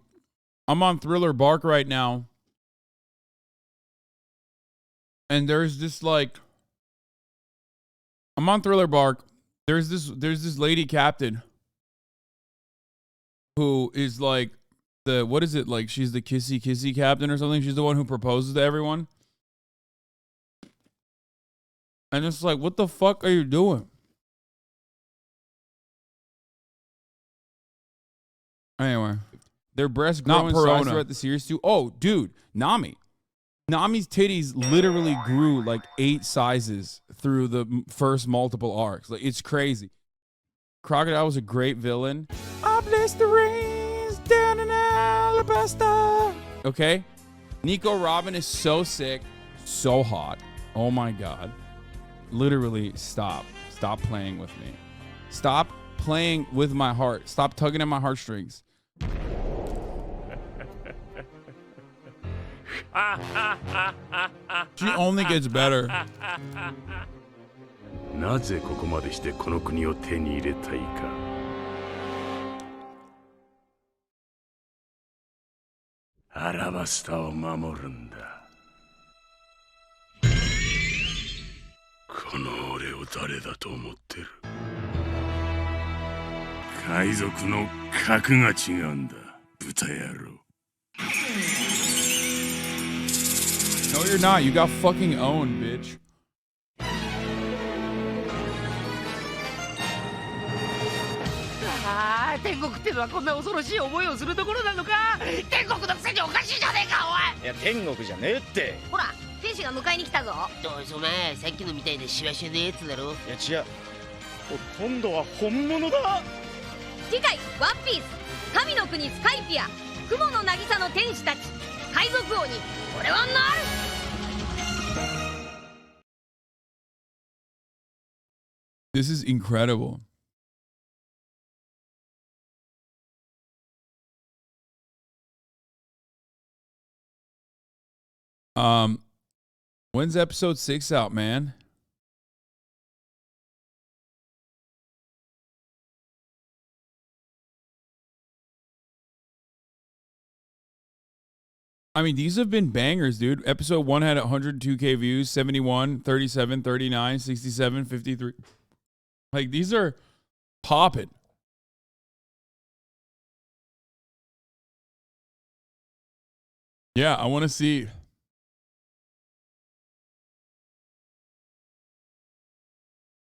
on Thriller Bark right now. And there's this like, I'm on Thriller Bark. There's this lady captain who is like the, what is it? Like, she's the kissy captain or something. She's the one who proposes to everyone. And it's like, what the fuck are you doing? Anyway, their breasts grow in size throughout the series too. Oh, dude, Nami's titties literally grew like 8 sizes through the first multiple arcs. Like, it's crazy. Crocodile was a great villain. I bless the rains down in Alabasta. Okay, Nico Robin is so sick, so hot. Oh my god, literally stop playing with me. Stop playing with my heart. Stop tugging at my heartstrings. She only gets better. なぜここまでしてこの国を手に入れたいか。アラバスタを守るんだ。この俺を誰だと思ってる。海賊の格が違うんだ、豚野郎。No, you're not. You got fucking owned, bitch. ああ、天国ってのはこんな恐ろしい思いをするところなのか。天国のくせにおかしいじゃねえか、おい。いや、天国じゃねえって。ほら、天使が迎えに来たぞ。どうぞ、お前、さっきのみたいなシワシワのやつだろ。いや、違う。今度は本物だ。次回、ワンピース、神の国スカイピア、雲の渚の天使たち、海賊王に俺はなる。This is incredible. When's episode 6 out, man? I mean, these have been bangers, dude. Episode 1 had 102K views, 71, 37, 39, 67, 53. Like, these are popping. Yeah, I want to see.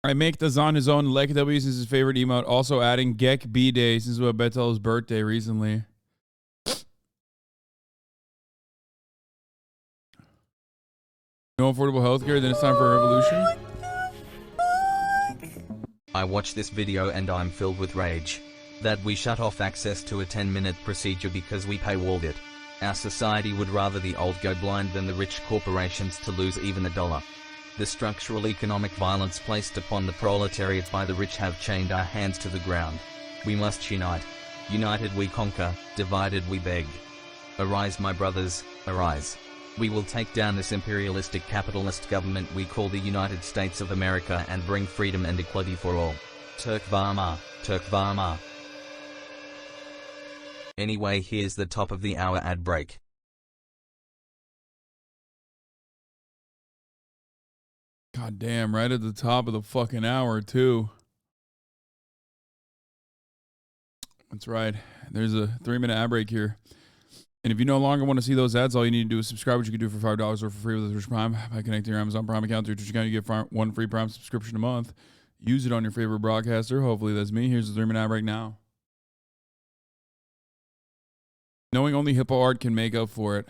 I make Hasan his own. Like W is his favorite emote. Also adding Gek B Day since what Betel's birthday recently. No affordable healthcare, then it's time for a revolution. I watch this video and I'm filled with rage. That we shut off access to a 10-minute procedure because we paywalled it. Our society would rather the old go blind than the rich corporations to lose even a dollar. The structural economic violence placed upon the proletariat by the rich have chained our hands to the ground. We must unite. United we conquer, divided we beg. Arise my brothers, arise. We will take down this imperialistic capitalist government we call the United States of America and bring freedom and equality for all. Turk Varma, Turk Varma. Anyway, here's the top of the hour ad break. God damn, right at the top of the fucking hour, too. That's right. There's a 3-minute ad break here. And if you no longer want to see those ads, all you need to do is subscribe, which you can do for $5 or for free with Twitch Prime by connecting your Amazon Prime account to your Twitch account. You get one free Prime subscription a month. Use it on your favorite broadcaster. Hopefully that's me. Here's the 3-minute ad break now. Knowing only hippo art can make up for it.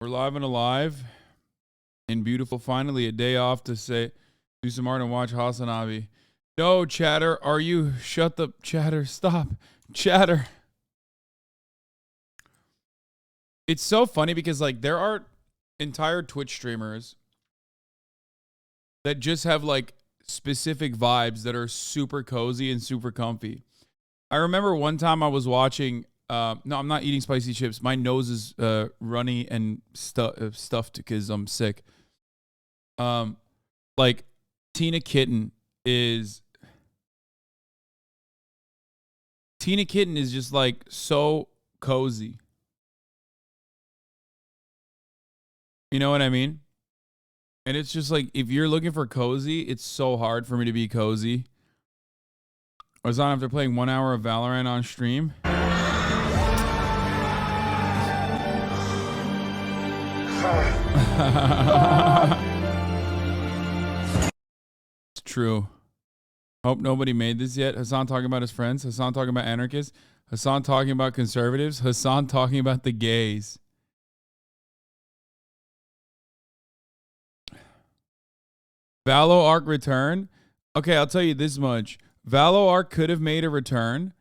We're live and alive and beautiful. Finally, a day off to say, do some art and watch HasanAbi. No, chatter. Are you? Shut the chatter. Stop. Chatter. It's so funny because, like, there are entire Twitch streamers that just have, like, specific vibes that are super cozy and super comfy. I remember one time I was watching, no, I'm not eating spicy chips. My nose is runny and stuffed because I'm sick. Like, Tina Kitten is just, like, so cozy. You know what I mean? And it's just like, if you're looking for cozy, it's so hard for me to be cozy. I was on after playing 1 hour of Valorant on stream. It's true. Hope nobody made this yet. Hasan talking about his friends. Hasan talking about anarchists. Hasan talking about conservatives. Hasan talking about the gays. Valo Arc return. Okay, I'll tell you this much. Valo Arc could have made a return,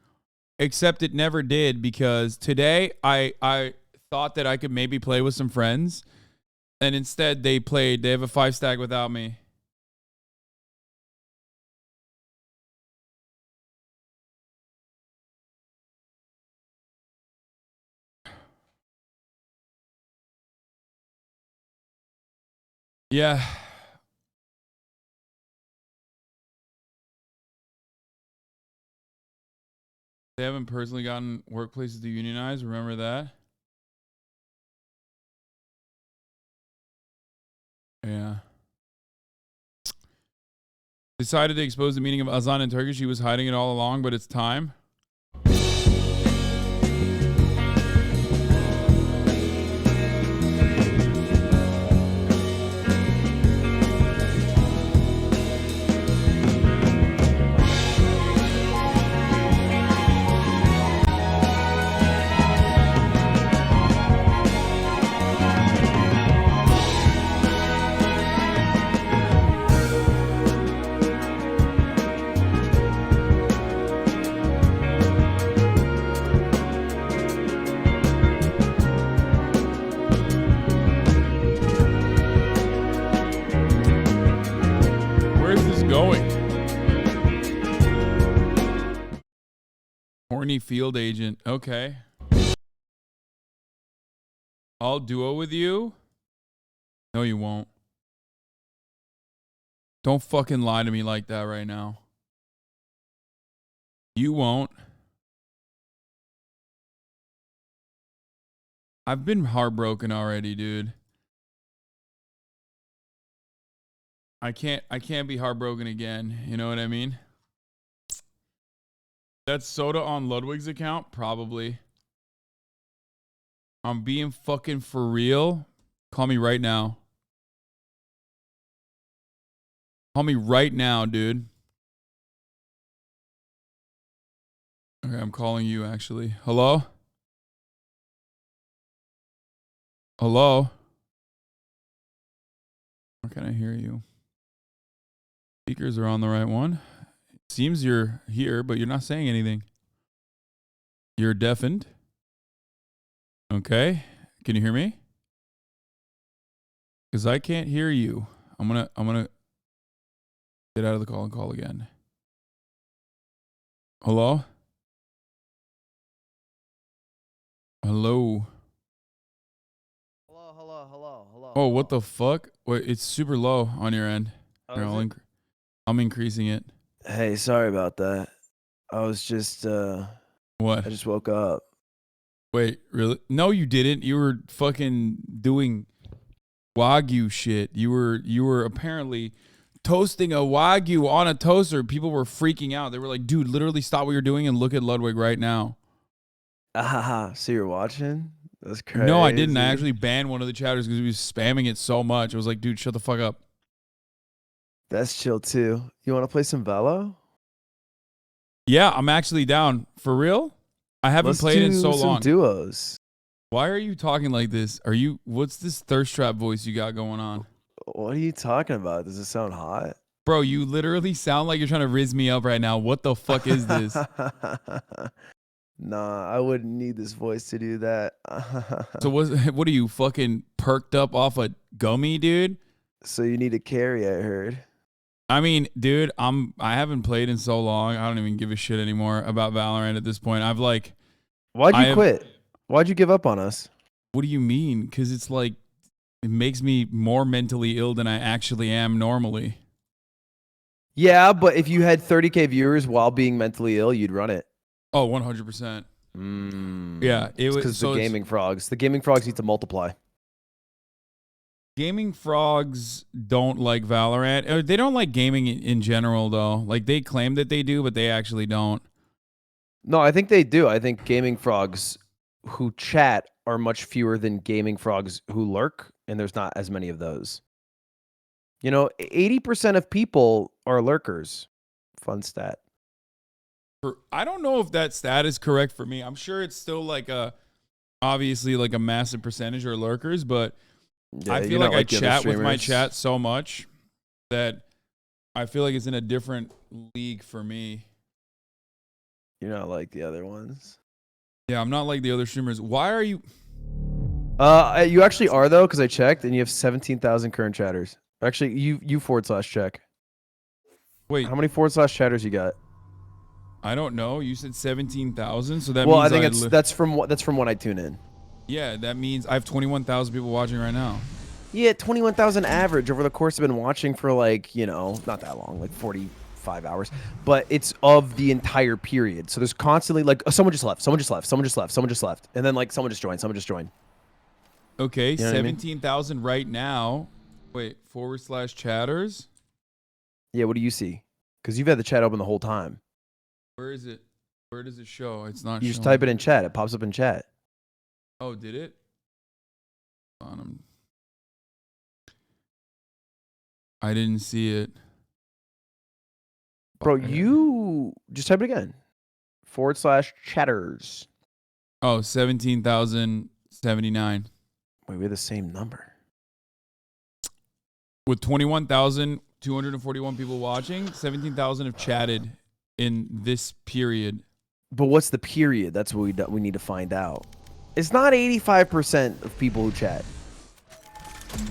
except it never did because today I thought that I could maybe play with some friends, and instead they have a 5-stack without me. Yeah. They haven't personally gotten workplaces to unionize. Remember that? Yeah. Decided to expose the meaning of azan in Turkish. He was hiding it all along, but it's time. Horny field agent. Okay. I'll duo with you? No, you won't. Don't fucking lie to me like that right now. You won't. I've been heartbroken already, dude. I can't be heartbroken again. You know what I mean? That's soda on Ludwig's account? Probably. I'm being fucking for real. Call me right now. Call me right now, dude. Okay, I'm calling you actually. Hello? Hello? How can I hear you? Speakers are on the right one. Seems you're here, but you're not saying anything. You're deafened. Okay. Can you hear me? Because I can't hear you. I'm gonna get out of the call and call again. Hello? Hello? Hello. Oh, what the fuck? Wait, it's super low on your end. Oh, Here, is it? I'm increasing it. Hey, sorry about that. I was just What? I just woke up. Wait, really? No, you didn't. You were fucking doing Wagyu shit. You were apparently toasting a Wagyu on a toaster. People were freaking out. They were like, dude, literally stop what you're doing and look at Ludwig right now. So you're watching? That's crazy. No, I didn't. I actually banned one of the chatters because he was spamming it so much. I was like, dude, shut the fuck up. That's chill too. You want to play some Valo? Yeah, I'm actually down. For real? I haven't Let's played in do so some long. duos. Why are you talking like this? What's this thirst trap voice you got going on? What are you talking about? Does it sound hot? Bro, you literally sound like you're trying to rizz me up right now. What the fuck is this? Nah, I wouldn't need this voice to do that. So what are you, fucking perked up off a gummy, dude? So you need a carry, I heard. I mean, dude, I haven't played in so long. I don't even give a shit anymore about Valorant at this point. Why'd you quit? Why'd you give up on us? What do you mean? Because it's like, it makes me more mentally ill than I actually am normally. Yeah, but if you had 30K viewers while being mentally ill, you'd run it. Oh, 100%. Yeah, it was because the gaming frogs need to multiply. Gaming frogs don't like Valorant. They don't like gaming in general, though. Like, they claim that they do, but they actually don't. No, I think they do. I think gaming frogs who chat are much fewer than gaming frogs who lurk, and there's not as many of those. 80% of people are lurkers. Fun stat. I don't know if that stat is correct for me. I'm sure it's still obviously like a massive percentage are lurkers, but Yeah, I you're feel not like I like the other chat with my streamers. chat so much that I feel like it's in a different league for me. You're not like the other ones. Yeah, I'm not like the other streamers. Why are you? You actually are though, because I checked, and you have 17,000 current chatters. Actually, you /check. Wait, how many / chatters you got? I don't know. You said 17,000, so that Well, means I think that's from when I tune in. Yeah, that means I have 21,000 people watching right now. Yeah, 21,000 average over the course. I've been watching for not that long, like 45 hours, but it's of the entire period. So there's constantly someone just left, and then someone just joined. Okay, You know what I mean? 17,000 right now. Wait, / chatters? Yeah, what do you see? Because you've had the chat open the whole time. Where is it? Where does it show? It's not You just showing. type it in chat. It pops up in chat. Oh, did it? Hold on, I didn't see it. Bro, you just type it again. / chatters. Oh, 17,079. Wait, we have the same number. With 21,241 people watching, 17,000 have chatted in this period. But what's the period? That's what we need to find out. It's not 85% of people who chat.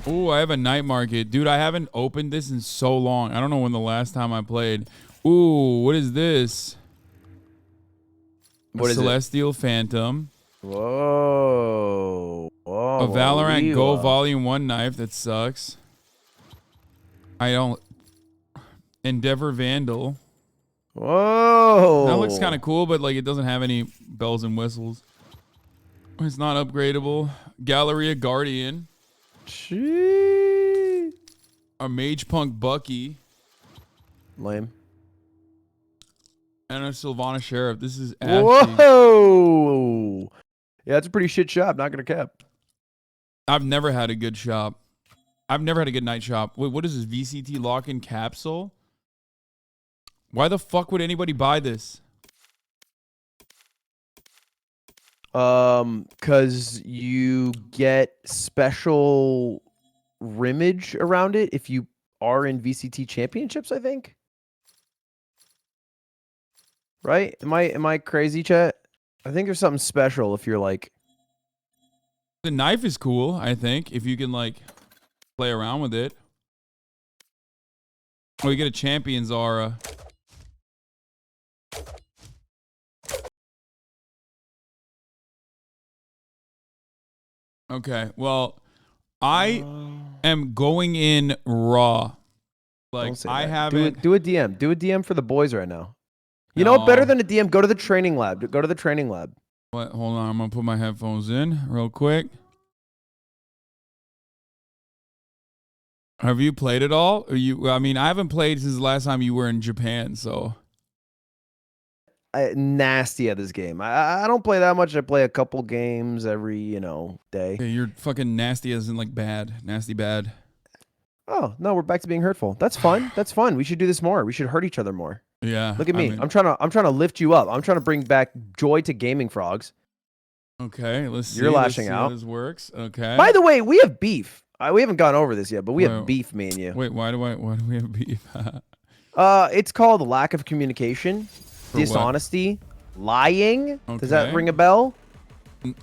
Ooh, I have a night market. Dude, I haven't opened this in so long. I don't know when the last time I played. Ooh, what is this? What is it? Celestial Phantom. Whoa. A Valorant Go Volume 1 knife that sucks. I don't... Endeavor Vandal. Whoa. That looks kind of cool, but it doesn't have any bells and whistles. It's not upgradable. Galleria Guardian. Gee. A Mage Punk Bucky. Lame. And a Sylvana Sheriff. This is ashy. Whoa. Yeah, that's a pretty shit shop. Not gonna cap. I've never had a good shop. I've never had a good night shop. Wait, what is this? VCT lock-in capsule? Why the fuck would anybody buy this? Because you get special rimmage around it if you are in VCT championships, I think. Right? Am I crazy, chat? I think there's something special if you're like. The knife is cool, I think, if you can like play around with it. Oh, you get a champion's aura. Okay, well, I am going in raw. Like I haven't. Do a DM. Do a DM for the boys right now. You know, better than a DM. Go to the training lab. Go to the training lab. What? Hold on, I'm gonna put my headphones in real quick. Have you played it all? Or you? I mean, I haven't played since the last time you were in Japan, so. Nasty at this game. I don't play that much. I play a couple games every, day. Yeah, you're fucking nasty as in like bad. Nasty bad. Oh, no, we're back to being hurtful. That's fun. That's fun. We should do this more. We should hurt each other more. Yeah. Look at me. I'm trying to lift you up. I'm trying to bring back joy to gaming frogs. Okay, let's see. You're lashing how out. this works. Okay. By the way, we have beef. We haven't gone over this yet, but we have beef, me and you. Wait, why do we have beef? It's called lack of communication, dishonesty, lying. Okay. Does that ring a bell?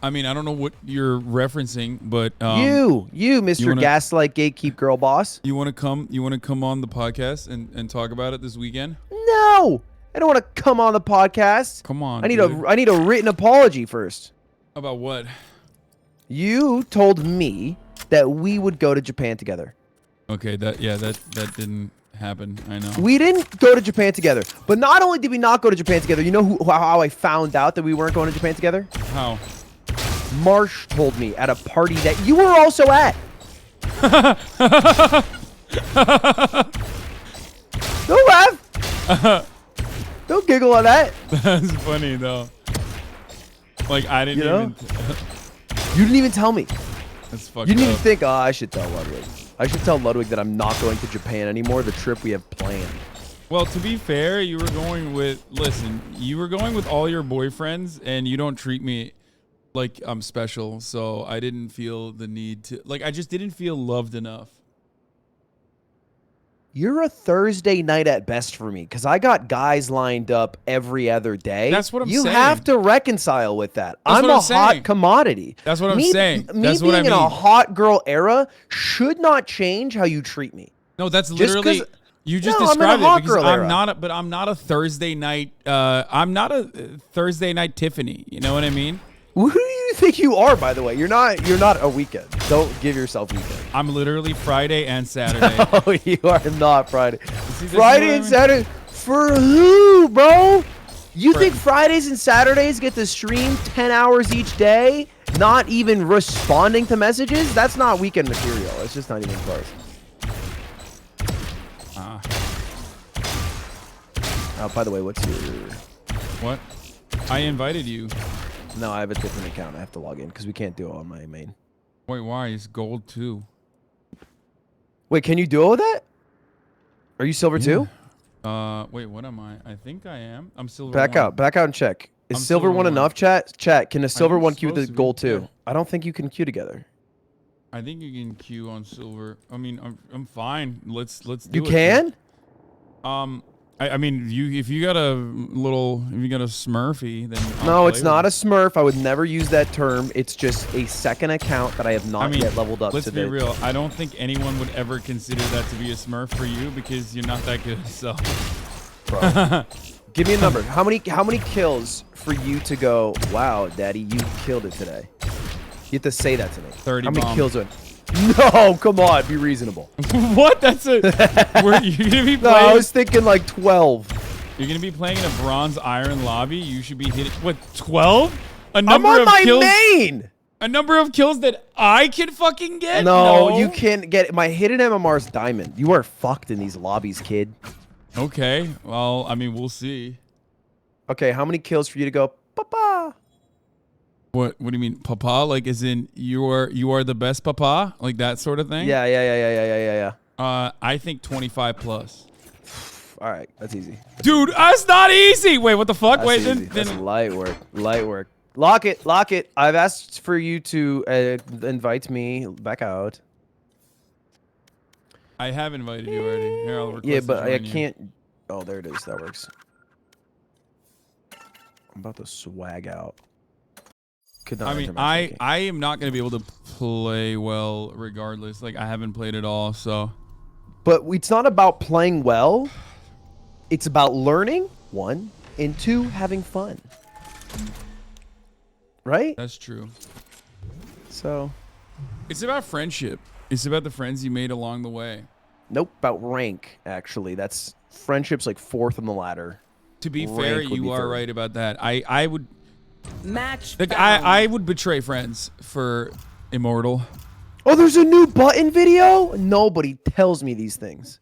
I mean, I don't know what you're referencing, but you, Mr. Gaslight Gatekeep Girl Boss. You want to come on the podcast and talk about it this weekend? No, I don't want to come on the podcast. Come on. I need a written apology first. About what? You told me that we would go to Japan together. Okay, that didn't happen. I know. We didn't go to Japan together. But not only did we not go to Japan together, you know how I found out that we weren't going to Japan together? How? Marsh told me at a party that you were also at. Don't laugh. Don't giggle at that. That's funny though. Like I didn't even. You didn't even tell me. That's fucked You didn't even up. think, I should tell Ludwig. I should tell Ludwig that I'm not going to Japan anymore, the trip we have planned. Well, to be fair, you were going with all your boyfriends, and you don't treat me like I'm special, so I didn't feel the need to, I just didn't feel loved enough. You're a Thursday night at best for me, because I got guys lined up every other day. That's what I'm saying. You saying. have to reconcile with that. That's I'm what a I'm saying. hot commodity. That's what I'm saying. Me That's being what I mean. in a hot girl era should not change how you treat me. No, that's Just literally 'cause- you just No, I'm in a described it hot because girl era. I'm not a Thursday night. I'm not a Thursday night Tiffany. You know what I mean? Who do you think you are, by the way? You're not a weekend. Don't give yourself weekend. I'm literally Friday and Saturday. Oh, you are not Friday. See, Friday and Saturday for who, bro? You think Fridays and Saturdays get to stream 10 hours each day, not even responding to messages? That's not weekend material. It's just not even close. By the way, what's your... What? I invited you. No, I have a different account. I have to log in because we can't do it on my main. Wait, why? It's gold too. Wait, can you duo with that? Are you silver too? Wait, what am I? I think I am. I'm silver. Back out and check. Is I'm silver one enough, chat? Chat, can a silver one queue with the gold be, too? yeah. I don't think you can queue together. I think you can queue on silver. I mean, I'm fine. Let's do it. You can? I mean, if you got a Smurfy, then No, it's not a Smurf. I would never use that term. It's just a second account that I have not yet leveled up. Let's be real. I don't think anyone would ever consider that to be a Smurf for you because you're not that good. So, Bro. Give me a number. How many kills for you to go? Wow, Daddy, you killed it today. You have to say that to me. 30. How many bomb. kills? No, come on, be reasonable. What? That's a. Were you gonna be playing? No, I was thinking like 12. You're gonna be playing in a bronze iron lobby. You should be hitting what 12? I'm on my main. A number of kills that I can fucking get. No, you can't get my hidden MMR's diamond. You are fucked in these lobbies, kid. Okay, well, I mean, we'll see. Okay, how many kills for you to go? Papa. What do you mean, papa? Like, as in you are the best papa, like that sort of thing? Yeah. I think 25 plus. All right, that's easy. Dude, that's not easy. Wait, what the fuck? That's Wait, easy. That's light work. Light work. Lock it. I've asked for you to invite me back out. I have invited you already. Here, I'll request Yeah, to but I join you. can't. Oh, there it is. That works. I'm about to swag out. Could not I enter mean, matchmaking. I am not going to be able to play well regardless. Like, I haven't played at all, so. But it's not about playing well. It's about learning, 1, and 2, having fun. Right? That's true. So. It's about friendship. It's about the friends you made along the way. Nope, about rank, actually. That's friendship's like 4th on the ladder. To be fair, Rank would be you are 3rd. right about that. I would. Match. Like, I would betray friends for Immortal. Oh, there's a new button video? Nobody tells me these things.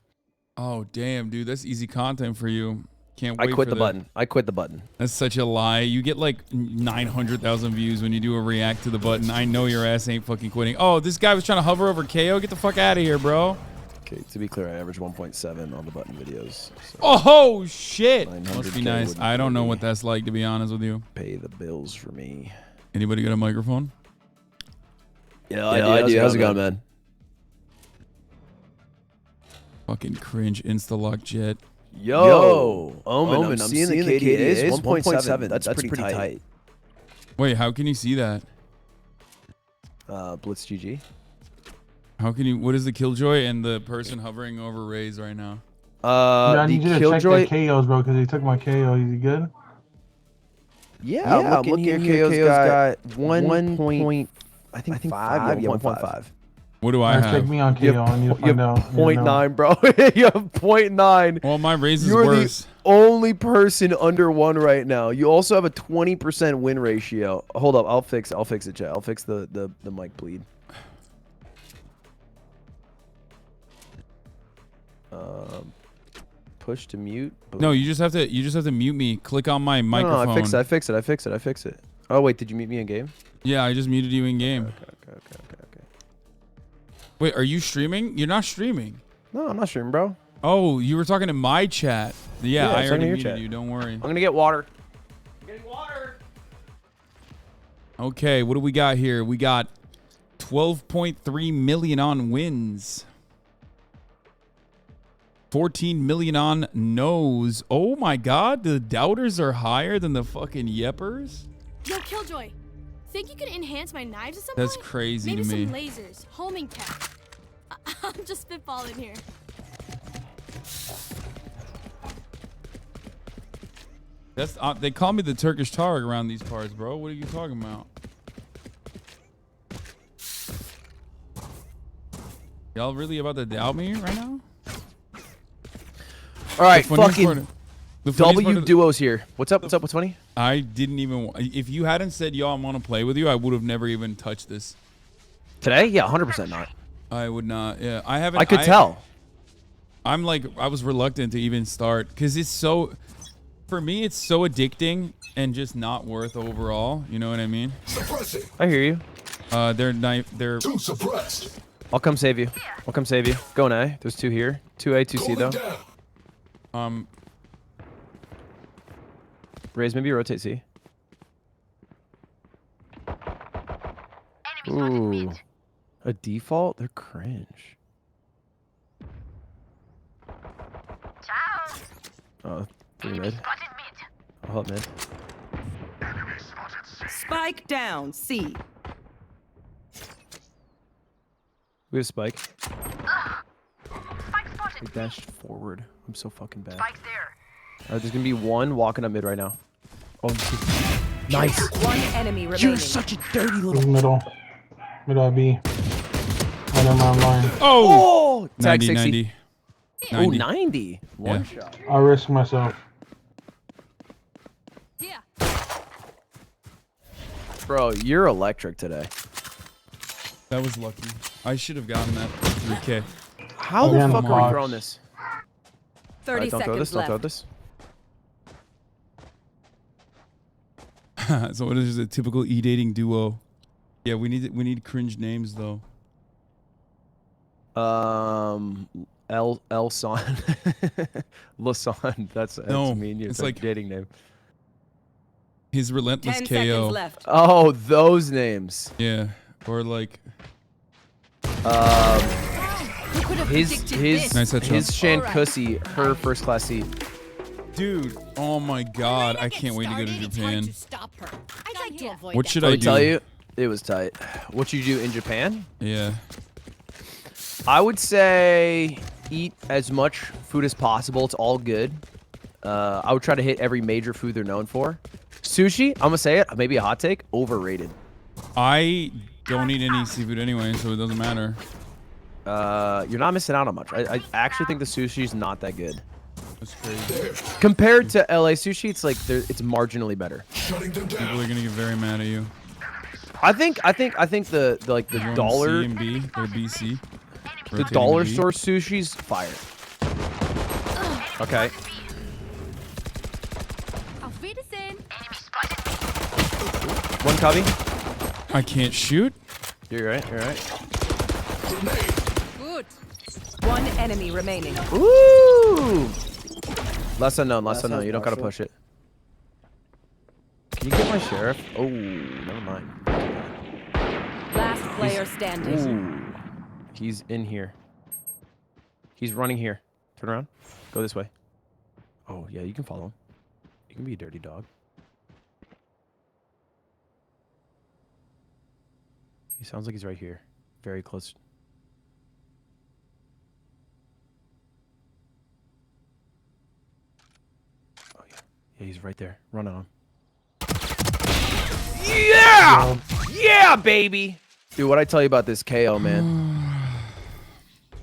Oh, damn, dude. That's easy content for you. Can't wait I quit for the that. button. I quit the button. That's such a lie. You get like 900,000 views when you do a react to the button. I know your ass ain't fucking quitting. Oh, this guy was trying to hover over KO. Get the fuck out of here, bro. Okay, to be clear, I average 1.7 on the button videos. So Oh, shit. Must be 900K nice. wouldn't I don't know really what that's like, to be honest with you. pay the bills for me. Anybody got a microphone? Yeah, I do. How's it going, man? Fucking cringe. Insta-lock jet. Yo, Omen, I'm seeing the KDA is 1.7. That's pretty tight. Wait, how can you see that? Blitz GG. How can you? What is the Killjoy and the person hovering over Raze right now? I need you to check the KOs, bro, because he took my KO. Is he good? Yeah, I'm looking here. KO's got 1 point, I think 5. Yeah, 1.5. What do I have? Check me on KO. I need to find out. 0.9, bro. You have 0.9. Well, my Raze is You're worse. the only person under 1 right now. You also have a 20% win ratio. Hold up, I'll fix it, chat. I'll fix the mic bleed. Push to mute. Boom. No, you just have to mute me. Click on my microphone. No, I fix it. Oh wait, did you mute me in game? Yeah, I just muted you in game. Okay. Wait, are you streaming? You're not streaming. No, I'm not streaming, bro. Oh, you were talking to my chat. Yeah, I it's already on your muted chat. you. Don't worry. I'm gonna get water. Okay, what do we got here? We got 12.3 million on wins. 14 million on no's. Oh my god, the doubters are higher than the fucking yeppers? Yo, Killjoy. Think you could enhance my knives at some That's point? crazy Maybe to me. some lasers, homing tech. I'm just spitballing here. That's they call me the Turkish Tarek around these parts, bro. What are you talking about? Y'all really about to doubt me right now? All right, The funniest fucking part- the funniest part W of the- duos here. What's up? What's funny? I didn't even. If you hadn't said y'all want to play with you, I would have never even touched this. Today? Yeah, 100% not. I would not. Yeah, I haven't. I could tell. I'm like, I was reluctant to even start because it's so. For me, it's so addicting and just not worth overall. You know what I mean? Suppressing. I hear you. They're Too suppressed. I'll come save you. Go on A. There's 2 here. 2A, 2C though. Raise, maybe rotate C. Ooh. A default? They're cringe. Oh, 3 mid. I'll help mid. Spike down, C. We have spike. We dashed forward. I'm so fucking bad. There's gonna be 1 walking up mid right now. Oh, nice. 1 enemy remaining. You're such a dirty little. Middle B. Right on my line. Oh! Tag 90, 60. 90. Oh, 90. One Yeah. shot. I risk myself. Bro, you're electric today. That was lucky. I should have gotten that 3K. How the fuck are we throwing this? 30 don't throw seconds this. Don't throw left. this. So what is a typical e-dating duo? Yeah, we need cringe names though. Elson. Lasan. That's mean. It's like dating name. His relentless 10 KO. seconds left. Oh, those names. Yeah, or like. His nice Shankusi, her first class seat. Dude, oh my God, I can't wait to go to Japan. What should Let I me do? tell you, it was tight. What you do in Japan? Yeah. I would say eat as much food as possible. It's all good. I would try to hit every major food they're known for. Sushi, I'm gonna say it, maybe a hot take, overrated. I don't eat any seafood anyway, so it doesn't matter. You're not missing out on much. I actually think the sushi's not that good. That's crazy. Compared to LA sushi, it's like it's marginally better. People are gonna get very mad at you. I think the like the You're on dollar C and B or BC. the Rotating dollar B. store sushi's fire. Okay. One cubby. I can't shoot. You're right. You're right. Good. One enemy remaining. Ooh. Less unknown. Less unknown. You don't gotta push it. Can you get my sheriff? Oh, never mind. Last player standing. Ooh. He's in here. He's running here. Turn around. Go this way. Oh, yeah, you can follow him. You can be a dirty dog. He sounds like he's right here. Very close. Oh, yeah. Yeah, he's right there. Run on him. Yeah! Yeah, baby! Dude, what'd I tell you about this KO, man?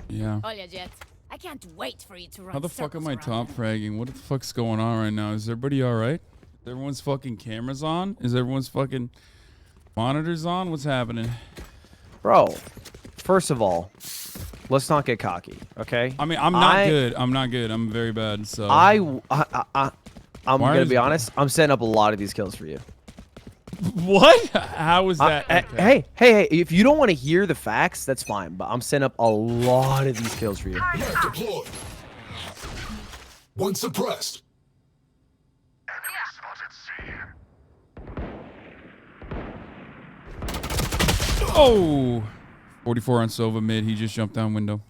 Yeah. I can't wait for you to run. How the fuck am I top fragging? What the fuck's going on right now? Is everybody alright? Is everyone's fucking cameras on? Is everyone's fucking monitors on? What's happening? Bro, first of all, let's not get cocky, okay? I mean, I'm not good. I'm not good. I'm very bad, so... I'm gonna be honest. I'm setting up a lot of these kills for you. What? How was that? Okay. Hey, if you don't want to hear the facts, that's fine. But I'm setting up a lot of these kills for you. Deployed. One suppressed. Oh! 44 on Sova mid. He just jumped down window.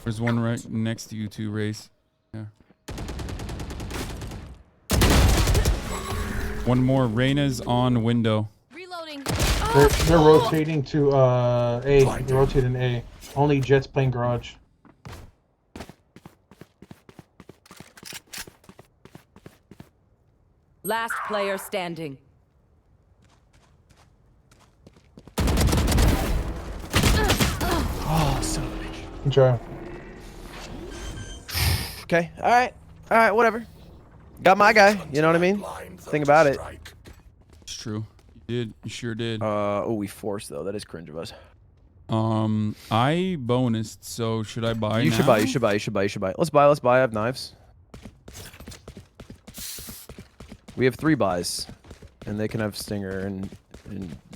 There's one right next to you two, Race. Yeah. One more. Reyna's on window. Reloading. They're rotating to A. They're rotating A. Only Jets playing garage. Last player standing. Oh, son of a bitch. Good job. Okay. All right. Whatever. Got my guy. You know what I mean? Think about it. It's true. You did. You sure did. Oh, we forced though. That is cringe of us. I bonused. So should I buy? You now? should buy. You should buy. You should buy. You should buy. Let's buy. Let's buy. I have knives. We have 3 buys, and they can have Stinger and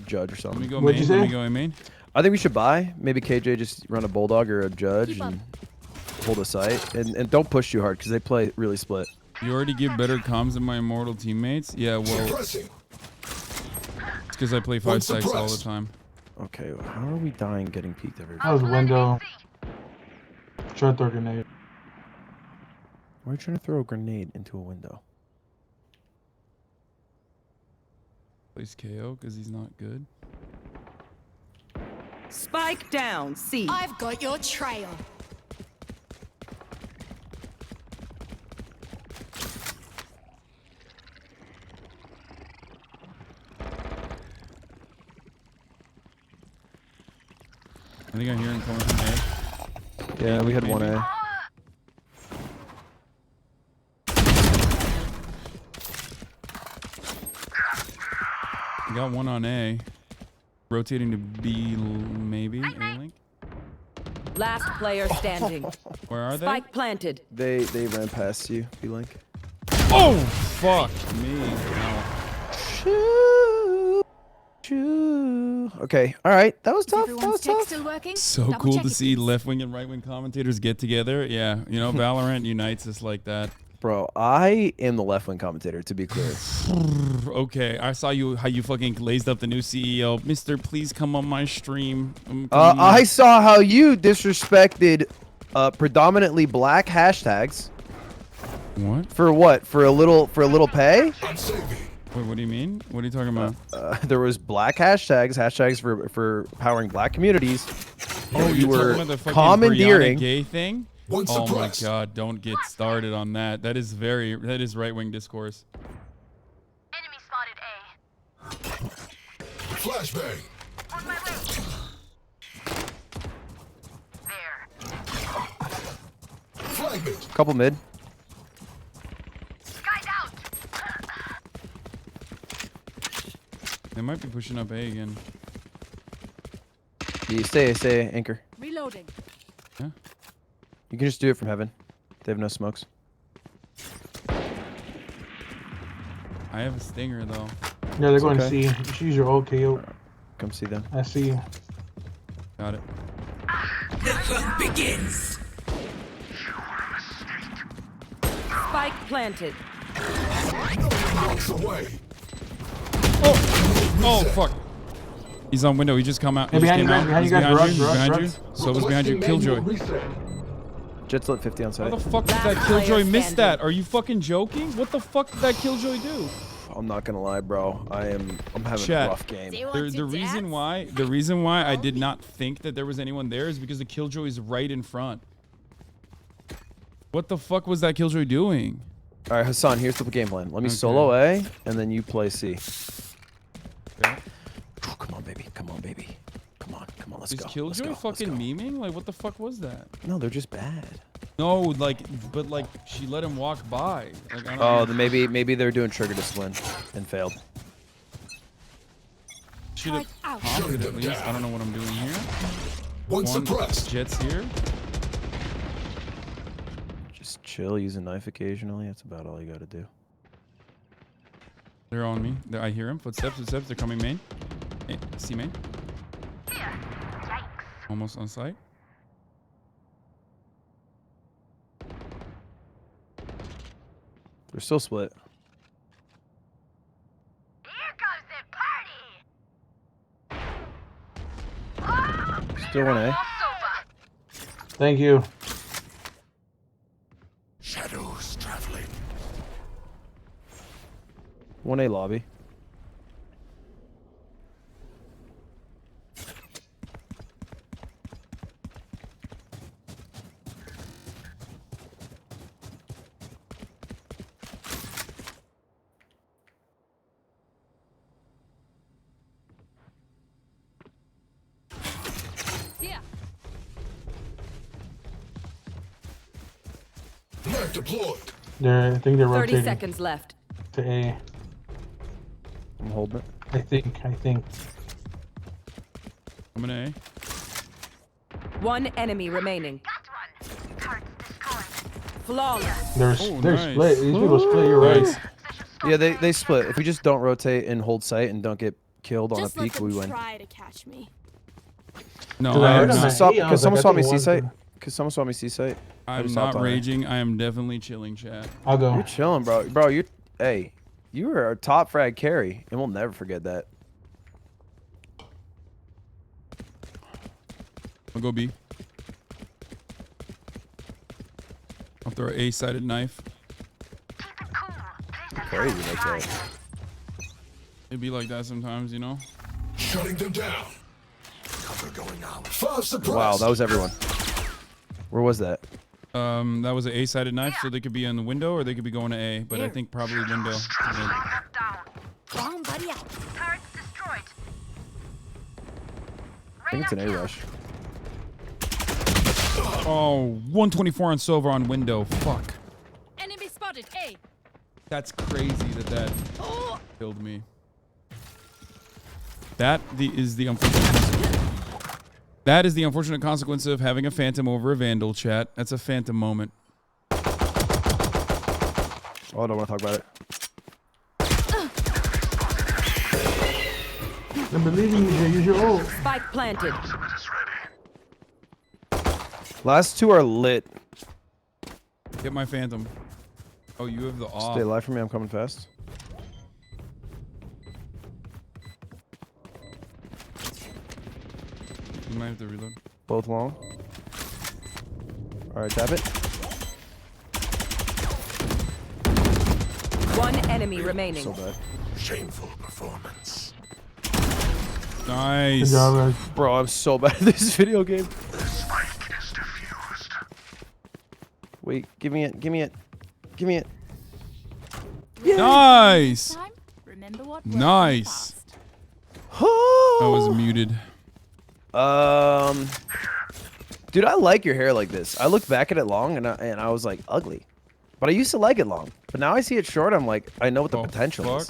Judge or something. Let me go main. Let me go main. I think we should buy. Maybe KJ just run a Bulldog or a Judge and hold a sight. And don't push too hard because they play really split. You already give better comms than my immortal teammates? Yeah, well... It's because I play 5 stacks all the time. Okay, how are we dying getting peeked every That was a window. Try to throw a grenade. Why are you trying to throw a grenade into a window? Plays KO because he's not good. Spike down, C. I've got your trail. I think I hear him coming from A. Yeah, we had Maybe. 1A. I got one on A. Rotating to B, maybe. A-Link. Last player standing. Where are they? Spike planted. They ran past you, B-Link. Oh, fuck me. Okay, all right. That was tough. That Everyone's was tech tough. still working? So Double cool check to it, see please. left wing and right wing commentators get together. Yeah, you know, Valorant unites us like that. Bro, I am the left wing commentator, to be clear. Okay, I saw you how you fucking glazed up the new CEO, Mister. Please come on my stream. I saw how you disrespected predominantly black hashtags. What? For what? For a little pay? Wait, what do you mean? What are you talking about? There was black hashtags for powering black communities. Oh, you you're were talking about the fucking commandeering. Brianna gay thing? Oh my god, don't get started on that. That is right-wing discourse. Enemy spotted A. Flashbang. On my way. There. Flag me. Couple mid. Sky's out. They might be pushing up A again. You stay anchor. Reloading. Yeah. You can just do it from heaven. They have no smokes. I have a stinger though. Yeah, they're going to okay. see. Just use your OKO. Come see them. I see you. Got it. The hunt begins. Spike planted. Oh fuck. He's on window. He just come out. He Hey, just behind came you, out. behind He's you guys, behind you. rush, Behind rush, you. rush. So was behind you. Killjoy. Jet's lit 50 on site. How the fuck did that Killjoy miss that? Are you fucking joking? What the fuck did that Killjoy do? I'm not gonna lie, bro. I'm having Chat. a rough game. The reason why I did not think that there was anyone there is because the Killjoy is right in front. What the fuck was that Killjoy doing? All right, Hasan, here's the game plan. Let me Okay. solo A, and then you play C. Okay. Come on, baby. Come on, baby. Come on, let's Is go. Killjoy fucking memeing? Like, what the fuck was that? No, they're just bad. No, like, but like, she let him walk by. Like, I don't Oh, know. then maybe they're doing trigger discipline and failed. Should have popped it at least. I don't know what I'm doing here. One Jet's here. Just chill, use a knife occasionally. That's about all you gotta do. They're on me. I hear him. Footsteps. They're coming main. Hey, C main. Almost on site. They're still split. Still 1A. Thank you. Shadows traveling. 1A lobby. Net deployed. I think they're 30 rotating seconds left. to A. I'm holding it. I think. I'm an A. One enemy remaining. Flawless. They're nice. split. These people split. You're right. Nice. Yeah, they split. If we just don't rotate and hold sight and don't get killed on Just a let peek, them we win. try to catch me. No, Dude, I heard him I'm at not, E, I was Because someone like, saw I me think C one site. could- Because someone saw me C site. I'm not raging. I am definitely chilling, chat. I'll go. You're chilling, bro. Bro, you were our top frag carry, and we'll never forget that. I'll go B. I'll throw an A-sided knife. Crazy like that. It'd be like that sometimes, you know? Shutting them down. Cover going out. 5 suppressed. Wow, that was everyone. Where was that? That was an A-sided knife, so they could be in the window or they could be going to A, but I think probably window. Bomb buddy out. Turrets destroyed. I think it's an A rush. Oh, 124 on Sova on window. Fuck. Enemy spotted. A. That's crazy that killed me. That is the unfortunate. That is the unfortunate consequence of having a Phantom over a Vandal, chat. That's a Phantom moment. Oh, I don't want to talk about it. I believe in you, Jay. Use your ult. Spike planted. Last two are lit. Get my Phantom. Oh, you have the off. Stay alive for me. I'm coming fast. You might have to reload. Both long. All right, tap it. One enemy remaining. So bad. Shameful performance. Nice. Good job, guys. Bro, I'm so bad at this video game. Wait, give me it. Give me it. Give me it. Nice. Remember what Nice. I was muted. Dude, I like your hair like this. I looked back at it long and I was like, ugly. But I used to like it long. But now I see it short, I'm like, I know what the potential is.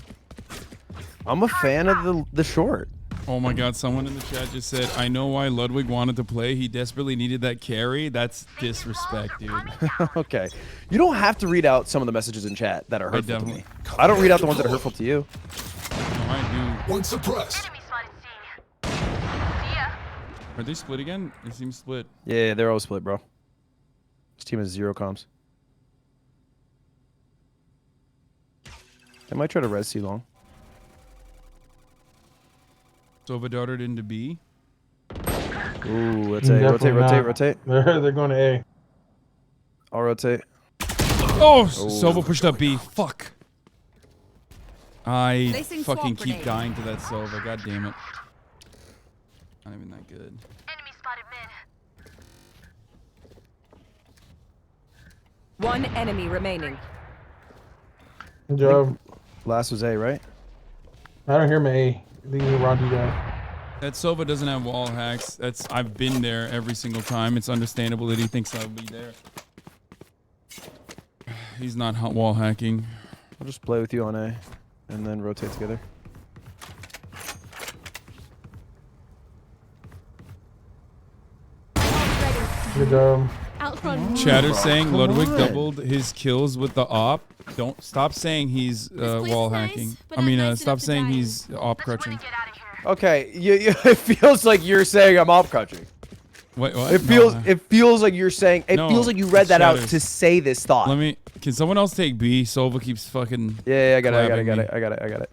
I'm a fan of the short. Oh my god, someone in the chat just said, I know why Ludwig wanted to play. He desperately needed that carry. That's disrespect, dude. Okay. You don't have to read out some of the messages in chat that are hurtful to me. definitely- I don't read out the ones that are hurtful to you. I One suppressed. do. Are they split again? It seems split. Yeah, they're all split, bro. This team has 0 comms. They might try to res C long. Sova darted into B. Ooh, let's say rotate, rotate, rotate. They're going to A. I'll rotate. Oh, Sova pushed up B. Fuck. I Placing fucking swamp keep grenade. dying to that Sova. God damn it. Not even that good. Enemy spotted mid. One enemy remaining. Good job. Last was A, right? I don't hear my A. Leave me around you guys. That Sova doesn't have wall hacks. I've been there every single time. It's understandable that he thinks I'll be there. He's not wall hacking. I'll just play with you on A and then rotate together. Good job. Outrun. Chatter saying Ludwig doubled his kills with the op. Don't stop saying he's wall hacking. I mean, stop saying he's op crutching. Okay, it feels like you're saying I'm op crutching. What? It feels like you're saying. It No, feels like you read that out Chatters. to say this thought. Can someone else take B? Sova keeps fucking. Yeah, I got it.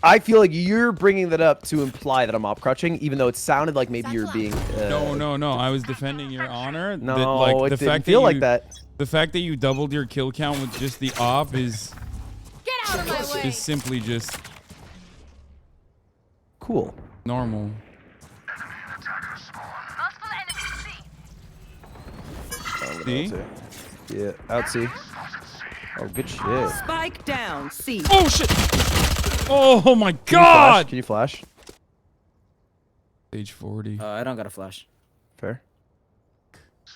I feel like you're bringing that up to imply that I'm op crutching, even though it sounded like maybe you're being. No. I was defending your honor. No, it didn't feel like that. The fact that you doubled your kill count with just the op is. Get out of my way. Is simply just. Cool. Normal. C? Yeah, out C. Oh, good shit. Spike down, C. Oh shit! Oh my god! Can you flash? Stage 40. I don't got a flash. Fair.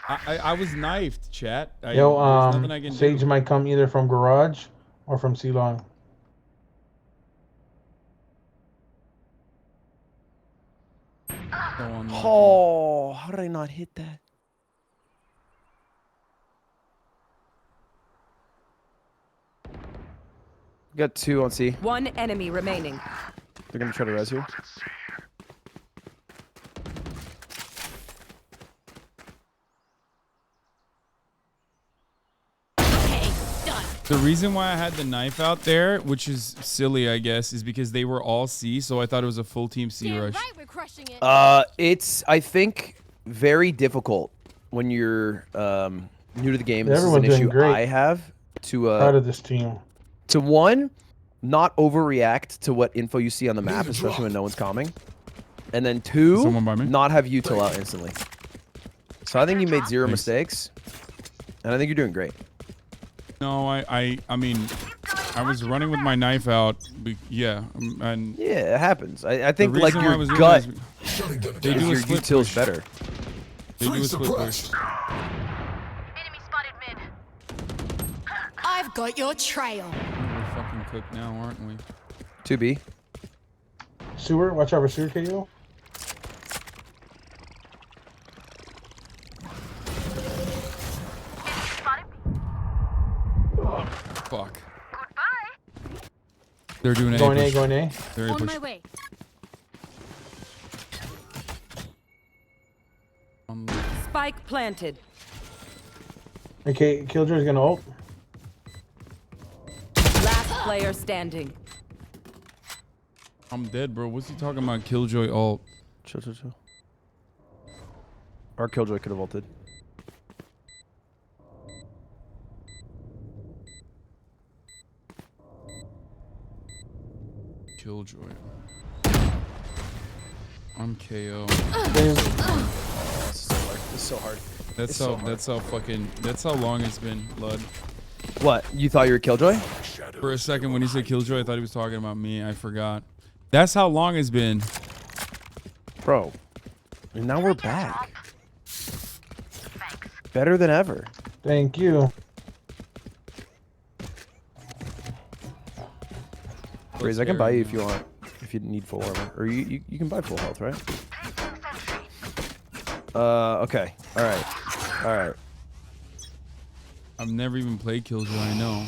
I was knifed, chat. There's Yo, nothing I can Sage do. might come either from garage or from C long. Oh, how did I not hit that? Got 2 on C. One enemy remaining. They're gonna try to res here. The reason why I had the knife out there, which is silly, I guess, is because they were all C, so I thought it was a full team C rush. Right, we're crushing it. It's, I think, very difficult when you're new to the game. This is an Everyone's doing issue great. I have to Proud of this team. to one, not overreact to what info you see on the map, especially when no one's coming, and then 2, not have util out instantly. So I think you made 0 mistakes, and I think you're doing great. No, I mean, I was running with my knife out. Yeah, and Yeah, it happens. I think the like reason why I your was doing gut that is they is do a your split util's push. better. They do a split push. I've got your trail. We're fucking cooked now, aren't we? 2B. Sewer, watch out for sewer KO. Fuck. They're doing A. Going A, push. going A. They're A On push. my way. Spike planted. Okay, Killjoy's gonna ult. Last player standing. I'm dead, bro. What's he talking about? Killjoy ult. Chill. Our Killjoy could have ulted. Killjoy. I'm KO. This is so hard. That's It's how. so hard. That's how fucking. That's how long it's been, Lud. What? You thought you were Killjoy? For a second, when he said Killjoy, I thought he was talking about me. I forgot. That's how long it's been. Bro. And now we're back. Better than ever. Thank you. Graze, I can buy you if you want. If you need full armor. Or you can buy full health, right? Okay. Alright. I've never even played Killjoy, I know.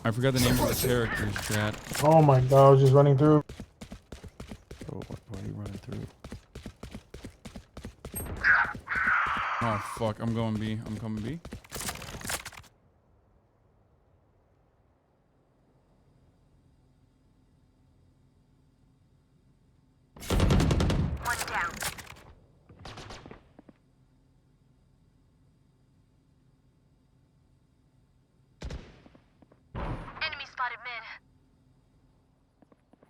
I forgot the name of the characters, chat. Oh my god, I was just running through. Oh, why are you running through? Oh, fuck. I'm going B. I'm coming B. One down. Enemy spotted mid.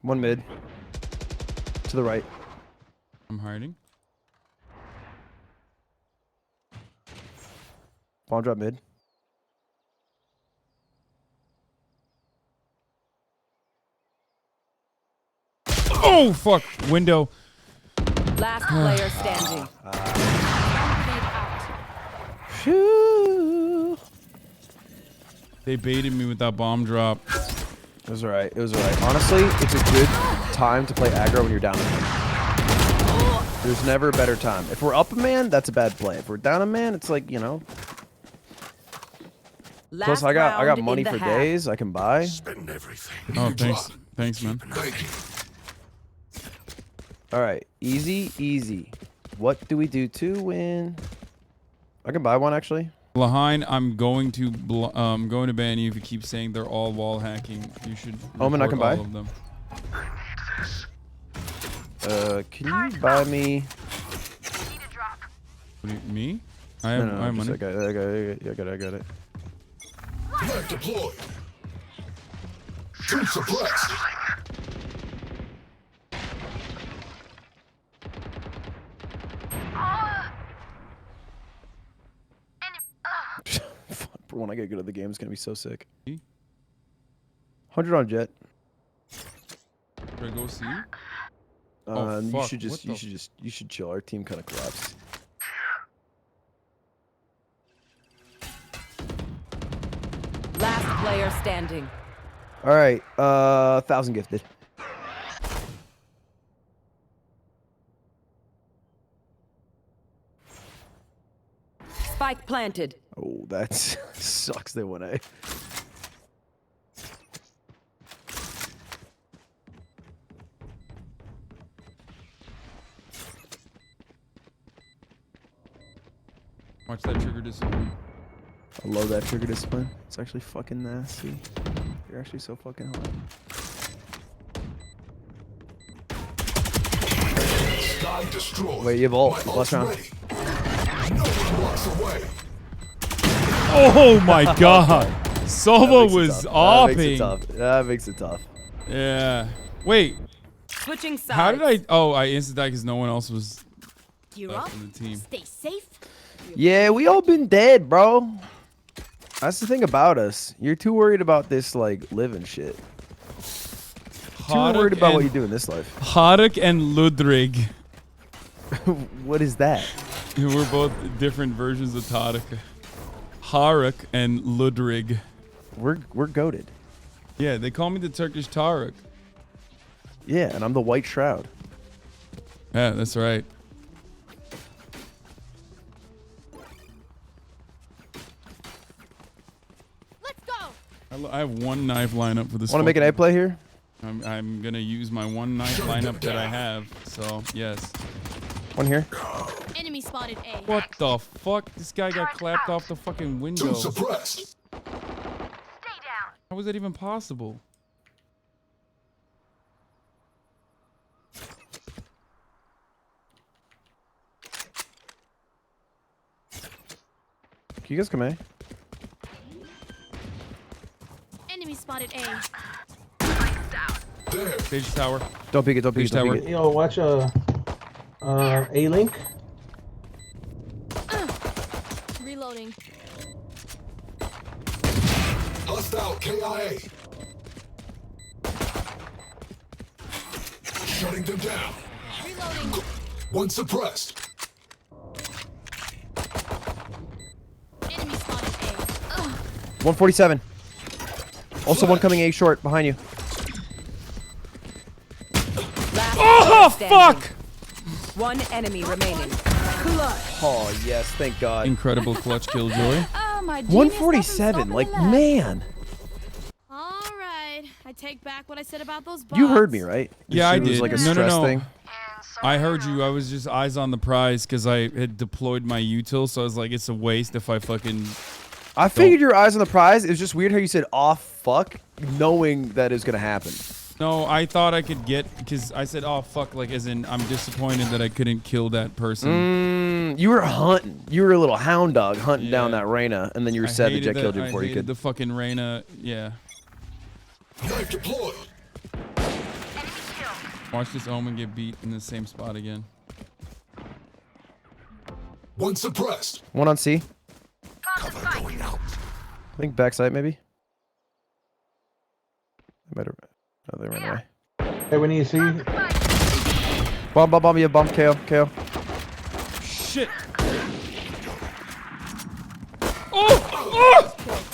One mid. To the right. I'm hiding. Bomb drop mid. Oh, fuck. Window. Last player standing. They baited me with that bomb drop. It was alright. Honestly, it's a good time to play aggro when you're down a man. There's never a better time. If we're up a man, that's a bad play. If we're down a man, it's like, you know. Plus, I got money for days. I can buy. Spend everything. Oh, thanks. Thanks, man. Thank you. All right, easy. What do we do to win? I can buy one actually. Lahine, I'm going to ban you if you keep saying they're all wall hacking. You should. Omen, I can report buy. all of them. Can you buy me? What do you, me? I have, I have money. I got it. Flag deployed. Shoot suppressed. When I get good at the game, it's gonna be so sick. 100 on Jet. Should I go see? You fuck. should chill. Our team kind of collapsed. Last player standing. All right, 1,000 gifted. Spike planted. Oh, that sucks. They went A. Watch that trigger discipline. I love that trigger discipline. It's actually fucking nasty. You're actually so fucking hot. Sky destroyed. Wait, you have ult. Last round. Ready. No one blocks away. Oh my god. Sova was opping. That makes it tough. Yeah. Wait. Switching sides. How did I? Oh, I instant died because no one else was You're left up. in the team. Stay safe. Yeah, we all been dead, bro. That's the thing about us. You're too worried about this, like, living shit. Too worried about what you do in this life. Hasan and Ludwig. What is that? We're both different versions of Tarek. Hasan and Ludwig. We're goated. Yeah, they call me the Turkish Tarek. Yeah, and I'm the White Shroud. Yeah, that's right. Let's go. I have one knife lineup for this. Want to make an A play here? I'm gonna use my one knife lineup that I have. So yes. One here. Enemy spotted A. What the fuck? This guy got clapped off the fucking window. Suppressed. How was that even possible? Can you guys come A? Enemy spotted A. Stage tower. Don't peek it. Don't peek it. Don't peek it. Yo, watch A-Link. Reloading. Hostile KIA. Shutting them down. Reloading. One suppressed. Enemy spotted A. 147. Also one coming A short behind you. Oh fuck! One enemy remaining. Oh yes, thank God. Incredible clutch kill, Joy. Oh, my 147. Like man. All right. I take back what I said about those bots. You heard me, right? Yeah, I It was did. like a No. stress thing. I heard you. I was just eyes on the prize because I had deployed my util, so I was like, it's a waste if I fucking. I figured your eyes on the prize. It was just weird how you said "oh fuck," knowing that is gonna happen. No, I thought I could get because I said, "Oh fuck!" Like as in, I'm disappointed that I couldn't kill that person. You were hunting. You were a little hound dog hunting down that Reyna, and then you were sad that Jet killed you before I you hated could. the fucking Reyna. Yeah. Knife deployed. Watch this Omen get beat in the same spot again. One suppressed. One on C. Cover going out. I think backside maybe. Better. Oh, they ran away. Hey, we need to see. Bomb. You have bomb. KO. Shit.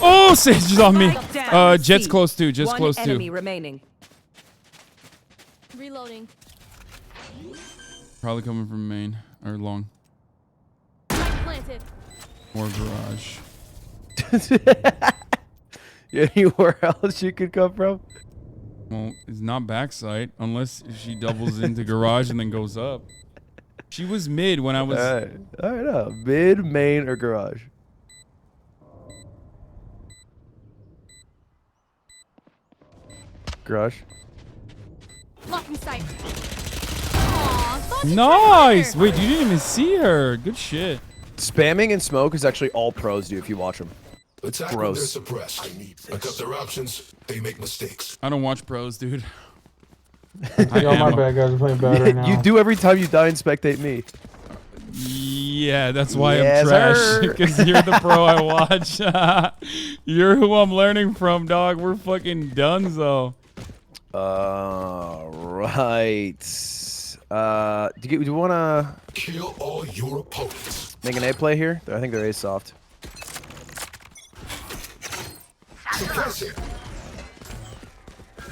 Oh, Sage is on me. Jet's close too. Just close One too. enemy remaining. Reloading. Probably coming from main or long Planted. or garage. Anywhere else you could come from? Well, it's not backside unless she doubles into garage and then goes up. She was mid when I was. All right, mid, main, or garage. Garage. Locking sight. Nice. Wait, you didn't even see her. Good shit. Spamming and smoke is actually all pros do if you watch them. It's Attack when they're gross. suppressed. I cut their options. They make mistakes. I don't watch pros, dude. Yo, my bad, guys. I'm playing bad right now. You do every time you die and spectate me. Yeah, that's why Yes, I'm trash. sir. Because you're the pro I watch. You're who I'm learning from, dog. We're fucking donezo. Right. Do you want to Kill all your opponents. make an A play here? I think they're A soft. Suppress it.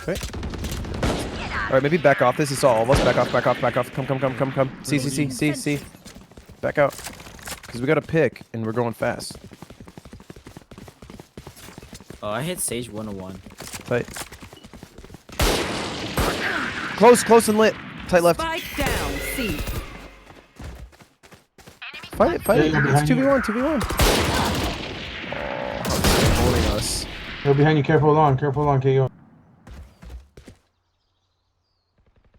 Okay. All right, maybe back off this. It's all of us. Back off. Come. See. Back out. Because we got to pick, and we're going fast. Oh, I hit Sage 101. Tight. Close and lit. Tight left. Spike down. C. Fight it. Yeah, It's 2v1. Oh, holding us. They're behind you. Careful on, KO.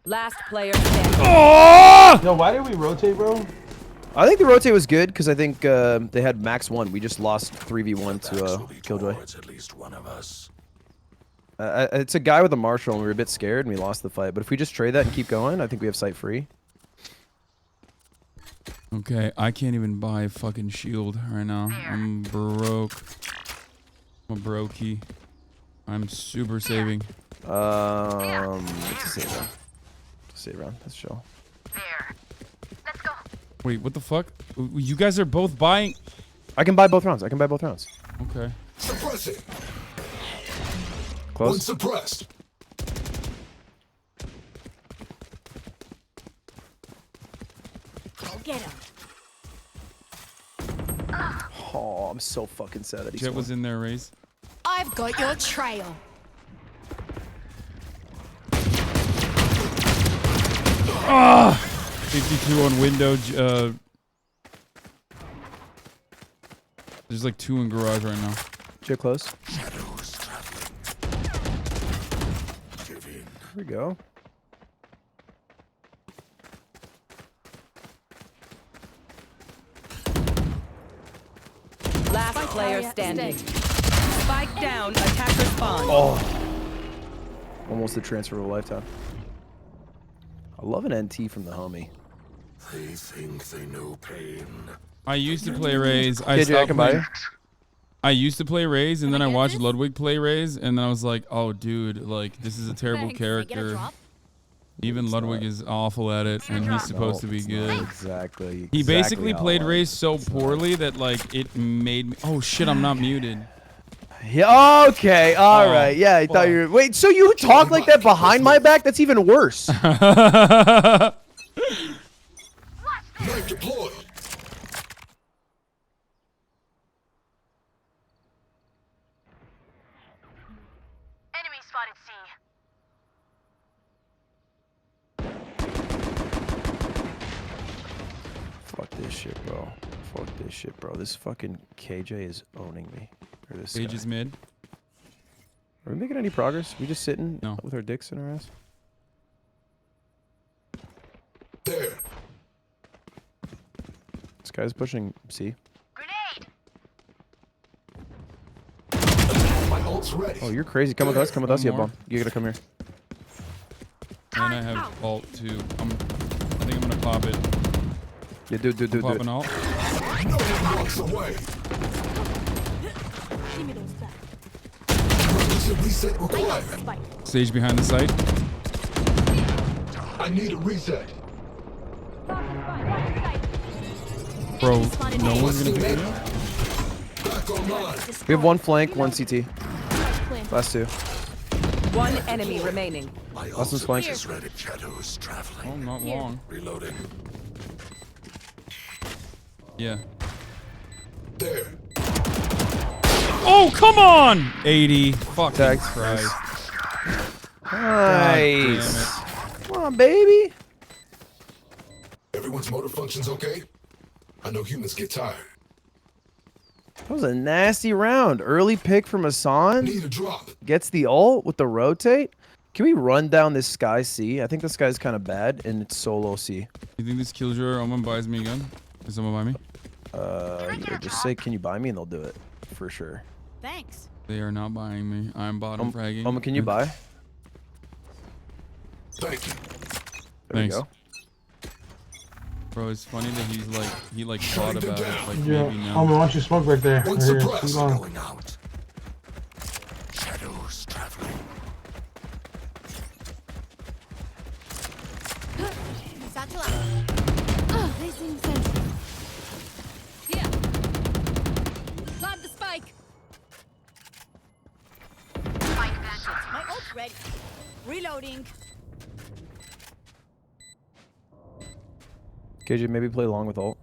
Last player standing. Yo, why did we rotate, bro? I think the rotate was good because I think they had max 1. We just lost 3v1 to Killjoy. At least one of us. It's a guy with a Marshall, and we were a bit scared, and we lost the fight. But if we just trade that and keep going, I think we have sight free. Okay, I can't even buy a fucking shield right now. I'm broke. I'm a brokey. I'm super saving. Let's save round. Let's chill. Wait, what the fuck? You guys are both buying. I can buy both rounds. Okay. Suppress it. Close. One suppressed. Go get him. Oh, I'm so fucking sad that he Jet was in there, Raze. I've got your trail. Ah! 52 on window. There's like 2 in garage right now. Get close. Here we go. Last player standing. Spike down, attacker spawn. Oh. Almost the transfer of a lifetime. I love an NT from the homie. They think they know pain. I used to play Raze. I KJ, I stopped can buy playing. you. I used to play Raze, and then I watched Ludwig play Raze, and then I was like, "Oh, dude, like this is a terrible character." Even Ludwig is awful at it, and he's supposed to be good. Exactly. He basically how played I- Raze so poorly that like it made me. Oh shit! I'm not muted. Yeah. Okay. All Oh, right. Yeah. I thought you were. Wait. So you talk like that behind my back? That's even worse. Knife deployed. Enemy spotted C. Fuck this shit, bro. Fuck this shit, bro. This fucking KJ is owning me. Or this Sage guy. is mid. Are we making any progress? We just sitting No. with our dicks in our ass? There. This guy's pushing C. My ult's ready. Oh, you're crazy. Come with us. Come with us. One Yeah, more. bomb. You gotta come here. And I have ult too. I think I'm gonna pop it. Yeah, do it. Pop an ult. No one walks away. Give me those back. Emergency reset required. Sage behind the site. I need a reset. Bro, no one's gonna pick me up. Back online. We have 1 flank, 1 CT. Last 2. One enemy remaining. Last one's flank. Is ready. Shadows traveling. Oh, not long. Reloading. Yeah. There. Oh, come on! 80. Fucking Tagged. Christ. Nice. Come on, baby. Everyone's motor functions okay? I know humans get tired. That was a nasty round. Early pick from Hasan. Need a drop. Gets the ult with the rotate. Can we run down this Sky C? I think this guy's kind of bad, and it's solo C. You think this Killjoy Omen buys me a gun? Can someone buy me? Yeah, just say, can you buy me? And they'll do it. For sure. Thanks. They are not buying me. I'm bottom fragging. Omen, can you buy? Thank you. There we Thanks. go. Bro, it's funny that he thought about it. Like Yeah. maybe now. Homie, why don't you smoke right there? One Right here. suppressed. Keep on. Going out. Shadows traveling. Satchel out. Placing sensor. Here. Plant the spike. Spike planted. My ult's ready. Reloading. KJ, maybe play along with ult.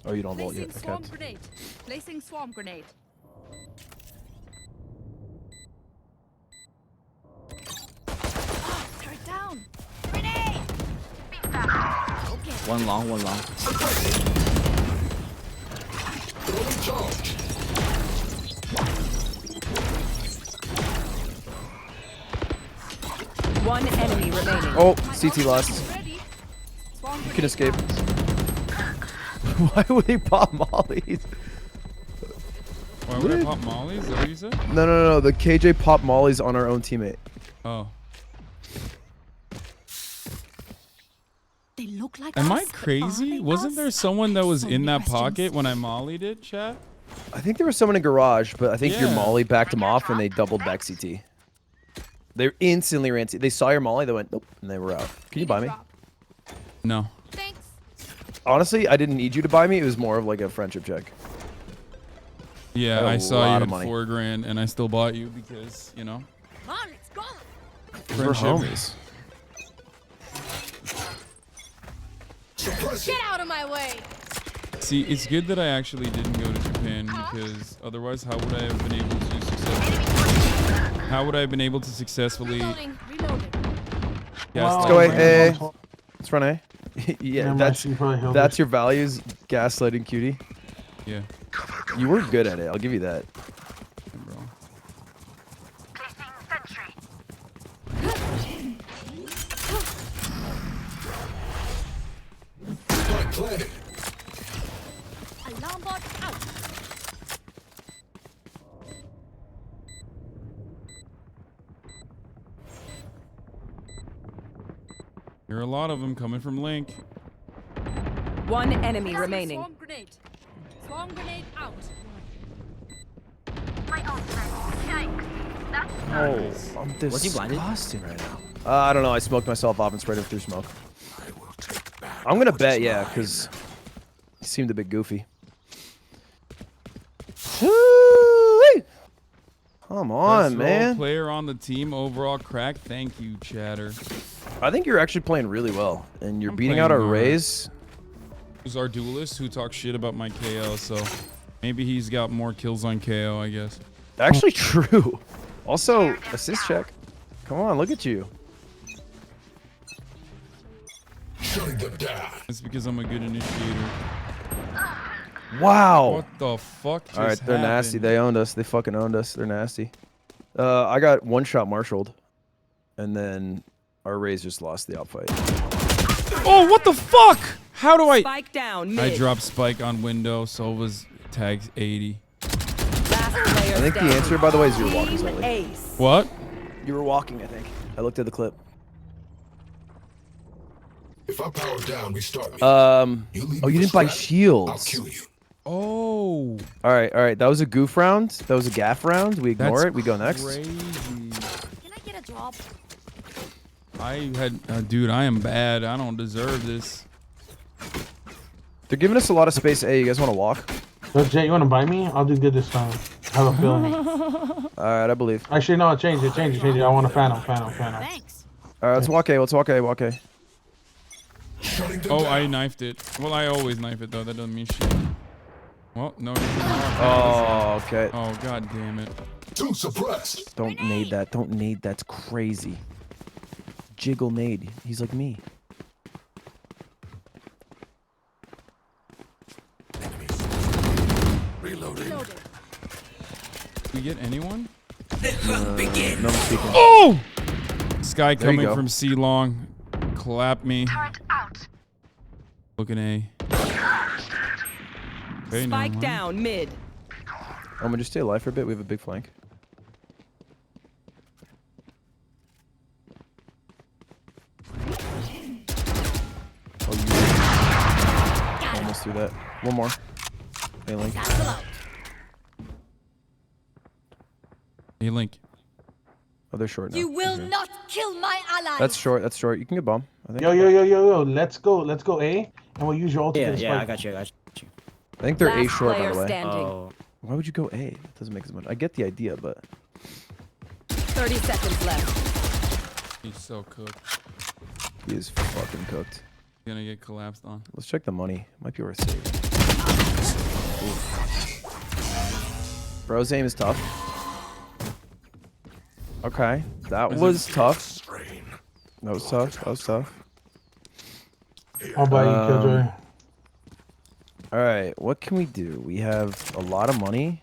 Oh, you don't have ult Placing yet. I swarm can't. grenade. Placing swarm grenade. Turn it down. Grenade. Okay. One long. Throwing charge. One enemy remaining. Oh, CT lost. You can escape. Why would he pop mollies? Why would I pop molly? Is that what you said? No. The KJ pop mollies on our own teammate. Oh. They look like Am I us, but crazy? are they Wasn't us? there someone that was So in many that questions. pocket when I mollied it, chat? I think there was someone in garage, but I think your Yeah. molly backed him off and they doubled back CT. They instantly ran. They saw your molly, they went nope, and they were out. Can you buy me? No. Thanks. Honestly, I didn't need you to buy me. It was more of like a friendship check. Yeah, Had a I saw lot you of at money. $4 grand, and I still bought you because, you know. Come on, let's go. We're Friendship. homies. Get out of my way. See, it's good that I actually didn't go to Japan because otherwise, how would I have been able to successfully? How would I have been able to successfully? Let's go A. Let's run A. Yeah, that's your values. Gaslighting cutie. Yeah. You were good at it. I'll give you that. Bro. Planted. Alarm bot out. There are a lot of them coming from Link. One enemy remaining. Swarm grenade. Swarm grenade out. Oh, I'm Was he blinded? disgusting right now. I don't know. I smoked myself off and sprayed him through smoke. I'm gonna bet, yeah, because he seemed a bit goofy. Woo-wee! Come on, Best man. role player on the team, overall crack. Thank you, Chatter. I think you're actually playing really well, and you're I'm beating playing out our hard. Rays. Who's our duelist who talks shit about my KO, so maybe he's got more kills on KO, I guess. Actually, true. Also, assist check. Come on, look at you. Shutting them down. It's because I'm a good initiator. Wow. What the fuck just All right, they're nasty. They owned us. They fucking owned us. They're nasty. I got one shot marshaled, and then our Rays just lost the outfight. Oh, what the fuck? How do I? Spike down. I Mid. dropped spike on window. Sova's tags 80. Last player I think the answer, by the way, is you were walking Team slightly. Ace. What? You were walking, I think. I looked at the clip. If I power down, restart me. Oh, you didn't buy I'll shields. kill you. Oh. All right. That was a goof round. That was a gaff round. We ignore That's it. We go next. Crazy. Can I get a drop? I had, dude, I am bad. I don't deserve this. They're giving us a lot of space. A, you guys want to walk? So, Jay, you want to buy me? I'll do good this time. I have a feeling. All right, I believe. Actually, no, change it. I want a Phantom. Thanks. All right, let's walk A. Walk A. Oh, I knifed it. Well, I always knife it though. That doesn't mean shit. Well, no. Oh, okay. Oh, god damn it. Too suppressed. Don't nade that. Don't nade. That's crazy. Jiggle nade. He's like me. Reloading. We get anyone? No, I'm speaking. Oh! Sky There you coming go. from C long. Clap me. Looking A. Okay, never Spike mind. down. Mid. I'm gonna just stay alive for a bit. We have a big flank. Oh, you almost threw that. One more. Hey, Link. Hey, Link. Oh, they're short now. You will not kill my ally. That's short. That's short. You can get bomb. I think. Yo. Let's go A, and we'll use your ult to get a Yeah, spike. I got you. I think they're A Last short, by player the way. standing. Oh. Why would you go A? It doesn't make as much. I get the idea, but 30 seconds left. He's so cooked. he is fucking cooked. He's gonna get collapsed on. Let's check the money. Might be worth saving. Ooh. Bro's aim is tough. Okay, that was tough. That was tough. I'll buy you, Killjoy. All right, what can we do? We have a lot of money.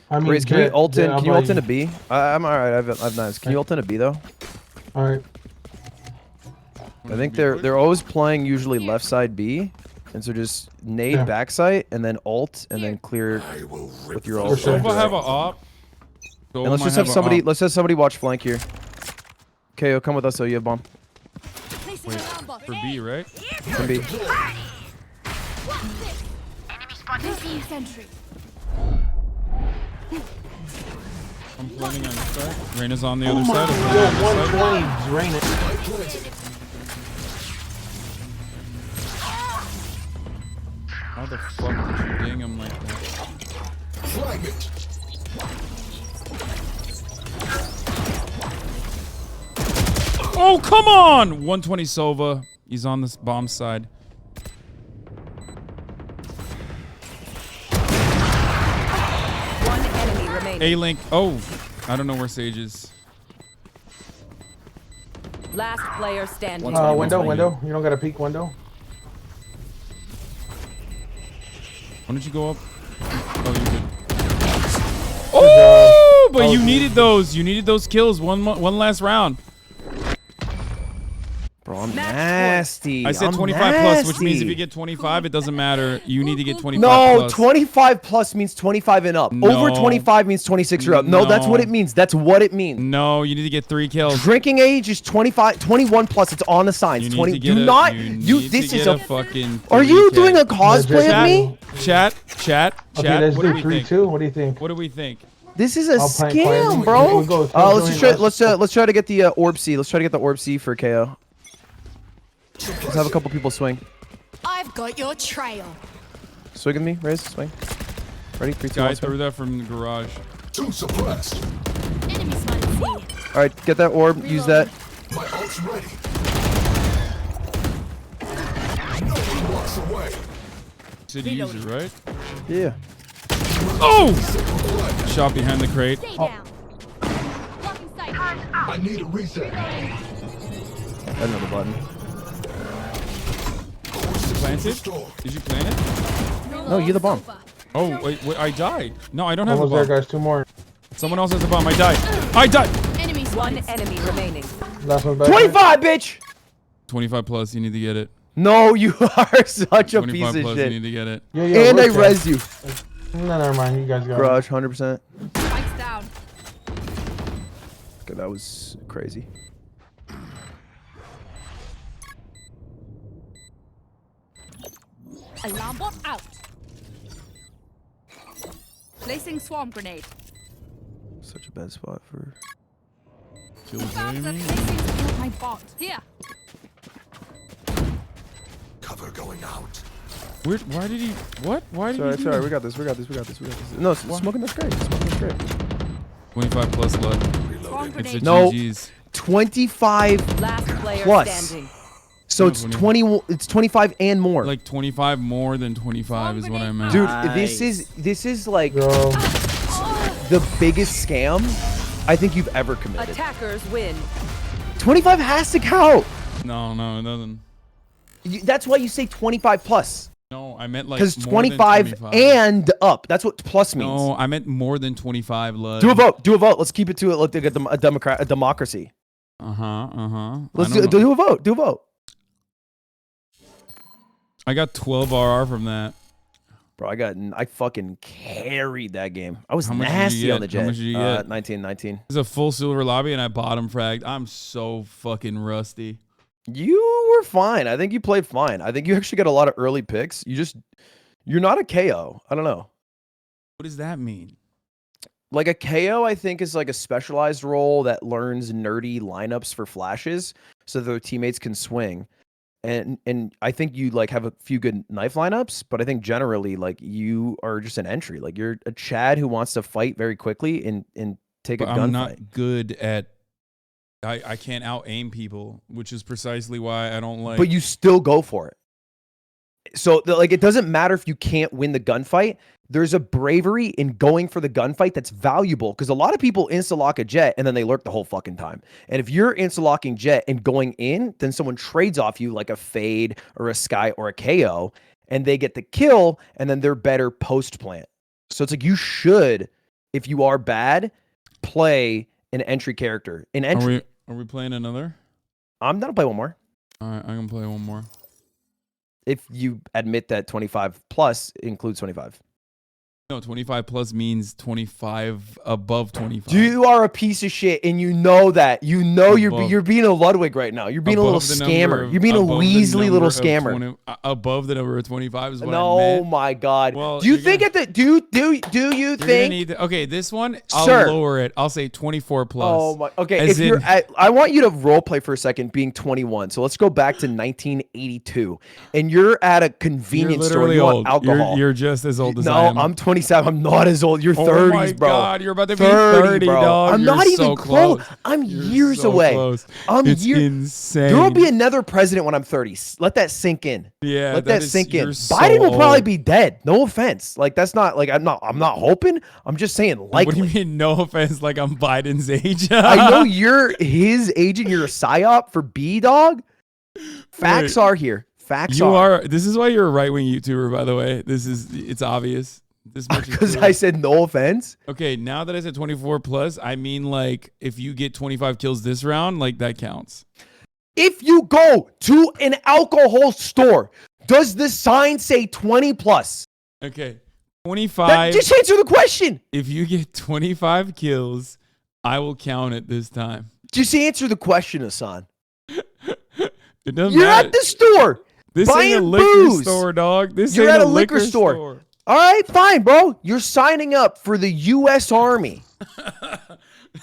I mean, Raze, can you ult in? I'll Can you buy ult in a B? I'm all right. I've knives. Can you ult in a B though? All right. I think they're always playing usually left side B, and so just nade backside and then ult and then clear with your ult. Sova have a op. And let's just have somebody watch flank here. KO, come with us so you have bomb. Wait, for B, right? Can be. Placing sentry. I'm planning on this side. Reyna's on the other side. Yeah, 120 drain it. How the fuck did you ding him like that? Flag it. Oh, come on! 120 Sova. He's on this bomb side. A-Link. Oh, I don't know where Sage is. Last player standing. Window. You don't got a peek window. Why don't you go up? Oh, you did. Oh, but you needed those. You needed those kills. One last round. Bro, I'm nasty. I said I'm 25 plus, which means if nasty. you get 25, it doesn't matter. You need to get 25 No, plus. 25 plus means 25 and up. No. Over 25 means 26 or up. No, that's what it means. That's what it means. No, you need to get 3 kills. Drinking age is 25, 21 plus. It's on the signs. You 20. need to get Do a, not. you This need is to a get fucking. Are you 3K. doing a cosplay of me? Chat. Okay, let's What do do we 3-2. think? What do you think? What do we think? This is a I'll play scam, quietly. bro. We'll go Let's try to get the orb C. Let's try to get the orb C for KO. Let's have a couple people swing. I've got your trail. Swing with me, Riz. Swing. Ready? 3, 2, 1. Guy threw that from the garage. Too suppressed. Enemy spotted C. All right, get that orb. Use that. My ult's ready. No one walks away. Said use it, right? Yeah. Oh! Shot behind the crate. Stay down. Blocking sight. I need a reset. Another button. Planted? Did you plant it? No, you're the bomb. Oh, wait, I died. No, I don't have a Almost there, bomb. guys. 2 more. Someone else has a bomb. I died. I died! Enemy One enemy remaining. Last one back. 25, bitch! 25 plus, you need to get it. No, you are such a 25 piece of plus, shit. you need to get it. And I res you. No, never mind. You guys got Garage, 100%. Spikes down. Okay, that was crazy. Alarm bot out. Placing swarm grenade. Such a bad spot for. Placing my bot. Here. Cover going out. Why did he? What? Why did he? Sorry, we got this. No, smoking that's great. Smoking that's great. 25 plus blood. It's a No, GG's. 25 Last player plus. standing. So it's 20. It's 25 and more. Like 25 more than 25 is what I meant. Dude, this is like the biggest scam I think you've ever committed. Attackers win. 25 has to count. No, it doesn't. That's why you say 25 plus. No, I meant like Because more than 25 and up. That's what plus means. No, I meant more than 25. Lud. Do a vote. Let's keep it to it. Let's get a democracy. Let's do a vote. I got 12 RR from that. Bro, I fucking carried that game. I was How much did you nasty on get? the jet. How much did you get? 19. It's a full silver lobby and I bottom fragged. I'm so fucking rusty. You were fine. I think you played fine. I think you actually got a lot of early picks. You're not a KO. I don't know. What does that mean? Like a KO, I think, is like a specialized role that learns nerdy lineups for flashes so their teammates can swing. And I think you like have a few good knife lineups, but I think generally like you are just an entry. Like you're a Chad who wants to fight very quickly and take a gunfight. I'm not good at. I can't out aim people, which is precisely why I don't like. But you still go for it. So like it doesn't matter if you can't win the gunfight. There's a bravery in going for the gunfight that's valuable because a lot of people insta-lock a jet and then they lurk the whole fucking time. And if you're insta-locking jet and going in, then someone trades off you like a fade or a sky or a KO and they get the kill and then they're better post-plant. So it's like you should, if you are bad, play an entry character. An entry. Are we playing another? I'm gonna play one more. All right, I'm gonna play one more. If you admit that 25 plus includes 25. No, 25 plus means 25 above 25. You are a piece of shit, and you know that. You know you're being a Ludwig right now. You're being a little scammer. You're being a Weasley little scammer. Above the number of 25 is what I No, meant. my God. Well, do you think do you think? Okay, this one I'll Sir. lower it. I'll say 24 plus. Oh my. Okay, As if you're in- I want you to role play for a second, being 21. So let's go back to 1982, and you're at a convenience store. literally You want old. alcohol. You're just as old as no, I am. I'm 21. 27. I'm not as old. You're 30s, my bro. God, you're about to be 30, bro. dog. I'm You're not even so close. close. I'm You're years so away. close. I'm It's insane. There will be another president when I'm 30. Let that sink in. Yeah, let that sink in. you're so Biden will probably old. be dead. No offense. Like that's not like I'm not hoping. I'm just saying likely. What do you mean? No offense. Like I'm Biden's age. I know you're his agent. You're a psyop for B, dog. Facts are here. Facts You are. are. This is why you're a right wing YouTuber, by the way. It's obvious. This much is Because clear. I said no offense. Okay, now that I said 24 plus, I mean like if you get 25 kills this round, like that counts. If you go to an alcohol store, does the sign say 20 plus? Okay, 25. Just answer the question. If you get 25 kills, I will count it this time. Just answer the question, Hasan. It doesn't You're matter. at the store. This buying ain't a liquor booze. store, dog. This You're ain't at a a liquor store. store. All right, fine, bro. You're signing up for the U.S. Army.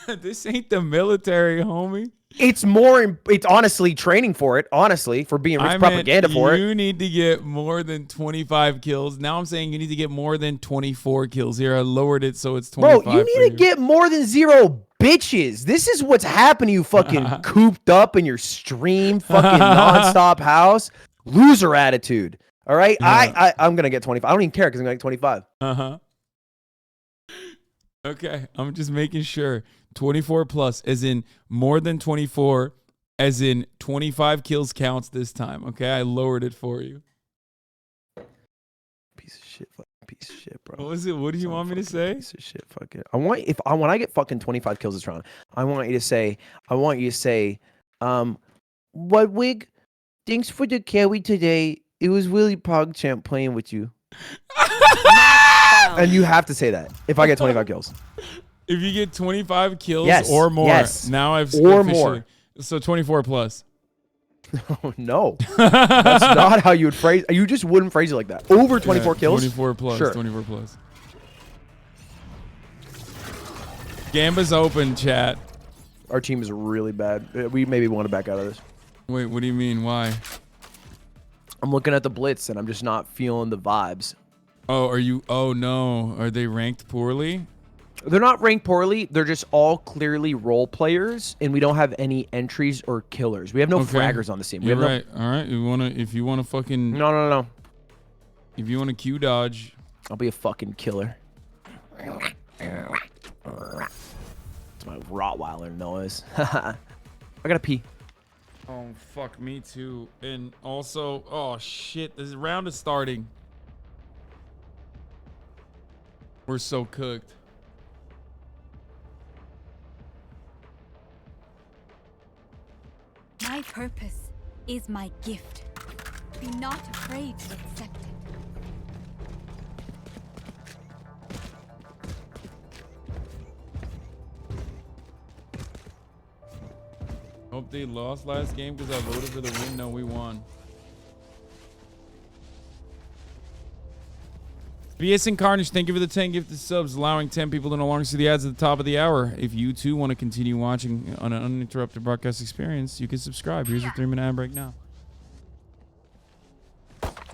This ain't the military, homie. It's more. It's honestly training for it. Honestly, for being rich propaganda for it. You need to get more than 25 kills. Now I'm saying you need to get more than 24 kills. Here, I lowered it so it's 25. Bro, you need to get more than 0 bitches. This is what's happening. You fucking cooped up in your stream, fucking nonstop house. Loser attitude. All right, I'm gonna get 25. I don't even care because I'm gonna get 25. Okay, I'm just making sure. 24 plus, as in more than 24, as in 25 kills counts this time. Okay, I lowered it for you. Piece of shit, bro. What was it? What do you want me to say? Piece of shit, fuck it. When I get fucking 25 kills this round, I want you to say, Ludwig, thanks for the carry today. It was really PogChamp playing with you. And you have to say that if I get 25 kills. If you get 25 kills Yes, or more, yes. now I've Or officially- more. So 24 plus. Oh, no. That's not how you would phrase. You just wouldn't phrase it like that. Over 24 kills? 24 plus. Sure. 24 plus. Gamba's open, chat. Our team is really bad. We maybe want to back out of this. Wait, what do you mean? Why? I'm looking at the blitz and I'm just not feeling the vibes. Oh, are you? Oh no, are they ranked poorly? They're not ranked poorly. They're just all clearly role players, and we don't have any entries or killers. We have no fraggers on the team. We You're have right. All right. If you wanna fucking. No. If you wanna Q dodge. I'll be a fucking killer. It's my Rottweiler noise. I gotta pee. Oh fuck, me too. And also, oh shit, this round is starting. We're so cooked. My purpose is my gift. Be not afraid to accept it. Hope they lost last game because I voted for the win. No, we won. BS and Carnage, thank you for the 10 gifted subs, allowing 10 people to no longer see the ads at the top of the hour. If you too want to continue watching on an uninterrupted broadcast experience, you can subscribe. Here's your 3-minute ad break now.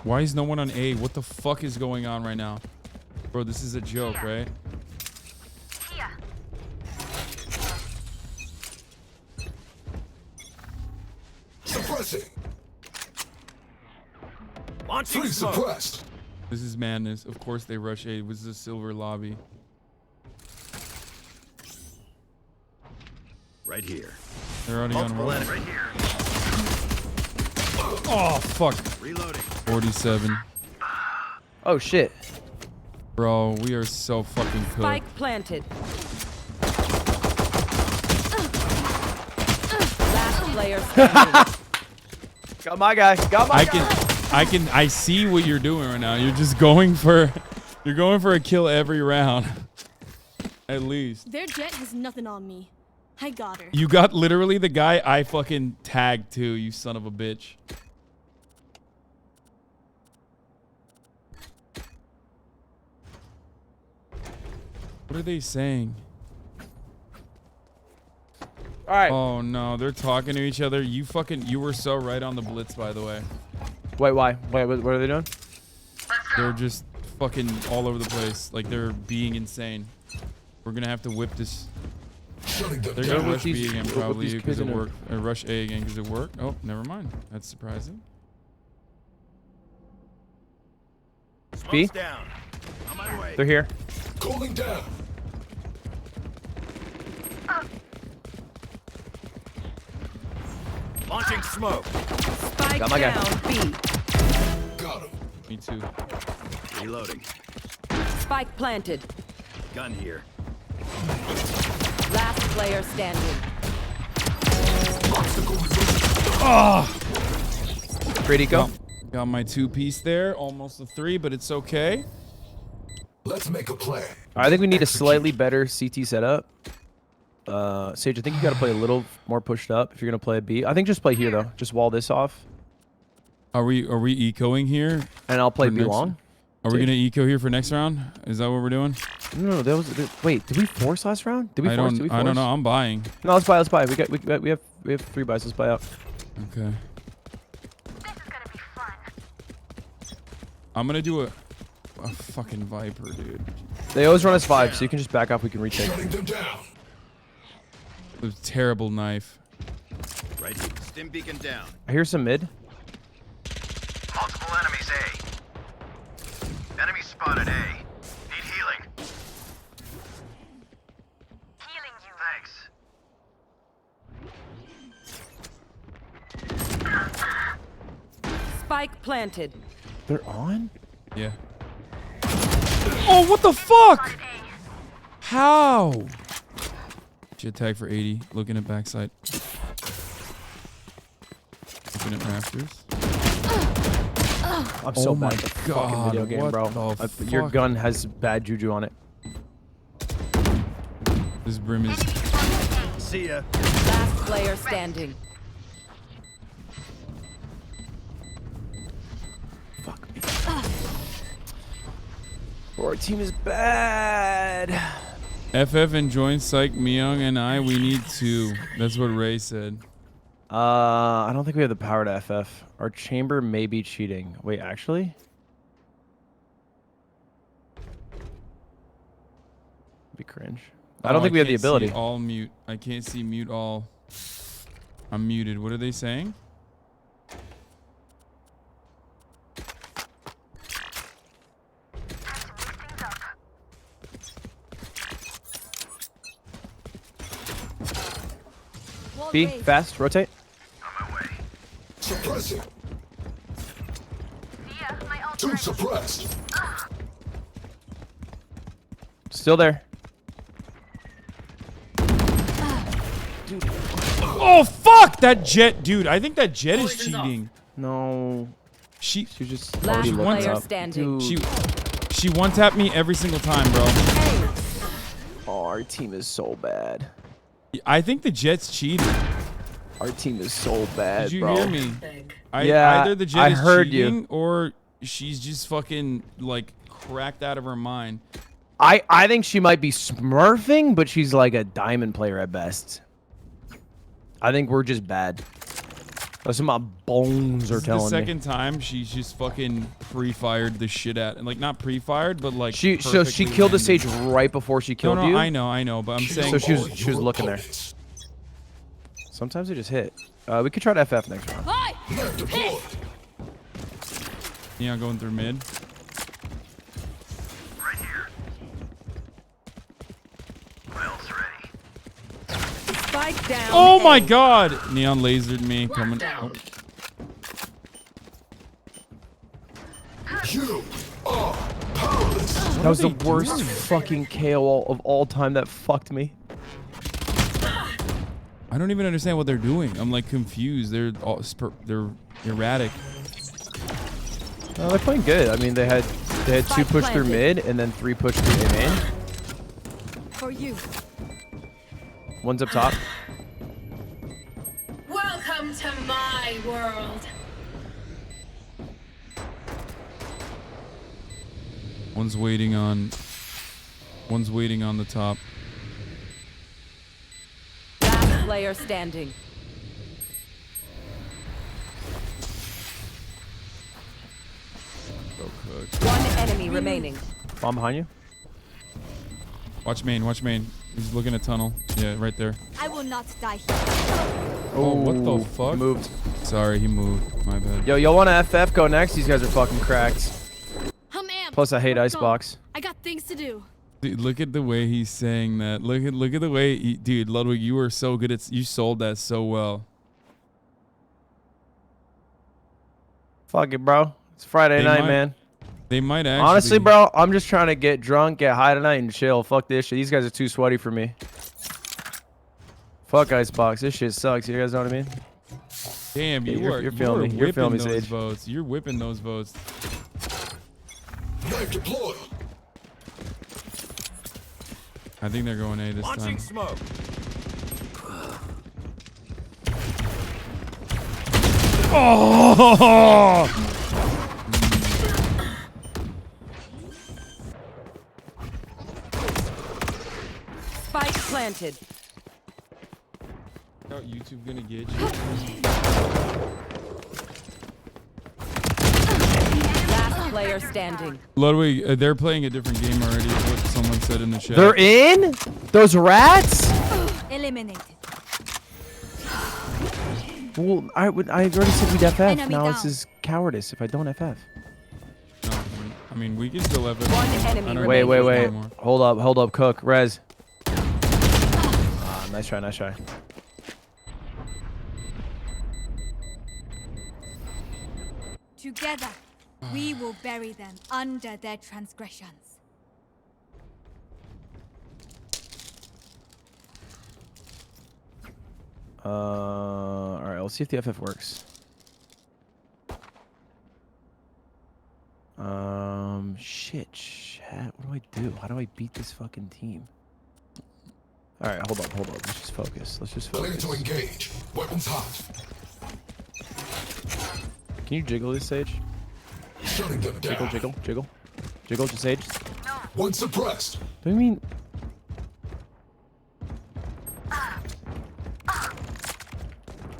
Why is no one on A? What the fuck is going on right now? Bro, this is a joke, right? Suppressing. Launching 3 smoke. suppressed. This is madness. Of course they rush A. It was a silver lobby. Right here. They're already on roll. Right here. Oh, fuck. Reloading. 47. Oh, shit. Bro, we are so fucking cooked. Spike planted. Last player standing. Got my guy. Got my guy. I see what you're doing right now. You're just going for a kill every round. At least. Their jet has nothing on me. I got her. You got literally the guy I fucking tagged too, you son of a bitch. What are they saying? All right. Oh no, they're talking to each other. You were so right on the blitz, by the way. Wait, why? Wait, what are they doing? They're just fucking all over the place. Like they're being insane. We're gonna have to whip this. They're gonna rush B again probably because it worked. Or rush A again because it worked. Oh, never mind. That's surprising. B. They're here. Cooling down. Launching smoke. Spike Got my guy. down B. Got him. Me too. Reloading. Spike planted. Gun here. Last player standing. Ah! Great eco. Got my 2-piece there. Almost a 3, but it's okay. Let's make a plan. I think we need a slightly better CT setup. Sage, I think you got to play a little more pushed up if you're gonna play a B. I think just play here though. Just wall this off. Are we ecoing here? And I'll play for B next- long. Are we gonna eco here for next round? Is that what we're doing? No, that was. Wait, did we force last round? Did we force? Did we force? I don't know. I'm buying. No, let's buy. Let's buy. We have 3 buys. Let's buy out. Okay. I'm gonna do a fucking Viper, dude. They always run us 5, so you can just back off. We can retake. Shutting them down. It was a terrible knife. Right here. Stim beacon down. I hear some mid. Multiple enemies A. Enemy spotted A. Need healing. Healing you. Thanks. Spike planted. They're on? Yeah. Oh, what the fuck? How? Jet tag for 80. Looking at backside. Looking at rafters. I'm so Oh bad my at the fucking God, video game, what bro. the Your fuck? gun has bad juju on it. This brim is. See ya. Last player standing. Bro, our team is bad. FF and join Psych, Myung, and I. We need 2. That's what Ray said. I don't think we have the power to FF. Our chamber may be cheating. Wait, actually? Be cringe. I don't think we have the can't see ability. All mute. I can't see mute all. I'm muted. What are they saying? B, fast, rotate. Suppressing. Two suppressed. Still there. Oh fuck! That jet, dude. I think that jet is cheating. No. She just Last one player up. standing. She one tapped me every single time, bro. Oh, our team is so bad. I think the jet's cheating. Our team is so bad, Did you bro. hear me? Yeah, either the jet I is heard cheating you. or she's just fucking like cracked out of her mind. I think she might be smurfing, but she's like a diamond player at best. I think we're just bad. That's what my bones are This is telling the me. second time she's just fucking pre-fired the shit at, and like not pre-fired, but like So she perfectly killed the landed. sage right before she killed no, you. I know, but I'm saying. So she was looking there. Sometimes they just hit. We could try to FF next round. Yeah, going through mid. Right here. Wells ready. Spike down. Oh A. my god! Neon lasered me coming. Oh. You are powerless. That was the worst fucking KO of all time. That fucked me. I don't even understand what they're doing. I'm like confused. They're they're erratic. No, they're playing good. I mean, they had 2 Spike push through planted. mid and then 3 push through A main. For you. One's up top. Welcome to my world. One's waiting on the top. Last player standing. Okay. fuck. One enemy remaining. Bomb behind you. Watch main, watch main. He's looking at tunnel. Yeah, right there. I will not die here. Oh, what the fuck? He moved. Sorry, he moved. My bad. Yo, y'all want to FF? Go next. These guys are fucking cracked. I'm amped. Plus, I hate Let's go. Icebox. I got things to do. Dude, look at the way he's saying that. Look at the way, dude, Ludwig, you were so good at. You sold that so well. Fuck it, bro. It's Friday night, man. They might actually. Honestly, bro, I'm just trying to get drunk, get high tonight, and chill. Fuck this shit. These guys are too sweaty for me. Fuck Icebox. This shit sucks. You guys know what I mean? Damn, Yeah, you're feeling me. You're feeling me, those Sage. votes. You're whipping those votes. Knife deployed. I think they're going A this time. Smoke. Oh! Spike planted. Oh, YouTube gonna get you. Last player standing. Ludwig, they're playing a different game already. Is what someone said in the chat. They're in? Those rats? Eliminated. Well, I already said we'd FF. Enemy Now down. this is cowardice if I don't FF. No, I mean, we can still have it. One enemy I don't Wait, know wait, if wait. there's more. Hold up, Cook. Rez. Ah, nice try, nice try. Together, we will bury them under their transgressions. Alright, let's see if the FF works. Shit, chat. What do I do? How do I beat this fucking team? Alright, hold up. Let's just focus. Clear to engage. Weapons hot. Can you jiggle this, Sage? Shutting them down. Jiggle, just Sage. One suppressed. Do you mean...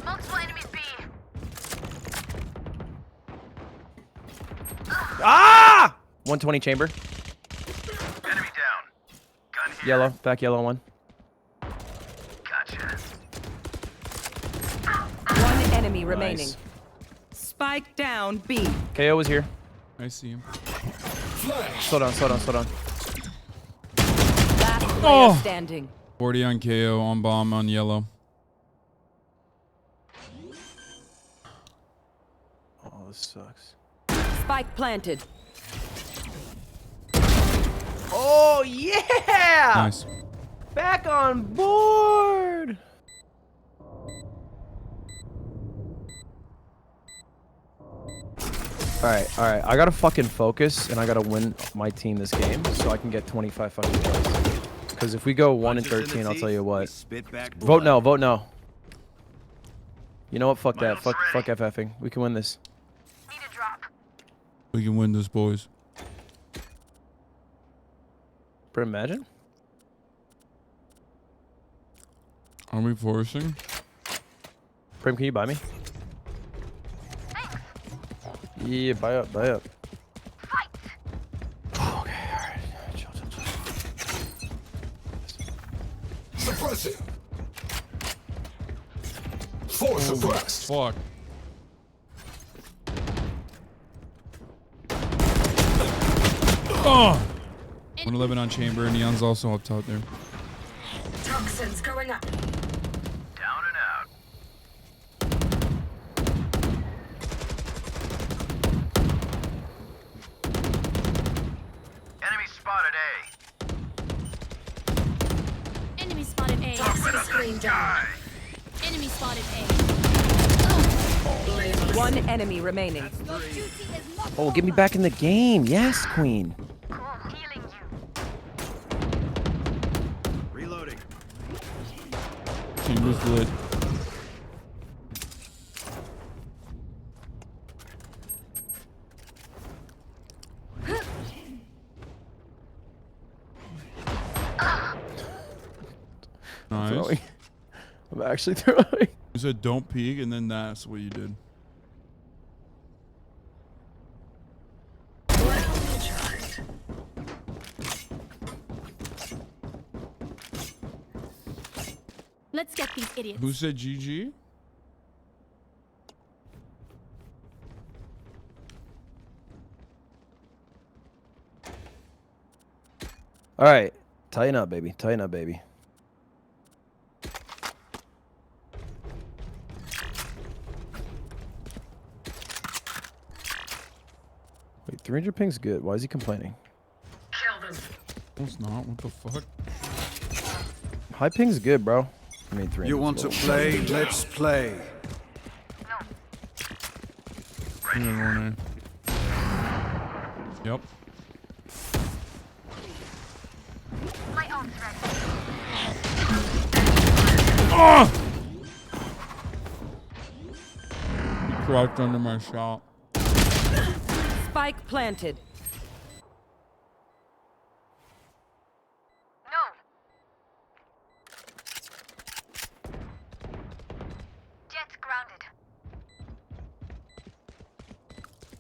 Multiple enemies B. Ah! 120 chamber. Enemy down. Gun here. Yellow, back yellow one. Gotcha. One enemy remaining. Nice. Spike down B. KO was here. I see him. Slow down. Last player Oh! standing. 40 on KO, on bomb, on yellow. Oh, this sucks. Spike planted. Oh, yeah! Nice. Back on board! Alright. I gotta fucking focus, and I gotta win my team this game, so I can get 25 fucking points. Because if we go 1 and 13, I'll tell you what. Vote no. You know what? Fuck that. Fuck FFing. We can win this. We can win this, boys. Bro, imagine. Are we forcing? Prim, can you buy me? Yeah, buy up. Okay, alright. Chill. Suppressing. 4 suppressed. Fuck. Oh! 111 on chamber, Neon's also up top there. Toxins going up. Down and out. Enemy spotted A. Enemy spotted A. Toxin screen down. Enemy spotted A. One enemy remaining. Oh, get me back in the game. Yes, queen. Reloading. Chamber's lit. Nice. Throwing. I'm actually throwing. You said don't peek, and then that's what you did. Let's get these idiots. Who said GG? All right, tighten up, baby. Tighten up, baby. Wait, 300 ping's good. Why is he complaining? No, it's not. What the fuck? High ping's good, bro. I mean, 300. You want to play? Let's play. Yep. Oh! Crouched under my shot. Spike planted.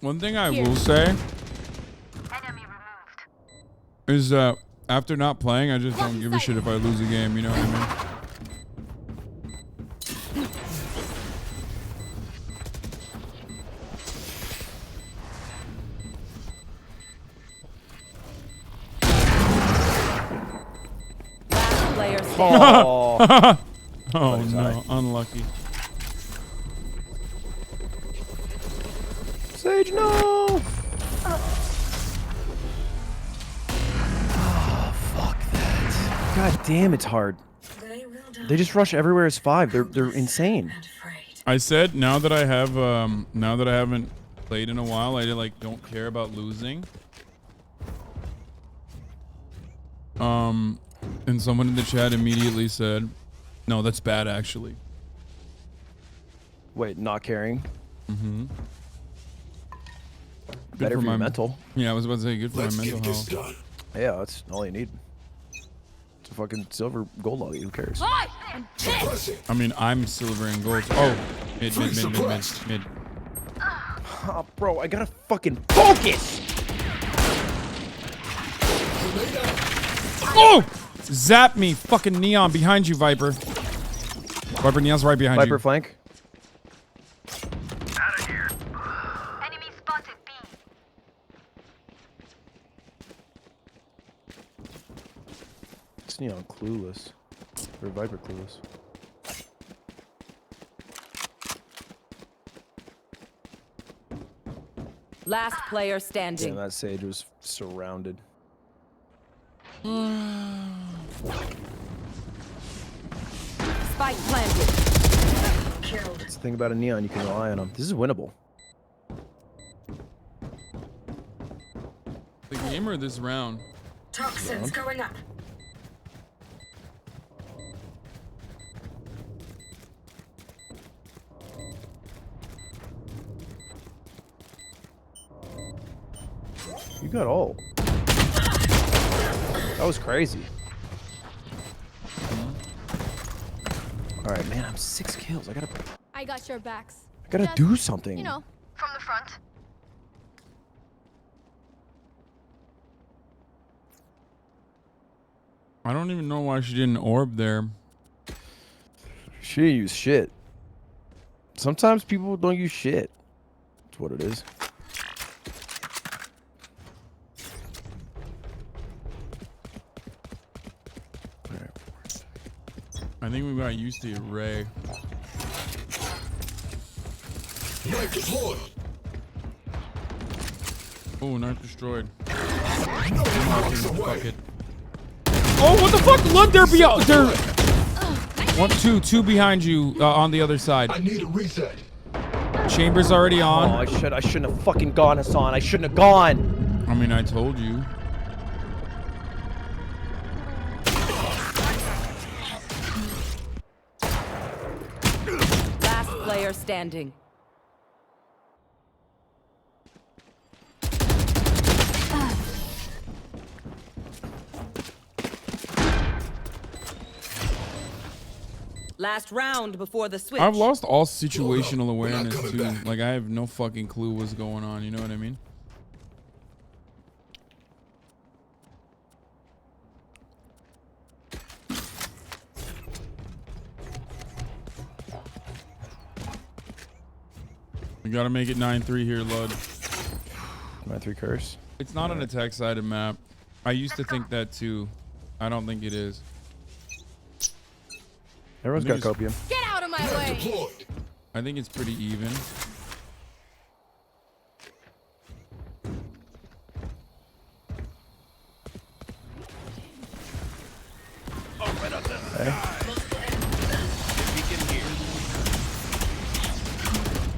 One thing I will say is that after not playing, I just don't give a shit if I lose a game, you know what I mean? Last player Oh, oh no, unlucky. Sage, no! Oh, fuck that. God damn, it's hard. They just rush everywhere as 5. They're insane. I said now that I have now that I haven't played in a while, I like don't care about losing. And someone in the chat immediately said, "No, that's bad actually." Wait, not caring? Mm-hmm. Better for your mental. Yeah, I was about to say good for my mental health. Yeah, that's all you need. It's a fucking silver gold lobby. Who cares? I mean, I'm silver and gold. Oh, mid. Oh, bro, I gotta fucking focus! Oh! Zap me, fucking Neon behind you, Viper. Viper, Neon's right behind you. Viper flank. It's Neon clueless. Or Viper clueless. Last player standing. Yeah, that Sage was surrounded. Spike planted. That's the thing about a Neon, you can rely on him. This is winnable. The game or this round? Toxins going up. You got ult. That was crazy. All right, man, I'm 6 kills. I got your backs. I gotta Just, do something. You know, from the front. I don't even know why she didn't orb there. She didn't use shit. Sometimes people don't use shit. That's what it is. I think we got used to Ray. Knife deployed. Oh, knife destroyed. No, Fuck it. Oh, what the fuck? Look, they're beyond. They're 1, 2, 2 behind you on the other side. I need a reset. Chamber's already on. Oh, I shouldn't have fucking gone, Hasan. I shouldn't have gone. I mean, I told you. Last player standing. Last round before the switch. I've lost all situational awareness too. Like I have no fucking clue what's going on. You know what I mean? We gotta make it 9-3 here, Lud. 9-3 curse. It's not an attack-sided map. I used to think that too. I don't think it is. Everyone's got copium. Get out of my way! I think it's pretty even.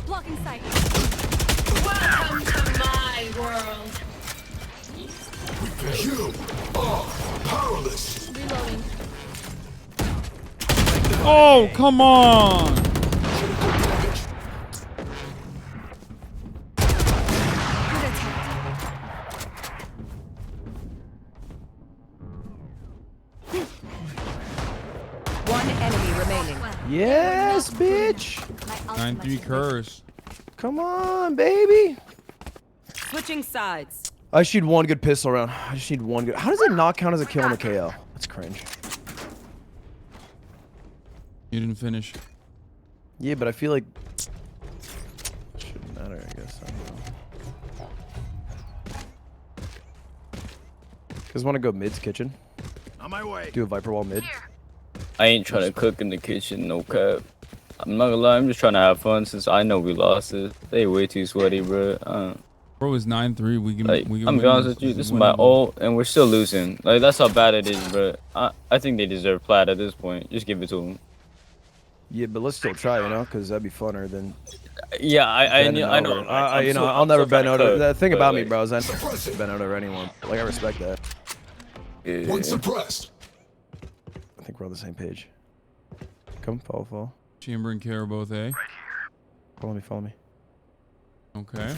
Blocking sight. Welcome to my world. You are powerless. Reloading. Oh, come on! One enemy remaining. Yes, bitch. 9-3 curse. Come on, baby. Switching sides. I just need one good pistol round. I just need one good. How does it not count as a kill in the KO? That's cringe. You didn't finish. Yeah, but I feel like shouldn't matter. I guess. I don't know. Guys, want to go mid's kitchen? On my way. Do a Viper wall mid. I ain't trying to cook in the kitchen, no cap. I'm not gonna lie, I'm just trying to have fun since I know we lost it. They way too sweaty, bro. Bro, it's 9-3. We can. Like, we can I'm win be honest with you, this is my ult, and we're still losing. Like, that's how bad it is, bro. I think they deserve plat at this point. Just give it to them. Yeah, but let's still try, you know, because that'd be funner than. Yeah, I know. You know, I'll never bend over. The thing about me, bro, is I never bend over anyone. Like, I respect that. Yeah. One suppressed. I think we're on the same page. Come, follow. Chamber and Care are both A. Follow me. Okay.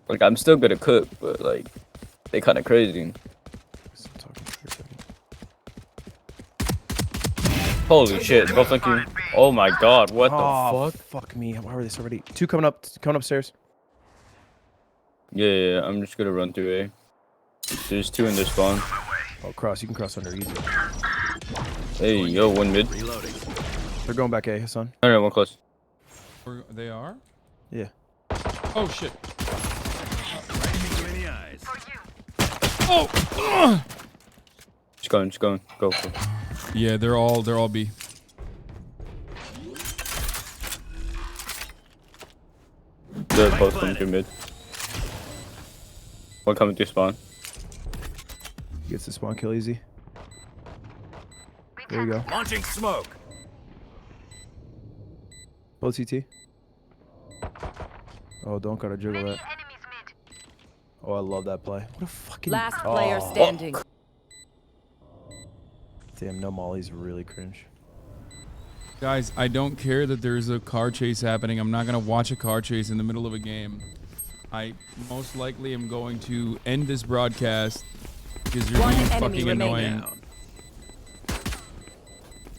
Like, I'm still gonna cook, but like, they kind of crazy. Holy shit! Both thank you. Oh my god! What the fuck? Fuck me! Why were they so ready? Two coming upstairs. Yeah, I'm just gonna run through A. There's two in this spawn. Oh, cross! You can cross under easy. Hey, yo, one mid. They're going back A, Hasan. Alright, one close. They are? Yeah. Oh shit. Oh! Just going. Go. Yeah, they're all B. They're both coming through mid. One coming through spawn. Gets the spawn kill easy. There you go. Launching smoke. Both CT. Oh, don't gotta jiggle that. Oh, I love that play. What a fucking. Last player standing. Damn, no molly's really cringe. Guys, I don't care that there's a car chase happening. I'm not gonna watch a car chase in the middle of a game. I most likely am going to end this broadcast because you're being fucking annoying.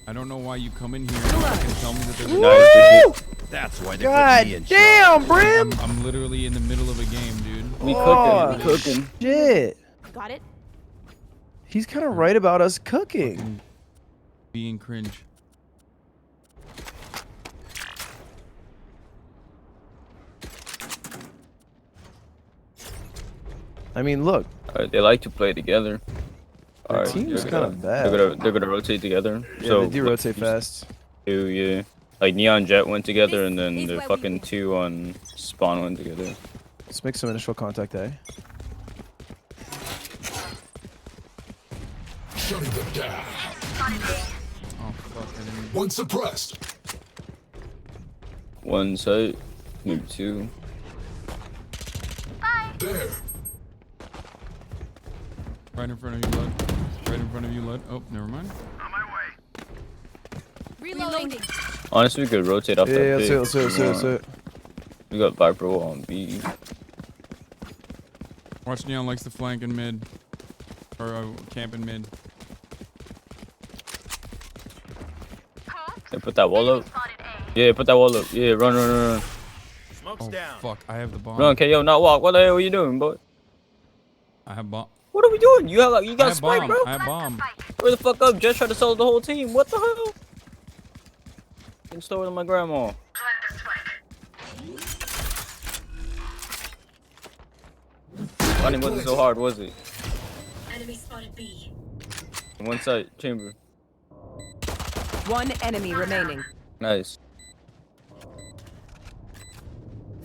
I don't know why you come in here and fucking tell me that there's Woo! That's why they God put me in damn, Brim! I'm literally in the middle of a game, dude. We cooking. Shit. Got it? He's kind of right about us cooking. Being cringe. I mean, look. They like to play together. Their team's kind of bad. They're gonna rotate together. Yeah, so they do rotate fast. Yeah. Like Neon Jet went together, and then the fucking two on Spawn went together. Let's make some initial contact, eh? Shutting them down. Oh fuck! One suppressed. One site, maybe two. There. Right in front of you, Lud. Right in front of you, Lud. Oh, never mind. Reloading. Honestly, we could rotate off that Yeah, big. let's do it. We got Viper on B. Watch Neon likes to flank in mid. Or camp in mid. Hey, put that wall up. Yeah, put that wall up. Yeah, run. Smoke's Oh down. fuck! I have the bomb. Run, KO, not walk. What the hell are you doing, boy? I have bomb. What are we doing? You got spike, bro. I have bomb. Hurry the fuck up. Just try to solo the whole team. What the hell? Getting stolen with my grandma. Funny wasn't so hard, was it? Enemy spotted B. One side, chamber. One enemy remaining. Nice.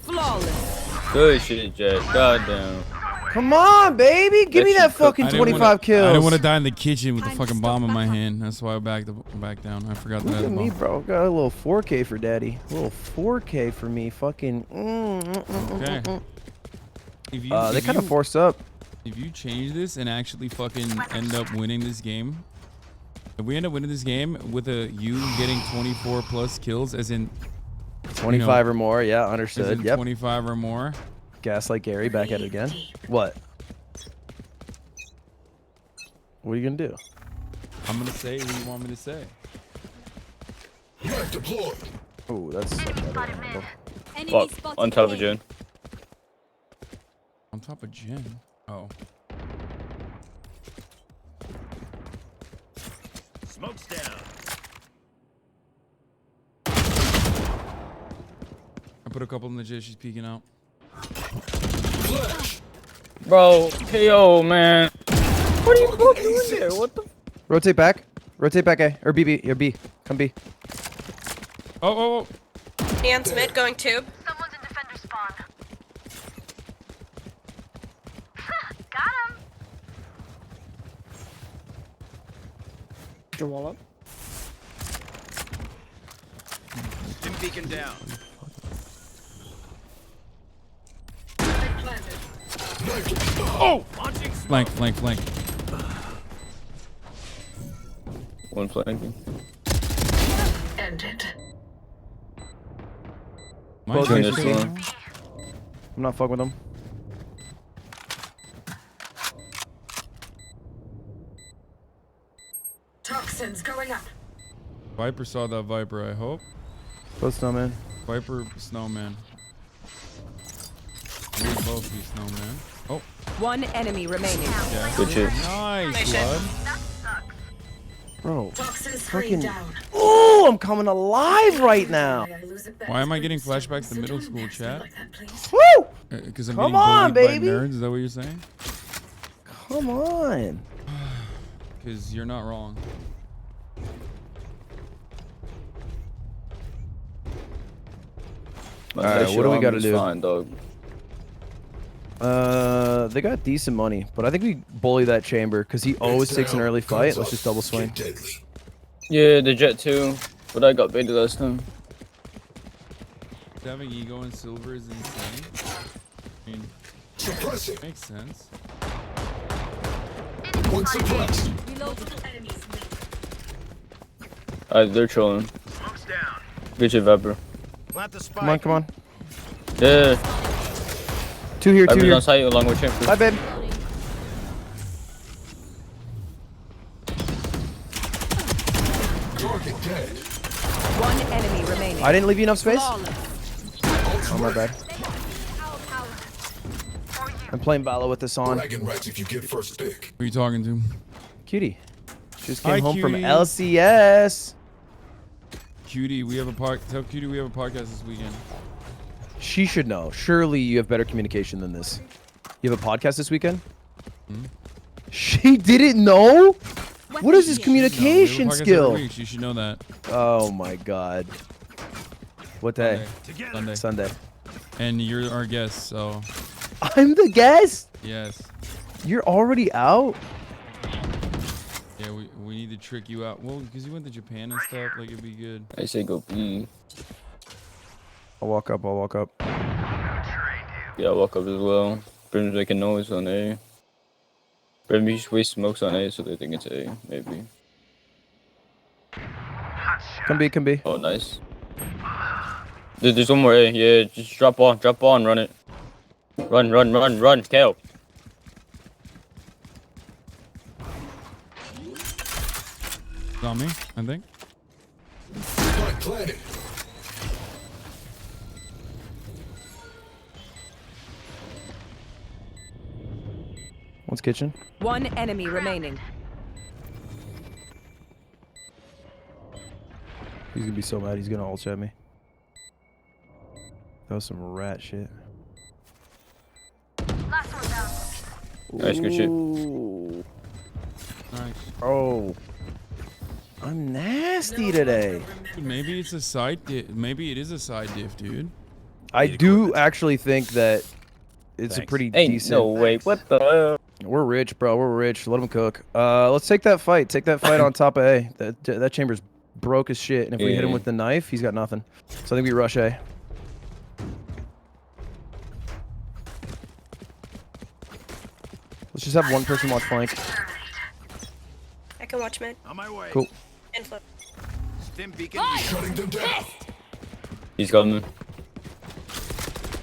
Flawless. Good shit, Jet. Goddamn. Come on, baby. Give me that fucking 25 kills. I didn't want to die in the kitchen with the fucking bomb in my hand. That's why I back down. I forgot that. Look I had at a me, bomb. bro. Got a little 4K for daddy. A little 4K for me. Fucking. Okay. They kind of forced up. If you change this and actually fucking end up winning this game, if we end up winning this game with you getting 24 plus kills, as in 25 or more. Yeah, as understood. in Yep. 25 or more. Gaslight Gary back at it again. What? What are you gonna do? I'm gonna say what you want me to say. Oh, that's Fuck. On top of Jen. On top of Jen. Oh. Smoke's down. I put a couple in the jet. She's peeking out. Bro, KO, man. What are you fucking doing there? What the? Rotate back. Rotate back, A. Or B. Or B. Come B. Oh. Hands mid going tube. Someone's in defender spawn. Got him. Your wallet. Stim beacon down. Oh! Flank. One flanking. Ended. Both Doing guys this shooting. one. I'm not fucking with them. Toxins going up. Viper saw that Viper, I hope. Both snowman. Viper, Snowman. We both be Snowman. Oh. One enemy remaining. Yeah. Good shit. Nice, bud. Bro. Toxin Fucking. down. Oh, I'm coming alive right now. Why am I getting flashbacks to middle school, chat? Woo! Because I'm Come getting on, bullied baby. by nerds. Is that what you're saying? Come on. Because you're not wrong. Alright, what do we gotta do? Fine, dog. They got decent money, but I think we bully that chamber because he always takes an early fight. Let's just double swing. Yeah, the Jet too, but I got baited last time. Having ego and silver is insane. I mean, makes sense. One suppressed. They're trolling. Good shit, Viper. Come on. Yeah. Two here. Viper's on site along with Chamber. Bye, babe. One enemy remaining. I didn't leave you enough space. Oh, my bad. I'm playing Valo with this on. If you get first pick. Who are you talking to? Cutie. Just Hi, came home from Cutie. LCS. Cutie, we have a Tell Cutie we have a podcast this weekend. She should know. Surely you have better communication than this. You have a podcast this weekend? Hmm? She didn't know? What is this No, communication we have a podcast every skill? week. You should know that. Oh my god. What day? Sunday. And you're our guest, so I'm the guest? yes. You're already out? Yeah, we need to trick you out. Well, because you went to Japan and stuff, like it'd be good. I say go B. I'll walk up. Yeah, I'll walk up as well. Brim's making noise on A. Brim usually waste smokes on A, so they think it's A, maybe. Come B. Oh, nice. There's one more A. Yeah, just drop on, run it. Run, KO. It's on me, I think. Planted. One's kitchen. One enemy remaining. He's gonna be so mad. He's gonna ult chat me. That was some rat shit. Last one down. Nice, good shit. Nice. Oh. I'm nasty today. Dude, maybe it's a side diff. Maybe it is a side diff, dude. I do actually think that it's a pretty Ain't decent. no way. What the hell? We're rich, bro. We're rich. Let them cook. Let's take that fight. Take that fight on top of A. That chamber's broke as shit. And if we hit him with the knife, he's got nothing. So I think we rush A. Let's just have one person watch flank. I can watch mid. On my way. Cool. And flip. Stim beacon. Shutting them down. He's coming. You guys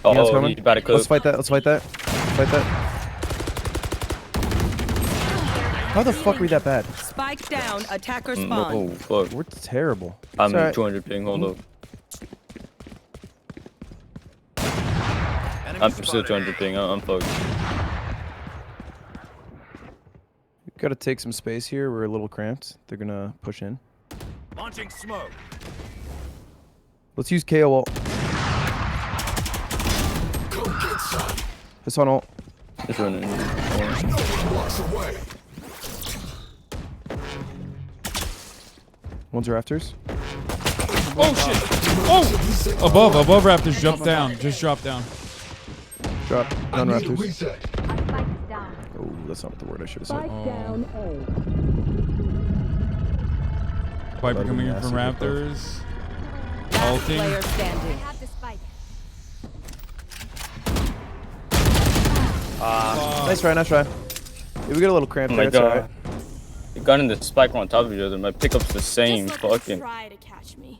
Oh, coming? he's about to cook. Let's fight that. Let's fight that. Fight that. How the fuck are we that bad? Spike down. Attacker spawn. Oh, fuck. We're terrible. I'm It's alright. 200 ping. Hold up. I'm still 200 ping. I'm fucked. Gotta take some space here. We're a little cramped. They're gonna push in. Launching smoke. Let's use KO ult. Come get some. Hasan ult. Just running. No one walks away. One's rafters. Oh shit! Oh! Above rafters, jump down. Just drop down. Drop. None rafters. Reset. Oh, that's not the word I should have said. Viper coming in from rafters. Ulting. Player standing. Nice try, nice try. Yeah, we got a little cramped Oh there. my That's god. alright. You got in the spike on top of each other. My pickup's the same. Fucking. Try to catch me.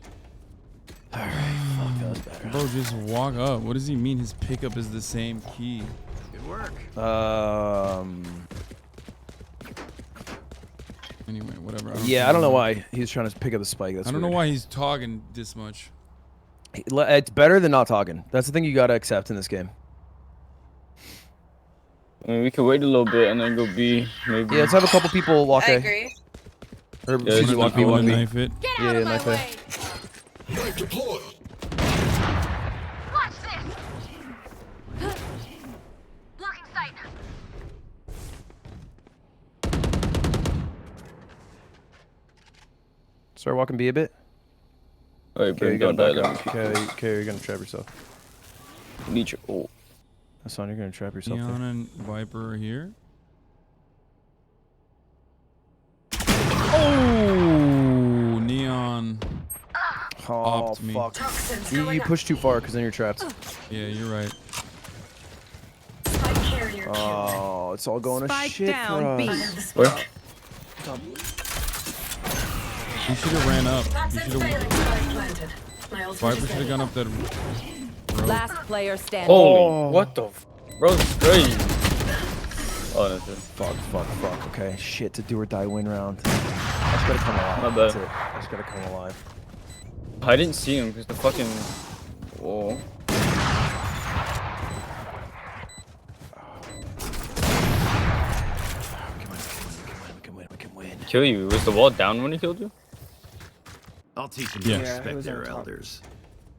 Bro, just walk up. What does he mean his pickup is the same key? Good work. Anyway, whatever. Yeah, I don't know why he's trying to pick up the spike. That's I don't know weird. why he's talking this much. It's better than not talking. That's the thing you gotta accept in this game. I mean, we could wait a little bit and then go B. Maybe. Yeah, let's have a couple people walk I A. agree. Or Yeah, CD walk B, walk B. Knife it. Get Yeah, out of my knife A. way. Knife deployed. Watch this! Blocking sight. Start walking B a bit. Alright, Okay, bring you down gotta that back up. Okay, you're gonna trap yourself. Need your ult. Hasan, you're gonna trap yourself. Neon There. and Viper are here. Oh, Neon. Oh, Opt me. fuck. You pushed too far because then you're trapped. Yeah, you're right. Oh, it's all going to Spike shit down for B. us. Where? He should have ran up. He should have. Viper should have gone up that road. Last player standing. Holy, what the bro, this is crazy. Oh, that's it. Fuck. Okay, shit, to do or die win round. I just gotta come alive. My bad. That's it. I just gotta come alive. I didn't see him because the fucking. Whoa. We can win. Kill you. Was the wall down when he killed you? I'll teach them Yeah. to Yeah, it respect was their on top. elders.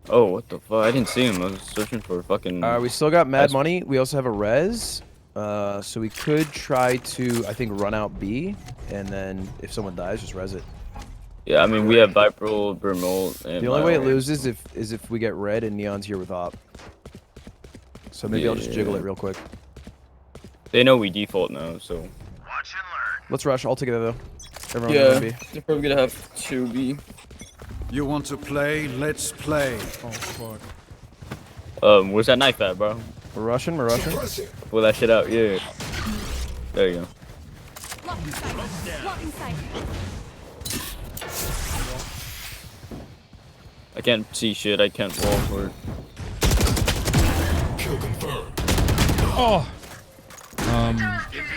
Oh, what the fuck? I didn't see him. I was searching for fucking. We still got mad That's- money. We also have a res. So we could try to, I think, run out B, and then if someone dies, just res it. Yeah, I mean, we have Viper, Bermold, and. The only way it Bio. loses is if we get red and Neon's here with Op. So maybe I'll just jiggle it real quick. They know we default now, so. Watch and learn. Let's rush all together though. Everyone Yeah, on B. they're probably gonna have 2B. You want to play? Let's play. Oh fuck. Where's that knife at, bro? We're rushing. Pull that shit out, yeah. There you go. Blocking sight. Blocking sight. I can't see shit. I can't wall for it. Kill confirmed. Oh.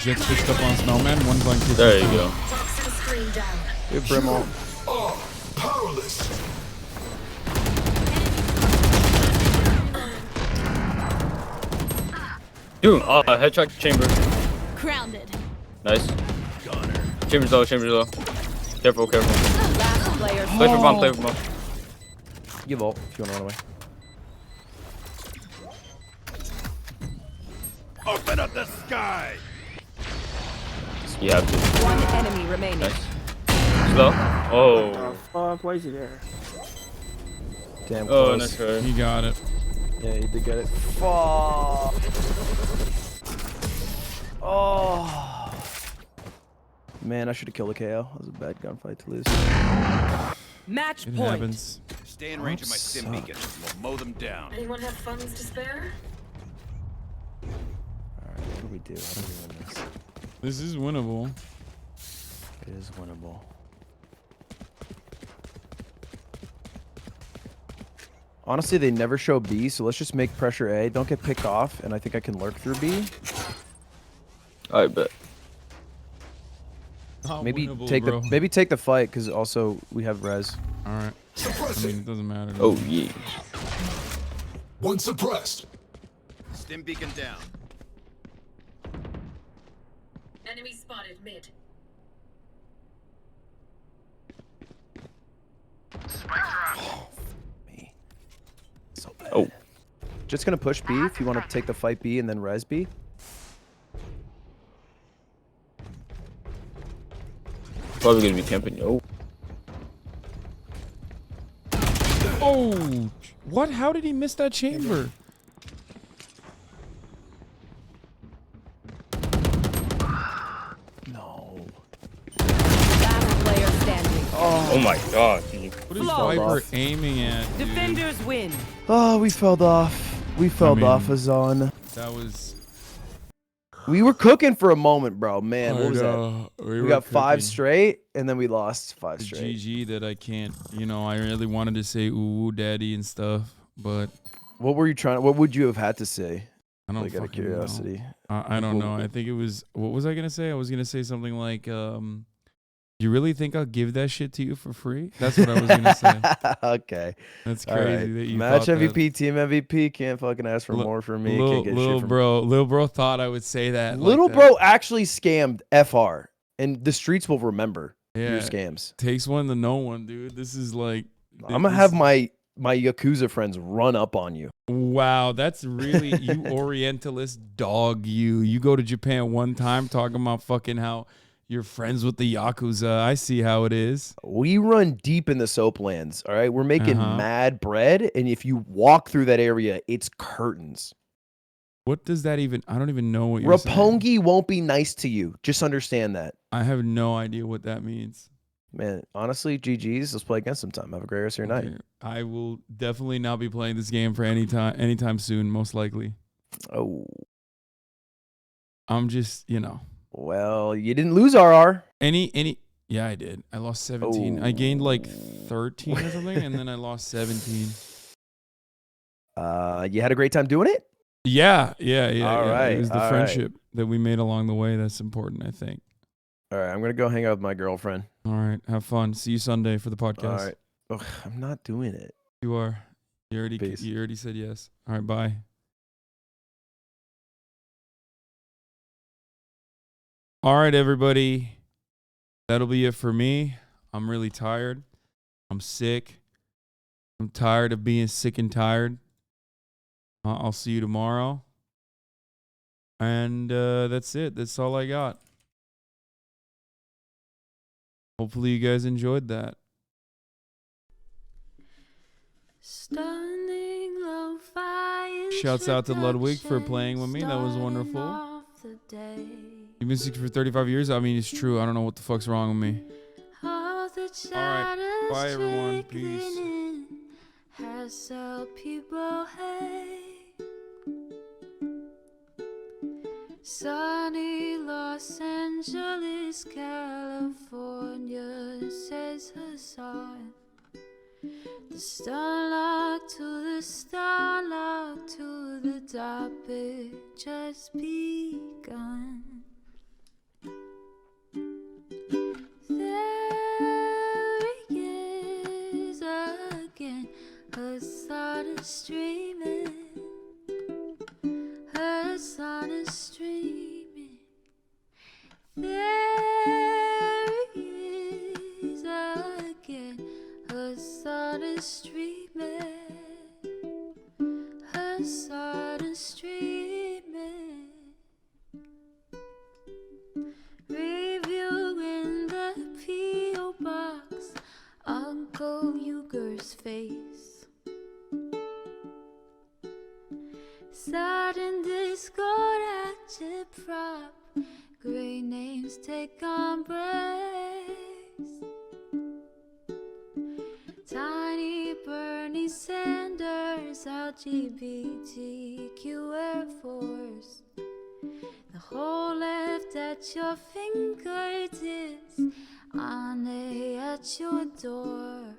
Jet's fixed up on Snowman. One blind kiss. There you go. Good Brimall. Oh, powerless. Dude, headshot chamber. Grounded. Nice. Chamber's low, Careful. Last player Play for bomb. Give ult if you want to run away. Open up the sky. You have to. One enemy remaining. Nice. Slow. Oh. Fuck, why is he there? Damn Oh, close. nice try. He got it. Yeah, he did get it. Fuck. Oh. Man, I should have killed a KO. That was a bad gunfight to lose. Match It point. happens. Stay in range of my stim beacon. We'll mow them down. Anyone have funds to spare? Alright, what do we do? How do we win this? This is winnable. It is winnable. Honestly, they never show B, so let's just make pressure A. Don't get picked off, and I think I can lurk through B. I bet. Not Maybe winnable, take bro. the take the fight, because also we have res. All right. I mean, it doesn't matter. Oh yeah. One suppressed. Stim beacon down. Enemy spotted mid. Me. So bad. Oh. Just gonna push B if you want to take the fight B and then res B. Probably gonna be camping. Oh. Oh, what? How did he miss that chamber? No. Last player standing. Oh my god. Dude. What is Viper aiming at, dude? Defenders win. Oh, we fell off. We fell off Hasan. That was. We were cooking for a moment, bro. Man, what was that? We We were got 5 cooking. straight, and then we lost 5 It's straight. GG that I can't. You know, I really wanted to say "ooh, daddy" and stuff, but What were you trying? What would you have had to say? I don't Like, out of fucking know. curiosity. I don't know. I think it was. What was I gonna say? I was gonna say something like, "You really think I'll give that shit to you for free?" That's what I was gonna say. Okay. That's All crazy right. that you Match thought that. MVP, team MVP. Can't fucking ask for more from me. Can't get shit from Lil bro thought I would say that. like Little that. bro actually scammed FR, and the streets will remember Yeah. your scams. Takes one to know one, dude. This is like. I'm gonna have my Yakuza friends run up on you. Wow, that's really you Orientalist dog. You go to Japan one time talking about fucking how you're friends with the Yakuza. I see how it is. We run deep in the soaplands. All right, we're making Uh-huh. mad bread, and if you walk through that area, it's curtains. What does that even? I don't even know what you're saying. Rapongi won't be nice to you. Just understand that. I have no idea what that means. Man, honestly, GG's. Let's play again sometime. Have a great rest of your night. Okay. I will definitely not be playing this game for anytime soon, most likely. Oh. I'm just, you know. Well, you didn't lose RR. Yeah, I did. I lost 17. I gained like 13 or something, and then I lost 17. You had a great time doing it? Yeah. All yeah. right. It was the all friendship that we made along the way that's important, I think. All right, I'm gonna go hang out with my girlfriend. All right, have fun. See you Sunday for the podcast. All right. Ugh, I'm not doing it. You are. You already Peace. you already said yes. All right, bye. All right, everybody. That'll be it for me. I'm really tired. I'm sick. I'm tired of being sick and tired. I'll see you tomorrow. And that's it. That's all I got. Hopefully you guys enjoyed that. Shouts out to Ludwig for playing with me. That was wonderful. You've been sick for 35 years? I mean, it's true. I don't know what the fuck's wrong with me. All right. Bye, everyone. Peace. Sunny Los Angeles, California, says Hasan. The starlight to the starlight to the topic just begun. There he is again, Hasan is streaming. Hasan is streaming. There he is again. Hasan is streaming. Hasan is streaming. Uncle Uyghur's face. Sudden discord at your prop. Great names take embrace. Tiny Bernie Sanders, LGBTQ Air Force. The whole left at your fingertips, Ane at your door.